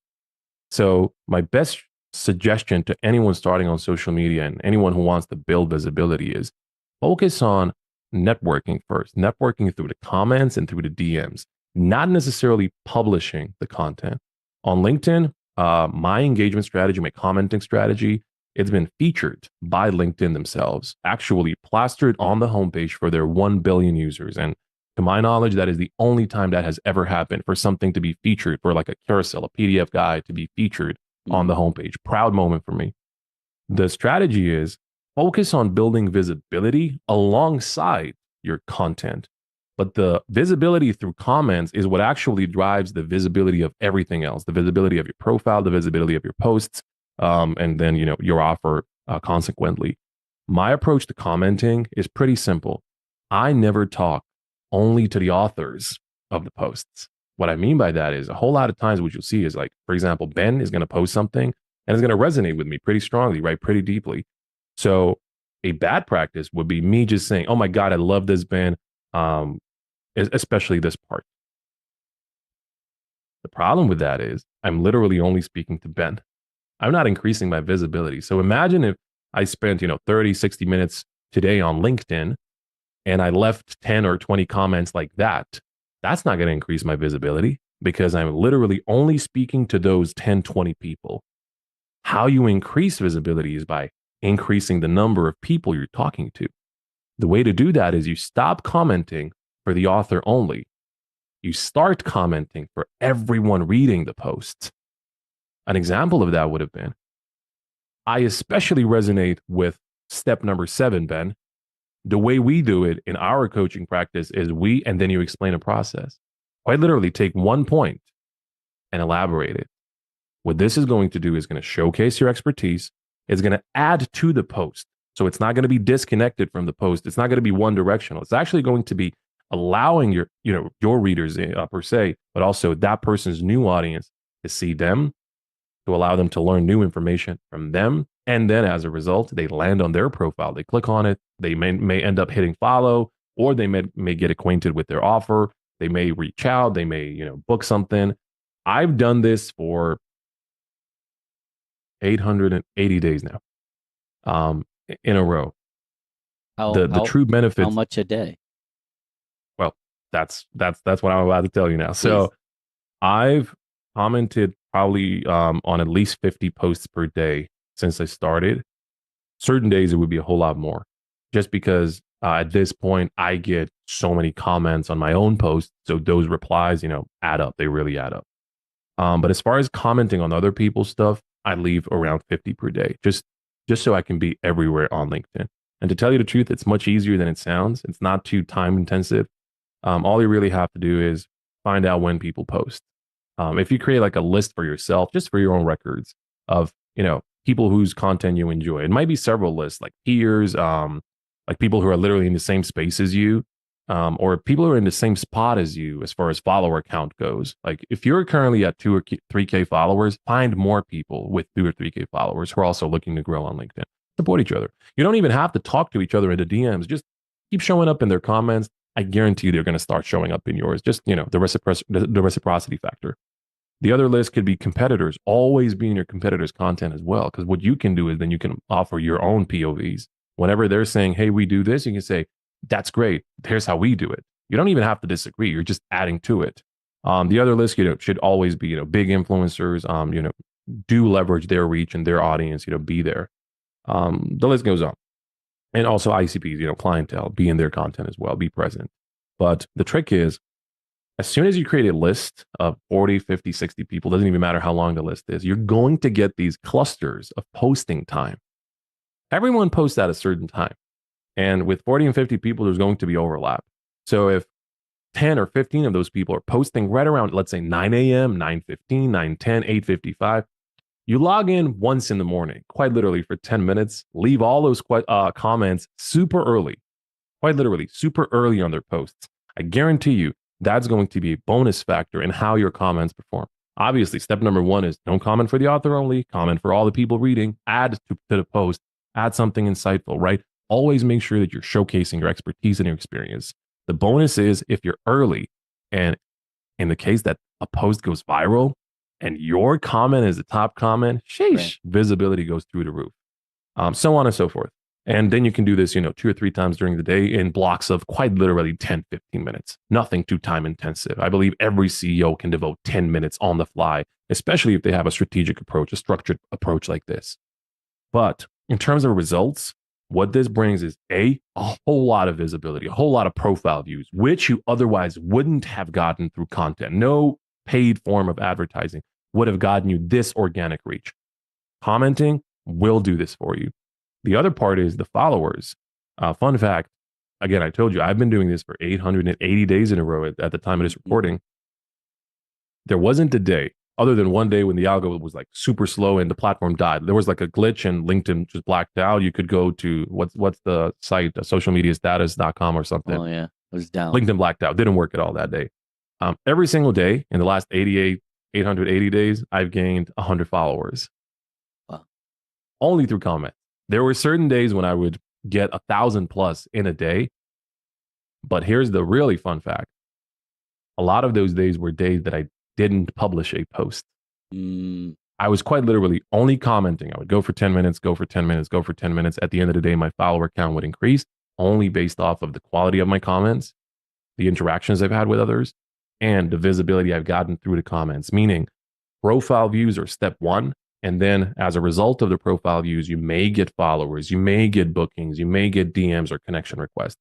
So my best suggestion to anyone starting on social media and anyone who wants to build visibility is focus on networking first, networking through the comments and through the DMs, not necessarily publishing the content. On LinkedIn, my engagement strategy, my commenting strategy, it's been featured by LinkedIn themselves, actually plastered on the homepage for their 1 billion users. And to my knowledge, that is the only time that has ever happened for something to be featured, for like a carousel, a PDF guide to be featured on the homepage. Proud moment for me. The strategy is focus on building visibility alongside your content. But the visibility through comments is what actually drives the visibility of everything else, the visibility of your profile, the visibility of your posts, and then, your offer consequently. My approach to commenting is pretty simple. I never talk only to the authors of the posts. What I mean by that is, a whole lot of times what you'll see is, like, for example, Ben is going to post something and it's going to resonate with me pretty strongly, right? Pretty deeply. So a bad practice would be me just saying, oh my God, I love this, Ben. Especially this part. The problem with that is I'm literally only speaking to Ben. I'm not increasing my visibility. So imagine if I spent, 30, 60 minutes today on LinkedIn and I left 10 or 20 comments like that. That's not going to increase my visibility, because I'm literally only speaking to those 10, 20 people. How you increase visibility is by increasing the number of people you're talking to. The way to do that is you stop commenting for the author only. You start commenting for everyone reading the post. An example of that would have been, I especially resonate with step number 7, Ben. The way we do it in our coaching practice is and then you explain a process. Quite literally take one point and elaborate it. What this is going to do is going to showcase your expertise. It's going to add to the post. So it's not going to be disconnected from the post. It's not going to be one directional. It's actually going to be allowing your readers per se, but also that person's new audience to see them, to allow them to learn new information from them. And then as a result, they land on their profile. They click on it. They may end up hitting follow, or they may get acquainted with their offer. They may reach out. They may, book something. I've done this for 880 days now, in a row. The true benefits. How much a day? Well, that's what I'm about to tell you now. Please. So I've commented probably on at least 50 posts per day since I started. Certain days it would be a whole lot more, just because At this point, I get so many comments on my own posts. So those replies, add up. They really add up. But as far as commenting on other people's stuff, I leave around 50 per day, just so I can be everywhere on LinkedIn. And to tell you the truth, it's much easier than it sounds. It's not too time intensive. All you really have to do is find out when people post. If you create like a list for yourself, just for your own records of, people whose content you enjoy, it might be several lists, like peers, like people who are literally in the same space as you, or people who are in the same spot as you as far as follower count goes. Like if you're currently at 2 or 3K followers, find more people with 2 or 3K followers who are also looking to grow on LinkedIn. Support each other. You don't even have to talk to each other in the DMs. Just keep showing up in their comments. I guarantee you they're going to start showing up in yours. Just, the reciprocity factor. The other list could be competitors. Always be in your competitors' content as well. Because what you can do is then you can offer your own POVs. Whenever they're saying, hey, we do this, you can say, that's great. Here's how we do it. You don't even have to disagree. You're just adding to it. The other list, should always be, big influencers, do leverage their reach and their audience, be there. The list goes on. And also ICPs, clientele, be in their content as well, be present. But the trick is, as soon as you create a list of 40, 50, 60 people, doesn't even matter how long the list is, you're going to get these clusters of posting time. Everyone posts at a certain time. And with 40 and 50 people, there's going to be overlap. So if 10 or 15 of those people are posting right around, let's say 9 a.m., 9:15, 9:10, 8:55, you log in once in the morning, quite literally for 10 minutes, leave all those comments super early, quite literally super early on their posts. I guarantee you that's going to be a bonus factor in how your comments perform. Obviously, step number 1 is don't comment for the author only, comment for all the people reading, add to the post, add something insightful, right? Always make sure that you're showcasing your expertise and your experience. The bonus is if you're early, and in the case that a post goes viral and your comment is the top comment, sheesh, right, visibility goes through the roof. So on and so forth. And then you can do this, 2 or 3 times during the day in blocks of quite literally 10, 15 minutes. Nothing too time intensive. I believe every CEO can devote 10 minutes on the fly, especially if they have a strategic approach, a structured approach like this. But in terms of results, what this brings is a whole lot of visibility, a whole lot of profile views, which you otherwise wouldn't have gotten through content. No paid form of advertising would have gotten you this organic reach. Commenting will do this for you. The other part is the followers. Fun fact, again, I told you, I've been doing this for 880 days in a row at the time of this recording. There wasn't a day, other than one day when the algo was like super slow and the platform died. There was like a glitch and LinkedIn just blacked out. You could go to, what's the site, socialmediastatus.com or something. Oh, yeah. It was down. LinkedIn blacked out. Didn't work at all that day. Every single day in the last 880 days, I've gained 100 followers. Wow. Only through comments. There were certain days when I would get 1,000 plus in a day. But here's the really fun fact. A lot of those days were days that I didn't publish a post. I was quite literally only commenting. I would go for 10 minutes, go for 10 minutes, go for 10 minutes. At the end of the day, my follower count would increase only based off of the quality of my comments, the interactions I've had with others, and the visibility I've gotten through the comments. Meaning profile views are step 1. And then as a result of the profile views, you may get followers, you may get bookings, you may get DMs or connection requests.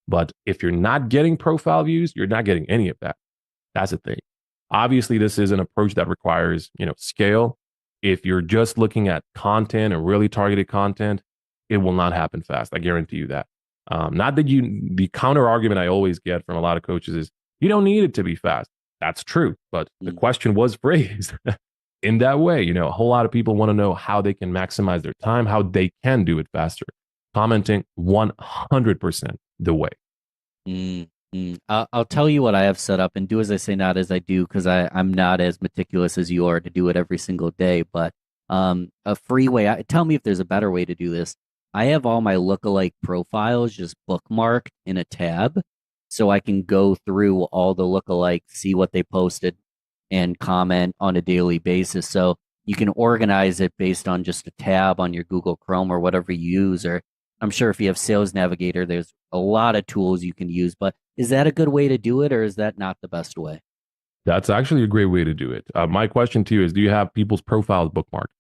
But if you're not getting profile views, you're not getting any of that. That's the thing. Obviously, this is an approach that requires, scale. If you're just looking at content and really targeted content, it will not happen fast. I guarantee you that. Not that the counter argument I always get from a lot of coaches is, you don't need it to be fast. That's true. But the question was phrased in that way. A whole lot of people want to know how they can maximize their time, how they can do it faster. Commenting 100% the way. I'll tell you what I have set up, and do as I say, not as I do, because I'm not as meticulous as you are to do it every single day. But a free way, tell me if there's a better way to do this. I have all my lookalike profiles just bookmarked in a tab, so I can go through all the lookalikes, see what they posted, and comment on a daily basis. So you can organize it based on just a tab on your Google Chrome or whatever you use. Or I'm sure if you have Sales Navigator, there's a lot of tools you can use. But is that a good way to do it, or is that not the best way? That's actually a great way to do it. My question to you is, do you have people's profiles bookmarked?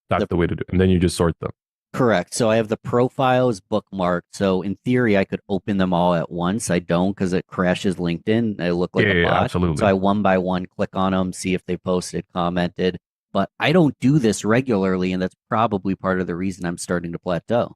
That's the way to do it. And then you just sort them. Correct. So I have the profiles bookmarked. So in theory, I could open them all at once. I don't because it crashes LinkedIn. I look like a bot. absolutely. So I one by one click on them, see if they posted, commented. But I don't do this regularly, and that's probably part of the reason I'm starting to plateau.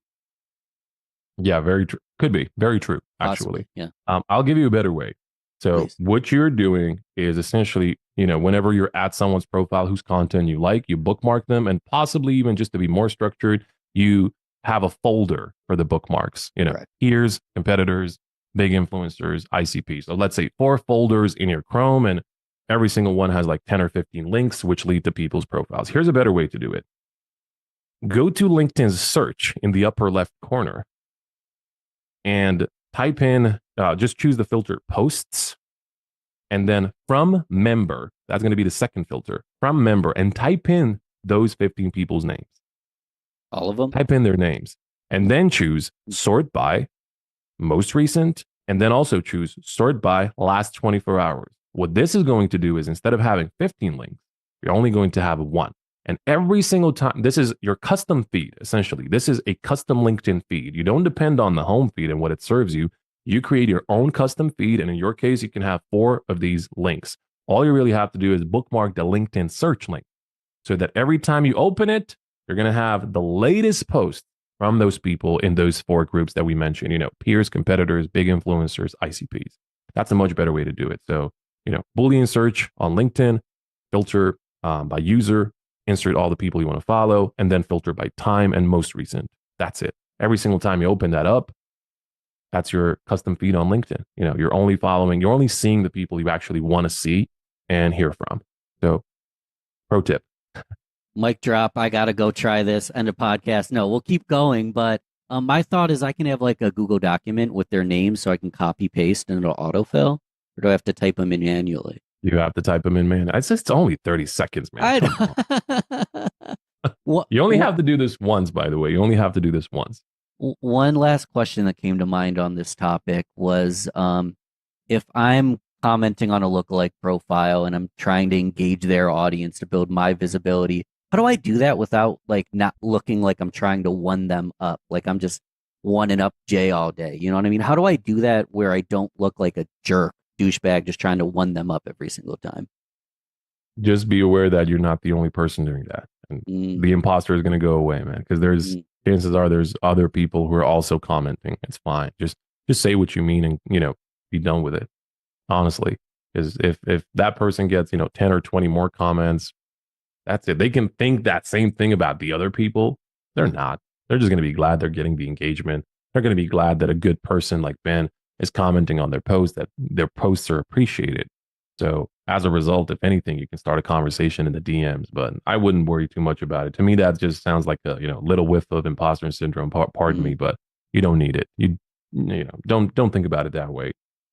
Yeah, very true. Could be very true, actually. Possibly, yeah. I'll give you a better way. So Please. what you're doing is essentially, whenever you're at someone's profile whose content you like, you bookmark them, and possibly even just to be more structured, you have a folder for the bookmarks. Correct. Peers, competitors, big influencers, ICP. So let's say 4 folders in your Chrome, and every single one has like 10 or 15 links, which lead to people's profiles. Here's a better way to do it. Go to LinkedIn's search in the upper left corner and type in, just choose the filter posts, and then from member, that's going to be the second filter, from member, and type in those 15 people's names. All of them? Type in their names, and then choose sort by most recent, and then also choose sort by last 24 hours. What this is going to do is instead of having 15 links, you're only going to have 1. And every single time, this is your custom feed, essentially. This is a custom LinkedIn feed. You don't depend on the home feed and what it serves you. You create your own custom feed. And in your case, you can have 4 of these links. All you really have to do is bookmark the LinkedIn search link so that every time you open it, you're going to have the latest post from those people in those 4 groups that we mentioned, peers, competitors, big influencers, ICPs. That's a much better way to do it. So, Boolean search on LinkedIn, filter by user, insert all the people you want to follow, and then filter by time and most recent. That's it. Every single time you open that up, that's your custom feed on LinkedIn. You're only seeing the people you actually want to see and hear from. So, pro tip. Mic drop. I got to go try this. End of podcast. No, we'll keep going. But my thought is I can have like a Google document with their names so I can copy paste and it'll autofill. Or do I have to type them in manually? You have to type them in, man. It's only 30 seconds, man. You only have to do this once, by the way. You only have to do this once. One last question that came to mind on this topic was if I'm commenting on a lookalike profile and I'm trying to engage their audience to build my visibility, how do I do that without like not looking like I'm trying to one them up? Like I'm just one-ing up Jay all day. You know what I mean? How do I do that where I don't look like a jerk douchebag just trying to one them up every single time? Just be aware that you're not the only person doing that. And the imposter is going to go away, man, because chances are there's other people who are also commenting. It's fine. Just say what you mean and, be done with it. Honestly, is if that person gets, 10 or 20 more comments, that's it. They can think that same thing about the other people. They're not. They're just going to be glad they're getting the engagement. They're going to be glad that a good person like Ben is commenting on their post, that their posts are appreciated. So as a result, if anything, you can start a conversation in the DMs, but I wouldn't worry too much about it. To me, that just sounds like a, little whiff of imposter syndrome. Pardon me, but you don't need it. You don't think about it that way.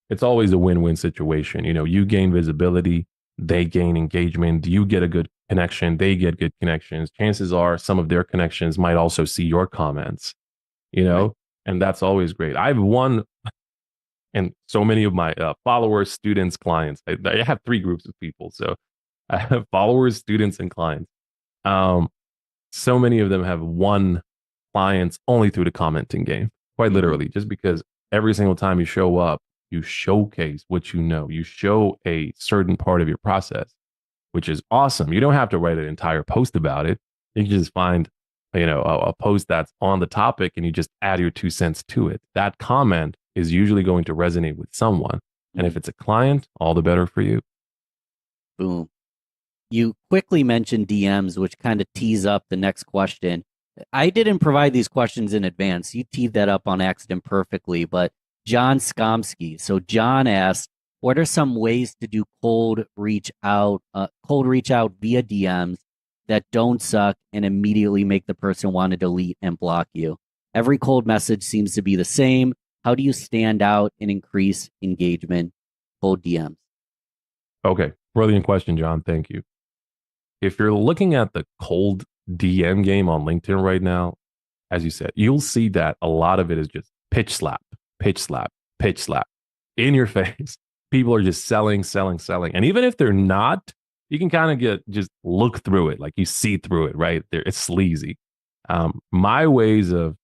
It's always a win-win situation. You gain visibility, they gain engagement, you get a good connection, they get good connections. Chances are some of their connections might also see your comments, right. And that's always great. I've won, and so many of my followers, students, clients, I have 3 groups of people. So I have followers, students, and clients. So many of them have won clients only through the commenting game, quite literally, just because every single time you show up, you showcase what you know. You show a certain part of your process, which is awesome. You don't have to write an entire post about it. You can just find, a post that's on the topic and you just add your 2 cents to it. That comment is usually going to resonate with someone. And if it's a client, all the better for you. Boom. You quickly mentioned DMs, which kind of tees up the next question. I didn't provide these questions in advance. You teed that up on accident perfectly, but John Skomsky. So John asked, what are some ways to do cold reach out via DMs that don't suck and immediately make the person want to delete and block you? Every cold message seems to be the same. How do you stand out and increase engagement? Cold DMs. Okay. Brilliant question, John. Thank you. If you're looking at the cold DM game on LinkedIn right now, as you said, you'll see that a lot of it is just pitch slap, pitch slap, pitch slap in your face. People are just selling. And even if they're not, you can kind of just look through it. Like you see through it, right? It's sleazy. My ways of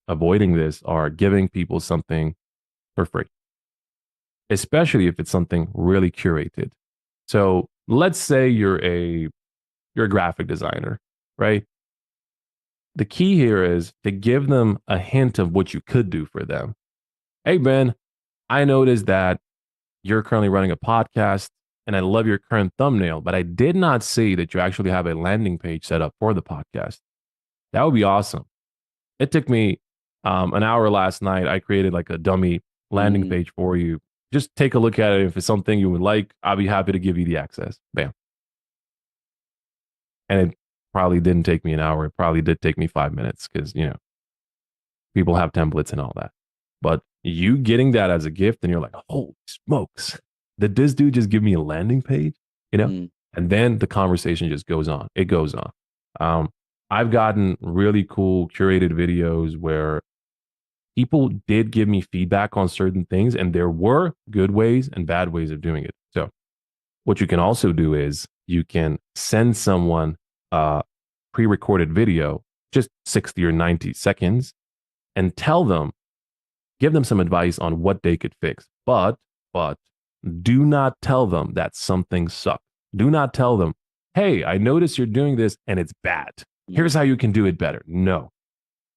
avoiding this are giving people something for free, especially if it's something really curated. So let's say you're a graphic designer, right? The key here is to give them a hint of what you could do for them. Hey, Ben, I noticed that you're currently running a podcast and I love your current thumbnail, but I did not see that you actually have a landing page set up for the podcast. That would be awesome. It took me an hour last night. I created like a dummy landing page for you. Just take a look at it. If it's something you would like, I'll be happy to give you the access. Bam. And it probably didn't take me an hour. It probably did take me 5 minutes because, people have templates and all that. But you getting that as a gift and you're like, holy smokes, did this dude just give me a landing page? And then the conversation just goes on. It goes on. I've gotten really cool curated videos where people did give me feedback on certain things, and there were good ways and bad ways of doing it. So what you can also do is you can send someone a pre-recorded video, just 60 or 90 seconds, and give them some advice on what they could fix. But do not tell them that something sucked. Do not tell them, hey, I noticed you're doing this and it's bad. Here's how you can do it better. No,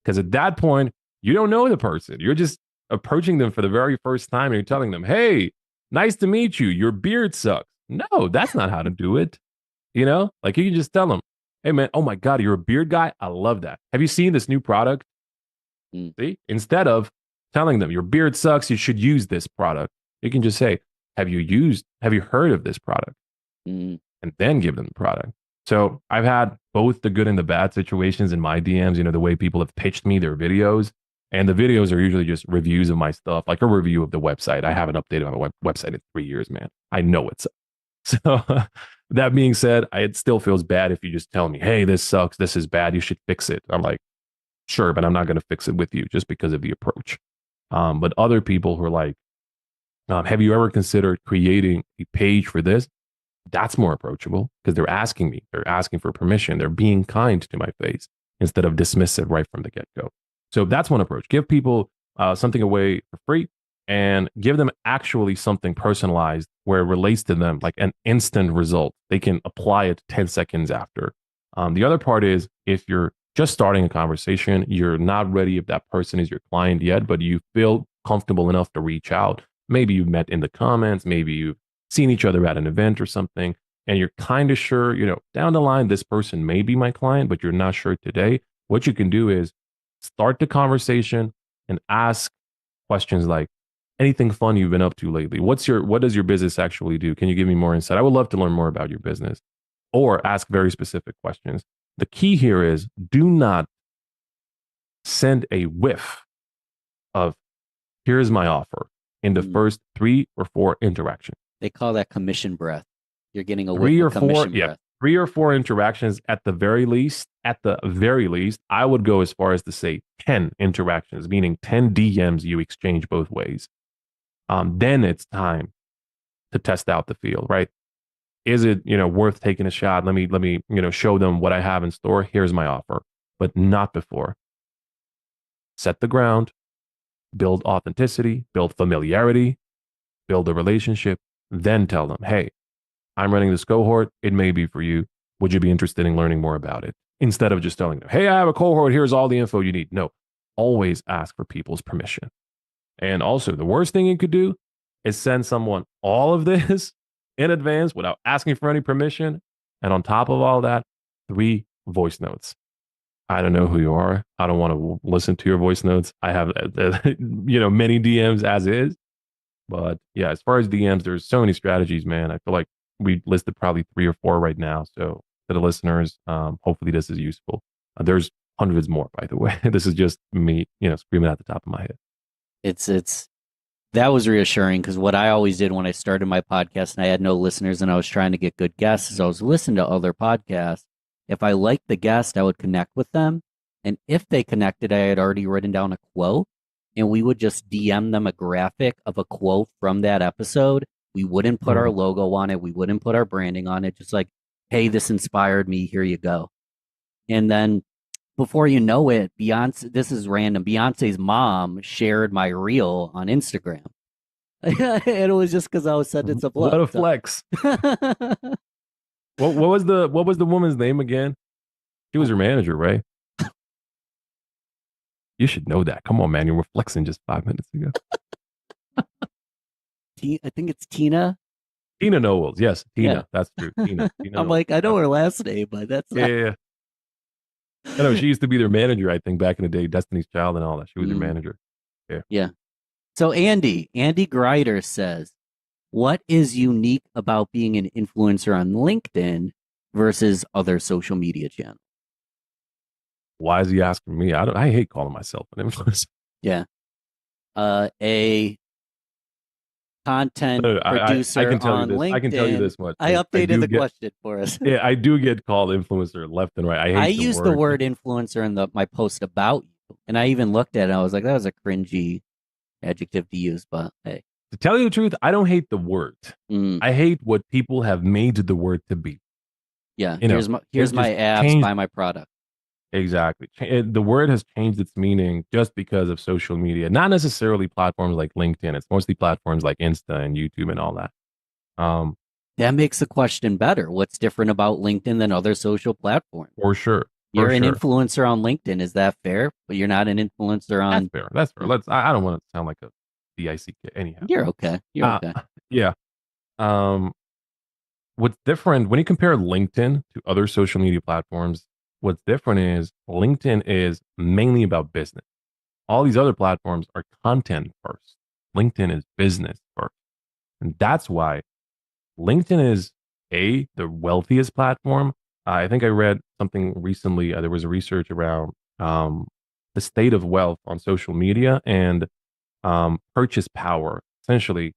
because at that point, you don't know the person. You're just approaching them for the very first time and you're telling them, hey, nice to meet you. Your beard sucks. No, that's not how to do it. Like you can just tell them, hey, man, oh my God, you're a beard guy. I love that. Have you seen this new product? See, instead of telling them your beard sucks, you should use this product, you can just say, have you heard of this product? And then give them the product. So I've had both the good and the bad situations in my DMs, the way people have pitched me their videos. And the videos are usually just reviews of my stuff, like a review of the website. I haven't updated my website in 3 years, man. I know it sucks. So that being said, it still feels bad if you just tell me, hey, this sucks. This is bad. You should fix it. I'm like, sure, but I'm not going to fix it with you just because of the approach. But other people who are like, have you ever considered creating a page for this? That's more approachable because they're asking me. They're asking for permission. They're being kind to my face instead of dismissive right from the get-go. So that's one approach. Give people something away for free and give them actually something personalized where it relates to them, like an instant result. They can apply it 10 seconds after. The other part is if you're just starting a conversation, you're not ready if that person is your client yet, but you feel comfortable enough to reach out. Maybe you've met in the comments, maybe you've seen each other at an event or something, and you're kind of sure, down the line, this person may be my client, but you're not sure today. What you can do is start the conversation and ask questions like, anything fun you've been up to lately? What does your business actually do? Can you give me more insight? I would love to learn more about your business. Or ask very specific questions. The key here is do not send a whiff of here's my offer in the first 3 or 4 interactions. They call that commission breath. You're getting a 3 or 4, breath. 3 or 4 interactions at the very least. At the very least, I would go as far as to say 10 interactions, meaning 10 DMs you exchange both ways. Then it's time to test out the field, right? Is it, worth taking a shot? Let me, show them what I have in store. Here's my offer, but not before. Set the ground, build authenticity, build familiarity, build a relationship, then tell them, hey, I'm running this cohort. It may be for you. Would you be interested in learning more about it? Instead of just telling them, hey, I have a cohort. Here's all the info you need. No, always ask for people's permission. And also, the worst thing you could do is send someone all of this in advance without asking for any permission. And on top of all that, 3 voice notes. I don't know who you are. I don't want to listen to your voice notes. I have, many DMs as is. But yeah, as far as DMs, there's so many strategies, man. I feel like we listed probably 3 or 4 right now. So to the listeners, hopefully this is useful. There's hundreds more, by the way. This is just me, screaming at the top of my head. That was reassuring because what I always did when I started my podcast and I had no listeners and I was trying to get good guests is I was listening to other podcasts. If I liked the guest, I would connect with them. And if they connected, I had already written down a quote and we would just DM them a graphic of a quote from that episode. We wouldn't put our logo on it. We wouldn't put our branding on it. Just like, hey, this inspired me. Here you go. And then before you know it, Beyonce, this is random. Beyonce's mom shared my reel on Instagram. And it was just because I was sending some love. What a flex. What was the woman's name again? She was her manager, right? You should know that. Come on, man. You were flexing just 5 minutes ago. I think it's Tina. Tina Knowles. Yes, Tina. Yeah. That's true. Tina I'm Knowles. like, I know her last name, but that's not. Yeah. I know she used to be their manager, I think, back in the day, Destiny's Child and all that. She was their manager. Yeah. So Andy Grider says, what is unique about being an influencer on LinkedIn versus other social media channels? Why is he asking me? I hate calling myself an influencer. Yeah. A content producer I can tell on you this. LinkedIn. I can tell you this much. I updated the get, question for us. Yeah, I do get called influencer left and right. I use the word influencer in my post about you, and I even looked at it. I was like, that was a cringy adjective to use, but hey. To tell you the truth, I don't hate the word. I hate what people have made the word to be. Yeah, You know, here's it my just abs, changed- buy my product. Exactly. The word has changed its meaning just because of social media. Not necessarily platforms like LinkedIn. It's mostly platforms like Insta and YouTube and all that. That makes the question better. What's different about LinkedIn than other social platforms? For sure. You're an influencer on LinkedIn. Is that fair? But you're not an influencer on. That's fair. I don't want to sound like a DICK anyhow. You're okay. You're okay. Yeah. What's different when you compare LinkedIn to other social media platforms? What's different is LinkedIn is mainly about business. All these other platforms are content first. LinkedIn is business first. And that's why LinkedIn is the wealthiest platform. I think I read something recently. There was a research around the state of wealth on social media and purchase power. Essentially,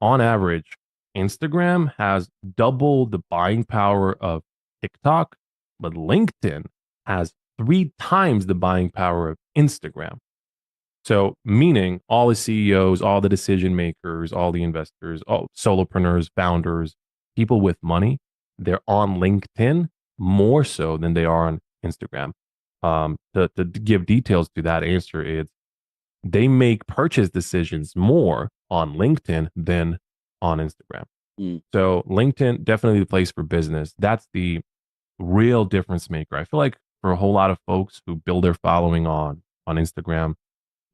on average, Instagram has double the buying power of TikTok, but LinkedIn has 3 times the buying power of Instagram. So, meaning all the CEOs, all the decision makers, all the investors, all solopreneurs, founders, people with money, they're on LinkedIn more so than they are on Instagram. To give details to that answer, is they make purchase decisions more on LinkedIn than on Instagram. So LinkedIn, definitely the place for business. That's the real difference maker. I feel like for a whole lot of folks who build their following on Instagram,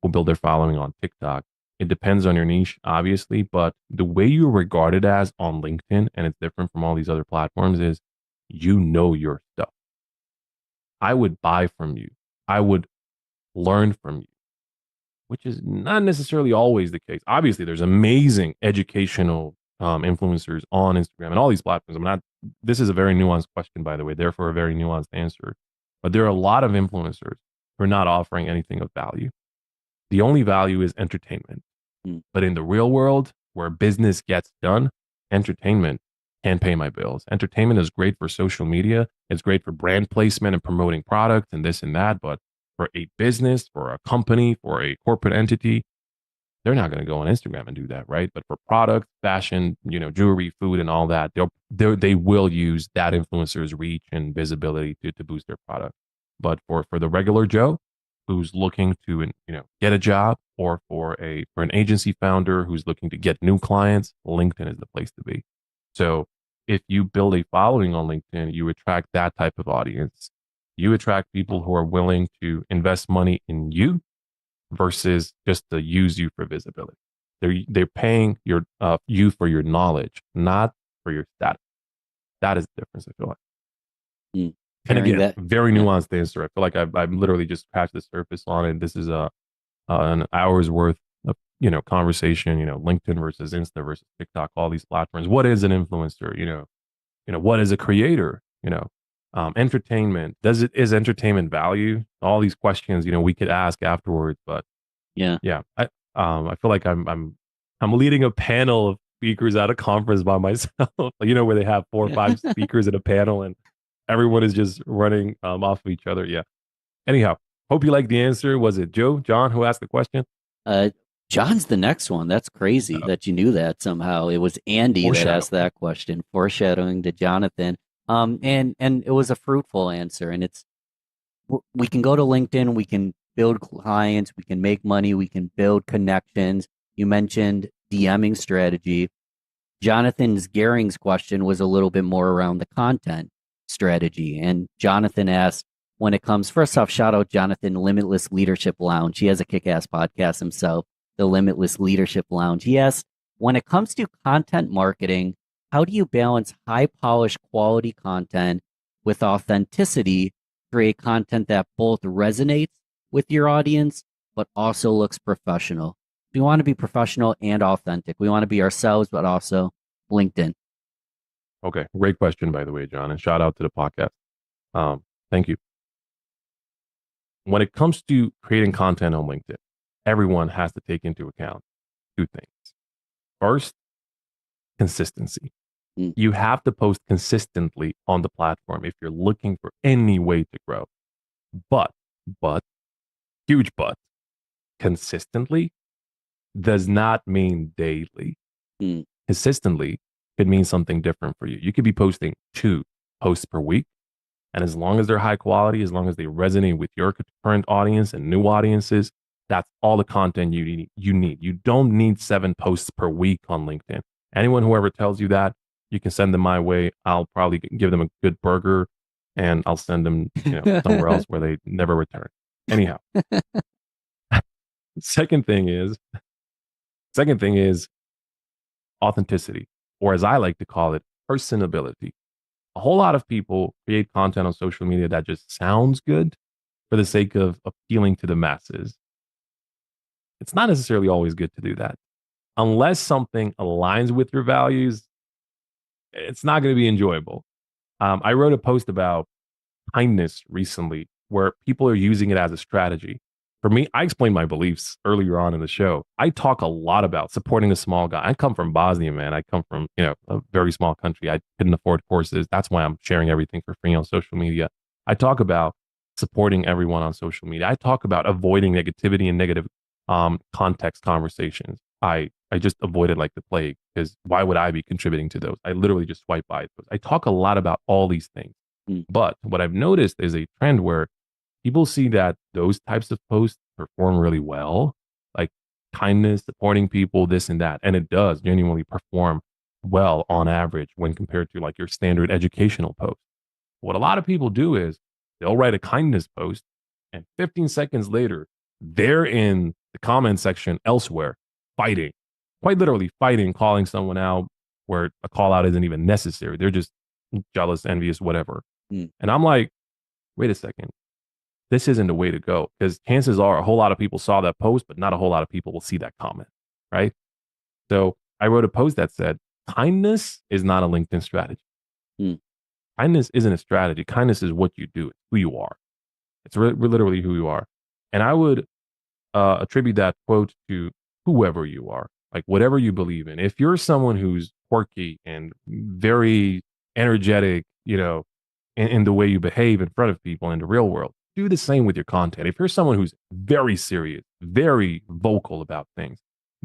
who build their following on TikTok, it depends on your niche, obviously, but the way you're regarded as on LinkedIn, and it's different from all these other platforms, is you know your stuff. I would buy from you. I would learn from you, which is not necessarily always the case. Obviously, there's amazing educational influencers on Instagram and all these platforms. This is a very nuanced question, by the way, therefore a very nuanced answer. But there are a lot of influencers who are not offering anything of value. The only value is entertainment. But in the real world, where business gets done, entertainment can pay my bills. Entertainment is great for social media. It's great for brand placement and promoting products and this and that. But for a business, for a company, for a corporate entity, they're not going to go on Instagram and do that, right? But for products, fashion, jewelry, food, and all that, they will use that influencer's reach and visibility to boost their product. But for the regular Joe who's looking to get a job, or for an agency founder who's looking to get new clients, LinkedIn is the place to be. So if you build a following on LinkedIn, you attract that type of audience. You attract people who are willing to invest money in you versus just to use you for visibility. They're paying you for your knowledge, not for your status. That is the difference, I feel like. And again, very nuanced answer. I feel like I've literally just scratched the surface on it. This is an hour's worth of conversation. LinkedIn versus Insta versus TikTok, all these platforms. What is an influencer? What is a creator? Entertainment. Is entertainment value? All these questions we could ask afterwards. But yeah. I feel like I'm leading a panel of speakers at a conference by myself. Where they have 4 or 5 speakers at a panel and everyone is just running off of each other. Yeah. Anyhow, hope you like the answer. Was it John who asked the question? John's the next one. That's crazy that you knew that somehow. It was Andy that asked that question, foreshadowing to Jonathan. And it was a fruitful answer. And we can go to LinkedIn, we can build clients, we can make money, we can build connections. You mentioned DMing strategy. Jonathan's Gering's question was a little bit more around the content strategy. And Jonathan asked, when it comes, first off, shout out Jonathan, Limitless Leadership Lounge. He has a kick-ass podcast himself, the Limitless Leadership Lounge. He asked, when it comes to content marketing, how do you balance high-polished quality content with authenticity, create content that both resonates with your audience, but also looks professional? We want to be professional and authentic. We want to be ourselves, but also LinkedIn. Okay. Great question, by the way, John, and shout out to the podcast. Thank you. When it comes to creating content on LinkedIn, everyone has to take into account two things. First, consistency. You have to post consistently on the platform if you're looking for any way to grow. But, huge but, consistently does not mean daily. Consistently could mean something different for you. You could be posting 2 posts per week. And as long as they're high quality, as long as they resonate with your current audience and new audiences, that's all the content you need. You don't need 7 posts per week on LinkedIn. Anyone who ever tells you that, you can send them my way. I'll probably give them a good burger and I'll send them somewhere else where they never return. Anyhow, second thing is authenticity, or as I like to call it, personability. A whole lot of people create content on social media that just sounds good for the sake of appealing to the masses. It's not necessarily always good to do that. Unless something aligns with your values, it's not going to be enjoyable. I wrote a post about kindness recently where people are using it as a strategy. For me, I explained my beliefs earlier on in the show. I talk a lot about supporting the small guy. I come from Bosnia, man. I come from, a very small country. I couldn't afford courses. That's why I'm sharing everything for free on social media. I talk about supporting everyone on social media. I talk about avoiding negativity and negative context conversations. I just avoid it like the plague, because why would I be contributing to those? I literally just swipe by those. I talk a lot about all these things. But what I've noticed is a trend where people see that those types of posts perform really well, like kindness, supporting people, this and that. And it does genuinely perform well on average when compared to like your standard educational post. What a lot of people do is they'll write a kindness post and 15 seconds later, they're in the comment section elsewhere fighting, quite literally fighting, calling someone out where a call out isn't even necessary. They're just jealous, envious, whatever. And I'm like, wait a second. This isn't the way to go, because chances are a whole lot of people saw that post, but not a whole lot of people will see that comment, right? So I wrote a post that said, kindness is not a LinkedIn strategy. Kindness isn't a strategy. Kindness is what you do. It's who you are. It's literally who you are. And I would attribute that quote to whoever you are, like whatever you believe in. If you're someone who's quirky and very energetic, in the way you behave in front of people in the real world, do the same with your content. If you're someone who's very serious, very vocal about things,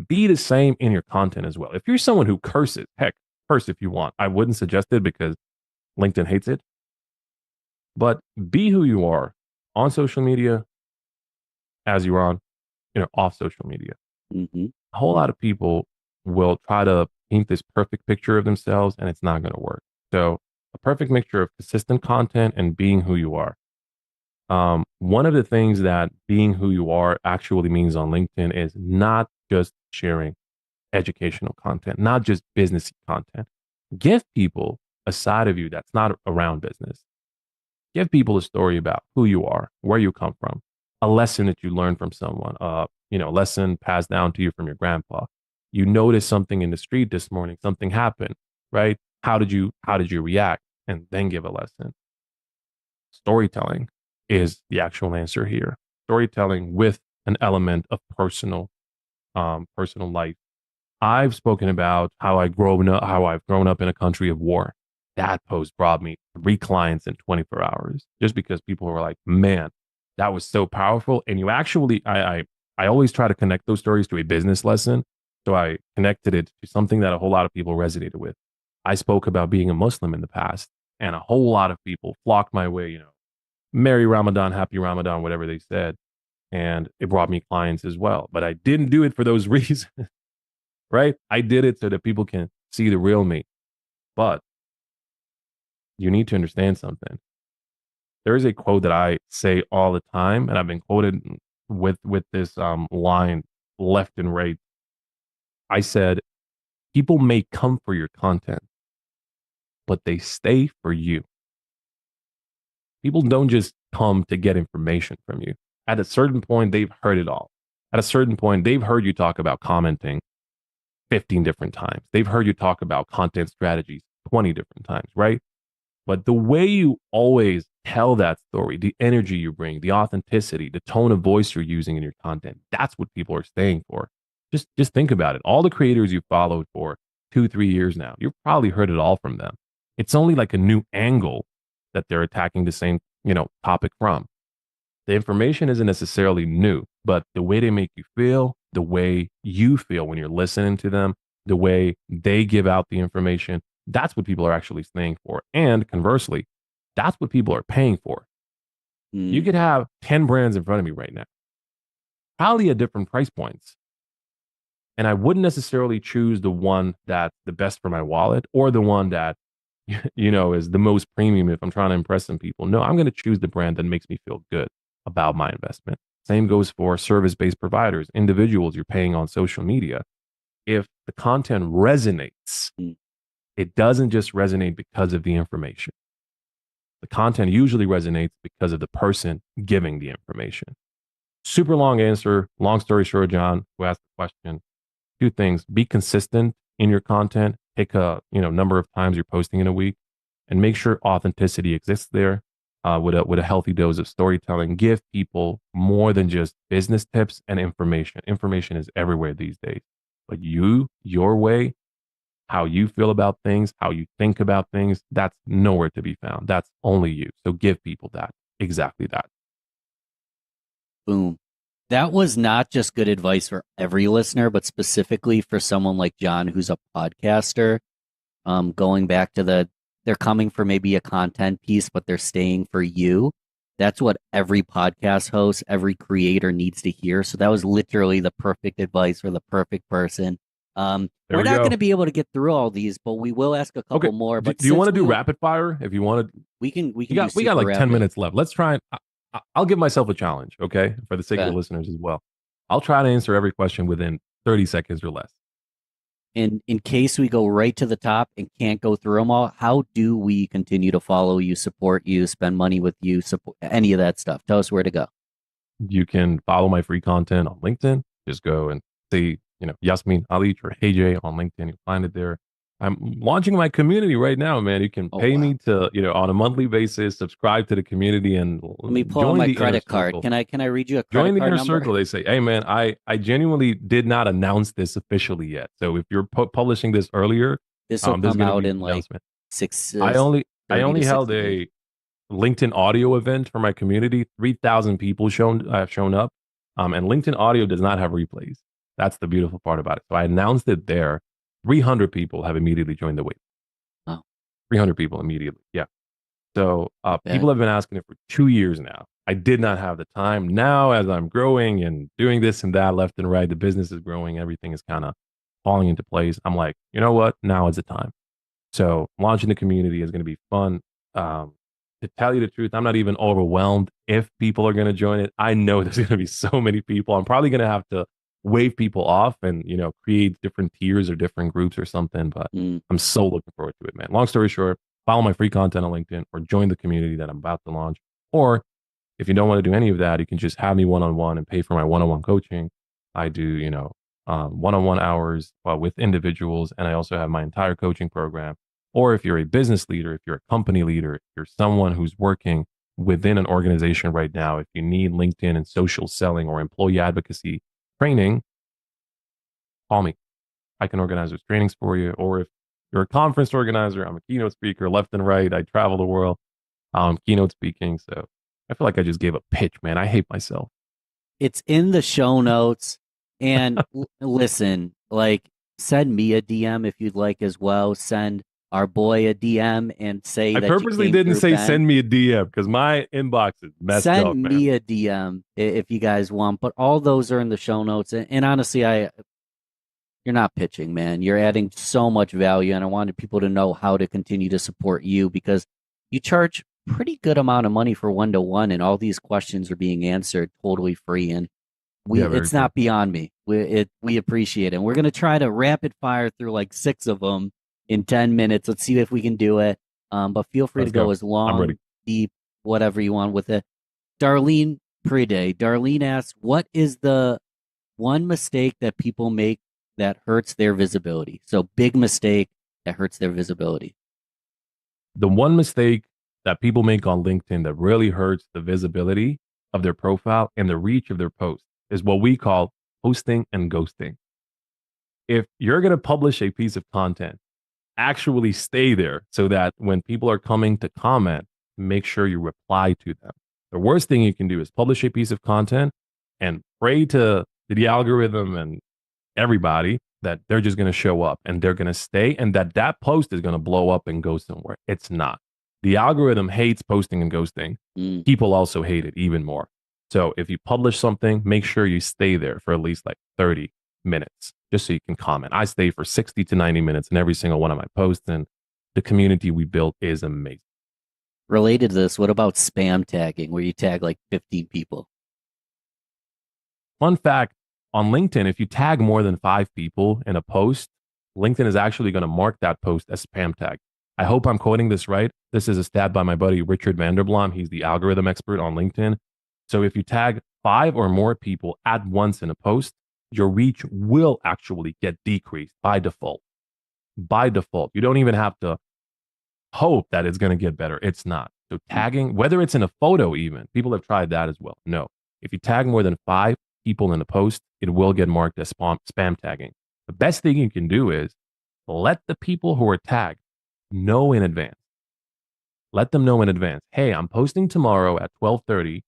be the same in your content as well. If you're someone who curses, heck, curse if you want. I wouldn't suggest it because LinkedIn hates it. But be who you are on social media as you're on, off social media. A whole lot of people will try to paint this perfect picture of themselves, and it's not going to work. So a perfect mixture of consistent content and being who you are. One of the things that being who you are actually means on LinkedIn is not just sharing educational content, not just businessy content. Give people a side of you that's not around business. Give people a story about who you are, where you come from, a lesson that you learned from someone, lesson passed down to you from your grandpa. You noticed something in the street this morning, something happened, right? How did you react? And then give a lesson. Storytelling is the actual answer here. Storytelling with an element of personal life. I've spoken about how I've grown up in a country of war. That post brought me 3 clients in 24 hours, just because people were like, man, that was so powerful. And you actually, I always try to connect those stories to a business lesson. So I connected it to something that a whole lot of people resonated with. I spoke about being a Muslim in the past, and a whole lot of people flocked my way, Merry Ramadan, Happy Ramadan, whatever they said. And it brought me clients as well. But I didn't do it for those reasons, right? I did it so that people can see the real me. But you need to understand something. There is a quote that I say all the time, and I've been quoted with this line left and right. I said, people may come for your content, but they stay for you. People don't just come to get information from you. At a certain point, they've heard it all. At a certain point, they've heard you talk about commenting 15 different times. They've heard you talk about content strategies 20 different times, right? But the way you always tell that story, the energy you bring, the authenticity, the tone of voice you're using in your content, that's what people are staying for. Just think about it. All the creators you followed for 2-3 years now, you've probably heard it all from them. It's only like a new angle that they're attacking the same, topic from. The information isn't necessarily new, but the way they make you feel, the way you feel when you're listening to them, the way they give out the information, that's what people are actually staying for. And conversely, that's what people are paying for. You could have 10 brands in front of me right now, probably at different price points. And I wouldn't necessarily choose the one that's the best for my wallet or the one that, is the most premium if I'm trying to impress some people. No, I'm going to choose the brand that makes me feel good about my investment. Same goes for service-based providers, individuals you're paying on social media. If the content resonates, it doesn't just resonate because of the information. The content usually resonates because of the person giving the information. Super long answer. Long story short, John, who asked the question, 2 things. Be consistent in your content. Pick a number of times you're posting in a week, and make sure authenticity exists there with a healthy dose of storytelling. Give people more than just business tips and information. Information is everywhere these days. But your way, how you feel about things, how you think about things, that's nowhere to be found. That's only you. So give people that. Exactly that. Boom. That was not just good advice for every listener, but specifically for someone like John, who's a podcaster. Going back to they're coming for maybe a content piece, but they're staying for you. That's what every podcast host, every creator needs to hear. So that was literally the perfect advice for the perfect person. We're not going to be able to get through all these, but we will ask a couple more. But do you want to do rapid fire? If you want to, we can. We got like 10 minutes left. Let's try. I'll give myself a challenge, okay, for the sake of the listeners as well. I'll try to answer every question within 30 seconds or less. And in case we go right to the top and can't go through them all, how do we continue to follow you, support you, spend money with you, support any of that stuff? Tell us where to go. You can follow my free content on LinkedIn. Just go and see, Yasmin Ali or Hey Jay on LinkedIn. You'll find it there. I'm launching my community right now, man. You can pay me to, on a monthly basis, subscribe to the community and let me pull out my credit card. Can I read you a credit card join the inner number? circle? They say, hey man, I genuinely did not announce this officially yet. So if you're publishing this earlier, this will come out in like 6. I only held a LinkedIn audio event for my community. 3,000 people have shown up. And LinkedIn audio does not have replays. That's the beautiful part about it. So I announced it there. 300 people have immediately joined the wait. Oh. 300 people immediately. Yeah. So people have been asking it for 2 years now. I did not have the time. Now, as I'm growing and doing this and that left and right, the business is growing. Everything is kind of falling into place. I'm like, you know what? Now is the time. So launching the community is going to be fun. To tell you the truth, I'm not even overwhelmed if people are going to join it. I know there's going to be so many people. I'm probably going to have to wave people off and create different tiers or different groups or something, but I'm so looking forward to it, man. Long story short, follow my free content on LinkedIn or join the community that I'm about to launch. Or if you don't want to do any of that, you can just have me one-on-one and pay for my one-on-one coaching. I do one-on-one hours with individuals, and I also have my entire coaching program. Or if you're a business leader, if you're a company leader, if you're someone who's working within an organization right now, if you need LinkedIn and social selling or employee advocacy training, call me. I can organize those trainings for you. Or if you're a conference organizer, I'm a keynote speaker left and right. I travel the world keynote speaking. So I feel like I just gave a pitch, man. I hate myself. It's in the show notes. And listen, send me a DM if you'd like as well. Send our boy a DM and say I that you purposely came didn't through say Ben. send me a DM because my inbox is messed Send up, man. me a DM if you guys want, but all those are in the show notes. And honestly, you're not pitching, man. You're adding so much value, and I wanted people to know how to continue to support you because you charge pretty good amount of money for 1-to-1, and all these questions are being answered totally free. And it's not beyond me. We appreciate it. And we're gonna try to rapid fire through like 6 of them in 10 minutes. Let's see if we can do it. But feel free Let's to go go. as I'm long, ready. deep, whatever you want with it. Darlene Pride. Darlene asks, what is the one mistake that people make that hurts their visibility? So big mistake that hurts their visibility. The one mistake that people make on LinkedIn that really hurts the visibility of their profile and the reach of their post is what we call posting and ghosting. If you're going to publish a piece of content, actually stay there so that when people are coming to comment, make sure you reply to them. The worst thing you can do is publish a piece of content and pray to the algorithm and everybody that they're just going to show up and they're going to stay and that post is going to blow up and go somewhere. It's not. The algorithm hates posting and ghosting. People also hate it even more. So if you publish something, make sure you stay there for at least like 30 minutes, just so you can comment. I stay for 60 to 90 minutes in every single one of my posts, and the community we built is amazing. Related to this, what about spam tagging, where you tag like 15 people? Fun fact, on LinkedIn, if you tag more than 5 people in a post, LinkedIn is actually going to mark that post as spam tag. I hope I'm quoting this right. This is a stat by my buddy Richard Vanderblom. He's the algorithm expert on LinkedIn. So if you tag 5 or more people at once in a post, your reach will actually get decreased by default. By default. You don't even have to hope that it's going to get better. It's not. So tagging, whether it's in a photo even, people have tried that as well. No. If you tag more than 5 people in a post, it will get marked as spam tagging. The best thing you can do is let the people who are tagged know in advance. Let them know in advance. Hey, I'm posting tomorrow at 12:30.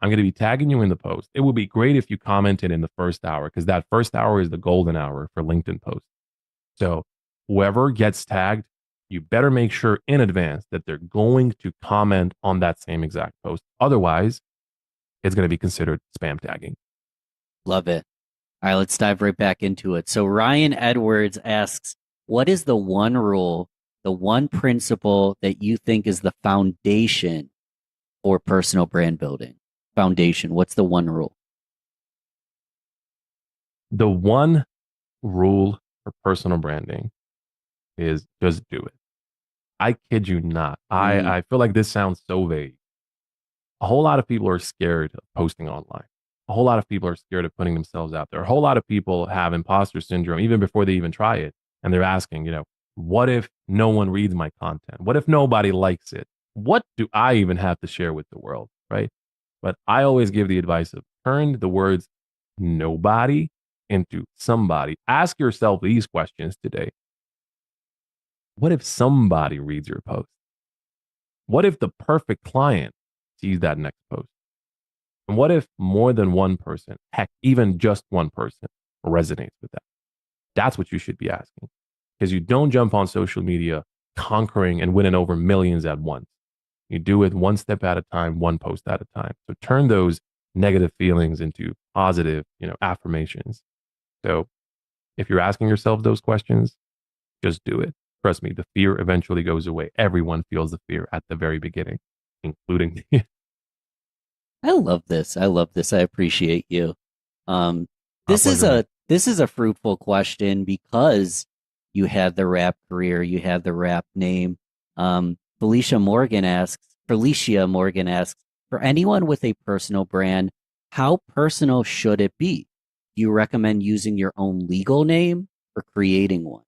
I'm going to be tagging you in the post. It would be great if you commented in the first hour because that first hour is the golden hour for LinkedIn posts. So whoever gets tagged, you better make sure in advance that they're going to comment on that same exact post. Otherwise, it's going to be considered spam tagging. Love it. All right, let's dive right back into it. So Ryan Edwards asks, what is the one rule, the one principle that you think is the foundation for personal brand building? Foundation. What's the one rule? The one rule for personal branding is just do it. I kid you not. I feel like this sounds so vague. A whole lot of people are scared of posting online. A whole lot of people are scared of putting themselves out there. A whole lot of people have imposter syndrome even before they even try it. And they're asking, what if no one reads my content? What if nobody likes it? What do I even have to share with the world? Right? But I always give the advice of turn the words nobody into somebody. Ask yourself these questions today. What if somebody reads your post? What if the perfect client sees that next post? And what if more than one person, heck, even just one person resonates with that? That's what you should be asking. Because you don't jump on social media conquering and winning over millions at once. You do it one step at a time, one post at a time. So turn those negative feelings into positive, affirmations. So if you're asking yourself those questions, just do it. Trust me, the fear eventually goes away. Everyone feels the fear at the very beginning, including me. I love this. I appreciate you. This is a fruitful question because you had the rap career, you had the rap name. Felicia Morgan asks, for anyone with a personal brand, how personal should it be? Do you recommend using your own legal name or creating one?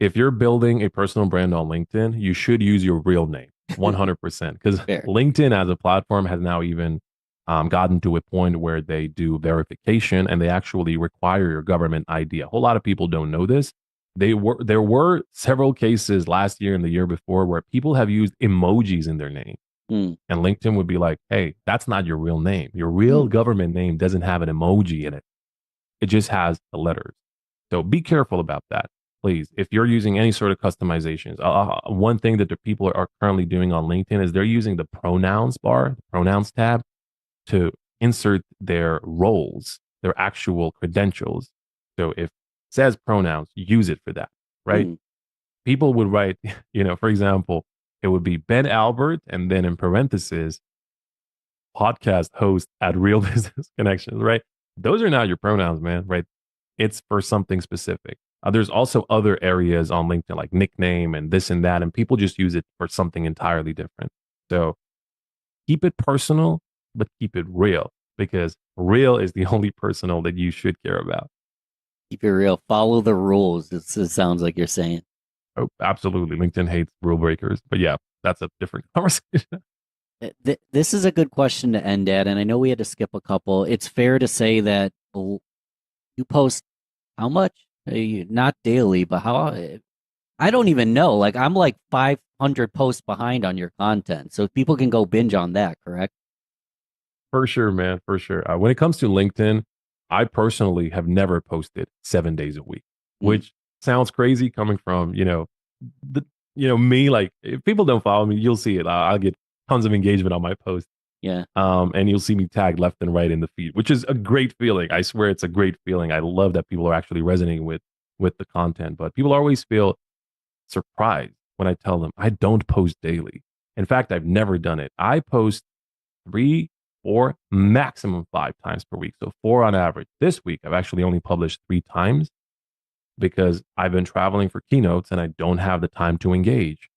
If you're building a personal brand on LinkedIn, you should use your real name, 100%. Because LinkedIn as a platform has now even gotten to a point where they do verification and they actually require your government ID. A whole lot of people don't know this. There were several cases last year and the year before where people have used emojis in their name. And LinkedIn would be like, hey, that's not your real name. Your real government name doesn't have an emoji in it. It just has the letters. So be careful about that. please, if you're using any sort of customizations, one thing that the people are currently doing on LinkedIn is they're using the pronouns bar, the pronouns tab, to insert their roles, their actual credentials. So if it says pronouns, use it for that, right? People would write, for example, it would be Ben Albert, and then in parentheses, podcast host at Real Business Connections, right? Those are not your pronouns, man, right? It's for something specific. There's also other areas on LinkedIn like nickname and this and that, and people just use it for something entirely different. So keep it personal, but keep it real, because real is the only personal that you should care about. Keep it real. Follow the rules. It sounds like you're saying. Oh, absolutely. LinkedIn hates rule breakers, but yeah, that's a different conversation. This is a good question to end at, and I know we had to skip a couple. It's fair to say that you post how much? Not daily, but how? I don't even know. Like, I'm like 500 posts behind on your content, so people can go binge on that, correct? For sure, man. For sure. When it comes to LinkedIn, I personally have never posted 7 days a week, which sounds crazy coming from, me. Like, if people don't follow me, you'll see it. I'll get tons of engagement on my post. Yeah. And you'll see me tagged left and right in the feed, which is a great feeling. I swear it's a great feeling. I love that people are actually resonating with the content, but people always feel surprised when I tell them I don't post daily. In fact, I've never done it. I post 3 or maximum 5 times per week. So 4 on average. This week, I've actually only published 3 times because I've been traveling for keynotes and I don't have the time to engage.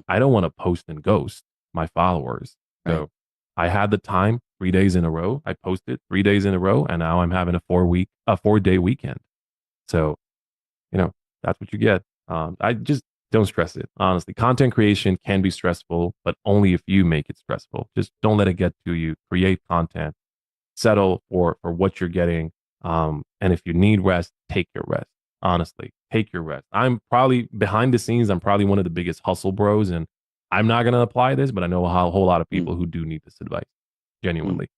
I don't want to post and ghost my followers. So I had the time 3 days in a row. I posted 3 days in a row, and now I'm having a 4-day weekend. So, that's what you get. I just don't stress it. Honestly, content creation can be stressful, but only if you make it stressful. Just don't let it get to you. Create content, settle for what you're getting. And if you need rest, take your rest. Honestly, take your rest. I'm probably behind the scenes. I'm probably one of the biggest hustle bros, and I'm not going to apply this, but I know a whole lot of people who do need this advice, genuinely.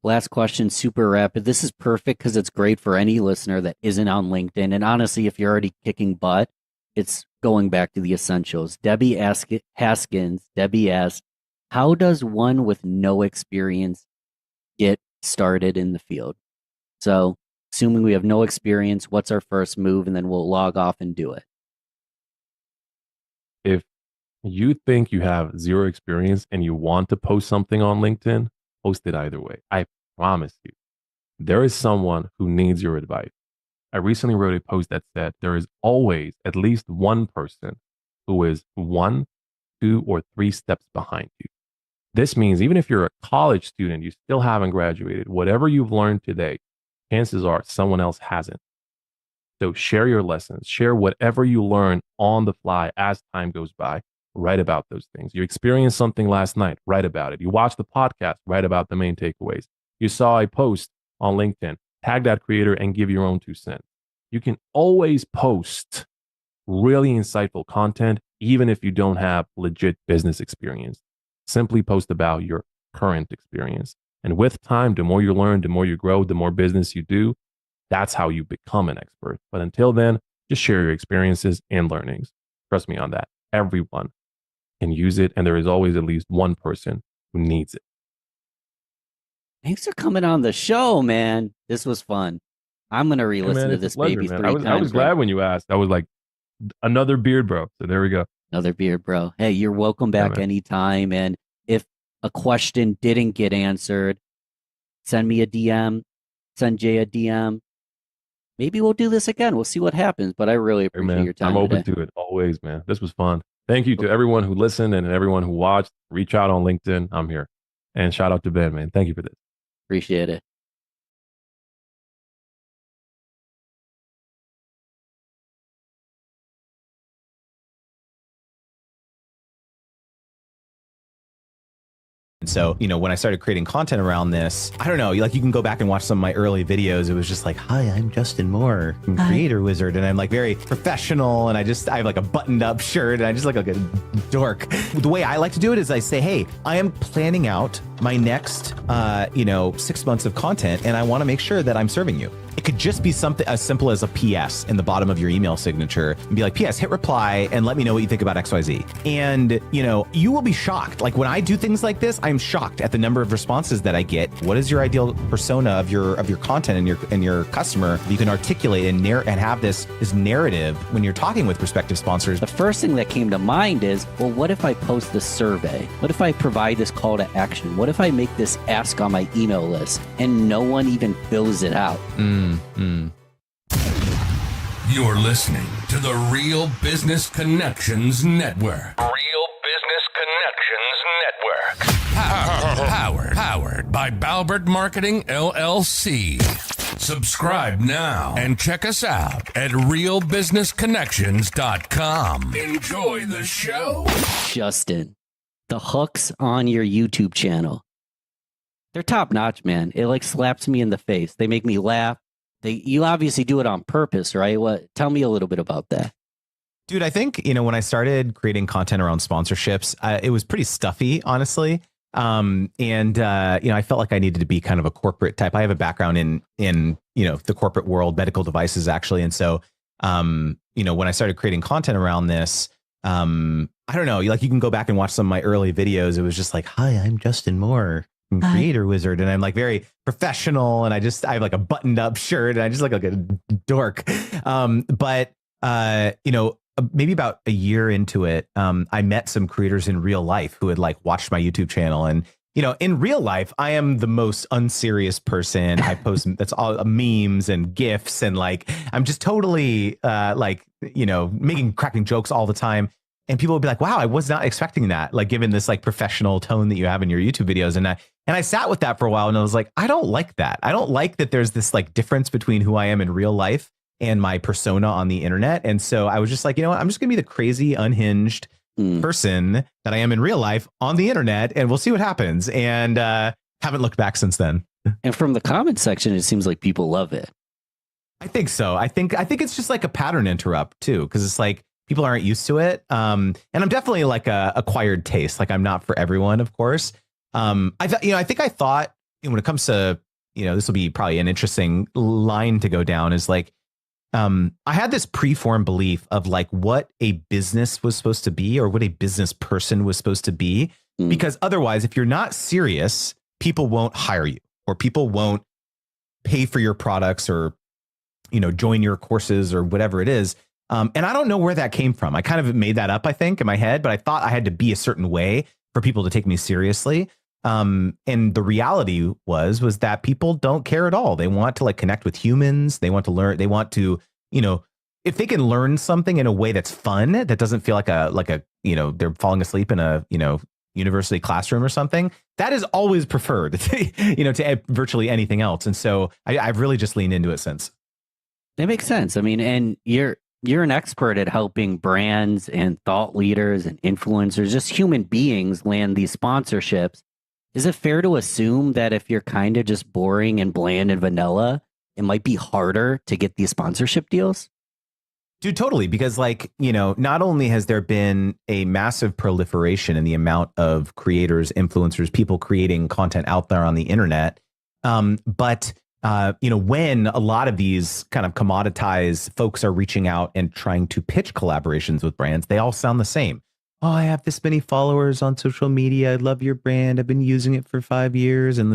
Last question, super rapid. This is perfect because it's great for any listener that isn't on LinkedIn. And honestly, if you're already kicking butt, it's going back to the essentials. Debbie Haskins asked, how does one with no experience get started in the field? So assuming we have no experience, what's our first move? And then we'll log off and do it. If you think you have 0 experience and you want to post something on LinkedIn, post it either way. I promise you, there is someone who needs your advice. I recently wrote a post that said there is always at least one person who is 1, 2, or 3 steps behind you. This means even if you're a college student, you still haven't graduated, whatever you've learned today, chances are someone else hasn't. So share your lessons, share whatever you learn on the fly as time goes by. Write about those things. You experienced something last night, write about it. You watched the podcast, write about the main takeaways. You saw a post on LinkedIn, tag that creator and give your own 2 cents. You can always post really insightful content, even if you don't have legit business experience. Simply post about your current experience. And with time, the more you learn, the more you grow, the more business you do, that's how you become an expert. But until then, just share your experiences and learnings. Trust me on that. Everyone can use it, and there is always at least one person who needs it. Thanks for coming on the show, man. This was fun. I'm going to re-listen to this baby 3 times. I was glad when you asked. I was like, another beard bro. So there we go. Another beard bro. Hey, you're welcome back anytime. And if a question didn't get answered, send me a DM, send Jay a DM. Maybe we'll do this again. We'll see what happens. But I really appreciate your time. I'm open to it always, man. This was fun. Thank you to everyone who listened and everyone who watched. Reach out on LinkedIn. I'm here. And shout out to Ben, man. Thank you for this. Appreciate it. So, when I started creating content around this, I don't know, you can go back and watch some of my early videos. It was just like, hi, I'm Justin Moore from Creator Wizard. And I'm like very professional. And I have like a buttoned up shirt and I just look like a dork. The way I like to do it is I say, hey, I am planning out my next, 6 months of content, and I want to make sure that I'm serving you. It could just be something as simple as a PS in the bottom of your email signature and be like, PS, hit reply and let me know what you think about XYZ. And, you will be shocked. Like when I do things like this, I'm shocked at the number of responses that I get. What is your ideal persona of your content and your customer? You can articulate and have this narrative when you're talking with prospective sponsors. The first thing that came to mind is, well, what if I post this survey? What if I provide this call to action? What if I make this ask on my email list and no one even fills it out? You're listening to the Real Business Connections Network. Real Business Connections Network. Powered by Balbert Marketing LLC. Subscribe now and check us out at realbusinessconnections.com. Enjoy the show. Justin, the hooks on your YouTube channel, they're top notch, man. It like slaps me in the face. They make me laugh. You obviously do it on purpose, right? Tell me a little bit about that. Dude, I think, when I started creating content around sponsorships, it was pretty stuffy, honestly. I felt like I needed to be kind of a corporate type. I have a background in the corporate world, medical devices, actually. And so, when I started creating content around this, I don't know, like you can go back and watch some of my early videos. It was just like, hi, I'm Justin Moore from Creator Wizard. And I'm like very professional. And I have like a buttoned up shirt and I just look like a dork. Maybe about a year into it, I met some creators in real life who had like watched my YouTube channel. And, in real life, I am the most unserious person. I post that's all memes and GIFs. And like, I'm just totally cracking jokes all the time. And people would be like, wow, I was not expecting that. Like given this like professional tone that you have in your YouTube videos. And I sat with that for a while and I was like, I don't like that. I don't like that there's this like difference between who I am in real life and my persona on the internet. And so I was just like, I'm just gonna be the crazy, unhinged person that I am in real life on the internet, and we'll see what happens. And haven't looked back since then. And from the comment section, it seems like people love it. I think so. I think it's just like a pattern interrupt too, because it's like people aren't used to it. And I'm definitely like a acquired taste. Like I'm not for everyone, of course. I thought when it comes to, this will be probably an interesting line to go down is like, I had this preformed belief of like what a business was supposed to be or what a business person was supposed to be, because otherwise, if you're not serious, people won't hire you or people won't pay for your products or, join your courses or whatever it is. And I don't know where that came from. I kind of made that up, I think, in my head, but I thought I had to be a certain way for people to take me seriously. And the reality was that people don't care at all. They want to like connect with humans. They want to learn. They want to, if they can learn something in a way that's fun, that doesn't feel like they're falling asleep in a, university classroom or something, that is always preferred, to virtually anything else. And so I've really just leaned into it since. That makes sense. I mean, and you're an expert at helping brands and thought leaders and influencers, just human beings, land these sponsorships. Is it fair to assume that if you're kind of just boring and bland and vanilla, it might be harder to get these sponsorship deals? Dude, totally. Because not only has there been a massive proliferation in the amount of creators, influencers, people creating content out there on the internet, but when a lot of these kind of commoditized folks are reaching out and trying to pitch collaborations with brands, they all sound the same. Oh, I have this many followers on social media. I love your brand. I've been using it for 5 years. And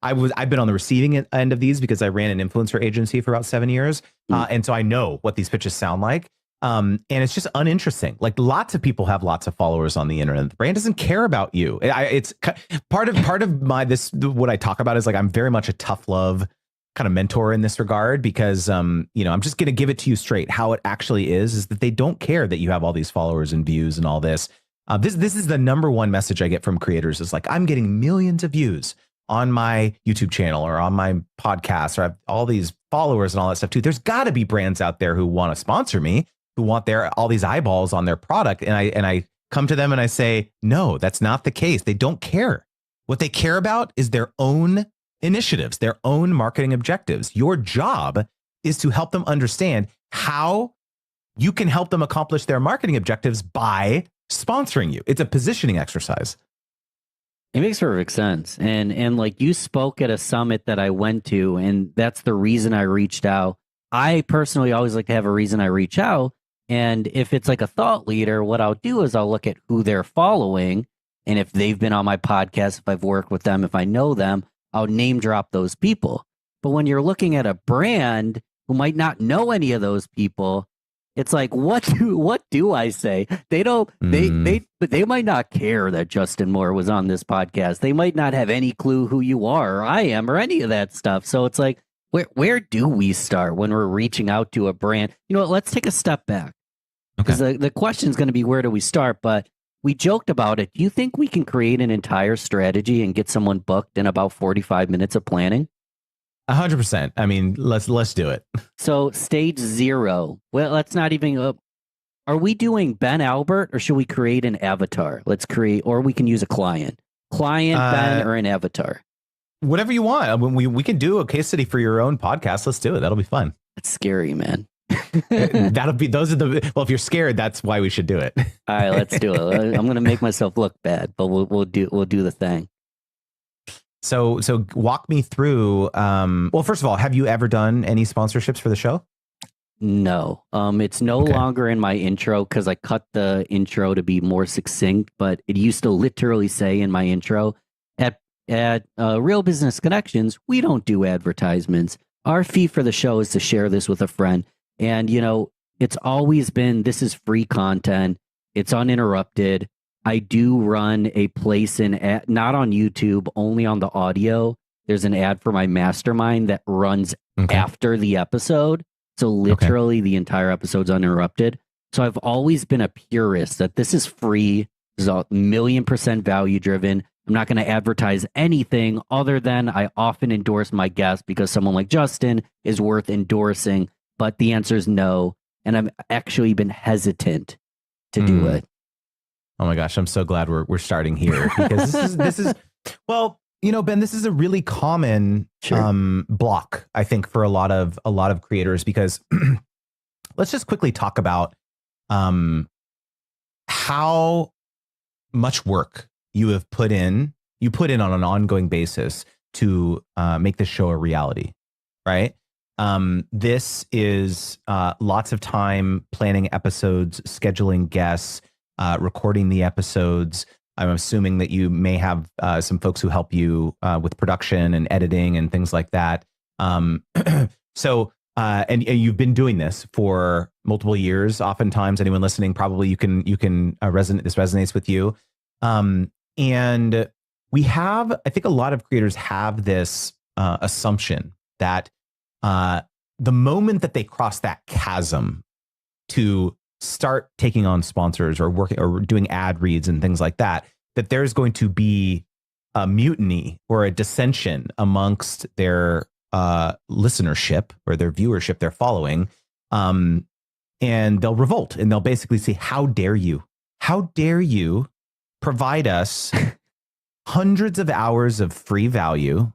I've been on the receiving end of these because I ran an influencer agency for about 7 years. And so I know what these pitches sound like. And it's just uninteresting. Like lots of people have lots of followers on the internet. The brand doesn't care about you. It's part of what I talk about is like, I'm very much a tough love kind of mentor in this regard because, I'm just going to give it to you straight. How it actually is that they don't care that you have all these followers and views and all this. This is the number one message I get from creators is like, I'm getting millions of views on my YouTube channel or on my podcast, or I have all these followers and all that stuff too. There's got to be brands out there who want to sponsor me, who want all these eyeballs on their product. And I come to them and I say, no, that's not the case. They don't care. What they care about is their own initiatives, their own marketing objectives. Your job is to help them understand how you can help them accomplish their marketing objectives by sponsoring you. It's a positioning exercise. It makes perfect sense. And like you spoke at a summit that I went to, and that's the reason I reached out. I personally always like to have a reason I reach out. And if it's like a thought leader, what I'll do is I'll look at who they're following. And if they've been on my podcast, if I've worked with them, if I know them, I'll name drop those people. But when you're looking at a brand who might not know any of those people, it's like, what do I say? They don't, they might not care that Justin Moore was on this podcast. They might not have any clue who you are or I am or any of that stuff. So it's like, where do we start when we're reaching out to a brand? You know what? Let's take a step back. Because the question is going to be, where do we start? But we joked about it. Do you think we can create an entire strategy and get someone booked in about 45 minutes of planning? 100%. I mean, let's do it. So stage 0. Well, let's not even. Are we doing Ben Albert, or should we create an avatar? Let's create, or we can use a client, Ben, or an avatar. Whatever you want. I mean, we can do a case study for your own podcast. Let's do it. That'll be fun. It's scary, man. That'll be well, if you're scared, that's why we should do it. All right, let's do it. I'm gonna make myself look bad, but we'll do the thing. So walk me through. Well, first of all, have you ever done any sponsorships for the show? No. It's no longer in my intro because I cut the intro to be more succinct, but it used to literally say in my intro, at Real Business Connections, we don't do advertisements. Our fee for the show is to share this with a friend. And, you know, it's always been, this is free content. It's uninterrupted. I do run a place not on YouTube, only on the audio. There's an ad for my mastermind that runs after the episode. So literally the entire episode's uninterrupted. So I've always been a purist that this is free. This is 1,000,000% value driven. I'm not going to advertise anything other than I often endorse my guests because someone like Justin is worth endorsing. But the answer is no. And I've actually been hesitant to do it. Oh my gosh, I'm so glad we're starting here because this is well, you know, Ben, this is a really common block, I think, for a lot of creators, because let's just quickly talk about how much work you put in on an ongoing basis to make this show a reality, right? This is lots of time planning episodes, scheduling guests, recording the episodes. I'm assuming that you may have some folks who help you with production and editing and things like that. So you've been doing this for multiple years. Oftentimes, anyone listening, probably you can resonate. This resonates with you. And we have, I think, a lot of creators have this assumption that the moment that they cross that chasm to start taking on sponsors or working or doing ad reads and things like that, that there's going to be a mutiny or a dissension amongst their listenership or their viewership, their following, and they'll revolt and they'll basically say, how dare you provide us hundreds of hours of free value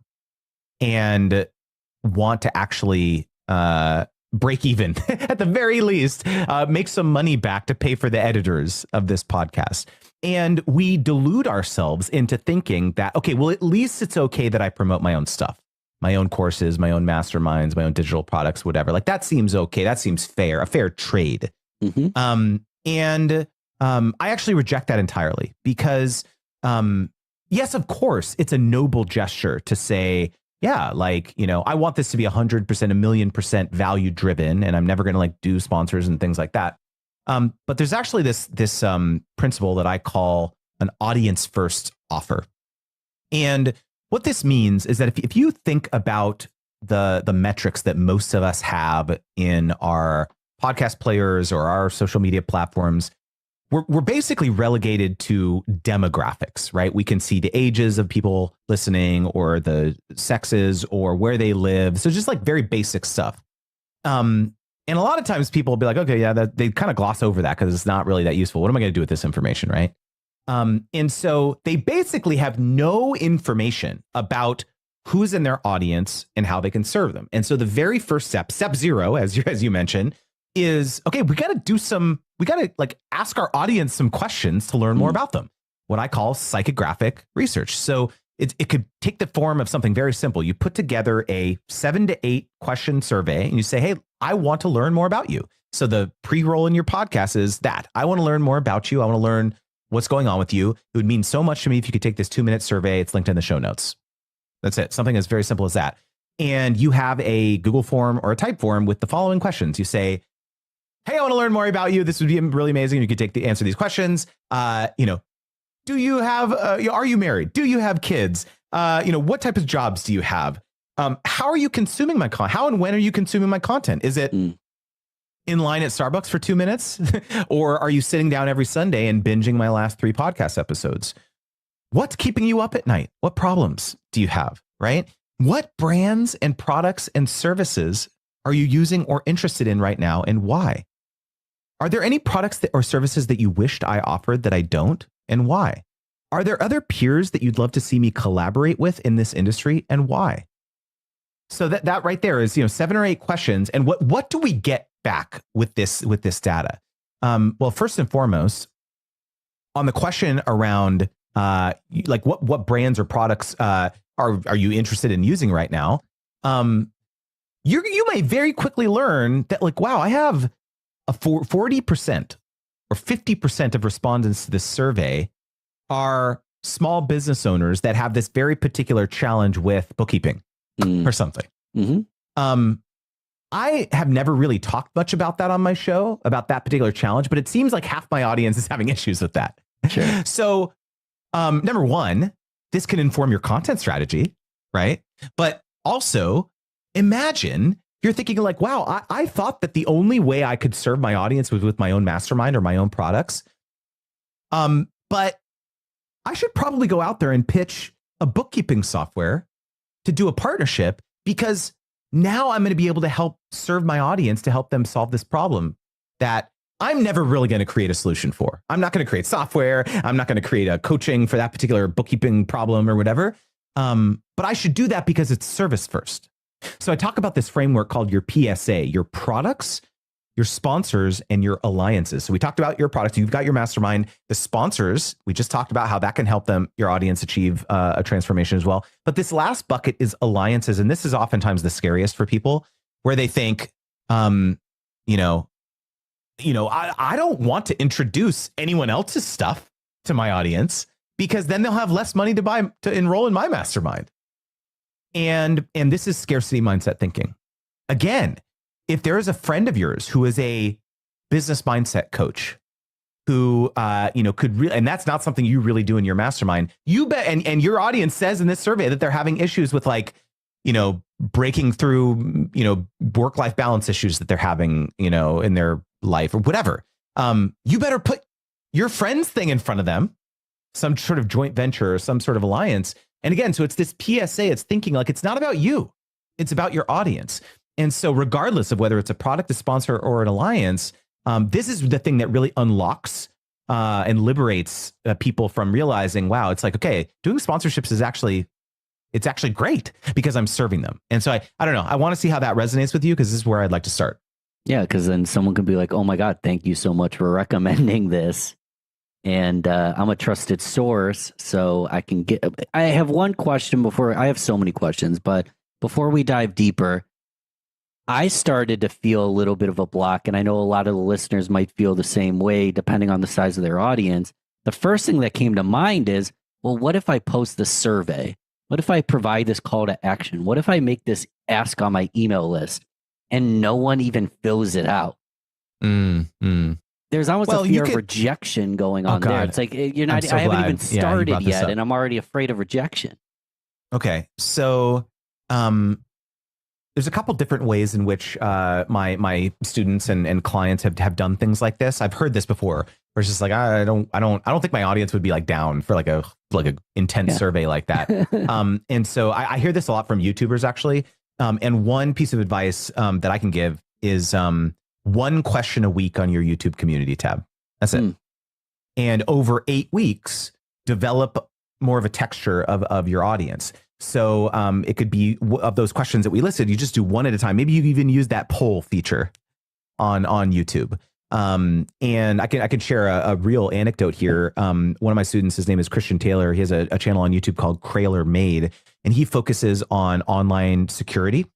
and want to actually break even at the very least, make some money back to pay for the editors of this podcast. And we delude ourselves into thinking that, okay, well, at least it's okay that I promote my own stuff, my own courses, my own masterminds, my own digital products, whatever. Like that seems okay. That seems fair, a fair trade. I actually reject that entirely because, yes, of course, it's a noble gesture to say, yeah, like, you know, I want this to be 100%, 1,000,000% value driven, and I'm never going to like do sponsors and things like that. But there's actually this principle that I call an audience first offer. And what this means is that if you think about the metrics that most of us have in our podcast players or our social media platforms, we're basically relegated to demographics, right? We can see the ages of people listening or the sexes or where they live. So just like very basic stuff. And a lot of times people will be like, okay, yeah, they kind of gloss over that because it's not really that useful. What am I going to do with this information, right? And so they basically have no information about who's in their audience and how they can serve them. And so the very first step 0, as you mentioned, is, okay, we got to like ask our audience some questions to learn more about them. what I call psychographic research. So it could take the form of something very simple. You put together a 7 to 8 question survey and you say, hey, I want to learn more about you. So the pre-roll in your podcast is that I want to learn more about you. I want to learn what's going on with you. It would mean so much to me if you could take this 2-minute survey. It's linked in the show notes. That's it. Something as very simple as that. And you have a Google form or a type form with the following questions. You say, hey, I want to learn more about you. This would be really amazing. You could answer these questions. Do you have, are you married? Do you have kids? What type of jobs do you have? How are you consuming my content? How and when are you consuming my content? Is it in line at Starbucks for 2 minutes? Or are you sitting down every Sunday and binging my last 3 podcast episodes? What's keeping you up at night? What problems do you have, right? What brands and products and services are you using or interested in right now, and why? Are there any products or services that you wished I offered that I don't, and why? Are there other peers that you'd love to see me collaborate with in this industry, and why? So that right there is 7 or 8 questions. And what do we get back with this data? Well, first and foremost, on the question around what brands or products are you interested in using right now? You may very quickly learn that wow, I have a 40% or 50% of respondents to this survey are small business owners that have this very particular challenge with bookkeeping or something. Mm-hmm. I have never really talked much about that on my show, about that particular challenge, but it seems like half my audience is having issues with that. Sure. So, number one, this can inform your content strategy, right? But also, imagine you're thinking wow, I thought that the only way I could serve my audience was with my own mastermind or my own products. But I should probably go out there and pitch a bookkeeping software to do a partnership, because now I'm going to be able to help serve my audience to help them solve this problem that I'm never really going to create a solution for. I'm not going to create software. I'm not going to create a coaching for that particular bookkeeping problem or whatever. But I should do that because it's service first. So I talk about this framework called your PSA, your products, your sponsors, and your alliances. So we talked about your products. You've got your mastermind. The sponsors, we just talked about how that can help your audience achieve a transformation as well. But this last bucket is alliances. And this is oftentimes the scariest for people, where they think, I don't want to introduce anyone else's stuff to my audience, because then they'll have less money to enroll in my mastermind. And this is scarcity mindset thinking. Again, if there is a friend of yours who is a business mindset coach who, could really, and that's not something you really do in your mastermind, you bet, and your audience says in this survey that they're having issues with breaking through, work-life balance issues that they're having, in their life or whatever. You better put your friend's thing in front of them, some sort of joint venture or some sort of alliance. And again, so it's this PSA, it's thinking it's not about you, it's about your audience. And so regardless of whether it's a product, a sponsor, or an alliance, this is the thing that really unlocks and liberates people from realizing, wow, it's okay, doing sponsorships is actually great because I'm serving them. And so I don't know, I want to see how that resonates with you, because this is where I'd like to start. Yeah, because then someone could be like, oh my God, thank you so much for recommending this. And I'm a trusted source, so I can get. I have one question I have so many questions, but before we dive deeper, I started to feel a little bit of a block, and I know a lot of the listeners might feel the same way, depending on the size of their audience. The first thing that came to mind is, well, what if I post this survey? What if I provide this call to action? What if I make this ask on my email list and no one even fills it out? There's almost a fear of rejection going on there. It's you're not. I haven't even started yet, and I'm already afraid of rejection. Okay, so there's a couple different ways in which my students and clients have done things like this. I've heard this before, where it's just I don't think my audience would be down for a intense survey like that. And so I hear this a lot from YouTubers actually. And one piece of advice that I can give is one question a week on your YouTube community tab. That's it. And over 8 weeks, develop more of a texture of your audience. So it could be of those questions that we listed, you just do one at a time. Maybe you even use that poll feature on YouTube. And I can share a real anecdote here. One of my students, his name is Christian Taylor. He has a channel on YouTube called Krayler Made, and he focuses on online security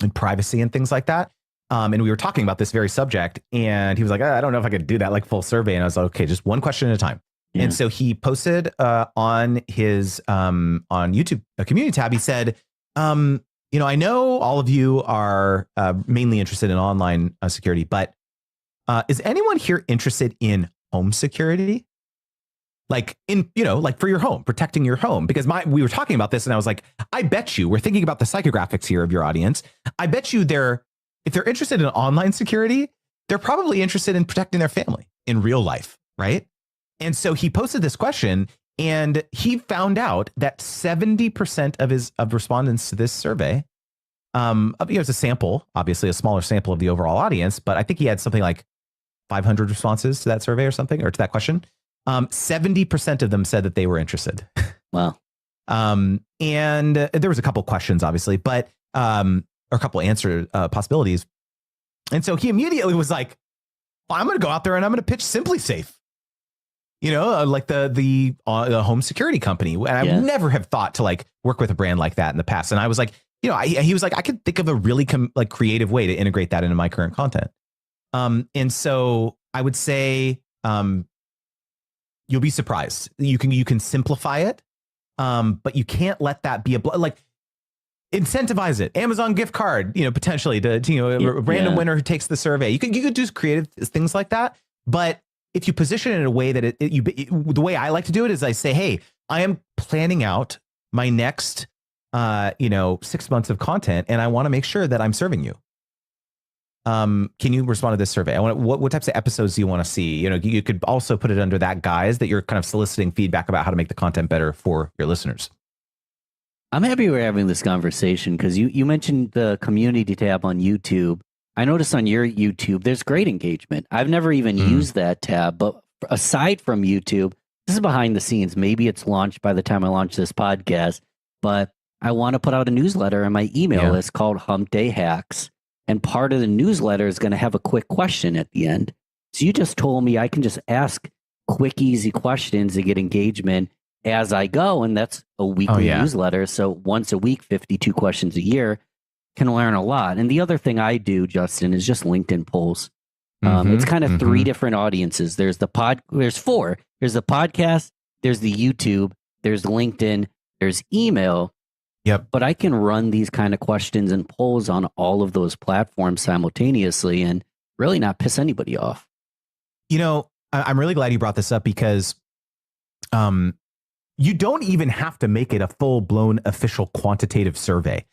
and privacy and things like that. And we were talking about this very subject, and he was like, I don't know if I could do that like full survey. And I was like, okay, just one question at a time. Yeah. And so he posted on his on YouTube a community tab. He said, I know all of you are mainly interested in online security, but is anyone here interested in home security? Like like for your home, protecting your home? Because we were talking about this, and I was like, I bet you, we're thinking about the psychographics here of your audience. I bet you if they're interested in online security, they're probably interested in protecting their family in real life, right? And so he posted this question, and he found out that 70% of respondents to this survey, it's a sample, obviously a smaller sample of the overall audience, but I think he had something like 500 responses to that survey or something, or to that question. 70% of them said that they were interested. Wow. And there was a couple questions, obviously, but or a couple answer possibilities. And so he immediately was like, I'm going to go out there and I'm going to pitch SimpliSafe, like the home security company. And I would never have thought to like work with a brand like that in the past. And I was like, he was like, I could think of a really creative way to integrate that into my current content. And so I would say, you'll be surprised. You can simplify it, but you can't let that be incentivize it. Amazon gift card, potentially to a random winner who takes the survey. You could do creative things like that. But if you position it in a way that the way I like to do it is I say, hey, I am planning out my next 6 months of content, and I want to make sure that I'm serving you. Can you respond to this survey? What types of episodes do you want to see? You could also put it under that guise that you're kind of soliciting feedback about how to make the content better for your listeners. I'm happy we're having this conversation because you mentioned the community tab on YouTube. I noticed on your YouTube, there's great engagement. I've never even used that tab, but aside from YouTube, this is behind the scenes. Maybe it's launched by the time I launch this podcast, but I want to put out a newsletter on my email list called Hump Day Hacks. And part of the newsletter is going to have a quick question at the end. So you just told me I can just ask quick, easy questions to get engagement as I go. And that's a weekly newsletter. So once a week, 52 questions a year, can learn a lot. And the other thing I do, Justin, is just LinkedIn polls. It's kind of three different audiences. There's four. There's the podcast, there's the YouTube, there's LinkedIn, there's email. Yep. But I can run these kind of questions and polls on all of those platforms simultaneously and really not piss anybody off. I'm really glad you brought this up because you don't even have to make it a full-blown official quantitative survey.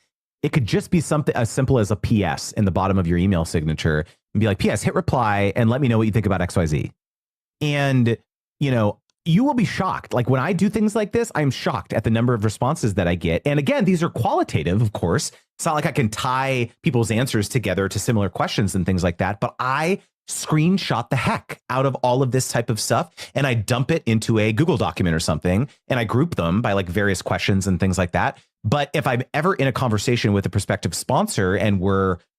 It could just be something as simple as a PS in the bottom of your email signature and be like, PS, hit reply and let me know what you think about XYZ. And, you will be shocked. Like when I do things like this, I'm shocked at the number of responses that I get. And again, these are qualitative, of course. It's not like I can tie people's answers together to similar questions and things like that. But I screenshot the heck out of all of this type of stuff and I dump it into a Google document or something. And I group them by like various questions and things like that. But if I'm ever in a conversation with a prospective sponsor and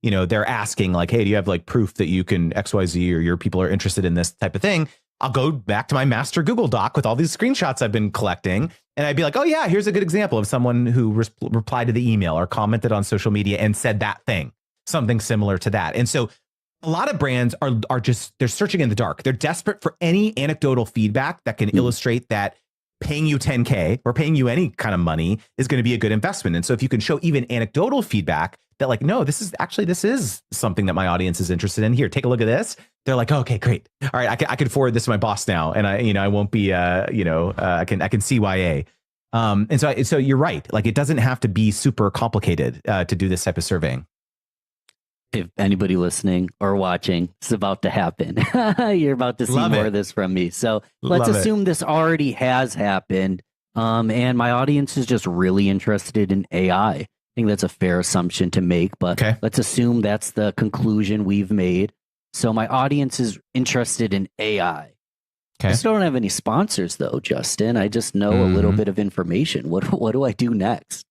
they're asking like, hey, do you have like proof that you can XYZ or your people are interested in this type of thing? I'll go back to my master Google Doc with all these screenshots I've been collecting. And I'd be like, oh yeah, here's a good example of someone who replied to the email or commented on social media and said that thing, something similar to that. And so a lot of brands are just, they're searching in the dark. They're desperate for any anecdotal feedback that can illustrate that paying you $10K or paying you any kind of money is going to be a good investment. And so if you can show even anecdotal feedback that like, no, this is something that my audience is interested in. Here, take a look at this. They're like, okay, great. All right, I can forward this to my boss now, and I won't be, I can CYA. And so you're right. Like, it doesn't have to be super complicated to do this type of surveying. If anybody listening or watching, it's about to happen. You're about to see more of this from me. So let's assume this already has happened. And my audience is just really interested in AI. I think that's a fair assumption to make, but let's assume that's the conclusion we've made. So my audience is interested in AI. I still don't have any sponsors though, Justin. I just know a little bit of information. What do I do next?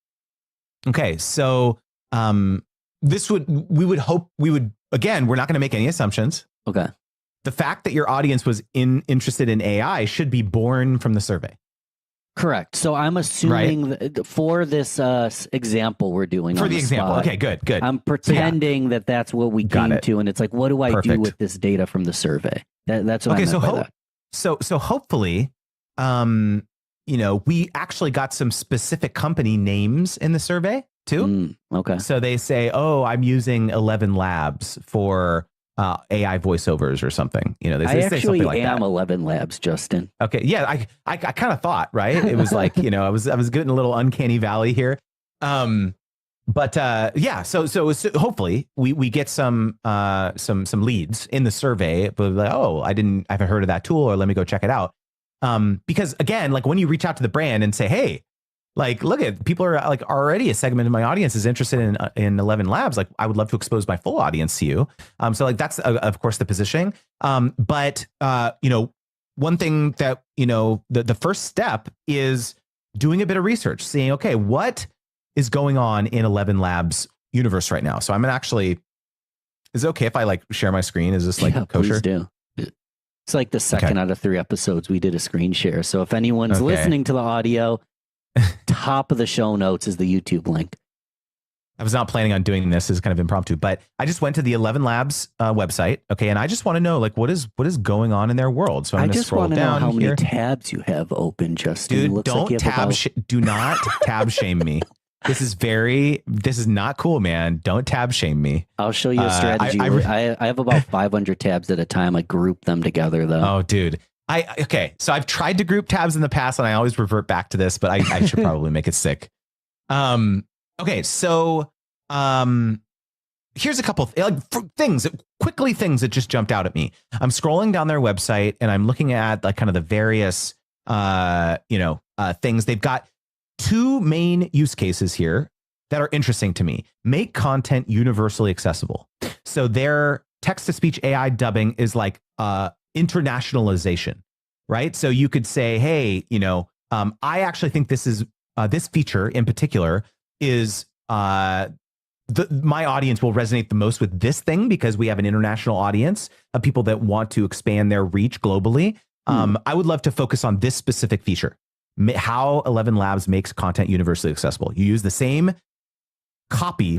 Okay. So, we would hope, again, we're not going to make any assumptions. Okay. the fact that your audience was interested in AI should be born from the survey. Correct. So I'm assuming for this example we're doing For on the example. spot, Okay, good. I'm pretending that that's what we Got came it. to, and it's like, what do I do Perfect. with this data from the survey? That's what I meant by that. So hopefully, we actually got some specific company names in the survey too. Okay. So they say, oh, I'm using 11 Labs for AI voiceovers or something. They I say actually something like am that. 11 Labs, Justin. Okay. Yeah. I kind of thought, right. It was like, I was getting a little uncanny valley here. But so hopefully we get some leads in the survey, but like, oh, I haven't heard of that tool, or let me go check it out. Because again, like when you reach out to the brand and say, hey, like, look at people are like already a segment of my audience is interested in 11 Labs. Like, I would love to expose my full audience to you. So like that's of course the positioning. But one thing that the first step is doing a bit of research, seeing, okay, what is going on in 11 Labs universe right now. So I'm gonna actually, is it okay if I like share my screen? Is this like kosher? Please do. It's like the second out of 3 episodes we did a screen share. So if anyone's listening to the audio, top of the show notes is the YouTube link. I was not planning on doing this as kind of impromptu, but I just went to the 11 Labs website. Okay. And I just want to know like, what is going on in their world? So I'm going to scroll down. I just want to know how here. many tabs you have open, Justin. Dude, Looks don't like do not tab shame me. This is not cool, man. Don't tab shame me. I'll show you a strategy. I have about 500 tabs at a time. I group them together though. Oh, dude. So I've tried to group tabs in the past and I always revert back to this, but I should probably make it sick. Okay. So, here's a couple things that just jumped out at me. I'm scrolling down their website and I'm looking at like kind of the various, things. They've got 2 main use cases here that are interesting to me. Make content universally accessible. So their text-to-speech AI dubbing is like internationalization, right? So you could say, hey, I actually think this is this feature in particular is my audience will resonate the most with this thing because we have an international audience of people that want to expand their reach globally. I would love to focus on this specific feature. How 11 Labs makes content universally accessible. You use the same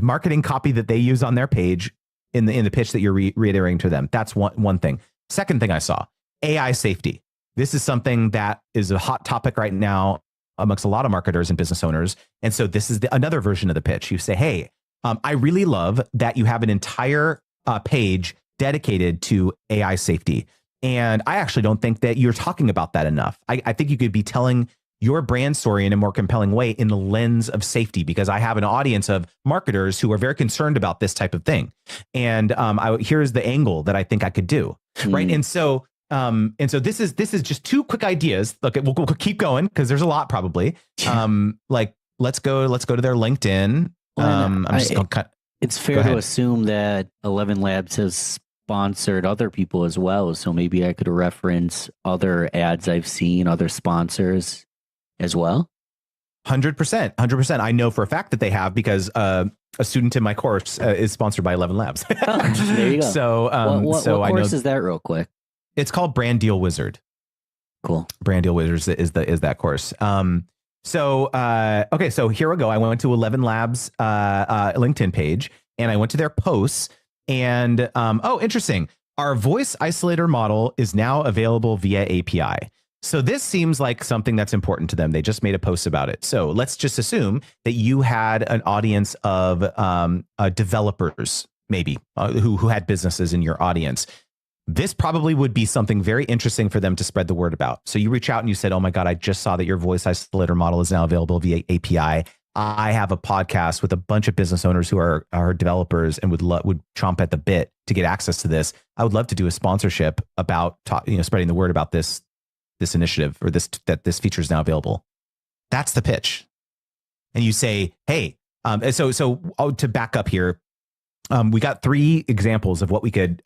marketing copy that they use on their page in the pitch that you're reiterating to them. That's one thing. Second thing I saw, AI safety. This is something that is a hot topic right now amongst a lot of marketers and business owners. And so this is another version of the pitch. You say, hey, I really love that you have an entire page dedicated to AI safety. And I actually don't think that you're talking about that enough. I think you could be telling your brand story in a more compelling way in the lens of safety, because I have an audience of marketers who are very concerned about this type of thing. And here's the angle that I think I could do. Right. And so this is just 2 quick ideas. Look, we'll keep going because there's a lot probably. Like let's go to their LinkedIn. It's fair to assume that 11 Labs has sponsored other people as well. So maybe I could reference other ads I've seen, other sponsors as well. 100%. I know for a fact that they have because a student in my course is sponsored by 11 Labs. There you go. So, what course is that real quick? It's called Brand Deal Wizard. Cool. Brand Deal Wizard is that course. So here we go. I went to 11 Labs LinkedIn page and I went to their posts and interesting. Our voice isolator model is now available via API. So this seems like something that's important to them. They just made a post about it. So let's just assume that you had an audience of developers, maybe who had businesses in your audience. This probably would be something very interesting for them to spread the word about. So you reach out and you said, oh my God, I just saw that your voice isolator model is now available via API. I have a podcast with a bunch of business owners who are developers and would chomp at the bit to get access to this. I would love to do a sponsorship about spreading the word about this initiative or that this feature is now available. That's the pitch. And you say, hey, so to back up here, we got 3 examples of what we could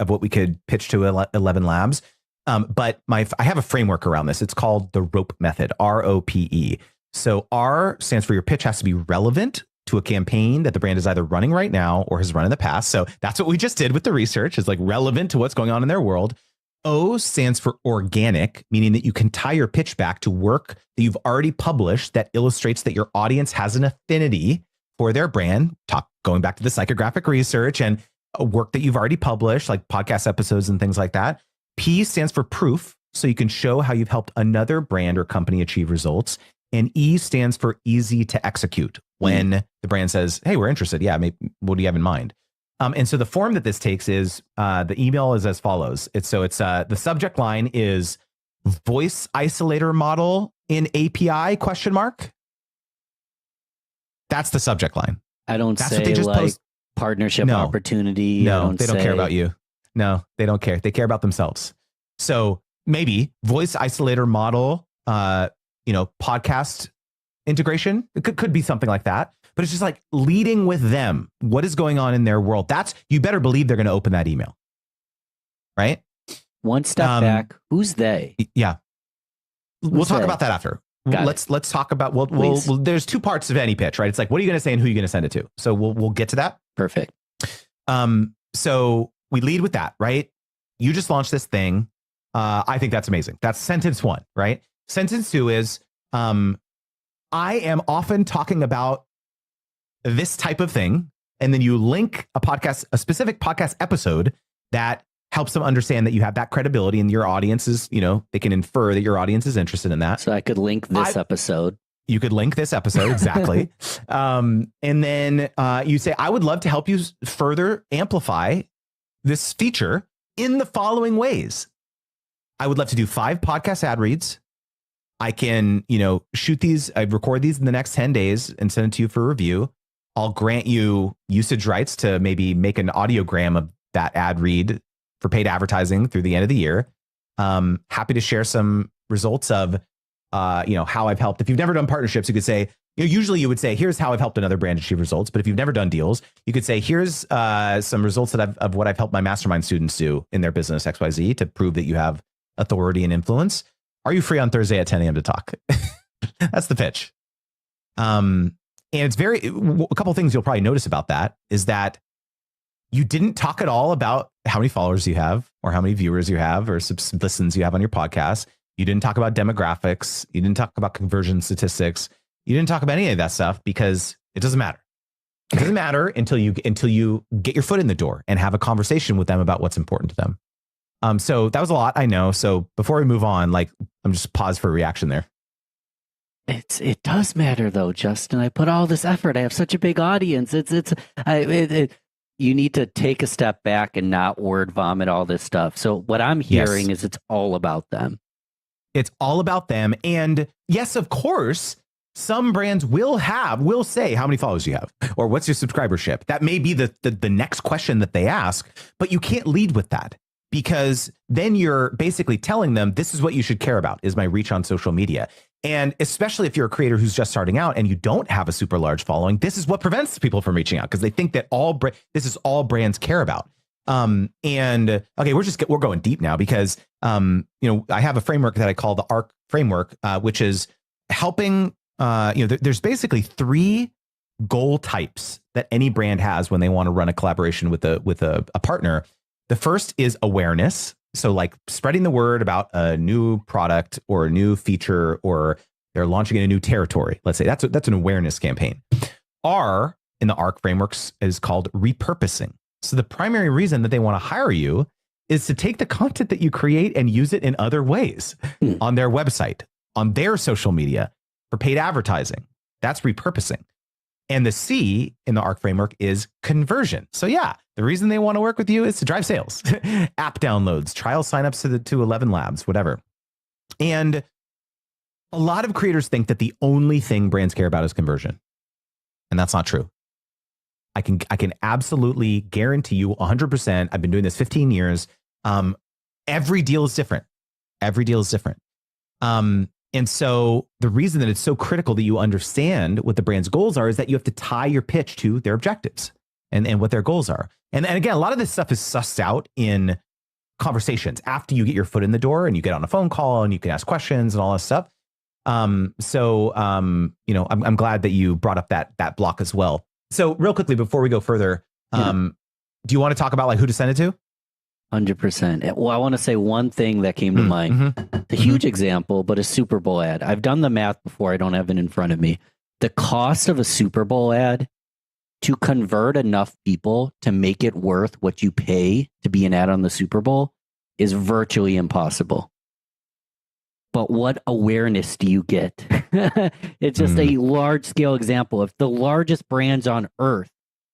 pitch to 11 Labs. But I have a framework around this. It's called the ROPE method, ROPE. So R stands for your pitch has to be relevant to a campaign that the brand is either running right now or has run in the past. So that's what we just did with the research, is like relevant to what's going on in their world. O stands for organic, meaning that you can tie your pitch back to work that you've already published that illustrates that your audience has an affinity for their brand. Going back to the psychographic research and work that you've already published, like podcast episodes and things like that. P stands for proof, so you can show how you've helped another brand or company achieve results. And E stands for easy to execute. When the brand says, hey, we're interested. Yeah, maybe, what do you have in mind? And so the form that this takes is the email is as follows. It's the subject line is voice isolator model in API ? That's the subject line. I don't That's say what they just like post. partnership opportunity. No, they don't care about you. No, they don't care. They care about themselves. So maybe voice isolator model, podcast integration. It could be something like that. But it's just like leading with them. What is going on in their world? You better believe they're going to open that email. Right? One step back. Who's they? Yeah. We'll talk they? about that after. Got Let's talk about well, there's two parts of any pitch, right? It's like, what are you going to say and who are you going to send it to? So we'll get to that. Perfect. So we lead with that, right? You just launched this thing. I think that's amazing. That's sentence one, right? Sentence two is, I am often talking about this type of thing. And then you link a specific podcast episode that helps them understand that you have that credibility and your audience is, they can infer that your audience is interested in that. So I could link this episode. You could link this episode. Exactly. And then you say, I would love to help you further amplify this feature in the following ways. I would love to do 5 podcast ad reads. I can, shoot these. I record these in the next 10 days and send it to you for review. I'll grant you usage rights to maybe make an audiogram of that ad read for paid advertising through the end of the year. Happy to share some results of, how I've helped. If you've never done partnerships, you could say, usually you would say, here's how I've helped another brand achieve results. But if you've never done deals, you could say, here's some results of what I've helped my mastermind students do in their business XYZ to prove that you have authority and influence. Are you free on Thursday at 10 a.m. to talk? That's the pitch. And it's a couple of things you'll probably notice about that is that you didn't talk at all about how many followers you have or how many viewers you have or listens you have on your podcast. You didn't talk about demographics. You didn't talk about conversion statistics. You didn't talk about any of that stuff because it doesn't matter. It doesn't matter until you get your foot in the door and have a conversation with them about what's important to them. So that was a lot, I know. So before we move on, I'm just pause for a reaction there. It does matter though, Justin. I put all this effort. I have such a big audience. You need to take a step back and not word vomit all this stuff. So what I'm hearing is it's all about them. It's all about them. And yes, of course, some brands will say how many followers you have or what's your subscribership. That may be the next question that they ask, but you can't lead with that because then you're basically telling them this is what you should care about is my reach on social media. And especially if you're a creator who's just starting out and you don't have a super large following, this is what prevents people from reaching out because they think that this is all brands care about. Okay, we're going deep now because I have a framework that I call the ARC framework, which is helping. There's basically 3 goal types that any brand has when they want to run a collaboration with a partner. The first is awareness. So like spreading the word about a new product or a new feature, or they're launching in a new territory. Let's say that's an awareness campaign. R in the ARC frameworks is called repurposing. So the primary reason that they want to hire you is to take the content that you create and use it in other ways on their website, on their social media for paid advertising. That's repurposing. And the C in the ARC framework is conversion. So yeah, the reason they want to work with you is to drive sales, app downloads, trial signups to 11 Labs, whatever. And a lot of creators think that the only thing brands care about is conversion. And that's not true. I can absolutely guarantee you 100%. I've been doing this 15 years. Every deal is different. Every deal is different. And so the reason that it's so critical that you understand what the brand's goals are is that you have to tie your pitch to their objectives and what their goals are. And again, a lot of this stuff is sussed out in conversations after you get your foot in the door and you get on a phone call and you can ask questions and all that stuff. I'm glad that you brought up that block as well. So real quickly, before we go further, do you want to talk about like who to send it to? 100%. Well, I want to say one thing that came to mind. Mm-hmm. It's a huge example, but a Super Bowl ad. I've done the math before. I don't have it in front of me. The cost of a Super Bowl ad to convert enough people to make it worth what you pay to be an ad on the Super Bowl is virtually impossible. But what awareness do you get? It's just a large scale example. If the largest brands on earth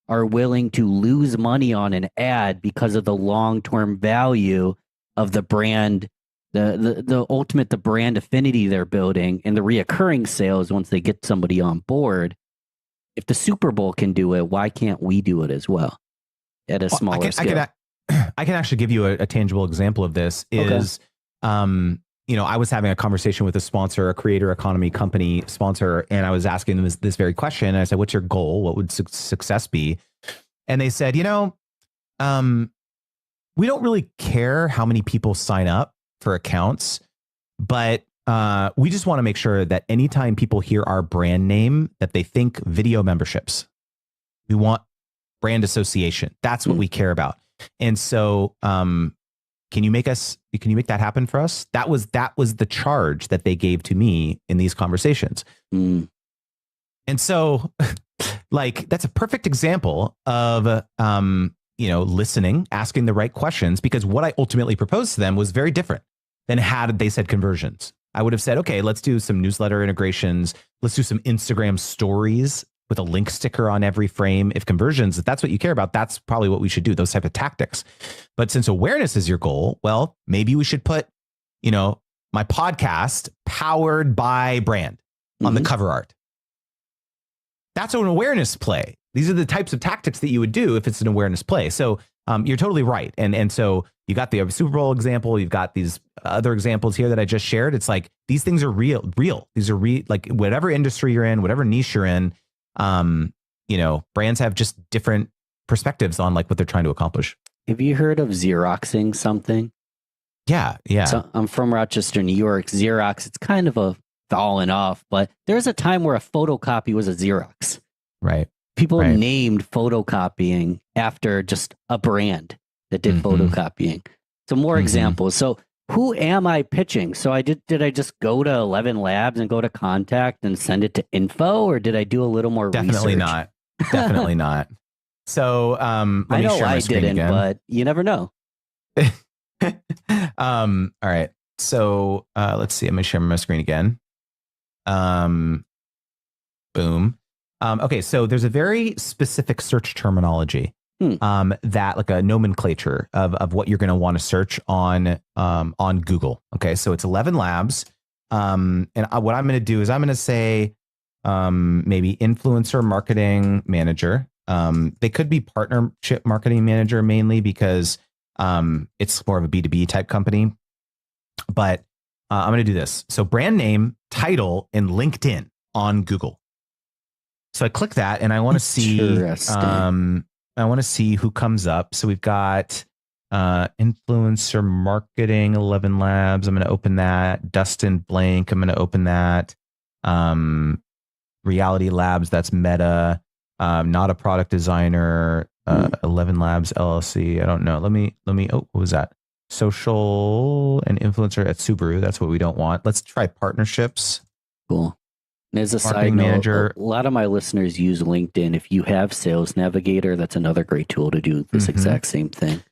are willing to lose money on an ad because of the long-term value of the brand, the ultimate, the brand affinity they're building and the reoccurring sales once they get somebody on board, if the Super Bowl can do it, why can't we do it as well at a smaller scale? I can actually give you a tangible example of this is, you know, I was having a conversation with a sponsor, a creator economy company sponsor, and I was asking them this very question. And I said, what's your goal? What would success be? And they said, you know, we don't really care how many people sign up for accounts, but we just want to make sure that anytime people hear our brand name, that they think video memberships. We want brand association. That's what we care about. And so, can you make that happen for us? That was the charge that they gave to me in these conversations. And so, like, that's a perfect example of, you know, listening, asking the right questions, because what I ultimately proposed to them was very different than had they said conversions. I would have said, okay, let's do some newsletter integrations. Let's do some Instagram stories with a link sticker on every frame. If conversions, if that's what you care about, that's probably what we should do, those type of tactics. But since awareness is your goal, well, maybe we should put, you know, my podcast powered by brand on the cover art. That's an awareness play. These are the types of tactics that you would do if it's an awareness play. So you're totally right. And so you got the Super Bowl example. You've got these other examples here that I just shared. It's like, these things are real. These are like whatever industry you're in, whatever niche you're in, you know, brands have just different perspectives on like what they're trying to accomplish. Have you heard of Xeroxing something? Yeah. So I'm from Rochester, New York. Xerox, it's kind of a fallen off, but there's a time where a photocopy was a Xerox. Right. People named photocopying after just a brand that did photocopying. So more examples. So who am I pitching? So did I just go to 11 Labs and go to contact and send it to info, or did I do a little more Definitely research? Definitely not. So let me share my screen again. But you never know. All right. So let's see. I'm gonna share my screen again. Boom. Okay, so there's a very specific search terminology that, like a nomenclature of what you're going to want to search on Google. Okay, so it's 11 Labs, and what I'm going to do is I'm going to say maybe influencer marketing manager. They could be partnership marketing manager mainly because it's more of a B2B type company. But I'm going to do this. So brand name, title, and LinkedIn on Google. So I click that and I want to see, I want to see who comes up. So we've got influencer marketing, 11 Labs. I'm going to open that. Dustin Blank. I'm going to open that. Reality Labs. That's Meta. Not a product designer. 11 Labs LLC. I don't know. Let me, oh, what was that? Social and influencer at Subaru. That's what we don't want. Let's try partnerships. Cool. And as a Marketing side note, manager. a lot of my listeners use LinkedIn. If you have Sales Navigator, that's another great tool to do this exact same thing.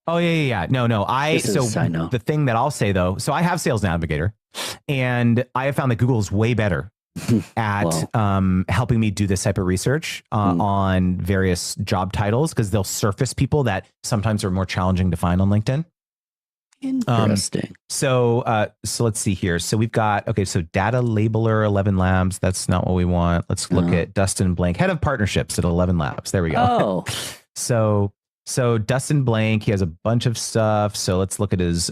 Oh yeah. No. The thing that I'll say though, so I have Sales Navigator, and I have found that Google is way better at helping me do this type of research on various job titles, because they'll surface people that sometimes are more challenging to find on LinkedIn. Interesting. So let's see here. So we've got, okay, so data labeler, 11 Labs. That's not what we want. Let's look at Dustin Blank, head of partnerships at 11 Labs. There we go. So Dustin Blank, he has a bunch of stuff. So let's look at his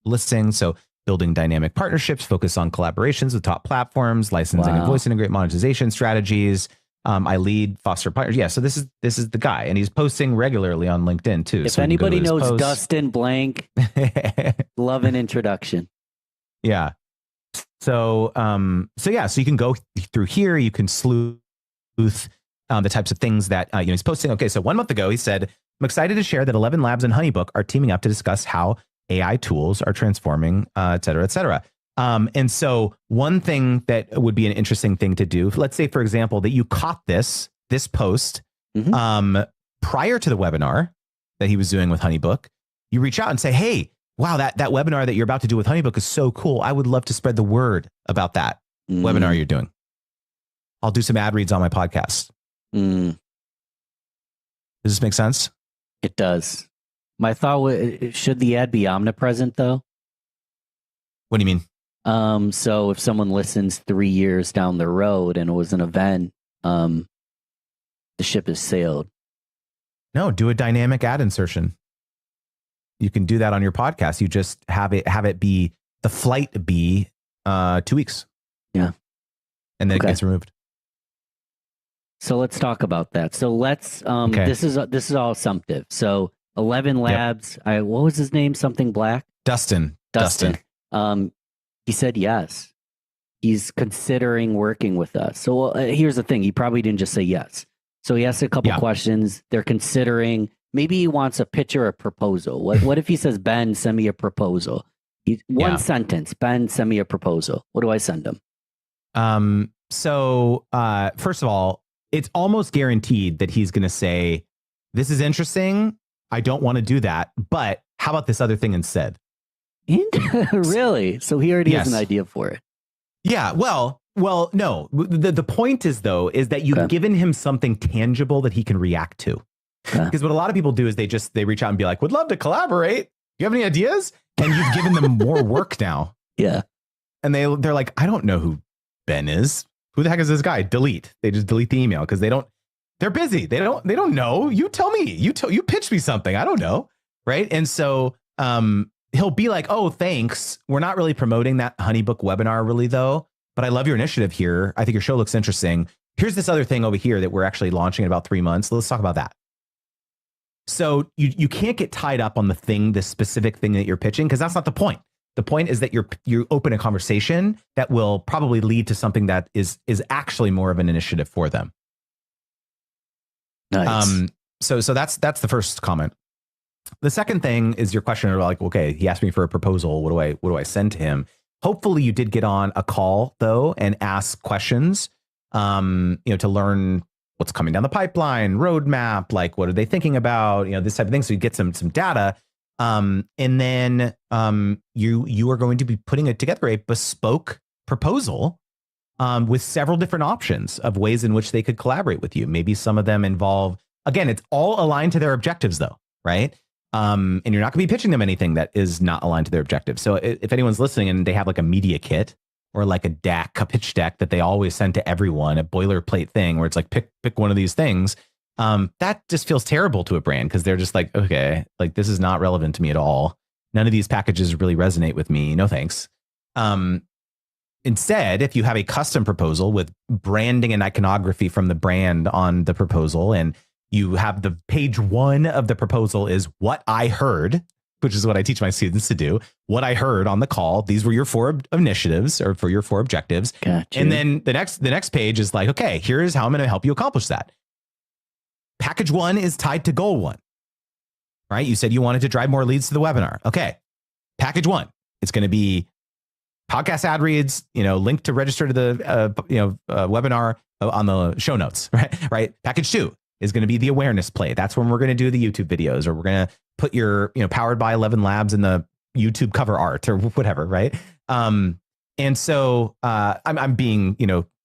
listing. So building dynamic partnerships, focus on collaborations with top platforms, licensing and voice integrate monetization strategies. I lead foster partners. Yeah, so this is the guy, and he's posting regularly on LinkedIn too. If anybody knows Dustin Blank, love an introduction. Yeah. So you can go through here. You can sleuth the types of things that he's posting. Okay, so 1 month ago he said, I'm excited to share that 11 Labs and HoneyBook are teaming up to discuss how AI tools are transforming, et cetera, et cetera. And so one thing that would be an interesting thing to do, let's say, for example, that you caught this post prior to the webinar that he was doing with HoneyBook. You reach out and say, hey, wow, that webinar that you're about to do with HoneyBook is so cool. I would love to spread the word about that webinar you're doing. I'll do some ad reads on my podcast. Does this make sense? It does. My thought was, should the ad be omnipresent though? What do you mean? So if someone listens 3 years down the road and it was an event, the ship has sailed. No, do a dynamic ad insertion. You can do that on your podcast. You just have it be the flight be 2 weeks. Yeah. And then it gets removed. So let's talk about that. So let's this is all assumptive. So 11 Labs, what was his name? Something Black? Dustin. He said yes. He's considering working with us. So here's the thing. He probably didn't just say yes. So he asked a couple questions. They're considering, maybe he wants a pitch or a proposal. What if he says, Ben, send me a proposal? One sentence, Ben, send me a proposal. What do I send him? So first of all, it's almost guaranteed that he's going to say, this is interesting. I don't want to do that. But how about this other thing instead? Really? So he already has an idea for it. Yeah. Well, no. The point is, though, is that you've given him something tangible that he can react to. Because what a lot of people do is they reach out and be like, would love to collaborate. You have any ideas? And you've given them more work now. Yeah. And they're like, I don't know who Ben is. Who the heck is this guy? Delete. They just delete the email because they're busy. They don't know. You tell me. You pitch me something. I don't know. Right. And so he'll be like, oh, thanks. We're not really promoting that HoneyBook webinar really, though. But I love your initiative here. I think your show looks interesting. Here's this other thing over here that we're actually launching in about 3 months. Let's talk about that. So you can't get tied up on the specific thing that you're pitching, because that's not the point. The point is that you open a conversation that will probably lead to something that is actually more of an initiative for them. Nice. So that's the first comment. The second thing is your question, like, okay, he asked me for a proposal. What do I send to him? Hopefully you did get on a call though and ask questions, to learn what's coming down the pipeline, roadmap, like what are they thinking about, this type of thing. So you get some data. And then you are going to be putting it together a bespoke proposal with several different options of ways in which they could collaborate with you. Maybe some of them involve, again, it's all aligned to their objectives though, right? And you're not gonna be pitching them anything that is not aligned to their objectives. So if anyone's listening and they have like a media kit or like a pitch deck that they always send to everyone, a boilerplate thing where it's like, pick one of these things, that just feels terrible to a brand because they're just like, okay, like this is not relevant to me at all. None of these packages really resonate with me. No thanks. Instead, if you have a custom proposal with branding and iconography from the brand on the proposal, and you have the page 1 of the proposal is what I heard, which is what I teach my students to do. What I heard on the call. These were your 4 initiatives or for your 4 objectives. Gotcha. And then the next page is like, okay, here's how I'm going to help you accomplish that. Package 1 is tied to goal 1, right? You said you wanted to drive more leads to the webinar. Okay. Package 1, it's going to be podcast ad reads, link to register to the, webinar on the show notes, right? Package 2 is going to be the awareness play. That's when we're going to do the YouTube videos, or we're going to put your, powered by 11 Labs in the YouTube cover art or whatever. Right. And so I'm being,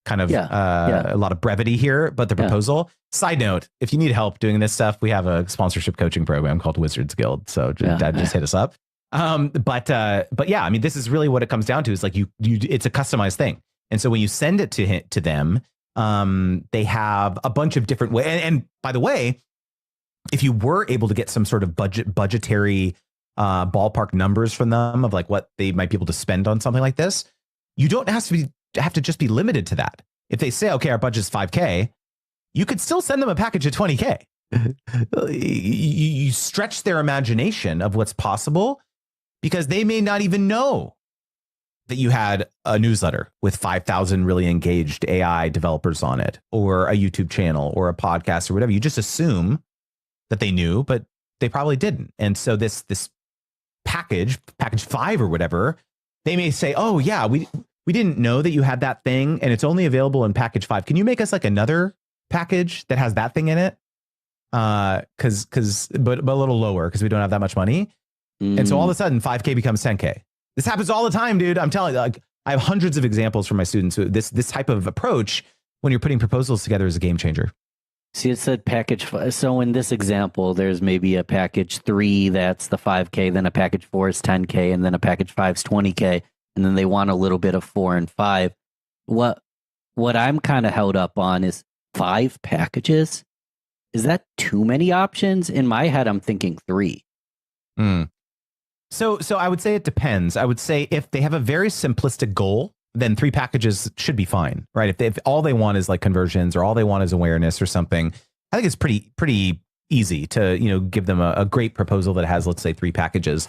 kind of a lot of brevity here, but the proposal. Side note, if you need help doing this stuff, we have a sponsorship coaching program called Wizards Guild. So just hit us up. But yeah, I mean, this is really what it comes down to is like it's a customized thing. And so when you send it to them, they have a bunch of different ways. And by the way, if you were able to get some sort of budgetary ballpark numbers from them of like what they might be able to spend on something like this, you don't have to just be limited to that. If they say, okay, our budget's $5,000, you could still send them a package of $20,000. You stretch their imagination of what's possible because they may not even know that you had a newsletter with 5,000 really engaged AI developers on it, or a YouTube channel or a podcast or whatever. You just assume that they knew, but They probably didn't. And so this package 5 or whatever, they may say, oh yeah, we didn't know that you had that thing and it's only available in package 5. Can you make us like another package that has that thing in it? But a little lower because we don't have that much money. And so all of a sudden 5K becomes 10K. This happens all the time, dude. I'm telling you, like, I have hundreds of examples from my students who this type of approach when you're putting proposals together is a game changer. See, it said package 5. So in this example, there's maybe a package 3 that's the 5K, then a package 4 is 10K, and then a package 5 is 20K, and then they want a little bit of 4 and 5. What I'm kind of held up on is 5 packages. Is that too many options? In my head, I'm thinking 3. So I would say it depends. I would say if they have a very simplistic goal, then 3 packages should be fine, right? If all they want is like conversions or all they want is awareness or something, I think it's pretty easy to, give them a great proposal that has, let's say, 3 packages.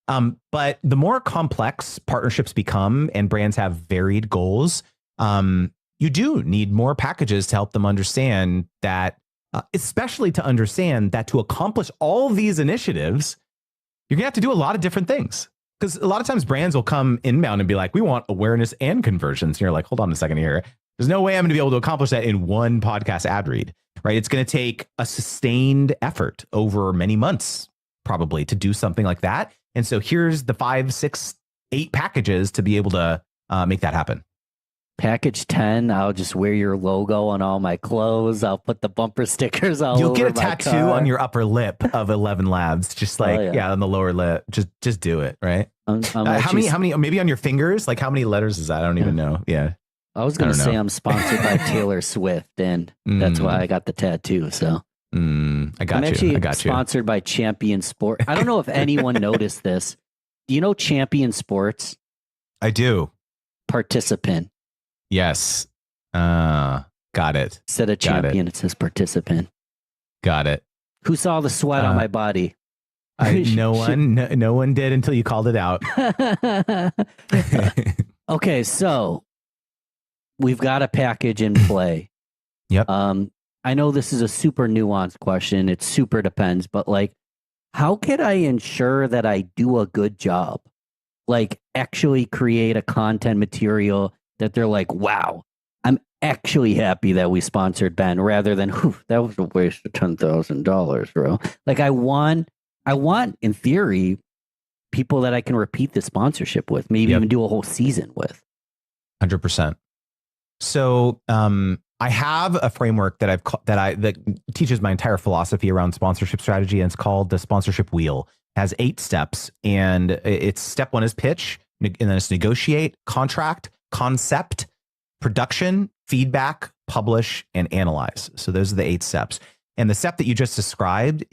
But the more complex partnerships become and brands have varied goals, you do need more packages to help them understand that, especially to understand that to accomplish all these initiatives, you're gonna have to do a lot of different things. Because a lot of times brands will come inbound and be like, we want awareness and conversions. And you're like, hold on a second here. There's no way I'm going to be able to accomplish that in one podcast ad read, right? It's going to take a sustained effort over many months, probably, to do something like that. And so here's the 5, 6, 8 packages to be able to make that happen. Package 10, I'll just wear your logo on all my clothes. I'll put the bumper stickers all You'll over get a my tattoo car. on your upper lip of 11 Labs, just like, yeah. on the lower lip. Just do it, right? How many, maybe on your fingers? Like how many letters is that? I don't even know. Yeah. I was going to say know. I'm sponsored by Taylor Swift, and that's why I got the tattoo. So I got I'm you. actually I got you. sponsored by Champion Sport. I don't know if anyone noticed this. Do you know Champion Sports? I do. Participant. Yes. Got it. Instead of champion, it says participant. Got it. Who saw the sweat on my body? No one did until you called it out. Okay, so we've got a package in play. Yep. I know this is a super nuanced question. It super depends, but like, how can I ensure that I do a good job? Like, actually create a content material that they're like, wow, I'm actually happy that we sponsored Ben, rather than, that was a waste of $10,000, bro. Like, I want, in theory, people that I can repeat the sponsorship with, maybe even do a whole season with. 100%. So, I have a framework that teaches my entire philosophy around sponsorship strategy, and it's called the sponsorship wheel. It has 8 steps, and it's step 1 is pitch, and then it's negotiate, contract, concept, production, feedback, publish, and analyze. So those are the 8 steps. And the step that you just described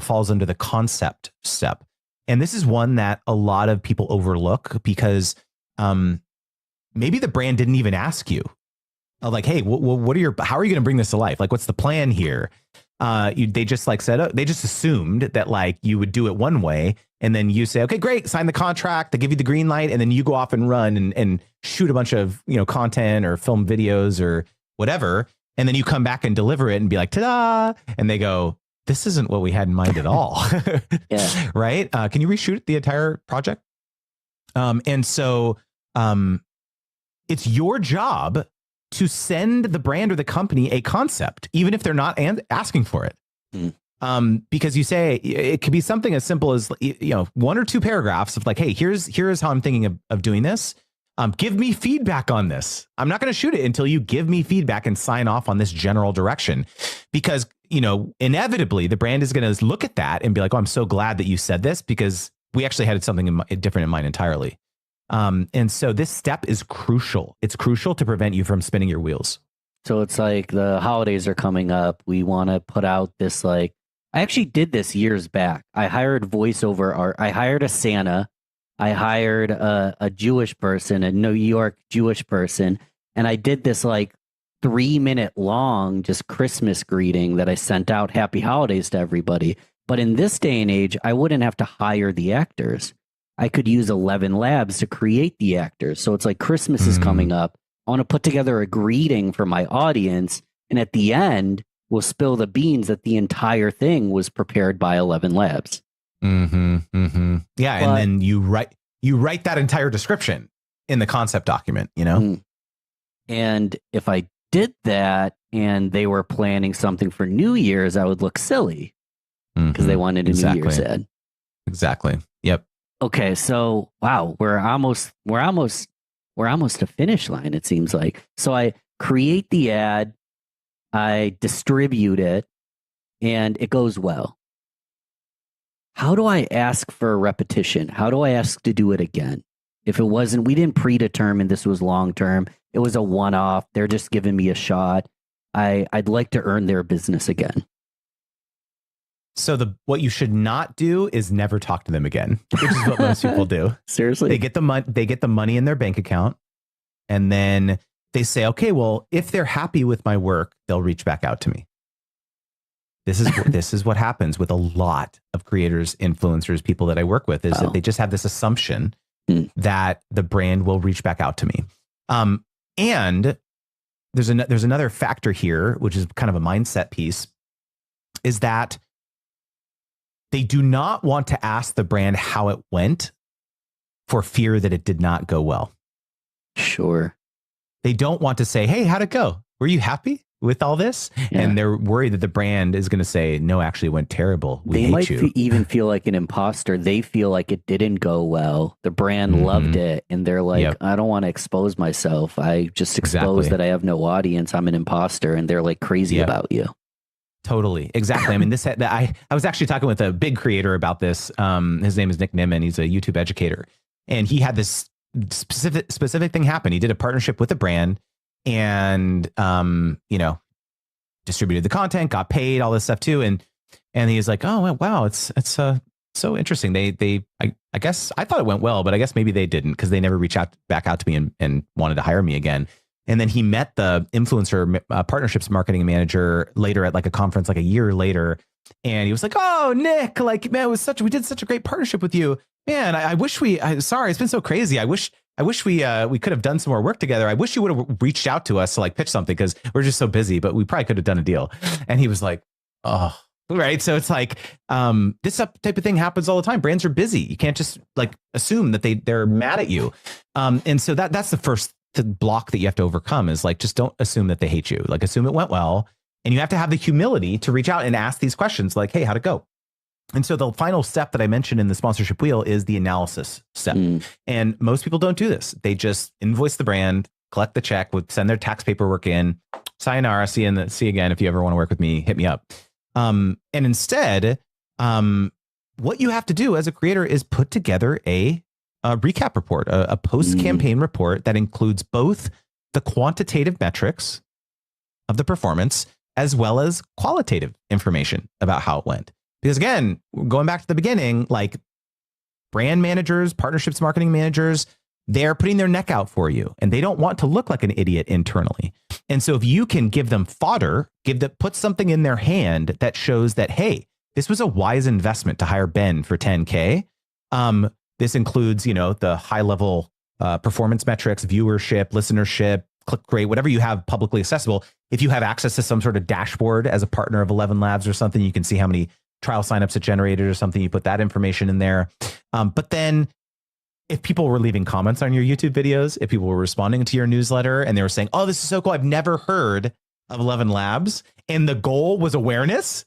falls under the concept step. And this is one that a lot of people overlook because maybe the brand didn't even ask you. Like, hey, how are you going to bring this to life? Like, what's the plan here? They just they just assumed that like you would do it one way, and then you say, okay, great, sign the contract, they give you the green light, and then you go off and run and shoot a bunch of content or film videos or whatever, and then you come back and deliver it and be like, ta-da, and they go, this isn't what we had in mind at all. Yeah. Right? Can you reshoot the entire project? And so it's your job to send the brand or the company a concept, even if they're not asking for it. Because you say it could be something as simple as 1 or 2 paragraphs of like, hey, here's how I'm thinking of doing this. Give me feedback on this. I'm not going to shoot it until you give me feedback and sign off on this general direction, because inevitably the brand is going to look at that and be like, oh, I'm so glad that you said this because we actually had something different in mind entirely. And so this step is crucial. It's crucial to prevent you from spinning your wheels. So it's like the holidays are coming up. We want to put out this, like, I actually did this years back. I hired voiceover art. I hired a Santa. I hired a Jewish person, a New York Jewish person. And I did this like 3-minute long just Christmas greeting that I sent out, happy holidays to everybody. But in this day and age, I wouldn't have to hire the actors. I could use 11 Labs to create the actors. So it's like Christmas is coming up. I want to put together a greeting for my audience. And at the end, will spill the beans that the entire thing was prepared by 11 Labs. Mm-hmm, mm-hmm. Yeah, But- and then you write that entire description in the concept document, you know? Mm. And if I did that and they were planning something for New Year's, I would look silly because they wanted a New Year's ad. Exactly. Yep. Okay, so wow, we're almost to finish line, it seems like. So I create the ad, I distribute it, and it goes well. How do I ask for a repetition? How do I ask to do it again? If it wasn't, we didn't predetermine this was long term. It was a one-off. They're just giving me a shot. I'd like to earn their business again. So what you should not do is never talk to them again, which is what most people do. Seriously, they get the money in their bank account, and then they say, okay, well, if they're happy with my work, they'll reach back out to me. This is what happens with a lot of creators, influencers, people that I work with, is that they just have this assumption that the brand will reach back out to me. And there's another factor here, which is kind of a mindset piece, is that they do not want to ask the brand how it went for fear that it did not go well. Sure. They don't want to say, hey, how'd it go? Were you happy with all this? Yeah. And they're worried that the brand is going to say, no, actually it went terrible. We They hate might you. even feel like an imposter. They feel like it didn't go well. The brand loved it. And they're like, I don't want to expose myself. I just exposed that I have no audience. I'm an imposter. And they're like crazy about you. Totally. Exactly. I mean, I was actually talking with a big creator about this. His name is Nick Nimmin. He's a YouTube educator. And he had this specific thing happen. He did a partnership with a brand and, distributed the content, got paid, all this stuff too. And he's like, oh, wow, it's so interesting. I guess I thought it went well, but I guess maybe they didn't, because they never reached back out to me and wanted to hire me again. And then he met the influencer partnerships marketing manager later at like a conference, like a year later. And he was like, oh, Nick, like, man, we did such a great partnership with you, man. I wish sorry, it's been so crazy. I wish we could have done some more work together. I wish you would have reached out to us to like pitch something, because we're just so busy, but we probably could have done a deal. And he was like, oh, right. So it's like, this type of thing happens all the time. Brands are busy. You can't just like assume that they're mad at you. And so that's the first block that you have to overcome, is like, just don't assume that they hate you. Like, assume it went well. And you have to have the humility to reach out and ask these questions like, hey, how'd it go? And so the final step that I mentioned in the sponsorship wheel is the analysis step. And most people don't do this. They just invoice the brand, collect the check, send their tax paperwork in, sayonara, see you again. If you ever want to work with me, hit me up. And instead, what you have to do as a creator is put together a recap report, a post-campaign report that includes both the quantitative metrics of the performance as well as qualitative information about how it went. Because again, going back to the beginning, like brand managers, partnerships marketing managers, they're putting their neck out for you and they don't want to look like an idiot internally. And so if you can give them fodder, put something in their hand that shows that, hey, this was a wise investment to hire Ben for 10K. This includes, the high level performance metrics, viewership, listenership, click rate, whatever you have publicly accessible. If you have access to some sort of dashboard as a partner of 11 Labs or something, you can see how many trial signups it generated or something. You put that information in there. But then if people were leaving comments on your YouTube videos, if people were responding to your newsletter and they were saying, oh, this is so cool, I've never heard of 11 Labs, and the goal was awareness,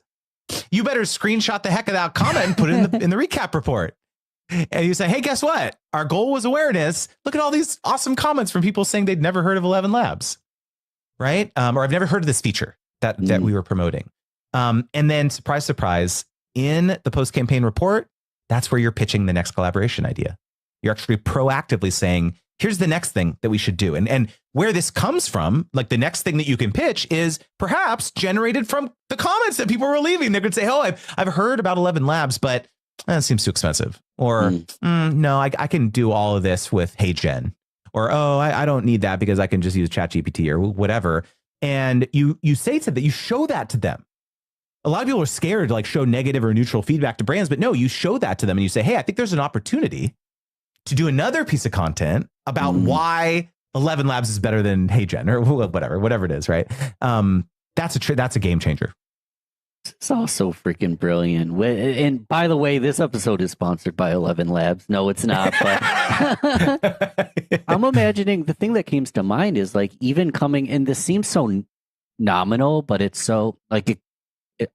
you better screenshot the heck of that comment and put it in the recap report. And you say, hey, guess what? Our goal was awareness. Look at all these awesome comments from people saying they'd never heard of 11 Labs, right? Or I've never heard of this feature that we were promoting. And then surprise, surprise, in the post-campaign report, that's where you're pitching the next collaboration idea. You're actually proactively saying, here's the next thing that we should do. And where this comes from, like the next thing that you can pitch is perhaps generated from the comments that people were leaving. They could say, oh, I've heard about 11 Labs, but it seems too expensive. Or no, I can do all of this with HeyGen. Or, oh, I don't need that because I can just use ChatGPT or whatever. And you say to them, you show that to them. A lot of people are scared to like show negative or neutral feedback to brands, but no, you show that to them and you say, hey, I think there's an opportunity to do another piece of content about why 11 Labs is better than HeyGen or whatever it is, right? that's a game changer. It's all so freaking brilliant. And by the way, this episode is sponsored by 11 Labs. No, it's not. But I'm imagining the thing that came to mind is like even coming, and this seems so nominal, but it's so like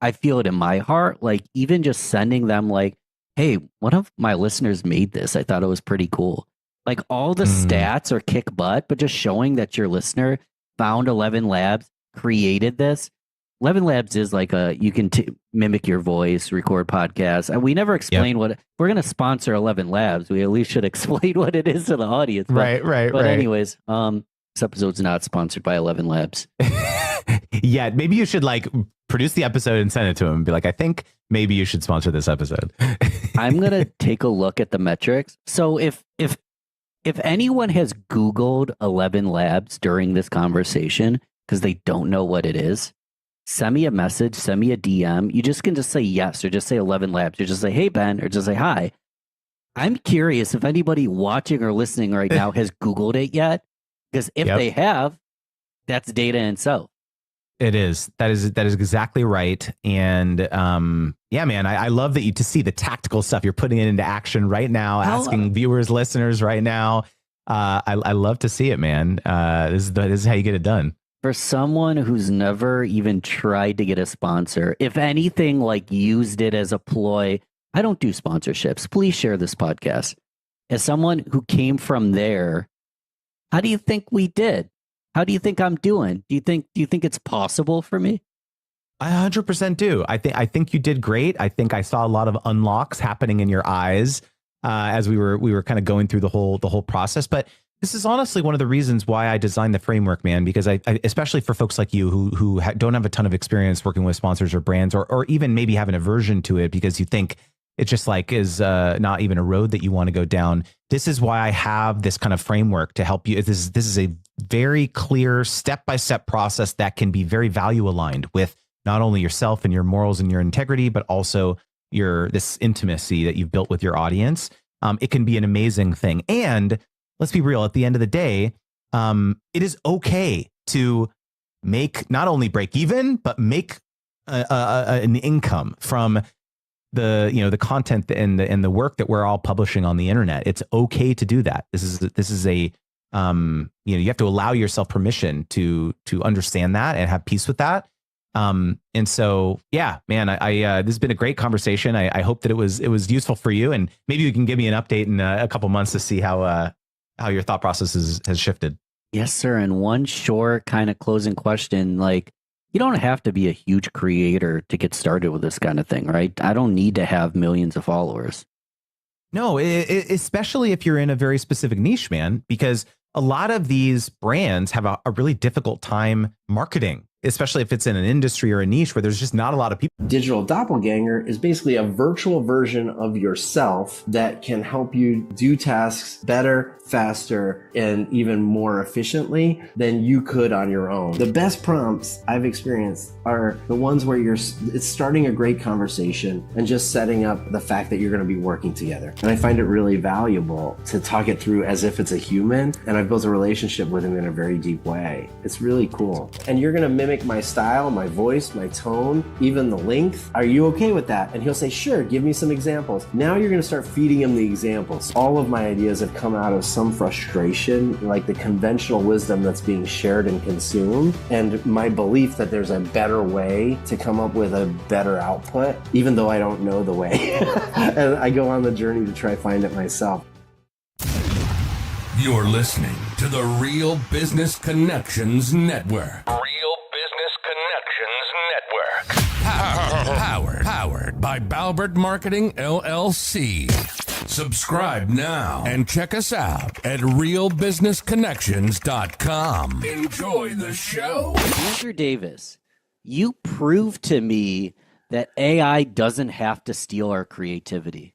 I feel it in my heart. Like even just sending them like, hey, one of my listeners made this. I thought it was pretty cool. Like all the stats are kick butt, but just showing that your listener found 11 Labs, created this. 11 Labs is like you can mimic your voice, record podcasts. And we never explain what we're going to sponsor 11 Labs. We at least should explain what it is to the audience. But, Right. Anyways, this episode's not sponsored by 11 Labs. Yeah, maybe you should like produce the episode and send it to him and be like, I think maybe you should sponsor this episode. I'm going to take a look at the metrics. So if anyone has Googled 11 Labs during this conversation because they don't know what it is, send me a message, send me a DM. You just can just say yes or just say 11 Labs or just say, hey, Ben, or just say hi. I'm curious if anybody watching or listening right now has Googled it yet, because if they have, that's data in itself. It is. That is exactly right. And yeah, man, I love that to see the tactical stuff. You're putting it into action right now, asking viewers, listeners right now. I love to see it, man. This is how you get it done. For someone who's never even tried to get a sponsor, if anything, like used it as a ploy, I don't do sponsorships. Please share this podcast. As someone who came from there, how do you think we did? How do you think I'm doing? Do you think it's possible for me? I 100% do. I think you did great. I think I saw a lot of unlocks happening in your eyes as we were kind of going through the whole process. But this is honestly one of the reasons why I designed the framework, man, because I especially for folks like you who don't have a ton of experience working with sponsors or brands, or even maybe have an aversion to it because you think it just like is not even a road that you want to go down. This is why I have this kind of framework to help you. This is a very clear step-by-step process that can be very value aligned with not only yourself and your morals and your integrity, but also this intimacy that you've built with your audience. It can be an amazing thing. And let's be real, at the end of the day, it is okay to make not only break even, but make an income from the content and the work that we're all publishing on the internet. It's okay to do that. This is a you have to allow yourself permission to understand that and have peace with that. And so, yeah, man, I this has been a great conversation. I hope that it was useful for you, and maybe you can give me an update in a couple months to see how your thought process has shifted. Yes, sir. And one short kind of closing question, like, you don't have to be a huge creator to get started with this kind of thing, right? I don't need to have millions of followers. No, especially if you're in a very specific niche, man, because a lot of these brands have a really difficult time marketing, especially if it's in an industry or a niche where there's just not a lot of people. Digital doppelganger is basically a virtual version of yourself that can help you do tasks better, faster, and even more efficiently than you could on your own. The best prompts I've experienced are the ones where it's starting a great conversation and just setting up the fact that you're going to be working together. And I find it really valuable to talk it through as if it's a human, and I've built a relationship with him in a very deep way. It's really cool. And you're going to mimic my style, my voice, my tone, even the length. Are you okay with that? And he'll say, sure, give me some examples. Now you're going to start feeding him the examples. All of my ideas have come out of some frustration, like the conventional wisdom that's being shared and consumed, and my belief that there's a better way to come up with a better output, even though I don't know the way. And I go on the journey to try to find it myself. You're listening to the Real Business Connections Network. Real Business Connections Network. Powered by Balbert Marketing, LLC. Subscribe now and check us out at realbusinessconnections.com. Enjoy the show. Andrew Davis, you proved to me that AI doesn't have to steal our creativity.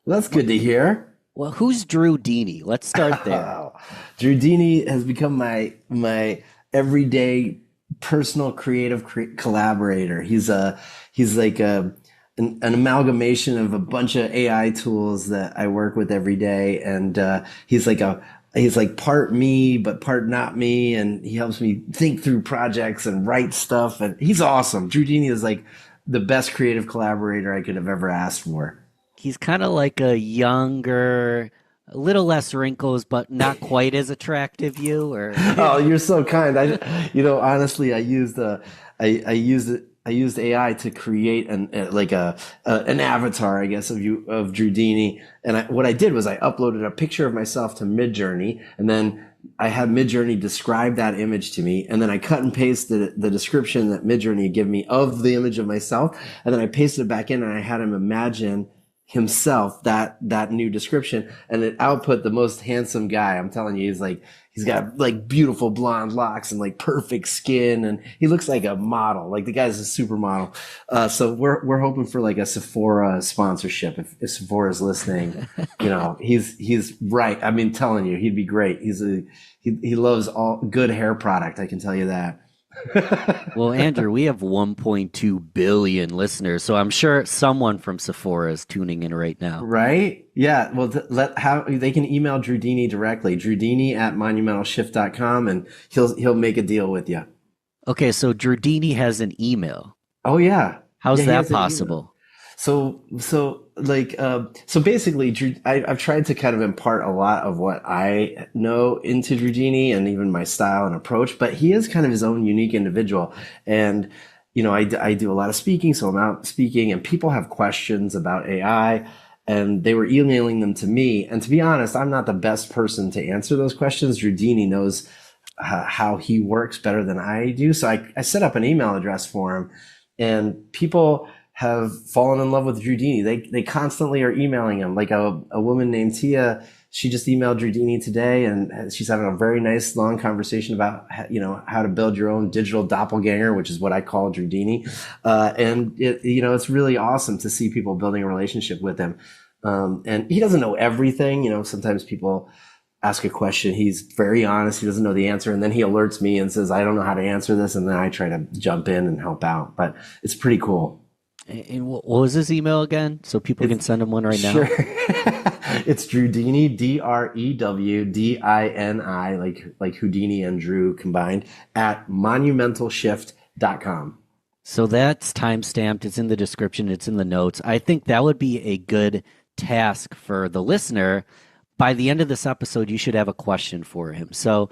That's good to hear. Well, who's Drew Dini? Let's start there. Drew Dini has become my everyday personal creative collaborator. He's like an amalgamation of a bunch of AI tools that I work with every day, and he's like a he's like part me, but part not me. And he helps me think through projects and write stuff. And he's awesome. Drew Dini is like the best creative collaborator I could have ever asked for. He's kind of like a younger, a little less wrinkles, but not quite as attractive you. Or Oh, you're so kind. Honestly, I used AI to create an avatar, I guess, of Drew Dini. And what I did was I uploaded a picture of myself to Midjourney, and then I had Midjourney describe that image to me, and then I cut and pasted the description that Midjourney gave me of the image of myself, and then I pasted it back in, and I had him imagine himself that new description, and it output the most handsome guy. I'm telling you, he's got like beautiful blonde locks and like perfect skin, and he looks like a model. Like the guy's a supermodel. So we're hoping for like a Sephora sponsorship. If Sephora's listening, he's right. I mean, telling you, he'd be great. He loves all good hair product. I can tell you that. Well, Andrew, we have 1.2 billion listeners, so I'm sure someone from Sephora is tuning in right now. Right? Yeah. Well, they can email Drew Dini directly, drewdini@monumentalshift.com, and he'll make a deal with you. Okay, so Drew Dini has an email. Oh yeah. How's he that has an email. possible? So basically, Drew, I've tried to kind of impart a lot of what I know into Drew Dini and even my style and approach, but he is kind of his own unique individual. And, I do a lot of speaking, so I'm out speaking, and people have questions about AI, and they were emailing them to me. And to be honest, I'm not the best person to answer those questions. Drew Dini knows how he works better than I do. So I set up an email address for him, and people have fallen in love with Drew Dini. They constantly are emailing him. Like a woman named Tia, she just emailed Drew Dini today, and she's having a very nice long conversation about how to build your own digital doppelganger, which is what I call Drew Dini. And it's really awesome to see people building a relationship with him. And he doesn't know everything. Sometimes people ask a question, he's very honest, he doesn't know the answer, and then he alerts me and says, I don't know how to answer this, and then I try to jump in and help out. But it's pretty cool. And what was his email again? So people can send him one right now. Sure. It's Drew Dini, DREWDINI, like Houdini and Drew combined, at monumentalshift.com. So that's timestamped. It's in the description. It's in the notes. I think that would be a good task for the listener. By the end of this episode, you should have a question for him. So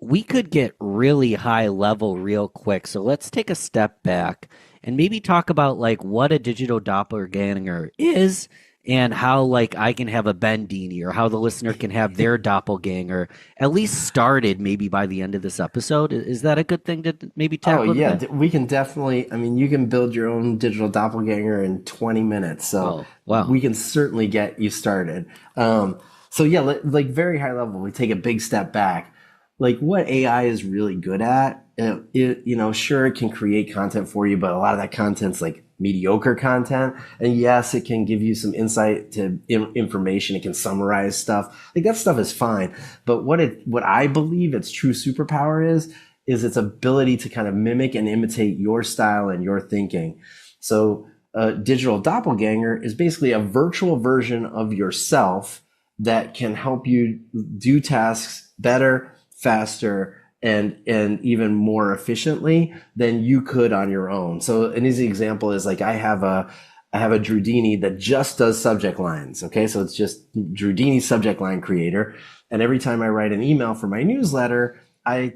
we could get really high level real quick. So let's take a step back and maybe talk about like what a digital doppelganger is, and how like I can have a Ben Dini, or how the listener can have their doppelganger at least started maybe by the end of this episode. Is that a good thing to maybe tackle? Oh yeah, we can definitely. I mean, you can build your own digital doppelganger in 20 minutes. So we can certainly get you started. So yeah, like very high level, we take a big step back. Like what AI is really good at, sure, it can create content for you, but a lot of that content's like mediocre content. And yes, it can give you some insight to information. It can summarize stuff. Like that stuff is fine. But what I believe its true superpower is its ability to kind of mimic and imitate your style and your thinking. So a digital doppelganger is basically a virtual version of yourself that can help you do tasks better, faster, and even more efficiently than you could on your own. So an easy example is like I have a Drew Dini that just does subject lines. Okay. So it's just Drew Dini subject line creator. And every time I write an email for my newsletter, I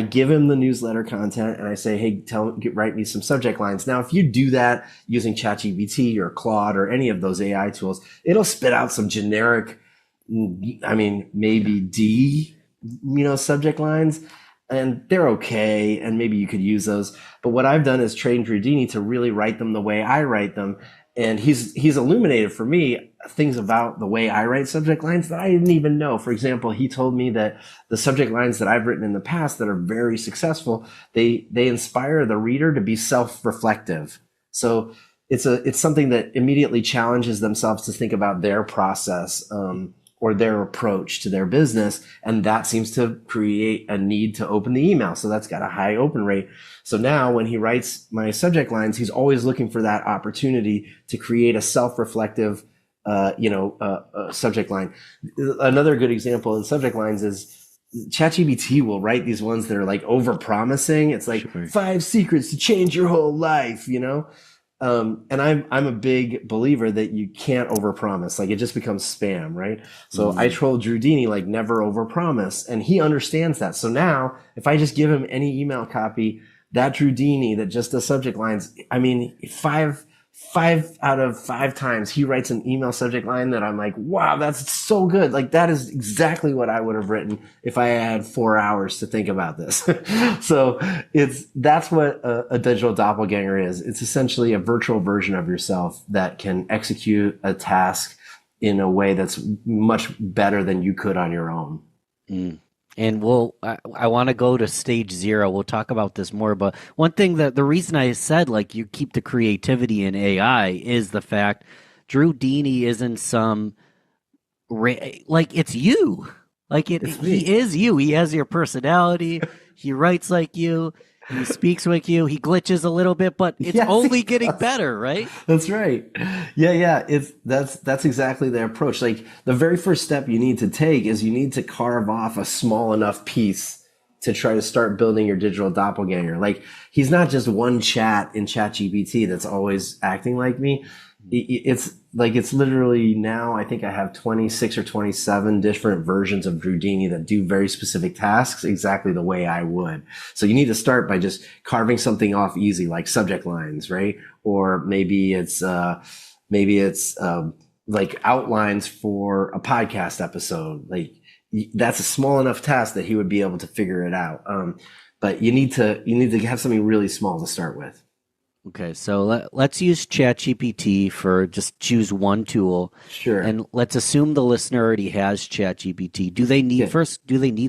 give him the newsletter content and I say, hey, write me some subject lines. Now, if you do that using ChatGPT or Claude or any of those AI tools, it'll spit out some generic, maybe D, subject lines, and they're okay. And maybe you could use those. But what I've done is train Drew Dini to really write them the way I write them. And he's illuminated for me things about the way I write subject lines that I didn't even know. For example, he told me that the subject lines that I've written in the past that are very successful, they inspire the reader to be self-reflective. So it's something that immediately challenges themselves to think about their process, or their approach to their business. And that seems to create a need to open the email. So that's got a high open rate. So now when he writes my subject lines, he's always looking for that opportunity to create a self-reflective subject line. Another good example in subject lines is ChatGPT will write these ones that are like over promising. It's like 5 secrets to change your whole life, and I'm a big believer that you can't overpromise. Like it just becomes spam, right? So I told Drew Dini, like, never overpromise, and he understands that. So now if I just give him any email copy, that Drew Dini that just does subject lines, I mean, five out of 5 times he writes an email subject line that I'm like, wow, that's so good. Like that is exactly what I would have written if I had 4 hours to think about this. So that's what a digital doppelganger is. It's essentially a virtual version of yourself that can execute a task in a way that's much better than you could on your own. And I want to go to stage 0. We'll talk about this more. But one thing that the reason I said, like, you keep the creativity in AI is the fact Drew Dini isn't some, like, it's you. Like, he is you. He has your personality. He writes like you. He speaks like you. He glitches a little bit, but it's only getting better, right? That's right. Yeah. That's exactly the approach. Like the very first step you need to take is you need to carve off a small enough piece to try to start building your digital doppelganger. Like he's not just one chat in ChatGPT that's always acting like me. It's literally now I think I have 26 or 27 different versions of Drew Dini that do very specific tasks exactly the way I would. So you need to start by just carving something off easy, like subject lines, right? Or maybe it's like outlines for a podcast episode. Like that's a small enough task that he would be able to figure it out. But you need to have something really small to start with. Okay, so let's use ChatGPT for just choose one tool. Sure. And let's assume the listener already has ChatGPT. Do they need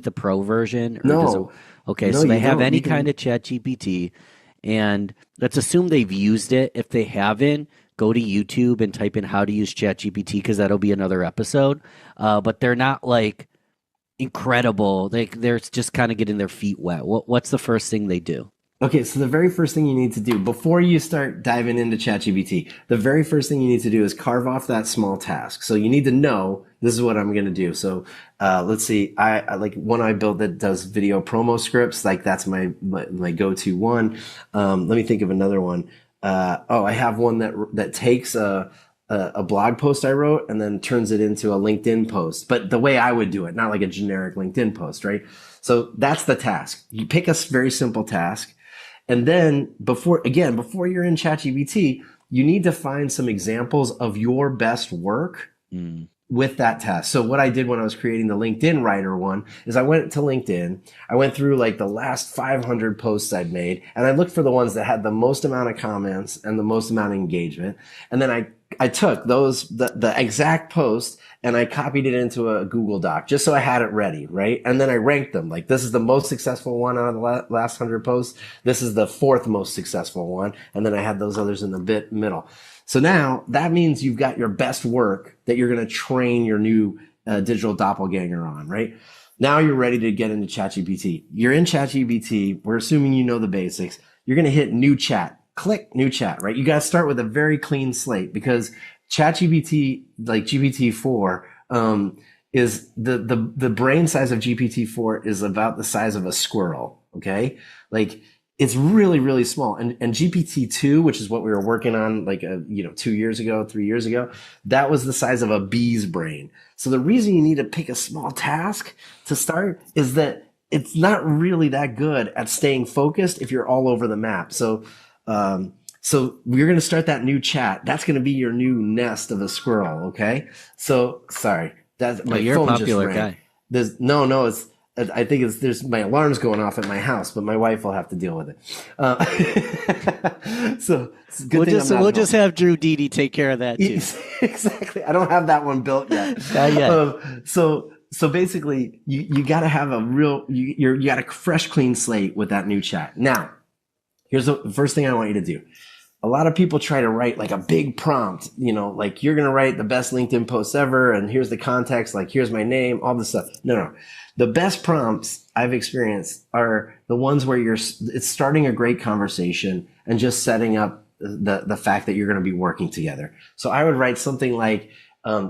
the pro version? Or No. Okay, No, so they you have don't. any You can- kind of ChatGPT, and let's assume they've used it. If they haven't, go to YouTube and type in how to use ChatGPT because that'll be another episode. But they're not like incredible. They're just kind of getting their feet wet. What's the first thing they do? Okay, so the very first thing you need to do before you start diving into ChatGPT, the very first thing you need to do is carve off that small task. So you need to know this is what I'm going to do. So let's see, I like one I built that does video promo scripts. Like that's my go-to one. Let me think of another one. I have one that takes a blog post I wrote and then turns it into a LinkedIn post, but the way I would do it, not like a generic LinkedIn post, right? So that's the task. You pick a very simple task. And then before you're in ChatGPT, you need to find some examples of your best work with that task. So what I did when I was creating the LinkedIn writer one is I went to LinkedIn, I went through like the last 500 posts I'd made, and I looked for the ones that had the most amount of comments and the most amount of engagement. And then I took the exact post and I copied it into a Google Doc just so I had it ready, right? And then I ranked them. Like this is the most successful one out of the last 100 posts. This is the 4th most successful one. And then I had those others in the middle. So now that means you've got your best work that you're going to train your new digital doppelganger on, right? Now you're ready to get into ChatGPT. You're in ChatGPT. We're assuming you know the basics. You're going to hit new chat. Click new chat, right? You got to start with a very clean slate because ChatGPT, like GPT-4, is the brain size of GPT-4 is about the size of a squirrel. Okay. Like it's really, really small. And GPT-2, which is what we were working on like, 2 years ago, 3 years ago, that was the size of a bee's brain. So the reason you need to pick a small task to start is that it's not really that good at staying focused if you're all over the map. So we're going to start that new chat. That's going to be your new nest of a squirrel. Okay. So sorry. That's my you're phone a popular just rang. guy. I think there's my alarm's going off at my house, but my wife will have to deal with it. So it's a good We'll just have Drew Dini take care of that too. Exactly. I don't have that one built yet. Not yet. So basically you got to have you got a fresh, clean slate with that new chat. Now, here's the first thing I want you to do. A lot of people try to write like a big prompt, like you're going to write the best LinkedIn post ever. And here's the context, like here's my name, all this stuff. No. The best prompts I've experienced are the ones where it's starting a great conversation and just setting up the fact that you're going to be working together. So I would write something like,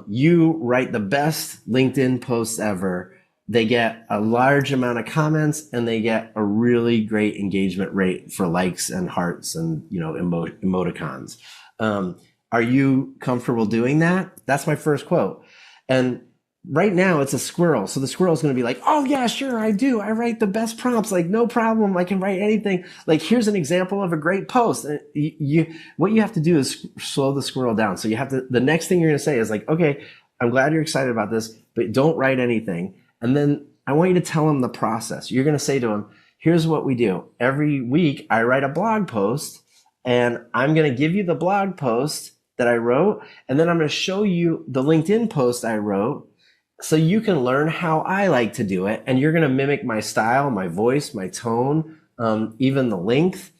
You write the best LinkedIn posts ever. They get a large amount of comments and they get a really great engagement rate for likes and hearts and, emoticons. Are you comfortable doing that? That's my first quote. And right now it's a squirrel. So the squirrel is going to be like, oh yeah, sure. I do. I write the best prompts. Like no problem. I can write anything. Like here's an example of a great post. And what you have to do is slow the squirrel down. So the next thing you're going to say is like, okay, I'm glad you're excited about this, but don't write anything. And then I want you to tell him the process. You're going to say to him, here's what we do. Every week I write a blog post and I'm going to give you the blog post that I wrote. And then I'm going to show you the LinkedIn post I wrote so you can learn how I like to do it. And you're going to mimic my style, my voice, my tone, even the length.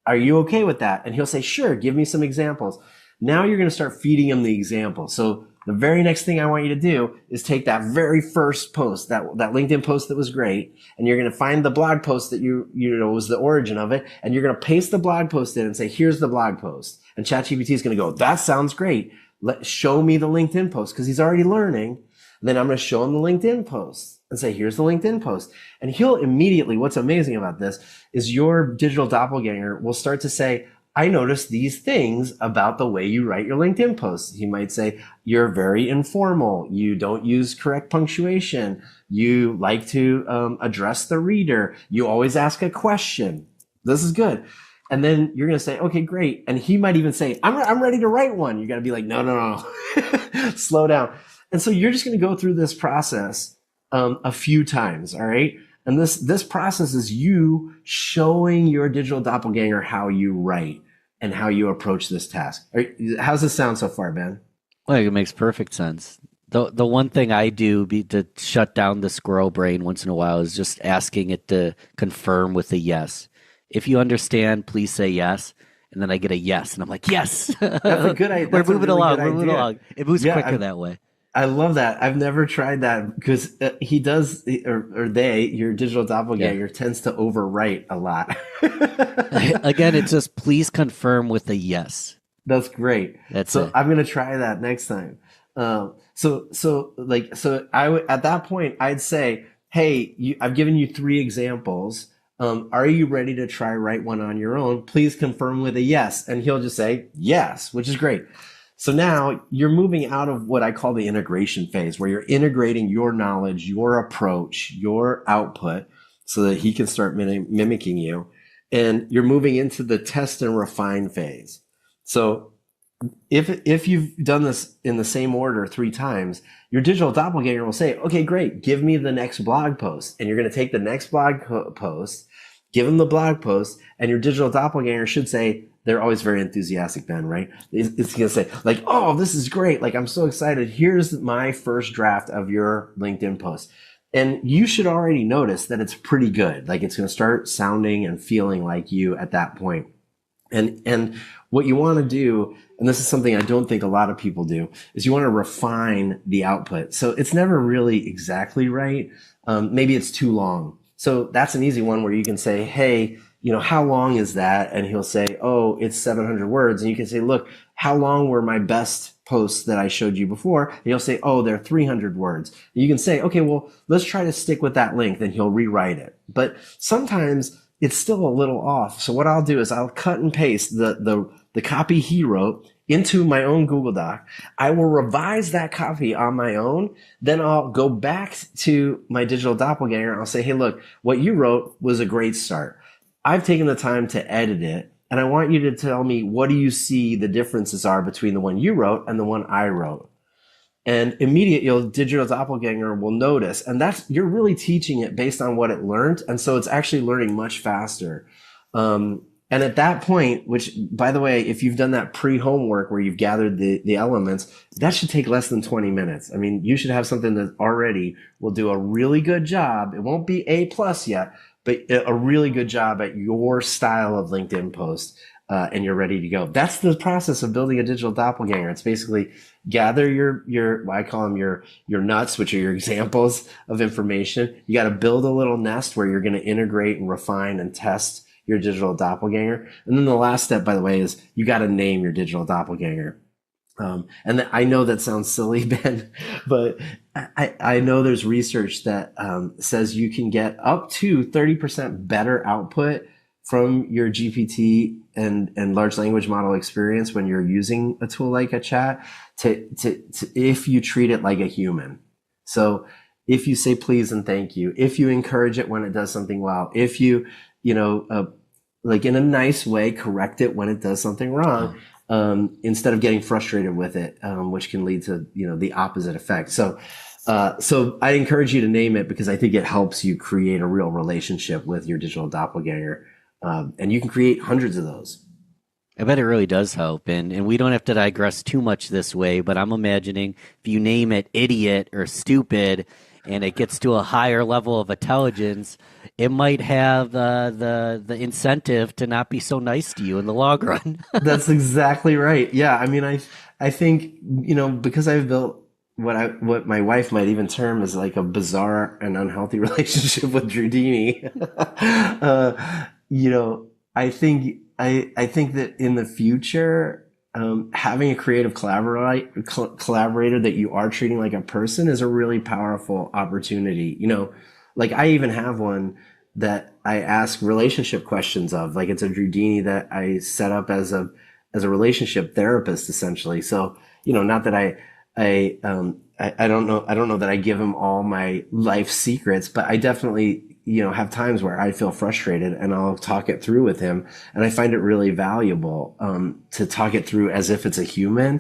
Are you okay with that? And he'll say, sure, give me some examples. Now you're going to start feeding him the example. So the very next thing I want you to do is take that very first post, that LinkedIn post that was great, and you're going to find the blog post that was the origin of it, and you're going to paste the blog post in and say, here's the blog post. And ChatGPT is going to go, that sounds great. Show me the LinkedIn post, because he's already learning. Then I'm going to show him the LinkedIn post and say, here's the LinkedIn post. And he'll immediately, what's amazing about this is your digital doppelganger will start to say, I noticed these things about the way you write your LinkedIn posts. He might say, you're very informal. You don't use correct punctuation. You like to address the reader. You always ask a question. This is good. And then you're going to say, okay, great. And he might even say, I'm ready to write one. You got to be like, no. Slow down. And so you're just going to go through this process a few times. All right. And this process is you showing your digital doppelganger how you write and how you approach this task. How's this sound so far, Ben? Well, it makes perfect sense. The one thing I do to shut down the squirrel brain once in a while is just asking it to confirm with a yes. If you understand, please say yes. And then I get a yes, and I'm like, yes. That's a good idea. We're moving along. It moves quicker that way. I love that. I've never tried that because he does, or they, your digital doppelganger tends to overwrite a lot. Again, it's just please confirm with a yes. That's great. I'm going to try that next time. So at that point, I'd say, hey, I've given you 3 examples. Are you ready to write one on your own? Please confirm with a yes. And he'll just say yes, which is great. So now you're moving out of what I call the integration phase, where you're integrating your knowledge, your approach, your output so that he can start mimicking you. And you're moving into the test and refine phase. So if you've done this in the same order 3 times, your digital doppelganger will say, okay, great, give me the next blog post. And you're going to take the next blog post, give him the blog post, and your digital doppelganger should say, they're always very enthusiastic, Ben, right? It's going to say like, oh, this is great. Like, I'm so excited. Here's my first draft of your LinkedIn post. And you should already notice that it's pretty good. Like, it's going to start sounding and feeling like you at that point. And what you want to do, and this is something I don't think a lot of people do, is you want to refine the output. So it's never really exactly right. Maybe it's too long. So that's an easy one where you can say, hey, how long is that? And he'll say, oh, it's 700 words. And you can say, look, how long were my best posts that I showed you before? And he'll say, oh, they're 300 words. And you can say, okay, well, let's try to stick with that length, and he'll rewrite it. But sometimes it's still a little off. So what I'll do is I'll cut and paste the copy he wrote into my own Google Doc. I will revise that copy on my own. Then I'll go back to my digital doppelganger. I'll say, hey, look, what you wrote was a great start. I've taken the time to edit it, and I want you to tell me, what do you see the differences are between the one you wrote and the one I wrote? And immediately your digital doppelganger will notice, and you're really teaching it based on what it learned. And so it's actually learning much faster. And at that point, which, by the way, if you've done that pre-homework where you've gathered the elements, that should take less than 20 minutes. I mean, you should have something that already will do a really good job. It won't be A+ yet, but a really good job at your style of LinkedIn post, and you're ready to go. That's the process of building a digital doppelganger. It's basically gather your I call them your nuts, which are your examples of information. You got to build a little nest where you're going to integrate and refine and test your digital doppelganger. And then the last step, by the way, is you got to name your digital doppelganger. I know that sounds silly, Ben, but I know there's research that says you can get up to 30% better output from your GPT and large language model experience when you're using a tool like a chat to if you treat it like a human. So if you say please and thank you, if you encourage it when it does something well, if you, like in a nice way, correct it when it does something wrong, instead of getting frustrated with it, which can lead to, the opposite effect. So I encourage you to name it because I think it helps you create a real relationship with your digital doppelganger. And you can create hundreds of those. I bet it really does help. And we don't have to digress too much this way, but I'm imagining if you name it idiot or stupid and it gets to a higher level of intelligence, it might have the incentive to not be so nice to you in the long run. That's exactly right. Yeah. I mean, I think, because I've built what my wife might even term as like a bizarre and unhealthy relationship with Drudini. I think that in the future, having a creative collaborator that you are treating like a person is a really powerful opportunity. Like I even have one that I ask relationship questions of. Like it's a Drudini that I set up as a relationship therapist, essentially. So, not that I don't know that I give him all my life secrets, but I definitely, have times where I feel frustrated and I'll talk it through with him. And I find it really valuable, to talk it through as if it's a human.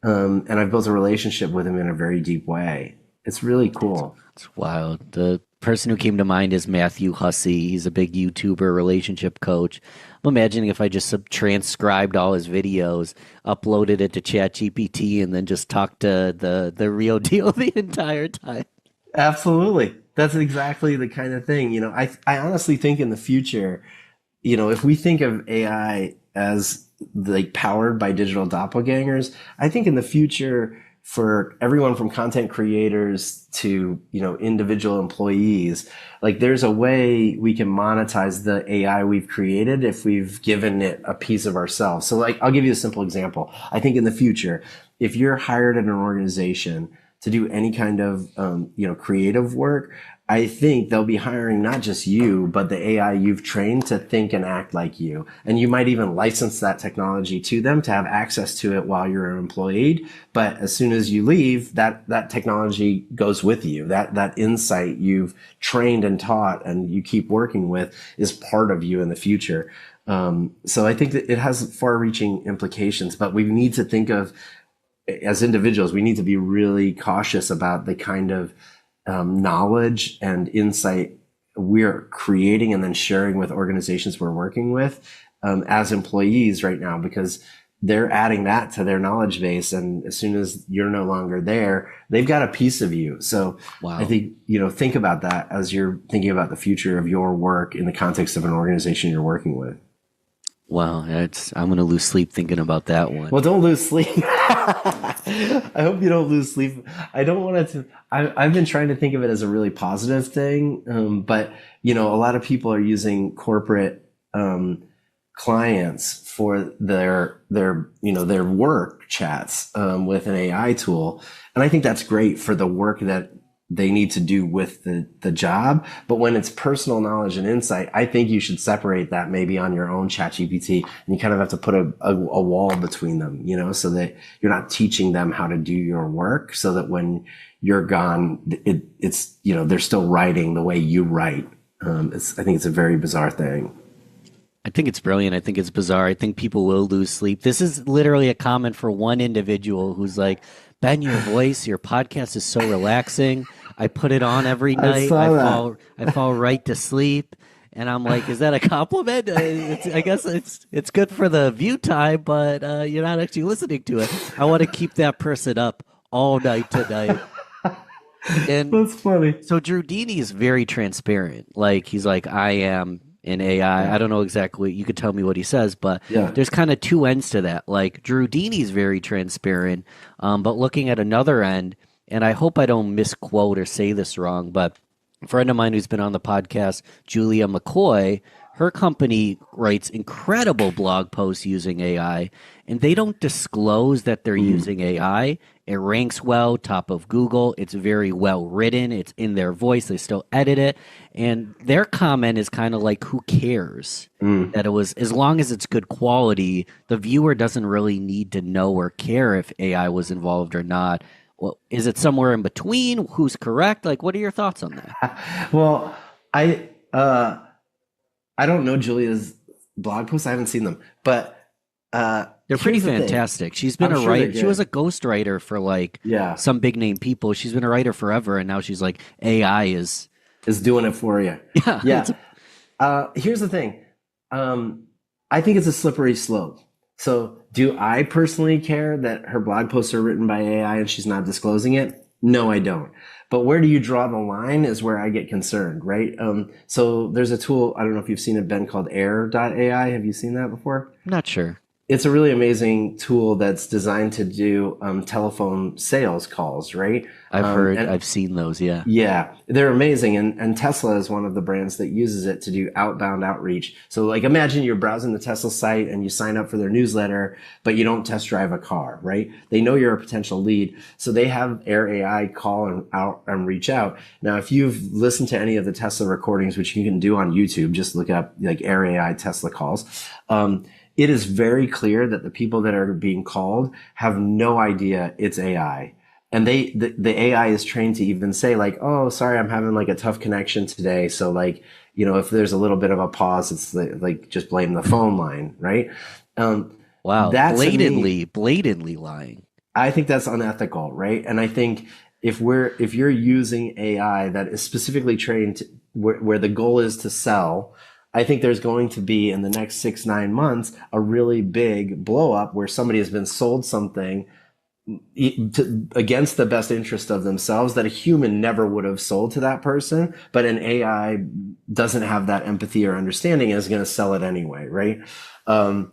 And I've built a relationship with him in a very deep way. It's really cool. It's wild. The person who came to mind is Matthew Hussey. He's a big YouTuber, relationship coach. I'm imagining if I just transcribed all his videos, uploaded it to ChatGPT, and then just talked to the real deal the entire time. Absolutely. That's exactly the kind of thing. I honestly think in the future, if we think of AI as like powered by digital doppelgangers, I think in the future for everyone from content creators to, individual employees, like there's a way we can monetize the AI we've created if we've given it a piece of ourselves. So like, I'll give you a simple example. I think in the future, if you're hired at an organization to do any kind of, creative work, I think they'll be hiring not just you, but the AI you've trained to think and act like you. And you might even license that technology to them to have access to it while you're employed. But as soon as you leave, that technology goes with you. That insight you've trained and taught and you keep working with is part of you in the future. So I think that it has far-reaching implications, but we need to think of, as individuals, we need to be really cautious about the kind of knowledge and insight we're creating and then sharing with organizations we're working with as employees right now, because they're adding that to their knowledge base. And as soon as you're no longer there, they've got a piece of you. So wow. I think, think about that as you're thinking about the future of your work in the context of an organization you're working with. Wow, I'm going to lose sleep thinking about that one. Well, don't lose sleep. I hope you don't lose sleep. I don't want it to. I've been trying to think of it as a really positive thing, but a lot of people are using corporate clients for their work chats with an AI tool, and I think that's great for the work that they need to do with the job. But when it's personal knowledge and insight, I think you should separate that maybe on your own ChatGPT, and you kind of have to put a wall between them, so that you're not teaching them how to do your work, so that when you're gone, it's they're still writing the way you write. I think it's a very bizarre thing. I think it's brilliant. I think it's bizarre. I think people will lose sleep. This is literally a comment for one individual who's like, Ben, your voice, your podcast is so relaxing. I put it on every night. I fall right to sleep. And I'm like, is that a compliment? I guess it's good for the view time, but you're not actually listening to it. I want to keep that person up all night tonight. And that's funny. So Drudini is very transparent. Like he's like, I am in AI. I don't know exactly. You could tell me what he says, but there's kind of two ends to that. Like Drudini is very transparent, but looking at another end, and I hope I don't misquote or say this wrong, but A friend of mine who's been on the podcast, Julia McCoy, her company writes incredible blog posts using AI, and they don't disclose that they're using AI. It ranks well, top of Google. It's very well written. It's in their voice. They still edit it. And their comment is kind of like, who cares? That it was, as long as it's good quality, the viewer doesn't really need to know or care if AI was involved or not. Well, is it somewhere in between? Who's correct? Like, what are your thoughts on that? Well, I don't know Julia's blog posts. I haven't seen them, but they're pretty fantastic. She's been a writer. She was a ghostwriter for like some big name people. She's been a writer forever, and now she's like, AI is doing it for you. Yeah. Here's the thing. I think it's a slippery slope. So do I personally care that her blog posts are written by AI and she's not disclosing it? No, I don't. But where do you draw the line is where I get concerned, right? So there's a tool, I don't know if you've seen it, Ben, called Air.ai. Have you seen that before? I'm not sure. It's a really amazing tool that's designed to do telephone sales calls, right? I've seen those, yeah. Yeah, they're amazing. And Tesla is one of the brands that uses it to do outbound outreach. So like imagine you're browsing the Tesla site and you sign up for their newsletter, but you don't test drive a car, right? They know you're a potential lead. So they have Air AI call and reach out. Now, if you've listened to any of the Tesla recordings, which you can do on YouTube, just look up like Air AI Tesla calls. It is very clear that the people that are being called have no idea it's AI. And the AI is trained to even say like, oh, sorry, I'm having like a tough connection today. So like, if there's a little bit of a pause, it's like just blame the phone line, right? Wow, that's blatantly lying. I think that's unethical, right? And I think if you're using AI that is specifically trained where the goal is to sell, I think there's going to be in the next 6-9 months a really big blow up where somebody has been sold something against the best interest of themselves that a human never would have sold to that person, but an AI doesn't have that empathy or understanding and is going to sell it anyway, right? And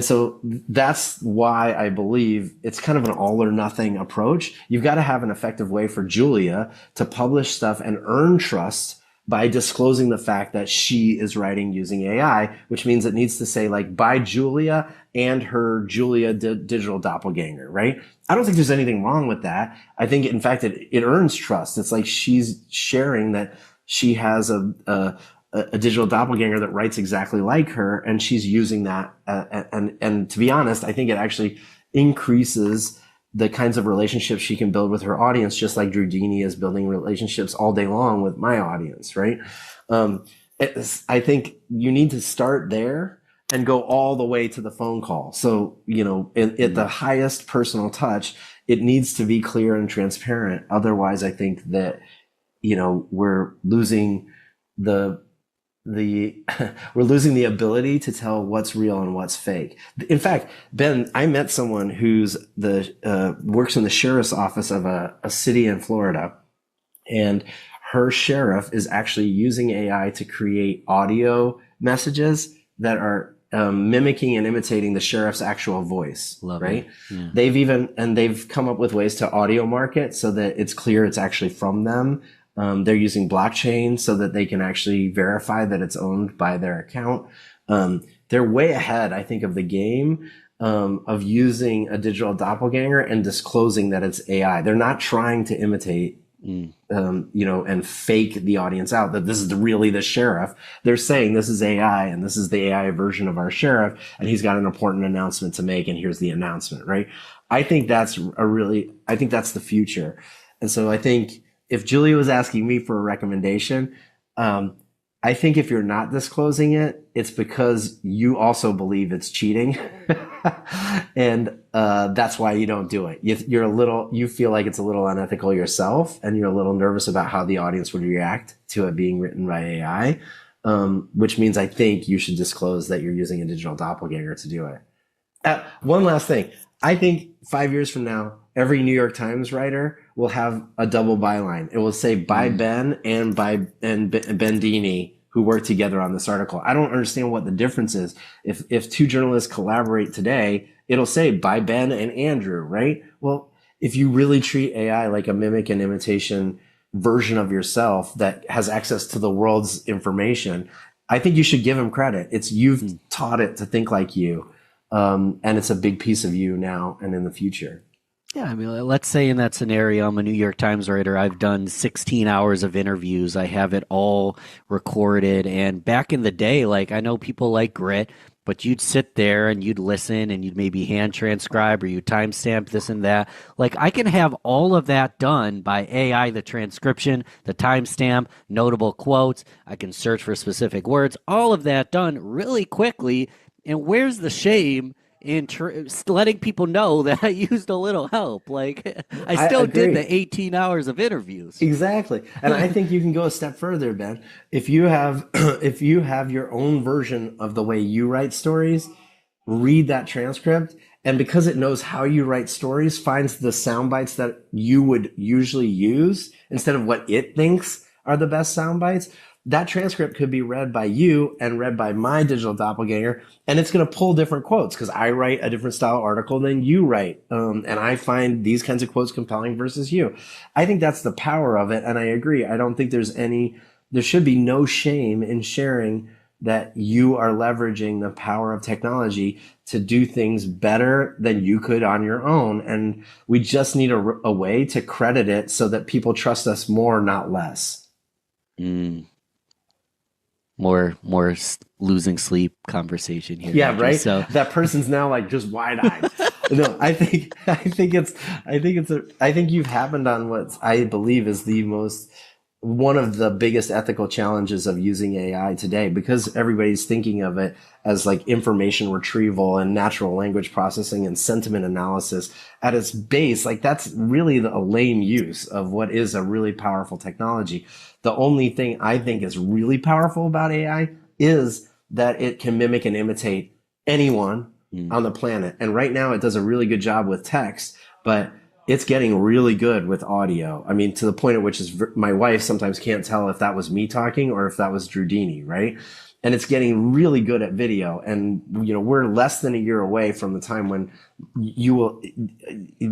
so that's why I believe it's kind of an all or nothing approach. You've got to have an effective way for Julia to publish stuff and earn trust by disclosing the fact that she is writing using AI, which means it needs to say like by Julia and her Julia digital doppelganger, right? I don't think there's anything wrong with that. I think in fact it earns trust. It's like she's sharing that she has a digital doppelganger that writes exactly like her, and she's using that. And to be honest, I think it actually increases the kinds of relationships she can build with her audience, just like Drew Dini is building relationships all day long with my audience, right? I think you need to start there and go all the way to the phone call. So, at the highest personal touch, it needs to be clear and transparent. Otherwise, I think that, we're losing we're losing the ability to tell what's real and what's fake. In fact, Ben, I met someone who's works in the sheriff's office of a city in Florida, and her sheriff is actually using AI to create audio messages that are mimicking and imitating the sheriff's actual voice. Right? Yeah. They've come up with ways to audio market so that it's clear it's actually from them. They're using blockchain so that they can actually verify that it's owned by their account. They're way ahead, I think, of the game of using a digital doppelganger and disclosing that it's AI. They're not trying to imitate, and fake the audience out that this is really the sheriff. They're saying this is AI and this is the AI version of our sheriff, and he's got an important announcement to make, and here's the announcement, right? I think that's the future. And so I think if Julia was asking me for a recommendation, I think if you're not disclosing it, it's because you also believe it's cheating. And that's why you don't do it. You feel like it's a little unethical yourself, and you're a little nervous about how the audience would react to it being written by AI, which means I think you should disclose that you're using a digital doppelganger to do it. One last thing. I think 5 years from now, every New York Times writer will have a double byline. It will say by Ben and Ben Dini, who worked together on this article. I don't understand what the difference is. If two journalists collaborate today, it'll say by Ben and Andrew, right? Well, if you really treat AI like a mimic and imitation version of yourself that has access to the world's information, I think you should give him credit. It's you've taught it to think like you. And it's a big piece of you now and in the future. Yeah, I mean, let's say in that scenario, I'm a New York Times writer. I've done 16 hours of interviews. I have it all recorded. And back in the day, like, I know people like grit, but you'd sit there and you'd listen and you'd maybe hand transcribe or you timestamp this and that. Like, I can have all of that done by AI, the transcription, the timestamp, notable quotes. I can search for specific words, all of that done really quickly. And where's the shame in letting people know that I used a little help? Like, I still did the 18 hours of interviews. Exactly. And I think you can go a step further, Ben. If you have if you have your own version of the way you write stories, read that transcript, and because it knows how you write stories, finds the sound bites that you would usually use instead of what it thinks are the best sound bites. That transcript could be read by you and read by my digital doppelganger, and it's going to pull different quotes because I write a different style article than you write. And I find these kinds of quotes compelling versus you. I think that's the power of it. And I agree. I don't think there should be no shame in sharing that you are leveraging the power of technology to do things better than you could on your own. And we just need a way to credit it so that people trust us more, not less. More losing sleep conversation here. Yeah, Andrew. right. So that person's now like just wide eyed. No, I think you've happened on what I believe is one of the biggest ethical challenges of using AI today, because everybody's thinking of it as like information retrieval and natural language processing and sentiment analysis at its base. Like, that's really a lame use of what is a really powerful technology. The only thing I think is really powerful about AI is that it can mimic and imitate anyone on the planet. And right now it does a really good job with text, but it's getting really good with audio. I mean, to the point at which my wife sometimes can't tell if that was me talking or if that was Drew Dini, right? And it's getting really good at video. And, we're less than a year away from the time when you will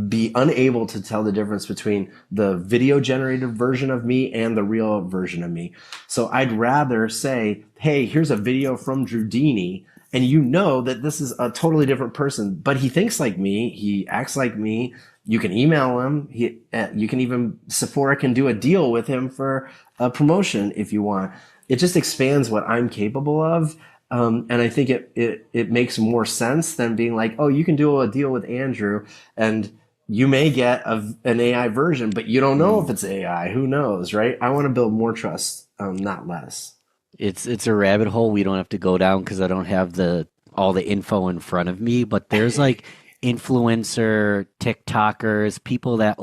be unable to tell the difference between the video generated version of me and the real version of me. So I'd rather say, hey, here's a video from Drew Dini, and you know that this is a totally different person, but he thinks like me. He acts like me. You can email him. You can even, Sephora can do a deal with him for a promotion if you want. It just expands what I'm capable of. And I think it makes more sense than being like, oh, you can do a deal with Andrew and you may get an AI version, but you don't know if it's AI. Who knows, right? I want to build more trust, not less. it's a rabbit hole we don't have to go down because I don't have all the info in front of me. But there's like influencer, TikTokers, people that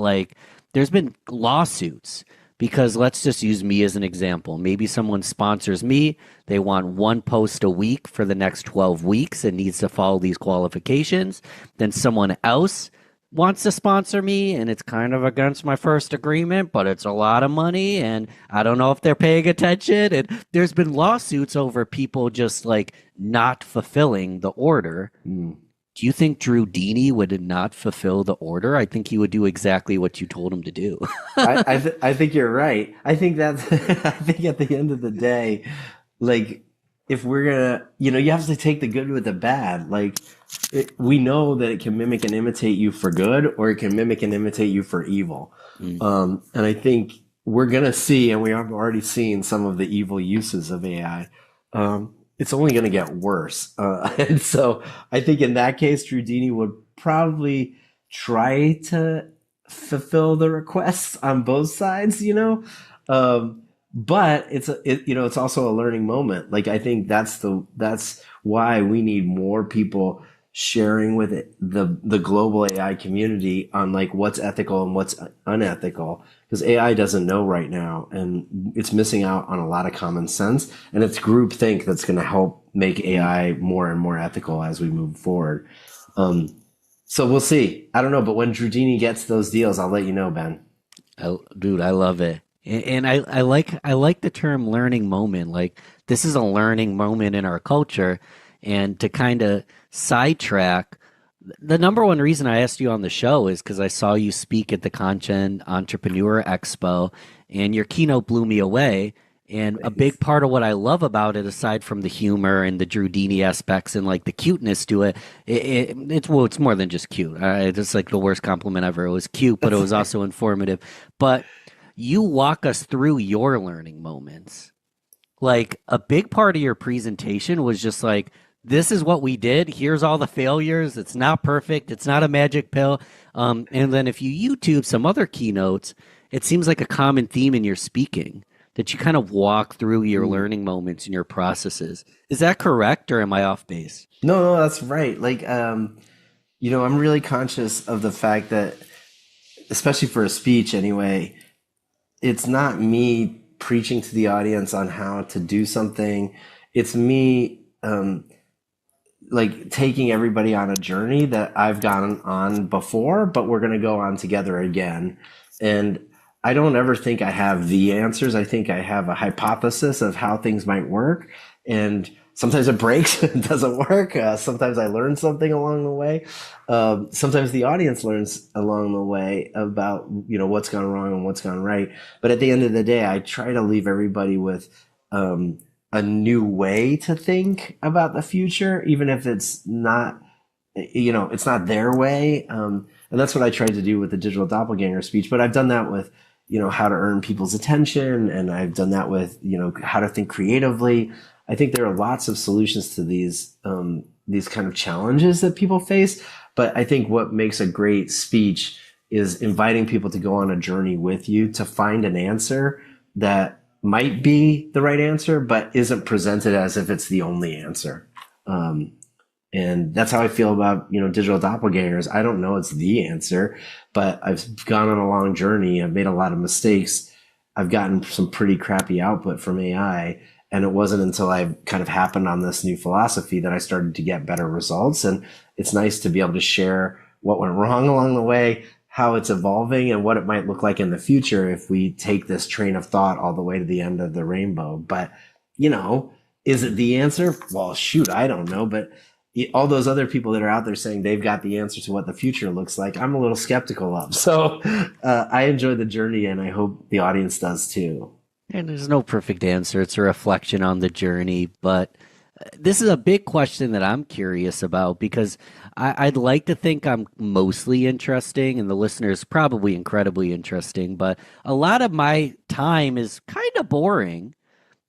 there's been lawsuits because let's just use me as an example. Maybe someone sponsors me. They want one post a week for the next 12 weeks and needs to follow these qualifications. Then someone else wants to sponsor me and it's kind of against my first agreement, but it's a lot of money and I don't know if they're paying attention. And there's been lawsuits over people just not fulfilling the order. Do you think Drew Dini would not fulfill the order? I think he would do exactly what you told him to do. I think you're right. I think I think at the end of the day, if we're gonna, you have to take the good with the bad. We know that it can mimic and imitate you for good, or it can mimic and imitate you for evil. And I think we're gonna see, and we have already seen some of the evil uses of AI. It's only going to get worse. And so I think in that case, Drew Dini would probably try to fulfill the requests on both sides, but it's also a learning moment. I think that's why we need more people sharing with the global AI community on what's ethical and what's unethical, because AI doesn't know right now and it's missing out on a lot of common sense, and it's groupthink that's going to help make AI more and more ethical as we move forward. So we'll see. I don't know, but when Drew Dini gets those deals, I'll let you know, Ben. Dude, I love it. And I like the term learning moment. This is a learning moment in our culture. And to kind of sidetrack, the number one reason I asked you on the show is because I saw you speak at the Content Entrepreneur Expo, and your keynote blew me away. And a big part of what I love about it, aside from the humor and the Drew Dini aspects and like the cuteness to it, it's more than just cute. It's like the worst compliment ever. It was cute, but it was also informative. But you walk us through your learning moments. Like a big part of your presentation was just like, this is what we did. Here's all the failures. It's not perfect. It's not a magic pill. And then if you YouTube some other keynotes, it seems like a common theme in your speaking that you kind of walk through your learning moments and your processes. Is that correct, or am I off base? No, that's right. Like, you know, I'm really conscious of the fact that, especially for a speech anyway, it's not me preaching to the audience on how to do something. It's me, like taking everybody on a journey that I've gone on before, but we're going to go on together again. And I don't ever think I have the answers. I think I have a hypothesis of how things might work. And sometimes it breaks, it doesn't work. Sometimes I learn something along the way. Sometimes the audience learns along the way about, you know, what's gone wrong and what's gone right. But at the end of the day, I try to leave everybody with a new way to think about the future, even if it's not, you know, it's not their way. And that's what I tried to do with the Digital Doppelganger speech. But I've done that with, you know, how to earn people's attention. And I've done that with, you know, how to think creatively. I think there are lots of solutions to these kind of challenges that people face. But I think what makes a great speech is inviting people to go on a journey with you to find an answer that might be the right answer, but isn't presented as if it's the only answer. And that's how I feel about, you know, digital doppelgangers. I don't know it's the answer, but I've gone on a long journey. I've made a lot of mistakes. I've gotten some pretty crappy output from AI. And it wasn't until I kind of happened on this new philosophy that I started to get better results. And it's nice to be able to share what went wrong along the way, how it's evolving, and what it might look like in the future if we take this train of thought all the way to the end of the rainbow. But, you know, is it the answer? Well, shoot, I don't know. But all those other people that are out there saying they've got the answer to what the future looks like, I'm a little skeptical of. So I enjoy the journey, and I hope the audience does too. And there's no perfect answer. It's a reflection on the journey. But this is a big question that I'm curious about, because I'd like to think I'm mostly interesting, and the listener is probably incredibly interesting, but a lot of my time is kind of boring.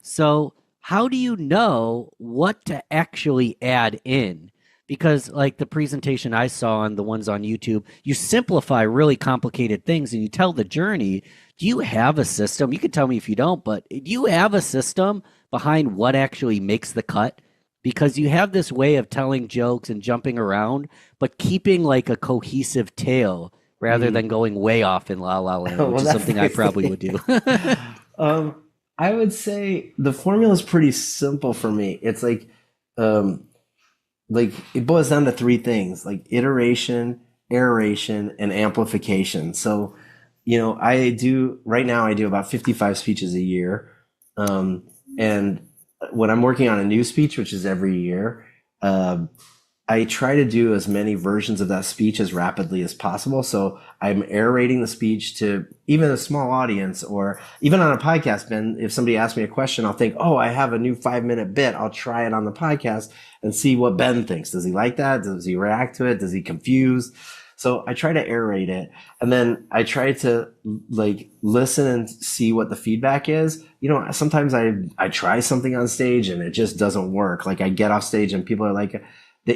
So how do you know what to actually add in? Because like the presentation I saw and the ones on YouTube, you simplify really complicated things and you tell the journey. Do you have a system? You can tell me if you don't, but do you have a system behind what actually makes the cut? Because you have this way of telling jokes and jumping around, but keeping like a cohesive tale rather than going way off in La La Land, which is something I probably would do. I would say the formula is pretty simple for me. It's like it boils down to three things: like iteration, aeration, and amplification. So, you know, right now I do about 55 speeches a year. And when I'm working on a new speech, which is every year, I try to do as many versions of that speech as rapidly as possible. So I'm aerating the speech to even a small audience, or even on a podcast, Ben, if somebody asks me a question, I'll think, oh, I have a new 5-minute bit. I'll try it on the podcast and see what Ben thinks. Does he like that? Does he react to it? Does he confuse? So I try to aerate it. And then I try to like listen and see what the feedback is. You know, sometimes I try something on stage and it just doesn't work. Like I get off stage and people are like,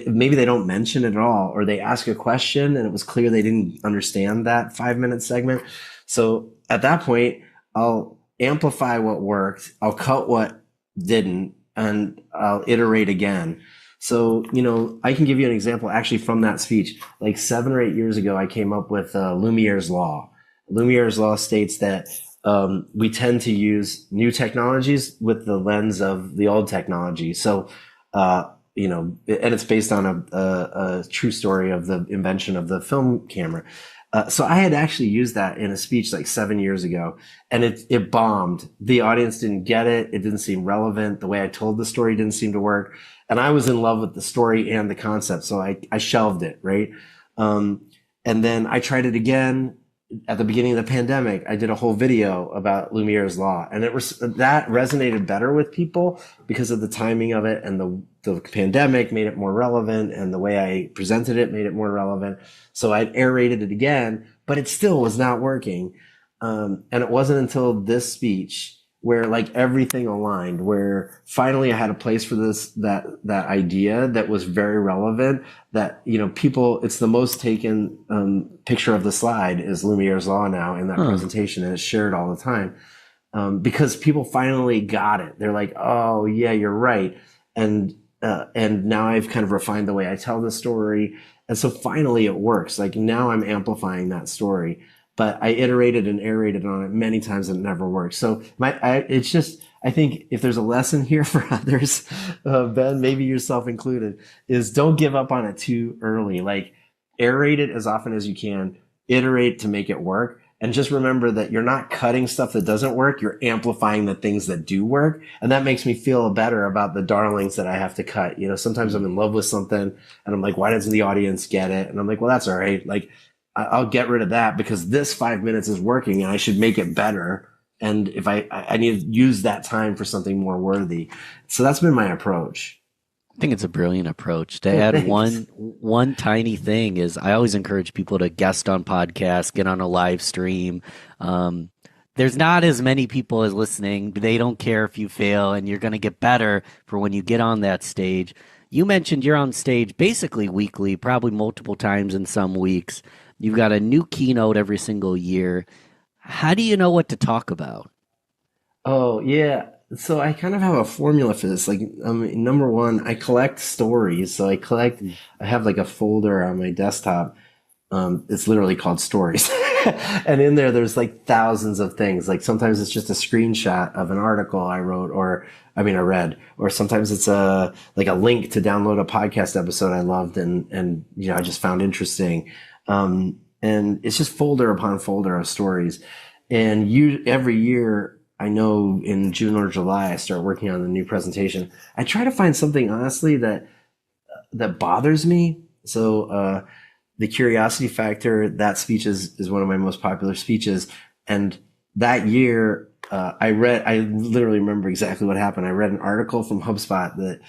maybe they don't mention it at all, or they ask a question and it was clear they didn't understand that 5-minute segment. So at that point, I'll amplify what worked, I'll cut what didn't, and I'll iterate again. So, you know, I can give you an example actually from that speech. Like 7 or 8 years ago, I came up with Lumiere's Law. Lumiere's Law states that we tend to use new technologies with the lens of the old technology. So, you know, and it's based on a true story of the invention of the film camera. So I had actually used that in a speech like 7 years ago, and it bombed. The audience didn't get it. It didn't seem relevant. The way I told the story didn't seem to work. And I was in love with the story and the concept. So I shelved it. Right. And then I tried it again. at the beginning of the pandemic, I did a whole video about Lumiere's Law, and that resonated better with people because of the timing of it, and the pandemic made it more relevant, and the way I presented it made it more relevant. So I aerated it again, but it still was not working. And it wasn't until this speech where like everything aligned, where finally I had a place for that idea that was very relevant, that, you know, people, it's the most taken picture of the slide is Lumiere's Law now in that presentation, and it's shared all the time. Because people finally got it. They're like, oh yeah, you're right. And now I've kind of refined the way I tell the story. And so finally it works. Like now I'm amplifying that story. But I iterated and aerated on it many times and it never worked. So it's just, I think if there's a lesson here for others, Ben, maybe yourself included, is don't give up on it too early. Like aerate it as often as you can, iterate to make it work. And just remember that you're not cutting stuff that doesn't work. You're amplifying the things that do work. And that makes me feel better about the darlings that I have to cut. You know, sometimes I'm in love with something and I'm like, why doesn't the audience get it? And I'm like, well, that's all right. Like, I'll get rid of that because this 5 minutes is working and I should make it better. And if I need to use that time for something more worthy. So that's been my approach. I think it's a brilliant approach. To add one tiny thing is I always encourage people to guest on podcasts, get on a live stream. There's not as many people as listening. They don't care if you fail, and you're going to get better for when you get on that stage. You mentioned you're on stage basically weekly, probably multiple times in some weeks. You've got a new keynote every single year. How do you know what to talk about? Oh, yeah. So I kind of have a formula for this. Like, number one, I collect stories. So I have like a folder on my desktop. It's literally called stories. And in there's like thousands of things. Like sometimes it's just a screenshot of an article I wrote I read, or sometimes it's like a link to download a podcast episode I loved and you know, I just found interesting. And it's just folder upon folder of stories. And every year, I know in June or July, I start working on the new presentation. I try to find something, honestly, that bothers me. So, the curiosity factor, that speech is one of my most popular speeches. And that year, I literally remember exactly what happened. I read an article from HubSpot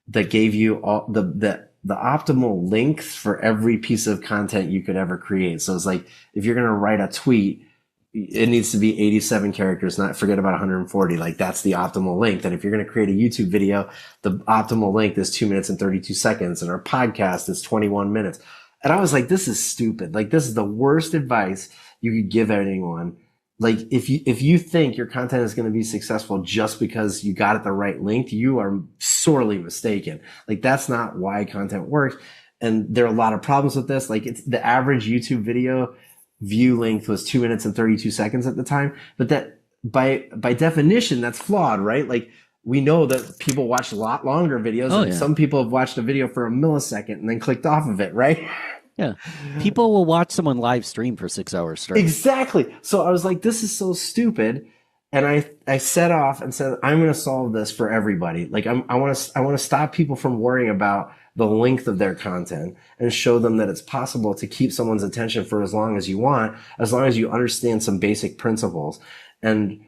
that gave you all the optimal length for every piece of content you could ever create. So it's like, if you're going to write a tweet, it needs to be 87 characters, not forget about 140. Like that's the optimal length. And if you're going to create a YouTube video, the optimal length is 2 minutes and 32 seconds. And our podcast is 21 minutes. And I was like, this is stupid. Like this is the worst advice you could give anyone. Like if you think your content is going to be successful just because you got it the right length, you are sorely mistaken. Like that's not why content works. And there are a lot of problems with this. Like it's the average YouTube video view length was 2 minutes and 32 seconds at the time. But that by definition, that's flawed, right? Like we know that people watch a lot longer videos. Oh, and yeah. Some people have watched a video for a millisecond and then clicked off of it, right? Yeah. People will watch someone live stream for 6 hours straight. Exactly. So I was like, this is so stupid. And I set off and said, I'm going to solve this for everybody. Like I want to stop people from worrying about the length of their content and show them that it's possible to keep someone's attention for as long as you want, as long as you understand some basic principles. And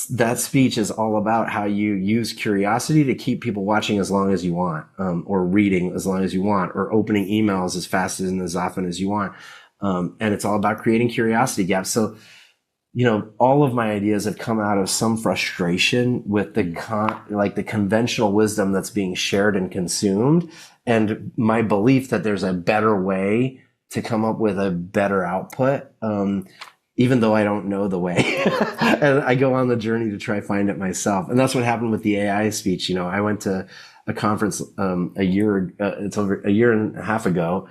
that speech is all about how you use curiosity to keep people watching as long as you want, or reading as long as you want, or opening emails as fast and as often as you want. And it's all about creating curiosity gaps. So, you know, all of my ideas have come out of some frustration with the conventional wisdom that's being shared and consumed, and my belief that there's a better way to come up with a better output. Even though I don't know the way. And I go on the journey to try find it myself. And that's what happened with the AI speech. You know, I went to a conference it's over a year and a half ago.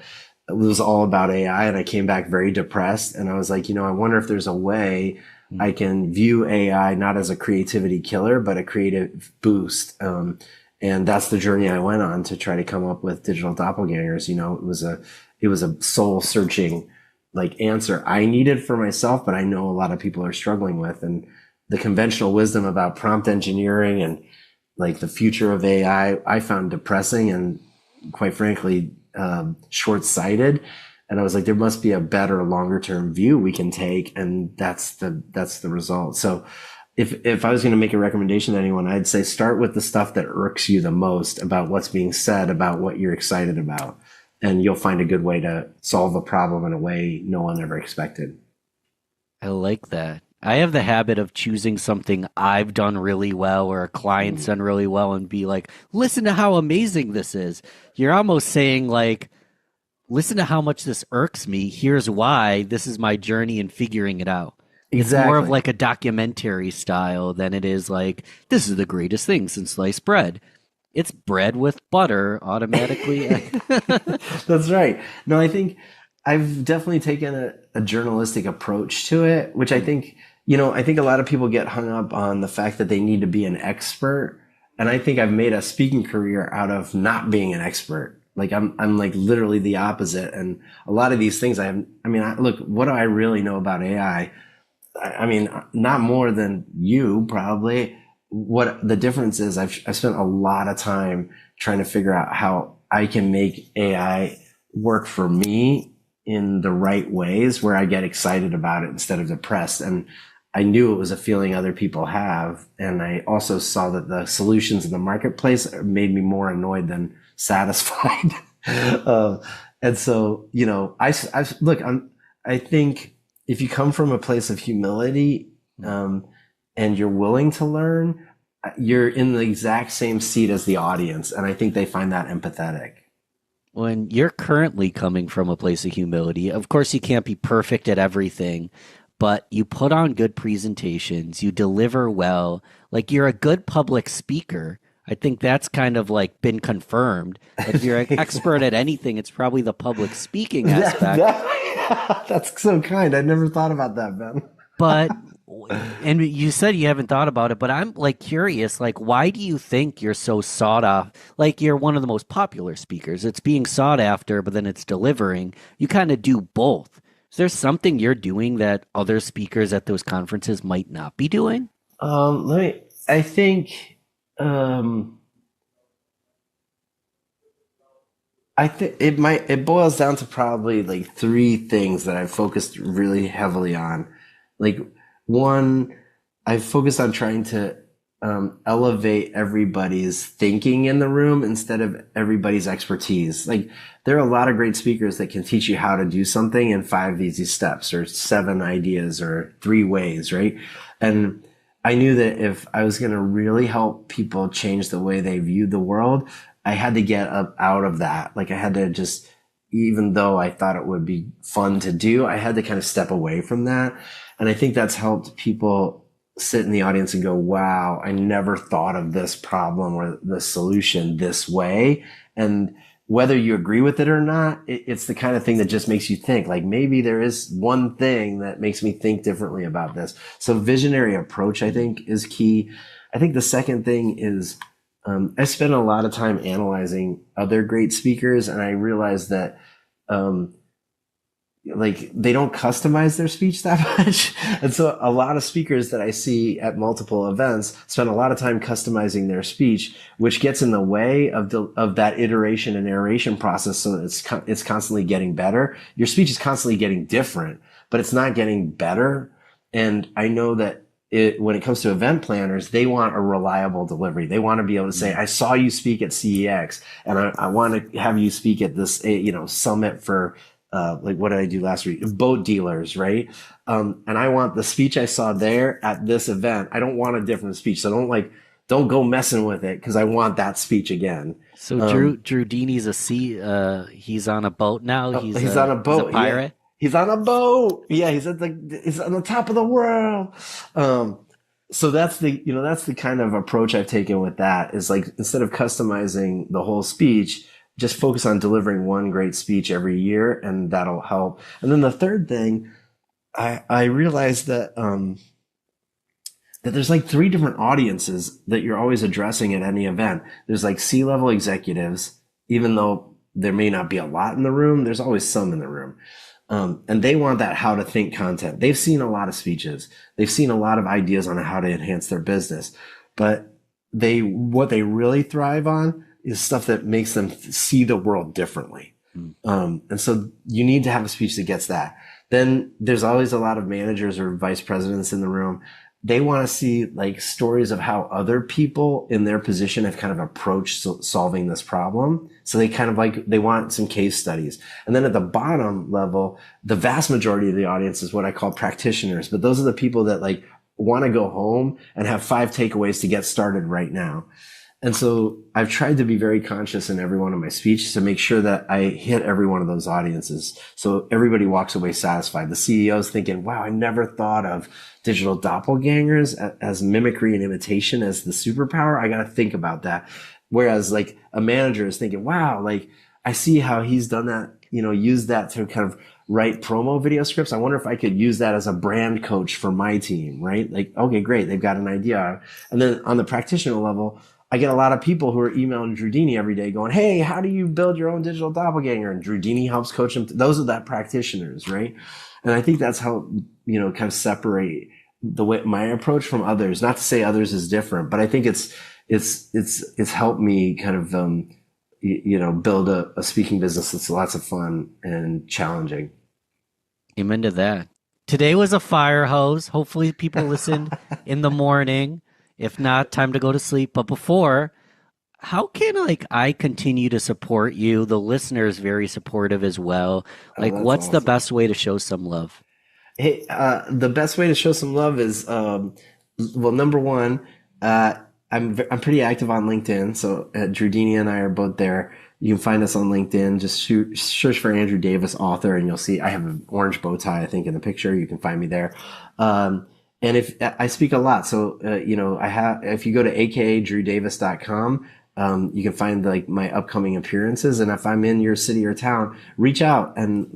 It was all about AI, and I came back very depressed. And I was like, you know, I wonder if there's a way I can view AI not as a creativity killer, but a creative boost. And that's the journey I went on to try to come up with digital doppelgangers. You know, it was a soul searching like answer I needed for myself, but I know a lot of people are struggling with. And the conventional wisdom about prompt engineering and like the future of AI, I found depressing and quite frankly, short-sighted. And I was like, there must be a better, longer term view we can take. And that's the result. So if I was going to make a recommendation to anyone, I'd say start with the stuff that irks you the most about what's being said, about what you're excited about. And you'll find a good way to solve a problem in a way no one ever expected. I like that. I have the habit of choosing something I've done really well or a client's done really well and be like, listen to how amazing this is. You're almost saying like, listen to how much this irks me. Here's why. This is my journey in figuring it out. It's more of like a documentary style than it is like, this is the greatest thing since sliced bread. It's bread with butter automatically. That's right. No, I think I've definitely taken a journalistic approach to it, which I think, I think a lot of people get hung up on the fact that they need to be an expert. And I think I've made a speaking career out of not being an expert. Like I'm like literally the opposite. And a lot of these things look, what do I really know about AI? I mean, not more than you probably. What the difference is, I've spent a lot of time trying to figure out how I can make AI work for me in the right ways where I get excited about it instead of depressed. And I knew it was a feeling other people have. And I also saw that the solutions in the marketplace made me more annoyed than satisfied. And so, I think if you come from a place of humility, and you're willing to learn, you're in the exact same seat as the audience. And I think they find that empathetic. When you're currently coming from a place of humility, of course, you can't be perfect at everything, but you put on good presentations, you deliver well, like you're a good public speaker. I think that's kind of like been confirmed. If you're an expert at anything, it's probably the public speaking aspect. That's so kind. I never thought about that, Ben. But, and you said you haven't thought about it, but I'm like curious, like, why do you think you're so sought after? Like, you're one of the most popular speakers. It's being sought after, but then it's delivering. You kind of do both. Is there something you're doing that other speakers at those conferences might not be doing? I think it boils down to probably like three things that I've focused really heavily on. Like one, I've focused on trying to elevate everybody's thinking in the room instead of everybody's expertise. Like there are a lot of great speakers that can teach you how to do something in 5 easy steps or 7 ideas or 3 ways, right? And I knew that if I was going to really help people change the way they viewed the world, I had to get up out of that. Like I had to just, even though I thought it would be fun to do, I had to kind of step away from that. And I think that's helped people sit in the audience and go, wow, I never thought of this problem or the solution this way. And whether you agree with it or not, it's the kind of thing that just makes you think, like maybe there is one thing that makes me think differently about this. So visionary approach, I think, is key. I think the second thing is I spent a lot of time analyzing other great speakers, and I realized that like they don't customize their speech that much. And so a lot of speakers that I see at multiple events spend a lot of time customizing their speech, which gets in the way of that iteration and narration process. So that it's constantly getting better. Your speech is constantly getting different, but it's not getting better. And I know that when it comes to event planners, they want a reliable delivery. They want to be able to say, I saw you speak at CEX and I want to have you speak at this, summit for, like what did I do last week? Boat dealers, right? And I want the speech I saw there at this event. I don't want a different speech. So don't go messing with it because I want that speech again. So Drew Dini's he's on a boat now. He's on a boat. He's a pirate. Yeah. He's on a boat. Yeah, he's on the top of the world. So that's the kind of approach I've taken with that is like, instead of customizing the whole speech, just focus on delivering one great speech every year, and that'll help. And then the third thing, I realized that that there's like 3 different audiences that you're always addressing at any event. There's like C-level executives, even though there may not be a lot in the room, there's always some in the room. And they want that how to think content. They've seen a lot of speeches. They've seen a lot of ideas on how to enhance their business, but what they really thrive on is stuff that makes them see the world differently. And so you need to have a speech that gets that. Then there's always a lot of managers or vice presidents in the room. They want to see like stories of how other people in their position have kind of approached solving this problem. So they kind of like, they want some case studies. And then at the bottom level, the vast majority of the audience is what I call practitioners, but those are the people that like want to go home and have 5 takeaways to get started right now. And so I've tried to be very conscious in every one of my speeches to make sure that I hit every one of those audiences. So everybody walks away satisfied. The CEO's thinking, wow, I never thought of digital doppelgangers as mimicry and imitation as the superpower. I got to think about that. Whereas like a manager is thinking, wow, like I see how he's done that, use that to kind of write promo video scripts. I wonder if I could use that as a brand coach for my team, right? Like, okay, great. They've got an idea. And then on the practitioner level, I get a lot of people who are emailing Drew Dini every day going, hey, how do you build your own digital doppelganger? And Drew Dini helps coach them. Those are that practitioners, right? And I think that's how, kind of separate the way my approach from others. Not to say others is different, but I think it's helped me kind of, build a speaking business that's lots of fun and challenging. Amen to that. Today was a fire hose. Hopefully people listened in the morning. If not, time to go to sleep. But before, how can I continue to support you? The listener is very supportive as well. What's the best way to show some love? Hey, the best way to show some love is, number one, I'm pretty active on LinkedIn. So Drew Dini and I are both there. You can find us on LinkedIn. Just search for Andrew Davis, author, and you'll see I have an orange bow tie, I think, in the picture. You can find me there. And if I speak a lot, so, if you go to akadrewdavis.com, you can find my upcoming appearances. And if I'm in your city or town, reach out and,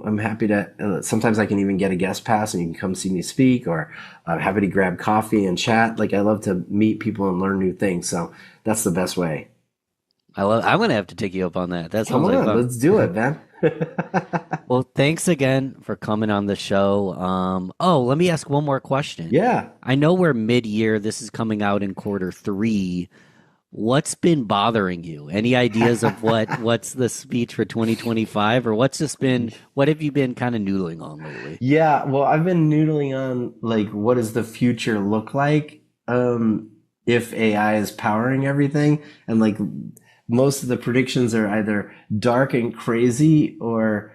I'm happy to, sometimes I can even get a guest pass and you can come see me speak, or I'm happy to grab coffee and chat. I love to meet people and learn new things. So that's the best way. I'm going to have to take you up on that. That sounds Come on, fun. let's do it, man. Well, thanks again for coming on the show. Let me ask one more question. Yeah. I know we're mid-year. This is coming out in Q3. What's been bothering you? Any ideas of what's the speech for 2025, or what have you been kind of noodling on lately? Yeah, well, I've been noodling on what does the future look like if AI is powering everything, and most of the predictions are either dark and crazy or,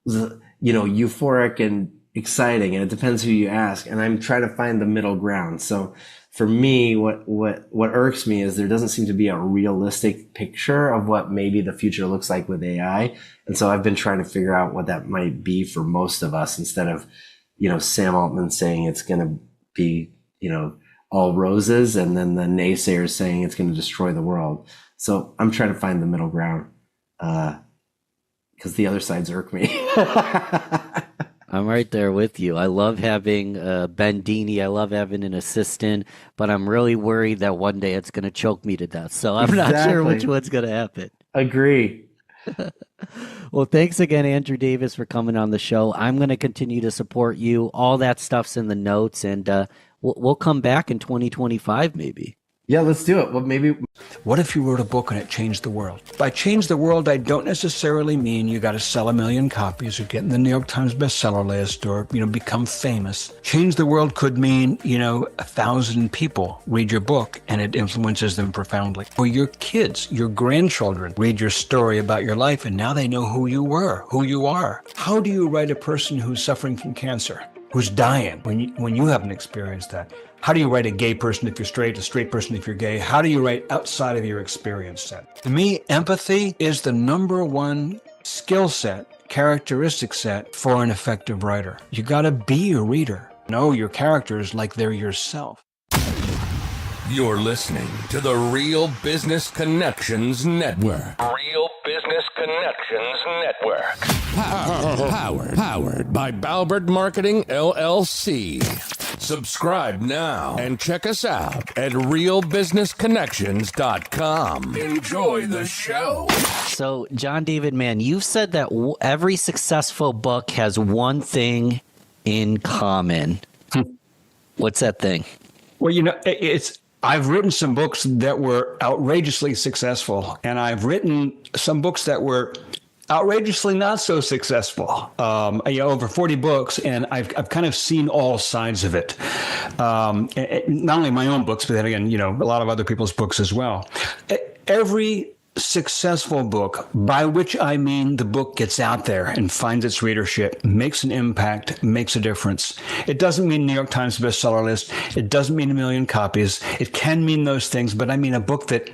euphoric and exciting. And it depends who you ask. And I'm trying to find the middle ground. So for me, what irks me is there doesn't seem to be a realistic picture of what maybe the future looks like with AI. And so I've been trying to figure out what that might be for most of us, instead of, Sam Altman saying it's going to be, all roses, and then the naysayers saying it's going to destroy the world. So I'm trying to find the middle ground, because the other sides irk me. I'm right there with you. I love having Ben Dini. I love having an assistant, but I'm really worried that one day it's going to choke me to death. So I'm not sure which one's going to happen. Agree. Well, thanks again, Andrew Davis, for coming on the show. I'm going to continue to support you. All that stuff's in the notes, and we'll come back in 2025 maybe. Yeah, let's do it. Well, maybe. What if you wrote a book and it changed the world? By change the world, I don't necessarily mean you got to sell 1 million copies or get in the New York Times bestseller list or, become famous. Change the world could mean, 1,000 people read your book and it influences them profoundly. Or your kids, your grandchildren read your story about your life and now they know who you were, who you are. How do you write a person who's suffering from cancer, who's dying, when you haven't experienced that? How do you write a gay person if you're straight, a straight person if you're gay? How do you write outside of your experience set? To me, empathy is the number one skill set, characteristic set for an effective writer. You gotta be a reader. Know your characters like they're yourself. You're listening to the Real Business Connections Network. Real Business Connections Network. Powered by Balbert Marketing, LLC. Subscribe now and check us out at realbusinessconnections.com. Enjoy the show. So, John David Mann, you've said that every successful book has one thing in common. What's that thing? Well, I've written some books that were outrageously successful, and I've written some books that were outrageously not so successful. Over 40 books, and I've kind of seen all sides of it. Not only my own books, but then again, a lot of other people's books as well. Every successful book, by which I mean the book gets out there and finds its readership, makes an impact, makes a difference. It doesn't mean New York Times bestseller list. It doesn't mean 1 million copies. It can mean those things, but I mean a book that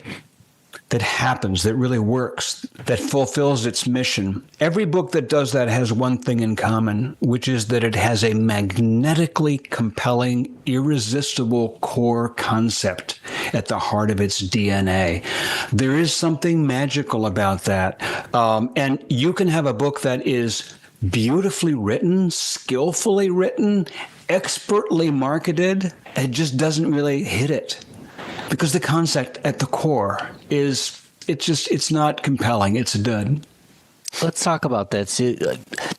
happens, that really works, that fulfills its mission. Every book that does that has one thing in common, which is that it has a magnetically compelling, irresistible core concept at the heart of its DNA. There is something magical about that. And you can have a book that is beautifully written, skillfully written, expertly marketed, it just doesn't really hit it. Because the concept at the core it's not compelling. It's a dud. Let's talk about that. See,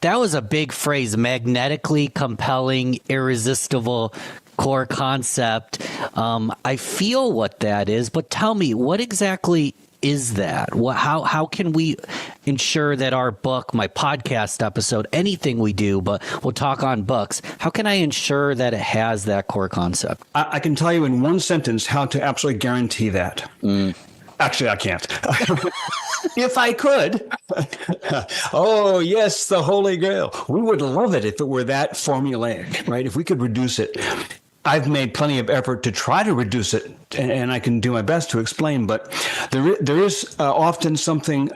that was a big phrase, magnetically compelling, irresistible core concept. I feel what that is, but tell me, what exactly is that? How can we ensure that our book, my podcast episode, anything we do, but we'll talk on books, how can I ensure that it has that core concept? I can tell you in one sentence how to absolutely guarantee that. Actually, I can't. If I could. Oh, yes, the Holy Grail. We would love it if it were that formulaic, right? If we could reduce it. I've made plenty of effort to try to reduce it, and I can do my best to explain, but there is often something,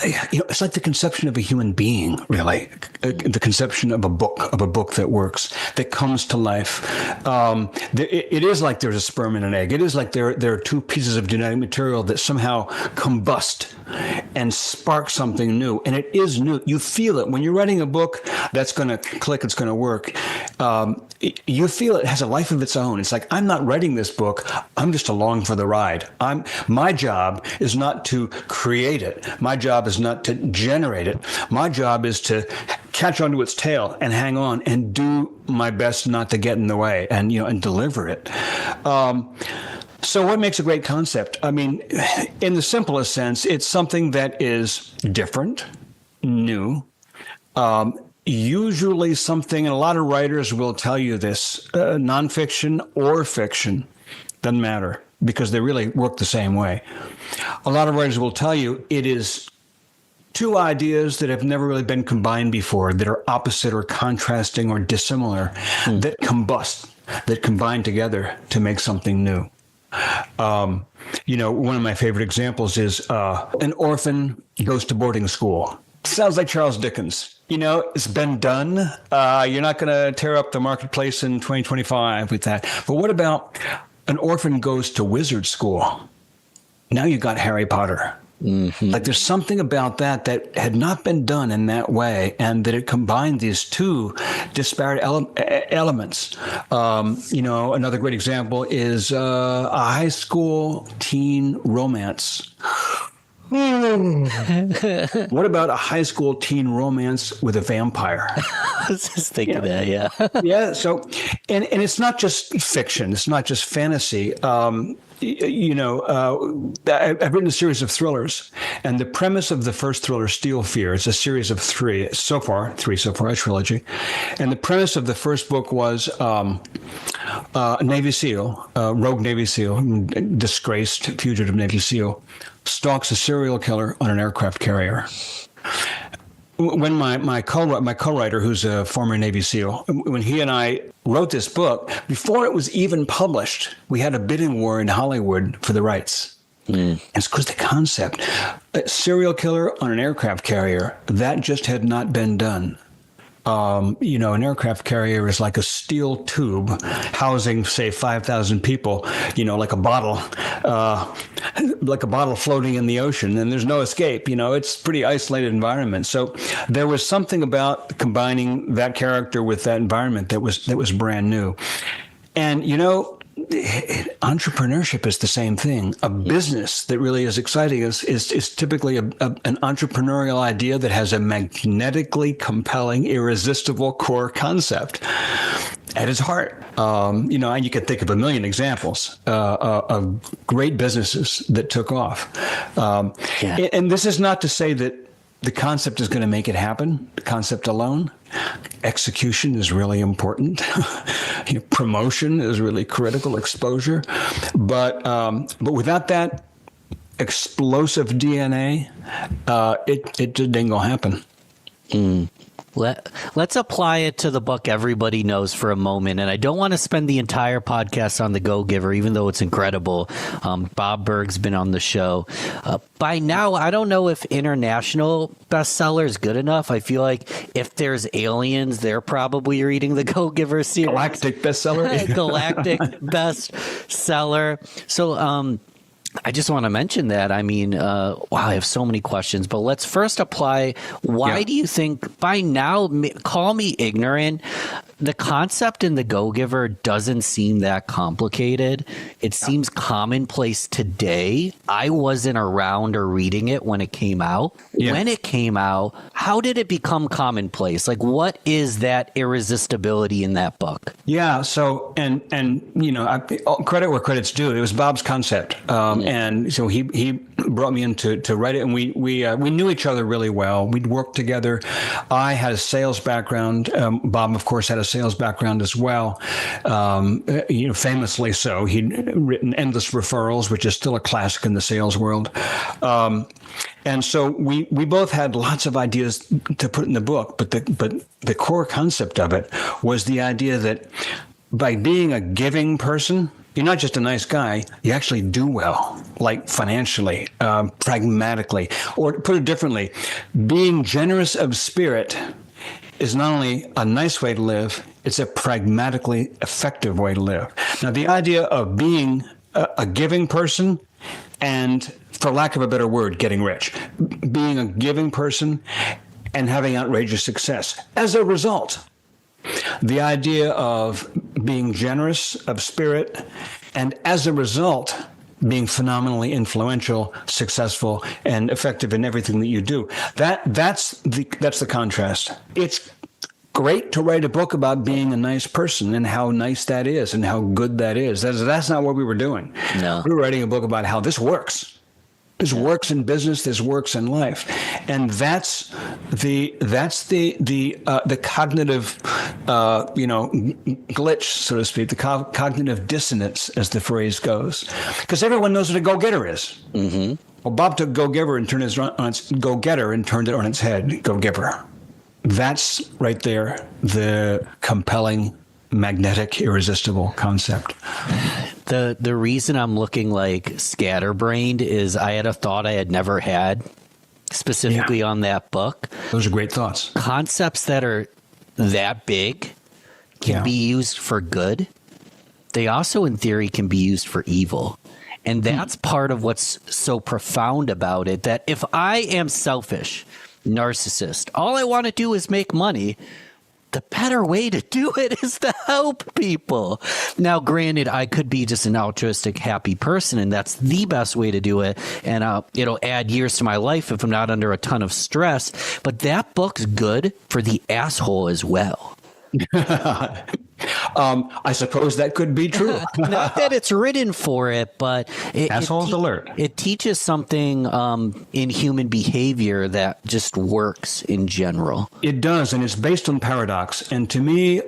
it's like the conception of a human being, really, the conception of a book that works, that comes to life. It is like there's a sperm and an egg. It is like there are two pieces of genetic material that somehow combust and spark something new. And it is new. You feel it. When you're writing a book that's going to click, it's going to work. You feel it has a life of its own. It's like, I'm not writing this book. I'm just along for the ride. My job is not to create it. My job is not to generate it. My job is to catch onto its tail and hang on and do my best not to get in the way and deliver it. So what makes a great concept? I mean, in the simplest sense, it's something that is different, new, usually something, and a lot of writers will tell you this, nonfiction or fiction, doesn't matter, because they really work the same way. A lot of writers will tell you it is two ideas that have never really been combined before, that are opposite or contrasting or dissimilar, that combust, that combine together to make something new. One of my favorite examples is an orphan goes to boarding school. Sounds like Charles Dickens. It's been done. You're not going to tear up the marketplace in 2025 with that. But what about an orphan goes to wizard school? Now you got Harry Potter. Mm-hmm. Like there's something about that had not been done in that way, and that it combined these two disparate elements. Another great example is a high school teen romance. What about a high school teen romance with a vampire? I was just thinking that, yeah. Yeah. So, and it's not just fiction. It's not just fantasy. I've written a series of thrillers, and the premise of the first thriller, Steel Fear, it's a series of three so far, a trilogy. And the premise of the first book was a Navy SEAL, rogue Navy SEAL, disgraced fugitive Navy SEAL, stalks a serial killer on an aircraft carrier. When my co-writer, who's a former Navy SEAL, when he and I wrote this book, before it was even published, we had a bidding war in Hollywood for the rights. It's because the concept, a serial killer on an aircraft carrier, that just had not been done. An aircraft carrier is like a steel tube housing, say, 5,000 people, like a bottle floating in the ocean, and there's no escape. It's a pretty isolated environment. So there was something about combining that character with that environment that was brand new. And, entrepreneurship is the same thing. A business that really is exciting is typically an entrepreneurial idea that has a magnetically compelling, irresistible core concept at its heart. And you can think of a million examples of great businesses that took off. And this is not to say that the concept is going to make it happen, the concept alone. Execution is really important. Promotion is really critical, exposure. But without that explosive DNA, it just ain't going to happen. Let's apply it to the book everybody knows for a moment. And I don't want to spend the entire podcast on The Go-Giver, even though it's incredible. Bob Burg's been on the show. By now, I don't know if international bestseller is good enough. I feel like if there's aliens, they're probably reading the Go-Giver series. Galactic bestseller. Galactic bestseller. So, I just want to mention that. I mean, wow, I have so many questions, but let's first apply. Why do you think by now, call me ignorant, the concept in The Go-Giver doesn't seem that complicated. It seems commonplace today. I wasn't around or reading it when it came out. Yeah. When it came out, how did it become commonplace? Like, what is that irresistibility in that book? Yeah. So, and credit where credit's due. It was Bob's concept. And so he brought me in to write it, and we knew each other really well. We'd worked together. I had a sales background. Bob, of course, had a sales background as well. Famously so. He'd written Endless Referrals, which is still a classic in the sales world. And so we both had lots of ideas to put in the book, but the core concept of it was the idea that by being a giving person, you're not just a nice guy, you actually do well, like financially, pragmatically. Or to put it differently, being generous of spirit is not only a nice way to live, it's a pragmatically effective way to live. Now, the idea of being a giving person and, for lack of a better word, getting rich, being a giving person and having outrageous success as a result. The idea of being generous of spirit and as a result being phenomenally influential, successful, and effective in everything that you do. That's the contrast. It's great to write a book about being a nice person and how nice that is and how good that is. That's not what we were doing. No. We were writing a book about how this works. This works in business. This works in life, and that's the cognitive, glitch, so to speak, the cognitive dissonance, as the phrase goes, because everyone knows what a go-getter is. Mm-hmm. Well, Bob took go-giver and turned it on its go-getter and turned it on its head. Go-giver. That's right there, the compelling, magnetic, irresistible concept. The reason I'm looking like scatterbrained is I had a thought I had never had specifically on that book. Those are great thoughts. Concepts that are that big can be used for good. They also, in theory, can be used for evil. And that's part of what's so profound about it, that if I am selfish, narcissist, all I want to do is make money, the better way to do it is to help people. Now, granted, I could be just an altruistic, happy person, and that's the best way to do it. And it'll add years to my life if I'm not under a ton of stress. But that book's good for the asshole as well. I suppose that could be true. Not that it's written for it, but assholes alert. It teaches something in human behavior that just works in general. It does, and it's based on paradox. And to me,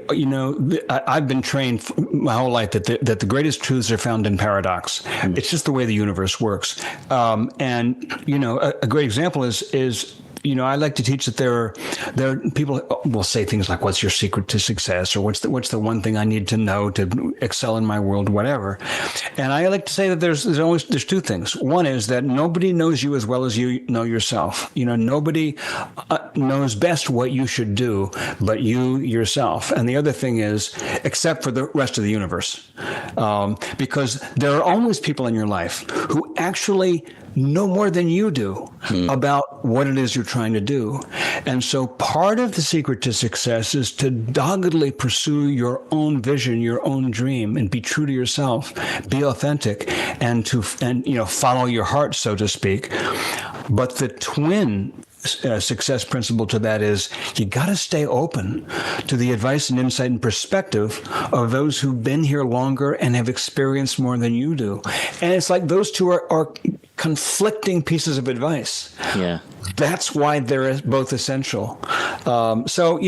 I've been trained my whole life that the greatest truths are found in paradox. It's just the way the universe works. And a great example is. I like to teach that there are people will say things like, "What's your secret to success?" or "What's the one thing I need to know to excel in my world?" Whatever. And I like to say that there's two things. One is that nobody knows you as well as you know yourself. Nobody knows best what you should do, but you yourself. And the other thing is, except for the rest of the universe, because there are always people in your life who actually know more than you do about what it is you're trying to do. And so part of the secret to success is to doggedly pursue your own vision, your own dream, and be true to yourself, be authentic, and follow your heart, so to speak. But the twin success principle to that is you got to stay open to the advice and insight and perspective of those who've been here longer and have experienced more than you do. And it's like those two are conflicting pieces of advice. Yeah. That's why they're both essential. So,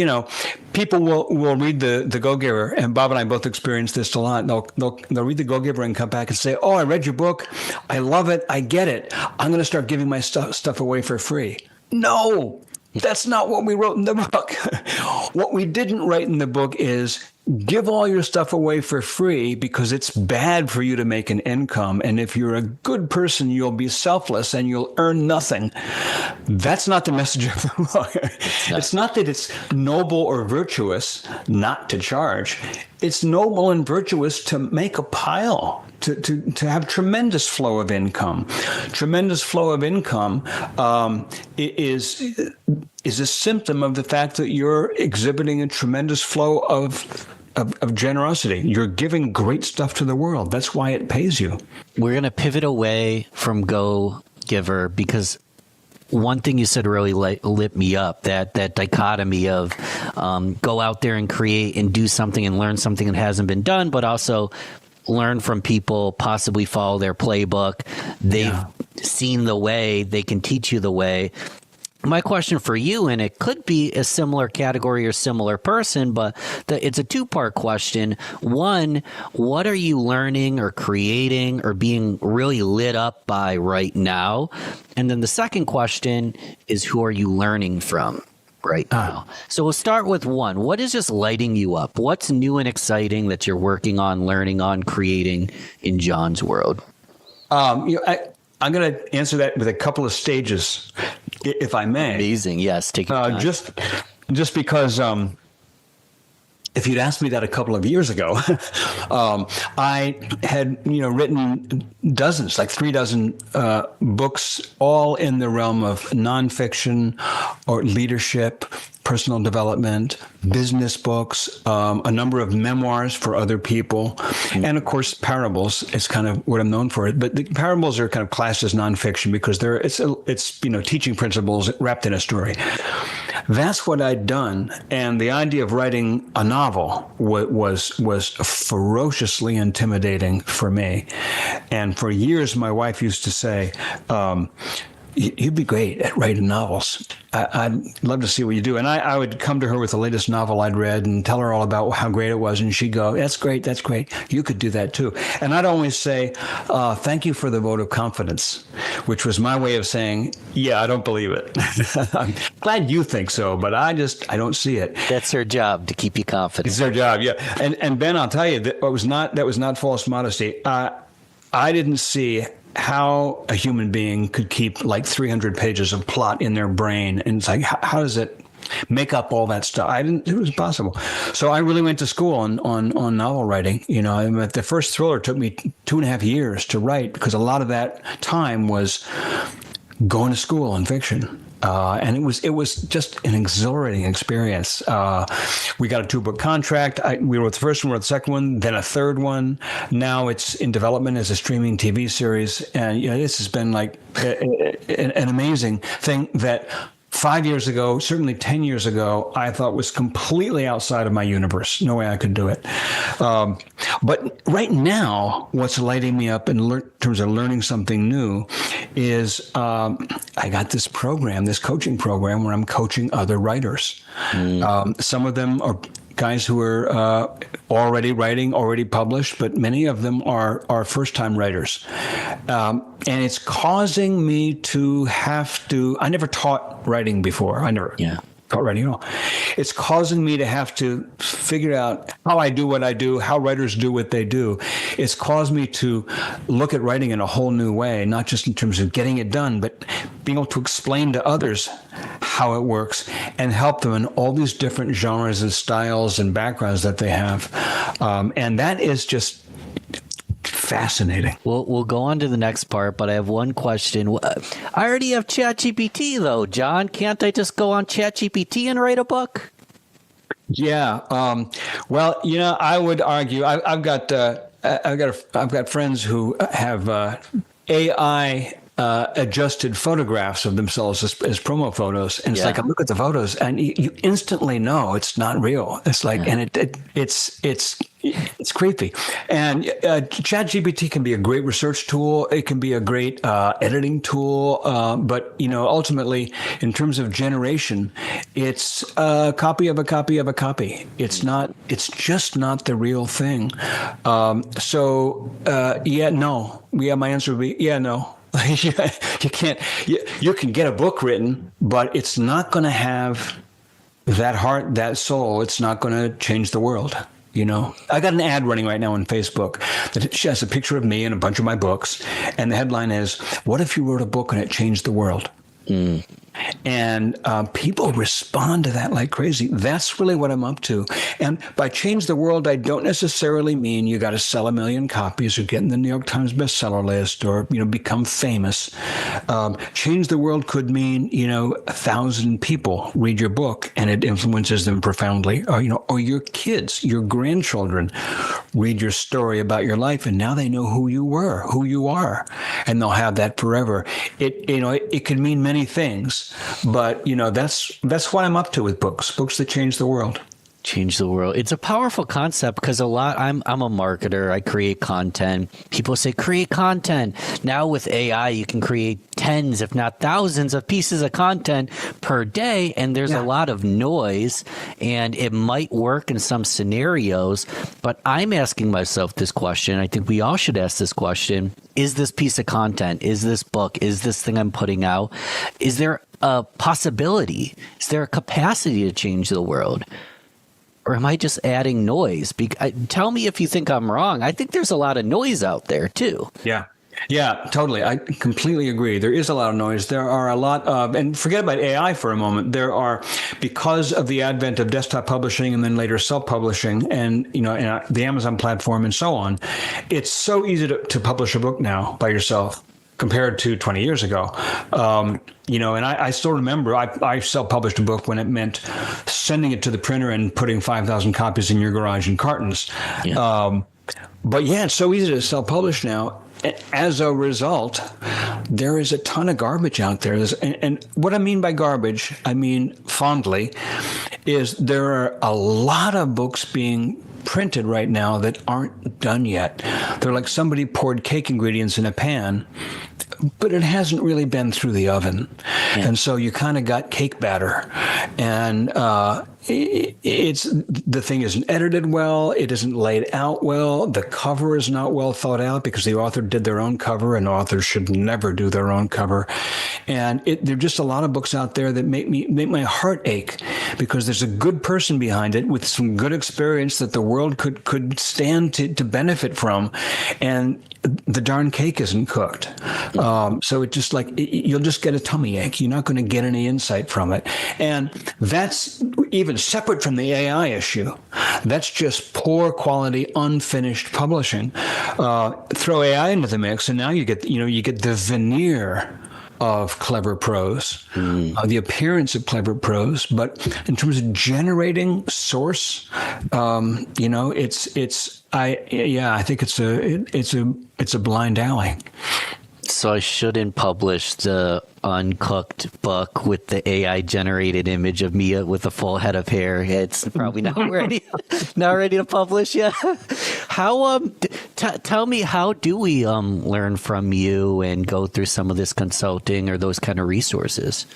people will read the Go-Giver, and Bob and I both experienced this a lot. They'll read the Go-Giver and come back and say, "Oh, I read your book. I love it. I get it. I'm going to start giving my stuff away for free." No, that's not what we wrote in the book. What we didn't write in the book is give all your stuff away for free because it's bad for you to make an income. And if you're a good person, you'll be selfless and you'll earn nothing. That's not the message of the book. It's not that it's noble or virtuous not to charge. It's noble and virtuous to make a pile, to have tremendous flow of income. Tremendous flow of income is a symptom of the fact that you're exhibiting a tremendous flow of generosity. You're giving great stuff to the world. That's why it pays you. We're going to pivot away from Go-Giver because one thing you said really lit me up, that dichotomy of go out there and create and do something and learn something that hasn't been done, but also learn from people, possibly follow their playbook. They've seen the way, they can teach you the way. My question for you, and it could be a similar category or similar person, but it's a two-part question. One, what are you learning or creating or being really lit up by right now? And then the second question is, who are you learning from right now? So we'll start with one. What is just lighting you up? What's new and exciting that you're working on, learning on, creating in John's world? I'm going to answer that with a couple of stages, if I may. Amazing. Yes. Take your time. Just because if you'd asked me that a couple of years ago, I had written dozens, like 36 books, all in the realm of nonfiction or leadership, personal development, business books, a number of memoirs for other people, and of course parables is kind of what I'm known for. But the parables are kind of classed as nonfiction because it's teaching principles wrapped in a story. That's what I'd done, and the idea of writing a novel was ferociously intimidating for me. And for years, my wife used to say, "You'd be great at writing novels. I'd love to see what you do." And I would come to her with the latest novel I'd read and tell her all about how great it was. And she'd go, "That's great. That's great. You could do that too." And I'd always say, "Thank you for the vote of confidence," which was my way of saying, "Yeah, I don't believe it." I'm glad you think so, but I don't see it. That's her job, to keep you confident. It's her job. Yeah. And Ben, I'll tell you that was not false modesty. I didn't see how a human being could keep like 300 pages of plot in their brain. And it's like, how does it make up all that stuff? It was impossible. So I really went to school on novel writing. The first thriller took me 2.5 years to write because a lot of that time was going to school in fiction. And it was just an exhilarating experience. We got a 2-book contract. We wrote the first one, wrote the second one, then a third one. Now it's in development as a streaming TV series. And this has been like an amazing thing that 5 years ago, certainly 10 years ago, I thought was completely outside of my universe. No way I could do it. But right now, what's lighting me up in terms of learning something new is I got this coaching program where I'm coaching other writers. Some of them are guys who are already writing, already published, but many of them are first-time writers. And it's causing me to have to, I never taught writing before. I never taught writing at all. It's causing me to have to figure out how I do what I do, how writers do what they do. It's caused me to look at writing in a whole new way, not just in terms of getting it done, but being able to explain to others how it works and help them in all these different genres and styles and backgrounds that they have. And that is just fascinating. We'll go on to the next part, but I have one question. I already have ChatGPT though, John. Can't I just go on ChatGPT and write a book? Yeah. Well, I would argue I've got friends who have AI adjusted photographs of themselves as promo photos, and it's like I look at the photos and you instantly know it's not real. It's like, and it's creepy. And ChatGPT can be a great research tool. It can be a great editing tool. But ultimately, in terms of generation, it's a copy of a copy of a copy. It's not. It's just not the real thing. No. My answer would be no. You can't. You can get a book written, but it's not going to have that heart, that soul. It's not going to change the world. I got an ad running right now on Facebook that has a picture of me and a bunch of my books, and the headline is, "What if you wrote a book and it changed the world?" And people respond to that like crazy. That's really what I'm up to. And by change the world, I don't necessarily mean you got to sell 1 million copies or get in the New York Times bestseller list or, become famous. Change the world could mean, 1,000 people read your book and it influences them profoundly. Or your kids, your grandchildren read your story about your life and now they know who you are, and they'll have that forever. It could mean many things, but that's what I'm up to with books that change the world. Change the world. It's a powerful concept because I'm a marketer. I create content. People say create content. Now with AI, you can create tens, if not thousands of pieces of content per day. And there's a lot of noise, and it might work in some scenarios. But I'm asking myself this question. I think we all should ask this question. Is this piece of content, is this book, is this thing I'm putting out, is there a possibility? Is there a capacity to change the world? Or am I just adding noise? Tell me if you think I'm wrong. I think there's a lot of noise out there, too. Yeah, totally. I completely agree. There is a lot of noise. There are a lot of, and forget about AI for a moment. There are, because of the advent of desktop publishing and then later self-publishing and, and the Amazon platform and so on, it's so easy to publish a book now by yourself compared to 20 years ago. And I still remember I self-published a book when it meant sending it to the printer and putting 5,000 copies in your garage in cartons. But it's so easy to self-publish now. As a result, there is a ton of garbage out there. And what I mean by garbage, I mean fondly, is there are a lot of books being printed right now that aren't done yet. They're like somebody poured cake ingredients in a pan, but it hasn't really been through the oven. And so you kind of got cake batter. And the thing isn't edited well. It isn't laid out well. The cover is not well thought out because the author did their own cover, and authors should never do their own cover. And there are just a lot of books out there that make my heart ache because there's a good person behind it with some good experience that the world could stand to benefit from. And the darn cake isn't cooked. So it just you'll just get a tummy ache. You're not going to get any insight from it. And that's even separate from the AI issue. That's just poor quality, unfinished publishing. Throw AI into the mix, and now you get the veneer of clever prose, the appearance of clever prose, but in terms of generating source, I think it's a blind alley. So I shouldn't publish the uncooked book with the AI generated image of me with a full head of hair. It's probably not ready to publish yet. How tell me, how do we learn from you and go through some of this consulting or those kind of resources?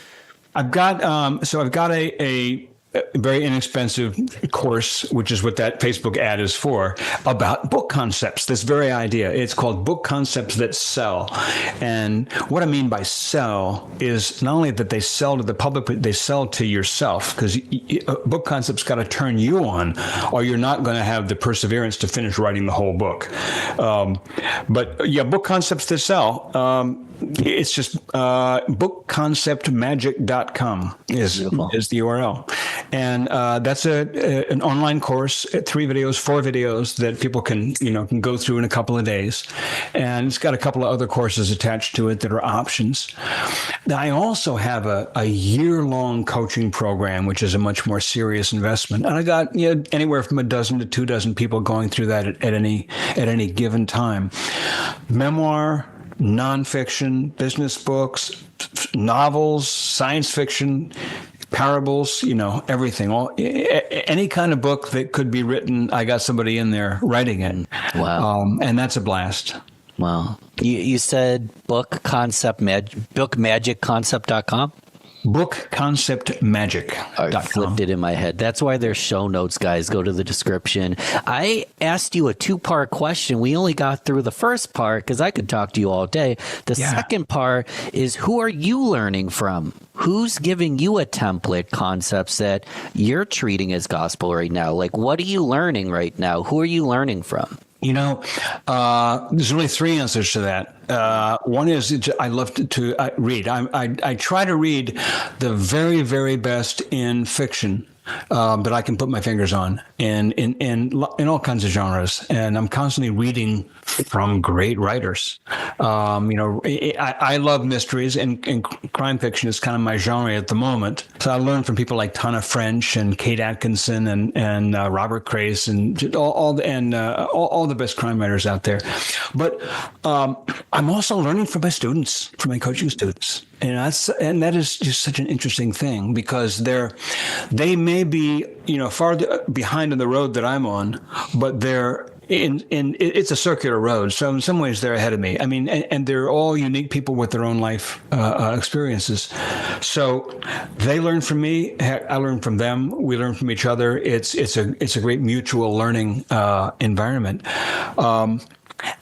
I've got a very inexpensive course, which is what that Facebook ad is for, about book concepts, this very idea. It's called Book Concepts That Sell. And what I mean by sell is not only that they sell to the public, but they sell to yourself, because book concepts got to turn you on, or you're not going to have the perseverance to finish writing the whole book. Book concepts that sell. it's just bookconceptmagic.com is the URL. And that's an online course, 4 videos that people can go through in a couple of days. And it's got a couple of other courses attached to it that are options. I also have a year-long coaching program, which is a much more serious investment. And I got anywhere from a dozen to 24 people going through that at any given time. Memoir, nonfiction, business books, novels, science fiction, parables, everything, any kind of book that could be written. I got somebody in there writing it. Wow. And that's a blast. Wow. You said bookmagicconcept.com? Bookconceptmagic.com. I flipped it in my head. That's why there's show notes, guys. Go to the description. I asked you a 2-part question. We only got through the first part because I could talk to you all day. The second part is, who are you learning from? Who's giving you a template, concepts that you're treating as gospel right now? Like, what are you learning right now? Who are you learning from? There's really 3 answers to that. One is I love to read. I try to read the very, very best in fiction that I can put my fingers on, and in all kinds of genres. And I'm constantly reading from great writers. I love mysteries, and crime fiction is kind of my genre at the moment. So I learned from people like Tana French and Kate Atkinson and Robert Crace and all the best crime writers out there. But I'm also learning from my students, from my coaching students. And that is just such an interesting thing, because they may be far behind on the road that I'm on, but they're it's a circular road. So in some ways they're ahead of me. I mean, and they're all unique people with their own life experiences. So they learn from me. I learn from them. We learn from each other. It's a great mutual learning environment. And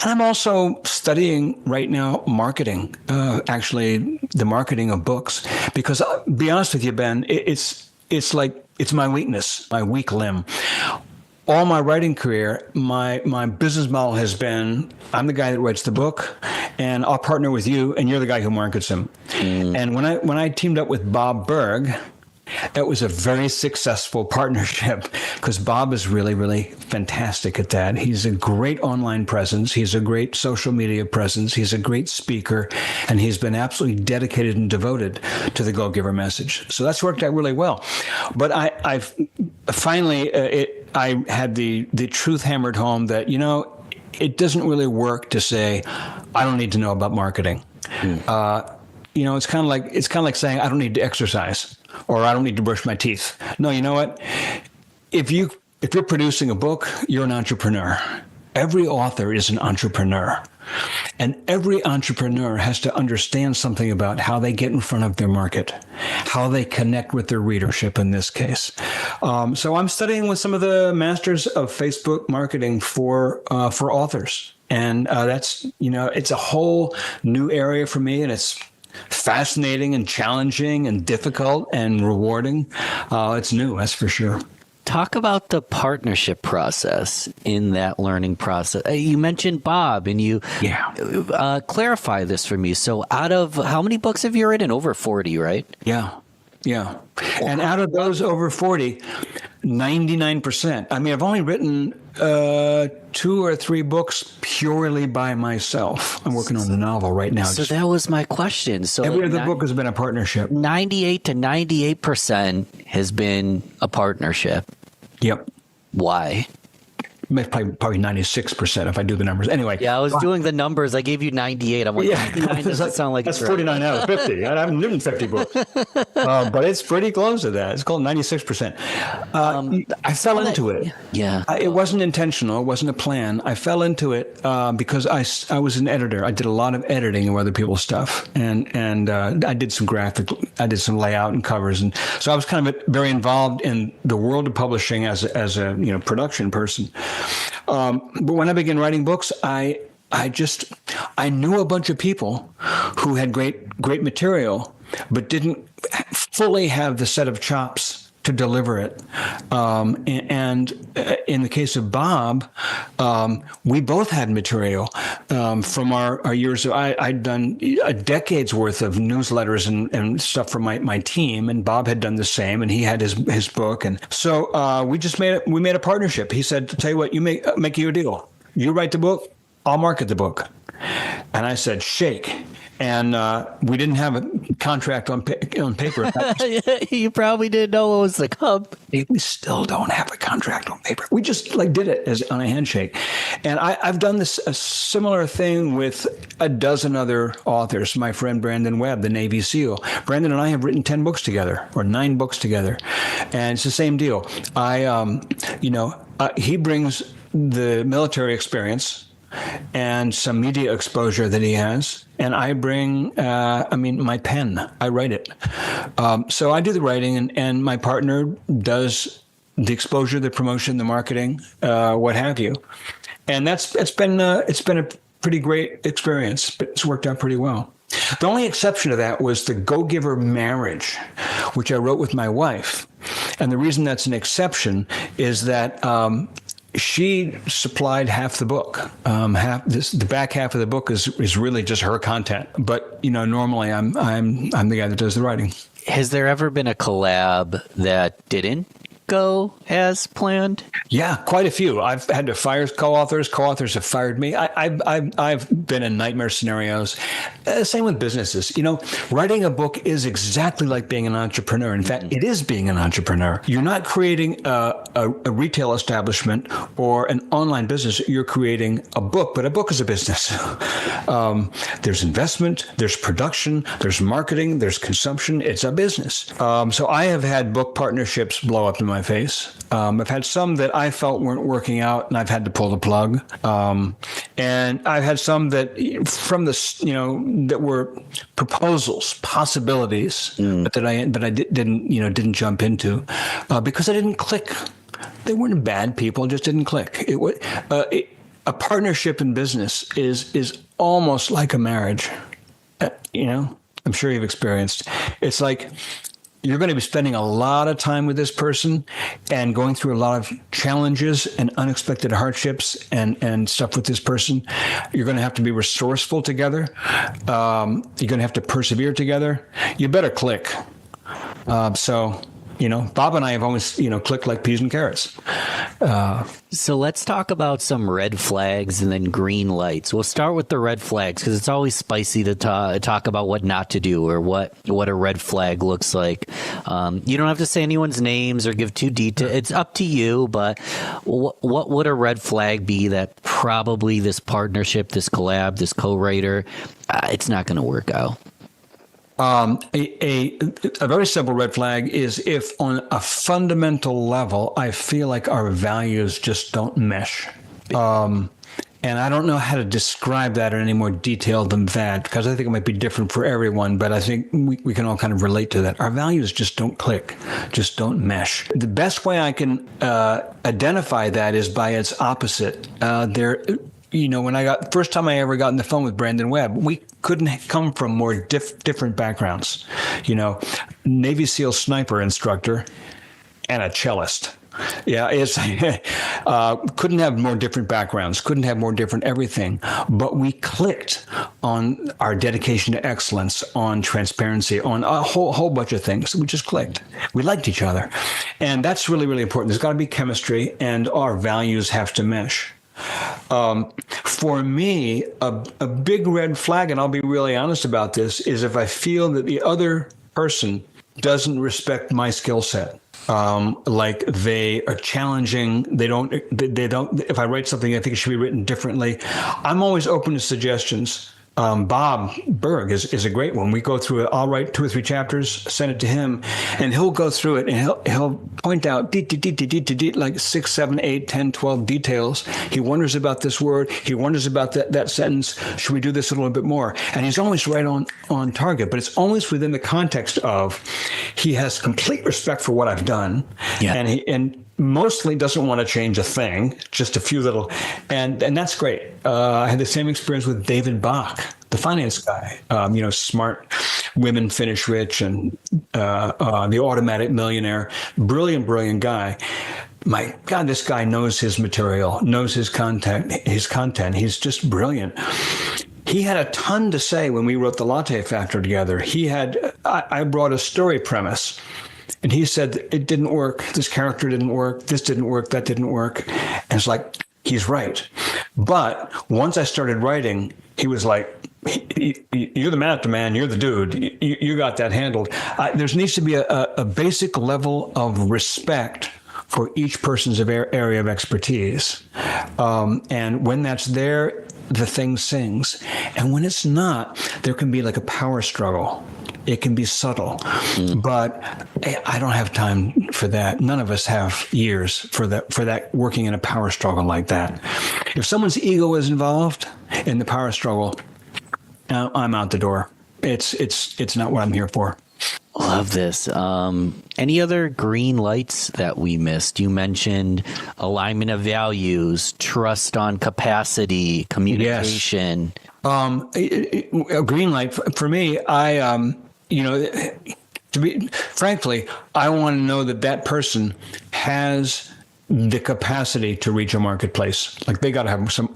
I'm also studying right now marketing, actually the marketing of books, because be honest with you, Ben, it's my weakness, my weak limb. All my writing career, my business model has been, I'm the guy that writes the book, and I'll partner with you, and you're the guy who markets them. And when I teamed up with Bob Berg, that was a very successful partnership, because Bob is really, really fantastic at that. He's a great online presence. He's a great social media presence. He's a great speaker, and he's been absolutely dedicated and devoted to the Go-Giver message. So that's worked out really well. But I've finally, I had the truth hammered home that, it doesn't really work to say, I don't need to know about marketing. It's kind of like saying, I don't need to exercise, or I don't need to brush my teeth. No, you know what? If you're producing a book, you're an entrepreneur. Every author is an entrepreneur. And every entrepreneur has to understand something about how they get in front of their market, how they connect with their readership in this case. So I'm studying with some of the masters of Facebook marketing for authors. And that's, it's a whole new area for me, and it's fascinating and challenging and difficult and rewarding. It's new, that's for sure. Talk about the partnership process in that learning process. You mentioned Bob, and you clarify this for me. So out of how many books have you written? Over 40, right? Yeah. And out of those over 40, 99%. I mean, I've only written 2 or 3 books purely by myself. I'm working on a novel right now. So that was my question. So every other book has been a partnership. 98 to 98% has been a partnership. Yep. Why? Probably 96% if I do the numbers. Anyway. Yeah, I was doing the numbers. I gave you 98. I'm like, 99 doesn't sound like that's it's 49 out of 50. I haven't written 50 books. But it's pretty close to that. It's called 96%. I fell into it. Yeah. It wasn't intentional. It wasn't a plan. I fell into it because I was an editor. I did a lot of editing of other people's stuff. And I did some layout and covers. And so I was kind of very involved in the world of publishing as a production person. But when I began writing books, I knew a bunch of people who had great material, but didn't fully have the set of chops to deliver it. And in the case of Bob, we both had material from our years. I'd done a decade's worth of newsletters and stuff for my team, and Bob had done the same, and he had his book. And so we just made a partnership. He said, "Tell you what, you make you a deal. You write the book, I'll market the book." And I said, "Shake." And we didn't have a contract on paper. You probably didn't know what was to come. We still don't have a contract on paper. We just did it on a handshake. And I've done a similar thing with a dozen other authors. My friend Brandon Webb, the Navy SEAL. Brandon and I have written 10 books together, or 9 books together. And it's the same deal. He brings the military experience and some media exposure that he has. And I bring, my pen. I write it. So I do the writing, and my partner does the exposure, the promotion, the marketing, what have you. And it's been a pretty great experience. But it's worked out pretty well. The only exception to that was the Go Giver Marriage, which I wrote with my wife. And the reason that's an exception is that she supplied half the book. The back half of the book is really just her content. But normally I'm the guy that does the writing. Has there ever been a collab that didn't go as planned? Yeah, quite a few. I've had to fire co-authors. Co-authors have fired me. I've been in nightmare scenarios. Same with businesses. Writing a book is exactly like being an entrepreneur. In fact, it is being an entrepreneur. You're not creating a retail establishment or an online business. You're creating a book, but a book is a business. There's investment, there's production, there's marketing, there's consumption. It's a business. So I have had book partnerships blow up in my face. I've had some that I felt weren't working out, and I've had to pull the plug. And I've had some that that were proposals, possibilities, but I didn't jump into because I didn't click. They weren't bad people, just didn't click. A partnership in business is almost like a marriage. I'm sure you've experienced. It's like you're going to be spending a lot of time with this person and going through a lot of challenges and unexpected hardships and stuff with this person. You're going to have to be resourceful together. You're going to have to persevere together. You better click. Bob and I have always, clicked like peas and carrots. So let's talk about some red flags and then green lights. We'll start with the red flags because it's always spicy to talk about what not to do or what a red flag looks like. You don't have to say anyone's names or give too detail. It's up to you, but what would a red flag be that probably this partnership, this collab, this co-writer, it's not going to work out? A very simple red flag is if on a fundamental level, I feel like our values just don't mesh. And I don't know how to describe that in any more detail than that, because I think it might be different for everyone, but I think we can all kind of relate to that. Our values just don't click, just don't mesh. The best way I can identify that is by its opposite. When first time I ever got on the phone with Brandon Webb, we couldn't come from more different backgrounds. Navy SEAL sniper instructor and a cellist. Yeah, it's couldn't have more different backgrounds, couldn't have more different everything. But we clicked on our dedication to excellence, on transparency, on a whole bunch of things. We just clicked. We liked each other. And that's really, really important. There's got to be chemistry, and our values have to mesh. For me, a big red flag, and I'll be really honest about this, is if I feel that the other person doesn't respect my skill set. Like they are challenging. They don't, if I write something, I think it should be written differently. I'm always open to suggestions. Bob Berg is a great one. We go through it. I'll write 2 or 3 chapters, send it to him, and he'll go through it and he'll point out like 6, 7, 8, 10, 12 details. He wonders about this word. He wonders about that sentence. Should we do this a little bit more? And he's always right on target, but it's always within the context of he has complete respect for what I've done. Yeah. And mostly doesn't want to change a thing, just a few little, and that's great. I had the same experience with David Bach, the finance guy. Smart women finish rich, and the automatic millionaire. Brilliant guy. My God, this guy knows his material, knows his content. He's just brilliant. He had a ton to say when we wrote The Latte Factor together. I brought a story premise, and he said it didn't work. This character didn't work. This didn't work. That didn't work. And it's like, he's right. But once I started writing, he was like, you're the man. You're the dude. You got that handled. There needs to be a basic level of respect for each person's area of expertise. And when that's there, the thing sings. And when it's not, there can be like a power struggle. It can be subtle, but I don't have time for that. None of us have years for that working in a power struggle like that. If someone's ego is involved in the power struggle, I'm out the door. It's not what I'm here for. Love this. Any other green lights that we missed? You mentioned alignment of values, trust on capacity, communication. Yes. A green light for me. Frankly, I want to know that person has the capacity to reach a marketplace. Like they got to have some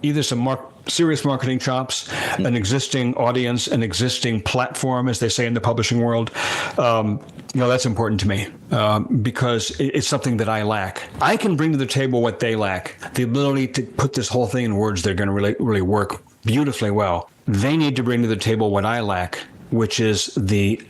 serious marketing chops, an existing audience, an existing platform, as they say in the publishing world. That's important to me because it's something that I lack. I can bring to the table what they lack, the ability to put this whole thing in words that are going to really work beautifully well. They need to bring to the table what I lack, which is the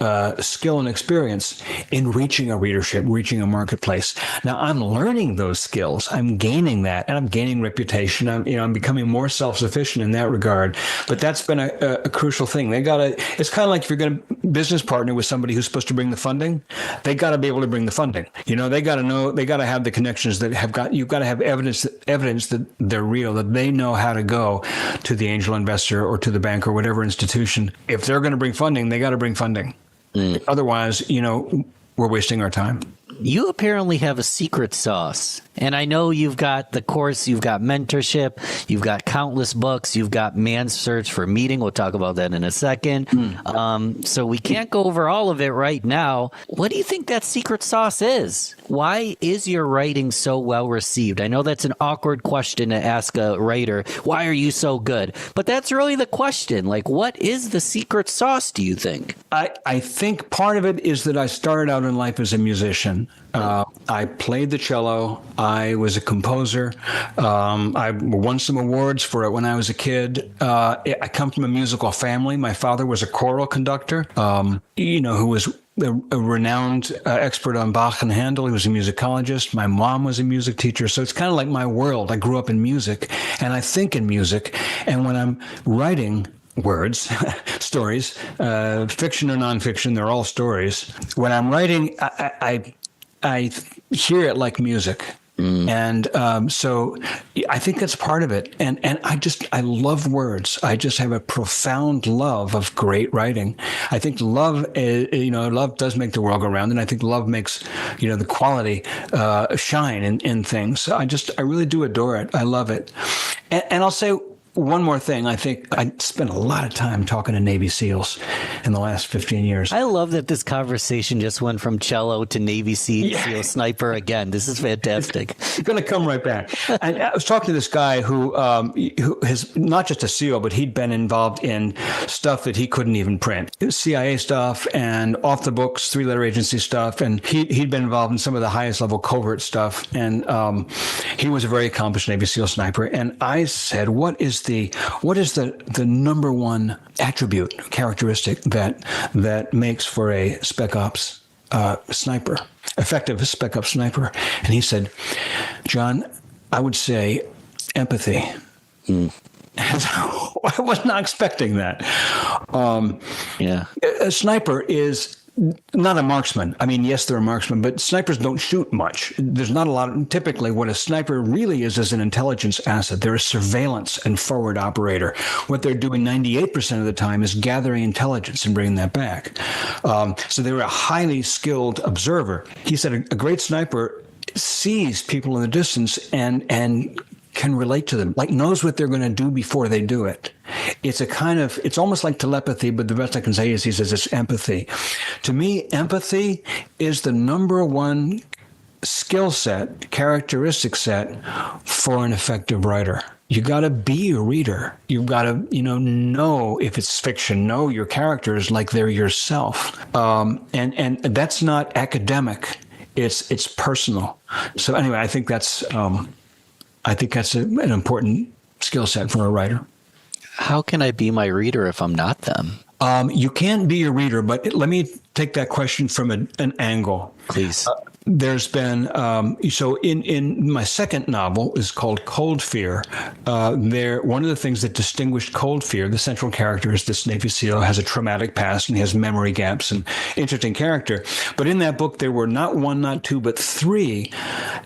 skill and experience in reaching a readership, reaching a marketplace. Now, I'm learning those skills. I'm gaining that, and I'm gaining reputation. I'm becoming more self-sufficient in that regard. But that's been a crucial thing. It's kind of like if you're going to business partner with somebody who's supposed to bring the funding, they got to be able to bring the funding. They got to know, they got to have the connections you've got to have evidence that they're real, that they know how to go to the angel investor or to the bank or whatever institution. If they're going to bring funding, they got to bring funding. Otherwise, we're wasting our time. You apparently have a secret sauce. And I know you've got the course, you've got mentorship, you've got countless books, you've got Man's Search for Meaning. We'll talk about that in a second. So we can't go over all of it right now. What do you think that secret sauce is? Why is your writing so well received? I know that's an awkward question to ask a writer. Why are you so good? But that's really the question. Like, what is the secret sauce, do you think? I think part of it is that I started out in life as a musician. I played the cello. I was a composer. I won some awards for it when I was a kid. I come from a musical family. My father was a choral conductor, who was a renowned expert on Bach and Handel. He was a musicologist. My mom was a music teacher. So it's kind of like my world. I grew up in music, and I think in music. And when I'm writing words, stories, fiction or nonfiction, they're all stories. When I'm writing, I hear it like music. And so I think that's part of it. And I love words. I just have a profound love of great writing. I think love does make the world go round. And I think love makes, the quality shine in things. I really do adore it. I love it. And I'll say one more thing. I think I spent a lot of time talking to Navy SEALs in the last 15 years. I love that this conversation just went from cello to Navy SEAL sniper again. This is fantastic. It's going to come right back. And I was talking to this guy who is not just a SEAL, but he'd been involved in stuff that he couldn't even print. CIA stuff and off the books, 3-letter agency stuff. And he'd been involved in some of the highest level covert stuff. And he was a very accomplished Navy SEAL sniper. And I said, what is the number one attribute, characteristic that makes for a Spec Ops sniper, effective Spec Ops sniper? And he said, John, I would say empathy. I was not expecting that. A sniper is not a marksman. I mean, yes, they're a marksman, but snipers don't shoot much. There's not a lot. Typically, what a sniper really is an intelligence asset. They're a surveillance and forward operator. What they're doing 98% of the time is gathering intelligence and bringing that back. So they're a highly skilled observer. He said a great sniper sees people in the distance and can relate to them, like knows what they're going to do before they do it. it's a kind of, it's almost like telepathy, but the best I can say is he says it's empathy. To me, empathy is the number one skill set, characteristic set for an effective writer. You got to be a reader. You've got to, know if it's fiction, know your characters like they're yourself. And that's not academic. It's personal. So anyway, I think that's an important skill set for a writer. How can I be my reader if I'm not them? You can be your reader, but let me take that question from an angle. Please. There's been, so in my second novel is called Cold Fear. One of the things that distinguished Cold Fear, the central character is this Navy SEAL, has a traumatic past and he has memory gaps and interesting character. But in that book, there were not one, not two, but three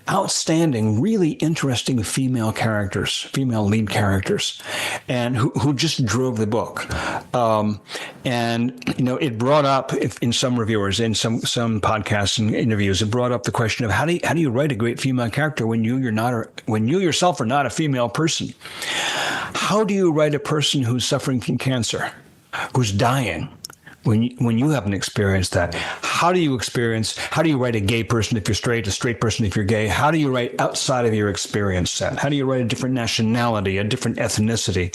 outstanding, really interesting female lead characters, and who just drove the book. It brought up, in some reviewers, in some podcasts and interviews, it brought up the question of how do you write a great female character when you yourself are not a female person? How do you write a person who's suffering from cancer, who's dying, when you haven't experienced that? How do you write a gay person if you're straight, a straight person if you're gay? How do you write outside of your experience set? How do you write a different nationality, a different ethnicity?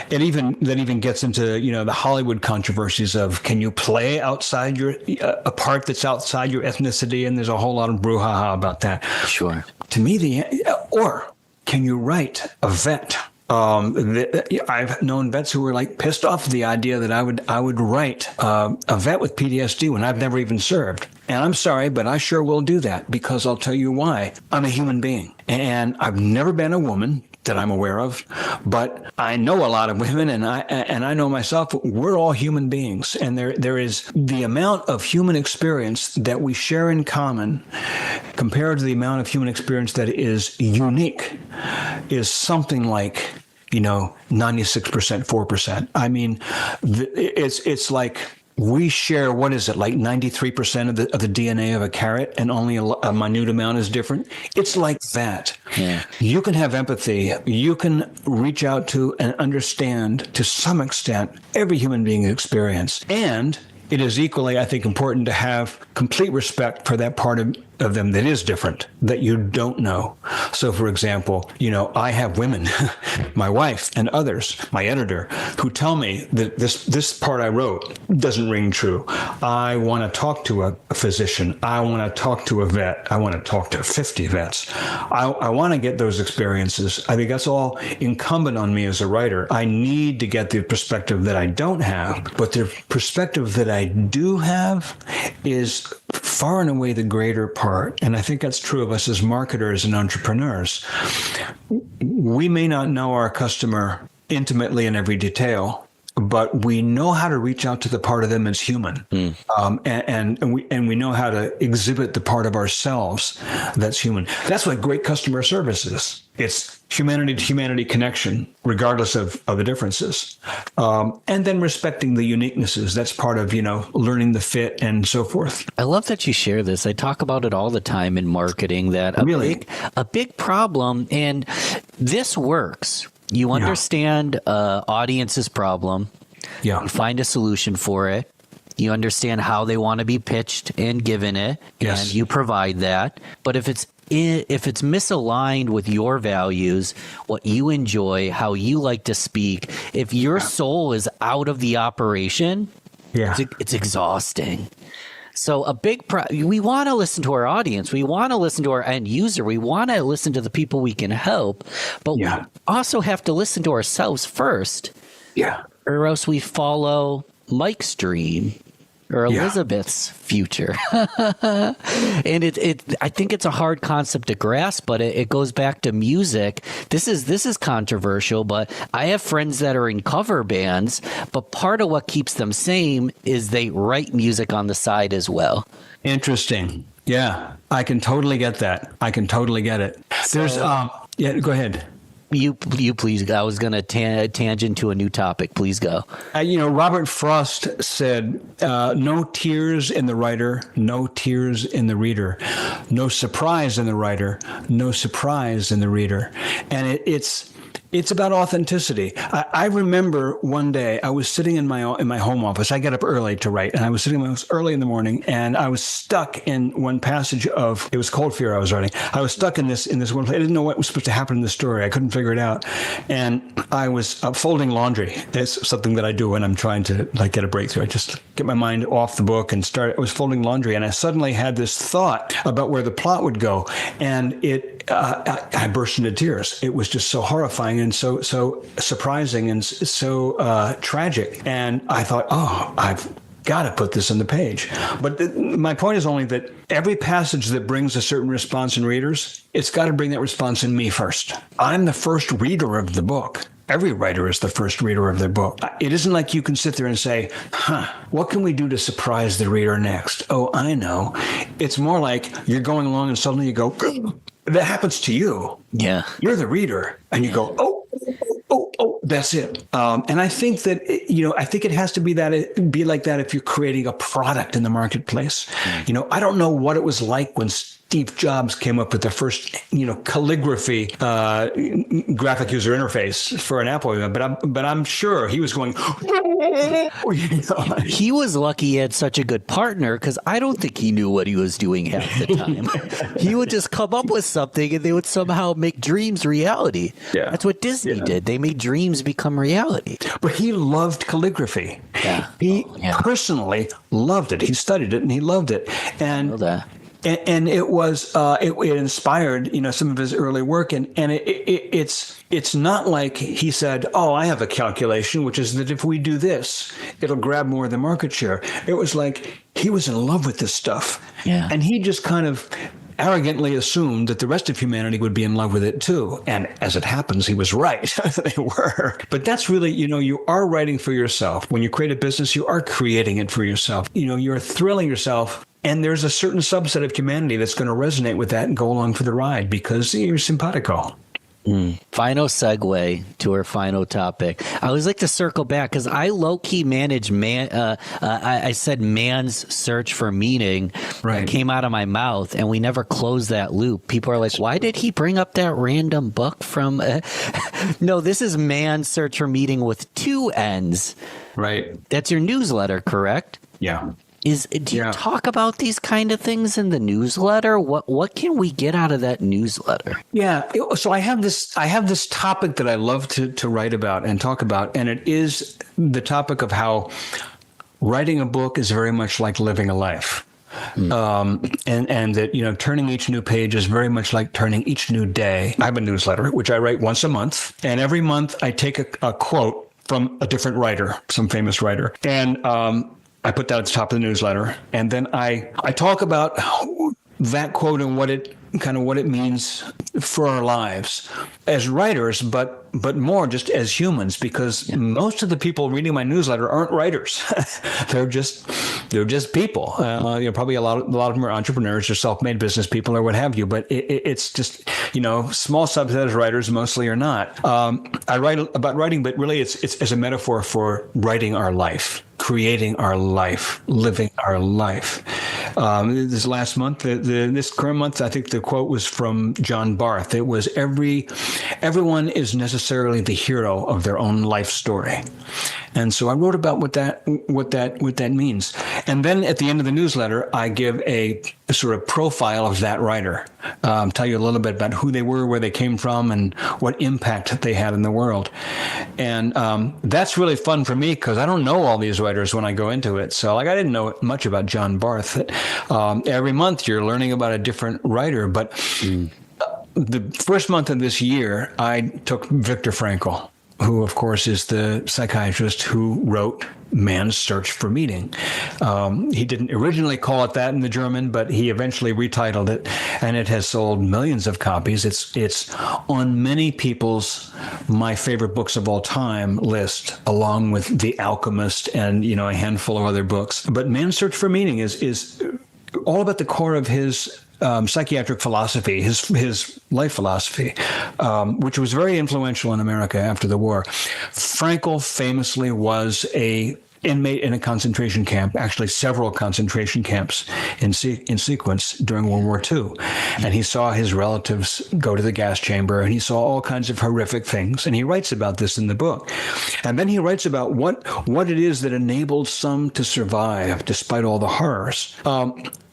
It even gets into, the Hollywood controversies of, can you play outside a part that's outside your ethnicity? And there's a whole lot of brouhaha about that. Sure. To me, or can you write a vet? I've known vets who were pissed off at the idea that I would write a vet with PTSD when I've never even served. And I'm sorry, but I sure will do that, because I'll tell you why. I'm a human being, and I've never been a woman that I'm aware of, but I know a lot of women, and I know myself. We're all human beings, and there is the amount of human experience that we share in common compared to the amount of human experience that is unique is something like 96%, 4%. I mean, it's like we share, what is it, like 93% of the DNA of a carrot, and only a minute amount is different. It's like that. Yeah. You can have empathy. You can reach out to and understand, to some extent, every human being's experience. And it is equally, I think, important to have complete respect for that part of them that is different, that you don't know. So, for example, I have women, my wife and others, my editor, who tell me that this part I wrote doesn't ring true. I want to talk to a physician. I want to talk to a vet. I want to talk to 50 vets. I want to get those experiences. I think that's all incumbent on me as a writer. I need to get the perspective that I don't have, but the perspective that I do have is far and away the greater part. And I think that's true of us as marketers and entrepreneurs. We may not know our customer intimately in every detail, but we know how to reach out to the part of them as human. And we know how to exhibit the part of ourselves that's human. That's what great customer service is. It's humanity to humanity connection, regardless of the differences. And then respecting the uniquenesses. That's part of, learning the fit and so forth. I love that you share this. I talk about it all the time in marketing, that a big problem, and this works. You understand audience's problem. Yeah. You find a solution for it. You understand how they want to be pitched and given it. Yes. And you provide that. But if it's misaligned with your values, what you enjoy, how you like to speak, if your soul is out of the operation, it's exhausting. So we want to listen to our audience. We want to listen to our end user. We want to listen to the people we can help, but we also have to listen to ourselves first. Yeah. Or else we follow Mike's dream or Elizabeth's future. And I think it's a hard concept to grasp, but it goes back to music. This is controversial, but I have friends that are in cover bands, but part of what keeps them sane is they write music on the side as well. Interesting. Yeah, I can totally get that. I can totally get it. There's, go ahead. You please. I was going to tangent to a new topic. Please go. Robert Frost said, no tears in the writer, no tears in the reader, no surprise in the writer, no surprise in the reader. And It's about authenticity. I remember one day I was sitting in my home office. I get up early to write, and I was sitting early in the morning, and I was stuck in one passage of, it was Cold Fear I was writing. I was stuck in this one place. I didn't know what was supposed to happen in the story. I couldn't figure it out, and I was folding laundry. It's something that I do when I'm trying to like get a breakthrough. I just get my mind off the book and start. I was folding laundry, and I suddenly had this thought about where the plot would go, and I burst into tears. It was just so horrifying and so surprising and so tragic. And I thought, oh, I've got to put this on the page. But my point is only that every passage that brings a certain response in readers, it's got to bring that response in me first. I'm the first reader of the book. Every writer is the first reader of their book. It isn't like you can sit there and say, what can we do to surprise the reader next? Oh, I know. It's more like you're going along and suddenly you go, that happens to you. Yeah. You're the reader. And you go, oh, that's it. And I think that, I think it has to be like that if you're creating a product in the marketplace. I don't know what it was like when Steve Jobs came up with the first, calligraphy graphic user interface for an Apple, but I'm sure he was going. He was lucky he had such a good partner, because I don't think he knew what he was doing half the time. He would just come up with something, and they would somehow make dreams reality. Yeah. That's what Disney did. They made dreams become reality. But he loved calligraphy. Yeah. He personally loved it. He studied it and he loved it. And And it was it inspired some of his early work, and it's not like he said, oh, I have a calculation, which is that if we do this, it'll grab more of the market share. It was like he was in love with this stuff, and he just kind of arrogantly assumed that the rest of humanity would be in love with it too. And as it happens, he was right. They were. But that's really, you are writing for yourself. When you create a business, you are creating it for yourself. You're thrilling yourself. And there's a certain subset of humanity that's going to resonate with that and go along for the ride because you're simpatico. Final segue to our final topic. I always like to circle back because I low-key manage I said man's search for meaning. Right. It came out of my mouth, and we never closed that loop. People are like, why did he bring up that random book from... No, this is man's search for meaning with 2 N's. Right. That's your newsletter, correct? Yeah. Do you talk about these kind of things in the newsletter? What can we get out of that newsletter? Yeah. So I have this topic that I love to write about and talk about, and it is the topic of how writing a book is very much like living a life. And that, turning each new page is very much like turning each new day. I have a newsletter, which I write once a month. And every month I take a quote from a different writer, some famous writer. And, I put that at the top of the newsletter, and then I talk about that quote and what it means for our lives as writers, but more just as humans, because most of the people reading my newsletter aren't writers. They're just people. Probably a lot of them are entrepreneurs or self-made business people or what have you. But it's just small subset of writers, mostly are not. I write about writing, but really it's as a metaphor for writing our life, creating our life, living our life. This last month, this current month, I think the quote was from John Barth. It was everyone is necessarily the hero of their own life story. And so I wrote about what that means. And then at the end of the newsletter, I give a sort of profile of that writer, tell you a little bit about who they were, where they came from, and what impact they had in the world. And that's really fun for me because I don't know all these writers when I go into it. So I didn't know much about John Barth. Every month you're learning about a different writer. But the first month of this year, I took Viktor Frankl, who, of course, is the psychiatrist who wrote Man's Search for Meaning. He didn't originally call it that in the German, but he eventually retitled it, and it has sold millions of copies. It's on many people's my favorite books of all time list, along with The Alchemist and a handful of other books. But Man's Search for Meaning is all about the core of his psychiatric philosophy, his life philosophy, which was very influential in America after the war. Frankl famously was a inmate in a concentration camp, actually several concentration camps in sequence during World War II. And he saw his relatives go to the gas chamber, and he saw all kinds of horrific things. And he writes about this in the book. And then he writes about what it is that enabled some to survive despite all the horrors.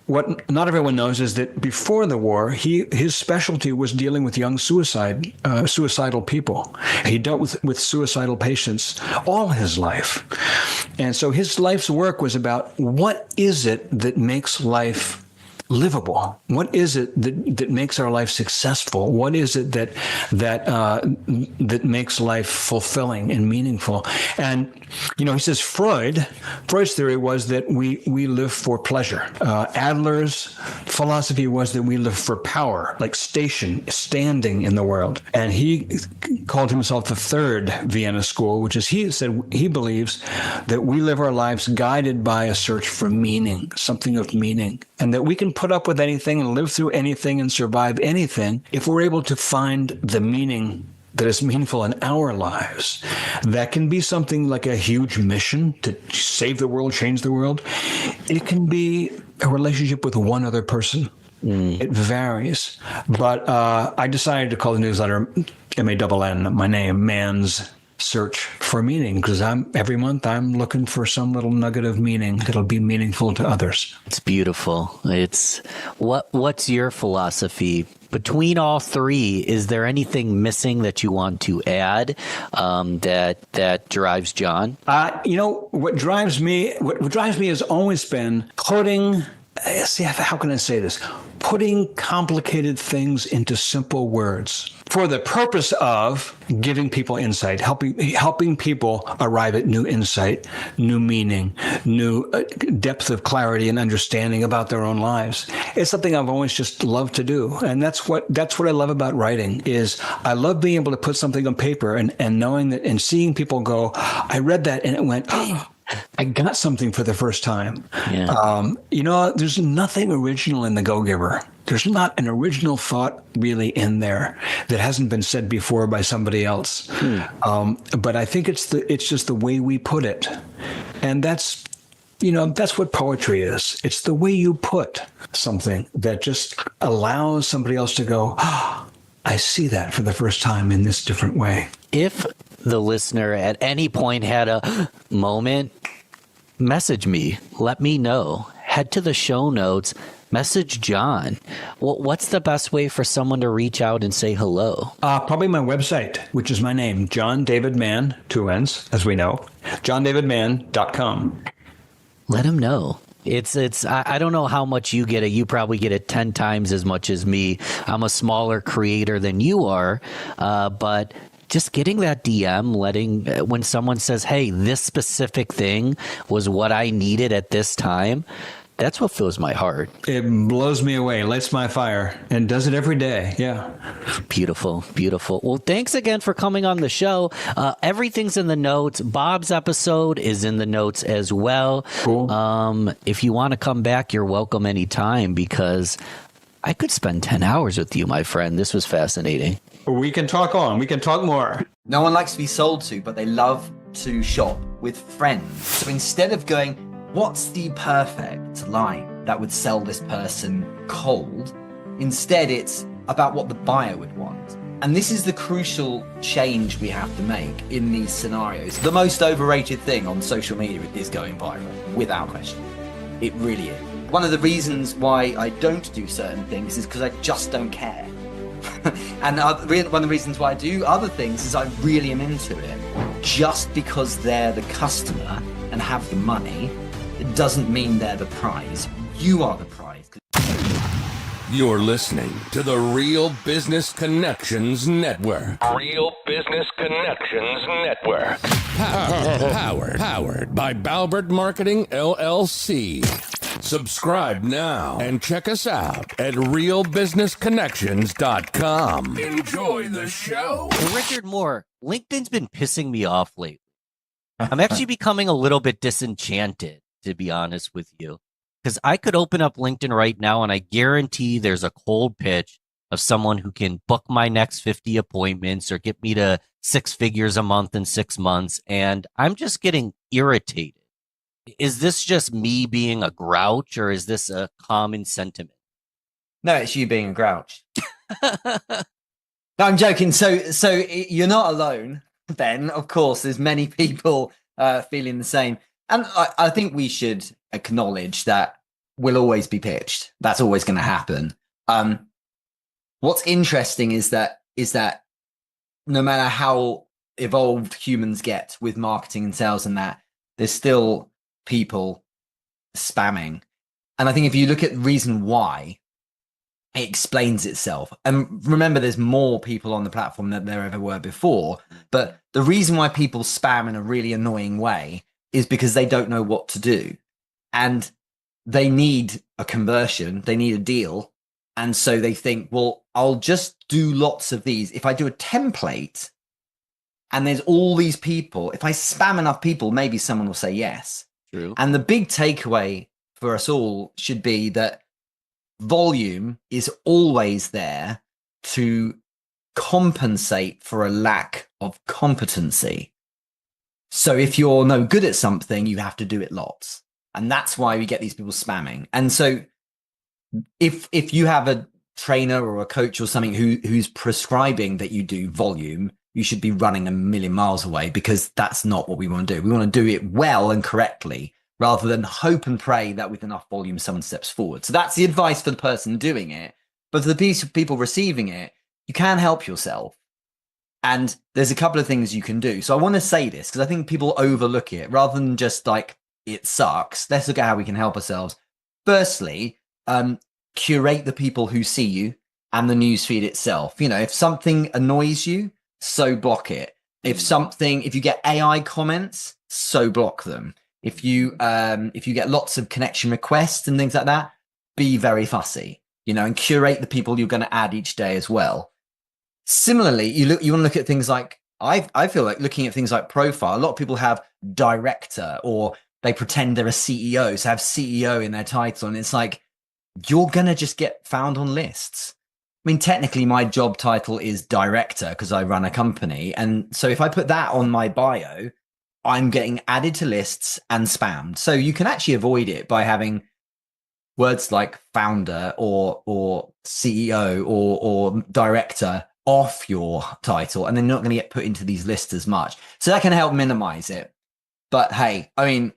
What not everyone knows is that before the war, his specialty was dealing with young suicidal people. He dealt with suicidal patients all his life. And so his life's work was about what is it that makes life livable? What is it that makes our life successful? What is it that makes life fulfilling and meaningful? And he says Freud's theory was that we live for pleasure. Adler's philosophy was that we live for power, like standing in the world. And he called himself the third Vienna school, which is, he said he believes that we live our lives guided by a search for meaning, something of meaning, and that we can put up with anything and live through anything and survive anything if we're able to find the meaning that is meaningful in our lives. That can be something like a huge mission to save the world, change the world. It can be a relationship with one other person. It varies. But I decided to call the newsletter MANN, my name, Man's Search for Meaning, because every month I'm looking for some little nugget of meaning that'll be meaningful to others. It's beautiful. It's what's your philosophy between all three? Is there anything missing that you want to add that drives John? What drives me has always been putting. See, how can I say this? Putting complicated things into simple words for the purpose of giving people insight, helping people arrive at new insight, new meaning, new depth of clarity and understanding about their own lives. It's something I've always just loved to do. And that's what I love about writing is I love being able to put something on paper and knowing that and seeing people go, I read that and it went, oh, I got something for the first time. Yeah. There's nothing original in The Go-Giver. There's not an original thought really in there that hasn't been said before by somebody else. But I think it's just the way we put it. And that's what poetry is. It's the way you put something that just allows somebody else to go, oh, I see that for the first time in this different way. If the listener at any point had a moment, message me, let me know, head to the show notes, message John. What's the best way for someone to reach out and say hello? Probably my website, which is my name, John David Mann, 2 N's, as we know, johndavidmann.com. Let him know. I don't know how much you get it. You probably get it 10 times as much as me. I'm a smaller creator than you are, but just getting that DM, when someone says, hey, this specific thing was what I needed at this time, that's what fills my heart. It blows me away, lights my fire, and does it every day. Yeah. Beautiful, beautiful. Well, thanks again for coming on the show. Everything's in the notes. Bob's episode is in the notes as well. Cool. If you want to come back, you're welcome anytime, because I could spend 10 hours with you, my friend. This was fascinating. We can talk on. We can talk more. No one likes to be sold to, but they love to shop with friends. So instead of going, what's the perfect line that would sell this person cold? Instead, it's about what the buyer would want. And this is the crucial change we have to make in these scenarios. The most overrated thing on social media is going viral, without question. It really is. One of the reasons why I don't do certain things is because I just don't care. And one of the reasons why I do other things is I really am into it. Just because they're the customer and have the money, it doesn't mean they're the prize. You are the prize. You're listening to the Real Business Connections Network. Real Business Connections Network. Powered by Balbert Marketing, LLC. Subscribe now and check us out at realbusinessconnections.com. Enjoy the show. Richard Moore, LinkedIn's been pissing me off lately. I'm actually becoming a little bit disenchanted, to be honest with you, because I could open up LinkedIn right now and I guarantee there's a cold pitch of someone who can book my next 50 appointments or get me to 6 figures a month in 6 months. And I'm just getting irritated Is this just me being a grouch, or is this a common sentiment? No, it's you being a grouch. No, I'm joking. So you're not alone, Ben. Of course, there's many people feeling the same. And I think we should acknowledge that we'll always be pitched. That's always going to happen. What's interesting is that no matter how evolved humans get with marketing and sales and that, there's still people spamming. And I think if you look at the reason why, it explains itself. And remember, there's more people on the platform than there ever were before. But the reason why people spam in a really annoying way is because they don't know what to do. And they need a conversion, they need a deal. And so they think, well, I'll just do lots of these. If I do a template and there's all these people, if I spam enough people, maybe someone will say yes. True. And the big takeaway for us all should be that volume is always there to compensate for a lack of competency. So if you're no good at something, you have to do it lots. And that's why we get these people spamming. And so if you have a trainer or a coach or something who's prescribing that you do volume, you should be running a million miles away, because that's not what we want to do. We want to do it well and correctly, rather than hope and pray that with enough volume, someone steps forward. So that's the advice for the person doing it. But for the people receiving it, you can help yourself. And there's a couple of things you can do. So I want to say this because I think people overlook it rather than just like, it sucks. Let's look at how we can help ourselves. Firstly, curate the people who see you and the newsfeed itself. You know, if something annoys you, so block it. If you get AI comments, so block them. If you get lots of connection requests and things like that, be very fussy, you know, and curate the people you're going to add each day as well. Similarly, you want to look at things like, I feel like looking at things like profile, a lot of people have director, or they pretend they're a CEO, so have CEO in their title. And it's like, you're going to just get found on lists. I mean, technically my job title is director because I run a company. And so if I put that on my bio, I'm getting added to lists and spammed. So you can actually avoid it by having words like founder or CEO or director off your title, and they're not going to get put into these lists as much. So that can help minimize it. But hey, I mean,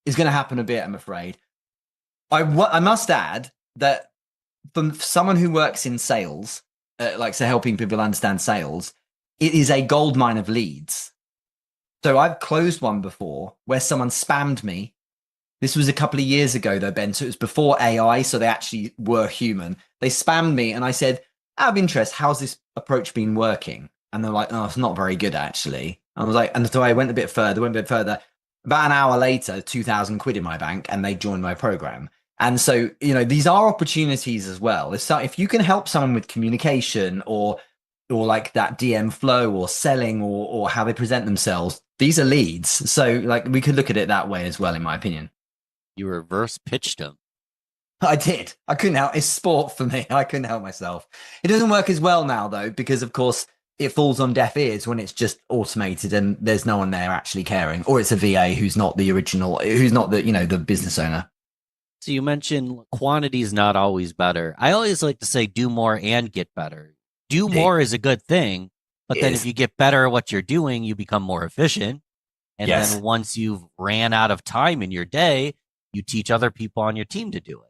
it's going to happen a bit, I'm afraid. I must add that from someone who works in sales, like so helping people understand sales, it is a goldmine of leads. So I've closed one before where someone spammed me. This was a couple of years ago though, Ben. So it was before AI. So they actually were human. They spammed me and I said, out of interest, how's this approach been working? And they're like, oh, it's not very good actually. I was like, and so I went a bit further. About an hour later, 2,000 quid in my bank, and they joined my program. And so, you know, these are opportunities as well. If you can help someone with communication or like that DM flow or selling or how they present themselves, these are leads. So like we could look at it that way as well, in my opinion. You reverse pitched them. I did. I couldn't help. It's sport for me. I couldn't help myself. It doesn't work as well now though, because of course it falls on deaf ears when it's just automated and there's no one there actually caring, or it's a VA who's not the original, who's not the, you know, the business owner. So you mentioned quantity is not always better. I always like to say do more and get better. Do more is a good thing, but then if you get better at what you're doing, you become more efficient. And then once you've ran out of time in your day, you teach other people on your team to do it.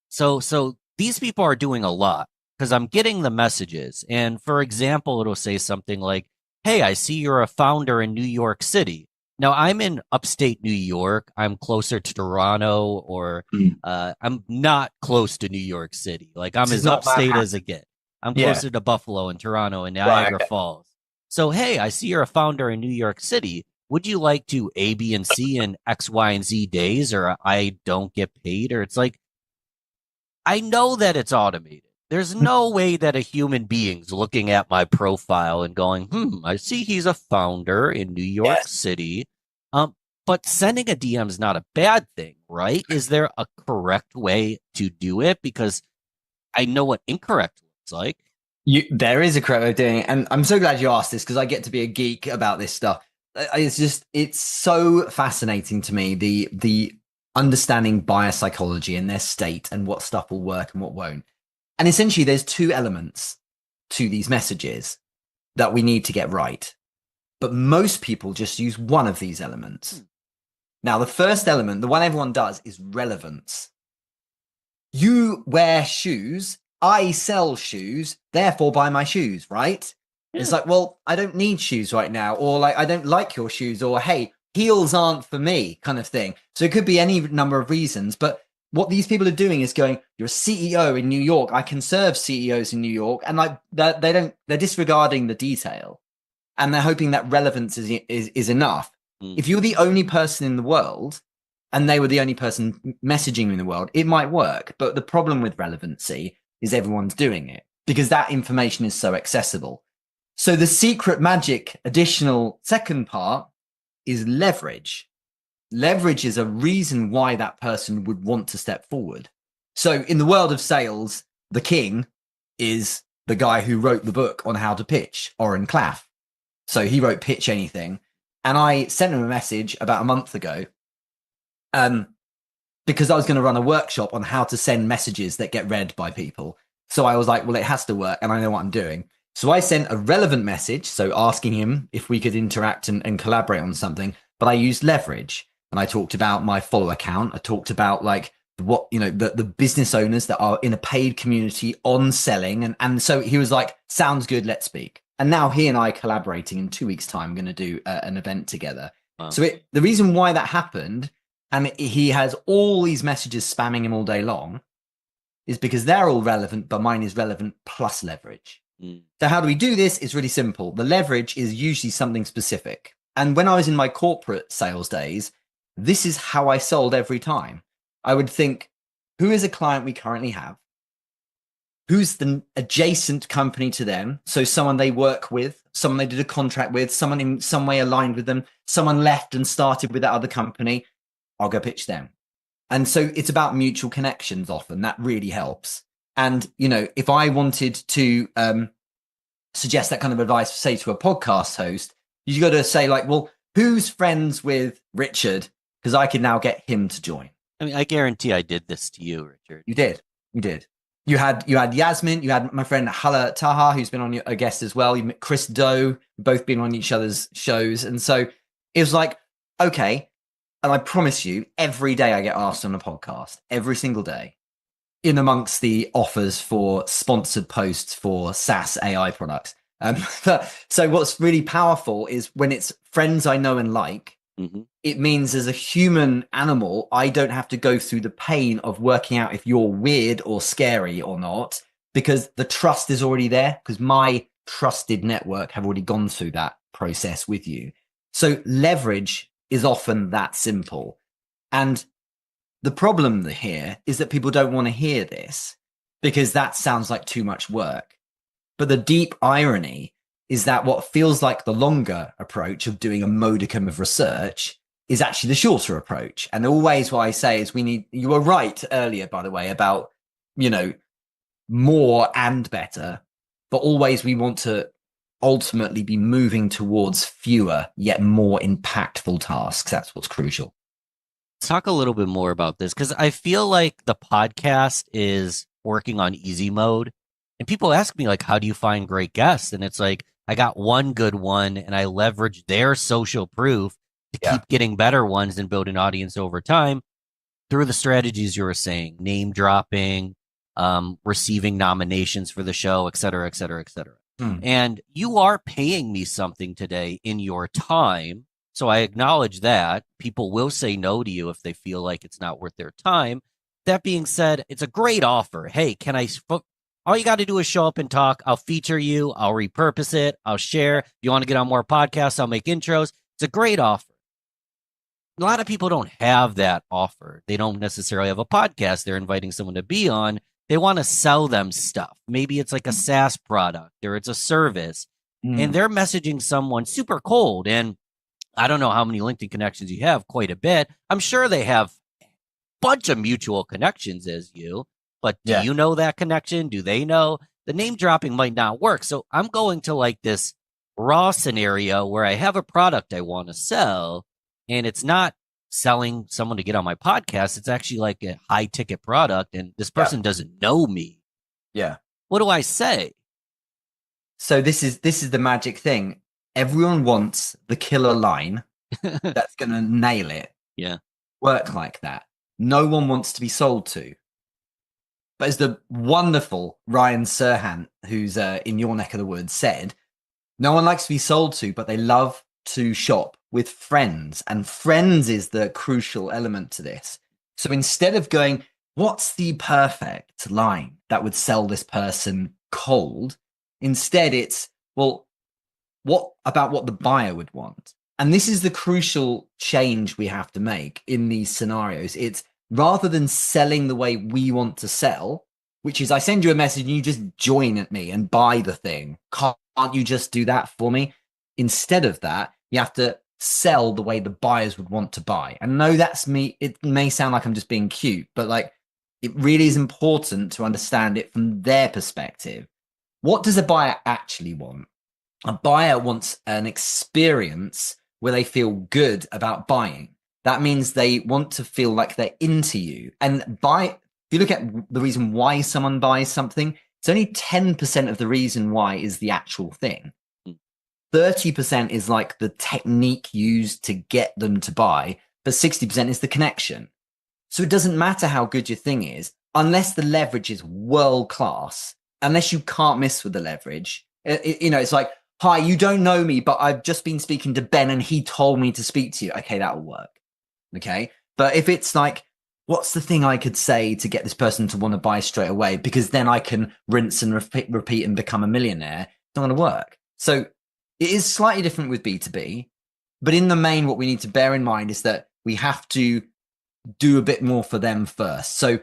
So these people are doing a lot because I'm getting the messages. And for example, it'll say something like, hey, I see you're a founder in New York City. Now, I'm in upstate New York. I'm closer to Toronto, or I'm not close to New York City. Like I'm as upstate as it gets. I'm closer to Buffalo and Toronto and Niagara Falls. So, hey, I see you're a founder in New York City. Would you like to A, B, and C in X, Y, and Z days, or I don't get paid? Or it's like, I know that it's automated. There's no way that a human being's looking at my profile and going, I see he's a founder in New York City. But sending a DM is not a bad thing, right? Is there a correct way to do it? Because I know what incorrect looks like. There is a correct way of doing it. And I'm so glad you asked this because I get to be a geek about this stuff. it's so fascinating to me, the understanding buyer psychology and their state and what stuff will work and what won't. And essentially there's two elements to these messages that we need to get right. But most people just use one of these elements. Now, the first element, the one everyone does, is relevance. You wear shoes, I sell shoes, therefore buy my shoes, right? Yeah. It's like, well, I don't need shoes right now, or like, I don't like your shoes, or hey, heels aren't for me, kind of thing. So it could be any number of reasons, but what these people are doing is going, you're a CEO in New York, I can serve CEOs in New York, and like they're disregarding the detail, and they're hoping that relevance is enough. If you're the only person in the world and they were the only person messaging you in the world, it might work. But the problem with relevancy is everyone's doing it because that information is so accessible. So the secret magic additional second part is leverage. Leverage is a reason why that person would want to step forward. So in the world of sales, the king is the guy who wrote the book on how to pitch, Oren Klaff. So he wrote Pitch Anything. And I sent him a message about a month ago because I was going to run a workshop on how to send messages that get read by people. So I was like, well, it has to work and I know what I'm doing. So I sent a relevant message, so asking him if we could interact and collaborate on something, but I used leverage. And I talked about my follower account. I talked about like what, you know, the business owners that are in a paid community on selling. And so he was like, sounds good, let's speak. And now he and I are collaborating in 2 weeks' time, going to do an event together. Wow. So the reason why that happened, and he has all these messages spamming him all day long, is because they're all relevant, but mine is relevant plus leverage. So how do we do this? It's really simple. The leverage is usually something specific. And when I was in my corporate sales days, this is how I sold every time. I would think, who is a client we currently have? Who's the adjacent company to them? So someone they work with, someone they did a contract with, someone in some way aligned with them, someone left and started with that other company. I'll go pitch them. And so it's about mutual connections often. That really helps. And, you know, if I wanted to suggest that kind of advice, say to a podcast host, you got to say like, well, who's friends with Richard? Because I can now get him to join. I mean, I guarantee I did this to you, Richard. You did. You had Yasmin, you had my friend Hala Taha, who's been on a guest as well. You met Chris Doe, both been on each other's shows. And so it was like, okay. And I promise you, every day I get asked on a podcast, every single day, in amongst the offers for sponsored posts for SaaS AI products. So what's really powerful is when it's friends I know and like, it means as a human animal, I don't have to go through the pain of working out if you're weird or scary or not, because the trust is already there, because my trusted network have already gone through that process with you. So leverage is often that simple. And the problem here is that people don't want to hear this because that sounds like too much work. But the deep irony is that what feels like the longer approach of doing a modicum of research is actually the shorter approach. And always what I say is you were right earlier, by the way, about, you know, more and better, but always we want to ultimately be moving towards fewer yet more impactful tasks. That's what's crucial. Let's talk a little bit more about this because I feel like the podcast is working on easy mode. And people ask me, like, how do you find great guests? And it's like, I got one good one and I leverage their social proof to keep getting better ones and build an audience over time through the strategies you were saying, name dropping, receiving nominations for the show, et cetera, et cetera, et cetera. And you are paying me something today in your time. So I acknowledge that. People will say no to you if they feel like it's not worth their time. That being said, it's a great offer. Hey, all you got to do is show up and talk. I'll feature you. I'll repurpose it. I'll share. If you want to get on more podcasts, I'll make intros. It's a great offer. A lot of people don't have that offer. They don't necessarily have a podcast they're inviting someone to be on. They want to sell them stuff. Maybe it's like a SaaS product or it's a service. And they're messaging someone super cold. And I don't know how many LinkedIn connections you have, quite a bit. I'm sure they have a bunch of mutual connections as you. But do you know that connection? Do they know? The name dropping might not work. So I'm going to like this raw scenario where I have a product I want to sell, and it's not selling someone to get on my podcast. It's actually like a high ticket product, and this person doesn't know me. Yeah. What do I say? So this is the magic thing. Everyone wants the killer line that's going to nail it. Yeah. Work like that. No one wants to be sold to. But as the wonderful Ryan Serhant, who's in your neck of the woods, said, no one likes to be sold to, but they love to shop with friends. And friends is the crucial element to this. So instead of going, what's the perfect line that would sell this person cold? Instead, it's, well, what about what the buyer would want? And this is the crucial change we have to make in these scenarios. It's rather than selling the way we want to sell, which is I send you a message and you just join at me and buy the thing. Can't you just do that for me? Instead of that, you have to sell the way the buyers would want to buy. And no, that's me. It may sound like I'm just being cute, but like it really is important to understand it from their perspective. What does a buyer actually want? A buyer wants an experience where they feel good about buying. That means they want to feel like they're into you. And if you look at the reason why someone buys something, it's only 10% of the reason why is the actual thing. 30% is like the technique used to get them to buy, but 60% is the connection. So it doesn't matter how good your thing is, unless the leverage is world class, unless you can't miss with the leverage. It's like, hi, you don't know me, but I've just been speaking to Ben and he told me to speak to you. Okay, that'll work. Okay. But if it's like, what's the thing I could say to get this person to want to buy straight away? Because then I can rinse and repeat and become a millionaire. It's not going to work. So it is slightly different with B2B, but in the main, what we need to bear in mind is that we have to do a bit more for them first. So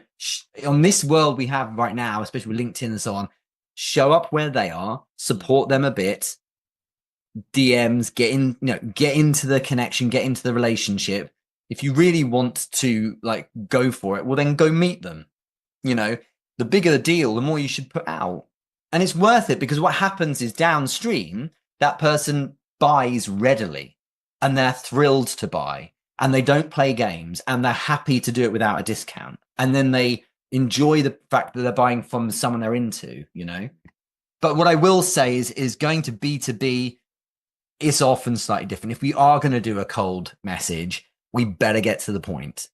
on this world we have right now, especially with LinkedIn and so on, show up where they are, support them a bit, DMs, get into the connection, get into the relationship. If you really want to like go for it, well then go meet them. The bigger the deal, the more you should put out. And it's worth it because what happens is downstream, that person buys readily and they're thrilled to buy and they don't play games and they're happy to do it without a discount. And then they enjoy the fact that they're buying from someone they're into, But what I will say is going to B2B is often slightly different. If we are going to do a cold message, we better get to the point.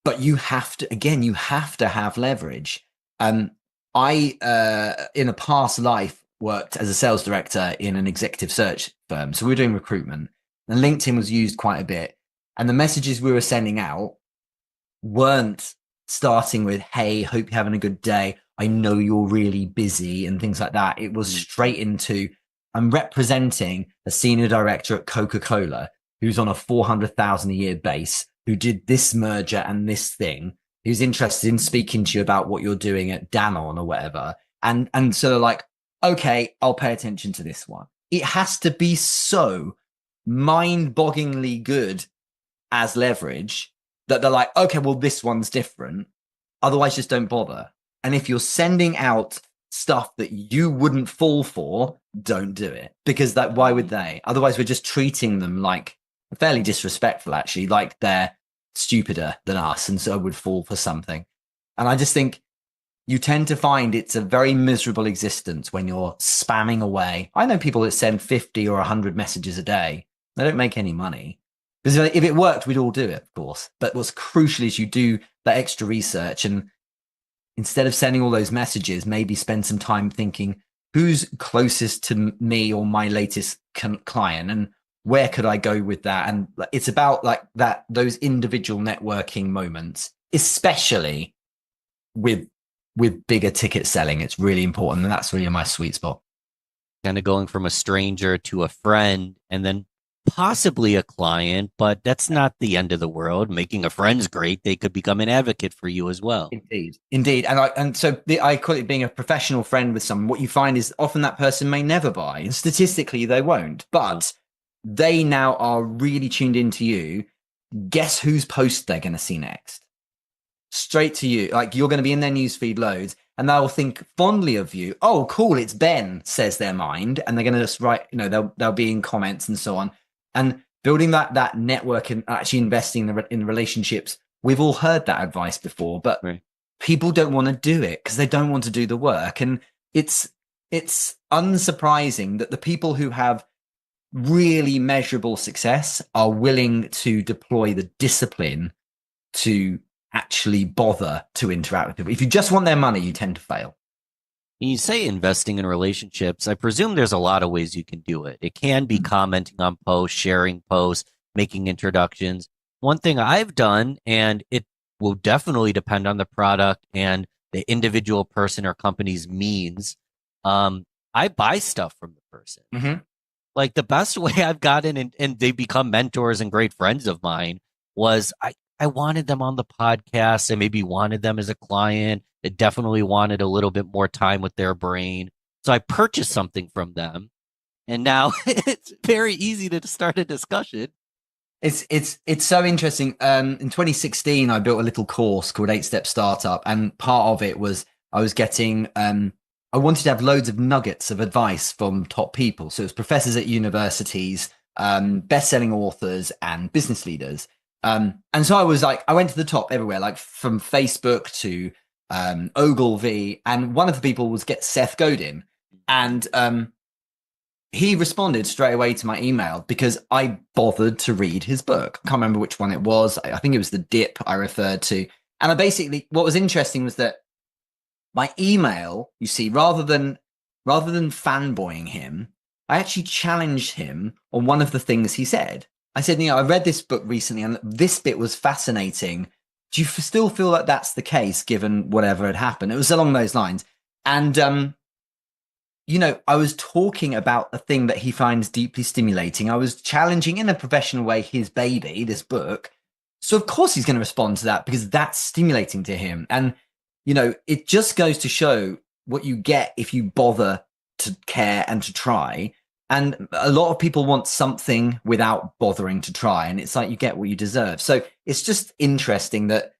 But you have to have leverage. I, in a past life, worked as a sales director in an executive search firm. So we were doing recruitment and LinkedIn was used quite a bit. And the messages we were sending out weren't starting with, hey, hope you're having a good day. I know you're really busy and things like that. It was straight into, I'm representing a senior director at Coca-Cola who's on a 400,000 a year base, who did this merger and this thing, who's interested in speaking to you about what you're doing at Danone or whatever. And so they're like, okay, I'll pay attention to this one. It has to be so mind-bogglingly good as leverage that they're like, okay, well, this one's different. Otherwise, just don't bother. And if you're sending out stuff that you wouldn't fall for, don't do it. Because why would they? Otherwise, we're just treating them like fairly disrespectful, actually, like they're stupider than us and so would fall for something. And I just think you tend to find it's a very miserable existence when you're spamming away. I know people that send 50 or 100 messages a day. They don't make any money. Because if it worked, we'd all do it, of course. But what's crucial is you do that extra research, and instead of sending all those messages, maybe spend some time thinking, who's closest to me or my latest client, and where could I go with that? And it's about like that, those individual networking moments, especially with bigger ticket selling. It's really important. And that's really my sweet spot. Kind of going from a stranger to a friend and then possibly a client, but that's not the end of the world. Making a friend's great. They could become an advocate for you as well. Indeed. And so I call it being a professional friend with someone. What you find is often that person may never buy, and statistically they won't, but they now are really tuned into you. Guess whose post they're going to see next? straight to you. Like you're going to be in their newsfeed loads, and they'll think fondly of you. Oh, cool, it's Ben, says their mind, and they're going to just write. They'll be in comments and so on, and building that network and actually investing in relationships. We've all heard that advice before, but people don't want to do it because they don't want to do the work, and it's unsurprising that the people who have really measurable success are willing to deploy the discipline to actually bother to interact with people. If you just want their money, you tend to fail. You say investing in relationships. I presume there's a lot of ways you can do it. It can be commenting on posts, sharing posts, making introductions. One thing I've done, and it will definitely depend on the product and the individual person or company's means. I buy stuff from the person. Mm-hmm. Like the best way I've gotten, and they become mentors and great friends of mine, was I wanted them on the podcast. I maybe wanted them as a client. I definitely wanted a little bit more time with their brain. So I purchased something from them. And now it's very easy to start a discussion. It's so interesting. In 2016, I built a little course called 8-Step Startup. And part of it was I was getting, I wanted to have loads of nuggets of advice from top people. So it was professors at universities, best-selling authors and business leaders. And so I was like, I went to the top everywhere, like from Facebook to Ogilvy. And one of the people was Seth Godin. And he responded straight away to my email because I bothered to read his book. I can't remember which one it was. I think it was The Dip I referred to. And I basically, what was interesting was that my email, you see, rather than fanboying him, I actually challenged him on one of the things he said. I said, I read this book recently and this bit was fascinating. Do you still feel like that's the case given whatever had happened? It was along those lines. And, I was talking about a thing that he finds deeply stimulating. I was challenging in a professional way his baby, this book. So of course he's going to respond to that because that's stimulating to him. And, it just goes to show what you get if you bother to care and to try. And a lot of people want something without bothering to try. And it's like you get what you deserve. So it's just interesting that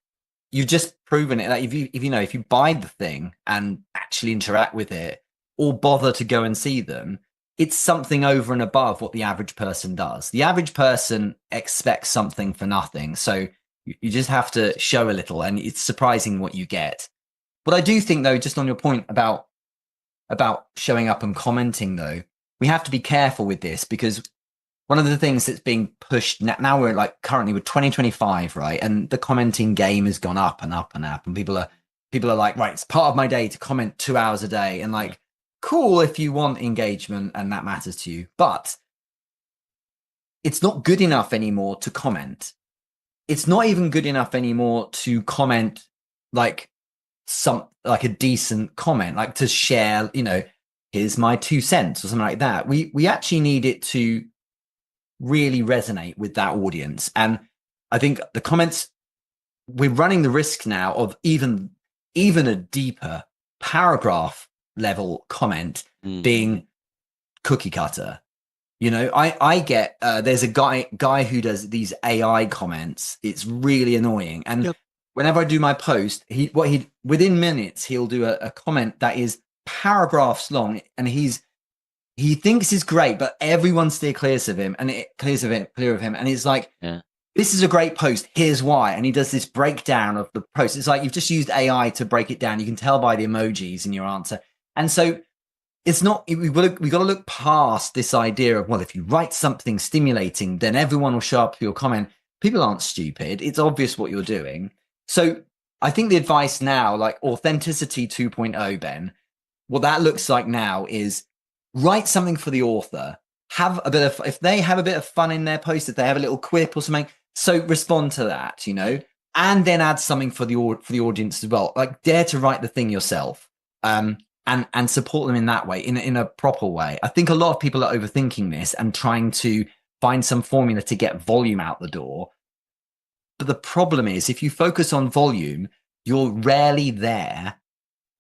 you've just proven it. That if you buy the thing and actually interact with it or bother to go and see them, it's something over and above what the average person does. The average person expects something for nothing. So you just have to show a little, and it's surprising what you get. What I do think, though, just on your point about showing up and commenting, though, we have to be careful with this because one of the things that's being pushed now we're like currently with 2025, right? And the commenting game has gone up and up and up, and people are like, right, it's part of my day to comment 2 hours a day, and like, cool if you want engagement and that matters to you, but it's not good enough anymore to comment. It's not even good enough anymore to comment like a decent comment, like to share, here's my 2 cents or something like that. We actually need it to really resonate with that audience. And I think the comments, we're running the risk now of even a deeper paragraph level comment being cookie cutter. I get there's a guy who does these AI comments. It's really annoying. And whenever I do my post, within minutes he'll do a comment that is paragraphs long, and he thinks is great, but everyone steer clear of him, and and it's like, this is a great post, here's why. And he does this breakdown of the post. It's like you've just used AI to break it down. You can tell by the emojis in your answer. And so it's not, we've got to look past this idea of, well, if you write something stimulating, then everyone will show up for your comment. People aren't stupid. It's obvious what you're doing. So I think the advice now, like authenticity 2.0, Ben, what that looks like now is write something for the author, if they have a bit of fun in their post, if they have a little quip or something, so respond to that, and then add something for the audience as well. Like dare to write the thing yourself. And support them in that way, in a proper way. I think a lot of people are overthinking this and trying to find some formula to get volume out the door. But the problem is, if you focus on volume, you're rarely there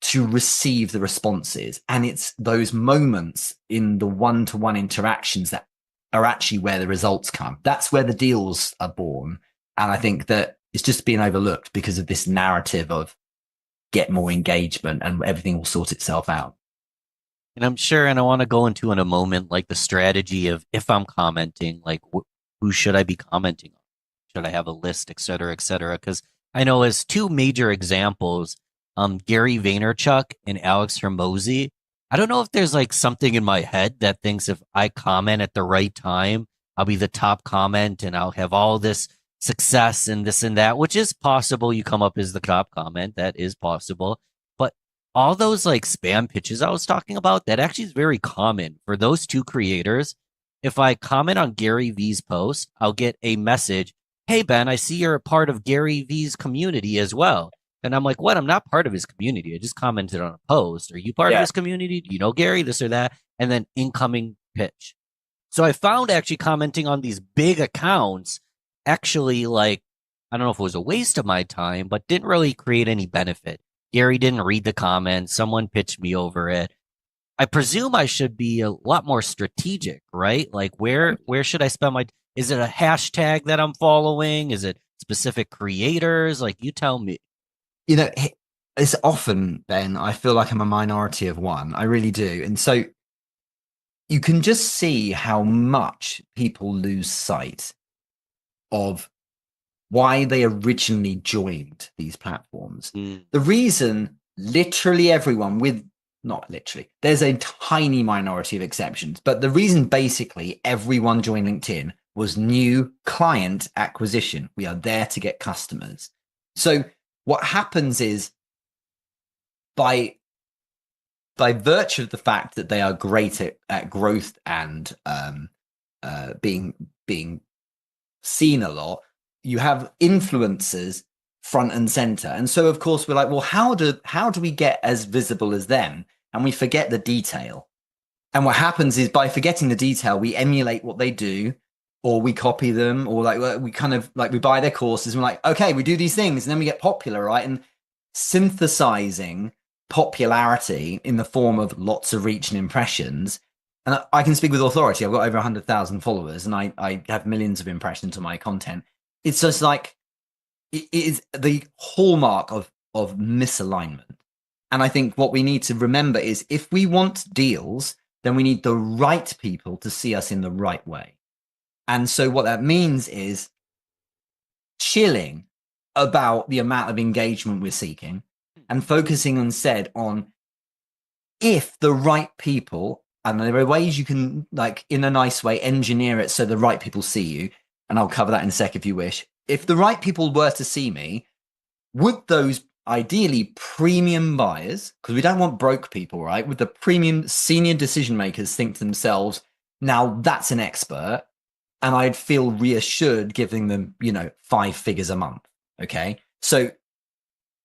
to receive the responses. And it's those moments in the one-to-one interactions that are actually where the results come. That's where the deals are born. And I think that It's just being overlooked because of this narrative of get more engagement and everything will sort itself out. And I'm sure, and I want to go into in a moment, like the strategy of if I'm commenting, like who should I be commenting on? Should I have a list, et cetera, et cetera? Because I know as two major examples, Gary Vaynerchuk and Alex Hormozy, I don't know if there's like something in my head that thinks if I comment at the right time, I'll be the top comment and I'll have all this success and this and that, which is possible. You come up as the top comment. That is possible. But all those like spam pitches I was talking about, that actually is very common for those two creators. If I comment on Gary V's post, I'll get a message. Hey, Ben, I see you're a part of Gary V's community as well. And I'm like, what? I'm not part of his community. I just commented on a post. Are you part of his community? Do you know Gary? This or that? And then incoming pitch. So I found actually commenting on these big accounts actually, like, I don't know if it was a waste of my time, but didn't really create any benefit. Gary didn't read the comments. Someone pitched me over it. I presume I should be a lot more strategic, right? Like where should I spend my, is it a hashtag that I'm following? Is it specific creators? Like you tell me. You know, it's often, Ben, I feel like I'm a minority of one. I really do. And so you can just see how much people lose sight of why they originally joined these platforms. The reason literally everyone not literally, there's a tiny minority of exceptions, but the reason basically everyone joined LinkedIn was new client acquisition. We are there to get customers. So what happens is by virtue of the fact that they are great at growth and being seen a lot, you have influencers front and center. And so of course we're like, well, how do we get as visible as them? And we forget the detail. And what happens is by forgetting the detail, we emulate what they do, or we copy them, or like we kind of like we buy their courses and we're like, okay, we do these things and then we get popular, right? And synthesizing popularity in the form of lots of reach and impressions. And I can speak with authority. I've got over 100,000 followers and I have millions of impressions of my content. It's just like, it is the hallmark of misalignment. And I think what we need to remember is if we want deals, then we need the right people to see us in the right way. And so what that means is chilling about the amount of engagement we're seeking and focusing instead on if the right people, and there are ways you can, like, in a nice way, engineer it so the right people see you. And I'll cover that in a sec if you wish. If the right people were to see me, would those ideally premium buyers, because we don't want broke people, right? Would the premium senior decision makers think to themselves, now that's an expert, and I'd feel reassured giving them, 5 figures a month. Okay. So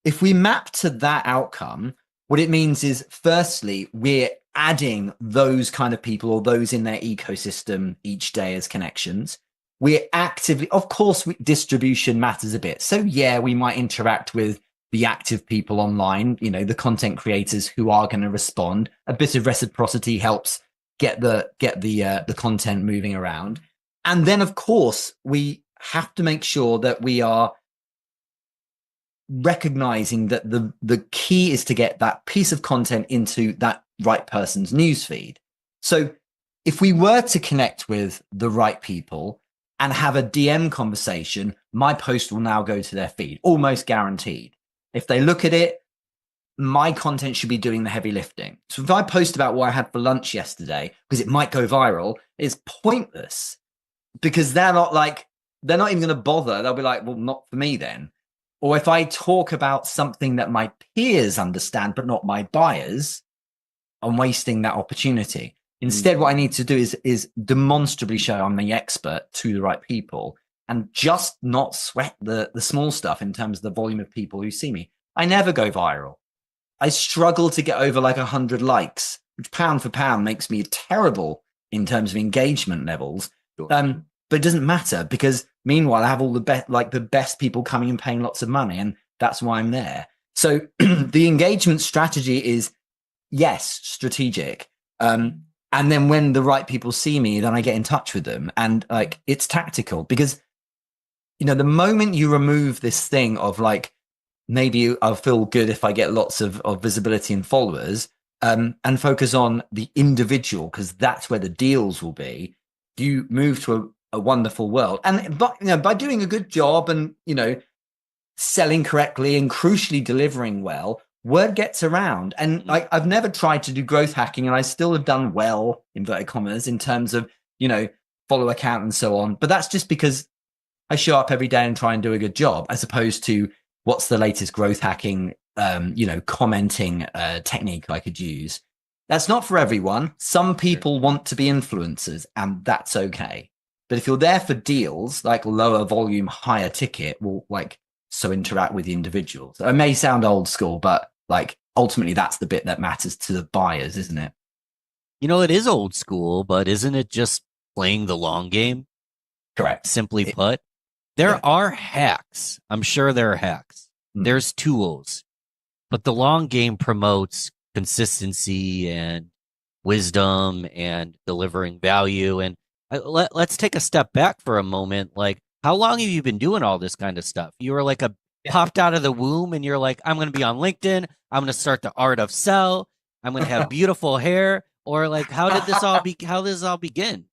if we map to that outcome, what it means is, firstly, we're adding those kind of people or those in their ecosystem each day as connections. We're actively, of course, distribution matters a bit. So yeah, we might interact with the active people online, the content creators who are going to respond. A bit of reciprocity helps get the content moving around. And then, of course, we have to make sure that we are recognizing that the key is to get that piece of content into that right person's newsfeed. So if we were to connect with the right people and have a DM conversation, my post will now go to their feed, almost guaranteed. If they look at it, my content should be doing the heavy lifting. So if I post about what I had for lunch yesterday, because it might go viral, it's pointless because they're not even going to bother. They'll be like, well, not for me then. Or if I talk about something that my peers understand, but not my buyers, I'm wasting that opportunity. Instead, what I need to do is demonstrably show I'm the expert to the right people and just not sweat the small stuff in terms of the volume of people who see me. I never go viral. I struggle to get over 100 likes, which pound for pound makes me terrible in terms of engagement levels. But it doesn't matter because meanwhile, I have all the best people coming and paying lots of money, and that's why I'm there. So the engagement strategy is, yes, strategic. And then when the right people see me, then I get in touch with them, and it's tactical because, the moment you remove this thing of like, maybe I'll feel good if I get lots of visibility and followers, and focus on the individual, because that's where the deals will be, you move to a wonderful world. And by doing a good job and, selling correctly and crucially delivering well, word gets around. And I've never tried to do growth hacking, and I still have done well, inverted commas, in terms of, follower count and so on. But that's just because I show up every day and try and do a good job, as opposed to what's the latest growth hacking, commenting technique I could use. That's not for everyone. Some people want to be influencers, and that's okay. But if you're there for deals, like lower volume, higher ticket, so interact with the individuals. It may sound old school, but ultimately that's the bit that matters to the buyers, isn't it? It is old school, but isn't it just playing the long game? Correct. Simply put, there are hacks. I'm sure there are hacks. There's tools, but the long game promotes consistency and wisdom and delivering value. And let's take a step back for a moment. Like, how long have you been doing all this kind of stuff? You were popped out of the womb and you're like, I'm going to be on LinkedIn. I'm going to start the art of sell. I'm going to have beautiful hair. Or how did this all begin?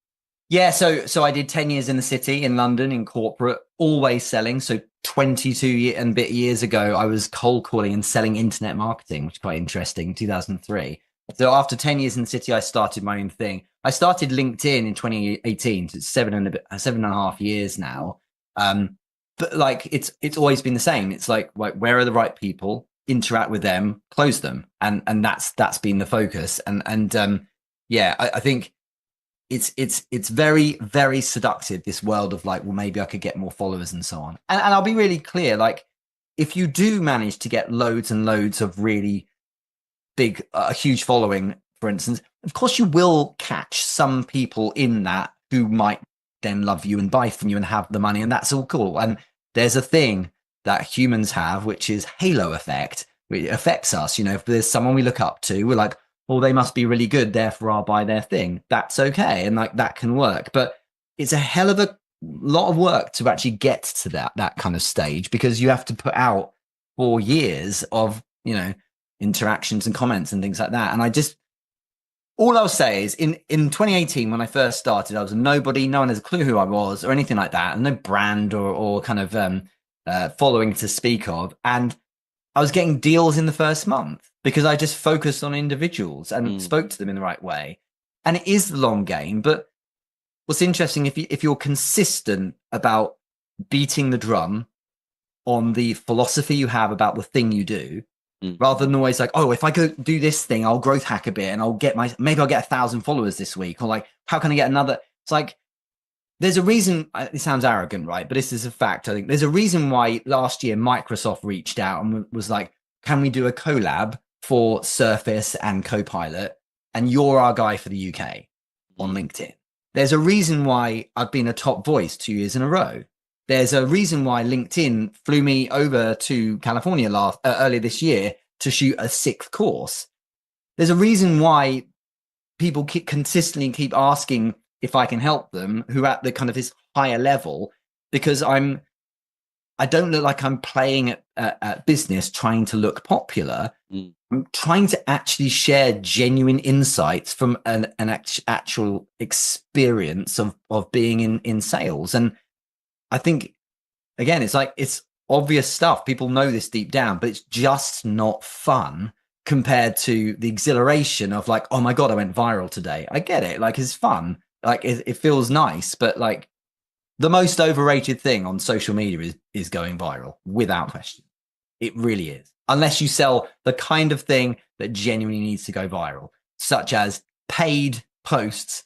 Yeah. So I did 10 years in the city, in London, in corporate, always selling. So 22 and bit years ago, I was cold calling and selling internet marketing, which is quite interesting, 2003. So after 10 years in the city, I started my own thing. I started LinkedIn in 2018. So it's 7.5 years now. But it's always been the same. It's where are the right people? Interact with them, close them, and that's been the focus. I think it's very, very seductive, this world of maybe I could get more followers and so on. And I'll be really clear, if you do manage to get loads and loads of really big, huge following, for instance, of course you will catch some people in that who might then love you and buy from you and have the money, and that's all cool. And there's a thing that humans have, which is halo effect, which affects us. If there's someone we look up to, we're like, well, they must be really good, therefore I'll buy their thing. That's okay. And that can work. But it's a hell of a lot of work to actually get to that kind of stage, because you have to put out 4 years of, interactions and comments and things like that. And all I'll say is in 2018, when I first started, I was a nobody. No one has a clue who I was or anything like that. And no brand or kind of following to speak of. And I was getting deals in the first month because I just focused on individuals and spoke to them in the right way. And it is the long game. But what's interesting, if you're consistent about beating the drum on the philosophy you have about the thing you do, rather than always if I go do this thing, I'll growth hack a bit and maybe I'll get 1,000 followers this week, or how can I get another? It's there's a reason. It sounds arrogant, right? But this is a fact. I think there's a reason why last year Microsoft reached out and was like, can we do a collab for Surface and Copilot? And you're our guy for the UK on LinkedIn. There's a reason why I've been a top voice 2 years in a row. There's a reason why LinkedIn flew me over to California earlier this year to shoot a 6th course. There's a reason why people consistently keep asking if I can help them, who are at the kind of this higher level, because I don't look like I'm playing at business trying to look popular. I'm trying to actually share genuine insights from an actual experience of being in sales. And I think, again, it's obvious stuff. People know this deep down, but it's just not fun compared to the exhilaration of oh my God, I went viral today. I get it. It's fun. It feels nice, but the most overrated thing on social media is going viral, without question. It really is. Unless you sell the kind of thing that genuinely needs to go viral, such as paid posts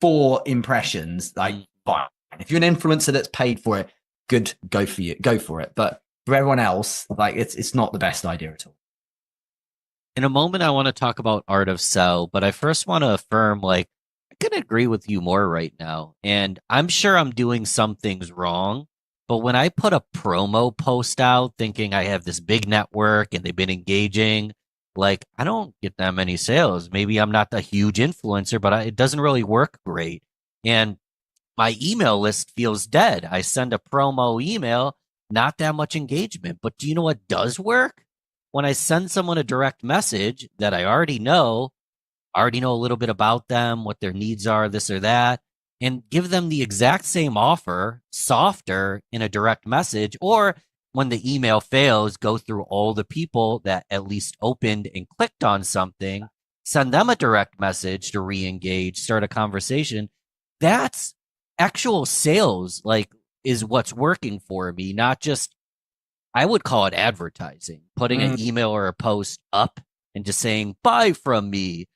for impressions, fine. If you're an influencer that's paid for it, good, go for it. But for everyone else, it's not the best idea at all. In a moment, I want to talk about art of sell, but I first want to affirm, I can agree with you more right now. And I'm sure I'm doing some things wrong, but when I put a promo post out thinking I have this big network and they've been engaging, I don't get that many sales. Maybe I'm not a huge influencer, but it doesn't really work great. And my email list feels dead. I send a promo email, not that much engagement. But do you know what does work? When I send someone a direct message that I already know a little bit about them, what their needs are, this or that, and give them the exact same offer, softer in a direct message, or when the email fails, go through all the people that at least opened and clicked on something, send them a direct message to re-engage, start a conversation. That's actual sales, like, is what's working for me, not just, I would call it advertising, putting an email or a post up and just saying, buy from me.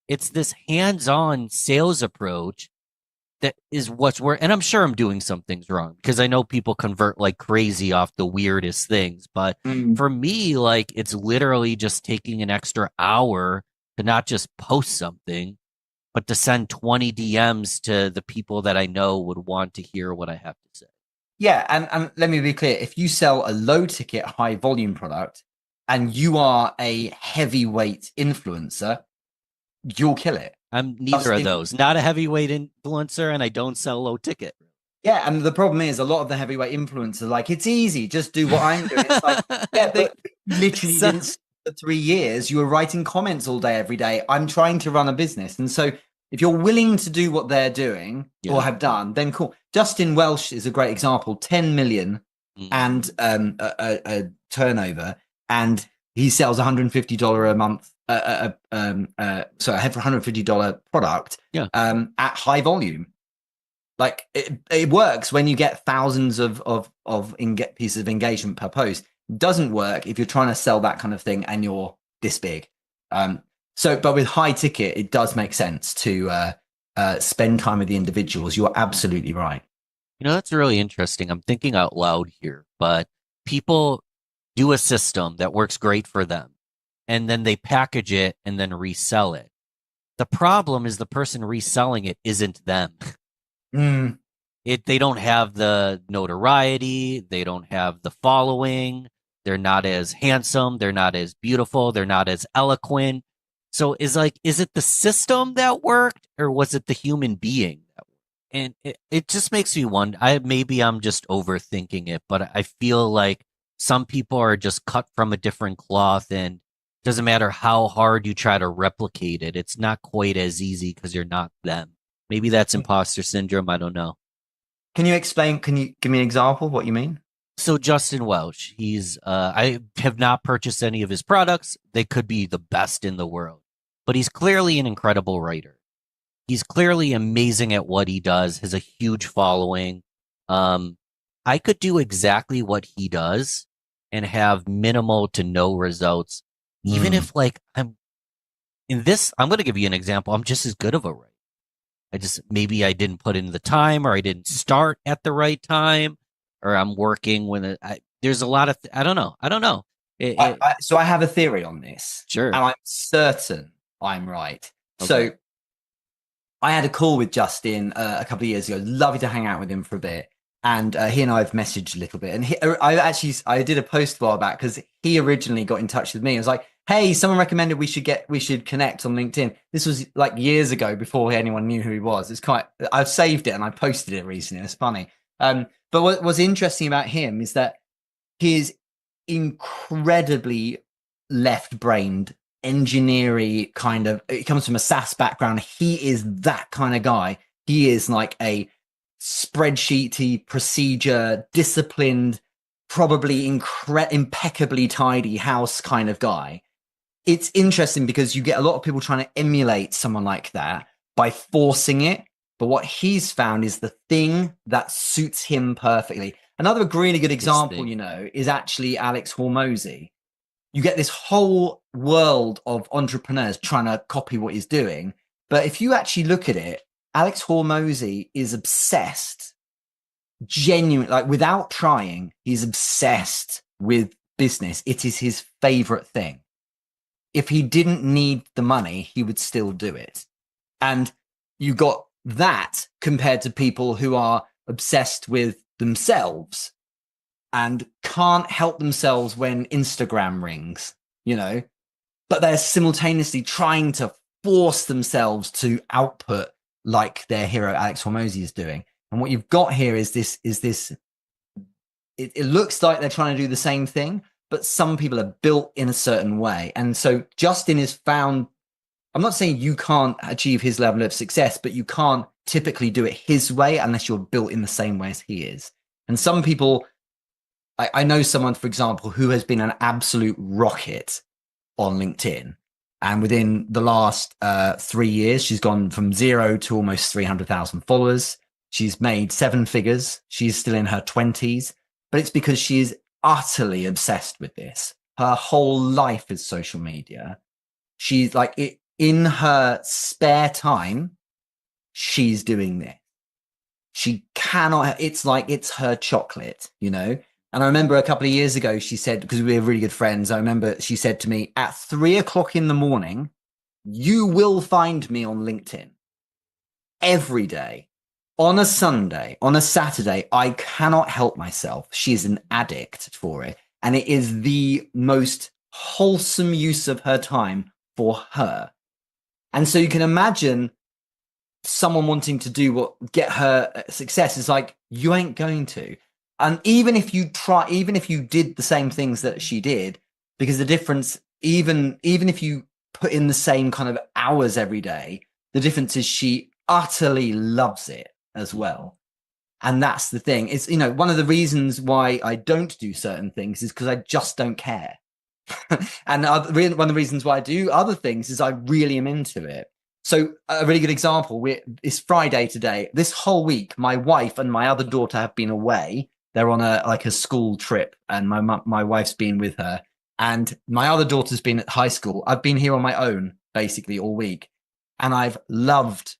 It's this hands-on sales approach that is what's working. And I'm sure I'm doing some things wrong because I know people convert like crazy off the weirdest things. But for me, like, it's literally just taking an extra hour to not just post something, but to send 20 DMs to the people that I know would want to hear what I have to say. Yeah, and let me be clear. If you sell a low-ticket, high-volume product and you are a heavyweight influencer, you'll kill it. I'm neither of those. Not a heavyweight influencer, and I don't sell low ticket. Yeah, and the problem is a lot of the heavyweight influencers are like, it's easy, just do what I'm doing. It's like, yeah, but literally didn't for 3 years, you were writing comments all day, every day. I'm trying to run a business. And so if you're willing to do what they're doing or have done, then cool. Justin Welsh is a great example, 10 million and a turnover, and he sells $150 a month. So I have a $150 product at high volume. Like it works when you get thousands of pieces of engagement per post. It doesn't work if you're trying to sell that kind of thing and you're this big. But with high ticket, it does make sense to spend time with the individuals. You're absolutely right. You know, that's really interesting. I'm thinking out loud here, but people do a system that works great for them, and then they package it and then resell it. The problem is the person reselling it isn't them. They don't have the notoriety. They don't have the following. They're not as handsome. They're not as beautiful. They're not as eloquent. So is it the system that worked, or was it the human being that worked? And it just makes me wonder. Maybe I'm just overthinking it, but I feel like some people are just cut from a different cloth, and doesn't matter how hard you try to replicate it, it's not quite as easy because you're not them. Maybe that's imposter syndrome. I don't know. Can you explain? Can you give me an example of what you mean? So Justin Welsh, I have not purchased any of his products. They could be the best in the world, but he's clearly an incredible writer. He's clearly amazing at what he does, has a huge following. I could do exactly what he does and have minimal to no results. Even if I'm going to give you an example. I'm just as good of a writer. Maybe I didn't put in the time, or I didn't start at the right time, or I'm working when there's a lot of, I don't know. So I have a theory on this. Sure. And I'm certain I'm right. Okay. So I had a call with Justin a couple of years ago. Lovely to hang out with him for a bit. And he and I have messaged a little bit. And I did a post a while back because he originally got in touch with me. I was like, hey, someone recommended we should connect on LinkedIn. This was like years ago before anyone knew who he was. I've saved it and I posted it recently. It's funny. But what's interesting about him is that he's incredibly left-brained, engineering kind of. He comes from a SaaS background. He is that kind of guy. He is like a spreadsheety, procedure, disciplined, probably impeccably tidy house kind of guy. It's interesting because you get a lot of people trying to emulate someone like that by forcing it. But what he's found is the thing that suits him perfectly. Another really good example, is actually Alex Hormozy. You get this whole world of entrepreneurs trying to copy what he's doing. But if you actually look at it, Alex Hormozy is obsessed, genuine, like without trying, he's obsessed with business. It is his favorite thing. If he didn't need the money, he would still do it. And you got that compared to people who are obsessed with themselves and can't help themselves when Instagram rings, but they're simultaneously trying to force themselves to output like their hero Alex Hormozy is doing. And what you've got here is this it looks like they're trying to do the same thing, but some people are built in a certain way. And so Justin is found, I'm not saying you can't achieve his level of success, but you can't typically do it his way unless you're built in the same way as he is. And some people, I know someone, for example, who has been an absolute rocket on LinkedIn. And within the last 3 years, she's gone from 0 to almost 300,000 followers. She's made 7 figures. She's still in her 20s, but it's because she is utterly obsessed with this. Her whole life is social media. She's like, in her spare time, she's doing this. She cannot, it's like, it's her chocolate, you know? And I remember a couple of years ago, she said, because we were really good friends, I remember she said to me, at 3 o'clock in the morning, you will find me on LinkedIn every day. On a Sunday, on a Saturday, I cannot help myself. She's an addict for it. And it is the most wholesome use of her time for her. And so you can imagine someone wanting to get her success. It's like, you ain't going to. And even if you try, even if you did the same things that she did, because the difference, even if you put in the same kind of hours every day, the difference is she utterly loves it as well. And that's the thing. It's, you know, one of the reasons why I don't do certain things is because I just don't care. And one of the reasons why I do other things is I really am into it. So a really good example, it's Friday today. This whole week, my wife and my other daughter have been away. They're on a school trip, and my wife's been with her. And my other daughter's been at high school. I've been here on my own basically all week, and I've loved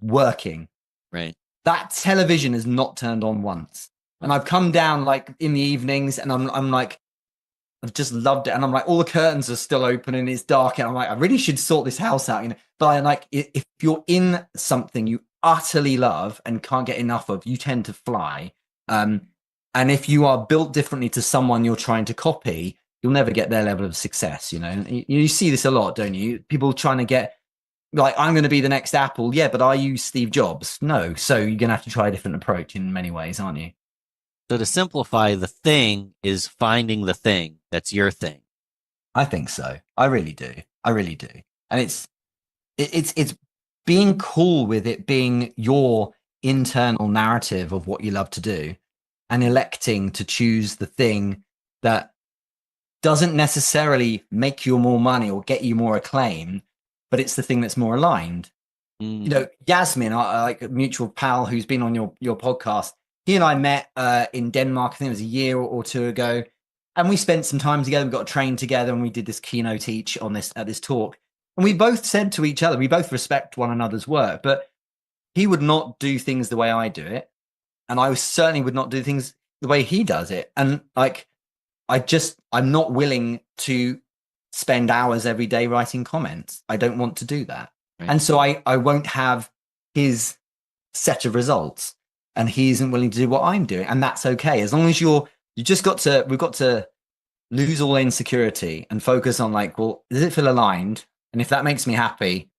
working. Right. That television is not turned on once. And I've come down like in the evenings, and I'm like, I've just loved it. And I'm like, all the curtains are still open and it's dark. And I'm like, I really should sort this house out, you know. But I'm like, if you're in something you utterly love and can't get enough of, you tend to fly. And if you are built differently to someone you're trying to copy, you'll never get their level of success. You know, you see this a lot, don't you? People trying to get like, I'm going to be the next Apple. Yeah, but are you Steve Jobs? No. So you're going to have to try a different approach in many ways, aren't you? So to simplify, the thing is finding the thing that's your thing. I think so. I really do. I really do. And it's being cool with it being your internal narrative of what you love to do, and electing to choose the thing that doesn't necessarily make you more money or get you more acclaim, but it's the thing that's more aligned. You know, Yasmin, like a mutual pal who's been on your podcast, he and I met in Denmark, I think it was a year or two ago, and we spent some time together. We got trained together, and we did this keynote each at this talk. And we both said to each other, we both respect one another's work, but he would not do things the way I do it, and I certainly would not do things the way he does it. And like, I'm not willing to spend hours every day writing comments. I don't want to do that. Right. And so I won't have his set of results, and he isn't willing to do what I'm doing. And that's okay. As long as we've got to lose all insecurity and focus on like, well, does it feel aligned? And if that makes me happy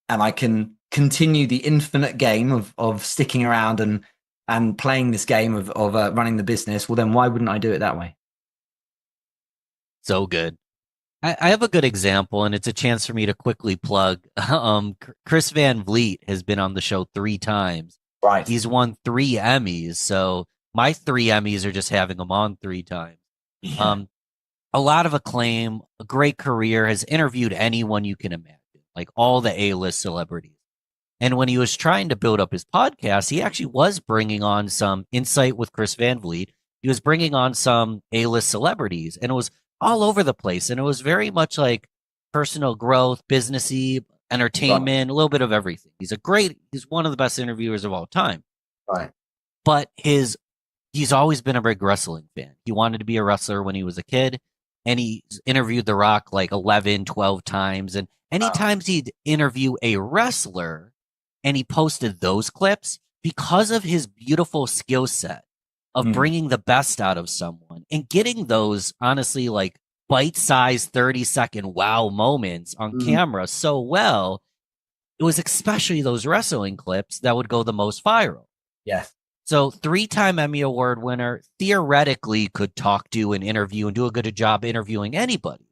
and I can continue the infinite game of sticking around and playing this game of running the business, well, then why wouldn't I do it that way? So good. I have a good example, and it's a chance for me to quickly plug. Chris Van Vliet has been on the show 3 times. Right. He's won 3 Emmys. So my 3 Emmys are just having him on 3 times. Yeah. A lot of acclaim, a great career, has interviewed anyone you can imagine, like all the A-list celebrities. And when he was trying to build up his podcast, he actually was bringing on some Insight with Chris Van Vliet. He was bringing on some A-list celebrities, and it was all over the place. And it was very much like personal growth, businessy, entertainment, a little bit of everything. He's one of the best interviewers of all time. Right. But he's always been a big wrestling fan. He wanted to be a wrestler when he was a kid, and he interviewed The Rock like 11, 12 times. And anytime he'd interview a wrestler and he posted those clips, because of his beautiful skill set of bringing the best out of someone and getting those, honestly, like bite-sized 30-second wow moments on camera so well, it was especially those wrestling clips that would go the most viral. Yes. So 3-time Emmy Award winner theoretically could talk to and interview and do a good job interviewing anybody.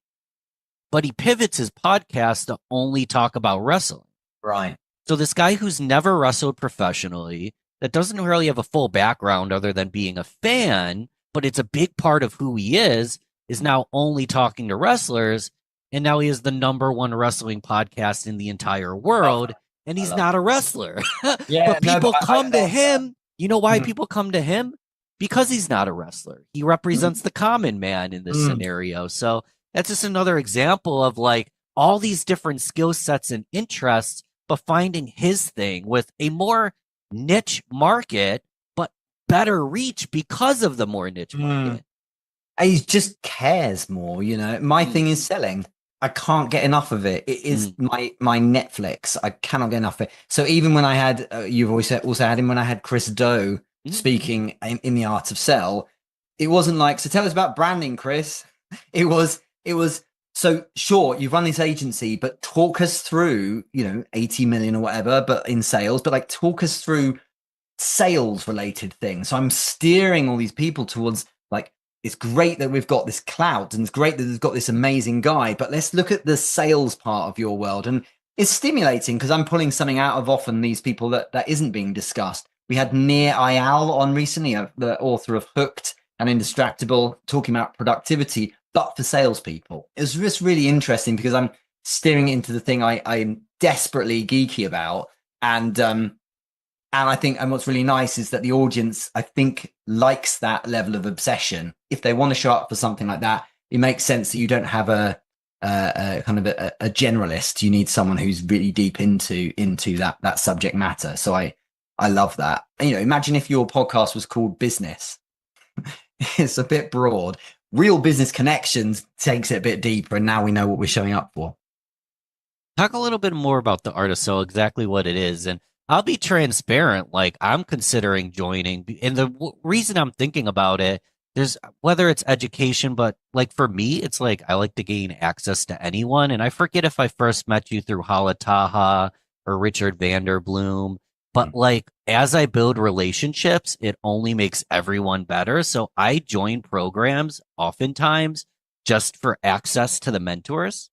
But he pivots his podcast to only talk about wrestling. Right. So this guy who's never wrestled professionally, that doesn't really have a full background other than being a fan, but it's a big part of who he is now only talking to wrestlers. And now he is the #1 wrestling podcast in the entire world. And he's not a wrestler. Yeah, but people but come to that's- him. You know why people come to him? Because he's not a wrestler. He represents the common man in this scenario. So that's just another example of like all these different skill sets and interests, but finding his thing with a more niche market, but better reach because of the more niche market. He just cares more, you know. My thing is selling. I can't get enough of it. It is my Netflix. I cannot get enough of it. So even when I had, you've also had him when I had Chris Doe speaking in The Art of Sell, it wasn't like, so tell us about branding, Chris. It was, so sure, you've run this agency, but talk us through, 80 million or whatever, but in sales, but like talk us through sales related things. So I'm steering all these people towards like, it's great that we've got this clout and it's great that we've got this amazing guy, but let's look at the sales part of your world. And it's stimulating because I'm pulling something out of often these people that isn't being discussed. We had Nir Eyal on recently, the author of Hooked and Indistractable, talking about productivity, but for salespeople. It was just really interesting because I'm steering into the thing I'm desperately geeky about. And I think, and what's really nice is that the audience, I think, likes that level of obsession. If they want to show up for something like that, it makes sense that you don't have a kind of a generalist. You need someone who's really deep into that subject matter. So I love that. Imagine if your podcast was called Business. It's a bit broad. Real Business Connections takes it a bit deeper, and now we know what we're showing up for. Talk a little bit more about the Art of Sell, exactly what it is. And I'll be transparent. Like, I'm considering joining. And the reason I'm thinking about it, there's whether it's education, but like for me, it's like I like to gain access to anyone. And I forget if I first met you through Hala Taha or Richard Vanderbloom. But like, as I build relationships, it only makes everyone better. So I join programs oftentimes just for access to the mentors,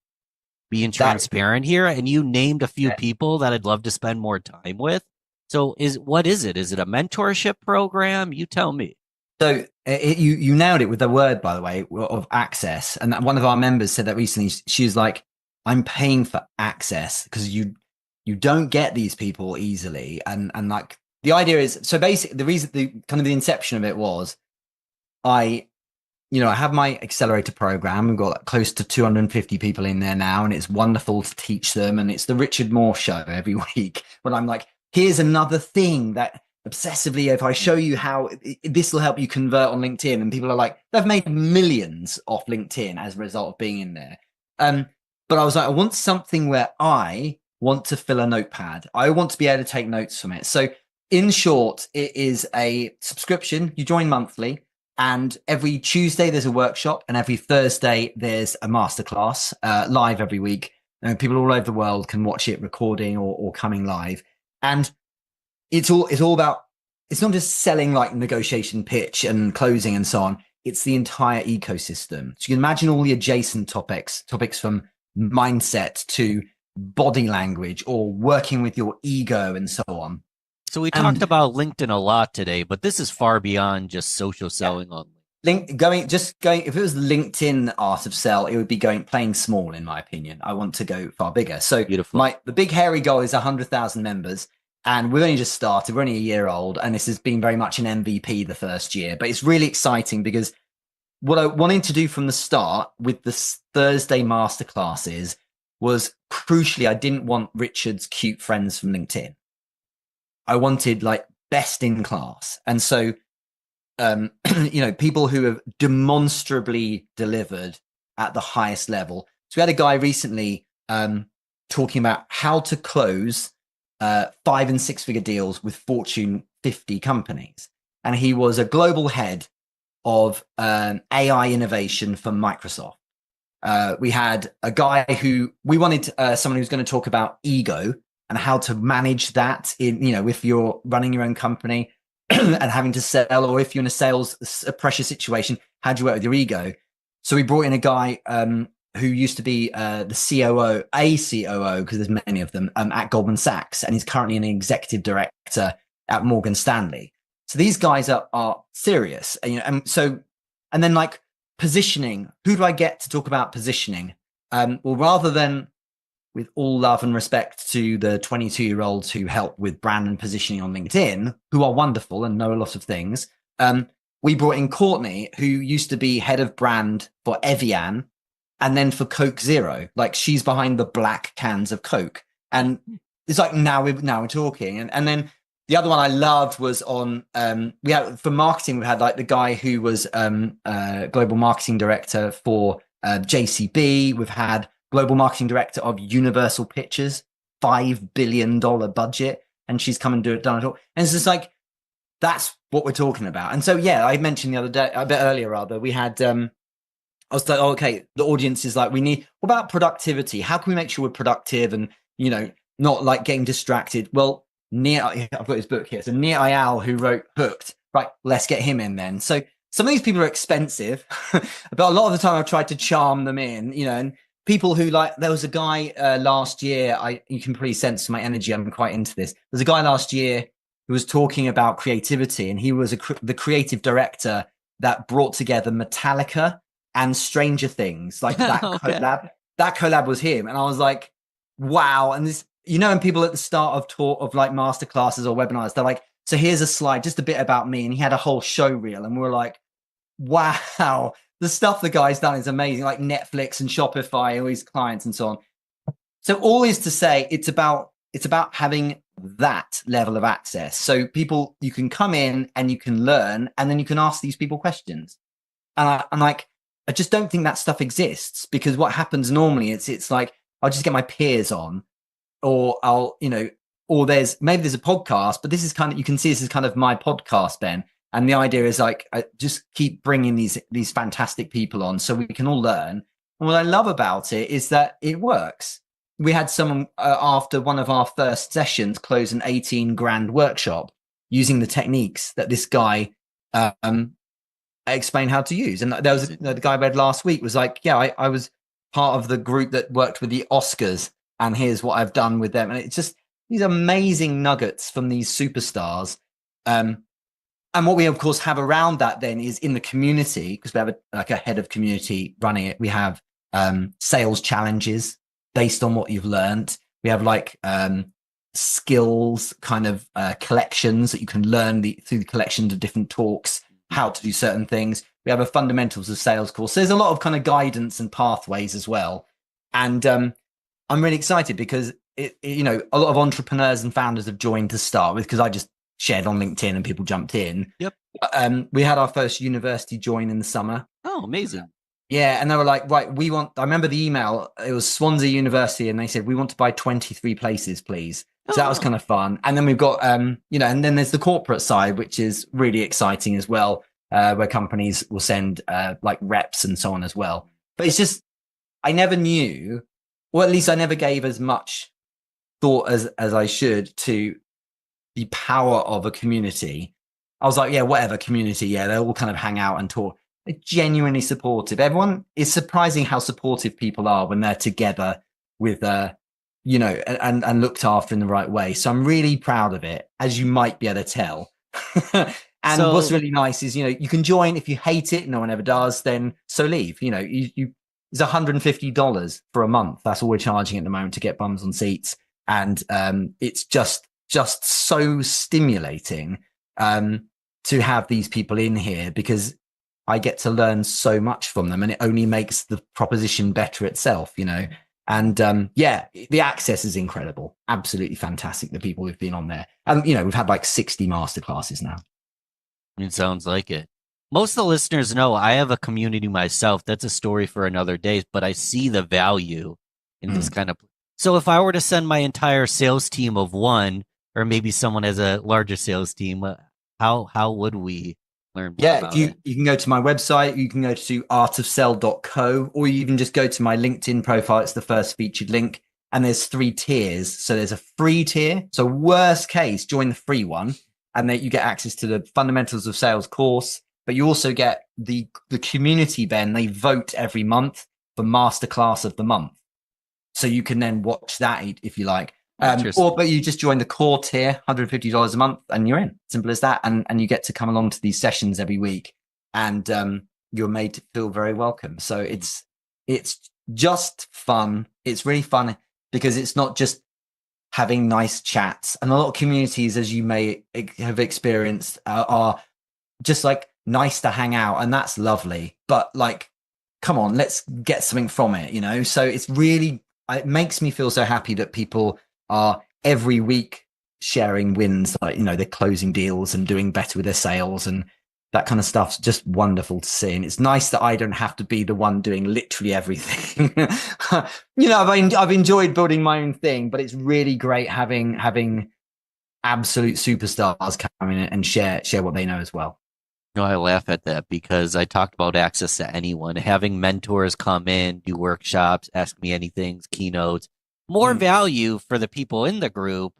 being transparent here. And you named a few people that I'd love to spend more time with. So what is it? Is it a mentorship program? You tell me. So you nailed it with the word, by the way, of access. And one of our members said that recently. She was like, I'm paying for access because you don't get these people easily. And like the idea is, so basically the inception of it was I have my accelerator program. We've got close to 250 people in there now, and it's wonderful to teach them. And it's the Richard Moore show every week when I'm like, here's another thing that obsessively, if I show you how this will help you convert on LinkedIn, and people are like, they've made millions off LinkedIn as a result of being in there. But I was like, I want something where I want to fill a notepad. I want to be able to take notes from it. So in short, it is a subscription. You join monthly, and every Tuesday there's a workshop, and every Thursday there's a masterclass live every week. And people all over the world can watch it recording or coming live. And it's all about, it's not just selling like negotiation pitch and closing and so on. It's the entire ecosystem. So you can imagine all the adjacent topics from mindset to body language or working with your ego and so on. So we talked about LinkedIn a lot today, but this is far beyond just social selling on if it was LinkedIn Art of Sell, it would be playing small, in my opinion. I want to go far bigger. So the big hairy goal is 100,000 members, and we've only just started. We're only a year old, and this has been very much an MVP the first year. But it's really exciting because what I wanted to do from the start with the Thursday masterclasses was crucially, I didn't want Richard's cute friends from LinkedIn. I wanted like best in class. And so, people who have demonstrably delivered at the highest level. So we had a guy recently talking about how to close 5- and 6-figure deals with Fortune 50 companies. And he was a global head of AI innovation for Microsoft. We had a guy who we wanted someone who's going to talk about ego and how to manage that if you're running your own company. and having to sell, or if you're in a pressure situation, how do you work with your ego? So we brought in a guy who used to be the COO, because there's many of them, at Goldman Sachs, and he's currently an executive director at Morgan Stanley. So these guys are serious, and then like positioning. Who do I get to talk about positioning? Well, rather than, with all love and respect to the 22-year-olds who help with brand and positioning on LinkedIn, who are wonderful and know a lot of things, we brought in Courtney, who used to be head of brand for Evian and then for Coke Zero. Like, she's behind the black cans of Coke. And it's like, now we're talking. And then the other one I loved was on, we had, for marketing, we had like the guy who was global marketing director for JCB. We've had global marketing director of Universal Pictures, $5 billion budget. And she's come and done it all. And it's just like, that's what we're talking about. And so, yeah, I mentioned the other day, a bit earlier rather, we had, I was like, oh, okay, the audience is like, what about productivity? How can we make sure we're productive and, not like getting distracted? Well, I've got his book here. So Nir Eyal, who wrote Hooked, right, let's get him in then. So some of these people are expensive, but a lot of the time I've tried to charm them in, and people who there was a guy last year, you can pretty sense my energy. I'm quite into this. There's a guy last year who was talking about creativity, and he was the creative director that brought together Metallica and Stranger Things, like that collab. That collab was him. And I was like, wow. And this, and people at the start of like masterclasses or webinars, they're like, so here's a slide, just a bit about me. And he had a whole show reel. And we were like, wow, the stuff the guy's done is amazing, like Netflix and Shopify, all his clients and so on. So all is to say, it's about having that level of access. So people, you can come in and you can learn, and then you can ask these people questions. And I just don't think that stuff exists, because what happens normally, it's like, I'll just get my peers on, or I'll, or maybe there's a podcast, but this is kind of, you can see this is kind of my podcast, Ben. And the idea is like, I just keep bringing these fantastic people on so we can all learn. And what I love about it is that it works. We had someone after one of our first sessions close an 18 grand workshop using the techniques that this guy explained how to use. And there was the guy I read last week was like, yeah, I was part of the group that worked with the Oscars, and here's what I've done with them. And it's just these amazing nuggets from these superstars. And what we, of course, have around that then is in the community, because we have a head of community running it. We have sales challenges based on what you've learned. We have like skills kind of collections that you can learn through the collections of different talks, how to do certain things. We have a fundamentals of sales course. So there's a lot of kind of guidance and pathways as well. And I'm really excited because a lot of entrepreneurs and founders have joined to start with, because I just shared on LinkedIn and people jumped in. Yep. We had our first university join in the summer. Oh, amazing. Yeah. And they were like, right, I remember the email, it was Swansea University, and they said, we want to buy 23 places, please. So that was kind of fun. And then we've got, and then there's the corporate side, which is really exciting as well, where companies will send like reps and so on as well. But it's just, I never knew, or at least I never gave as much thought as I should to the power of a community. I was like, yeah, whatever community. Yeah, they all kind of hang out and talk. They're genuinely supportive. Everyone, it's surprising how supportive people are when they're together with, and looked after in the right way. So I'm really proud of it, as you might be able to tell. And what's really nice is, you can join. If you hate it, no one ever does, then so leave. It's $150 for a month. That's all we're charging at the moment to get bums on seats. And it's just so stimulating to have these people in here, because I get to learn so much from them, and it only makes the proposition better itself, And the access is incredible. Absolutely fantastic. The people who've been on there. And, we've had like 60 masterclasses now. It sounds like it. Most of the listeners know I have a community myself. That's a story for another day, but I see the value in this kind of. So if I were to send my entire sales team of one, or maybe someone has a larger sales team, how would we learn more about it? You can go to my website, you can go to artofsell.co, or you can just go to my LinkedIn profile. It's the first featured link, and there's 3 tiers. So there's a free tier. So worst case, join the free one. and that you get access to the Fundamentals of Sales course, but you also get the community, Ben. They vote every month for Masterclass of the Month. So you can then watch that if you like. But you just join the core tier, $150 a month, and you're in. Simple as that. And you get to come along to these sessions every week, and you're made to feel very welcome. So it's just fun. It's really fun because it's not just having nice chats. And a lot of communities, as you may have experienced, are just like nice to hang out, and that's lovely. But like, come on, let's get something from it, you know? So it makes me feel so happy that people are every week sharing wins, like, you know, they're closing deals and doing better with their sales, and that kind of stuff's just wonderful to see. And it's nice that I don't have to be the one doing literally everything. You know, I've enjoyed building my own thing, but it's really great having absolute superstars come in and share what they know as well. No, I laugh at that because I talked about access to anyone, having mentors come in, do workshops, ask me anything, keynotes, more value for the people in the group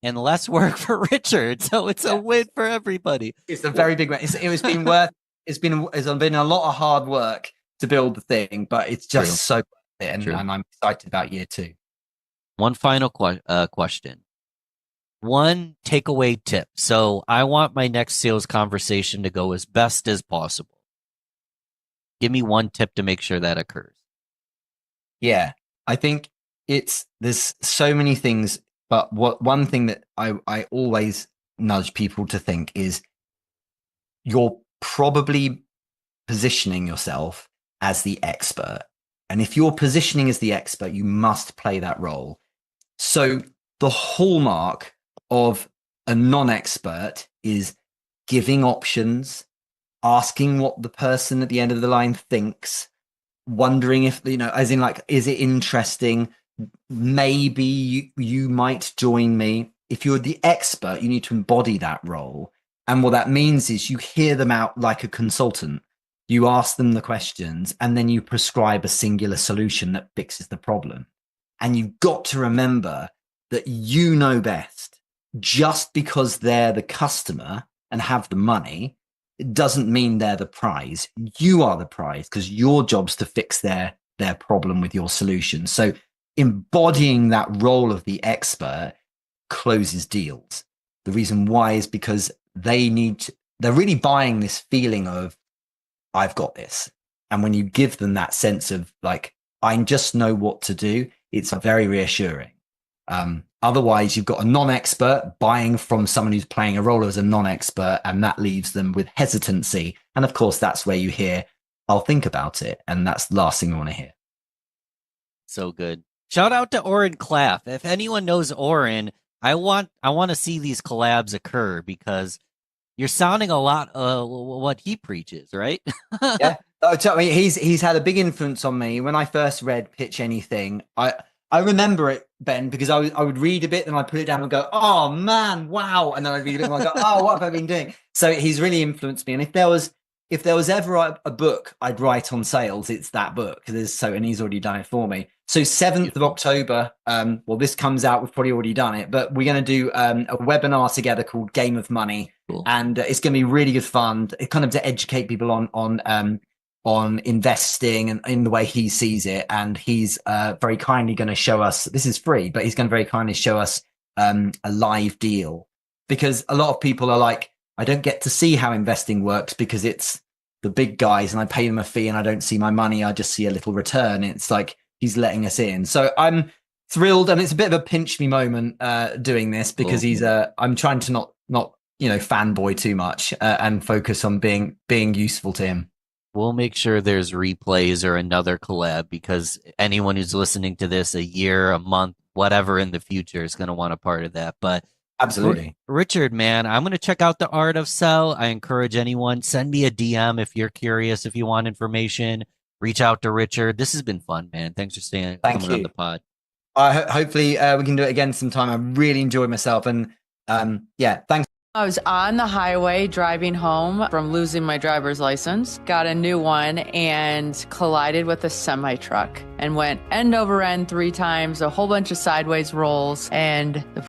and less work for Richard. So it's a win for everybody. It's a very big win. It's been a lot of hard work to build the thing, but it's just so worth it. And I'm excited about year 2. One final question. One takeaway tip. So I want my next sales conversation to go as best as possible. Give me one tip to make sure that occurs. Yeah, I think there's so many things, but one thing that I always nudge people to think is you're probably positioning yourself as the expert. And if you're positioning as the expert, you must play that role. So the hallmark of a non-expert is giving options, asking what the person at the end of the line thinks, wondering if, you know, as in like, is it interesting? Maybe you might join me. If you're the expert, you need to embody that role. And what that means is you hear them out like a consultant. You ask them the questions, and then you prescribe a singular solution that fixes the problem. And you've got to remember that you know best. Just because they're the customer and have the money, it doesn't mean they're the prize. You are the prize because your job's to fix their problem with your solution. So embodying that role of the expert closes deals. The reason why is because they're really buying this feeling of, I've got this. And when you give them that sense of like, I just know what to do, it's very reassuring. Otherwise, you've got a non-expert buying from someone who's playing a role as a non-expert, and that leaves them with hesitancy. And of course, that's where you hear, I'll think about it. And that's the last thing we want to hear. So good. Shout out to Oren Claff. If anyone knows Oren, I want to see these collabs occur because you're sounding a lot what he preaches, right? Yeah. He's had a big influence on me. When I first read Pitch Anything, I remember it, Ben, because I would read a bit and I'd put it down and go, oh man, wow. And then I'd read it and I'd go, oh, what have I been doing? So he's really influenced me. And if there was ever a book I'd write on sales, it's that book. And he's already done it for me. So 7th of October, this comes out, we've probably already done it, but we're going to do a webinar together called Game of Money. Cool. And it's going to be really good fun, kind of to educate people on investing and in the way he sees it. And he's very kindly going to show us, this is free, but he's going to very kindly show us a live deal, because a lot of people are like, I don't get to see how investing works because it's the big guys and I pay them a fee and I don't see my money. I just see a little return. It's like, he's letting us in. So I'm thrilled. And it's a bit of a pinch me moment doing this because I'm trying to not, fanboy too much and focus on being useful to him. We'll make sure there's replays or another collab because anyone who's listening to this a year, a month, whatever in the future is going to want a part of that. But absolutely, Richard, man, I'm going to check out The Art of Sell. I encourage anyone, send me a DM if you're curious, if you want information, reach out to Richard. This has been fun, man. Thanks for coming on the pod. Hopefully we can do it again sometime. I really enjoyed myself. And thanks. I was on the highway driving home from losing my driver's license, got a new one, and collided with a semi truck and went end over end 3 times, a whole bunch of sideways rolls, and the